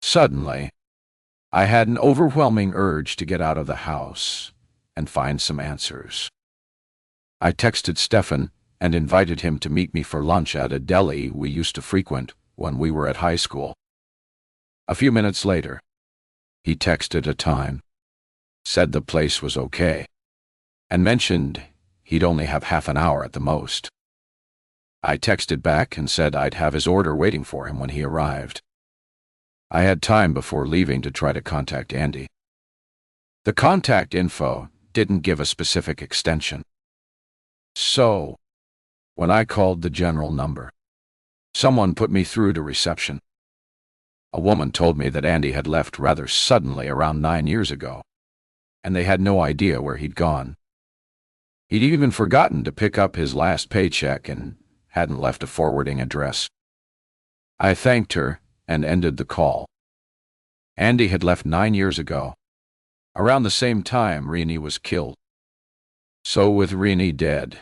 Suddenly, I had an overwhelming urge to get out of the house and find some answers. I texted Stefan and invited him to meet me for lunch at a deli we used to frequent when we were at high school. A few minutes later, he texted a time, said the place was okay, and mentioned he'd only have half an hour at the most. I texted back and said I'd have his order waiting for him when he arrived. I had time before leaving to try to contact Andy. The contact info didn't give a specific extension. So, when I called the general number, someone put me through to reception. A woman told me that Andy had left rather suddenly around 9 years ago, and they had no idea where he'd gone. He'd even forgotten to pick up his last paycheck and hadn't left a forwarding address. I thanked her and ended the call. Andy had left 9 years ago, around the same time Rennie was killed. So with Rennie dead,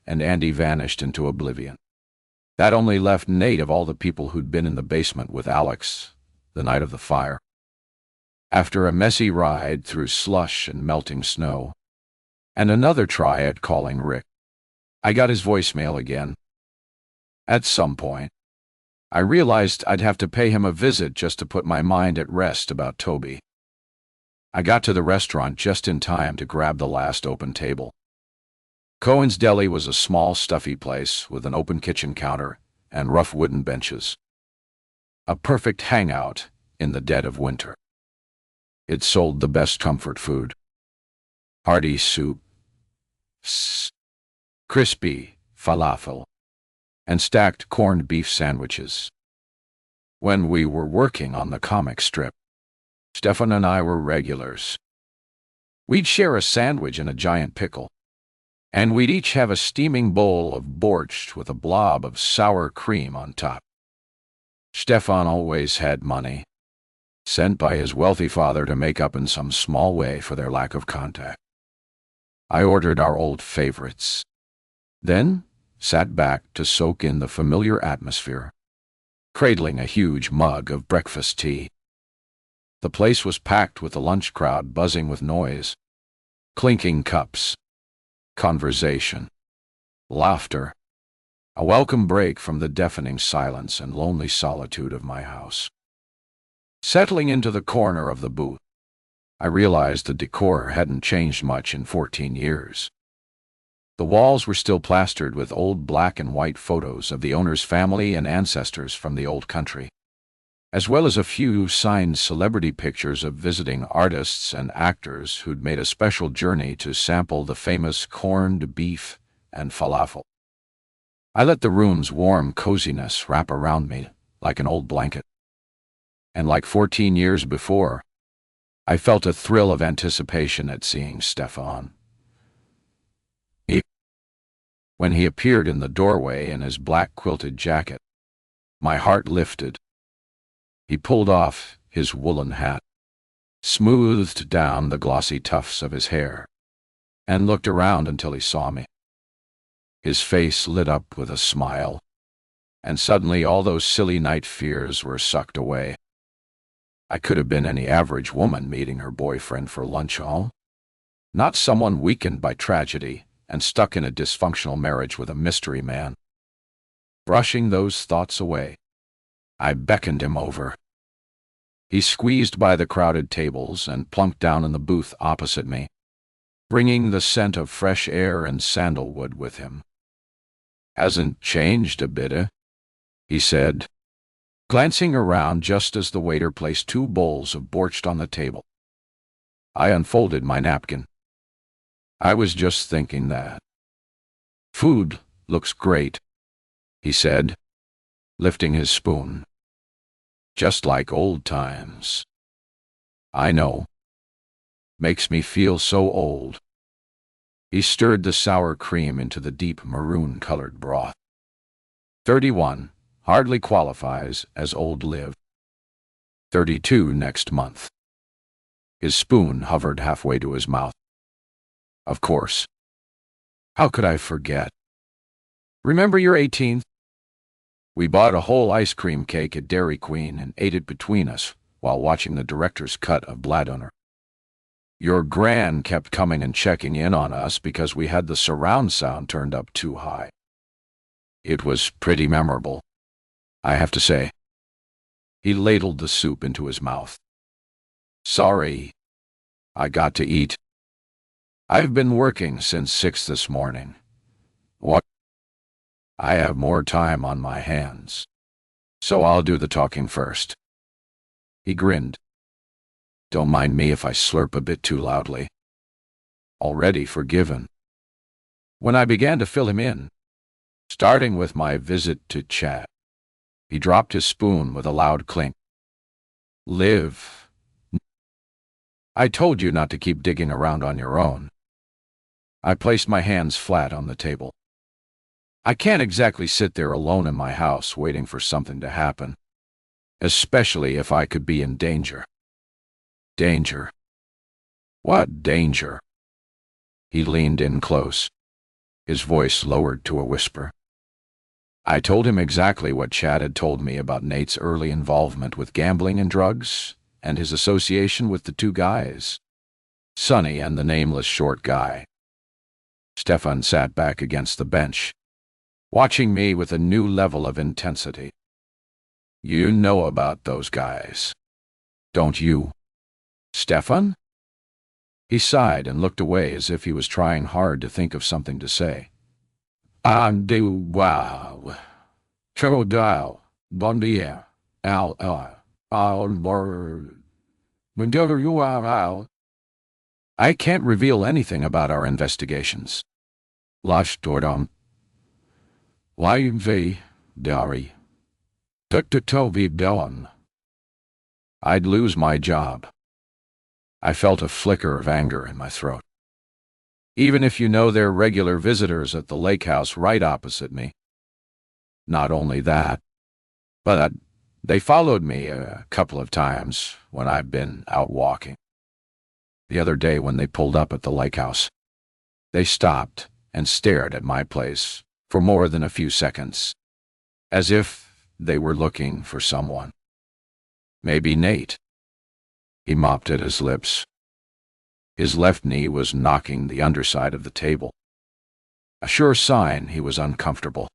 and Andy vanished into oblivion, that only left Nate of all the people who'd been in the basement with Alex the night of the fire. After a messy ride through slush and melting snow, and another try at calling Rick, I got his voicemail again. At some point, I realized I'd have to pay him a visit just to put my mind at rest about Toby. I got to the restaurant just in time to grab the last open table. Cohen's Deli was a small, stuffy place with an open kitchen counter and rough wooden benches. A perfect hangout in the dead of winter. It sold the best comfort food. Hearty soup, crispy falafel, and stacked corned beef sandwiches. When we were working on the comic strip, Stefan and I were regulars. We'd share a sandwich and a giant pickle, and we'd each have a steaming bowl of borscht with a blob of sour cream on top. Stefan always had money, sent by his wealthy father to make up in some small way for their lack of contact. I ordered our old favorites, then sat back to soak in the familiar atmosphere, cradling a huge mug of breakfast tea. The place was packed with the lunch crowd buzzing with noise, clinking cups, conversation, laughter, a welcome break from the deafening silence and lonely solitude of my house. Settling into the corner of the booth, I realized the decor hadn't changed much in 14 years. The walls were still plastered with old black and white photos of the owner's family and ancestors from the old country, as well as a few signed celebrity pictures of visiting artists and actors who'd made a special journey to sample the famous corned beef and falafel. I let the room's warm coziness wrap around me like an old blanket. And like 14 years before, I felt a thrill of anticipation at seeing Stefan. When he appeared in the doorway in his black quilted jacket, my heart lifted. He pulled off his woolen hat, smoothed down the glossy tufts of his hair, and looked around until he saw me. His face lit up with a smile, and suddenly all those silly night fears were sucked away. I could have been any average woman meeting her boyfriend for lunch hall, not someone weakened by tragedy and stuck in a dysfunctional marriage with a mystery man. Brushing those thoughts away, I beckoned him over. He squeezed by the crowded tables and plunked down in the booth opposite me, bringing the scent of fresh air and sandalwood with him. "Hasn't changed a bit, eh?" he said, glancing around just as the waiter placed 2 bowls of borscht on the table. I unfolded my napkin. "I was just thinking that." "Food looks great," he said, lifting his spoon. "Just like old times." "I know. Makes me feel so old." He stirred the sour cream into the deep maroon-colored broth. 31 hardly qualifies as old live. 32 next month. His spoon hovered halfway to his mouth. Of course. How could I forget? "Remember your 18th? We bought a whole ice cream cake at Dairy Queen and ate it between us while watching the director's cut of Bladunner. Your gran kept coming and checking in on us because we had the surround sound turned up too high. It was pretty memorable, I have to say." He ladled the soup into his mouth. "Sorry, I got to eat. I've been working since 6 this morning. What? I have more time on my hands, so I'll do the talking first." He grinned. "Don't mind me if I slurp a bit too loudly." Already forgiven. When I began to fill him in, starting with my visit to Chad, he dropped his spoon with a loud clink. "Live. I told you not to keep digging around on your own." I placed my hands flat on the table. I can't exactly sit there alone in my house waiting for something to happen, especially if I could be in danger. Danger. What danger? He leaned in close, his voice lowered to a whisper. I told him exactly what Chad had told me about Nate's early involvement with gambling and drugs, and his association with the 2 guys, Sonny and the nameless short guy. Stefan sat back against the bench, watching me with a new level of intensity. "You know about those guys, don't you, Stefan?" He sighed and looked away as if he was trying hard to think of something to say. "Do wow. Chodao, bon dia, al I can't reveal anything about our investigations." Lash Dordon. "Why Dari? Tovi Don." I'd lose my job. I felt a flicker of anger in my throat. "Even if you know they're regular visitors at the lake house right opposite me." "Not only that, but they followed me a couple of times when I've been out walking. The other day when they pulled up at the lake house, they stopped and stared at my place for more than a few seconds, as if they were looking for someone. Maybe Nate." He mopped at his lips. His left knee was knocking the underside of the table, a sure sign he was uncomfortable.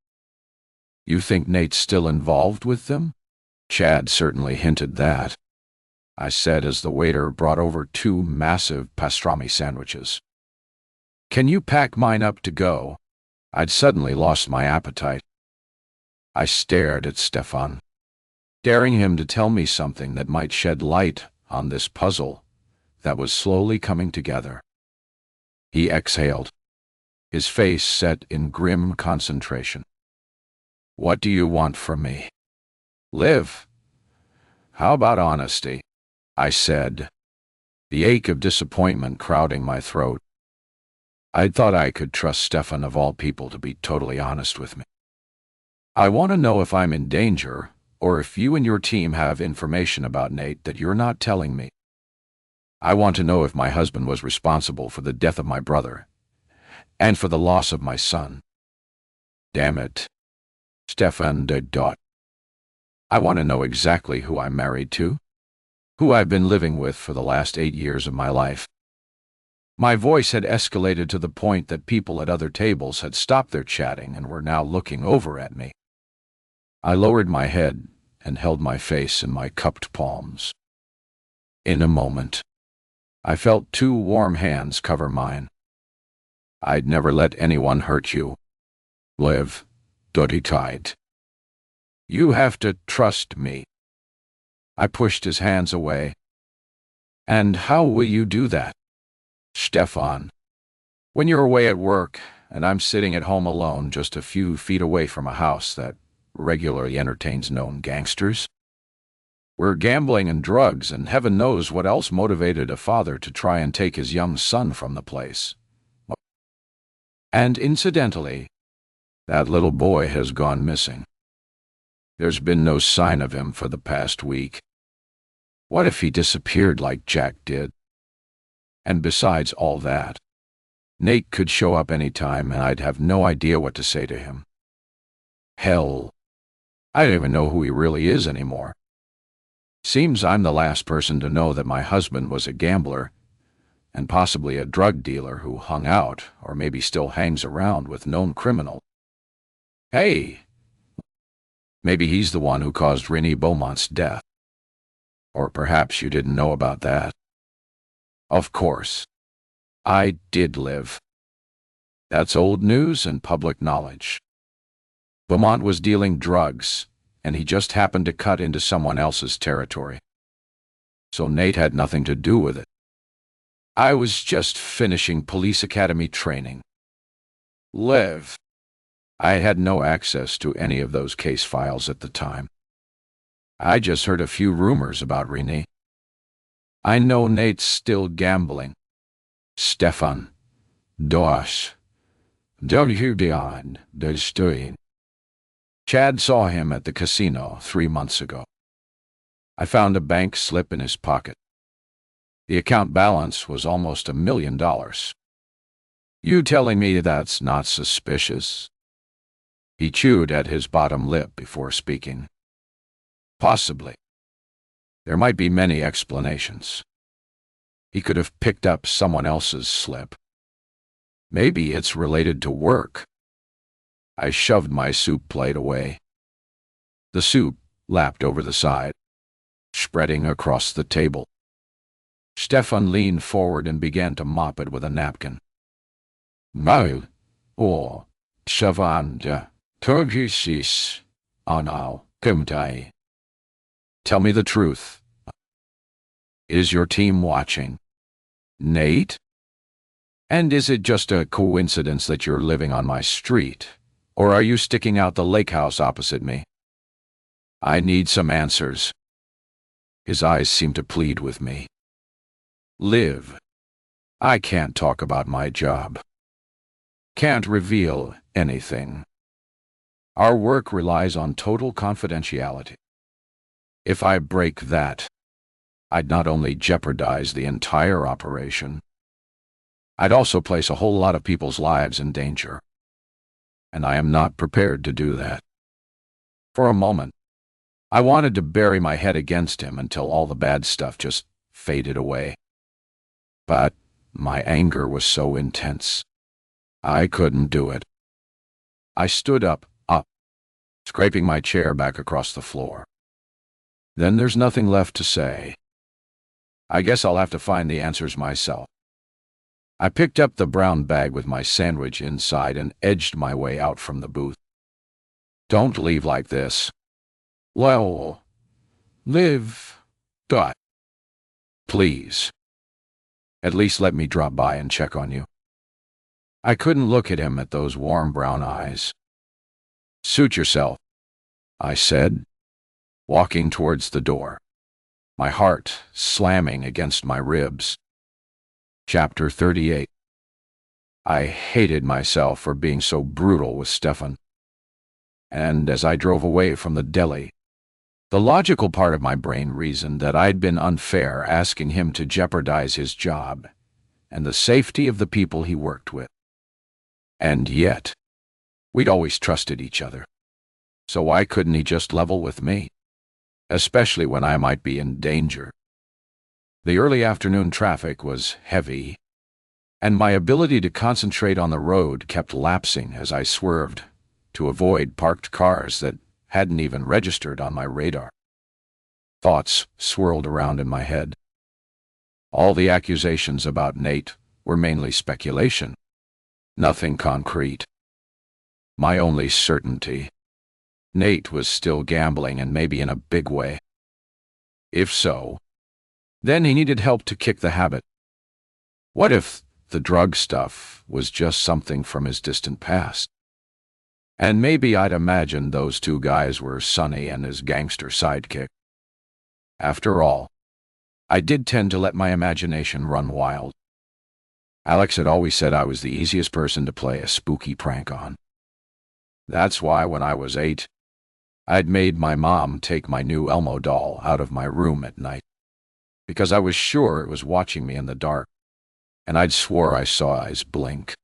"You think Nate's still involved with them?" Chad certainly hinted that, I said as the waiter brought over 2 massive pastrami sandwiches. "Can you pack mine up to go?" I'd suddenly lost my appetite. I stared at Stefan, daring him to tell me something that might shed light on this puzzle that was slowly coming together. He exhaled, his face set in grim concentration. "What do you want from me?" "Live. How about honesty? I said, the ache of disappointment crowding my throat. I'd thought I could trust Stefan of all people to be totally honest with me. I want to know if I'm in danger, or if you and your team have information about Nate that you're not telling me. I want to know if my husband was responsible for the death of my brother, and for the loss of my son. Damn it. Stefan de Dot. I want to know exactly who I'm married to, who I've been living with for the last 8 years of my life. My voice had escalated to the point that people at other tables had stopped their chatting and were now looking over at me. I lowered my head and held my face in my cupped palms. In a moment, I felt 2 warm hands cover mine. I'd never let anyone hurt you. Live, dirty tight. You have to trust me. I pushed his hands away. And how will you do that, Stefan? When you're away at work, and I'm sitting at home alone just a few feet away from a house that regularly entertains known gangsters? We're gambling and drugs, and heaven knows what else motivated a father to try and take his young son from the place. And incidentally, that little boy has gone missing. There's been no sign of him for the past week. What if he disappeared like Jack did? And besides all that, Nate could show up any time and I'd have no idea what to say to him. Hell, I don't even know who he really is anymore. Seems I'm the last person to know that my husband was a gambler and possibly a drug dealer who hung out, or maybe still hangs around, with known criminals. Hey, maybe he's the one who caused Renee Beaumont's death. Or perhaps you didn't know about that. Of course, I did live. That's old news and public knowledge. Beaumont was dealing drugs, and he just happened to cut into someone else's territory. So Nate had nothing to do with it. I was just finishing police academy training. Liv. I had no access to any of those case files at the time. I just heard a few rumors about Renee. I know Nate's still gambling. Stefan. Dosh. Don't you beyond the story. Chad saw him at the casino 3 months ago. I found a bank slip in his pocket. The account balance was almost $1 million. You telling me that's not suspicious? He chewed at his bottom lip before speaking. Possibly. There might be many explanations. He could have picked up someone else's slip. Maybe it's related to work. I shoved my soup plate away. The soup lapped over the side, spreading across the table. Stefan leaned forward and began to mop it with a napkin. Mal, or Shavanda, Turgisis, Anal, Kumtai. Tell me the truth. Is your team watching? Nate? And is it just a coincidence that you're living on my street? Or are you sticking out the lake house opposite me? I need some answers. His eyes seemed to plead with me. Liv. I can't talk about my job. Can't reveal anything. Our work relies on total confidentiality. If I break that, I'd not only jeopardize the entire operation, I'd also place a whole lot of people's lives in danger. And I am not prepared to do that. For a moment, I wanted to bury my head against him until all the bad stuff just faded away. But my anger was so intense, I couldn't do it. I stood up, scraping my chair back across the floor. Then there's nothing left to say. I guess I'll have to find the answers myself. I picked up the brown bag with my sandwich inside and edged my way out from the booth. Don't leave like this. Well, Liv. Please. At least let me drop by and check on you. I couldn't look at him at those warm brown eyes. Suit yourself, I said, walking towards the door. my heart slamming against my ribs. Chapter 38. I hated myself for being so brutal with Stefan. And as I drove away from the deli, the logical part of my brain reasoned that I'd been unfair asking him to jeopardize his job and the safety of the people he worked with. And yet, we'd always trusted each other. So why couldn't he just level with me, especially when I might be in danger? The early afternoon traffic was heavy, and my ability to concentrate on the road kept lapsing as I swerved to avoid parked cars that hadn't even registered on my radar. Thoughts swirled around in my head. All the accusations about Nate were mainly speculation, nothing concrete. My only certainty: Nate was still gambling, and maybe in a big way. If so, then he needed help to kick the habit. What if the drug stuff was just something from his distant past? And maybe I'd imagined those two guys were Sonny and his gangster sidekick. After all, I did tend to let my imagination run wild. Alex had always said I was the easiest person to play a spooky prank on. That's why when I was 8, I'd made my mom take my new Elmo doll out of my room at night, because I was sure it was watching me in the dark, and I'd swore I saw eyes blink.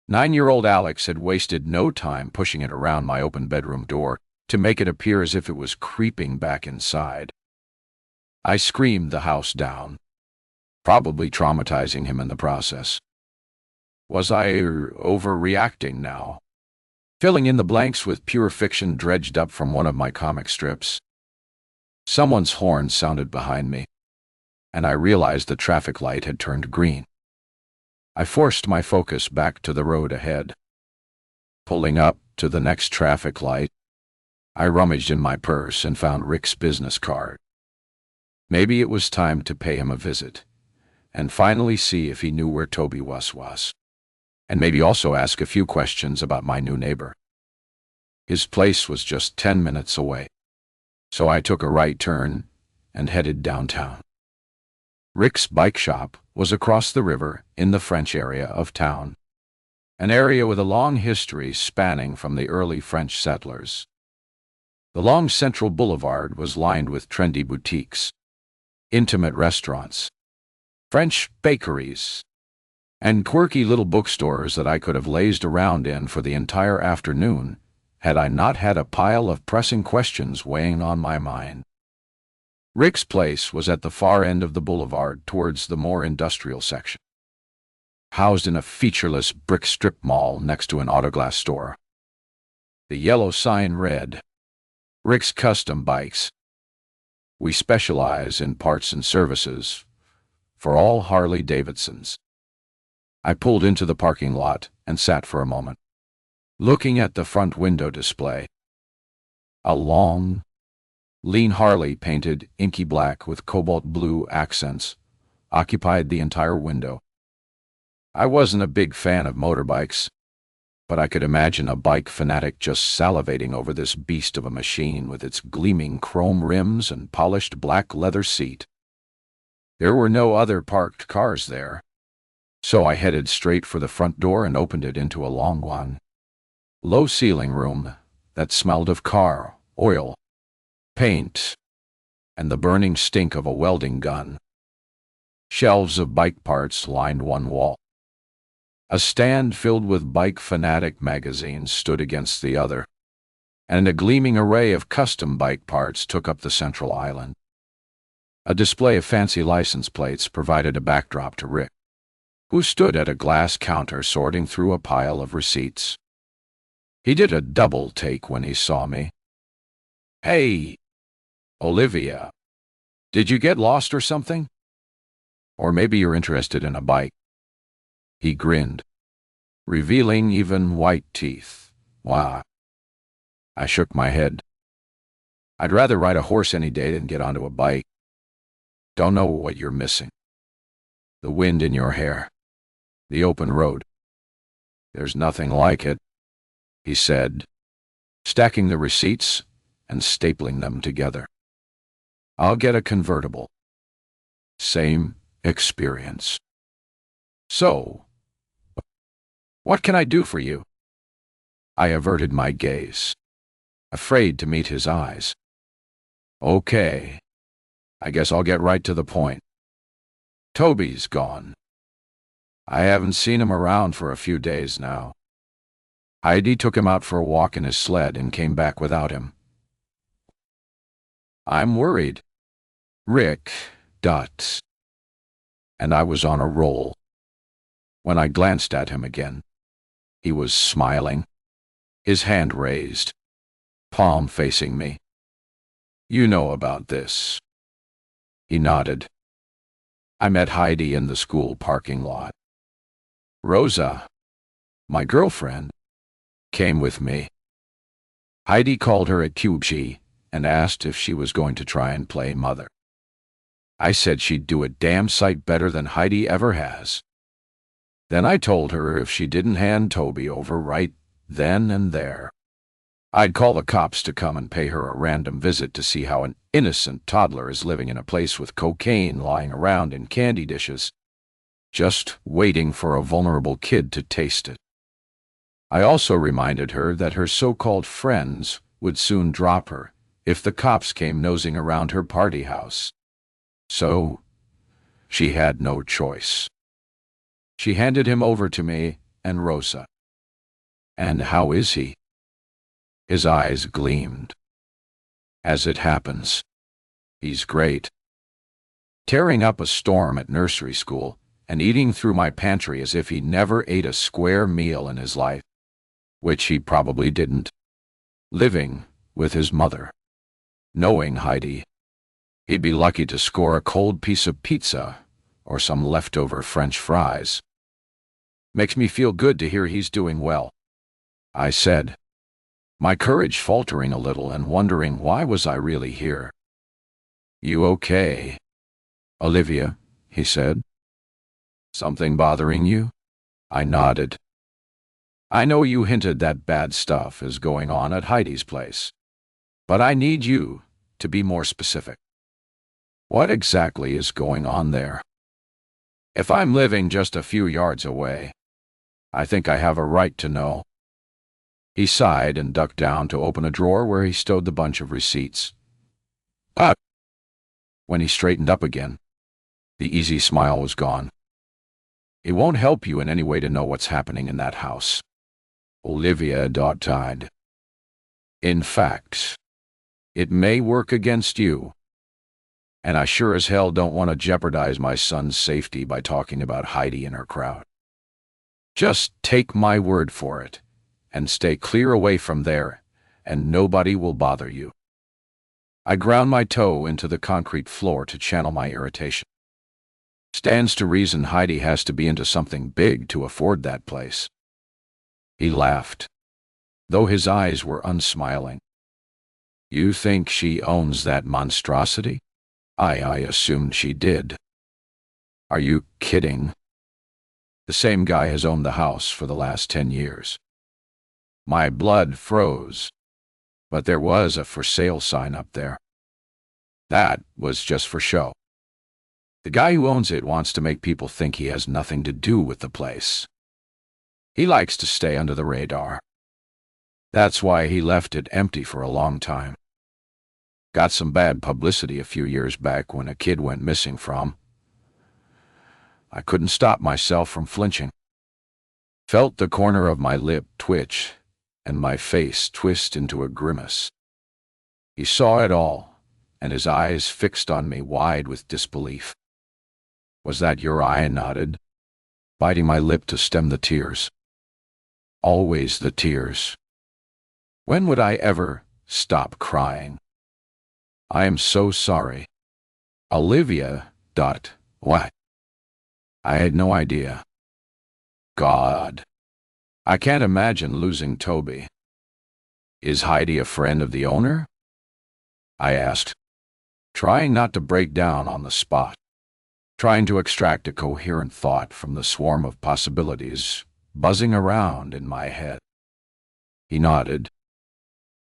9-year-old Alex had wasted no time pushing it around my open bedroom door to make it appear as if it was creeping back inside. I screamed the house down, probably traumatizing him in the process. Was I overreacting now? Filling in the blanks with pure fiction dredged up from one of my comic strips. Someone's horn sounded behind me, and I realized the traffic light had turned green. I forced my focus back to the road ahead. Pulling up to the next traffic light, I rummaged in my purse and found Rick's business card. Maybe it was time to pay him a visit, and finally see if he knew where Toby was, and maybe also ask a few questions about my new neighbor. His place was just 10 minutes away, so I took a right turn and headed downtown. Rick's bike shop was across the river in the French area of town, an area with a long history spanning from the early French settlers. The long central boulevard was lined with trendy boutiques, intimate restaurants, French bakeries, and quirky little bookstores that I could have lazed around in for the entire afternoon had I not had a pile of pressing questions weighing on my mind. Rick's place was at the far end of the boulevard towards the more industrial section, housed in a featureless brick strip mall next to an autoglass store. The yellow sign read, "Rick's Custom Bikes. We specialize in parts and services for all Harley-Davidsons." I pulled into the parking lot and sat for a moment, looking at the front window display. A long, lean Harley painted inky black with cobalt blue accents occupied the entire window. I wasn't a big fan of motorbikes, but I could imagine a bike fanatic just salivating over this beast of a machine with its gleaming chrome rims and polished black leather seat. There were no other parked cars there, so I headed straight for the front door and opened it into a long one, low-ceiling room that smelled of car, oil, paint, and the burning stink of a welding gun. Shelves of bike parts lined one wall. A stand filled with Bike Fanatic magazines stood against the other, and a gleaming array of custom bike parts took up the central island. A display of fancy license plates provided a backdrop to Rick, who stood at a glass counter sorting through a pile of receipts. He did a double take when he saw me. "Hey, Olivia, did you get lost or something? Or maybe you're interested in a bike." He grinned, revealing even white teeth. "Why?" I shook my head. "I'd rather ride a horse any day than get onto a bike. Don't know what you're missing. The wind in your hair, the open road. There's nothing like it," he said, stacking the receipts and stapling them together. I'll get a convertible. Same experience. So, what can I do for you? I averted my gaze, afraid to meet his eyes. Okay, I guess I'll get right to the point. Toby's gone. I haven't seen him around for a few days now. Heidi took him out for a walk in his sled and came back without him. I'm worried. Rick, and I was on a roll. When I glanced at him again, he was smiling, his hand raised, palm facing me. You know about this. He nodded. I met Heidi in the school parking lot. Rosa, my girlfriend, came with me. Heidi called her at QG and asked if she was going to try and play mother. I said she'd do a damn sight better than Heidi ever has. Then I told her if she didn't hand Toby over right then and there, I'd call the cops to come and pay her a random visit to see how an innocent toddler is living in a place with cocaine lying around in candy dishes, just waiting for a vulnerable kid to taste it. I also reminded her that her so-called friends would soon drop her if the cops came nosing around her party house. So, she had no choice. She handed him over to me and Rosa. And how is he? His eyes gleamed. As it happens, he's great. Tearing up a storm at nursery school and eating through my pantry as if he never ate a square meal in his life, which he probably didn't. Living with his mother. Knowing Heidi, he'd be lucky to score a cold piece of pizza or some leftover French fries. Makes me feel good to hear he's doing well, I said, my courage faltering a little and wondering why was I really here. You okay, Olivia? He said. Something bothering you? I nodded. I know you hinted that bad stuff is going on at Heidi's place, but I need you to be more specific. What exactly is going on there? If I'm living just a few yards away, I think I have a right to know. He sighed and ducked down to open a drawer where he stowed the bunch of receipts. When he straightened up again, the easy smile was gone. It won't help you in any way to know what's happening in that house. Olivia sighed. In fact, it may work against you. And I sure as hell don't want to jeopardize my son's safety by talking about Heidi and her crowd. Just take my word for it, and stay clear away from there, and nobody will bother you. I ground my toe into the concrete floor to channel my irritation. Stands to reason Heidi has to be into something big to afford that place. He laughed, though his eyes were unsmiling. You think she owns that monstrosity? I assumed she did. Are you kidding? The same guy has owned the house for the last 10 years. My blood froze, but there was a for sale sign up there. That was just for show. The guy who owns it wants to make people think he has nothing to do with the place. He likes to stay under the radar. That's why he left it empty for a long time. Got some bad publicity a few years back when a kid went missing from. I couldn't stop myself from flinching. Felt the corner of my lip twitch and my face twist into a grimace. He saw it all, and his eyes fixed on me wide with disbelief. Was that your eye? I nodded, biting my lip to stem the tears. Always the tears. When would I ever stop crying? I am so sorry. Olivia. What? I had no idea. God. I can't imagine losing Toby. Is Heidi a friend of the owner? I asked, trying not to break down on the spot, trying to extract a coherent thought from the swarm of possibilities buzzing around in my head. He nodded.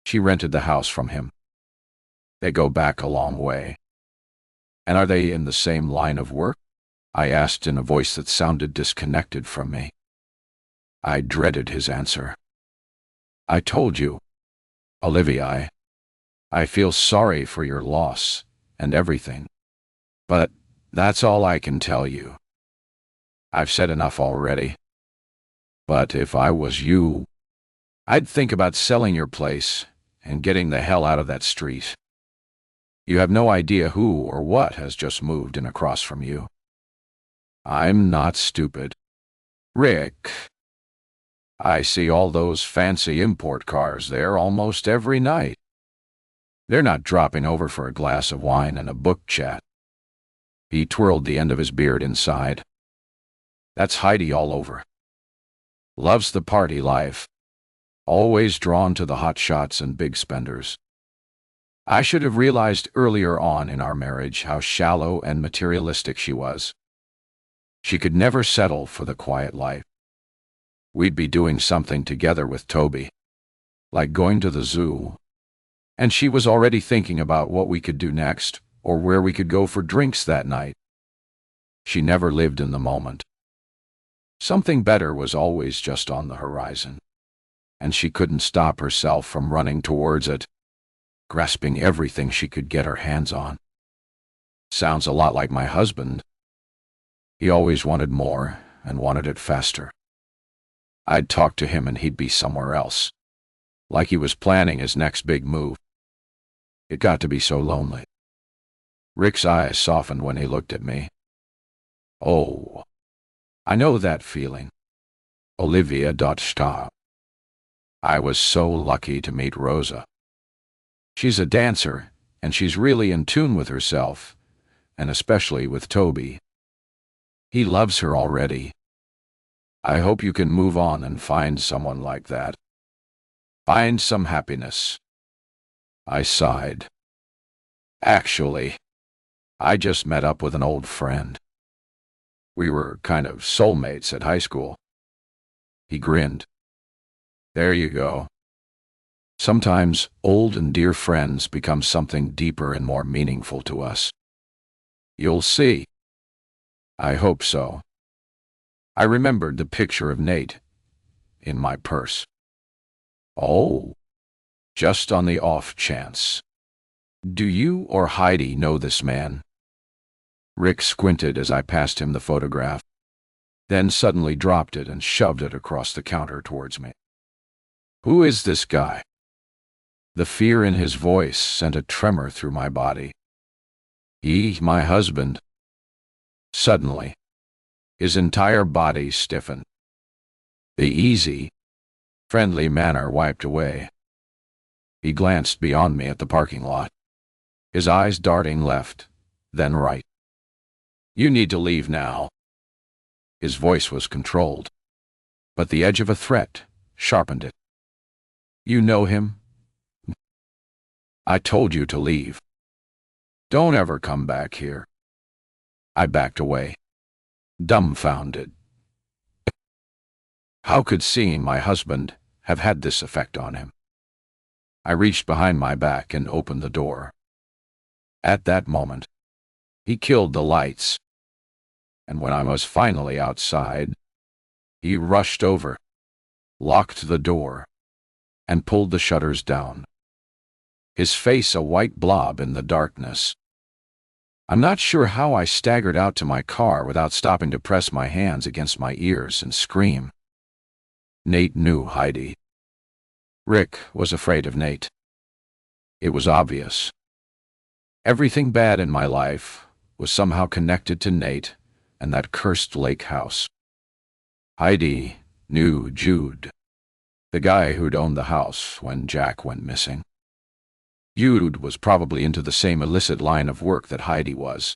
She rented the house from him. They go back a long way. And are they in the same line of work? I asked in a voice that sounded disconnected from me. I dreaded his answer. I told you, Olivia, I feel sorry for your loss and everything. But that's all I can tell you. I've said enough already. But if I was you, I'd think about selling your place and getting the hell out of that street. You have no idea who or what has just moved in across from you. I'm not stupid. Rick, I see all those fancy import cars there almost every night. They're not dropping over for a glass of wine and a book chat. He twirled the end of his beard inside. That's Heidi all over. Loves the party life. Always drawn to the hot shots and big spenders. I should have realized earlier on in our marriage how shallow and materialistic she was. She could never settle for the quiet life. We'd be doing something together with Toby, like going to the zoo, and she was already thinking about what we could do next or where we could go for drinks that night. She never lived in the moment. Something better was always just on the horizon, and she couldn't stop herself from running towards it, grasping everything she could get her hands on. Sounds a lot like my husband. He always wanted more and wanted it faster. I'd talk to him and he'd be somewhere else, like he was planning his next big move. It got to be so lonely. Rick's eyes softened when he looked at me. Oh, I know that feeling. Olivia Dotschta. I was so lucky to meet Rosa. She's a dancer, and she's really in tune with herself, and especially with Toby. He loves her already. I hope you can move on and find someone like that. Find some happiness. I sighed. Actually, I just met up with an old friend. We were kind of soulmates at high school. He grinned. There you go. Sometimes old and dear friends become something deeper and more meaningful to us. You'll see. I hope so. I remembered the picture of Nate in my purse. Oh, just on the off chance. Do you or Heidi know this man? Rick squinted as I passed him the photograph, then suddenly dropped it and shoved it across the counter towards me. Who is this guy? The fear in his voice sent a tremor through my body. My husband. Suddenly, his entire body stiffened. The easy, friendly manner wiped away. He glanced beyond me at the parking lot, his eyes darting left, then right. You need to leave now. His voice was controlled, but the edge of a threat sharpened it. You know him? I told you to leave. Don't ever come back here. I backed away, dumbfounded. How could seeing my husband have had this effect on him? I reached behind my back and opened the door. At that moment, he killed the lights, and when I was finally outside, he rushed over, locked the door, and pulled the shutters down. His face a white blob in the darkness. I'm not sure how I staggered out to my car without stopping to press my hands against my ears and scream. Nate knew Heidi. Rick was afraid of Nate. It was obvious. Everything bad in my life was somehow connected to Nate and that cursed lake house. Heidi knew Jude, the guy who'd owned the house when Jack went missing. Jude was probably into the same illicit line of work that Heidi was.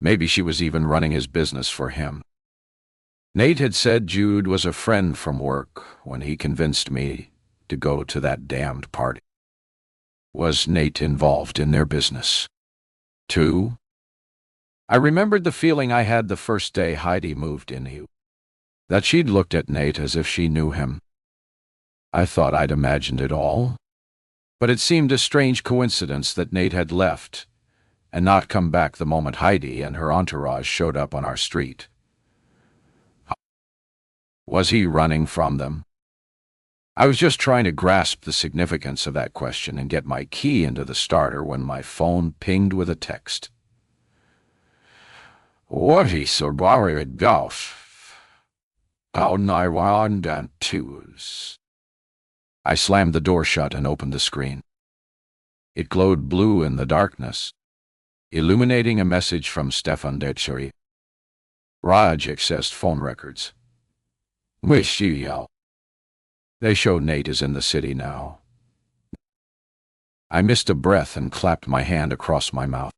Maybe she was even running his business for him. Nate had said Jude was a friend from work when he convinced me to go to that damned party. Was Nate involved in their business, too? I remembered the feeling I had the first day Heidi moved in, that she'd looked at Nate as if she knew him. I thought I'd imagined it all, but it seemed a strange coincidence that Nate had left and not come back the moment Heidi and her entourage showed up on our street. Was he running from them? I was just trying to grasp the significance of that question and get my key into the starter when my phone pinged with a text. What is so worried about? How I want and twos. I slammed the door shut and opened the screen. It glowed blue in the darkness, illuminating a message from Stefan Detchery. Raj accessed phone records. Wish you yell. They show Nate is in the city now. I missed a breath and clapped my hand across my mouth.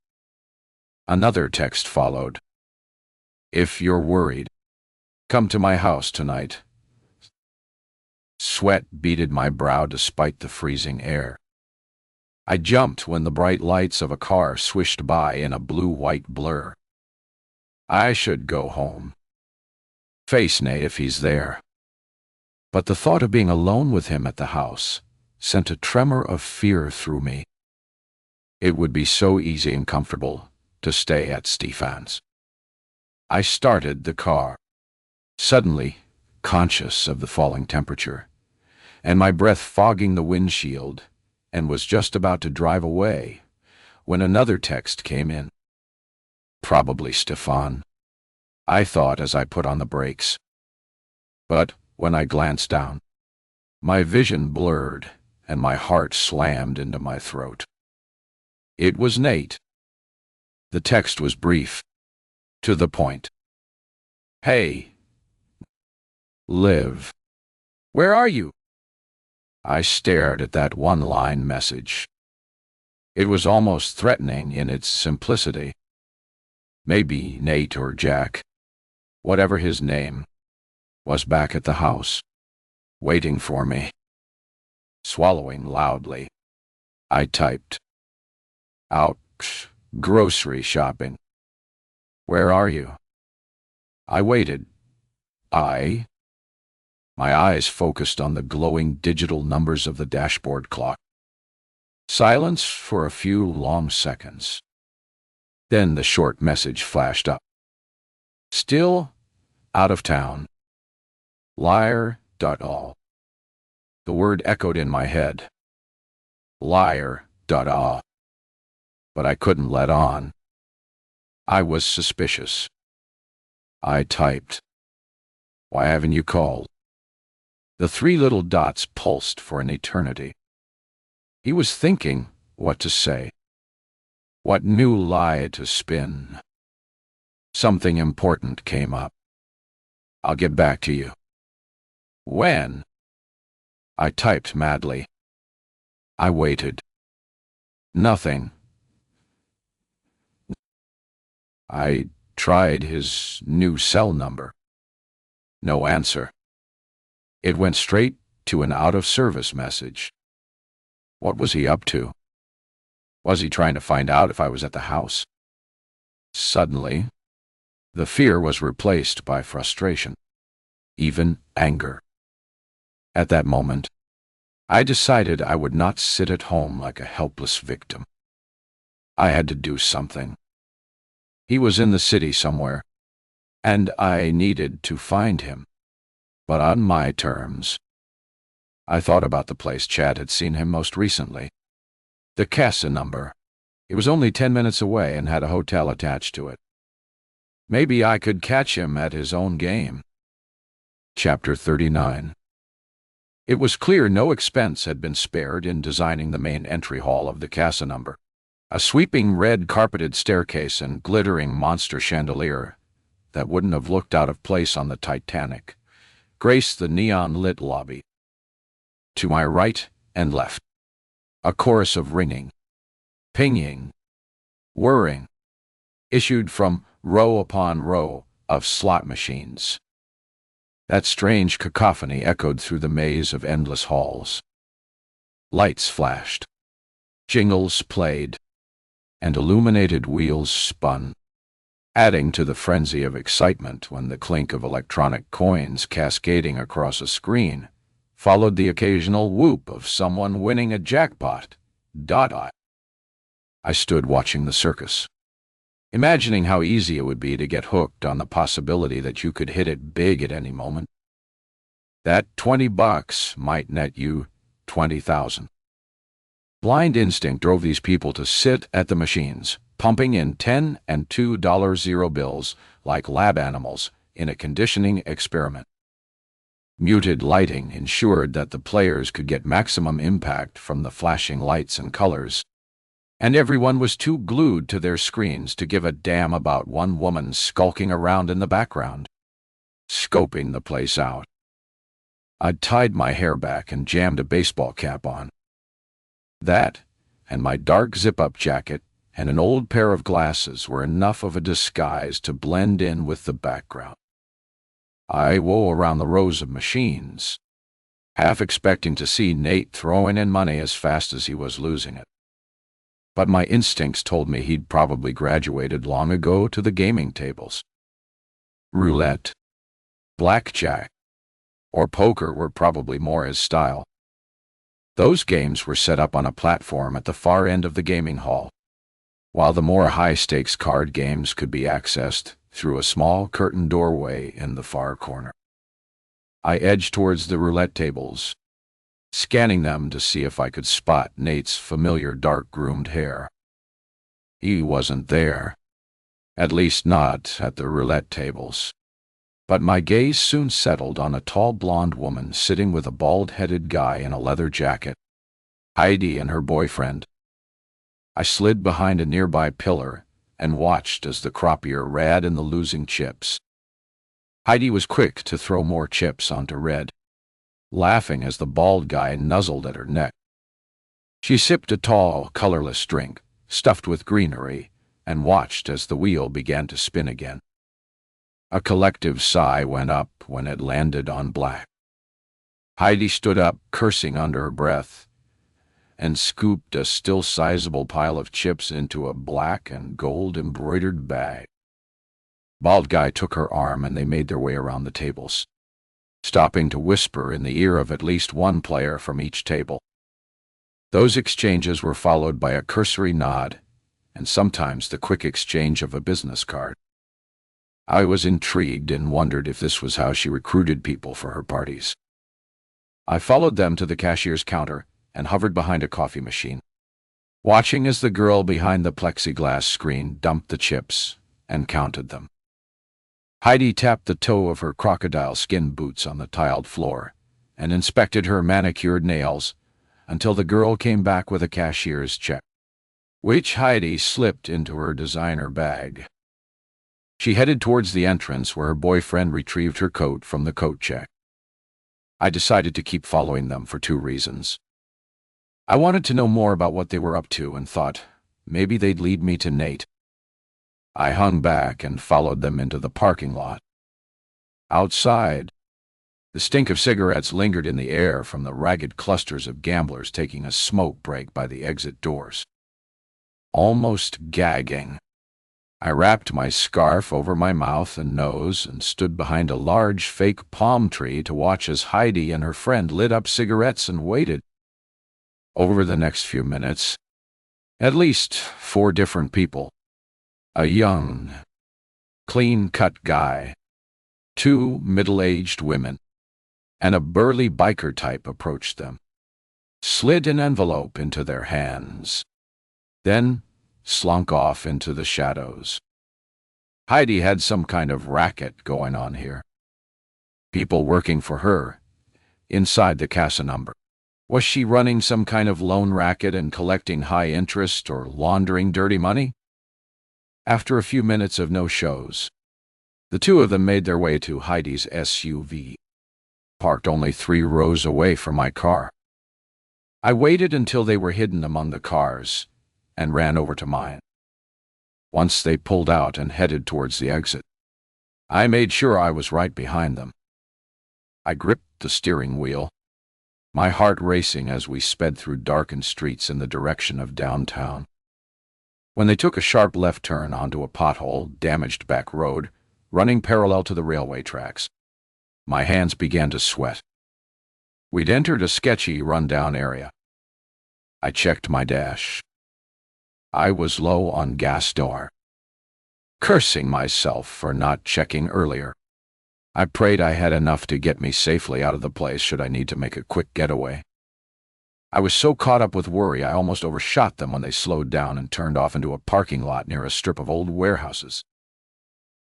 Another text followed. If you're worried, come to my house tonight. Sweat beaded my brow despite the freezing air. I jumped when the bright lights of a car swished by in a blue-white blur. I should go home. Face Nate if he's there. But the thought of being alone with him at the house sent a tremor of fear through me. It would be so easy and comfortable to stay at Stefan's. I started the car, suddenly conscious of the falling temperature, and my breath fogging the windshield, and was just about to drive away when another text came in. Probably Stefan, I thought as I put on the brakes. But when I glanced down, my vision blurred and my heart slammed into my throat. It was Nate. The text was brief, to the point. Hey, Liv, where are you? I stared at that one-line message. It was almost threatening in its simplicity. Maybe Nate or Jack, whatever his name, was back at the house, waiting for me. Swallowing loudly, I typed, out grocery shopping. Where are you? I waited. My eyes focused on the glowing digital numbers of the dashboard clock. Silence for a few long seconds. Then the short message flashed up. Still out of town. Liar.all. The word echoed in my head. Liar.all. But I couldn't let on. I was suspicious. I typed, why haven't you called? The three little dots pulsed for an eternity. He was thinking what to say. What new lie to spin. Something important came up. I'll get back to you. When? I typed madly. I waited. Nothing. I tried his new cell number. No answer. It went straight to an out-of-service message. What was he up to? Was he trying to find out if I was at the house? Suddenly, the fear was replaced by frustration, even anger. At that moment, I decided I would not sit at home like a helpless victim. I had to do something. He was in the city somewhere, and I needed to find him, but on my terms. I thought about the place Chad had seen him most recently. The Casa number. It was only 10 minutes away and had a hotel attached to it. Maybe I could catch him at his own game. Chapter 39. It was clear no expense had been spared in designing the main entry hall of the Casa number. A sweeping red carpeted staircase and glittering monster chandelier that wouldn't have looked out of place on the Titanic graced the neon-lit lobby. To my right and left, a chorus of ringing, pinging, whirring issued from row upon row of slot machines. That strange cacophony echoed through the maze of endless halls. Lights flashed, jingles played, and illuminated wheels spun, adding to the frenzy of excitement when the clink of electronic coins cascading across a screen followed the occasional whoop of someone winning a jackpot. I stood watching the circus, imagining how easy it would be to get hooked on the possibility that you could hit it big at any moment. That $20 might net you 20,000. Blind instinct drove these people to sit at the machines, pumping in $10 and $2 zero bills like lab animals in a conditioning experiment. Muted lighting ensured that the players could get maximum impact from the flashing lights and colors, and everyone was too glued to their screens to give a damn about one woman skulking around in the background, scoping the place out. I'd tied my hair back and jammed a baseball cap on. That, and my dark zip-up jacket and an old pair of glasses were enough of a disguise to blend in with the background. I wove around the rows of machines, half expecting to see Nate throwing in money as fast as he was losing it. But my instincts told me he'd probably graduated long ago to the gaming tables. Roulette, blackjack, or poker were probably more his style. Those games were set up on a platform at the far end of the gaming hall, while the more high-stakes card games could be accessed through a small curtained doorway in the far corner. I edged towards the roulette tables, scanning them to see if I could spot Nate's familiar dark-groomed hair. He wasn't there, at least not at the roulette tables. But my gaze soon settled on a tall blonde woman sitting with a bald-headed guy in a leather jacket, Heidi and her boyfriend. I slid behind a nearby pillar and watched as the croupier read in the losing chips. Heidi was quick to throw more chips onto red, laughing as the bald guy nuzzled at her neck. She sipped a tall, colorless drink, stuffed with greenery, and watched as the wheel began to spin again. A collective sigh went up when it landed on black. Heidi stood up, cursing under her breath, and scooped a still sizable pile of chips into a black and gold embroidered bag. Bald guy took her arm and they made their way around the tables, stopping to whisper in the ear of at least one player from each table. Those exchanges were followed by a cursory nod and sometimes the quick exchange of a business card. I was intrigued and wondered if this was how she recruited people for her parties. I followed them to the cashier's counter and hovered behind a coffee machine, watching as the girl behind the plexiglass screen dumped the chips and counted them. Heidi tapped the toe of her crocodile skin boots on the tiled floor and inspected her manicured nails until the girl came back with a cashier's check, which Heidi slipped into her designer bag. She headed towards the entrance where her boyfriend retrieved her coat from the coat check. I decided to keep following them for two reasons. I wanted to know more about what they were up to and thought maybe they'd lead me to Nate. I hung back and followed them into the parking lot. Outside, the stink of cigarettes lingered in the air from the ragged clusters of gamblers taking a smoke break by the exit doors. Almost gagging, I wrapped my scarf over my mouth and nose and stood behind a large fake palm tree to watch as Heidi and her friend lit up cigarettes and waited. Over the next few minutes, at least 4 different people, a young, clean-cut guy, 2 middle-aged women, and a burly biker type approached them, slid an envelope into their hands, then slunk off into the shadows. Heidi had some kind of racket going on here. People working for her, inside the casa number. Was she running some kind of loan racket and collecting high interest or laundering dirty money? After a few minutes of no shows, the two of them made their way to Heidi's SUV, parked only 3 rows away from my car. I waited until they were hidden among the cars and ran over to mine. Once they pulled out and headed towards the exit, I made sure I was right behind them. I gripped the steering wheel, my heart racing as we sped through darkened streets in the direction of downtown. When they took a sharp left turn onto a pothole, damaged back road, running parallel to the railway tracks, my hands began to sweat. We'd entered a sketchy, run-down area. I checked my dash. I was low on gas door, cursing myself for not checking earlier. I prayed I had enough to get me safely out of the place should I need to make a quick getaway. I was so caught up with worry I almost overshot them when they slowed down and turned off into a parking lot near a strip of old warehouses.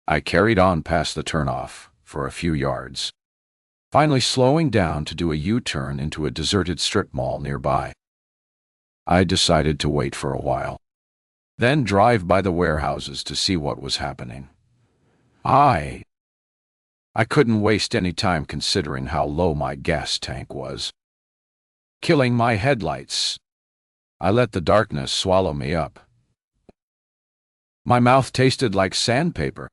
I carried on past the turnoff for a few yards, finally slowing down to do a U-turn into a deserted strip mall nearby. I decided to wait for a while, then drive by the warehouses to see what was happening. I couldn't waste any time considering how low my gas tank was. Killing my headlights. I let the darkness swallow me up. My mouth tasted like sandpaper.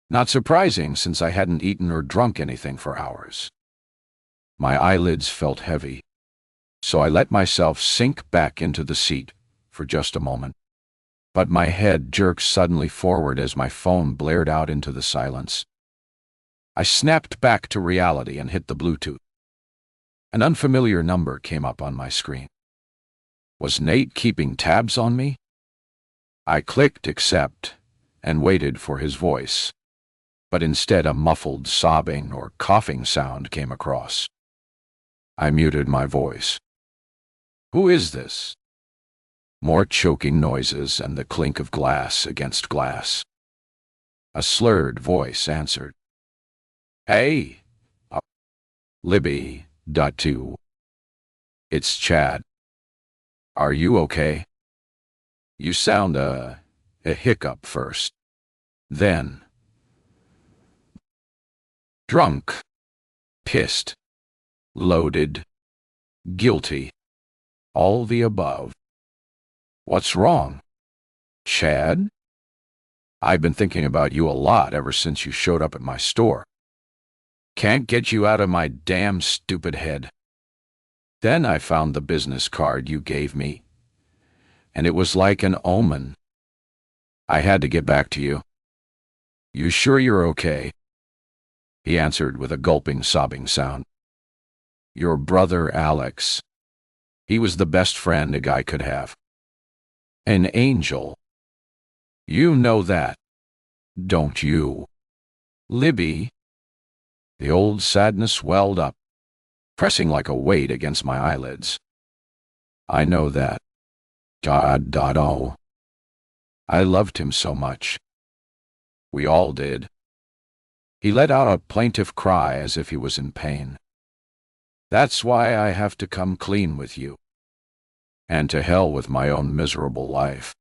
Not surprising since I hadn't eaten or drunk anything for hours. My eyelids felt heavy, so I let myself sink back into the seat for just a moment. But my head jerked suddenly forward as my phone blared out into the silence. I snapped back to reality and hit the Bluetooth. An unfamiliar number came up on my screen. Was Nate keeping tabs on me? I clicked accept and waited for his voice, but instead a muffled sobbing or coughing sound came across. I muted my voice. Who is this? More choking noises and the clink of glass against glass. A slurred voice answered. Hey, Libby, .2. It's Chad. Are you okay? You sound a hiccup first. Then drunk, pissed, loaded, guilty, all the above. What's wrong, Chad? I've been thinking about you a lot ever since you showed up at my store. Can't get you out of my damn stupid head. Then I found the business card you gave me, and it was like an omen. I had to get back to you. You sure you're okay? He answered with a gulping, sobbing sound. Your brother Alex. He was the best friend a guy could have. An angel. You know that, don't you? Libby. The old sadness welled up, pressing like a weight against my eyelids. I know that. Oh. I loved him so much. We all did. He let out a plaintive cry as if he was in pain. That's why I have to come clean with you. And to hell with my own miserable life.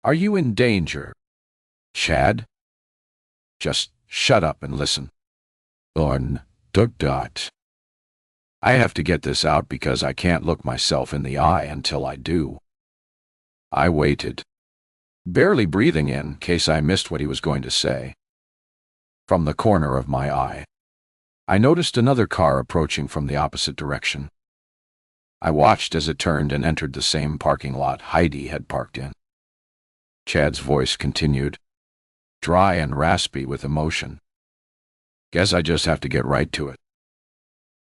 Are you in danger, Chad? Just shut up and listen. I have to get this out because I can't look myself in the eye until I do. I waited, barely breathing in case I missed what he was going to say. From the corner of my eye, I noticed another car approaching from the opposite direction. I watched as it turned and entered the same parking lot Heidi had parked in. Chad's voice continued, dry and raspy with emotion. Guess I just have to get right to it.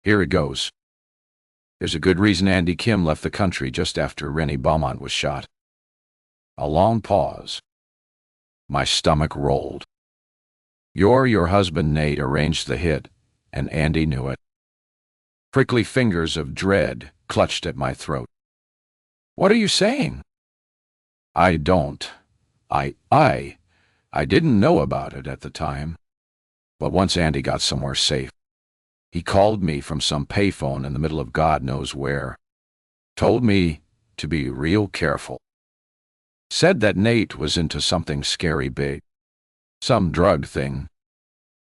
Here it goes. There's a good reason Andy Kim left the country just after Rennie Beaumont was shot. A long pause. My stomach rolled. Your husband Nate arranged the hit, and Andy knew it. Prickly fingers of dread clutched at my throat. What are you saying? I don't. I didn't know about it at the time. But once Andy got somewhere safe, he called me from some payphone in the middle of God knows where. Told me to be real careful. Said that Nate was into something scary big. Some drug thing.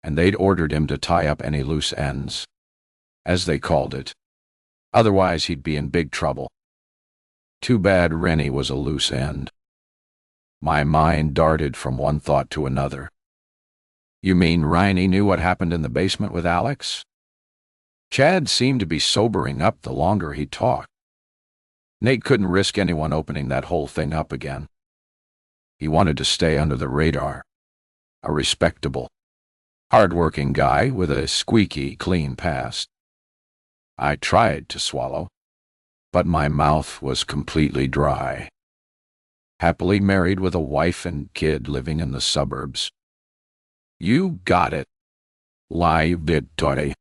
And they'd ordered him to tie up any loose ends, as they called it. Otherwise he'd be in big trouble. Too bad Rennie was a loose end. My mind darted from one thought to another. You mean Riney knew what happened in the basement with Alex? Chad seemed to be sobering up the longer he talked. Nate couldn't risk anyone opening that whole thing up again. He wanted to stay under the radar. A respectable, hard-working guy with a squeaky clean past. I tried to swallow, but my mouth was completely dry. happily married with a wife and kid living in the suburbs. You got it. Live Victory.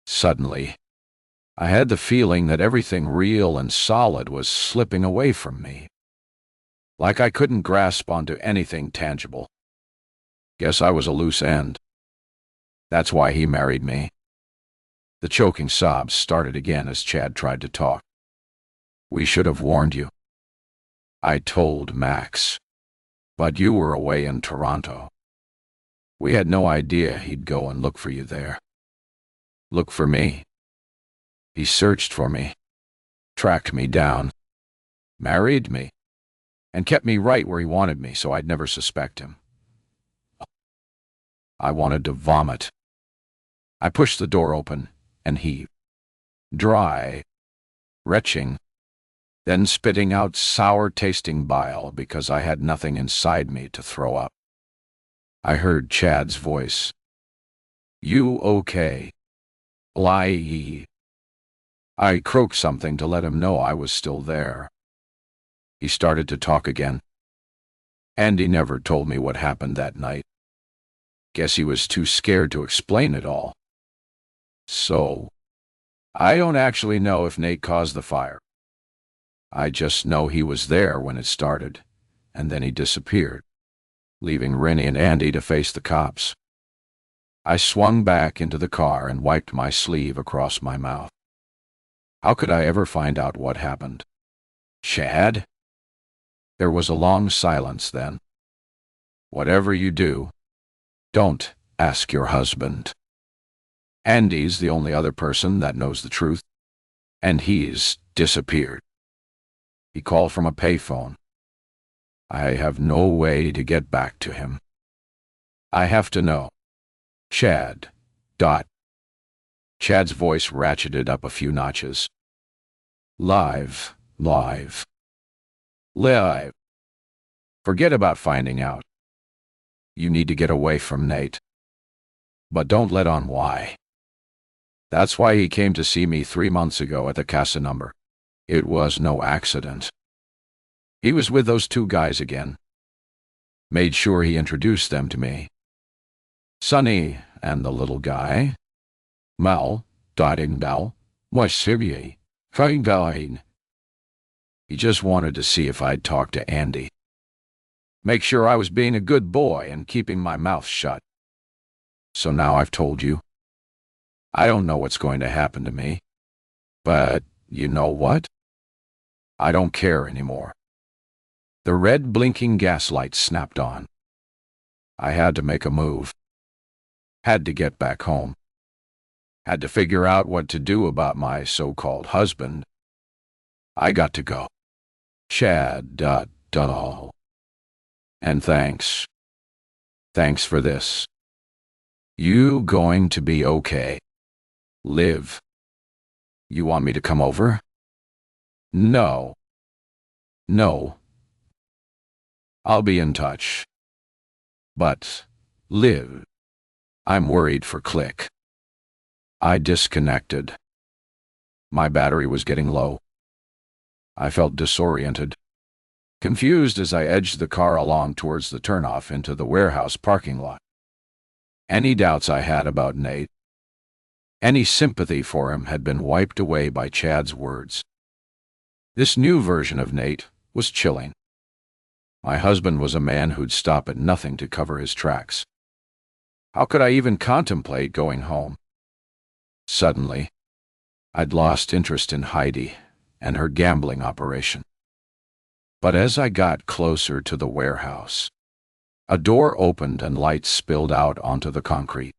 Suddenly, I had the feeling that everything real and solid was slipping away from me, like I couldn't grasp onto anything tangible. Guess I was a loose end. That's why he married me. The choking sobs started again as Chad tried to talk. We should have warned you. I told Max. But you were away in Toronto. We had no idea he'd go and look for you there. Look for me. He searched for me, tracked me down, married me, and kept me right where he wanted me so I'd never suspect him. I wanted to vomit. I pushed the door open and heaved, dry, retching, then spitting out sour-tasting bile because I had nothing inside me to throw up. I heard Chad's voice. You okay? Lie. I croaked something to let him know I was still there. He started to talk again. Andy never told me what happened that night. Guess he was too scared to explain it all. So, I don't actually know if Nate caused the fire. I just know he was there when it started, and then he disappeared, leaving Rennie and Andy to face the cops. I swung back into the car and wiped my sleeve across my mouth. How could I ever find out what happened? Chad? There was a long silence then. Whatever you do, don't ask your husband. Andy's the only other person that knows the truth, and he's disappeared. He called from a payphone. I have no way to get back to him. I have to know. Chad. Chad's voice ratcheted up a few notches. Live. Forget about finding out. You need to get away from Nate. But don't let on why. That's why he came to see me 3 months ago at the Casa number. It was no accident. He was with those 2 guys again. Made sure he introduced them to me. Sonny and the little guy. Mal, Bell, Moisivier, Fine. He just wanted to see if I'd talk to Andy. Make sure I was being a good boy and keeping my mouth shut. So now I've told you. I don't know what's going to happen to me. But you know what? I don't care anymore. The red blinking gaslight snapped on. I had to make a move. Had to get back home. Had to figure out what to do about my so-called husband. I got to go. Chad, And thanks. Thanks for this. You going to be okay. Liv. You want me to come over? No. I'll be in touch. But, Liv, I'm worried for Click. I disconnected. My battery was getting low. I felt disoriented, confused as I edged the car along towards the turnoff into the warehouse parking lot. Any doubts I had about Nate, any sympathy for him had been wiped away by Chad's words. This new version of Nate was chilling. My husband was a man who'd stop at nothing to cover his tracks. How could I even contemplate going home? Suddenly, I'd lost interest in Heidi and her gambling operation. But as I got closer to the warehouse, a door opened and light spilled out onto the concrete.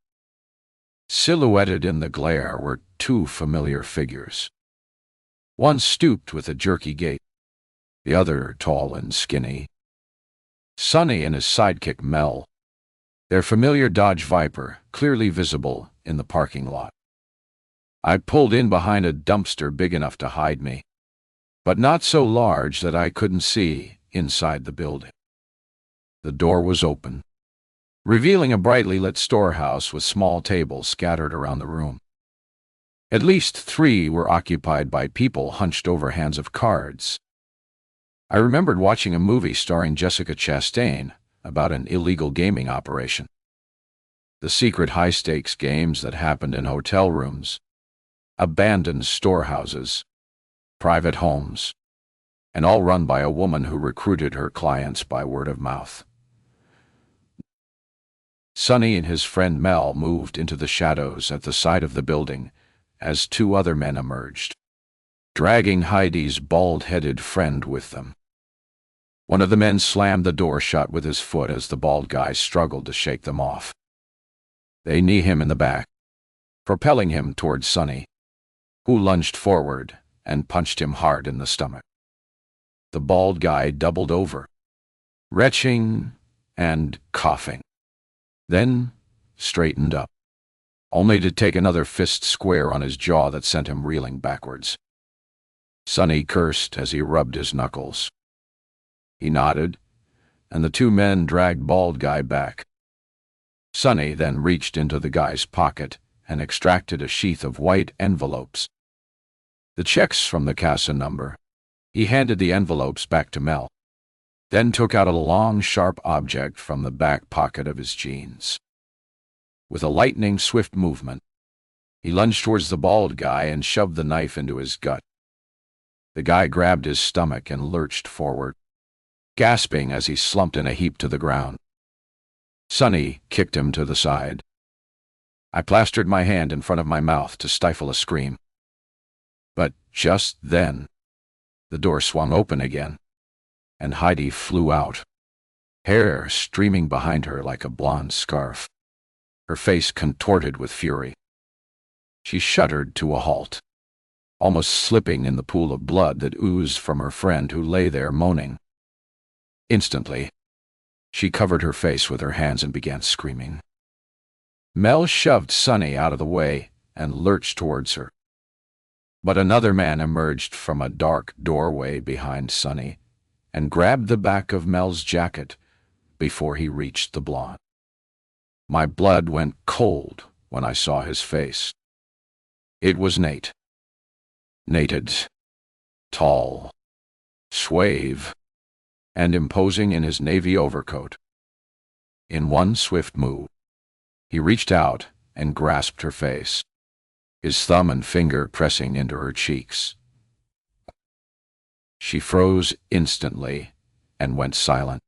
Silhouetted in the glare were 2 familiar figures. One stooped with a jerky gait, the other tall and skinny. Sonny and his sidekick Mel, their familiar Dodge Viper clearly visible in the parking lot. I pulled in behind a dumpster big enough to hide me, but not so large that I couldn't see inside the building. The door was open, revealing a brightly lit storehouse with small tables scattered around the room. At least 3 were occupied by people hunched over hands of cards. I remembered watching a movie starring Jessica Chastain about an illegal gaming operation. The secret high-stakes games that happened in hotel rooms, abandoned storehouses, private homes, and all run by a woman who recruited her clients by word of mouth. Sonny and his friend Mel moved into the shadows at the side of the building as two other men emerged, dragging Heidi's bald-headed friend with them. One of the men slammed the door shut with his foot as the bald guy struggled to shake them off. They knee him in the back, propelling him towards Sonny, who lunged forward and punched him hard in the stomach. The bald guy doubled over, retching and coughing, then straightened up, only to take another fist square on his jaw that sent him reeling backwards. Sonny cursed as he rubbed his knuckles. He nodded, and the two men dragged bald guy back. Sonny then reached into the guy's pocket and extracted a sheath of white envelopes. The checks from the casa number. He handed the envelopes back to Mel, then took out a long, sharp object from the back pocket of his jeans. With a lightning swift movement, he lunged towards the bald guy and shoved the knife into his gut. The guy grabbed his stomach and lurched forward, gasping as he slumped in a heap to the ground. Sonny kicked him to the side. I plastered my hand in front of my mouth to stifle a scream. But just then, the door swung open again, and Heidi flew out, hair streaming behind her like a blonde scarf, her face contorted with fury. She shuddered to a halt, almost slipping in the pool of blood that oozed from her friend who lay there moaning. Instantly, she covered her face with her hands and began screaming. Mel shoved Sonny out of the way and lurched towards her. But another man emerged from a dark doorway behind Sonny and grabbed the back of Mel's jacket before he reached the blonde. My blood went cold when I saw his face. It was Nate. Narrated, tall, suave, and imposing in his navy overcoat. In one swift move, he reached out and grasped her face, his thumb and finger pressing into her cheeks. She froze instantly and went silent.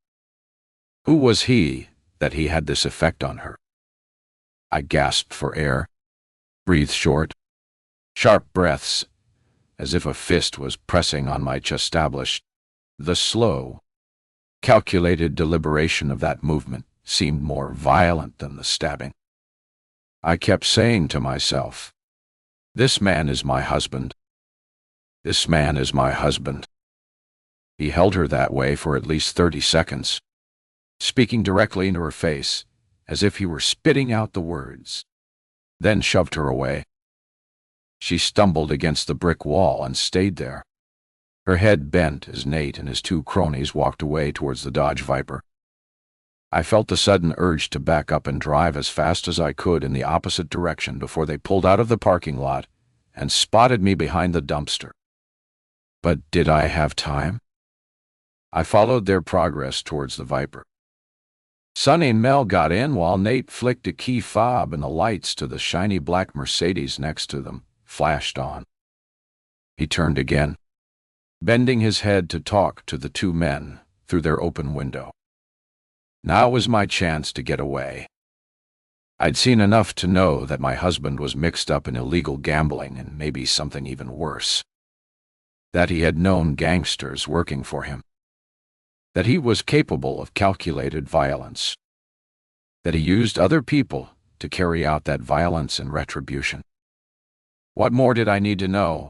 Who was he that he had this effect on her? I gasped for air, breathed short, sharp breaths, as if a fist was pressing on my chest. Established. The slow, calculated deliberation of that movement seemed more violent than the stabbing. I kept saying to myself, "This man is my husband. This man is my husband." He held her that way for at least 30 seconds, speaking directly into her face, as if he were spitting out the words, then shoved her away. She stumbled against the brick wall and stayed there, her head bent as Nate and his two cronies walked away towards the Dodge Viper. I felt the sudden urge to back up and drive as fast as I could in the opposite direction before they pulled out of the parking lot and spotted me behind the dumpster. But did I have time? I followed their progress towards the Viper. Sonny and Mel got in while Nate flicked a key fob and the lights to the shiny black Mercedes next to them flashed on. He turned again, bending his head to talk to the two men through their open window. Now was my chance to get away. I'd seen enough to know that my husband was mixed up in illegal gambling and maybe something even worse. That he had known gangsters working for him. That he was capable of calculated violence. That he used other people to carry out that violence and retribution. What more did I need to know?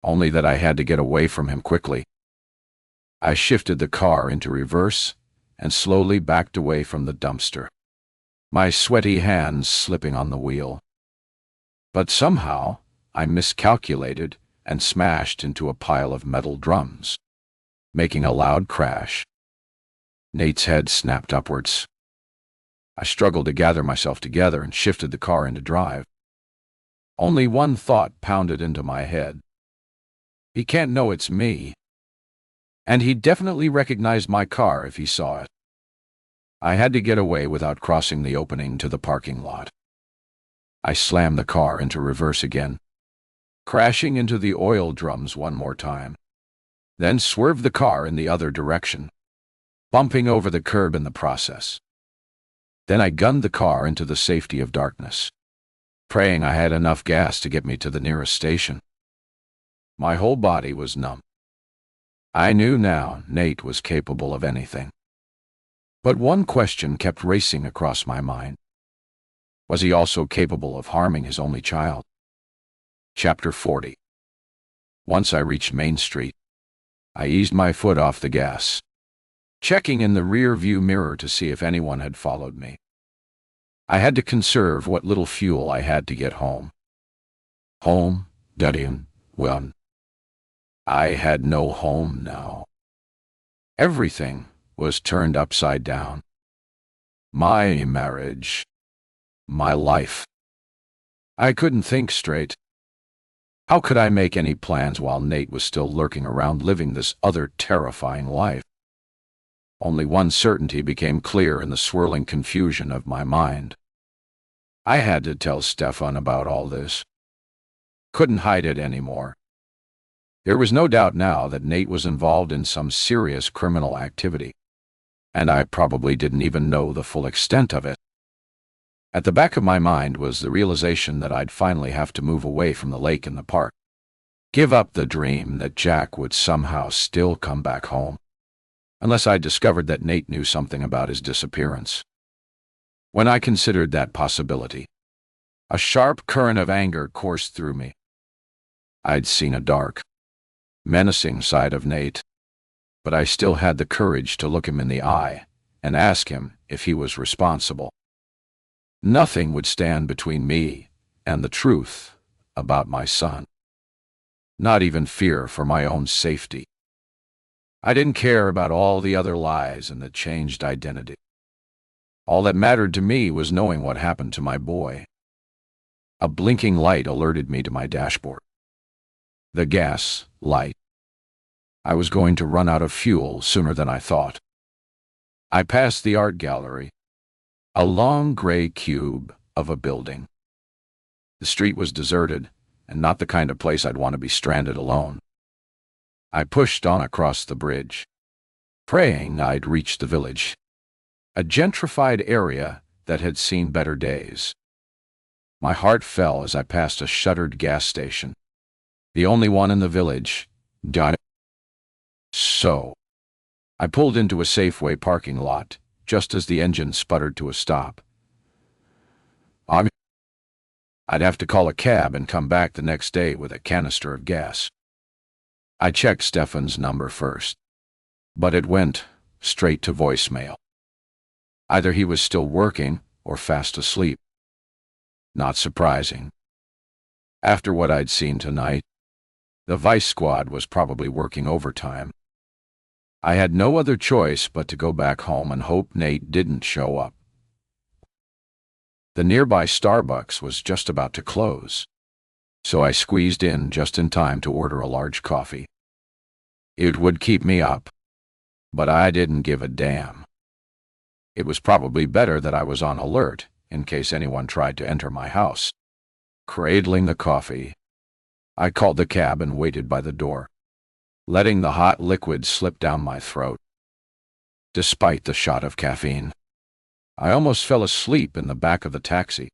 Only that I had to get away from him quickly. I shifted the car into reverse and slowly backed away from the dumpster, my sweaty hands slipping on the wheel. But somehow I miscalculated and smashed into a pile of metal drums, making a loud crash. Nate's head snapped upwards. I struggled to gather myself together and shifted the car into drive. Only one thought pounded into my head. He can't know it's me. And he definitely recognized my car if he saw it. I had to get away without crossing the opening to the parking lot. I slammed the car into reverse again, crashing into the oil drums one more time, then swerved the car in the other direction, bumping over the curb in the process. Then I gunned the car into the safety of darkness, praying I had enough gas to get me to the nearest station. My whole body was numb. I knew now Nate was capable of anything. But one question kept racing across my mind. Was he also capable of harming his only child? Chapter 40. Once I reached Main Street, I eased my foot off the gas, checking in the rear-view mirror to see if anyone had followed me. I had to conserve what little fuel I had to get home. Home, Duddian, well, I had no home now. Everything was turned upside down. My marriage, my life. I couldn't think straight. How could I make any plans while Nate was still lurking around living this other terrifying life? Only one certainty became clear in the swirling confusion of my mind. I had to tell Stefan about all this. Couldn't hide it anymore. There was no doubt now that Nate was involved in some serious criminal activity, and I probably didn't even know the full extent of it. At the back of my mind was the realization that I'd finally have to move away from the lake and the park, give up the dream that Jack would somehow still come back home, unless I discovered that Nate knew something about his disappearance. When I considered that possibility, a sharp current of anger coursed through me. I'd seen a dark, menacing side of Nate, but I still had the courage to look him in the eye and ask him if he was responsible. Nothing would stand between me and the truth about my son. Not even fear for my own safety. I didn't care about all the other lies and the changed identity. All that mattered to me was knowing what happened to my boy. A blinking light alerted me to my dashboard. The gas light. I was going to run out of fuel sooner than I thought. I passed the art gallery, a long gray cube of a building. The street was deserted, and not the kind of place I'd want to be stranded alone. I pushed on across the bridge, praying I'd reach the village, a gentrified area that had seen better days. My heart fell as I passed a shuttered gas station, the only one in the village. So, I pulled into a Safeway parking lot just as the engine sputtered to a stop. I'd have to call a cab and come back the next day with a canister of gas. I checked Stefan's number first, but it went straight to voicemail. Either he was still working or fast asleep. Not surprising. After what I'd seen tonight, the Vice Squad was probably working overtime. I had no other choice but to go back home and hope Nate didn't show up. The nearby Starbucks was just about to close, so I squeezed in just in time to order a large coffee. It would keep me up, but I didn't give a damn. It was probably better that I was on alert in case anyone tried to enter my house. Cradling the coffee, I called the cab and waited by the door, letting the hot liquid slip down my throat. Despite the shot of caffeine, I almost fell asleep in the back of the taxi.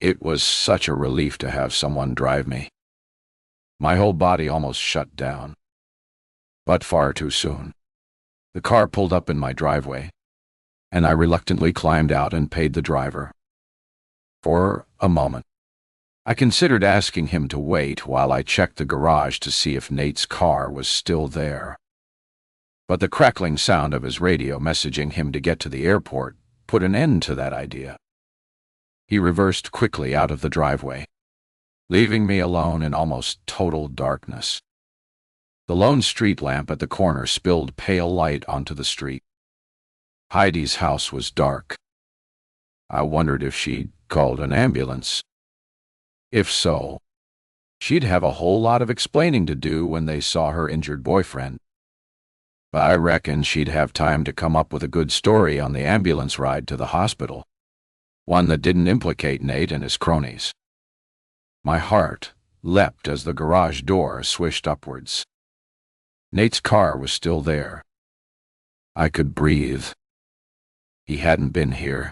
It was such a relief to have someone drive me. My whole body almost shut down. But far too soon. The car pulled up in my driveway, and I reluctantly climbed out and paid the driver. For a moment, I considered asking him to wait while I checked the garage to see if Nate's car was still there. But the crackling sound of his radio messaging him to get to the airport put an end to that idea. He reversed quickly out of the driveway, leaving me alone in almost total darkness. The lone street lamp at the corner spilled pale light onto the street. Heidi's house was dark. I wondered if she'd called an ambulance. If so, she'd have a whole lot of explaining to do when they saw her injured boyfriend. but I reckon she'd have time to come up with a good story on the ambulance ride to the hospital, one that didn't implicate Nate and his cronies. My heart leapt as the garage door swished upwards. Nate's car was still there. I could breathe. He hadn't been here.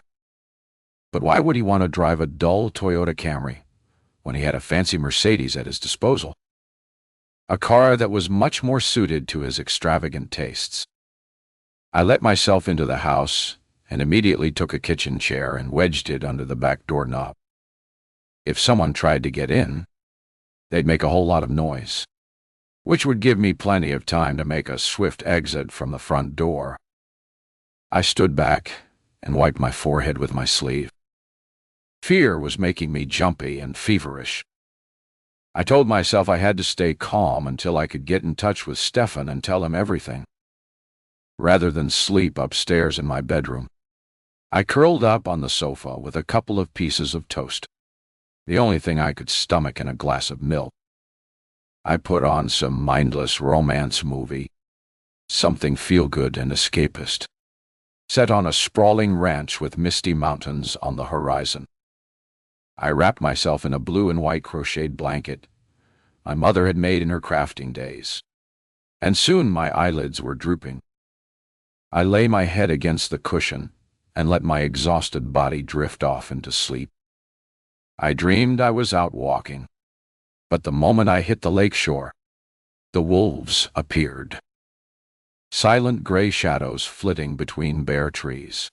But why would he want to drive a dull Toyota Camry when he had a fancy Mercedes at his disposal? A car that was much more suited to his extravagant tastes. I let myself into the house and immediately took a kitchen chair and wedged it under the back door knob. If someone tried to get in, they'd make a whole lot of noise, which would give me plenty of time to make a swift exit from the front door. I stood back and wiped my forehead with my sleeve. Fear was making me jumpy and feverish. I told myself I had to stay calm until I could get in touch with Stefan and tell him everything, rather than sleep upstairs in my bedroom. I curled up on the sofa with a couple of pieces of toast, the only thing I could stomach, and a glass of milk. I put on some mindless romance movie, something feel-good and escapist, set on a sprawling ranch with misty mountains on the horizon. I wrapped myself in a blue and white crocheted blanket my mother had made in her crafting days, and soon my eyelids were drooping. I lay my head against the cushion and let my exhausted body drift off into sleep. I dreamed I was out walking, but the moment I hit the lakeshore, the wolves appeared. Silent gray shadows flitting between bare trees.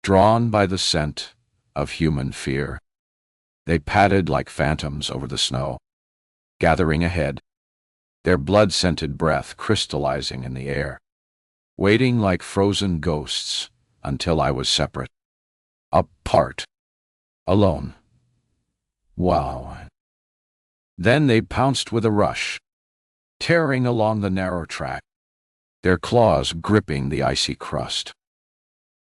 Drawn by the scent of human fear, they padded like phantoms over the snow, gathering ahead, their blood-scented breath crystallizing in the air, waiting like frozen ghosts until I was separate, apart, alone. Wow. Then they pounced with a rush, tearing along the narrow track, their claws gripping the icy crust.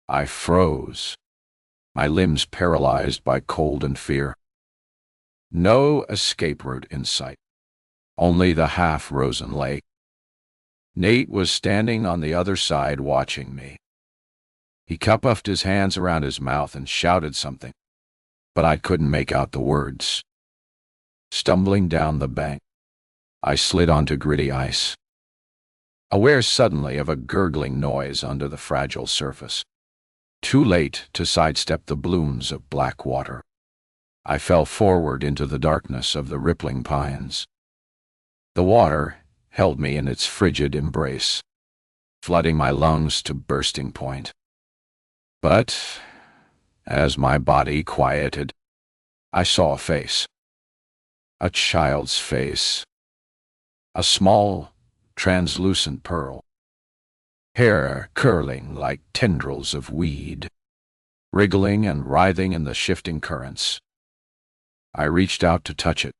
I froze, my limbs paralyzed by cold and fear. No escape route in sight, only the half-frozen lake. Nate was standing on the other side watching me. He cupped his hands around his mouth and shouted something, but I couldn't make out the words. Stumbling down the bank, I slid onto gritty ice, aware suddenly of a gurgling noise under the fragile surface. Too late to sidestep the blooms of black water, I fell forward into the darkness of the rippling pines. The water held me in its frigid embrace, flooding my lungs to bursting point. But as my body quieted, I saw a face. A child's face. A small, translucent pearl. Hair curling like tendrils of weed, wriggling and writhing in the shifting currents. I reached out to touch it,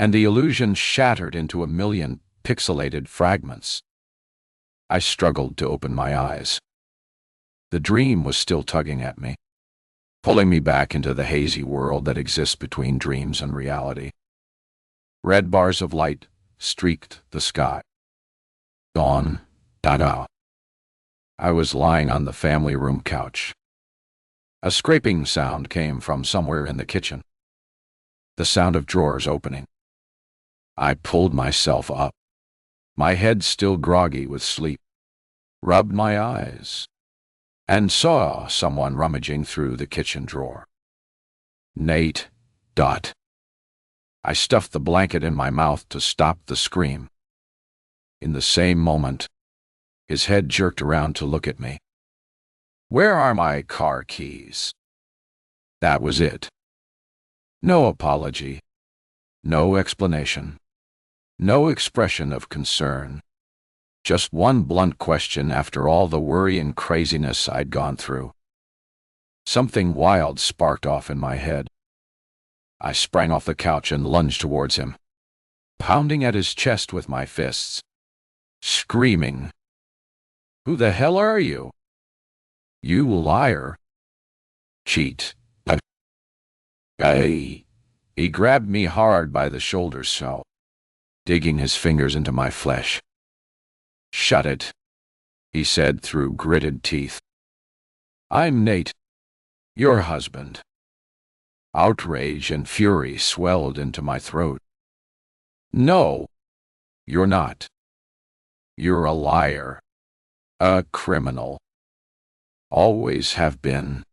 and the illusion shattered into a million pixelated fragments. I struggled to open my eyes. The dream was still tugging at me, pulling me back into the hazy world that exists between dreams and reality. Red bars of light streaked the sky. Dawn, da-da. I was lying on the family room couch. A scraping sound came from somewhere in the kitchen. The sound of drawers opening. I pulled myself up, my head still groggy with sleep, rubbed my eyes, and saw someone rummaging through the kitchen drawer. Nate. I stuffed the blanket in my mouth to stop the scream. In the same moment, his head jerked around to look at me. "Where are my car keys?" That was it. No apology, no explanation, no expression of concern. Just one blunt question after all the worry and craziness I'd gone through. Something wild sparked off in my head. I sprang off the couch and lunged towards him, pounding at his chest with my fists, screaming, "Who the hell are you? You liar! Cheat!" He grabbed me hard by the shoulders, digging his fingers into my flesh. "Shut it," he said through gritted teeth. "I'm Nate, your husband." Outrage and fury swelled into my throat. "No, you're not. You're a liar. A criminal. Always have been.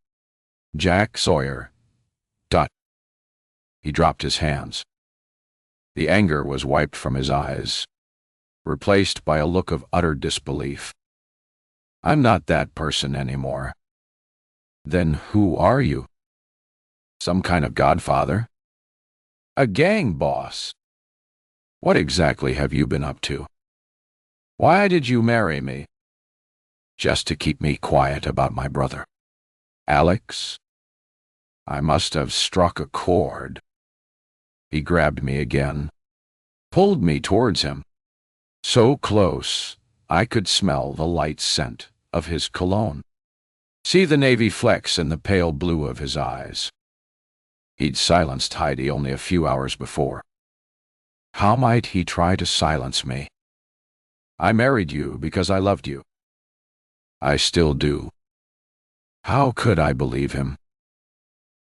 Jack Sawyer." Dot. He dropped his hands. The anger was wiped from his eyes, replaced by a look of utter disbelief. "I'm not that person anymore." "Then who are you? Some kind of godfather? A gang boss? What exactly have you been up to? Why did you marry me?" "Just to keep me quiet about my brother. Alex?" I must have struck a chord. He grabbed me again, pulled me towards him, so close I could smell the light scent of his cologne, see the navy flecks in the pale blue of his eyes. He'd silenced Heidi only a few hours before. How might he try to silence me? "I married you because I loved you." "I still do." How could I believe him?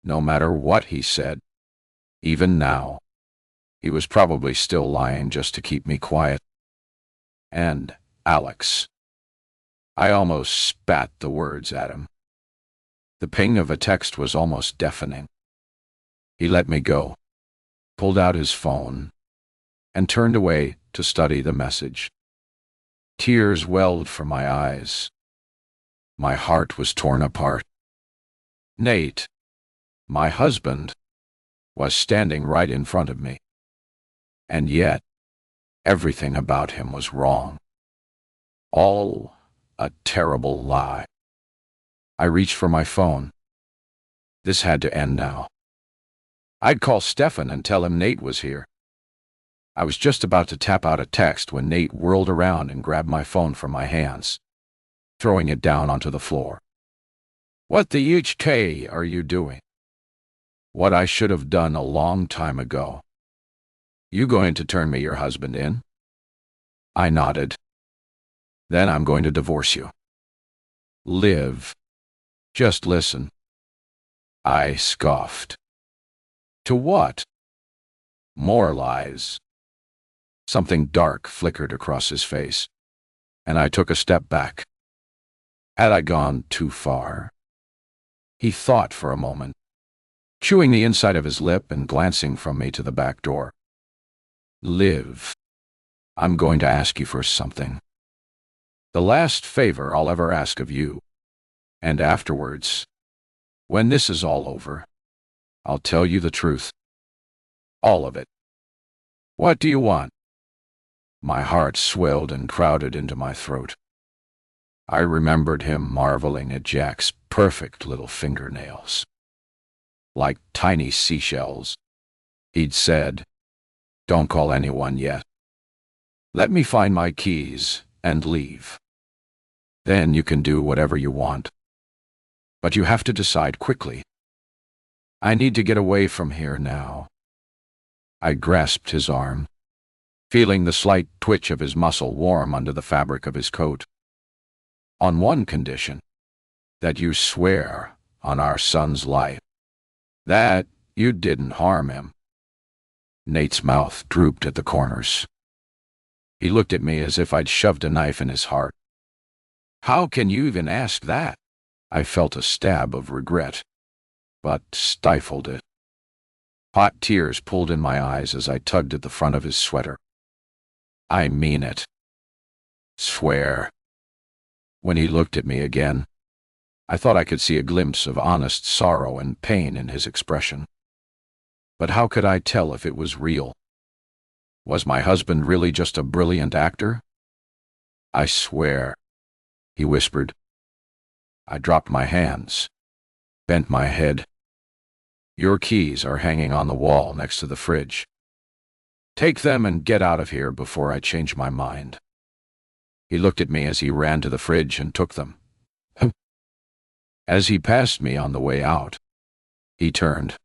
No matter what he said, even now, he was probably still lying just to keep me quiet. And Alex. I almost spat the words at him. The ping of a text was almost deafening. He let me go, pulled out his phone, and turned away to study the message. Tears welled from my eyes. My heart was torn apart. Nate, my husband, was standing right in front of me. And yet, everything about him was wrong. All a terrible lie. I reached for my phone. This had to end now. I'd call Stefan and tell him Nate was here. I was just about to tap out a text when Nate whirled around and grabbed my phone from my hands, throwing it down onto the floor. "What the HK are you doing?" "What I should have done a long time ago." "You going to turn me your husband in?" I nodded. "Then I'm going to divorce you." "Liv, just listen." I scoffed. "To what?" "More lies." Something dark flickered across his face, and I took a step back. Had I gone too far? He thought for a moment, chewing the inside of his lip and glancing from me to the back door. "Liv, I'm going to ask you for something. The last favor I'll ever ask of you. And afterwards, when this is all over, I'll tell you the truth. All of it." "What do you want?" My heart swelled and crowded into my throat. I remembered him marveling at Jack's perfect little fingernails. Like tiny seashells. He'd said, "Don't call anyone yet. Let me find my keys and leave. Then you can do whatever you want. But you have to decide quickly. I need to get away from here now." I grasped his arm, feeling the slight twitch of his muscle warm under the fabric of his coat. "On one condition, that you swear on our son's life that you didn't harm him." Nate's mouth drooped at the corners. He looked at me as if I'd shoved a knife in his heart. "How can you even ask that?" I felt a stab of regret, but stifled it. Hot tears pulled in my eyes as I tugged at the front of his sweater. "I mean it." "Swear." When he looked at me again, I thought I could see a glimpse of honest sorrow and pain in his expression. But how could I tell if it was real? Was my husband really just a brilliant actor? "I swear," he whispered. I dropped my hands, bent my head. "Your keys are hanging on the wall next to the fridge. Take them and get out of here before I change my mind." He looked at me as he ran to the fridge and took them. As he passed me on the way out, he turned.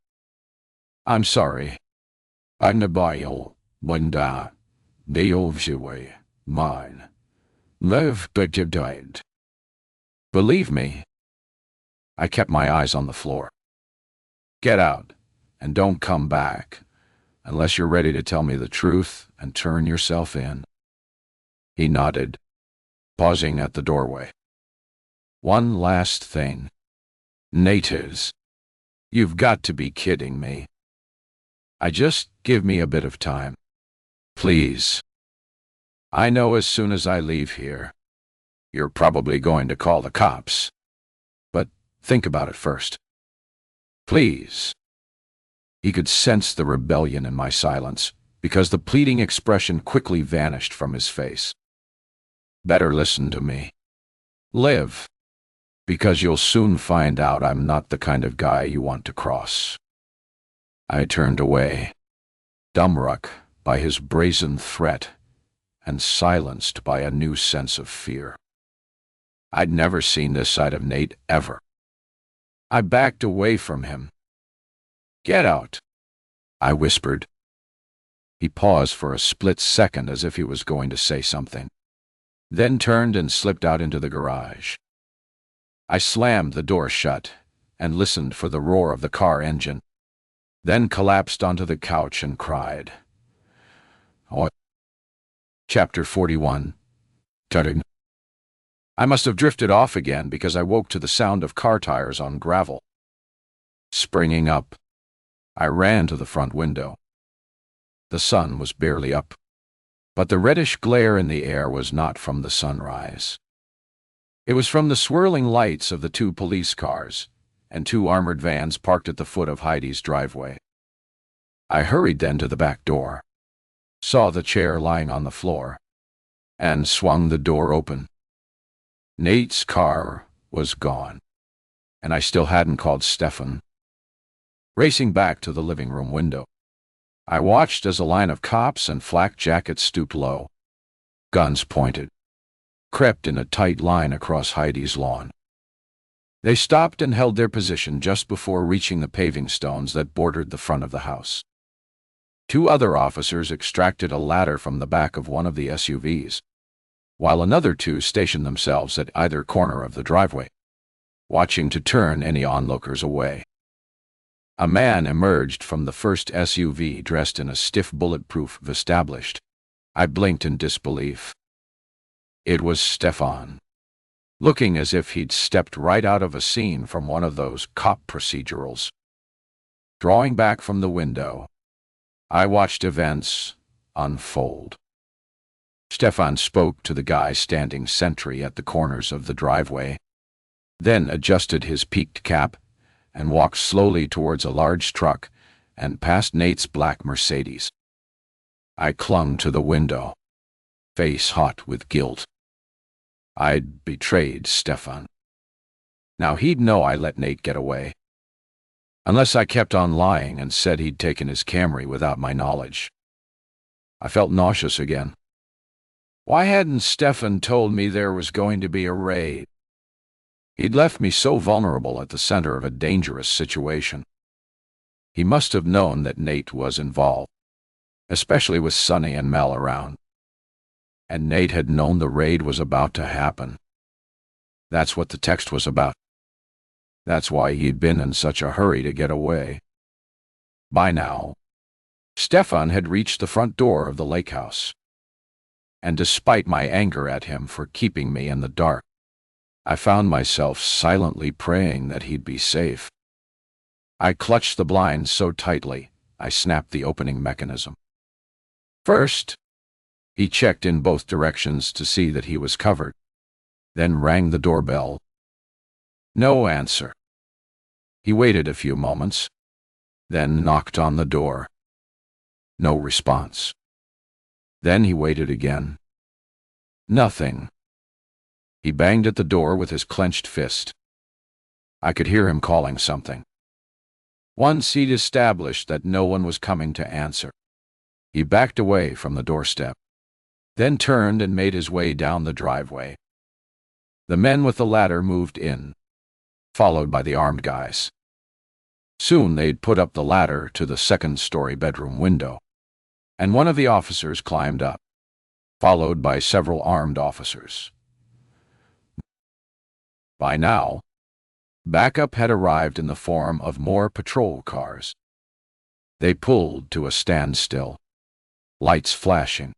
"I'm sorry. I'm the bio, Bunda, Deovshiwe, mine. Live, but you died. Believe me. I kept my eyes on the floor. Get out, and don't come back, unless you're ready to tell me the truth and turn yourself in. He nodded, pausing at the doorway. One last thing. Natives. You've got to be kidding me. Just give me a bit of time. Please. I know as soon as I leave here, you're probably going to call the cops. But think about it first. Please. He could sense the rebellion in my silence, because the pleading expression quickly vanished from his face. Better listen to me. Live. Because you'll soon find out I'm not the kind of guy you want to cross. I turned away, dumbstruck by his brazen threat and silenced by a new sense of fear. I'd never seen this side of Nate ever. I backed away from him. Get out, I whispered. He paused for a split second as if he was going to say something, then turned and slipped out into the garage. I slammed the door shut and listened for the roar of the car engine, then collapsed onto the couch and cried. Chapter 41. Tutting. I must have drifted off again because I woke to the sound of car tires on gravel. Springing up, I ran to the front window. The sun was barely up, but the reddish glare in the air was not from the sunrise. It was from the swirling lights of the 2 police cars and 2 armored vans parked at the foot of Heidi's driveway. I hurried then to the back door, saw the chair lying on the floor, and swung the door open. Nate's car was gone, and I still hadn't called Stefan. Racing back to the living room window, I watched as a line of cops in flak jackets stooped low, guns pointed, crept in a tight line across Heidi's lawn. They stopped and held their position just before reaching the paving stones that bordered the front of the house. 2 other officers extracted a ladder from the back of one of the SUVs, while another 2 stationed themselves at either corner of the driveway, watching to turn any onlookers away. A man emerged from the first SUV dressed in a stiff bulletproof vest. I blinked in disbelief. It was Stefan, looking as if he'd stepped right out of a scene from one of those cop procedurals. Drawing back from the window, I watched events unfold. Stefan spoke to the guy standing sentry at the corners of the driveway, then adjusted his peaked cap and walked slowly towards a large truck and past Nate's black Mercedes. I clung to the window, face hot with guilt. I'd betrayed Stefan. Now he'd know I let Nate get away, unless I kept on lying and said he'd taken his Camry without my knowledge. I felt nauseous again. Why hadn't Stefan told me there was going to be a raid? He'd left me so vulnerable at the center of a dangerous situation. He must have known that Nate was involved, especially with Sonny and Mel around. And Nate had known the raid was about to happen. That's what the text was about. That's why he'd been in such a hurry to get away. By now, Stefan had reached the front door of the lake house. And despite my anger at him for keeping me in the dark, I found myself silently praying that he'd be safe. I clutched the blinds so tightly, I snapped the opening mechanism. First, he checked in both directions to see that he was covered, then rang the doorbell. No answer. He waited a few moments, then knocked on the door. No response. Then he waited again. Nothing. He banged at the door with his clenched fist. I could hear him calling something. Once he'd established that no one was coming to answer, he backed away from the doorstep, then turned and made his way down the driveway. The men with the ladder moved in, followed by the armed guys. Soon they'd put up the ladder to the second-story bedroom window, and one of the officers climbed up. followed by several armed officers. By now, backup had arrived in the form of more patrol cars. They pulled to a standstill, lights flashing.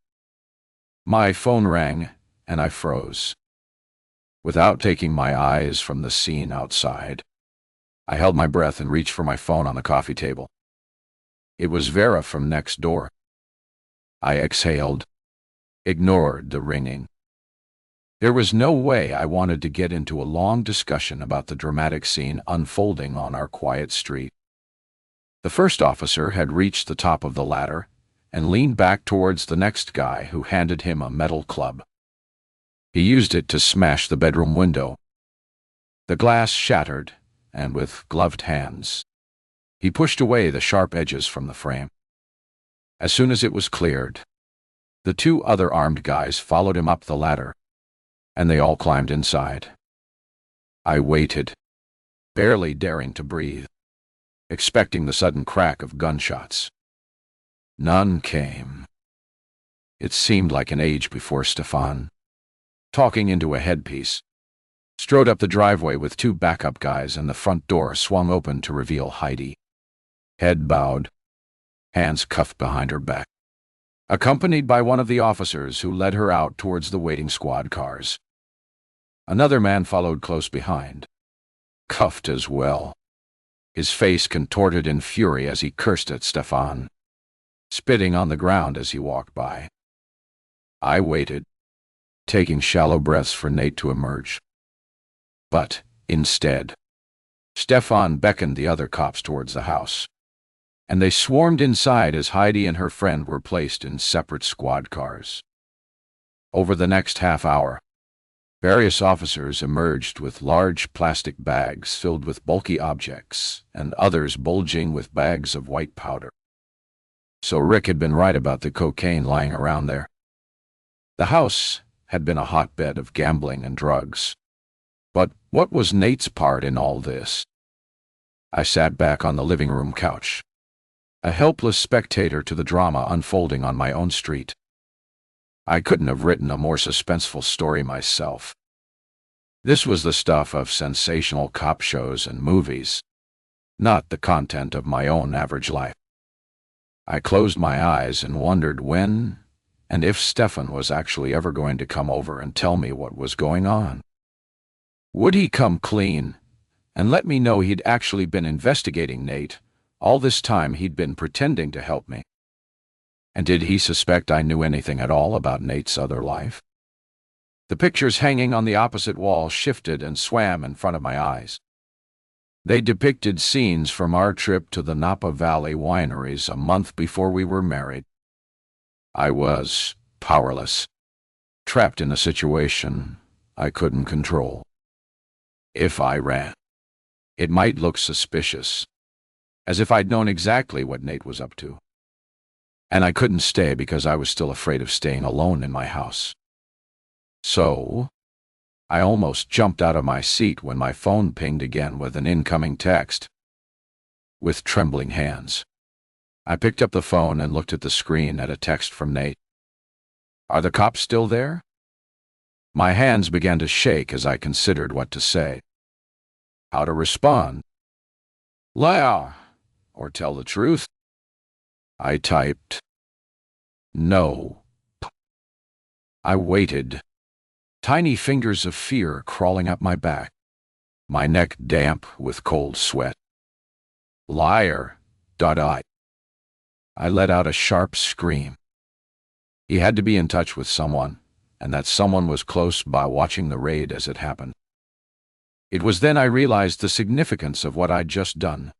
My phone rang, and I froze. Without taking my eyes from the scene outside, I held my breath and reached for my phone on the coffee table. It was Vera from next door. I exhaled, ignored the ringing. There was no way I wanted to get into a long discussion about the dramatic scene unfolding on our quiet street. The first officer had reached the top of the ladder and leaned back towards the next guy, who handed him a metal club. He used it to smash the bedroom window. The glass shattered, and with gloved hands, he pushed away the sharp edges from the frame. As soon as it was cleared, the two other armed guys followed him up the ladder, and they all climbed inside. I waited, barely daring to breathe, expecting the sudden crack of gunshots. None came. It seemed like an age before Stefan, talking into a headpiece, strode up the driveway with two backup guys, and the front door swung open to reveal Heidi, head bowed, hands cuffed behind her back, accompanied by one of the officers who led her out towards the waiting squad cars. Another man followed close behind, cuffed as well, his face contorted in fury as he cursed at Stefan, spitting on the ground as he walked by. I waited, taking shallow breaths for Nate to emerge. But, instead, Stefan beckoned the other cops towards the house, and they swarmed inside as Heidi and her friend were placed in separate squad cars. Over the next half hour, various officers emerged with large plastic bags filled with bulky objects, and others bulging with bags of white powder. So Rick had been right about the cocaine lying around there. The house had been a hotbed of gambling and drugs. But what was Nate's part in all this? I sat back on the living room couch, a helpless spectator to the drama unfolding on my own street. I couldn't have written a more suspenseful story myself. This was the stuff of sensational cop shows and movies, not the content of my own average life. I closed my eyes and wondered when and if Stefan was actually ever going to come over and tell me what was going on. Would he come clean and let me know he'd actually been investigating Nate all this time he'd been pretending to help me? And did he suspect I knew anything at all about Nate's other life? The pictures hanging on the opposite wall shifted and swam in front of my eyes. They depicted scenes from our trip to the Napa Valley wineries a month before we were married. I was powerless, trapped in a situation I couldn't control. If I ran, it might look suspicious, as if I'd known exactly what Nate was up to. And I couldn't stay because I was still afraid of staying alone in my house. So, I almost jumped out of my seat when my phone pinged again with an incoming text. With trembling hands, I picked up the phone and looked at the screen at a text from Nate. "Are the cops still there?" My hands began to shake as I considered what to say, how to respond. Lie, or tell the truth. I typed, "No." I waited, tiny fingers of fear crawling up my back, my neck damp with cold sweat. "Liar." I let out a sharp scream. He had to be in touch with someone, and that someone was close by watching the raid as it happened. It was then I realized the significance of what I'd just done.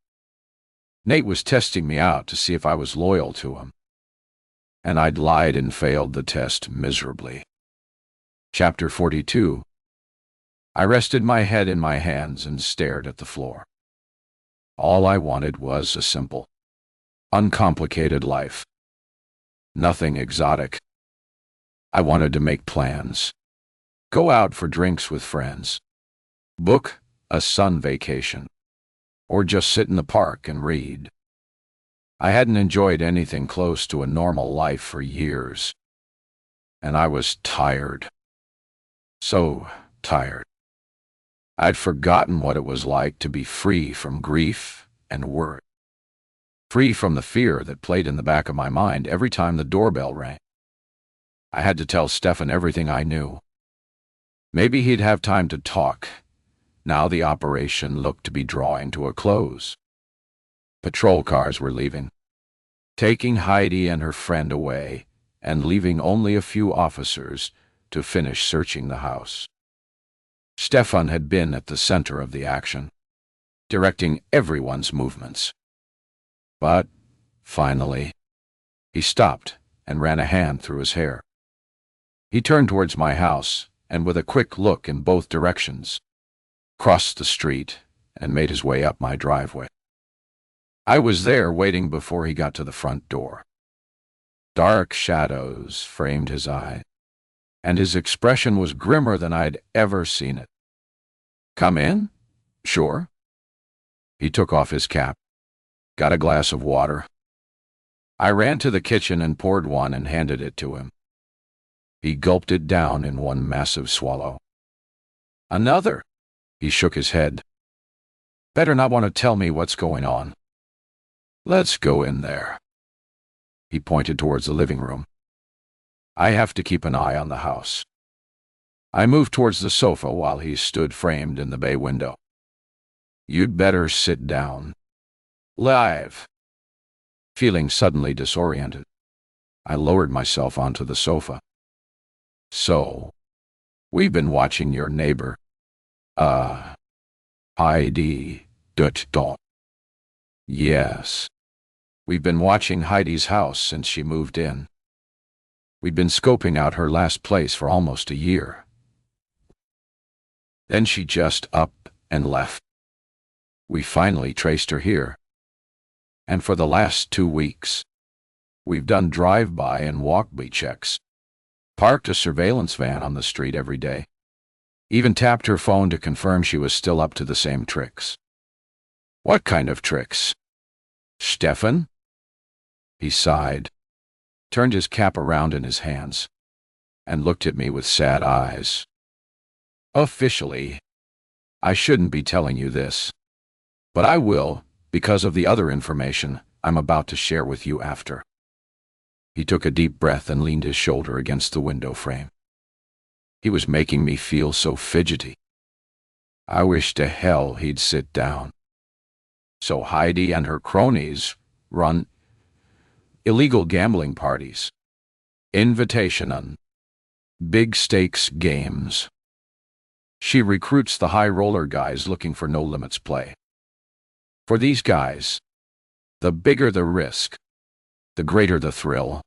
Nate was testing me out to see if I was loyal to him, and I'd lied and failed the test miserably. Chapter 42. I rested my head in my hands and stared at the floor. All I wanted was a simple, uncomplicated life. Nothing exotic. I wanted to make plans, go out for drinks with friends, book a sun vacation, or just sit in the park and read. I hadn't enjoyed anything close to a normal life for years, and I was tired. So tired. I'd forgotten what it was like to be free from grief and worry. Free from the fear that played in the back of my mind every time the doorbell rang. I had to tell Stefan everything I knew. Maybe he'd have time to talk. Now the operation looked to be drawing to a close. Patrol cars were leaving, taking Heidi and her friend away, and leaving only a few officers to finish searching the house. Stefan had been at the center of the action, directing everyone's movements. But, finally, he stopped and ran a hand through his hair. He turned towards my house, and with a quick look in both directions, crossed the street and made his way up my driveway. I was there waiting before he got to the front door. Dark shadows framed his eyes, and his expression was grimmer than I'd ever seen it. "Come in? Sure." He took off his cap, got a glass of water. I ran to the kitchen and poured one and handed it to him. He gulped it down in one massive swallow. "Another?" He shook his head. "Better not want to tell me what's going on." "Let's go in there." He pointed towards the living room. "I have to keep an eye on the house." I moved towards the sofa while he stood framed in the bay window. "You'd better sit down." "Live." Feeling suddenly disoriented, I lowered myself onto the sofa. "So, we've been watching your neighbor, Heidi, dot. Yes. We've been watching Heidi's house since she moved in. We've been scoping out her last place for almost a year. Then she just up and left. We finally traced her here. And for the last 2 weeks, we've done drive-by and walk-by checks, parked a surveillance van on the street every day, even tapped her phone to confirm she was still up to the same tricks." "What kind of tricks?" "Stefan?" He sighed, turned his cap around in his hands, and looked at me with sad eyes. "Officially, I shouldn't be telling you this, but I will because of the other information I'm about to share with you after." He took a deep breath and leaned his shoulder against the window frame. He was making me feel so fidgety. I wished to hell he'd sit down. "So Heidi and her cronies run illegal gambling parties, invitation on big stakes games. She recruits the high roller guys looking for no limits play. For these guys, the bigger the risk, the greater the thrill.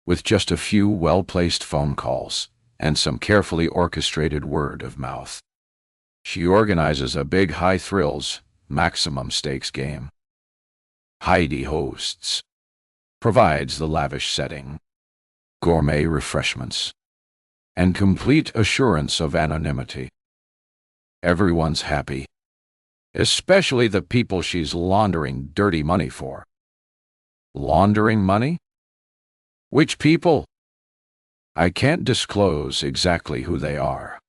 With just a few well-placed phone calls and some carefully orchestrated word of mouth, she organizes a big high-thrills, maximum-stakes game. Heidi hosts, provides the lavish setting, gourmet refreshments, and complete assurance of anonymity. Everyone's happy, especially the people she's laundering dirty money for." "Laundering money? Which people?" "I can't disclose exactly who they are.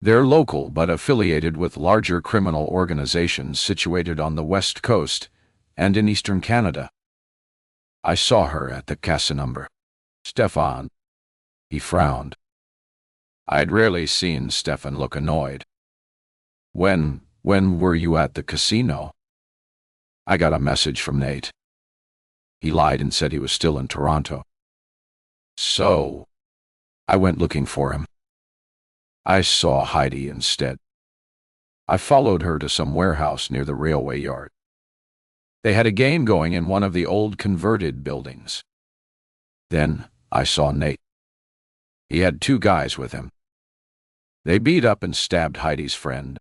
They're local but affiliated with larger criminal organizations situated on the West Coast and in eastern Canada. I saw her at the casa number." "Stefan." He frowned. I'd rarely seen Stefan look annoyed. When were you at the casino?" "I got a message from Nate. He lied and said he was still in Toronto. So, I went looking for him. I saw Heidi instead. I followed her to some warehouse near the railway yard. They had a game going in one of the old converted buildings. Then I saw Nate. He had 2 guys with him. They beat up and stabbed Heidi's friend,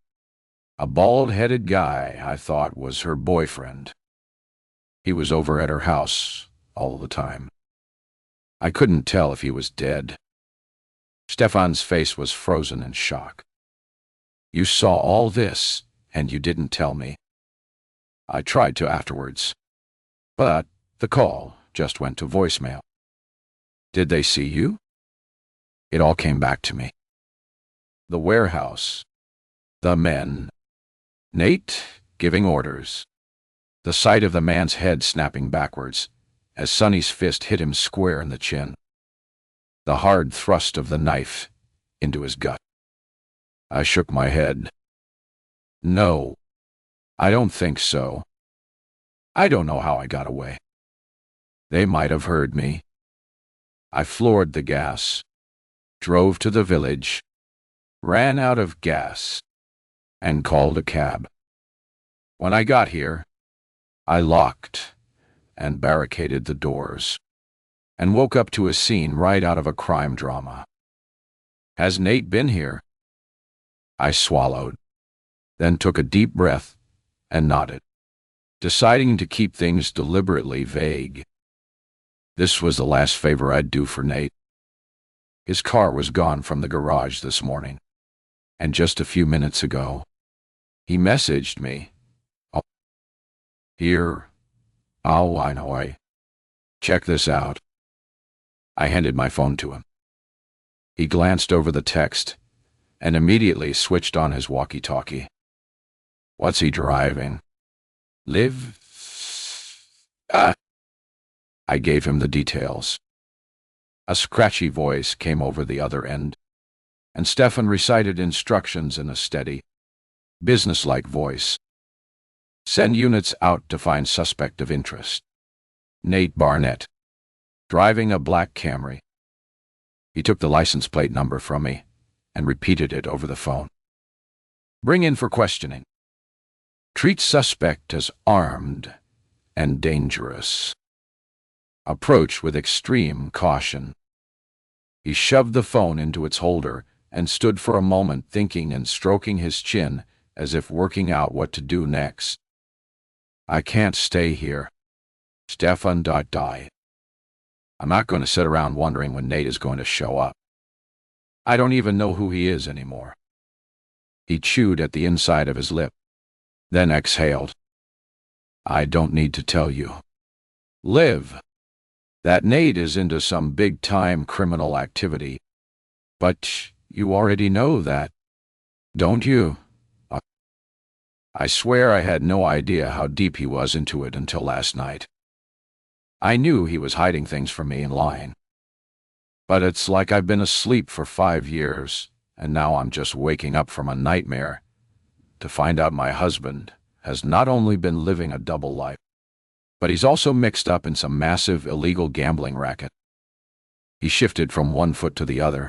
a bald-headed guy I thought was her boyfriend. He was over at her house all the time. I couldn't tell if he was dead." Stefan's face was frozen in shock. "You saw all this, and you didn't tell me." "I tried to afterwards, but the call just went to voicemail." Did they see you? It all came back to me. The warehouse. The men. Nate giving orders. The sight of the man's head snapping backwards as Sonny's fist hit him square in the chin. The hard thrust of the knife into his gut. I shook my head. No, I don't think so. I don't know how I got away. They might have heard me. I floored the gas, drove to the village, ran out of gas, and called a cab. When I got here, I locked and barricaded the doors, and woke up to a scene right out of a crime drama. Has Nate been here? I swallowed, then took a deep breath and nodded, deciding to keep things deliberately vague. This was the last favor I'd do for Nate. His car was gone from the garage this morning, and just a few minutes ago, he messaged me. Oh, here. Oh, I know. Check this out. I handed my phone to him. He glanced over the text and immediately switched on his walkie-talkie. What's he driving? Live? I gave him the details. A scratchy voice came over the other end, and Stefan recited instructions in a steady, businesslike voice. Send units out to find suspect of interest. Nate Barnett, driving a black Camry. He took the license plate number from me and repeated it over the phone. Bring in for questioning. Treat suspect as armed and dangerous. Approach with extreme caution. He shoved the phone into its holder and stood for a moment thinking and stroking his chin as if working out what to do next. I can't stay here. Stefan died. I'm not going to sit around wondering when Nate is going to show up. I don't even know who he is anymore. He chewed at the inside of his lip, then exhaled. I don't need to tell you. Liv, that Nate is into some big-time criminal activity. But you already know that, don't you? I swear I had no idea how deep he was into it until last night. I knew he was hiding things from me and lying. But it's like I've been asleep for 5 years, and now I'm just waking up from a nightmare to find out my husband has not only been living a double life, but he's also mixed up in some massive illegal gambling racket. He shifted from one foot to the other.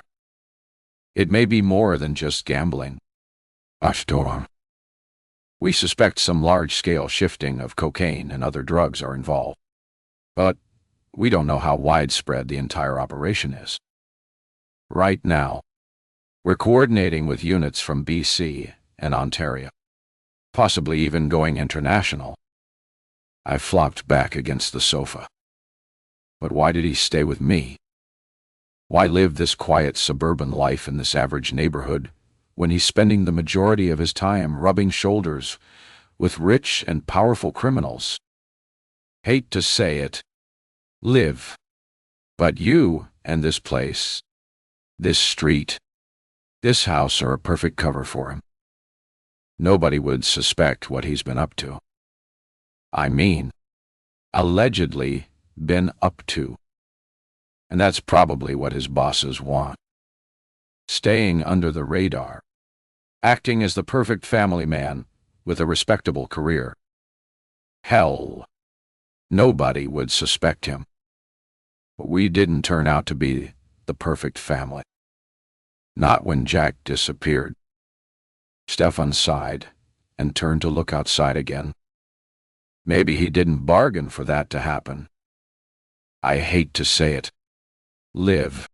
It may be more than just gambling. Ashtor. We suspect some large-scale shifting of cocaine and other drugs are involved. But we don't know how widespread the entire operation is. Right now, we're coordinating with units from BC and Ontario, possibly even going international. I flopped back against the sofa. But why did he stay with me? Why live this quiet suburban life in this average neighborhood when he's spending the majority of his time rubbing shoulders with rich and powerful criminals? Hate to say it, Liv, but you and this place, this street, this house are a perfect cover for him. Nobody would suspect what he's been up to. I mean, allegedly been up to. And that's probably what his bosses want. Staying under the radar, acting as the perfect family man with a respectable career. Hell, nobody would suspect him. But we didn't turn out to be the perfect family. Not when Jack disappeared. Stefan sighed and turned to look outside again. Maybe he didn't bargain for that to happen. I hate to say it, Liv,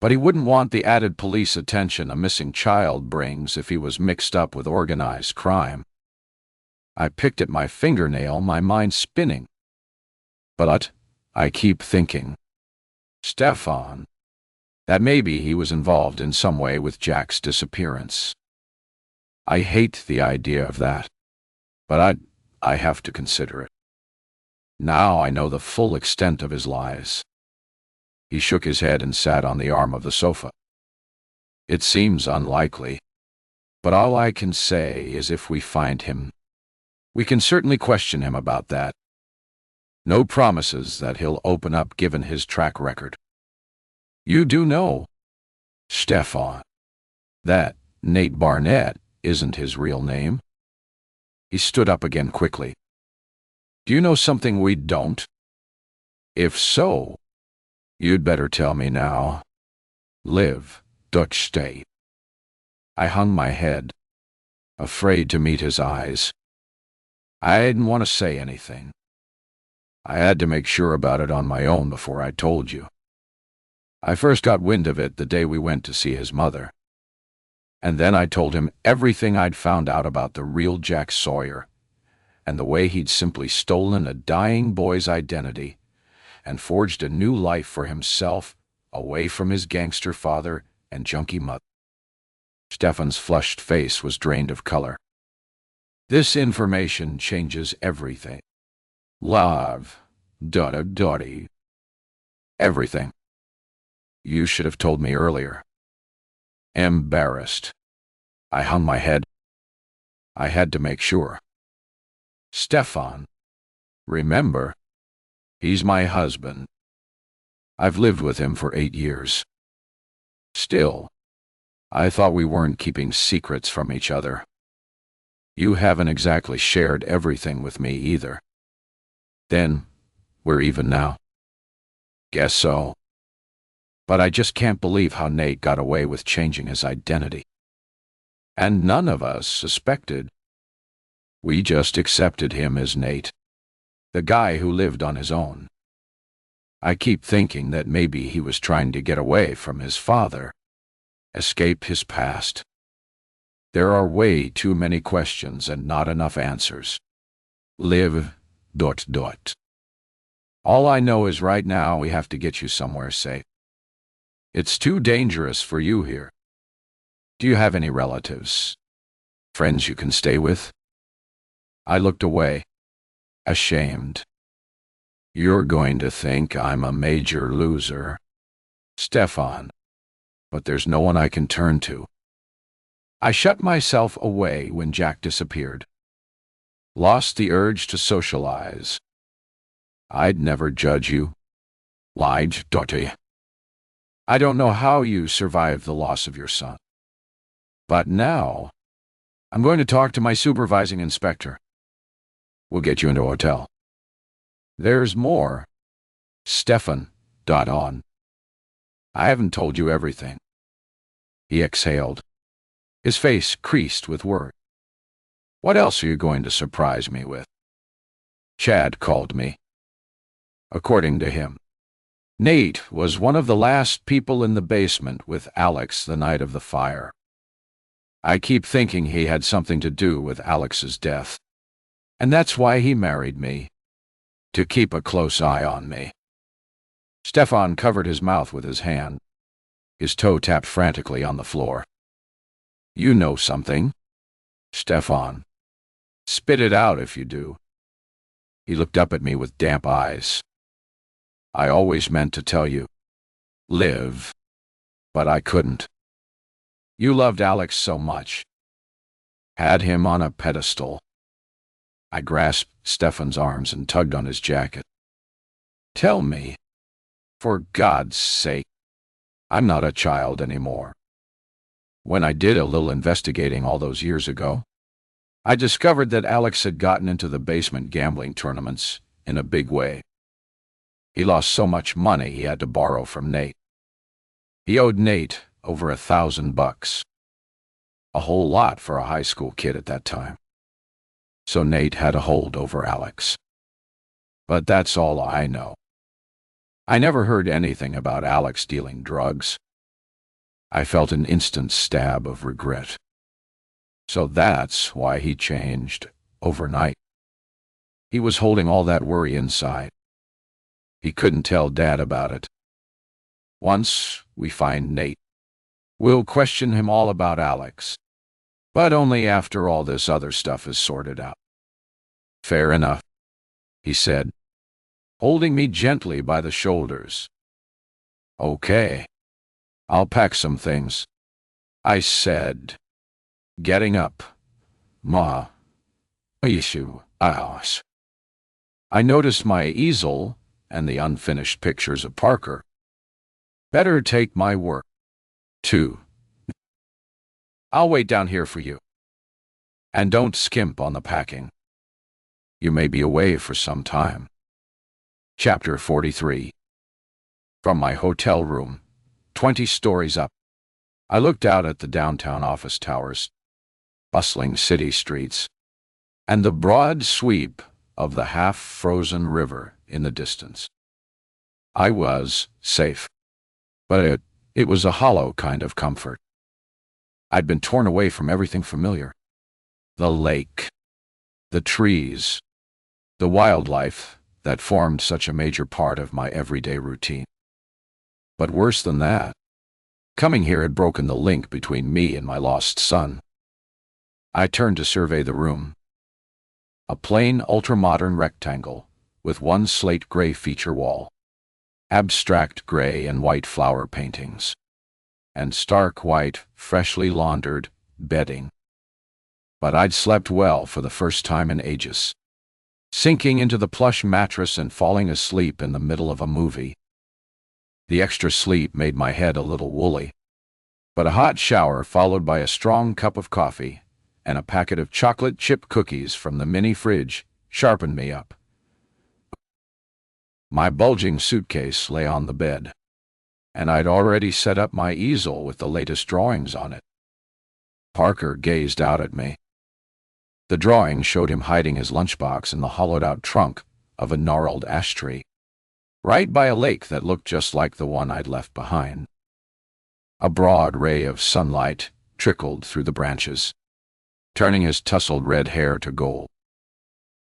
but he wouldn't want the added police attention a missing child brings if he was mixed up with organized crime. I picked at my fingernail, my mind spinning. But I keep thinking, Stefan, that maybe he was involved in some way with Jack's disappearance. I hate the idea of that, but I have to consider it. Now I know the full extent of his lies. He shook his head and sat on the arm of the sofa. It seems unlikely, but all I can say is if we find him, we can certainly question him about that. No promises that he'll open up given his track record. You do know, Stefan, that Nate Barnett isn't his real name? He stood up again quickly. Do you know something we don't? If so, you'd better tell me now. Live, Dutch State. I hung my head, afraid to meet his eyes. I didn't want to say anything. I had to make sure about it on my own before I told you. I first got wind of it the day we went to see his mother. And then I told him everything I'd found out about the real Jack Sawyer, and the way he'd simply stolen a dying boy's identity and forged a new life for himself away from his gangster father and junkie mother. Stefan's flushed face was drained of color. This information changes everything. Love, dotty. Everything. You should have told me earlier. Embarrassed. I hung my head. I had to make sure. Stefan, remember, he's my husband. I've lived with him for 8 years. Still, I thought we weren't keeping secrets from each other. You haven't exactly shared everything with me either. Then, we're even now. Guess so. But I just can't believe how Nate got away with changing his identity. And none of us suspected. We just accepted him as Nate, the guy who lived on his own. I keep thinking that maybe he was trying to get away from his father, escape his past. There are way too many questions and not enough answers. Live, ... All I know is right now we have to get you somewhere safe. It's too dangerous for you here. Do you have any relatives? Friends you can stay with? I looked away, ashamed. You're going to think I'm a major loser, Stefan, but there's no one I can turn to. I shut myself away when Jack disappeared. Lost the urge to socialize. I'd never judge you. Lied, Dottie. I don't know how you survived the loss of your son. But now, I'm going to talk to my supervising inspector. We'll get you into a hotel. There's more. Stefan, ... on. I haven't told you everything. He exhaled. His face creased with worry. What else are you going to surprise me with? Chad called me. According to him, Nate was one of the last people in the basement with Alex the night of the fire. I keep thinking he had something to do with Alex's death. And that's why he married me. To keep a close eye on me. Stefan covered his mouth with his hand. His toe tapped frantically on the floor. You know something, Stefan. Spit it out if you do. He looked up at me with damp eyes. I always meant to tell you. Live. But I couldn't. You loved Alex so much. Had him on a pedestal. I grasped Stefan's arms and tugged on his jacket. Tell me, for God's sake, I'm not a child anymore. When I did a little investigating all those years ago, I discovered that Alex had gotten into the basement gambling tournaments in a big way. He lost so much money he had to borrow from Nate. He owed Nate over $1,000. A whole lot for a high school kid at that time. So Nate had a hold over Alex. But that's all I know. I never heard anything about Alex dealing drugs. I felt an instant stab of regret. So that's why he changed overnight. He was holding all that worry inside. He couldn't tell Dad about it. Once we find Nate, we'll question him all about Alex. But only after all this other stuff is sorted out. Fair enough, he said, holding me gently by the shoulders. Okay, I'll pack some things, I said, getting up. Ma, issue, house. I noticed my easel and the unfinished pictures of Parker. Better take my work, too. I'll wait down here for you. And don't skimp on the packing. You may be away for some time. Chapter 43. From my hotel room, 20 stories up, I looked out at the downtown office towers, bustling city streets, and the broad sweep of the half-frozen river in the distance. I was safe, but it was a hollow kind of comfort. I'd been torn away from everything familiar. The lake, the trees, the wildlife that formed such a major part of my everyday routine. But worse than that, coming here had broken the link between me and my lost son. I turned to survey the room. A plain, ultra-modern rectangle with one slate gray feature wall, abstract gray and white flower paintings, and stark white, freshly laundered bedding. But I'd slept well for the first time in ages, sinking into the plush mattress and falling asleep in the middle of a movie. The extra sleep made my head a little woolly, but a hot shower followed by a strong cup of coffee and a packet of chocolate chip cookies from the mini fridge sharpened me up. My bulging suitcase lay on the bed, and I'd already set up my easel with the latest drawings on it. Parker gazed out at me. The drawing showed him hiding his lunchbox in the hollowed-out trunk of a gnarled ash tree, right by a lake that looked just like the one I'd left behind. A broad ray of sunlight trickled through the branches, turning his tousled red hair to gold.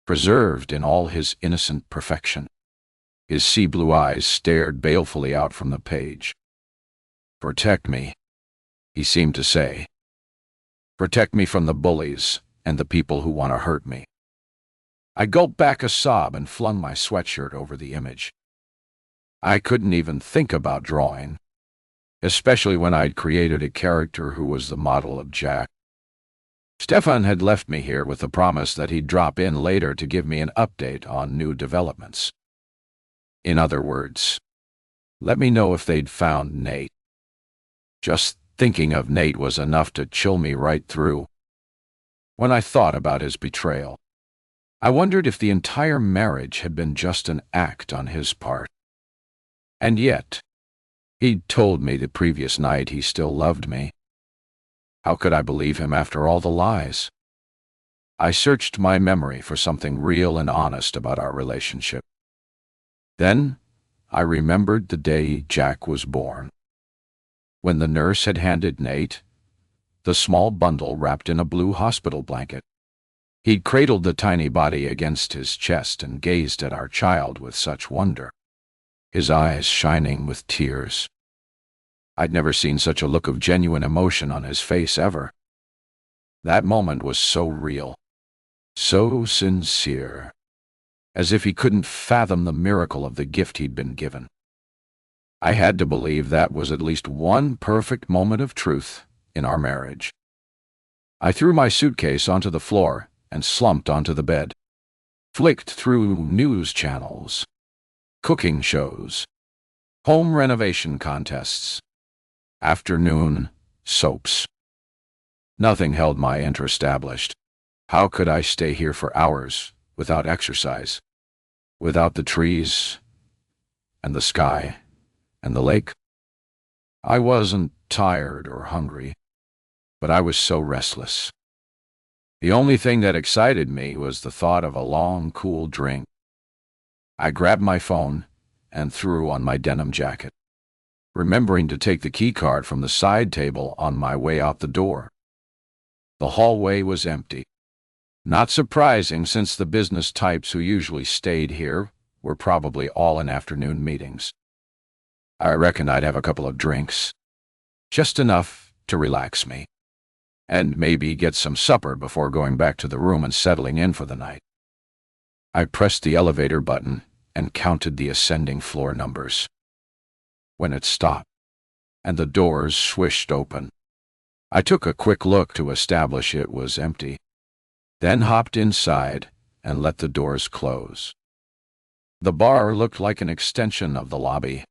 Preserved in all his innocent perfection, his sea-blue eyes stared balefully out from the page. "Protect me," he seemed to say. "Protect me from the bullies and the people who want to hurt me." I gulped back a sob and flung my sweatshirt over the image. I couldn't even think about drawing, especially when I'd created a character who was the model of Jack. Stefan had left me here with the promise that he'd drop in later to give me an update on new developments. In other words, let me know if they'd found Nate. Just thinking of Nate was enough to chill me right through. When I thought about his betrayal, I wondered if the entire marriage had been just an act on his part. And yet, he'd told me the previous night he still loved me. How could I believe him after all the lies? I searched my memory for something real and honest about our relationship. Then, I remembered the day Jack was born. When the nurse had handed Nate the small bundle wrapped in a blue hospital blanket. He'd cradled the tiny body against his chest and gazed at our child with such wonder, his eyes shining with tears. I'd never seen such a look of genuine emotion on his face ever. That moment was so real, so sincere, as if he couldn't fathom the miracle of the gift he'd been given. I had to believe that was at least one perfect moment of truth in our marriage. I threw my suitcase onto the floor and slumped onto the bed, flicked through news channels, cooking shows, home renovation contests, afternoon soaps. Nothing held my interest established. How could I stay here for hours without exercise, without the trees and the sky and the lake? I wasn't tired or hungry, but I was so restless. The only thing that excited me was the thought of a long, cool drink. I grabbed my phone and threw on my denim jacket, remembering to take the key card from the side table on my way out the door. The hallway was empty. Not surprising, since the business types who usually stayed here were probably all in afternoon meetings. I reckoned I'd have a couple of drinks, just enough to relax me, and maybe get some supper before going back to the room and settling in for the night. I pressed the elevator button and counted the ascending floor numbers. when it stopped, and the doors swished open. I took a quick look to establish it was empty, then hopped inside and let the doors close. The bar looked like an extension of the lobby.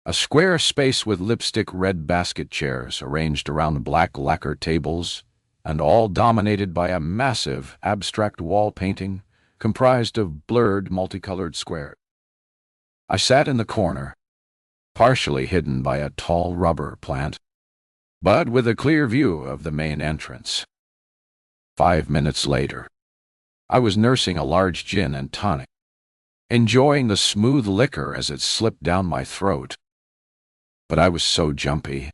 A square space with lipstick-red basket chairs arranged around black lacquer tables, and all dominated by a massive abstract wall painting comprised of blurred multicolored squares. I sat in the corner, partially hidden by a tall rubber plant, but with a clear view of the main entrance. 5 minutes later, I was nursing a large gin and tonic, enjoying the smooth liquor as it slipped down my throat. But I was so jumpy,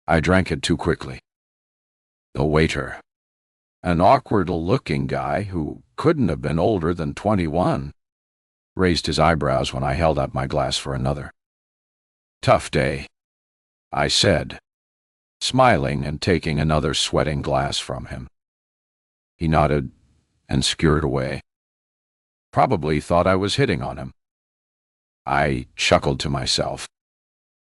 I drank it too quickly. The waiter, an awkward-looking guy who couldn't have been older than 21, raised his eyebrows when I held out my glass for another. "Tough day," I said, smiling and taking another sweating glass from him. He nodded and scurried away. Probably thought I was hitting on him. I chuckled to myself,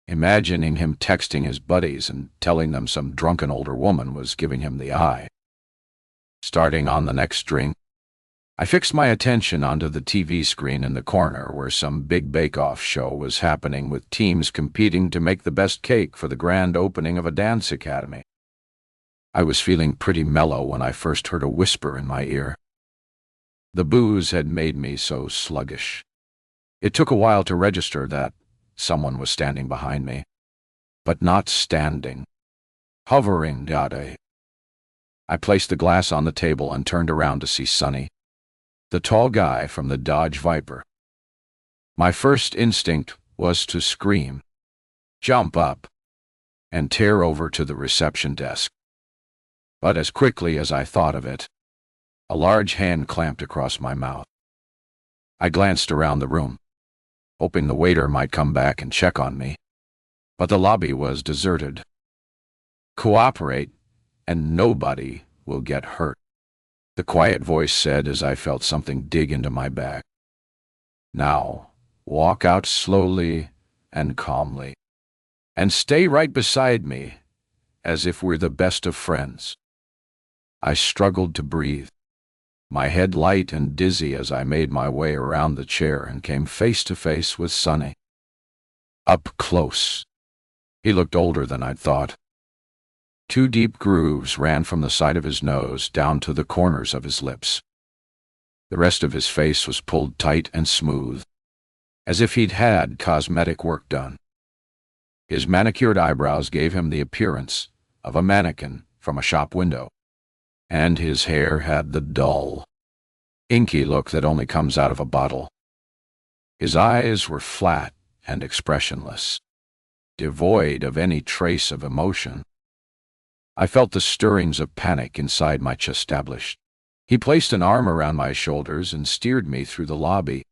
imagining him texting his buddies and telling them some drunken older woman was giving him the eye. Starting on the next drink, I fixed my attention onto the TV screen in the corner where some big bake-off show was happening with teams competing to make the best cake for the grand opening of a dance academy. I was feeling pretty mellow when I first heard a whisper in my ear. The booze had made me so sluggish. It took a while to register that someone was standing behind me, but not standing, hovering. I placed the glass on the table and turned around to see Sonny, the tall guy from the Dodge Viper. My first instinct was to scream, jump up, and tear over to the reception desk. But as quickly as I thought of it, a large hand clamped across my mouth. I glanced around the room, hoping the waiter might come back and check on me, but the lobby was deserted. "Cooperate, and nobody will get hurt," the quiet voice said as I felt something dig into my back. "Now, walk out slowly and calmly, and stay right beside me, as if we're the best of friends." I struggled to breathe, my head light and dizzy as I made my way around the chair and came face to face with Sonny. Up close. He looked older than I'd thought. 2 deep grooves ran from the side of his nose down to the corners of his lips. The rest of his face was pulled tight and smooth, as if he'd had cosmetic work done. His manicured eyebrows gave him the appearance of a mannequin from a shop window, and his hair had the dull, inky look that only comes out of a bottle. His eyes were flat and expressionless, devoid of any trace of emotion. I felt the stirrings of panic inside my chest established. He placed an arm around my shoulders and steered me through the lobby,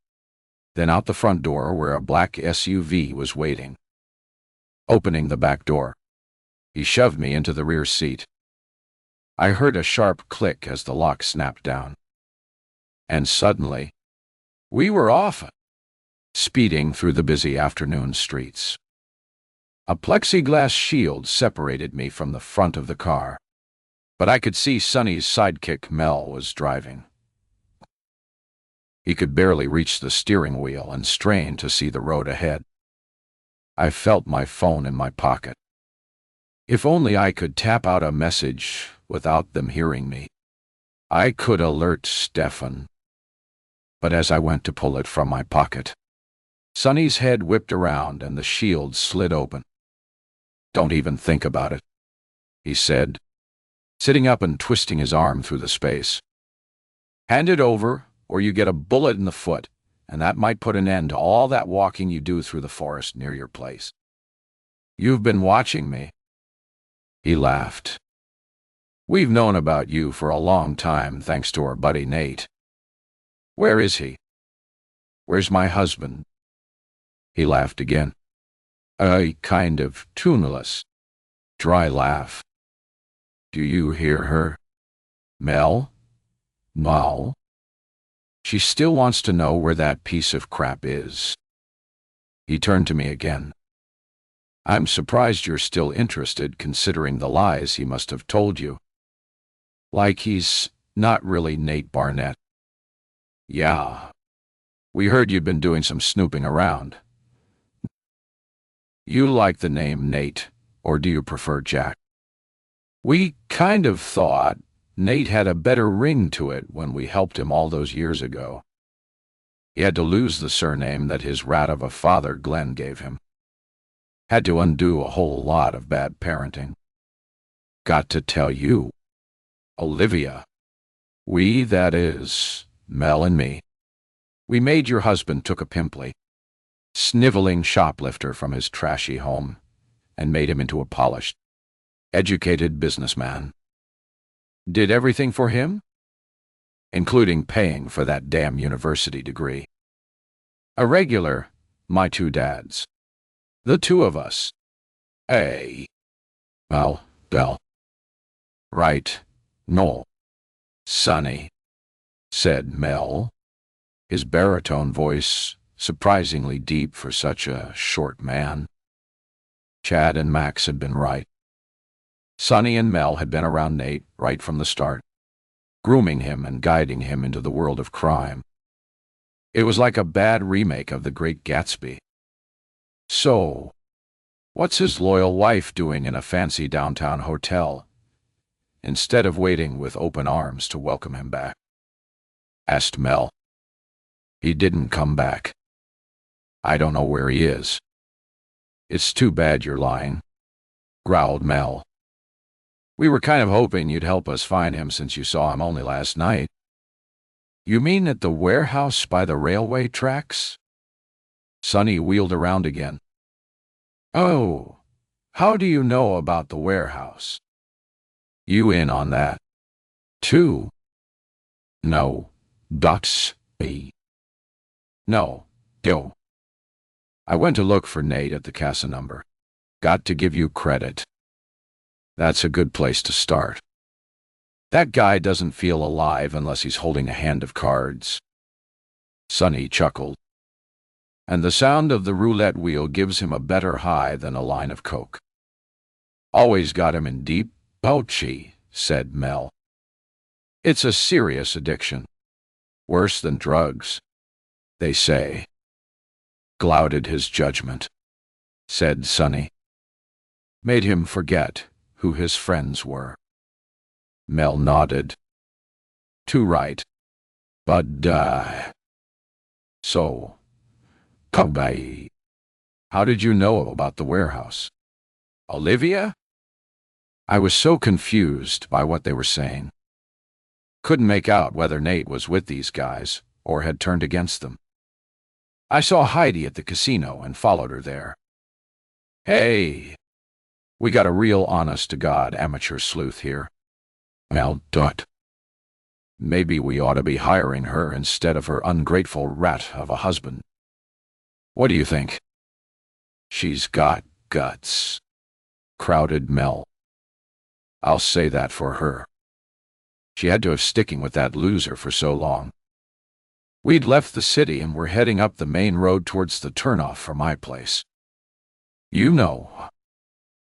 then out the front door where a black SUV was waiting. Opening the back door, he shoved me into the rear seat. I heard a sharp click as the lock snapped down. And suddenly, we were off, speeding through the busy afternoon streets. A plexiglass shield separated me from the front of the car, but I could see Sonny's sidekick Mel was driving. He could barely reach the steering wheel and strained to see the road ahead. I felt my phone in my pocket. If only I could tap out a message without them hearing me, I could alert Stefan. But as I went to pull it from my pocket, Sonny's head whipped around and the shield slid open. "Don't even think about it," he said, sitting up and twisting his arm through the space. "Hand it over, or you get a bullet in the foot, and that might put an end to all that walking you do through the forest near your place. You've been watching me." He laughed. "We've known about you for a long time, thanks to our buddy Nate. Where is he? Where's my husband?" He laughed again. A kind of tuneless, dry laugh. "Do you hear her? Mel? Mal? She still wants to know where that piece of crap is." He turned to me again. I'm surprised you're still interested, considering the lies he must have told you. Like he's not really Nate Barnett. Yeah. We heard you'd been doing some snooping around. You like the name Nate, or do you prefer Jack? We kind of thought Nate had a better ring to it when we helped him all those years ago. He had to lose the surname that his rat of a father, Glenn, gave him. Had to undo a whole lot of bad parenting. Got to tell you, Olivia, we, that is, Mel and me, we made your husband took a pimply, sniveling shoplifter from his trashy home and made him into a polished, educated businessman. Did everything for him, including paying for that damn university degree. A regular, my two dads. The two of us. Hey. Well, Bell. Right, no. Sonny, said Mel, his baritone voice surprisingly deep for such a short man. Chad and Max had been right. Sonny and Mel had been around Nate right from the start, grooming him and guiding him into the world of crime. It was like a bad remake of The Great Gatsby. So, what's his loyal wife doing in a fancy downtown hotel, instead of waiting with open arms to welcome him back? Asked Mel. He didn't come back. I don't know where he is. It's too bad you're lying, growled Mel. We were kind of hoping you'd help us find him since you saw him only last night. You mean at the warehouse by the railway tracks? Sonny wheeled around again. Oh, how do you know about the warehouse? You in on that, too? No, that's me. No, yo. I went to look for Nate at the casa number. Got to give you credit. That's a good place to start. That guy doesn't feel alive unless he's holding a hand of cards. Sonny chuckled. And the sound of the roulette wheel gives him a better high than a line of coke. Always got him in deep pouchy, said Mel. It's a serious addiction. Worse than drugs, they say. Clouded his judgment, said Sonny. Made him forget who his friends were. Mel nodded. Too right. But, So, Kobe, how did you know about the warehouse? Olivia? I was so confused by what they were saying. Couldn't make out whether Nate was with these guys or had turned against them. I saw Heidi at the casino and followed her there. Hey, we got a real honest-to-God amateur sleuth here. Mel Dutt. Maybe we ought to be hiring her instead of her ungrateful rat of a husband. What do you think? She's got guts, crowded Mel. I'll say that for her. She had to have sticking with that loser for so long. We'd left the city and were heading up the main road towards the turnoff for my place. You know,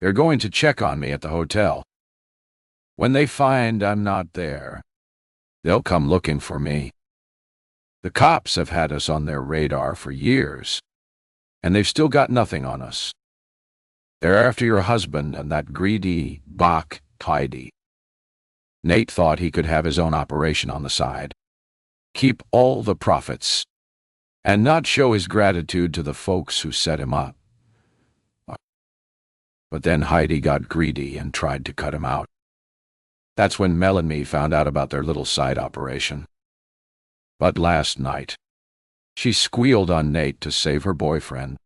they're going to check on me at the hotel. When they find I'm not there, they'll come looking for me. The cops have had us on their radar for years, and they've still got nothing on us. They're after your husband and that greedy Bach Heidi. Nate thought he could have his own operation on the side, keep all the profits, and not show his gratitude to the folks who set him up. But then Heidi got greedy and tried to cut him out. That's when Mel and me found out about their little side operation. But last night, she squealed on Nate to save her boyfriend,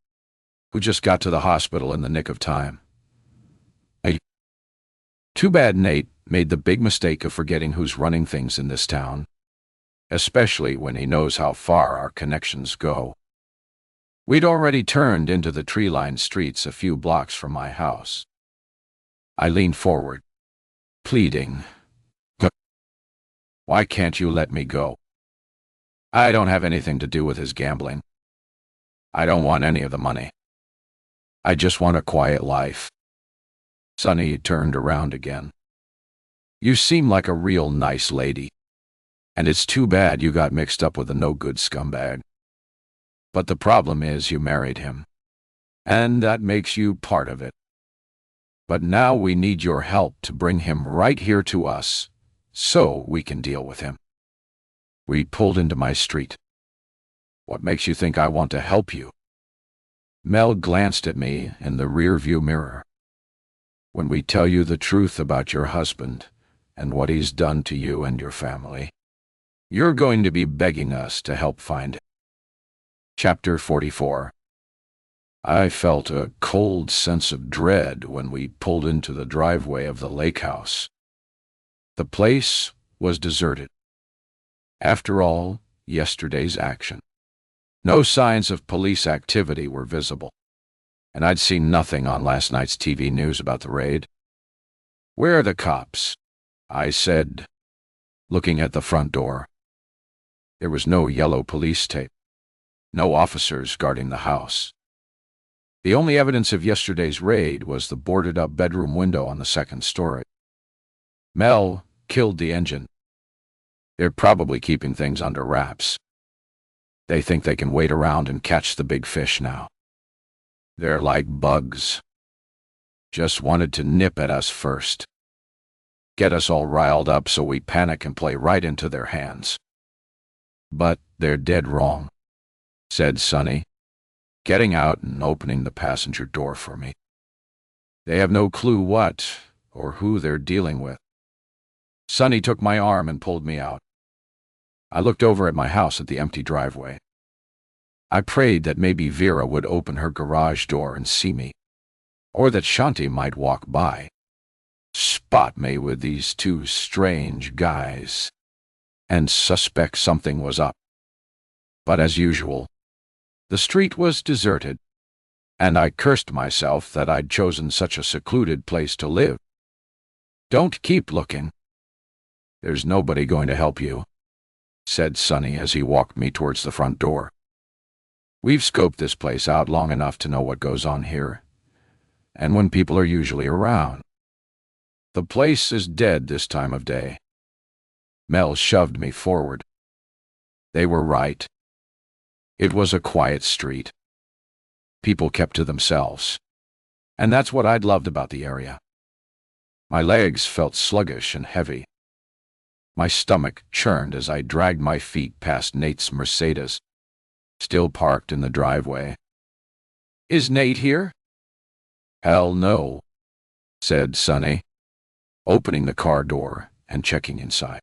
who just got to the hospital in the nick of time. Too bad Nate made the big mistake of forgetting who's running things in this town, especially when he knows how far our connections go. We'd already turned into the tree-lined streets a few blocks from my house. I leaned forward, pleading, "Why can't you let me go? I don't have anything to do with his gambling. I don't want any of the money. I just want a quiet life." Sunny turned around again. "You seem like a real nice lady, and it's too bad you got mixed up with a no-good scumbag. But the problem is you married him, and that makes you part of it. But now we need your help to bring him right here to us, so we can deal with him." We pulled into my street. "What makes you think I want to help you?" Mel glanced at me in the rearview mirror. "When we tell you the truth about your husband and what he's done to you and your family, you're going to be begging us to help find him." Chapter 44. I felt a cold sense of dread when we pulled into the driveway of the lake house. The place was deserted. After all, yesterday's action. No signs of police activity were visible, and I'd seen nothing on last night's TV news about the raid. "Where are the cops?" I said, looking at the front door. There was no yellow police tape, no officers guarding the house. The only evidence of yesterday's raid was the boarded-up bedroom window on the second story. Mel killed the engine. They're probably keeping things under wraps. They think they can wait around and catch the big fish now. They're like bugs. Just wanted to nip at us first. Get us all riled up so we panic and play right into their hands. But they're dead wrong," said Sunny, getting out and opening the passenger door for me. "They have no clue what or who they're dealing with." Sunny took my arm and pulled me out. I looked over at my house at the empty driveway. I prayed that maybe Vera would open her garage door and see me, or that Shanti might walk by, spot me with these two strange guys, and suspect something was up. But as usual, the street was deserted, and I cursed myself that I'd chosen such a secluded place to live. "Don't keep looking. There's nobody going to help you," said Sunny as he walked me towards the front door. "We've scoped this place out long enough to know what goes on here, and when people are usually around. The place is dead this time of day." Mel shoved me forward. They were right. It was a quiet street. People kept to themselves, and that's what I'd loved about the area. My legs felt sluggish and heavy. My stomach churned as I dragged my feet past Nate's Mercedes, still parked in the driveway. "Is Nate here?" "Hell no," said Sunny, opening the car door and checking inside.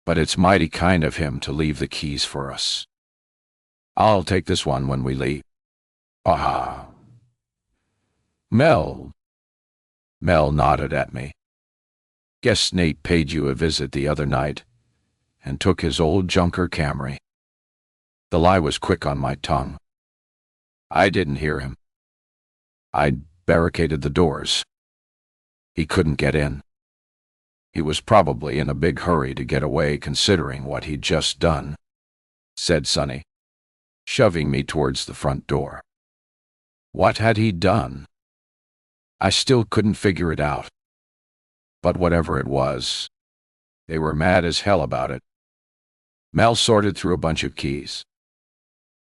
"But it's mighty kind of him to leave the keys for us. I'll take this one when we leave." "Ah." Mel nodded at me. "Guess Nate paid you a visit the other night and took his old junker Camry." The lie was quick on my tongue. I didn't hear him. I'd barricaded the doors. He couldn't get in. He was probably in a big hurry to get away considering what he'd just done, said Sunny, shoving me towards the front door. What had he done? I still couldn't figure it out. But whatever it was, they were mad as hell about it. Mel sorted through a bunch of keys.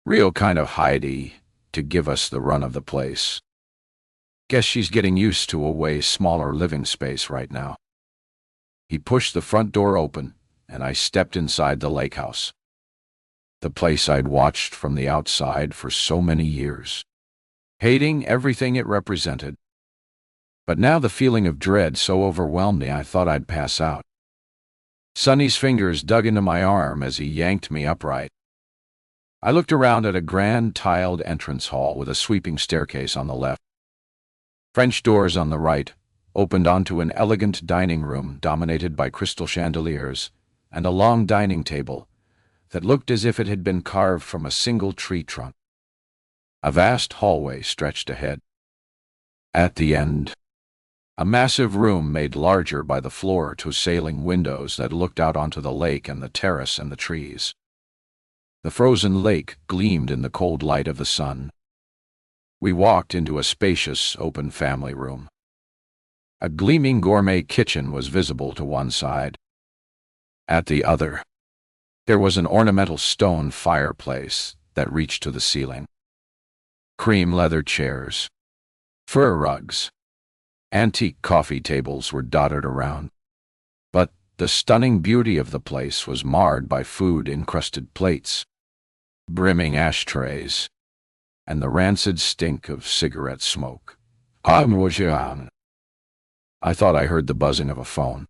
Real kind of Heidi to give us the run of the place. Guess she's getting used to a way smaller living space right now. He pushed the front door open, and I stepped inside the lake house. The place I'd watched from the outside for so many years, hating everything it represented. But now the feeling of dread so overwhelmed me I thought I'd pass out. Sunny's fingers dug into my arm as he yanked me upright. I looked around at a grand tiled entrance hall with a sweeping staircase on the left. French doors on the right opened onto an elegant dining room dominated by crystal chandeliers and a long dining table that looked as if it had been carved from a single tree trunk. A vast hallway stretched ahead. At the end, a massive room made larger by the floor-to-ceiling windows that looked out onto the lake and the terrace and the trees. The frozen lake gleamed in the cold light of the sun. We walked into a spacious, open family room. A gleaming gourmet kitchen was visible to one side. At the other, there was an ornamental stone fireplace that reached to the ceiling. Cream leather chairs, fur rugs, antique coffee tables were dotted around. But the stunning beauty of the place was marred by food-encrusted plates, brimming ashtrays, and the rancid stink of cigarette smoke. I thought I heard the buzzing of a phone.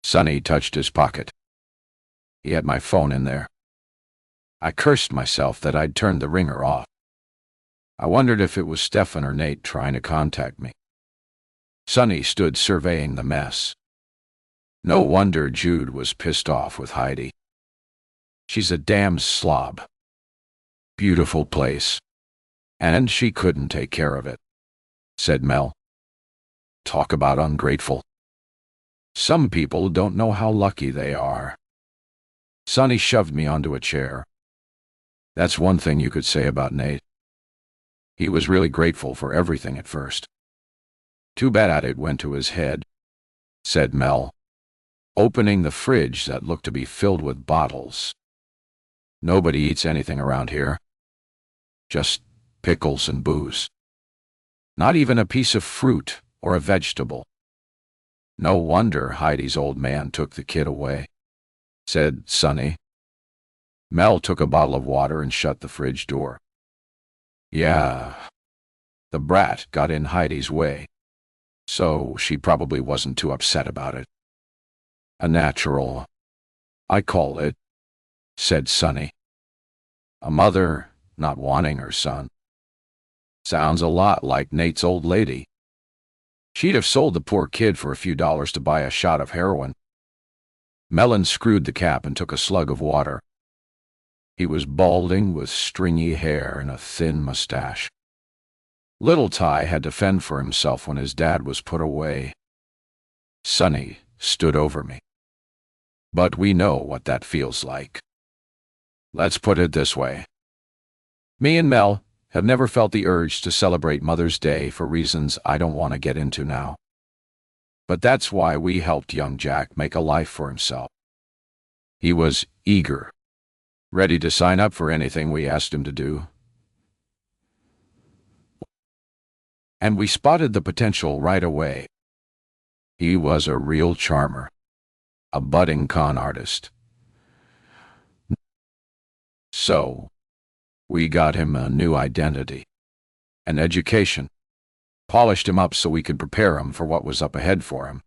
Sonny touched his pocket. He had my phone in there. I cursed myself that I'd turned the ringer off. I wondered if it was Stefan or Nate trying to contact me. Sonny stood surveying the mess. No wonder Jude was pissed off with Heidi. She's a damn slob. Beautiful place. And she couldn't take care of it, said Mel. Talk about ungrateful. Some people don't know how lucky they are. Sonny shoved me onto a chair. That's one thing you could say about Nate. He was really grateful for everything at first. Too bad it went to his head, said Mel, opening the fridge that looked to be filled with bottles. Nobody eats anything around here. Just pickles and booze. Not even a piece of fruit or a vegetable. No wonder Heidi's old man took the kid away, said Sonny. Mel took a bottle of water and shut the fridge door. Yeah, the brat got in Heidi's way, so she probably wasn't too upset about it. A natural, I call it, said Sonny. A mother not wanting her son. Sounds a lot like Nate's old lady. She'd have sold the poor kid for a few dollars to buy a shot of heroin. Mel unscrewed the cap and took a slug of water. He was balding with stringy hair and a thin mustache. Little Ty had to fend for himself when his dad was put away. Sonny stood over me. But we know what that feels like. Let's put it this way. Me and Mel have never felt the urge to celebrate Mother's Day for reasons I don't want to get into now. But that's why we helped young Jack make a life for himself. He was eager, ready to sign up for anything we asked him to do. And we spotted the potential right away. He was a real charmer, a budding con artist. So, we got him a new identity, an education, polished him up so we could prepare him for what was up ahead for him.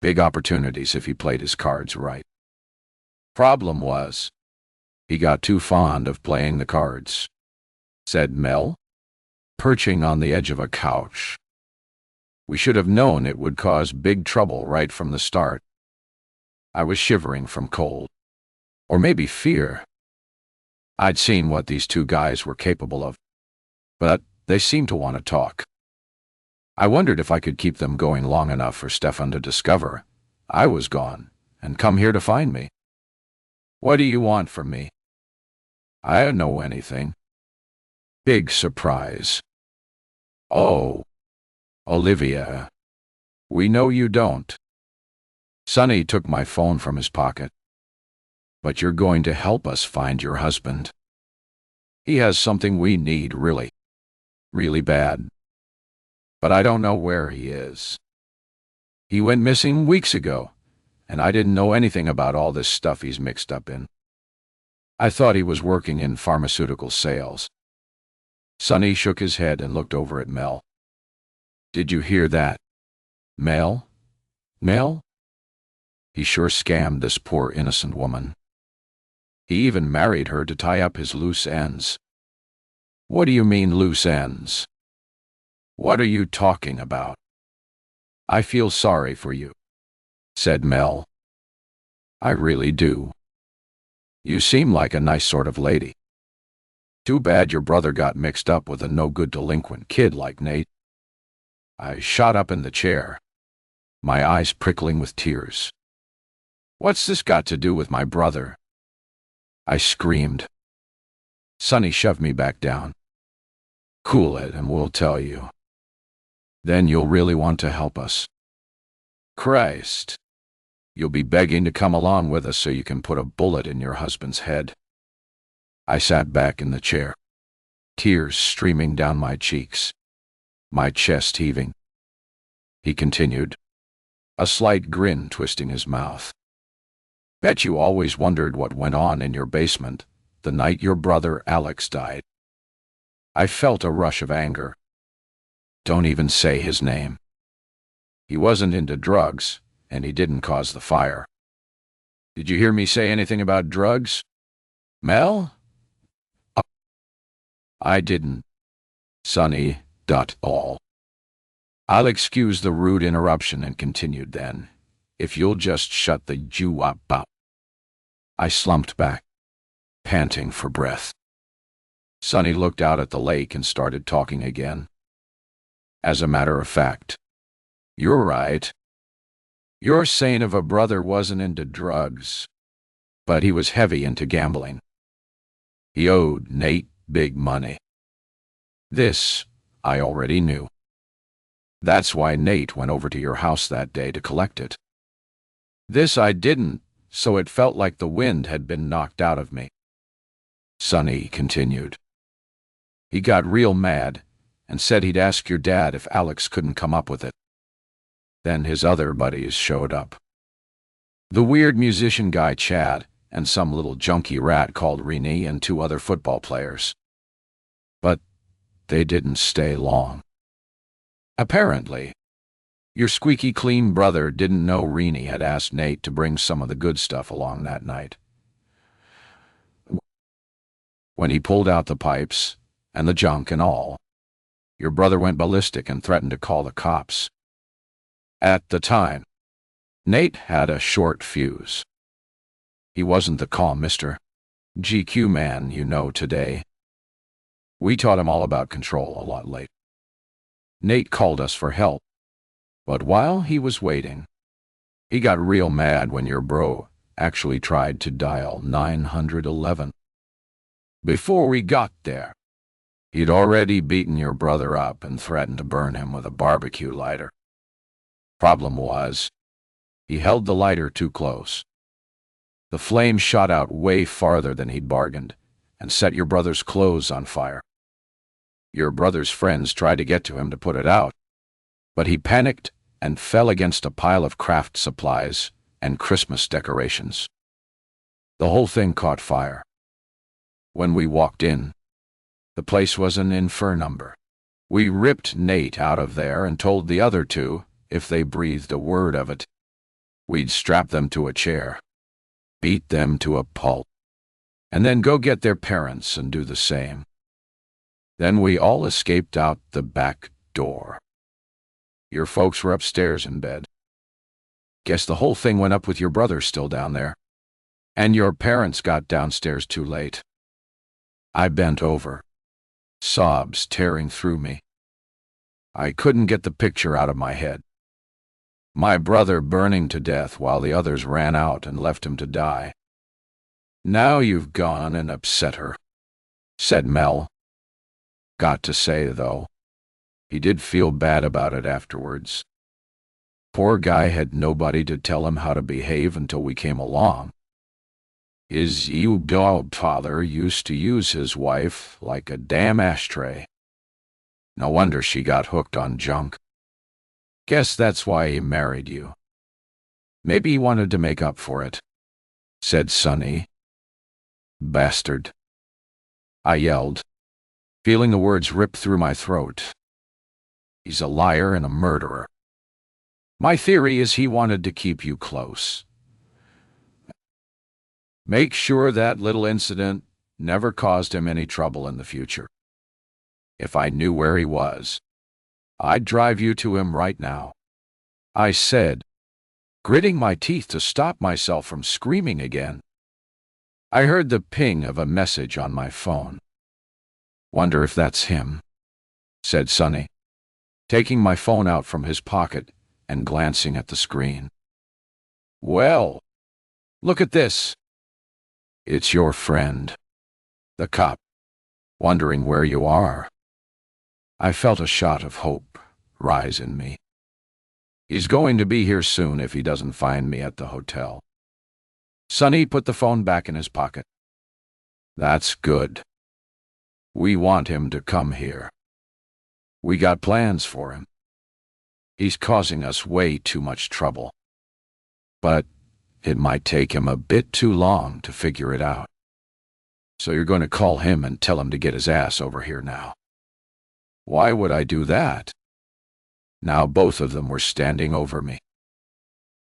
Big opportunities if he played his cards right. Problem was, he got too fond of playing the cards, said Mel, perching on the edge of a couch. We should have known it would cause big trouble right from the start. I was shivering from cold, or maybe fear. I'd seen what these two guys were capable of, but they seemed to want to talk. I wondered if I could keep them going long enough for Stefan to discover I was gone and come here to find me. What do you want from me? I don't know anything. Big surprise. Oh, Olivia, we know you don't. Sonny took my phone from his pocket. But you're going to help us find your husband. He has something we need really, really bad. But I don't know where he is. He went missing weeks ago, and I didn't know anything about all this stuff he's mixed up in. I thought he was working in pharmaceutical sales. Sonny shook his head and looked over at Mel. Did you hear that? Mel? Mel? He sure scammed this poor innocent woman. He even married her to tie up his loose ends. What do you mean, loose ends? What are you talking about? I feel sorry for you, said Mel. I really do. You seem like a nice sort of lady. Too bad your brother got mixed up with a no-good delinquent kid like Nate. I shot up in the chair, my eyes prickling with tears. What's this got to do with my brother? I screamed. Sonny shoved me back down. Cool it and we'll tell you. Then you'll really want to help us. Christ. You'll be begging to come along with us so you can put a bullet in your husband's head. I sat back in the chair, tears streaming down my cheeks, my chest heaving. He continued, a slight grin twisting his mouth. Bet you always wondered what went on in your basement the night your brother Alex died. I felt a rush of anger. Don't even say his name. He wasn't into drugs, and he didn't cause the fire. Did you hear me say anything about drugs? Mel? I didn't. Sonny, all. I'll excuse the rude interruption and continued then, if you'll just shut the Jew up. I slumped back, panting for breath. Sonny looked out at the lake and started talking again. As a matter of fact, you're right. Your saint of a brother wasn't into drugs, but he was heavy into gambling. He owed Nate big money. This I already knew. That's why Nate went over to your house that day to collect it. This I didn't, so it felt like the wind had been knocked out of me. Sonny continued. He got real mad and said he'd ask your dad if Alex couldn't come up with it. Then his other buddies showed up. The weird musician guy Chad and some little junkie rat called Renee and 2 other football players. But they didn't stay long. Apparently, your squeaky clean brother didn't know Renee had asked Nate to bring some of the good stuff along that night. When he pulled out the pipes and the junk and all, your brother went ballistic and threatened to call the cops. At the time, Nate had a short fuse. He wasn't the calm Mr. GQ man you know today. We taught him all about control a lot later. Nate called us for help, but while he was waiting, he got real mad when your bro actually tried to dial 911. Before we got there, he'd already beaten your brother up and threatened to burn him with a barbecue lighter. Problem was, he held the lighter too close. The flame shot out way farther than he'd bargained and set your brother's clothes on fire. Your brother's friends tried to get to him to put it out, but he panicked and fell against a pile of craft supplies and Christmas decorations. The whole thing caught fire. When we walked in, the place was an inferno. We ripped Nate out of there and told the other 2, if they breathed a word of it, we'd strap them to a chair, beat them to a pulp, and then go get their parents and do the same. Then we all escaped out the back door. Your folks were upstairs in bed. Guess the whole thing went up with your brother still down there, and your parents got downstairs too late. I bent over, sobs tearing through me. I couldn't get the picture out of my head. My brother burning to death while the others ran out and left him to die. Now you've gone and upset her, said Mel. Got to say, though, he did feel bad about it afterwards. Poor guy had nobody to tell him how to behave until we came along. His dog father used to use his wife like a damn ashtray. No wonder she got hooked on junk. Guess that's why he married you. Maybe he wanted to make up for it, said Sonny. Bastard. I yelled, feeling the words rip through my throat. He's a liar and a murderer. My theory is he wanted to keep you close. Make sure that little incident never caused him any trouble in the future. If I knew where he was, I'd drive you to him right now, I said, gritting my teeth to stop myself from screaming again. I heard the ping of a message on my phone. Wonder if that's him, said Sonny, taking my phone out from his pocket and glancing at the screen. Well, look at this. It's your friend, the cop, wondering where you are. I felt a shot of hope rise in me. He's going to be here soon if he doesn't find me at the hotel. Sonny put the phone back in his pocket. That's good. We want him to come here. We got plans for him. He's causing us way too much trouble. But it might take him a bit too long to figure it out. So you're going to call him and tell him to get his ass over here now. Why would I do that? Now both of them were standing over me.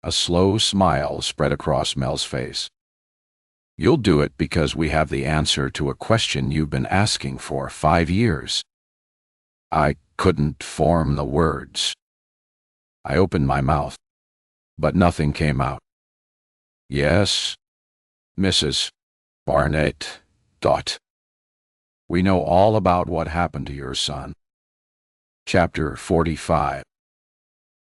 A slow smile spread across Mel's face. You'll do it because we have the answer to a question you've been asking for 5 years. I couldn't form the words. I opened my mouth, but nothing came out. Yes, Mrs. Barnett. We know all about what happened to your son. Chapter 45.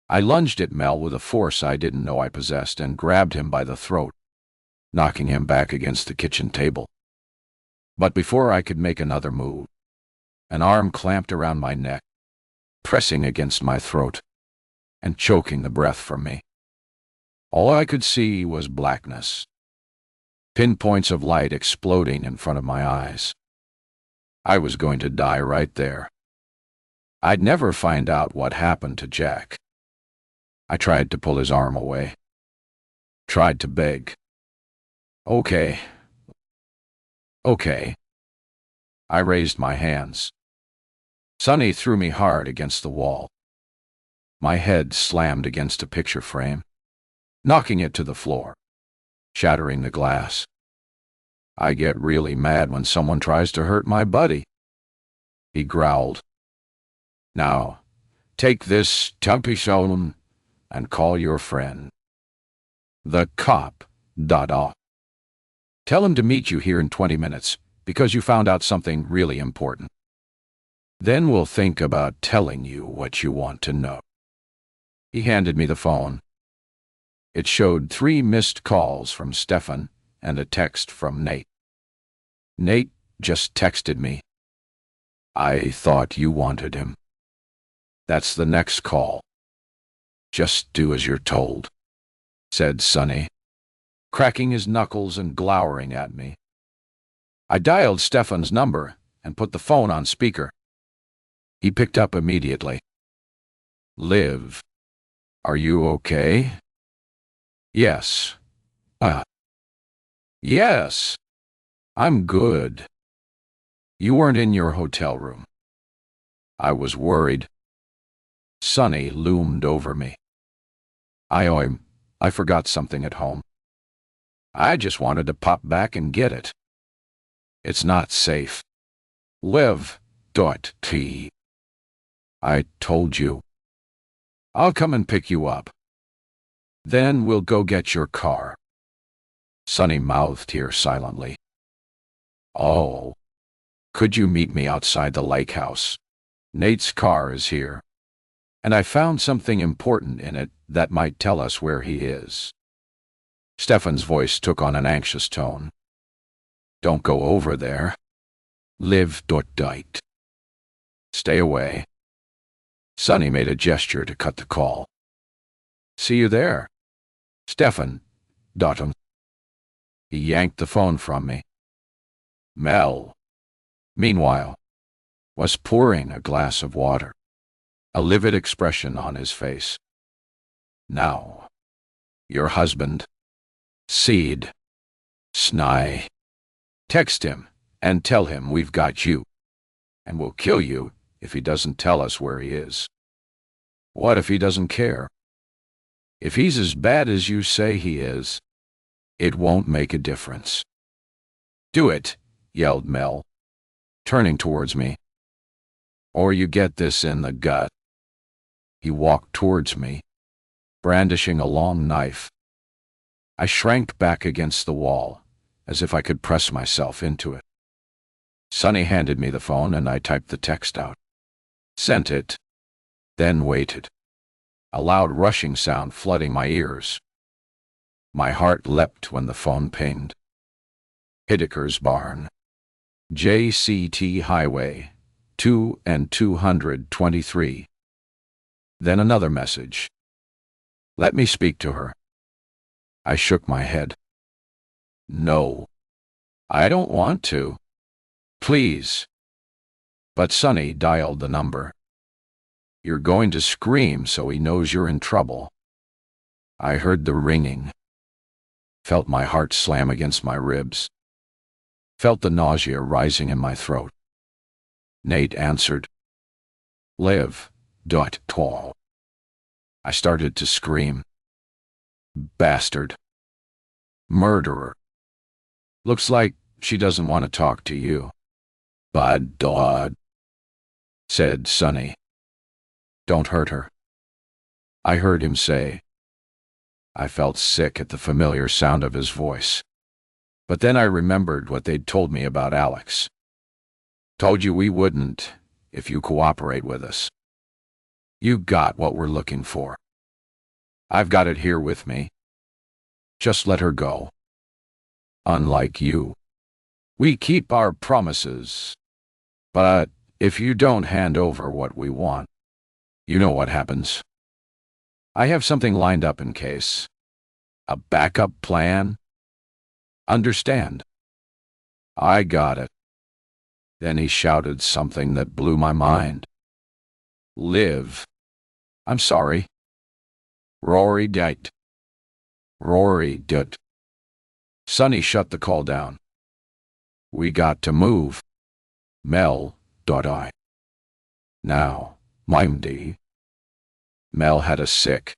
I lunged at Mel with a force I didn't know I possessed and grabbed him by the throat, knocking him back against the kitchen table. But before I could make another move, an arm clamped around my neck, pressing against my throat and choking the breath from me. All I could see was blackness, pinpoints of light exploding in front of my eyes. I was going to die right there. I'd never find out what happened to Jack. I tried to pull his arm away, tried to beg. Okay. I raised my hands. Sonny threw me hard against the wall. My head slammed against a picture frame, knocking it to the floor, shattering the glass. I get really mad when someone tries to hurt my buddy. He growled. Now, take this tumpy and call your friend. The cop. Tell him to meet you here in 20 minutes because you found out something really important. Then we'll think about telling you what you want to know. He handed me the phone. It showed 3 missed calls from Stefan and a text from Nate. Nate just texted me. I thought you wanted him. That's the next call. Just do as you're told, said Sonny, cracking his knuckles and glowering at me. I dialed Stefan's number and put the phone on speaker. He picked up immediately. Liv, are you okay? Yes. Yes. I'm good. You weren't in your hotel room. I was worried. Sonny loomed over me. I forgot something at home. I just wanted to pop back and get it. It's not safe. Liv. I told you. I'll come and pick you up. Then we'll go get your car. Sonny mouthed here silently. Oh. Could you meet me outside the lake house? Nate's car is here, and I found something important in it that might tell us where he is. Stefan's voice took on an anxious tone. Don't go over there. Liv. Stay away. Sonny made a gesture to cut the call. See you there. Stefan. He yanked the phone from me. Mel, meanwhile, was pouring a glass of water, a livid expression on his face. Now, your husband, Seed, Sny. Text him and tell him we've got you, and we'll kill you if he doesn't tell us where he is. What if he doesn't care? If he's as bad as you say he is, it won't make a difference. Do it, yelled Mel, turning towards me. Or you get this in the gut. He walked towards me, brandishing a long knife. I shrank back against the wall, as if I could press myself into it. Sonny handed me the phone and I typed the text out. Sent it, then waited, a loud rushing sound flooding my ears. My heart leapt when the phone pinged. Hideker's barn. JCT Highway 2 and 223. Then another message. Let me speak to her. I shook my head. No, I don't want to. Please. But Sonny dialed the number. You're going to scream so he knows you're in trouble. I heard the ringing. Felt my heart slam against my ribs. Felt the nausea rising in my throat. Nate answered. Live. Tall. I started to scream. Bastard. Murderer. Looks like she doesn't want to talk to you. Bad dog, said Sonny. Don't hurt her. I heard him say. I felt sick at the familiar sound of his voice. But then I remembered what they'd told me about Alex. Told you we wouldn't if you cooperate with us. You got what we're looking for. I've got it here with me. Just let her go. Unlike you, we keep our promises. But if you don't hand over what we want, you know what happens. I have something lined up in case. A backup plan. Understand? I got it. Then he shouted something that blew my mind. Live. I'm sorry. Rory died. Rory did. Sonny shut the call down. We got to move. Mel. I. Now, Mimdy. Mel had a sick,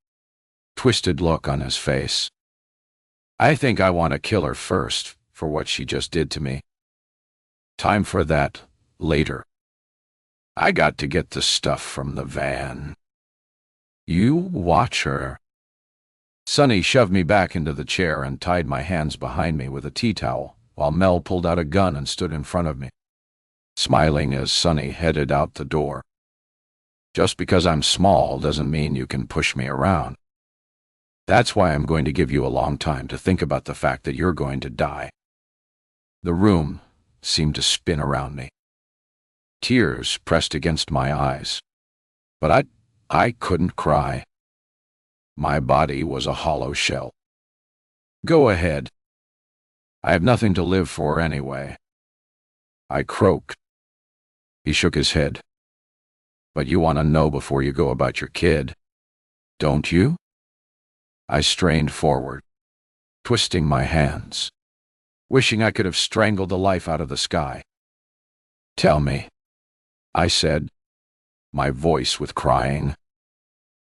twisted look on his face. I think I want to kill her first for what she just did to me. Time for that later. I got to get the stuff from the van. You watch her. Sonny shoved me back into the chair and tied my hands behind me with a tea towel, while Mel pulled out a gun and stood in front of me, smiling as Sonny headed out the door. Just because I'm small doesn't mean you can push me around. That's why I'm going to give you a long time to think about the fact that you're going to die. The room seemed to spin around me. Tears pressed against my eyes. But I couldn't cry. My body was a hollow shell. Go ahead. I have nothing to live for anyway. I croaked. He shook his head. But you want to know before you go about your kid, don't you? I strained forward, twisting my hands, wishing I could have strangled the life out of the sky. Tell me, I said, my voice with crying.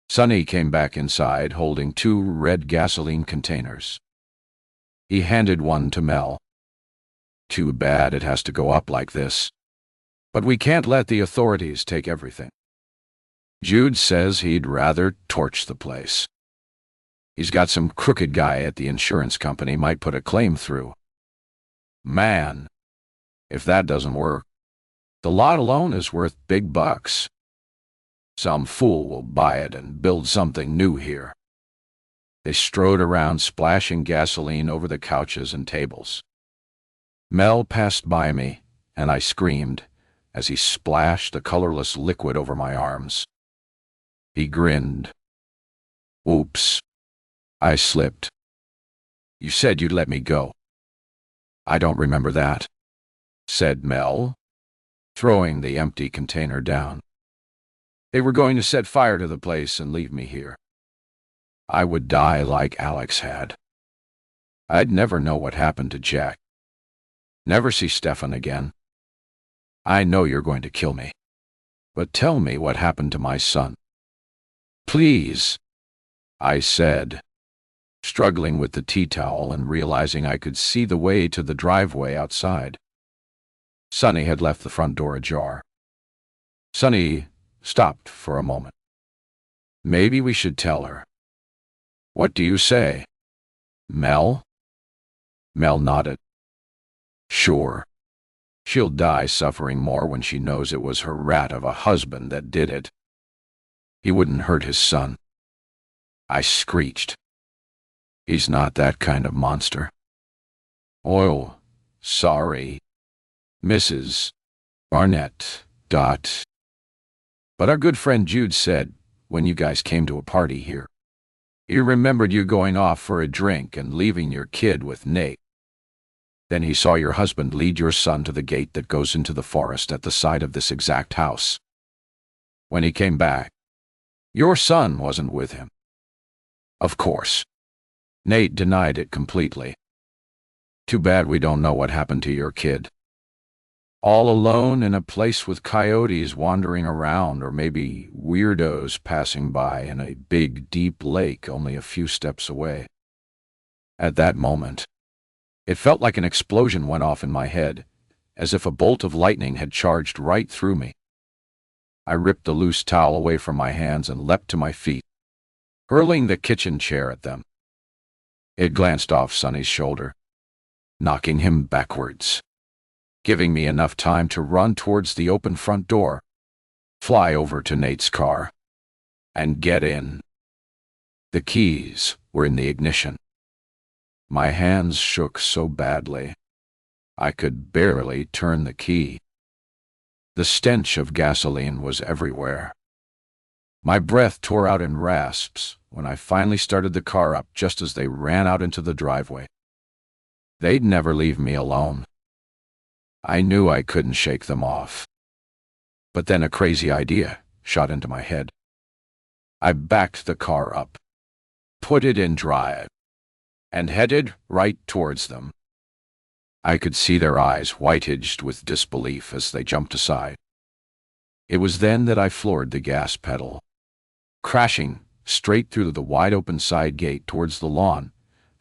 Sonny came back inside holding 2 red gasoline containers. He handed one to Mel. Too bad it has to go up like this. But we can't let the authorities take everything. Jude says he'd rather torch the place. He's got some crooked guy at the insurance company might put a claim through. Man, if that doesn't work, the lot alone is worth big bucks. Some fool will buy it and build something new here. They strode around splashing gasoline over the couches and tables. Mel passed by me, and I screamed as he splashed the colorless liquid over my arms. He grinned. Oops. I slipped. You said you'd let me go. I don't remember that, said Mel, throwing the empty container down. They were going to set fire to the place and leave me here. I would die like Alex had. I'd never know what happened to Jack. Never see Stefan again. I know you're going to kill me. But tell me what happened to my son. Please, I said, struggling with the tea towel and realizing I could see the way to the driveway outside. Sonny had left the front door ajar. Sonny stopped for a moment. Maybe we should tell her. What do you say? Mel? Mel nodded. Sure. She'll die suffering more when she knows it was her rat of a husband that did it. He wouldn't hurt his son. I screeched. He's not that kind of monster. Oh, sorry, Mrs. Barnett. But our good friend Jude said, when you guys came to a party here, he remembered you going off for a drink and leaving your kid with Nate. Then he saw your husband lead your son to the gate that goes into the forest at the side of this exact house. When he came back, your son wasn't with him. Of course, Nate denied it completely. Too bad we don't know what happened to your kid. All alone in a place with coyotes wandering around, or maybe weirdos passing by in a big, deep lake only a few steps away. At that moment, it felt like an explosion went off in my head, as if a bolt of lightning had charged right through me. I ripped the loose towel away from my hands and leapt to my feet, hurling the kitchen chair at them. It glanced off Sonny's shoulder, knocking him backwards, giving me enough time to run towards the open front door, fly over to Nate's car, and get in. The keys were in the ignition. My hands shook so badly, I could barely turn the key. The stench of gasoline was everywhere. My breath tore out in rasps when I finally started the car up just as they ran out into the driveway. They'd never leave me alone. I knew I couldn't shake them off. But then a crazy idea shot into my head. I backed the car up, put it in drive, and headed right towards them. I could see their eyes white-edged with disbelief as they jumped aside. It was then that I floored the gas pedal, crashing straight through the wide-open side gate towards the lawn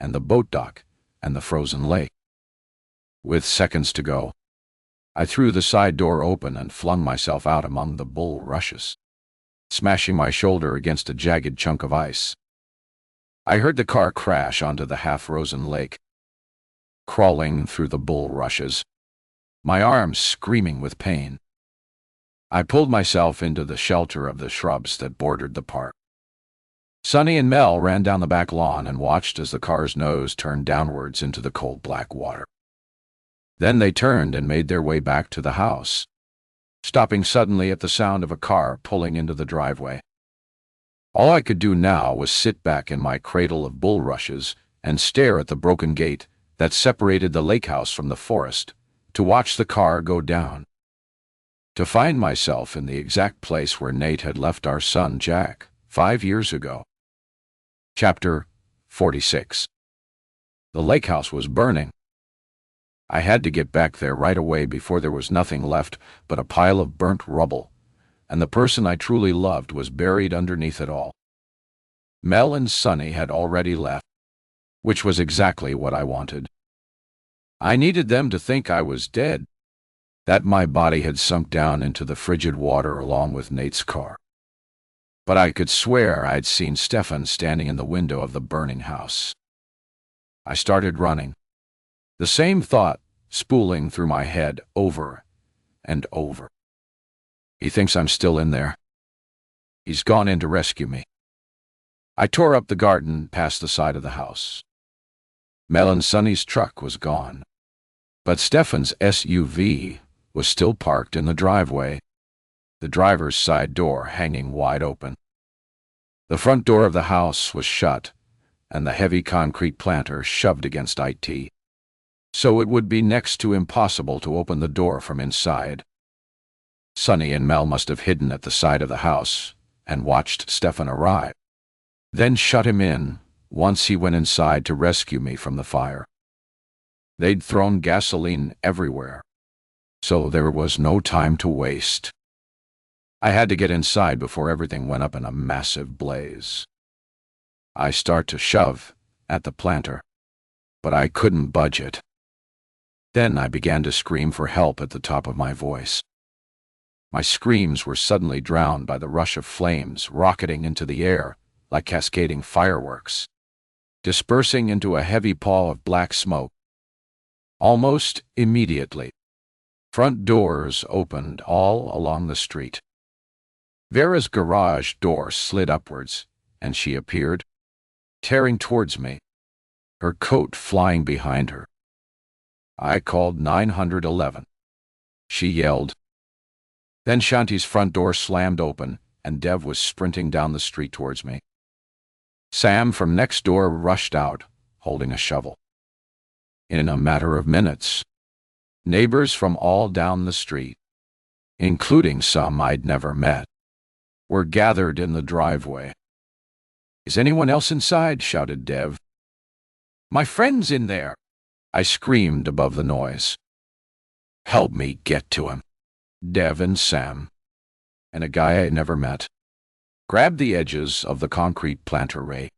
and the boat dock and the frozen lake. With seconds to go, I threw the side door open and flung myself out among the bulrushes, smashing my shoulder against a jagged chunk of ice. I heard the car crash onto the half-frozen lake, crawling through the bulrushes, my arms screaming with pain. I pulled myself into the shelter of the shrubs that bordered the park. Sonny and Mel ran down the back lawn and watched as the car's nose turned downwards into the cold black water. Then they turned and made their way back to the house, stopping suddenly at the sound of a car pulling into the driveway. All I could do now was sit back in my cradle of bulrushes and stare at the broken gate that separated the lake house from the forest, to watch the car go down, to find myself in the exact place where Nate had left our son Jack 5 years ago. Chapter 46. The lake house was burning. I had to get back there right away before there was nothing left but a pile of burnt rubble, and the person I truly loved was buried underneath it all. Mel and Sonny had already left, which was exactly what I wanted. I needed them to think I was dead, that my body had sunk down into the frigid water along with Nate's car. But I could swear I'd seen Stefan standing in the window of the burning house. I started running, the same thought spooling through my head over and over. He thinks I'm still in there. He's gone in to rescue me. I tore up the garden past the side of the house. Mel and Sonny's truck was gone, but Stefan's SUV was still parked in the driveway, the driver's side door hanging wide open. The front door of the house was shut, and the heavy concrete planter shoved against it, so it would be next to impossible to open the door from inside. Sonny and Mel must have hidden at the side of the house and watched Stefan arrive, then shut him in once he went inside to rescue me from the fire. They'd thrown gasoline everywhere, so there was no time to waste. I had to get inside before everything went up in a massive blaze. I started to shove at the planter, but I couldn't budge it. Then I began to scream for help at the top of my voice. My screams were suddenly drowned by the rush of flames rocketing into the air like cascading fireworks, dispersing into a heavy pall of black smoke. Almost immediately, front doors opened all along the street. Vera's garage door slid upwards, and she appeared, tearing towards me, her coat flying behind her. I called 911. She yelled, Then Shanti's front door slammed open, and Dev was sprinting down the street towards me. Sam from next door rushed out, holding a shovel. In a matter of minutes, neighbors from all down the street, including some I'd never met, were gathered in the driveway. "Is anyone else inside?" shouted Dev. "My friend's in there," I screamed above the noise. "Help me get to him." Dev and Sam, and a guy I never met, grabbed the edges of the concrete planter rake,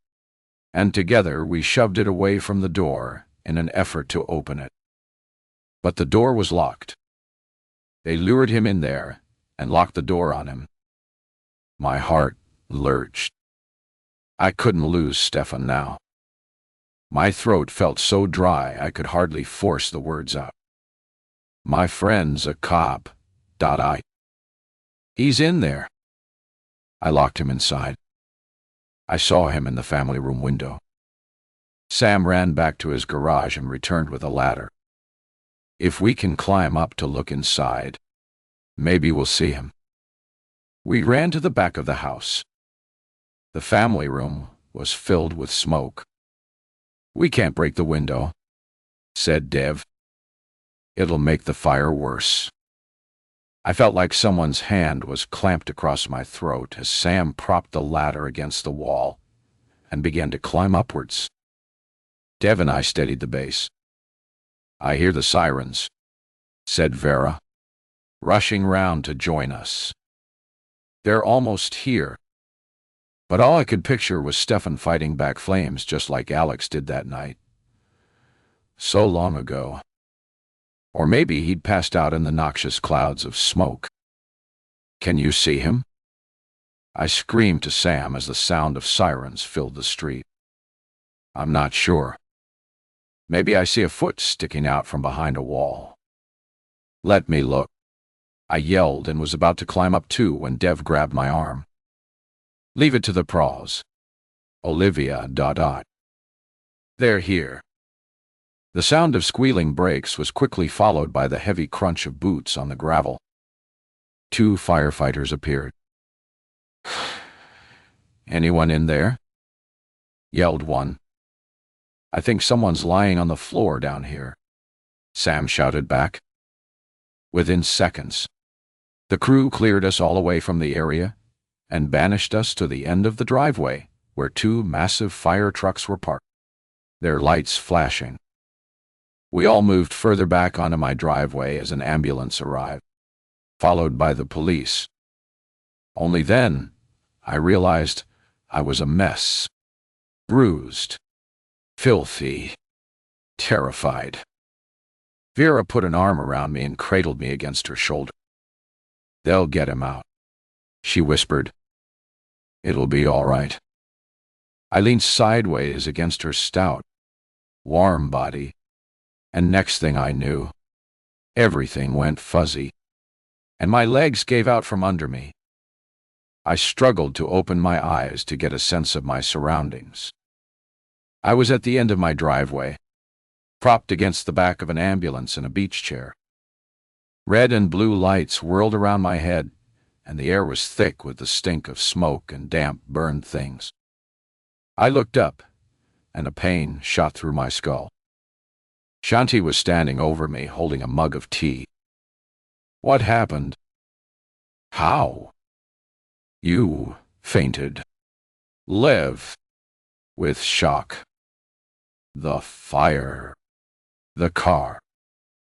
and together we shoved it away from the door in an effort to open it. But the door was locked. They lured him in there and locked the door on him. My heart lurched. I couldn't lose Stefan now. My throat felt so dry I could hardly force the words out. "My friend's a cop. He's in there." I locked him inside. I saw him in the family room window. Sam ran back to his garage and returned with a ladder. "If we can climb up to look inside, maybe we'll see him." We ran to the back of the house. The family room was filled with smoke. "We can't break the window," said Dev. "It'll make the fire worse." I felt like someone's hand was clamped across my throat as Sam propped the ladder against the wall and began to climb upwards. Dev and I steadied the base. "I hear the sirens," said Vera, rushing round to join us. "They're almost here." But all I could picture was Stefan fighting back flames just like Alex did that night. So long ago. Or maybe he'd passed out in the noxious clouds of smoke. "Can you see him?" I screamed to Sam as the sound of sirens filled the street. "I'm not sure. Maybe I see a foot sticking out from behind a wall." "Let me look," I yelled and was about to climb up too when Dev grabbed my arm. "Leave it to the pros. Olivia. They're here." The sound of squealing brakes was quickly followed by the heavy crunch of boots on the gravel. 2 firefighters appeared. "Anyone in there?" yelled one. "I think someone's lying on the floor down here," Sam shouted back. Within seconds, the crew cleared us all away from the area and banished us to the end of the driveway where 2 massive fire trucks were parked, their lights flashing. We all moved further back onto my driveway as an ambulance arrived, followed by the police. Only then, I realized I was a mess. Bruised, filthy, terrified. Vera put an arm around me and cradled me against her shoulder. "They'll get him out," she whispered. "It'll be all right." I leaned sideways against her stout, warm body, and next thing I knew, everything went fuzzy, and my legs gave out from under me. I struggled to open my eyes to get a sense of my surroundings. I was at the end of my driveway, propped against the back of an ambulance in a beach chair. Red and blue lights whirled around my head, and the air was thick with the stink of smoke and damp, burned things. I looked up, and a pain shot through my skull. Shanti was standing over me, holding a mug of tea. "What happened?" "How?" "You fainted." "Live." With shock. "The fire, the car,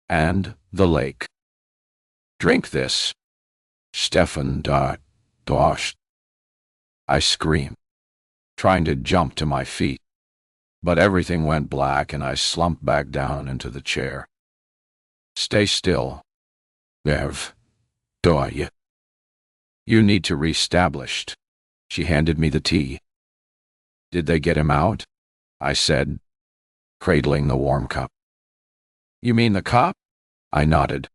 and the lake. Drink this. Stefan Dosh." I screamed, trying to jump to my feet, but everything went black and I slumped back down into the chair. "Stay still. Dev. You need to reestablish." She handed me the tea. "Did they get him out?" I said, cradling the warm cup. "You mean the cop?" I nodded.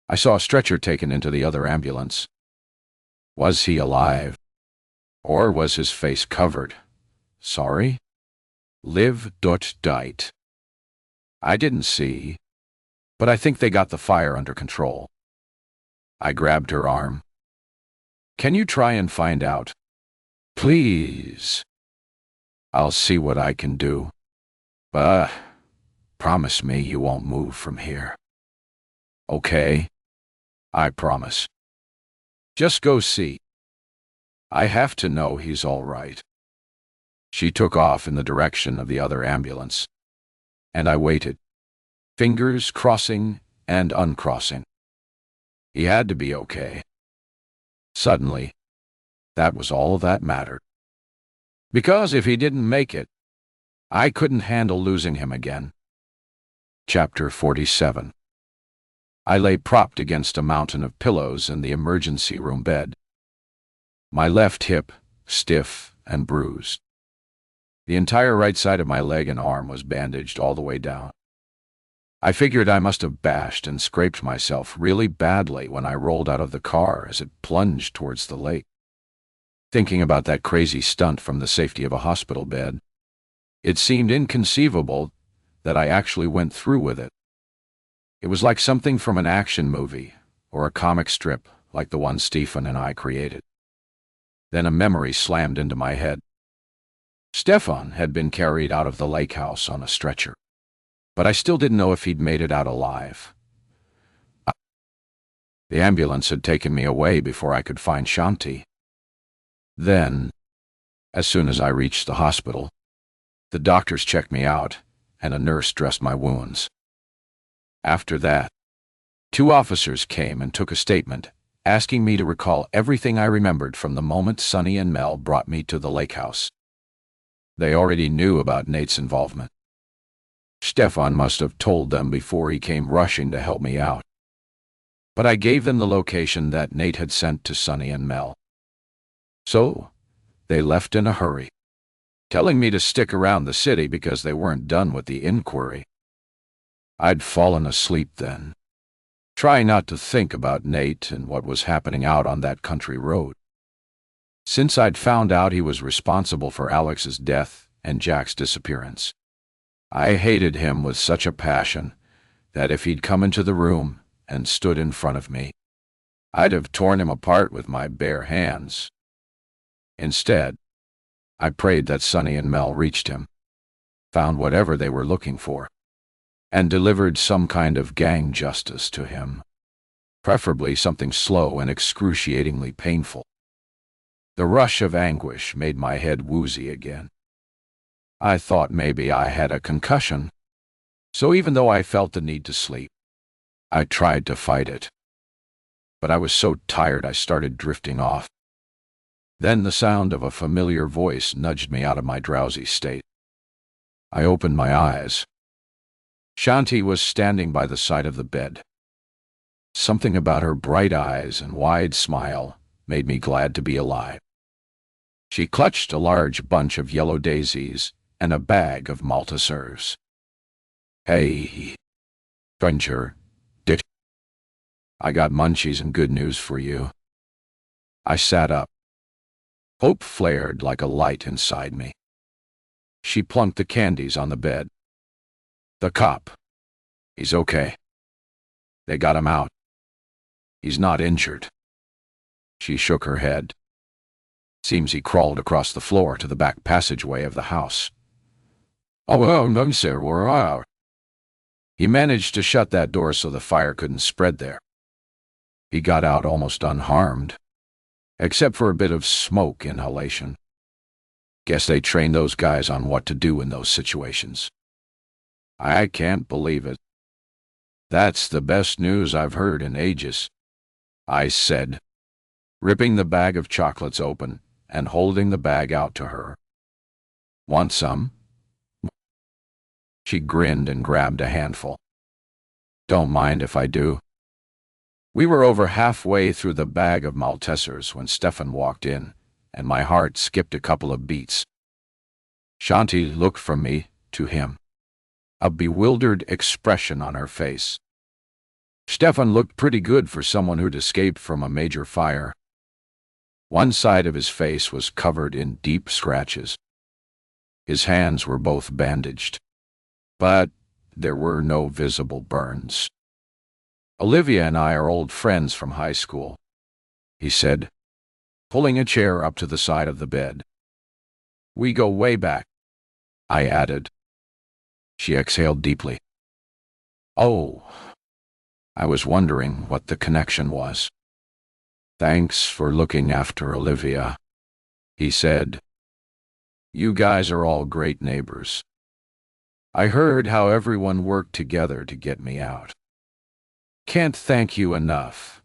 I saw a stretcher taken into the other ambulance. Was he alive? Or was his face covered? "Sorry?" "Live. Died." I didn't see, but I think they got the fire under control. I grabbed her arm. "Can you try and find out? Please. I'll see what I can do. But promise me you won't move from here." "Okay, I promise. Just go see. I have to know he's all right." She took off in the direction of the other ambulance, and I waited, fingers crossing and uncrossing. He had to be okay. Suddenly, that was all that mattered. Because if he didn't make it, I couldn't handle losing him again. Chapter 47. I lay propped against a mountain of pillows in the emergency room bed, my left hip stiff and bruised. The entire right side of my leg and arm was bandaged all the way down. I figured I must have bashed and scraped myself really badly when I rolled out of the car as it plunged towards the lake. Thinking about that crazy stunt from the safety of a hospital bed, it seemed inconceivable that I actually went through with it. It was like something from an action movie or a comic strip like the one Stefan and I created. Then a memory slammed into my head. Stefan had been carried out of the lake house on a stretcher, but I still didn't know if he'd made it out alive. The ambulance had taken me away before I could find Shanti. Then, as soon as I reached the hospital, the doctors checked me out and a nurse dressed my wounds. After that, 2 officers came and took a statement, asking me to recall everything I remembered from the moment Sonny and Mel brought me to the lake house. They already knew about Nate's involvement. Stefan must have told them before he came rushing to help me out. But I gave them the location that Nate had sent to Sonny and Mel. So, they left in a hurry, telling me to stick around the city because they weren't done with the inquiry. I'd fallen asleep then, trying not to think about Nate and what was happening out on that country road. Since I'd found out he was responsible for Alex's death and Jack's disappearance, I hated him with such a passion that if he'd come into the room and stood in front of me, I'd have torn him apart with my bare hands. Instead, I prayed that Sonny and Mel reached him, found whatever they were looking for, and delivered some kind of gang justice to him, preferably something slow and excruciatingly painful. The rush of anguish made my head woozy again. I thought maybe I had a concussion, so even though I felt the need to sleep, I tried to fight it. But I was so tired I started drifting off. Then the sound of a familiar voice nudged me out of my drowsy state. I opened my eyes. Shanti was standing by the side of the bed. Something about her bright eyes and wide smile made me glad to be alive. She clutched a large bunch of yellow daisies and a bag of Malta serves. "Hey, stranger, Dick. I got munchies and good news for you." I sat up. Hope flared like a light inside me. She plunked the candies on the bed. "The cop. He's okay. They got him out. He's not injured." She shook her head. "Seems he crawled across the floor to the back passageway of the house." "Oh, well, no, sir, we're out." "He managed to shut that door so the fire couldn't spread there. He got out almost unharmed, except for a bit of smoke inhalation. Guess they train those guys on what to do in those situations." "I can't believe it. That's the best news I've heard in ages," I said, ripping the bag of chocolates open and holding the bag out to her. "Want some?" She grinned and grabbed a handful. "Don't mind if I do." We were over halfway through the bag of Maltesers when Stefan walked in, and my heart skipped a couple of beats. Shanti looked from me to him, a bewildered expression on her face. Stefan looked pretty good for someone who'd escaped from a major fire. One side of his face was covered in deep scratches. His hands were both bandaged, but there were no visible burns. Olivia and I are old friends from high school, he said, pulling a chair up to the side of the bed. We go way back, I added. She exhaled deeply. Oh, I was wondering what the connection was. Thanks for looking after Olivia, he said. You guys are all great neighbors. I heard how everyone worked together to get me out. Can't thank you enough.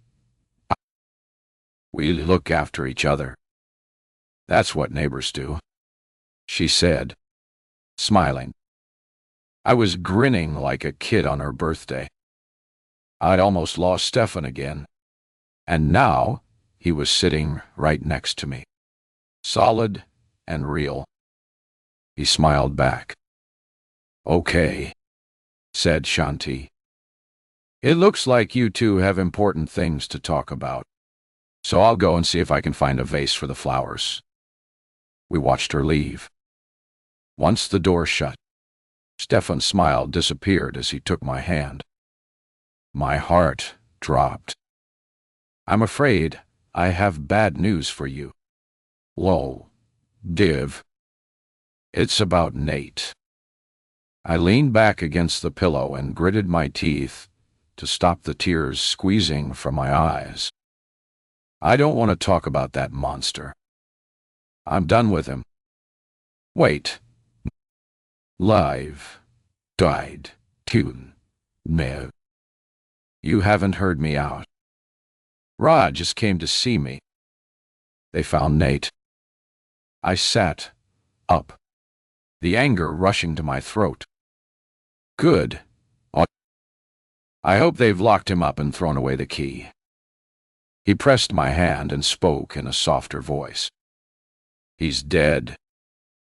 We look after each other. That's what neighbors do, she said, smiling. I was grinning like a kid on her birthday. I'd almost lost Stefan again, and now he was sitting right next to me, solid and real. He smiled back. Okay, said Shanti. It looks like you two have important things to talk about, so I'll go and see if I can find a vase for the flowers. We watched her leave. Once the door shut, Stefan's smile disappeared as he took my hand. My heart dropped. I'm afraid I have bad news for you. Whoa, Div. It's about Nate. I leaned back against the pillow and gritted my teeth to stop the tears squeezing from my eyes. I don't want to talk about that monster. I'm done with him. Wait. Live. Died. Tune. Mev. You haven't heard me out. Raj just came to see me. They found Nate. I sat up, the anger rushing to my throat. Good. I hope they've locked him up and thrown away the key. He pressed my hand and spoke in a softer voice. He's dead.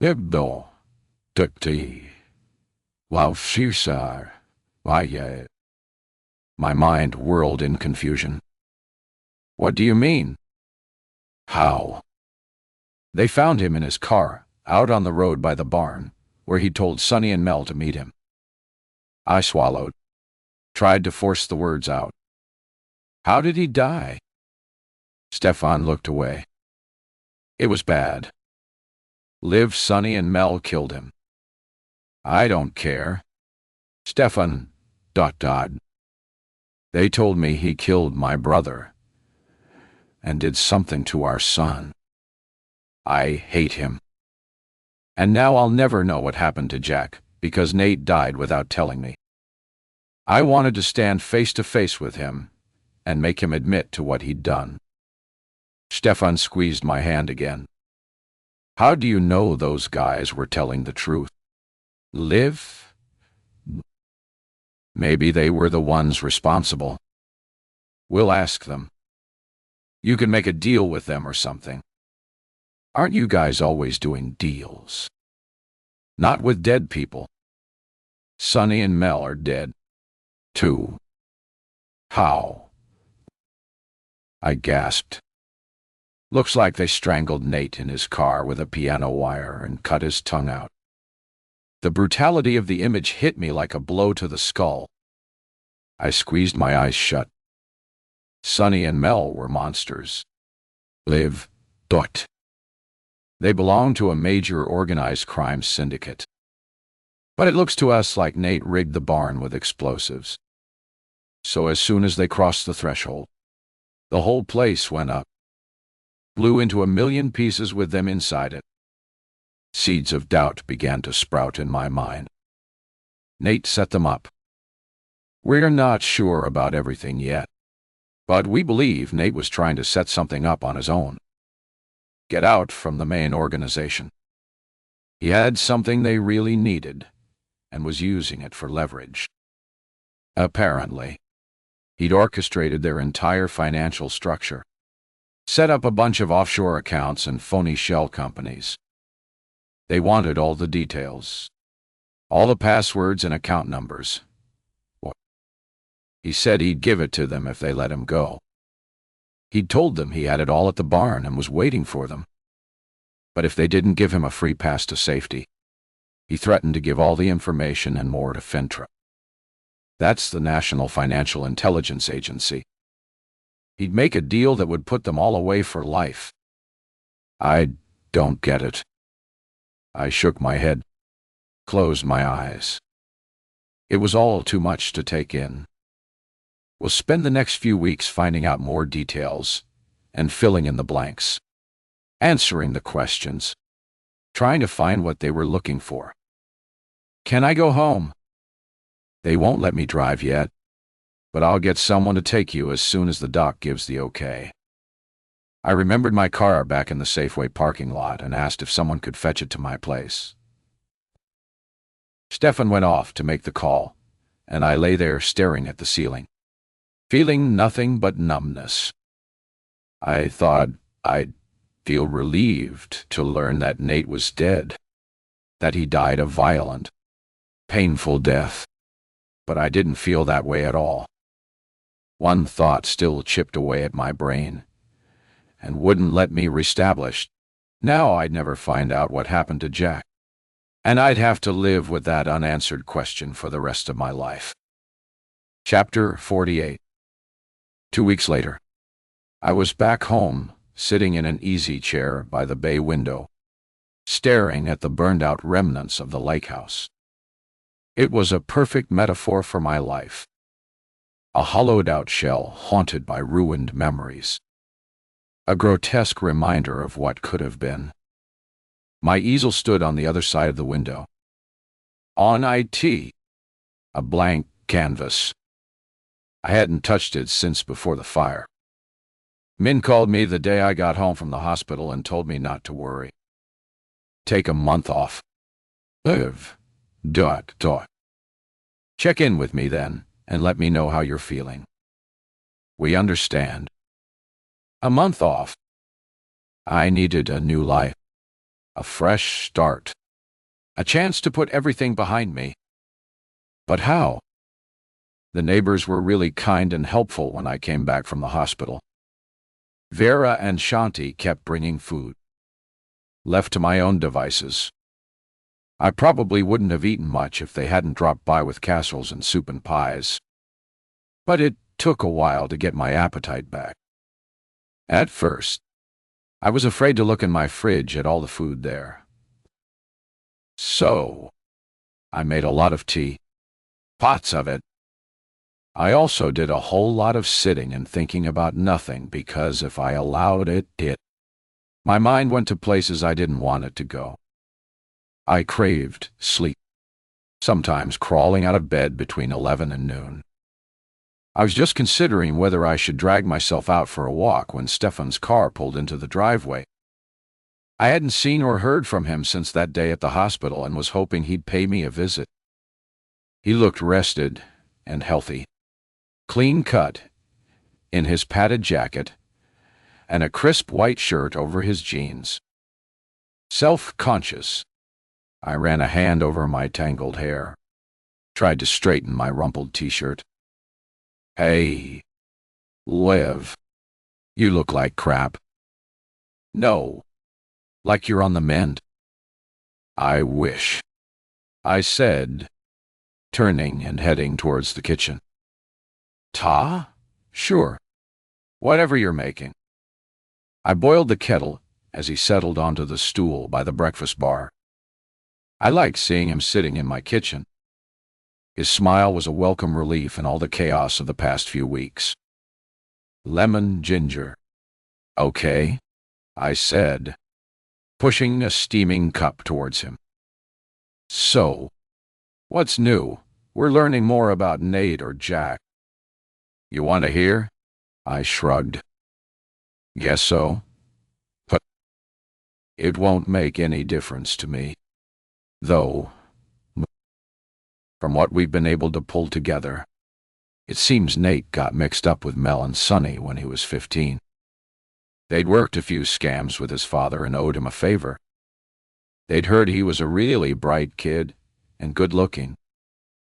Ebdo. Tukti. Wow, Shisar. Why, My mind whirled in confusion. What do you mean? How? They found him in his car, out on the road by the barn, where he told Sonny and Mel to meet him. I swallowed, tried to force the words out. How did he die? Stefan looked away. It was bad. Liv, Sonny, and Mel killed him. I don't care. Stefan... They told me he killed my brother and did something to our son. I hate him. And now I'll never know what happened to Jack because Nate died without telling me. I wanted to stand face to face with him and make him admit to what he'd done. Stefan squeezed my hand again. How do you know those guys were telling the truth? Liv? Maybe they were the ones responsible. We'll ask them. You can make a deal with them or something. Aren't you guys always doing deals? Not with dead people. Sonny and Mel are dead, too. How? I gasped. Looks like they strangled Nate in his car with a piano wire and cut his tongue out. The brutality of the image hit me like a blow to the skull. I squeezed my eyes shut. Sonny and Mel were monsters. Liv. They belonged to a major organized crime syndicate. But it looks to us like Nate rigged the barn with explosives. So as soon as they crossed the threshold, the whole place went up, blew into a million pieces with them inside it. Seeds of doubt began to sprout in my mind. Nate set them up. We're not sure about everything yet, but we believe Nate was trying to set something up on his own. Get out from the main organization. He had something they really needed and was using it for leverage. Apparently, he'd orchestrated their entire financial structure, set up a bunch of offshore accounts and phony shell companies. They wanted all the details, all the passwords and account numbers. He said he'd give it to them if they let him go. He'd told them he had it all at the barn and was waiting for them. But if they didn't give him a free pass to safety, he threatened to give all the information and more to Fintra. That's the National Financial Intelligence Agency. He'd make a deal that would put them all away for life. I don't get it. I shook my head, closed my eyes. It was all too much to take in. We'll spend the next few weeks finding out more details and filling in the blanks, answering the questions, trying to find what they were looking for. Can I go home? They won't let me drive yet, but I'll get someone to take you as soon as the doc gives the okay. I remembered my car back in the Safeway parking lot and asked if someone could fetch it to my place. Stefan went off to make the call, and I lay there staring at the ceiling, feeling nothing but numbness. I thought I'd feel relieved to learn that Nate was dead, that he died a violent, painful death, but I didn't feel that way at all. One thought still chipped away at my brain and wouldn't let me reestablish. Now I'd never find out what happened to Jack, and I'd have to live with that unanswered question for the rest of my life. Chapter 48. 2 weeks later, I was back home, sitting in an easy chair by the bay window, staring at the burned-out remnants of the lake house. It was a perfect metaphor for my life. A hollowed-out shell haunted by ruined memories. A grotesque reminder of what could have been. My easel stood on the other side of the window. On it, a blank canvas. I hadn't touched it since before the fire. Min called me the day I got home from the hospital and told me not to worry. Take a month off. Live. Dot. Check in with me then, and let me know how you're feeling. We understand. A month off. I needed a new life. A fresh start. A chance to put everything behind me. But how? The neighbors were really kind and helpful when I came back from the hospital. Vera and Shanti kept bringing food. Left to my own devices, I probably wouldn't have eaten much if they hadn't dropped by with casseroles and soup and pies. But it took a while to get my appetite back. At first, I was afraid to look in my fridge at all the food there. So, I made a lot of tea, pots of it. I also did a whole lot of sitting and thinking about nothing because if I allowed it, my mind went to places I didn't want it to go. I craved sleep, sometimes crawling out of bed between 11 and noon. I was just considering whether I should drag myself out for a walk when Stefan's car pulled into the driveway. I hadn't seen or heard from him since that day at the hospital and was hoping he'd pay me a visit. He looked rested and healthy, clean-cut, in his padded jacket, and a crisp white shirt over his jeans. Self-conscious, I ran a hand over my tangled hair, tried to straighten my rumpled t-shirt. Hey, Liv, you look like crap. No, like you're on the mend. I wish, I said, turning and heading towards the kitchen. Ta? Sure, whatever you're making. I boiled the kettle as he settled onto the stool by the breakfast bar. I liked seeing him sitting in my kitchen. His smile was a welcome relief in all the chaos of the past few weeks. Lemon ginger. Okay, I said, pushing a steaming cup towards him. So, what's new? We're learning more about Nate or Jack. You want to hear? I shrugged. Guess so. But it won't make any difference to me. Though, from what we've been able to pull together, it seems Nate got mixed up with Mel and Sonny when he was 15. They'd worked a few scams with his father and owed him a favor. They'd heard he was a really bright kid and good-looking,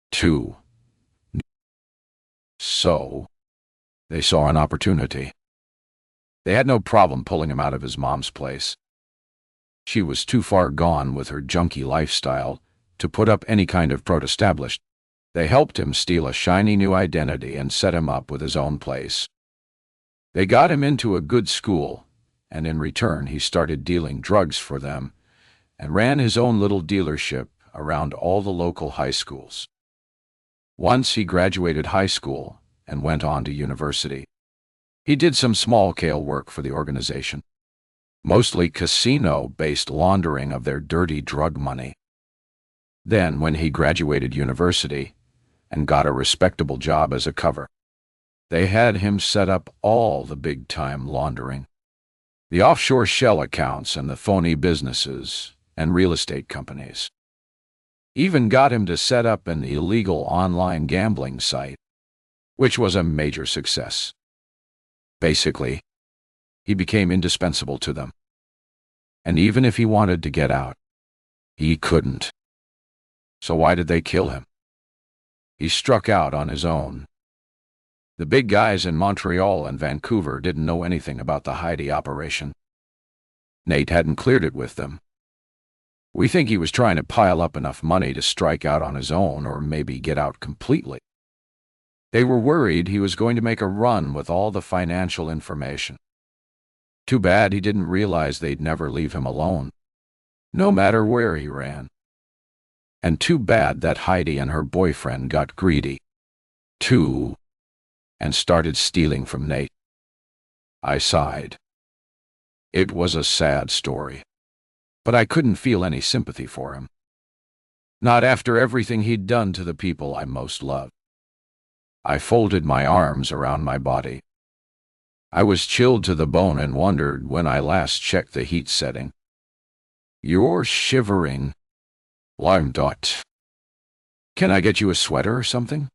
too. So, they saw an opportunity. They had no problem pulling him out of his mom's place. She was too far gone with her junky lifestyle to put up any kind of pro-established. They helped him steal a shiny new identity and set him up with his own place. They got him into a good school, and in return he started dealing drugs for them and ran his own little dealership around all the local high schools. Once he graduated high school and went on to university. He did some small-scale work for the organization, mostly casino-based laundering of their dirty drug money. Then, when he graduated university and got a respectable job as a cover, they had him set up all the big-time laundering, the offshore shell accounts and the phony businesses and real estate companies. Even got him to set up an illegal online gambling site, which was a major success. Basically, he became indispensable to them. And even if he wanted to get out, he couldn't. So why did they kill him? He struck out on his own. The big guys in Montreal and Vancouver didn't know anything about the Heidi operation. Nate hadn't cleared it with them. We think he was trying to pile up enough money to strike out on his own or maybe get out completely. They were worried he was going to make a run with all the financial information. Too bad he didn't realize they'd never leave him alone, no matter where he ran. And too bad that Heidi and her boyfriend got greedy, too, and started stealing from Nate. I sighed. It was a sad story, but I couldn't feel any sympathy for him. Not after everything he'd done to the people I most loved. I folded my arms around my body. I was chilled to the bone and wondered when I last checked the heat setting. You're shivering. Lime dot. Can I get you a sweater or something?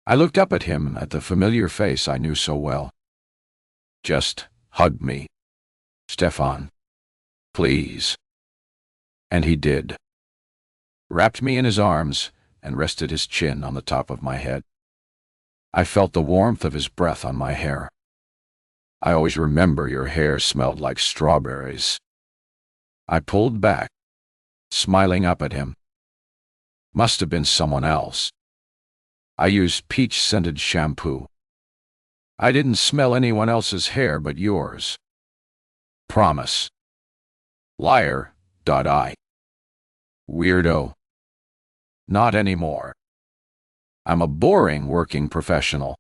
I looked up at him, at the familiar face I knew so well. Just hug me, Stefan. Please. And he did. Wrapped me in his arms and rested his chin on the top of my head. I felt the warmth of his breath on my hair. I always remember your hair smelled like strawberries. I pulled back, smiling up at him. Must have been someone else. I used peach-scented shampoo. I didn't smell anyone else's hair but yours. Promise. Liar. I. Weirdo. Not anymore. I'm a boring working professional.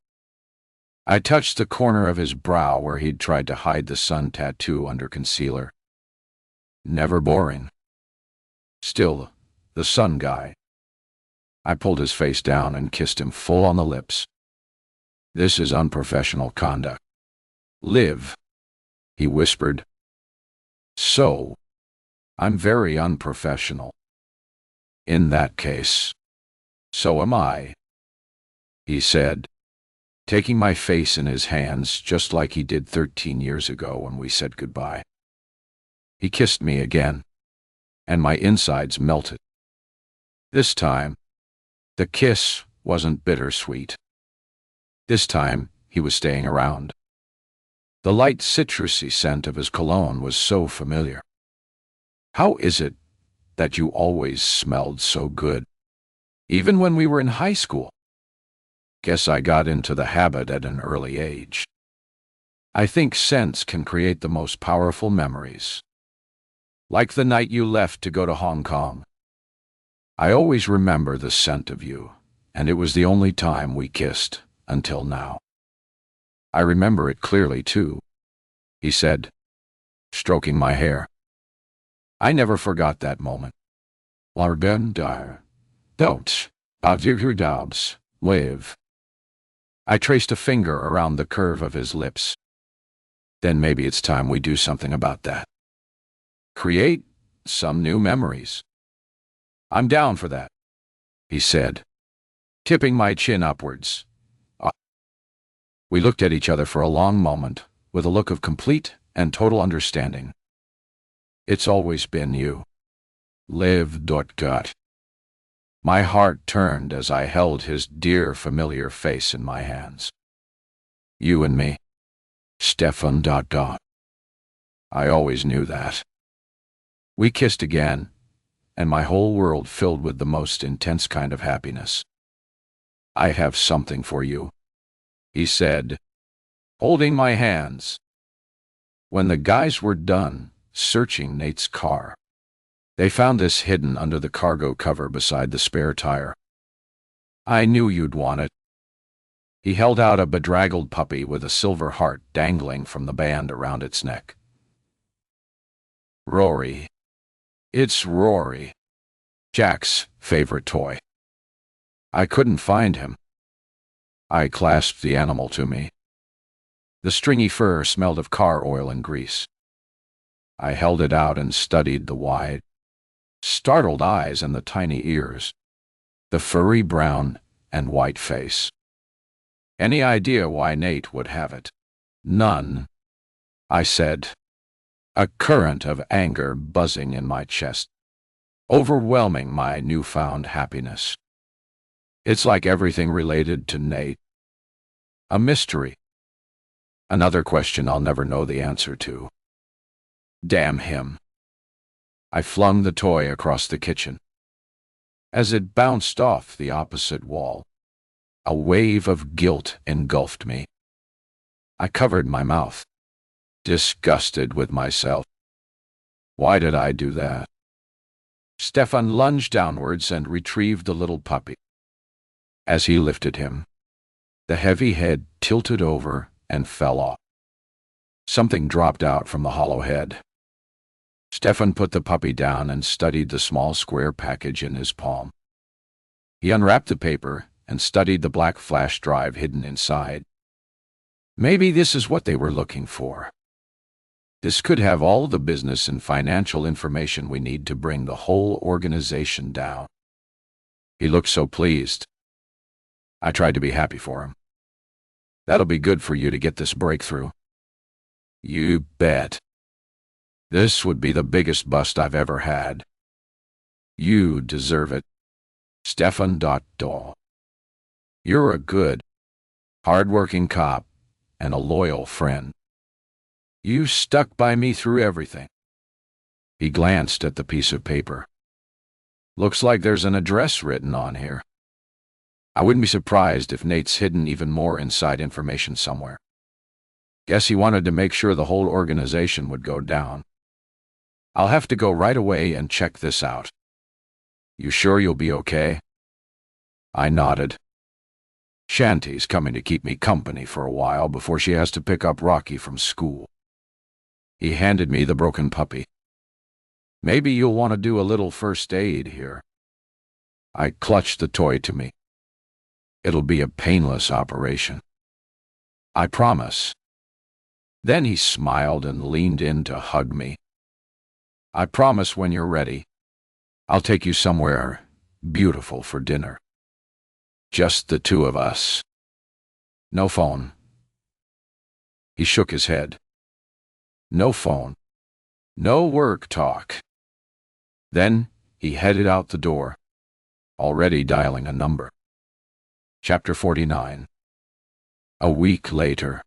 I touched the corner of his brow where he'd tried to hide the sun tattoo under concealer. Never boring. Still, the sun guy. I pulled his face down and kissed him full on the lips. This is unprofessional conduct. Liv, he whispered. So, I'm very unprofessional. In that case, so am I, he said, taking my face in his hands just like he did 13 years ago when we said goodbye. He kissed me again, and my insides melted. This time, the kiss wasn't bittersweet. This time, he was staying around. The light citrusy scent of his cologne was so familiar. How is it that you always smelled so good, even when we were in high school? Guess I got into the habit at an early age. I think scents can create the most powerful memories. Like the night you left to go to Hong Kong. I always remember the scent of you, and it was the only time we kissed until now. I remember it clearly, too, he said, stroking my hair. I never forgot that moment. Live. I traced a finger around the curve of his lips. Then maybe it's time we do something about that. Create some new memories. I'm down for that, he said, tipping my chin upwards. We looked at each other for a long moment, with a look of complete and total understanding. It's always been you. Live. My heart turned as I held his dear familiar face in my hands. You and me. Stefan. I always knew that. We kissed again, and my whole world filled with the most intense kind of happiness. "I have something for you," he said, holding my hands. When the guys were done searching Nate's car, they found this hidden under the cargo cover beside the spare tire. "I knew you'd want it." He held out a bedraggled puppy with a silver heart dangling from the band around its neck. "Rory. It's Rory. Jack's favorite toy. I couldn't find him." I clasped the animal to me. The stringy fur smelled of car oil and grease. I held it out and studied the wide, startled eyes and the tiny ears, the furry brown and white face. Any idea why Nate would have it? "None," I said, a current of anger buzzing in my chest, overwhelming my newfound happiness. It's like everything related to Nate. A mystery. Another question I'll never know the answer to. Damn him. I flung the toy across the kitchen. As it bounced off the opposite wall, a wave of guilt engulfed me. I covered my mouth, disgusted with myself. Why did I do that? Stefan lunged downwards and retrieved the little puppy. As he lifted him, the heavy head tilted over and fell off. Something dropped out from the hollow head. Stefan put the puppy down and studied the small square package in his palm. He unwrapped the paper and studied the black flash drive hidden inside. Maybe this is what they were looking for. This could have all the business and financial information we need to bring the whole organization down. He looked so pleased. I tried to be happy for him. "That'll be good for you to get this breakthrough." "You bet. This would be the biggest bust I've ever had." "You deserve it. Stefan Dahl. You're a good, hard-working cop and a loyal friend. You stuck by me through everything." He glanced at the piece of paper. "Looks like there's an address written on here. I wouldn't be surprised if Nate's hidden even more inside information somewhere. Guess he wanted to make sure the whole organization would go down. I'll have to go right away and check this out. You sure you'll be okay?" I nodded. Shanti's coming to keep me company for a while before she has to pick up Rocky from school. He handed me the broken puppy. "Maybe you'll want to do a little first aid here." I clutched the toy to me. "It'll be a painless operation. I promise." Then he smiled and leaned in to hug me. "I promise when you're ready, I'll take you somewhere beautiful for dinner. Just the two of us. No phone." He shook his head. "No phone. No work talk." Then he headed out the door, already dialing a number. Chapter 49. A week later,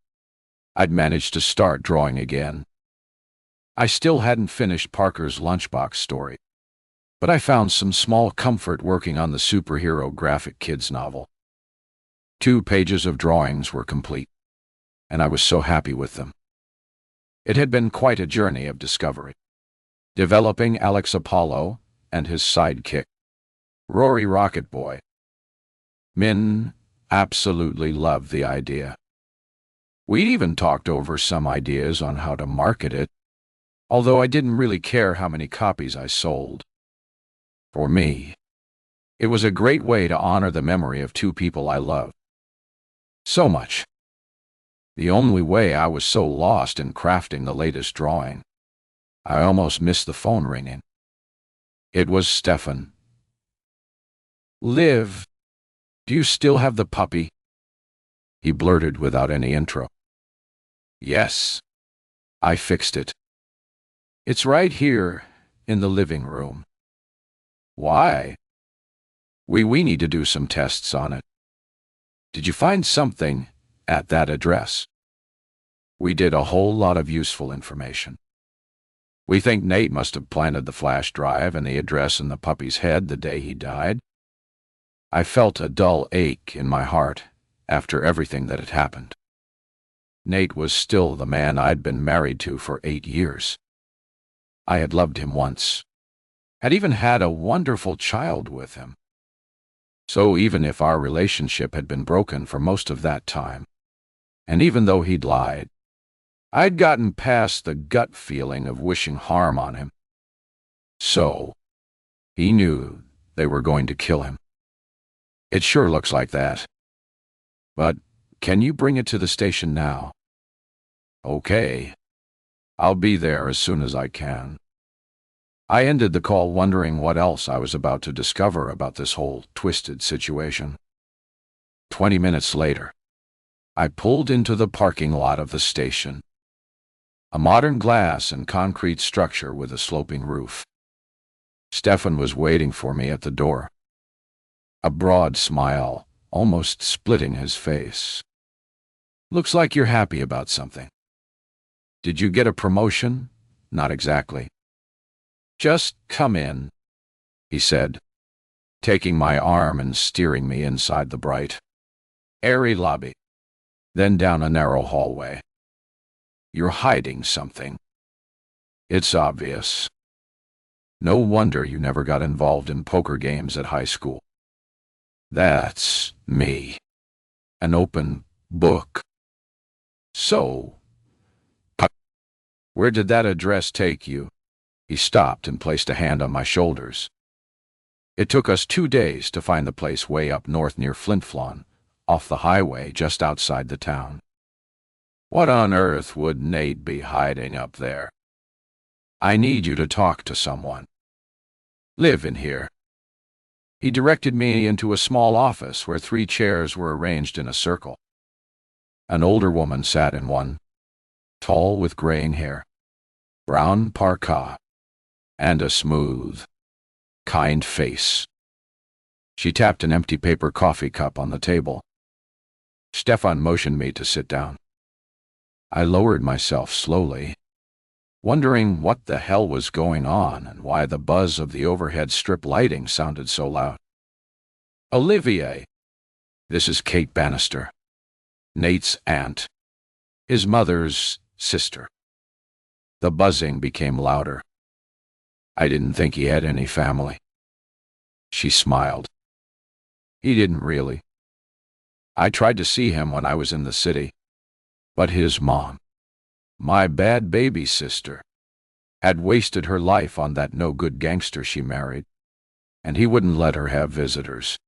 I'd managed to start drawing again. I still hadn't finished Parker's lunchbox story, but I found some small comfort working on the superhero graphic kids novel. 2 pages of drawings were complete, and I was so happy with them. It had been quite a journey of discovery, developing Alex Apollo and his sidekick, Rory Rocket Boy. Min absolutely loved the idea. We'd even talked over some ideas on how to market it, although I didn't really care how many copies I sold. For me, it was a great way to honor the memory of 2 people I loved so much. The only way I was so lost in crafting the latest drawing, I almost missed the phone ringing. It was Stefan. "Liv, do you still have the puppy?" he blurted without any intro. "Yes. I fixed it. It's right here in the living room." "Why?" We need to do some tests on it." "Did you find something at that address?" We did a whole lot of useful information. We think Nate must have planted the flash drive and the address in the puppy's head the day he died. I felt a dull ache in my heart after everything that had happened. Nate was still the man I'd been married to for 8 years. I had loved him once, had even had a wonderful child with him. So even if our relationship had been broken for most of that time, and even though he'd lied, I'd gotten past the gut feeling of wishing harm on him. So, he knew they were going to kill him. It sure looks like that. But can you bring it to the station now? Okay. I'll be there as soon as I can. I ended the call wondering what else I was about to discover about this whole twisted situation. 20 minutes later, I pulled into the parking lot of the station. A modern glass and concrete structure with a sloping roof. Stefan was waiting for me at the door. A broad smile, almost splitting his face. Looks like you're happy about something. Did you get a promotion? Not exactly. Just come in, he said, taking my arm and steering me inside the bright, airy lobby, then down a narrow hallway. You're hiding something. It's obvious. No wonder you never got involved in poker games at high school. That's me. An open book. So, where did that address take you? He stopped and placed a hand on my shoulders. It took us 2 days to find the place way up north near Flint Flon, off the highway just outside the town. What on earth would Nate be hiding up there? I need you to talk to someone. Live in here. He directed me into a small office where 3 chairs were arranged in a circle. An older woman sat in one, tall with graying hair, brown parka, and a smooth, kind face. She tapped an empty paper coffee cup on the table. Stefan motioned me to sit down. I lowered myself slowly, wondering what the hell was going on and why the buzz of the overhead strip lighting sounded so loud. Olivier, this is Kate Bannister, Nate's aunt, his mother's sister. The buzzing became louder. I didn't think he had any family. She smiled. He didn't really. I tried to see him when I was in the city, but his mom, my bad baby sister, had wasted her life on that no-good gangster she married, and he wouldn't let her have visitors.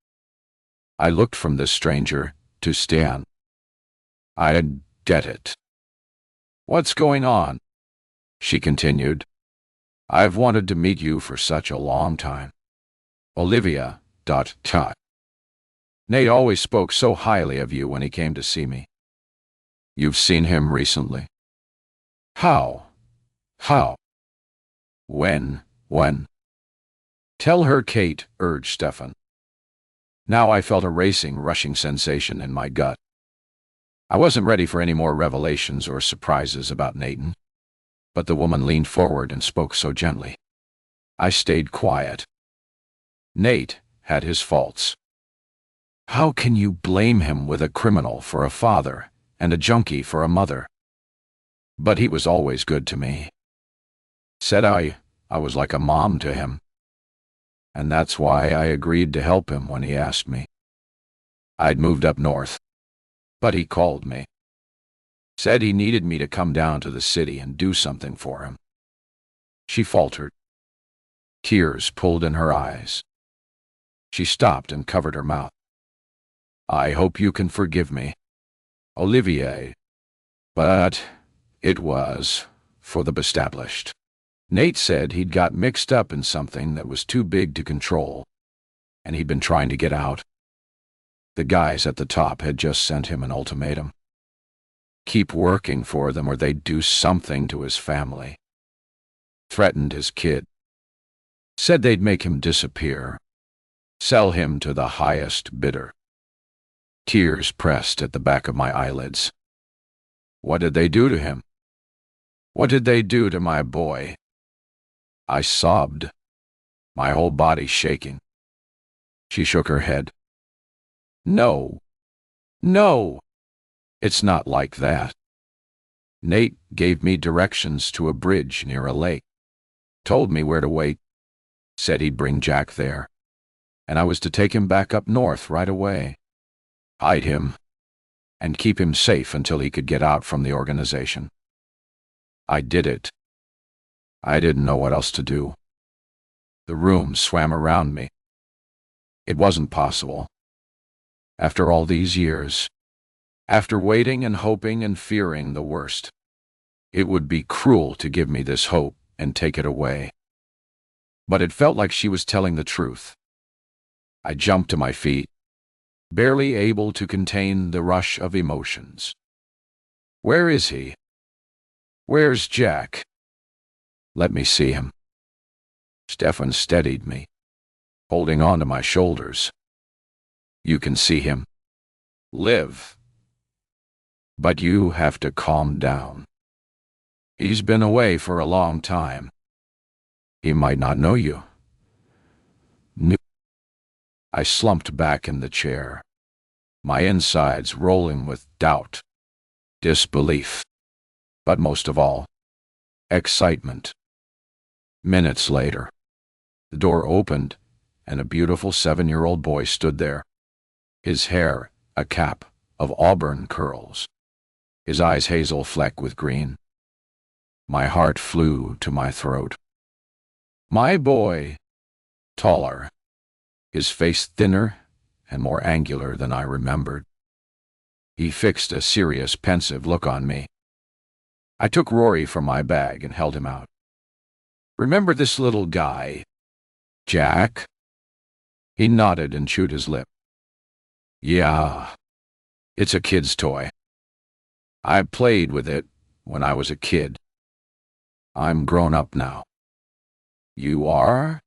I looked from this stranger to Stan. I get it. What's going on? She continued. I've wanted to meet you for such a long time. Olivia. Nate always spoke so highly of you when he came to see me. You've seen him recently? How? When? Tell her, Kate, urged Stefan. Now I felt a racing, rushing sensation in my gut. I wasn't ready for any more revelations or surprises about Nathan, but the woman leaned forward and spoke so gently. I stayed quiet. Nate had his faults. How can you blame him with a criminal for a father and a junkie for a mother? But he was always good to me. Said I was like a mom to him. And that's why I agreed to help him when he asked me. I'd moved up north, but he called me. Said he needed me to come down to the city and do something for him. She faltered. Tears pulled in her eyes. She stopped and covered her mouth. I hope you can forgive me, Olivier, but it was for the established. Nate said he'd got mixed up in something that was too big to control, and he'd been trying to get out. The guys at the top had just sent him an ultimatum. Keep working for them or they'd do something to his family. Threatened his kid. Said they'd make him disappear. Sell him to the highest bidder. Tears pressed at the back of my eyelids. What did they do to him? What did they do to my boy? I sobbed, my whole body shaking. She shook her head. No, no, it's not like that. Nate gave me directions to a bridge near a lake, told me where to wait, said he'd bring Jack there, and I was to take him back up north right away, hide him, and keep him safe until he could get out from the organization. I did it. I didn't know what else to do. The room swam around me. It wasn't possible. After all these years, after waiting and hoping and fearing the worst, it would be cruel to give me this hope and take it away. But it felt like she was telling the truth. I jumped to my feet, barely able to contain the rush of emotions. Where is he? Where's Jack? Let me see him. Stefan steadied me, holding on to my shoulders. You can see him. Live. But you have to calm down. He's been away for a long time. He might not know you. I slumped back in the chair, my insides rolling with doubt, disbelief, but most of all, excitement. Minutes later, the door opened, and a beautiful 7-year-old boy stood there, his hair a cap of auburn curls, his eyes hazel flecked with green. My heart flew to my throat. My boy, taller, his face thinner and more angular than I remembered. He fixed a serious, pensive look on me. I took Rory from my bag and held him out. Remember this little guy, Jack? He nodded and chewed his lip. Yeah, it's a kid's toy. I played with it when I was a kid. I'm grown up now. You are?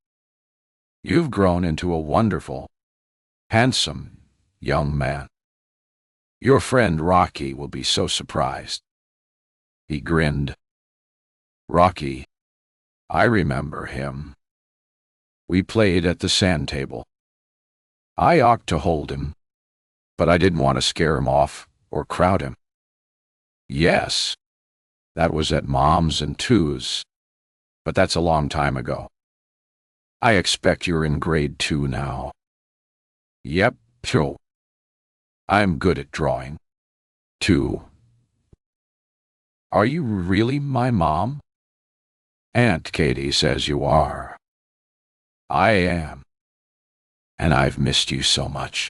You've grown into a wonderful, handsome young man. Your friend Rocky will be so surprised. He grinned. Rocky, I remember him. We played at the sand table. I ought to hold him, but I didn't want to scare him off or crowd him. Yes, that was at Mom's and Two's, but that's a long time ago. I expect you're in grade 2 now. Yep, phew. I'm good at drawing. 2. Are you really my mom? Aunt Katie says you are. I am. And I've missed you so much.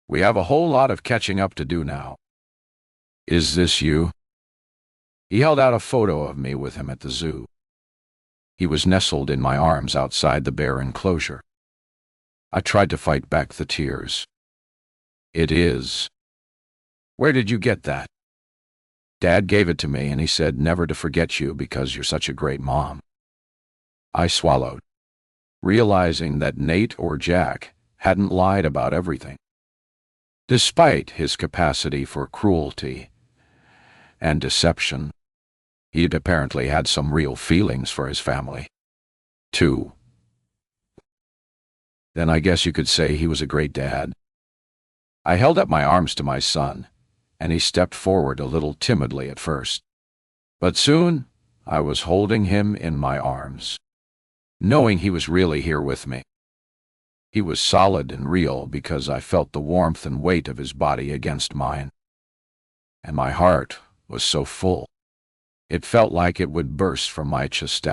We have a whole lot of catching up to do now. Is this you? He held out a photo of me with him at the zoo. He was nestled in my arms outside the bear enclosure. I tried to fight back the tears. It is. Where did you get that? Dad gave it to me and he said never to forget you because you're such a great mom. I swallowed, realizing that Nate or Jack hadn't lied about everything. Despite his capacity for cruelty and deception, he'd apparently had some real feelings for his family, too. Then I guess you could say he was a great dad. I held up my arms to my son, and he stepped forward a little timidly at first. But soon, I was holding him in my arms, knowing he was really here with me. He was solid and real because I felt the warmth and weight of his body against mine. And my heart was so full. It felt like it would burst from my chest.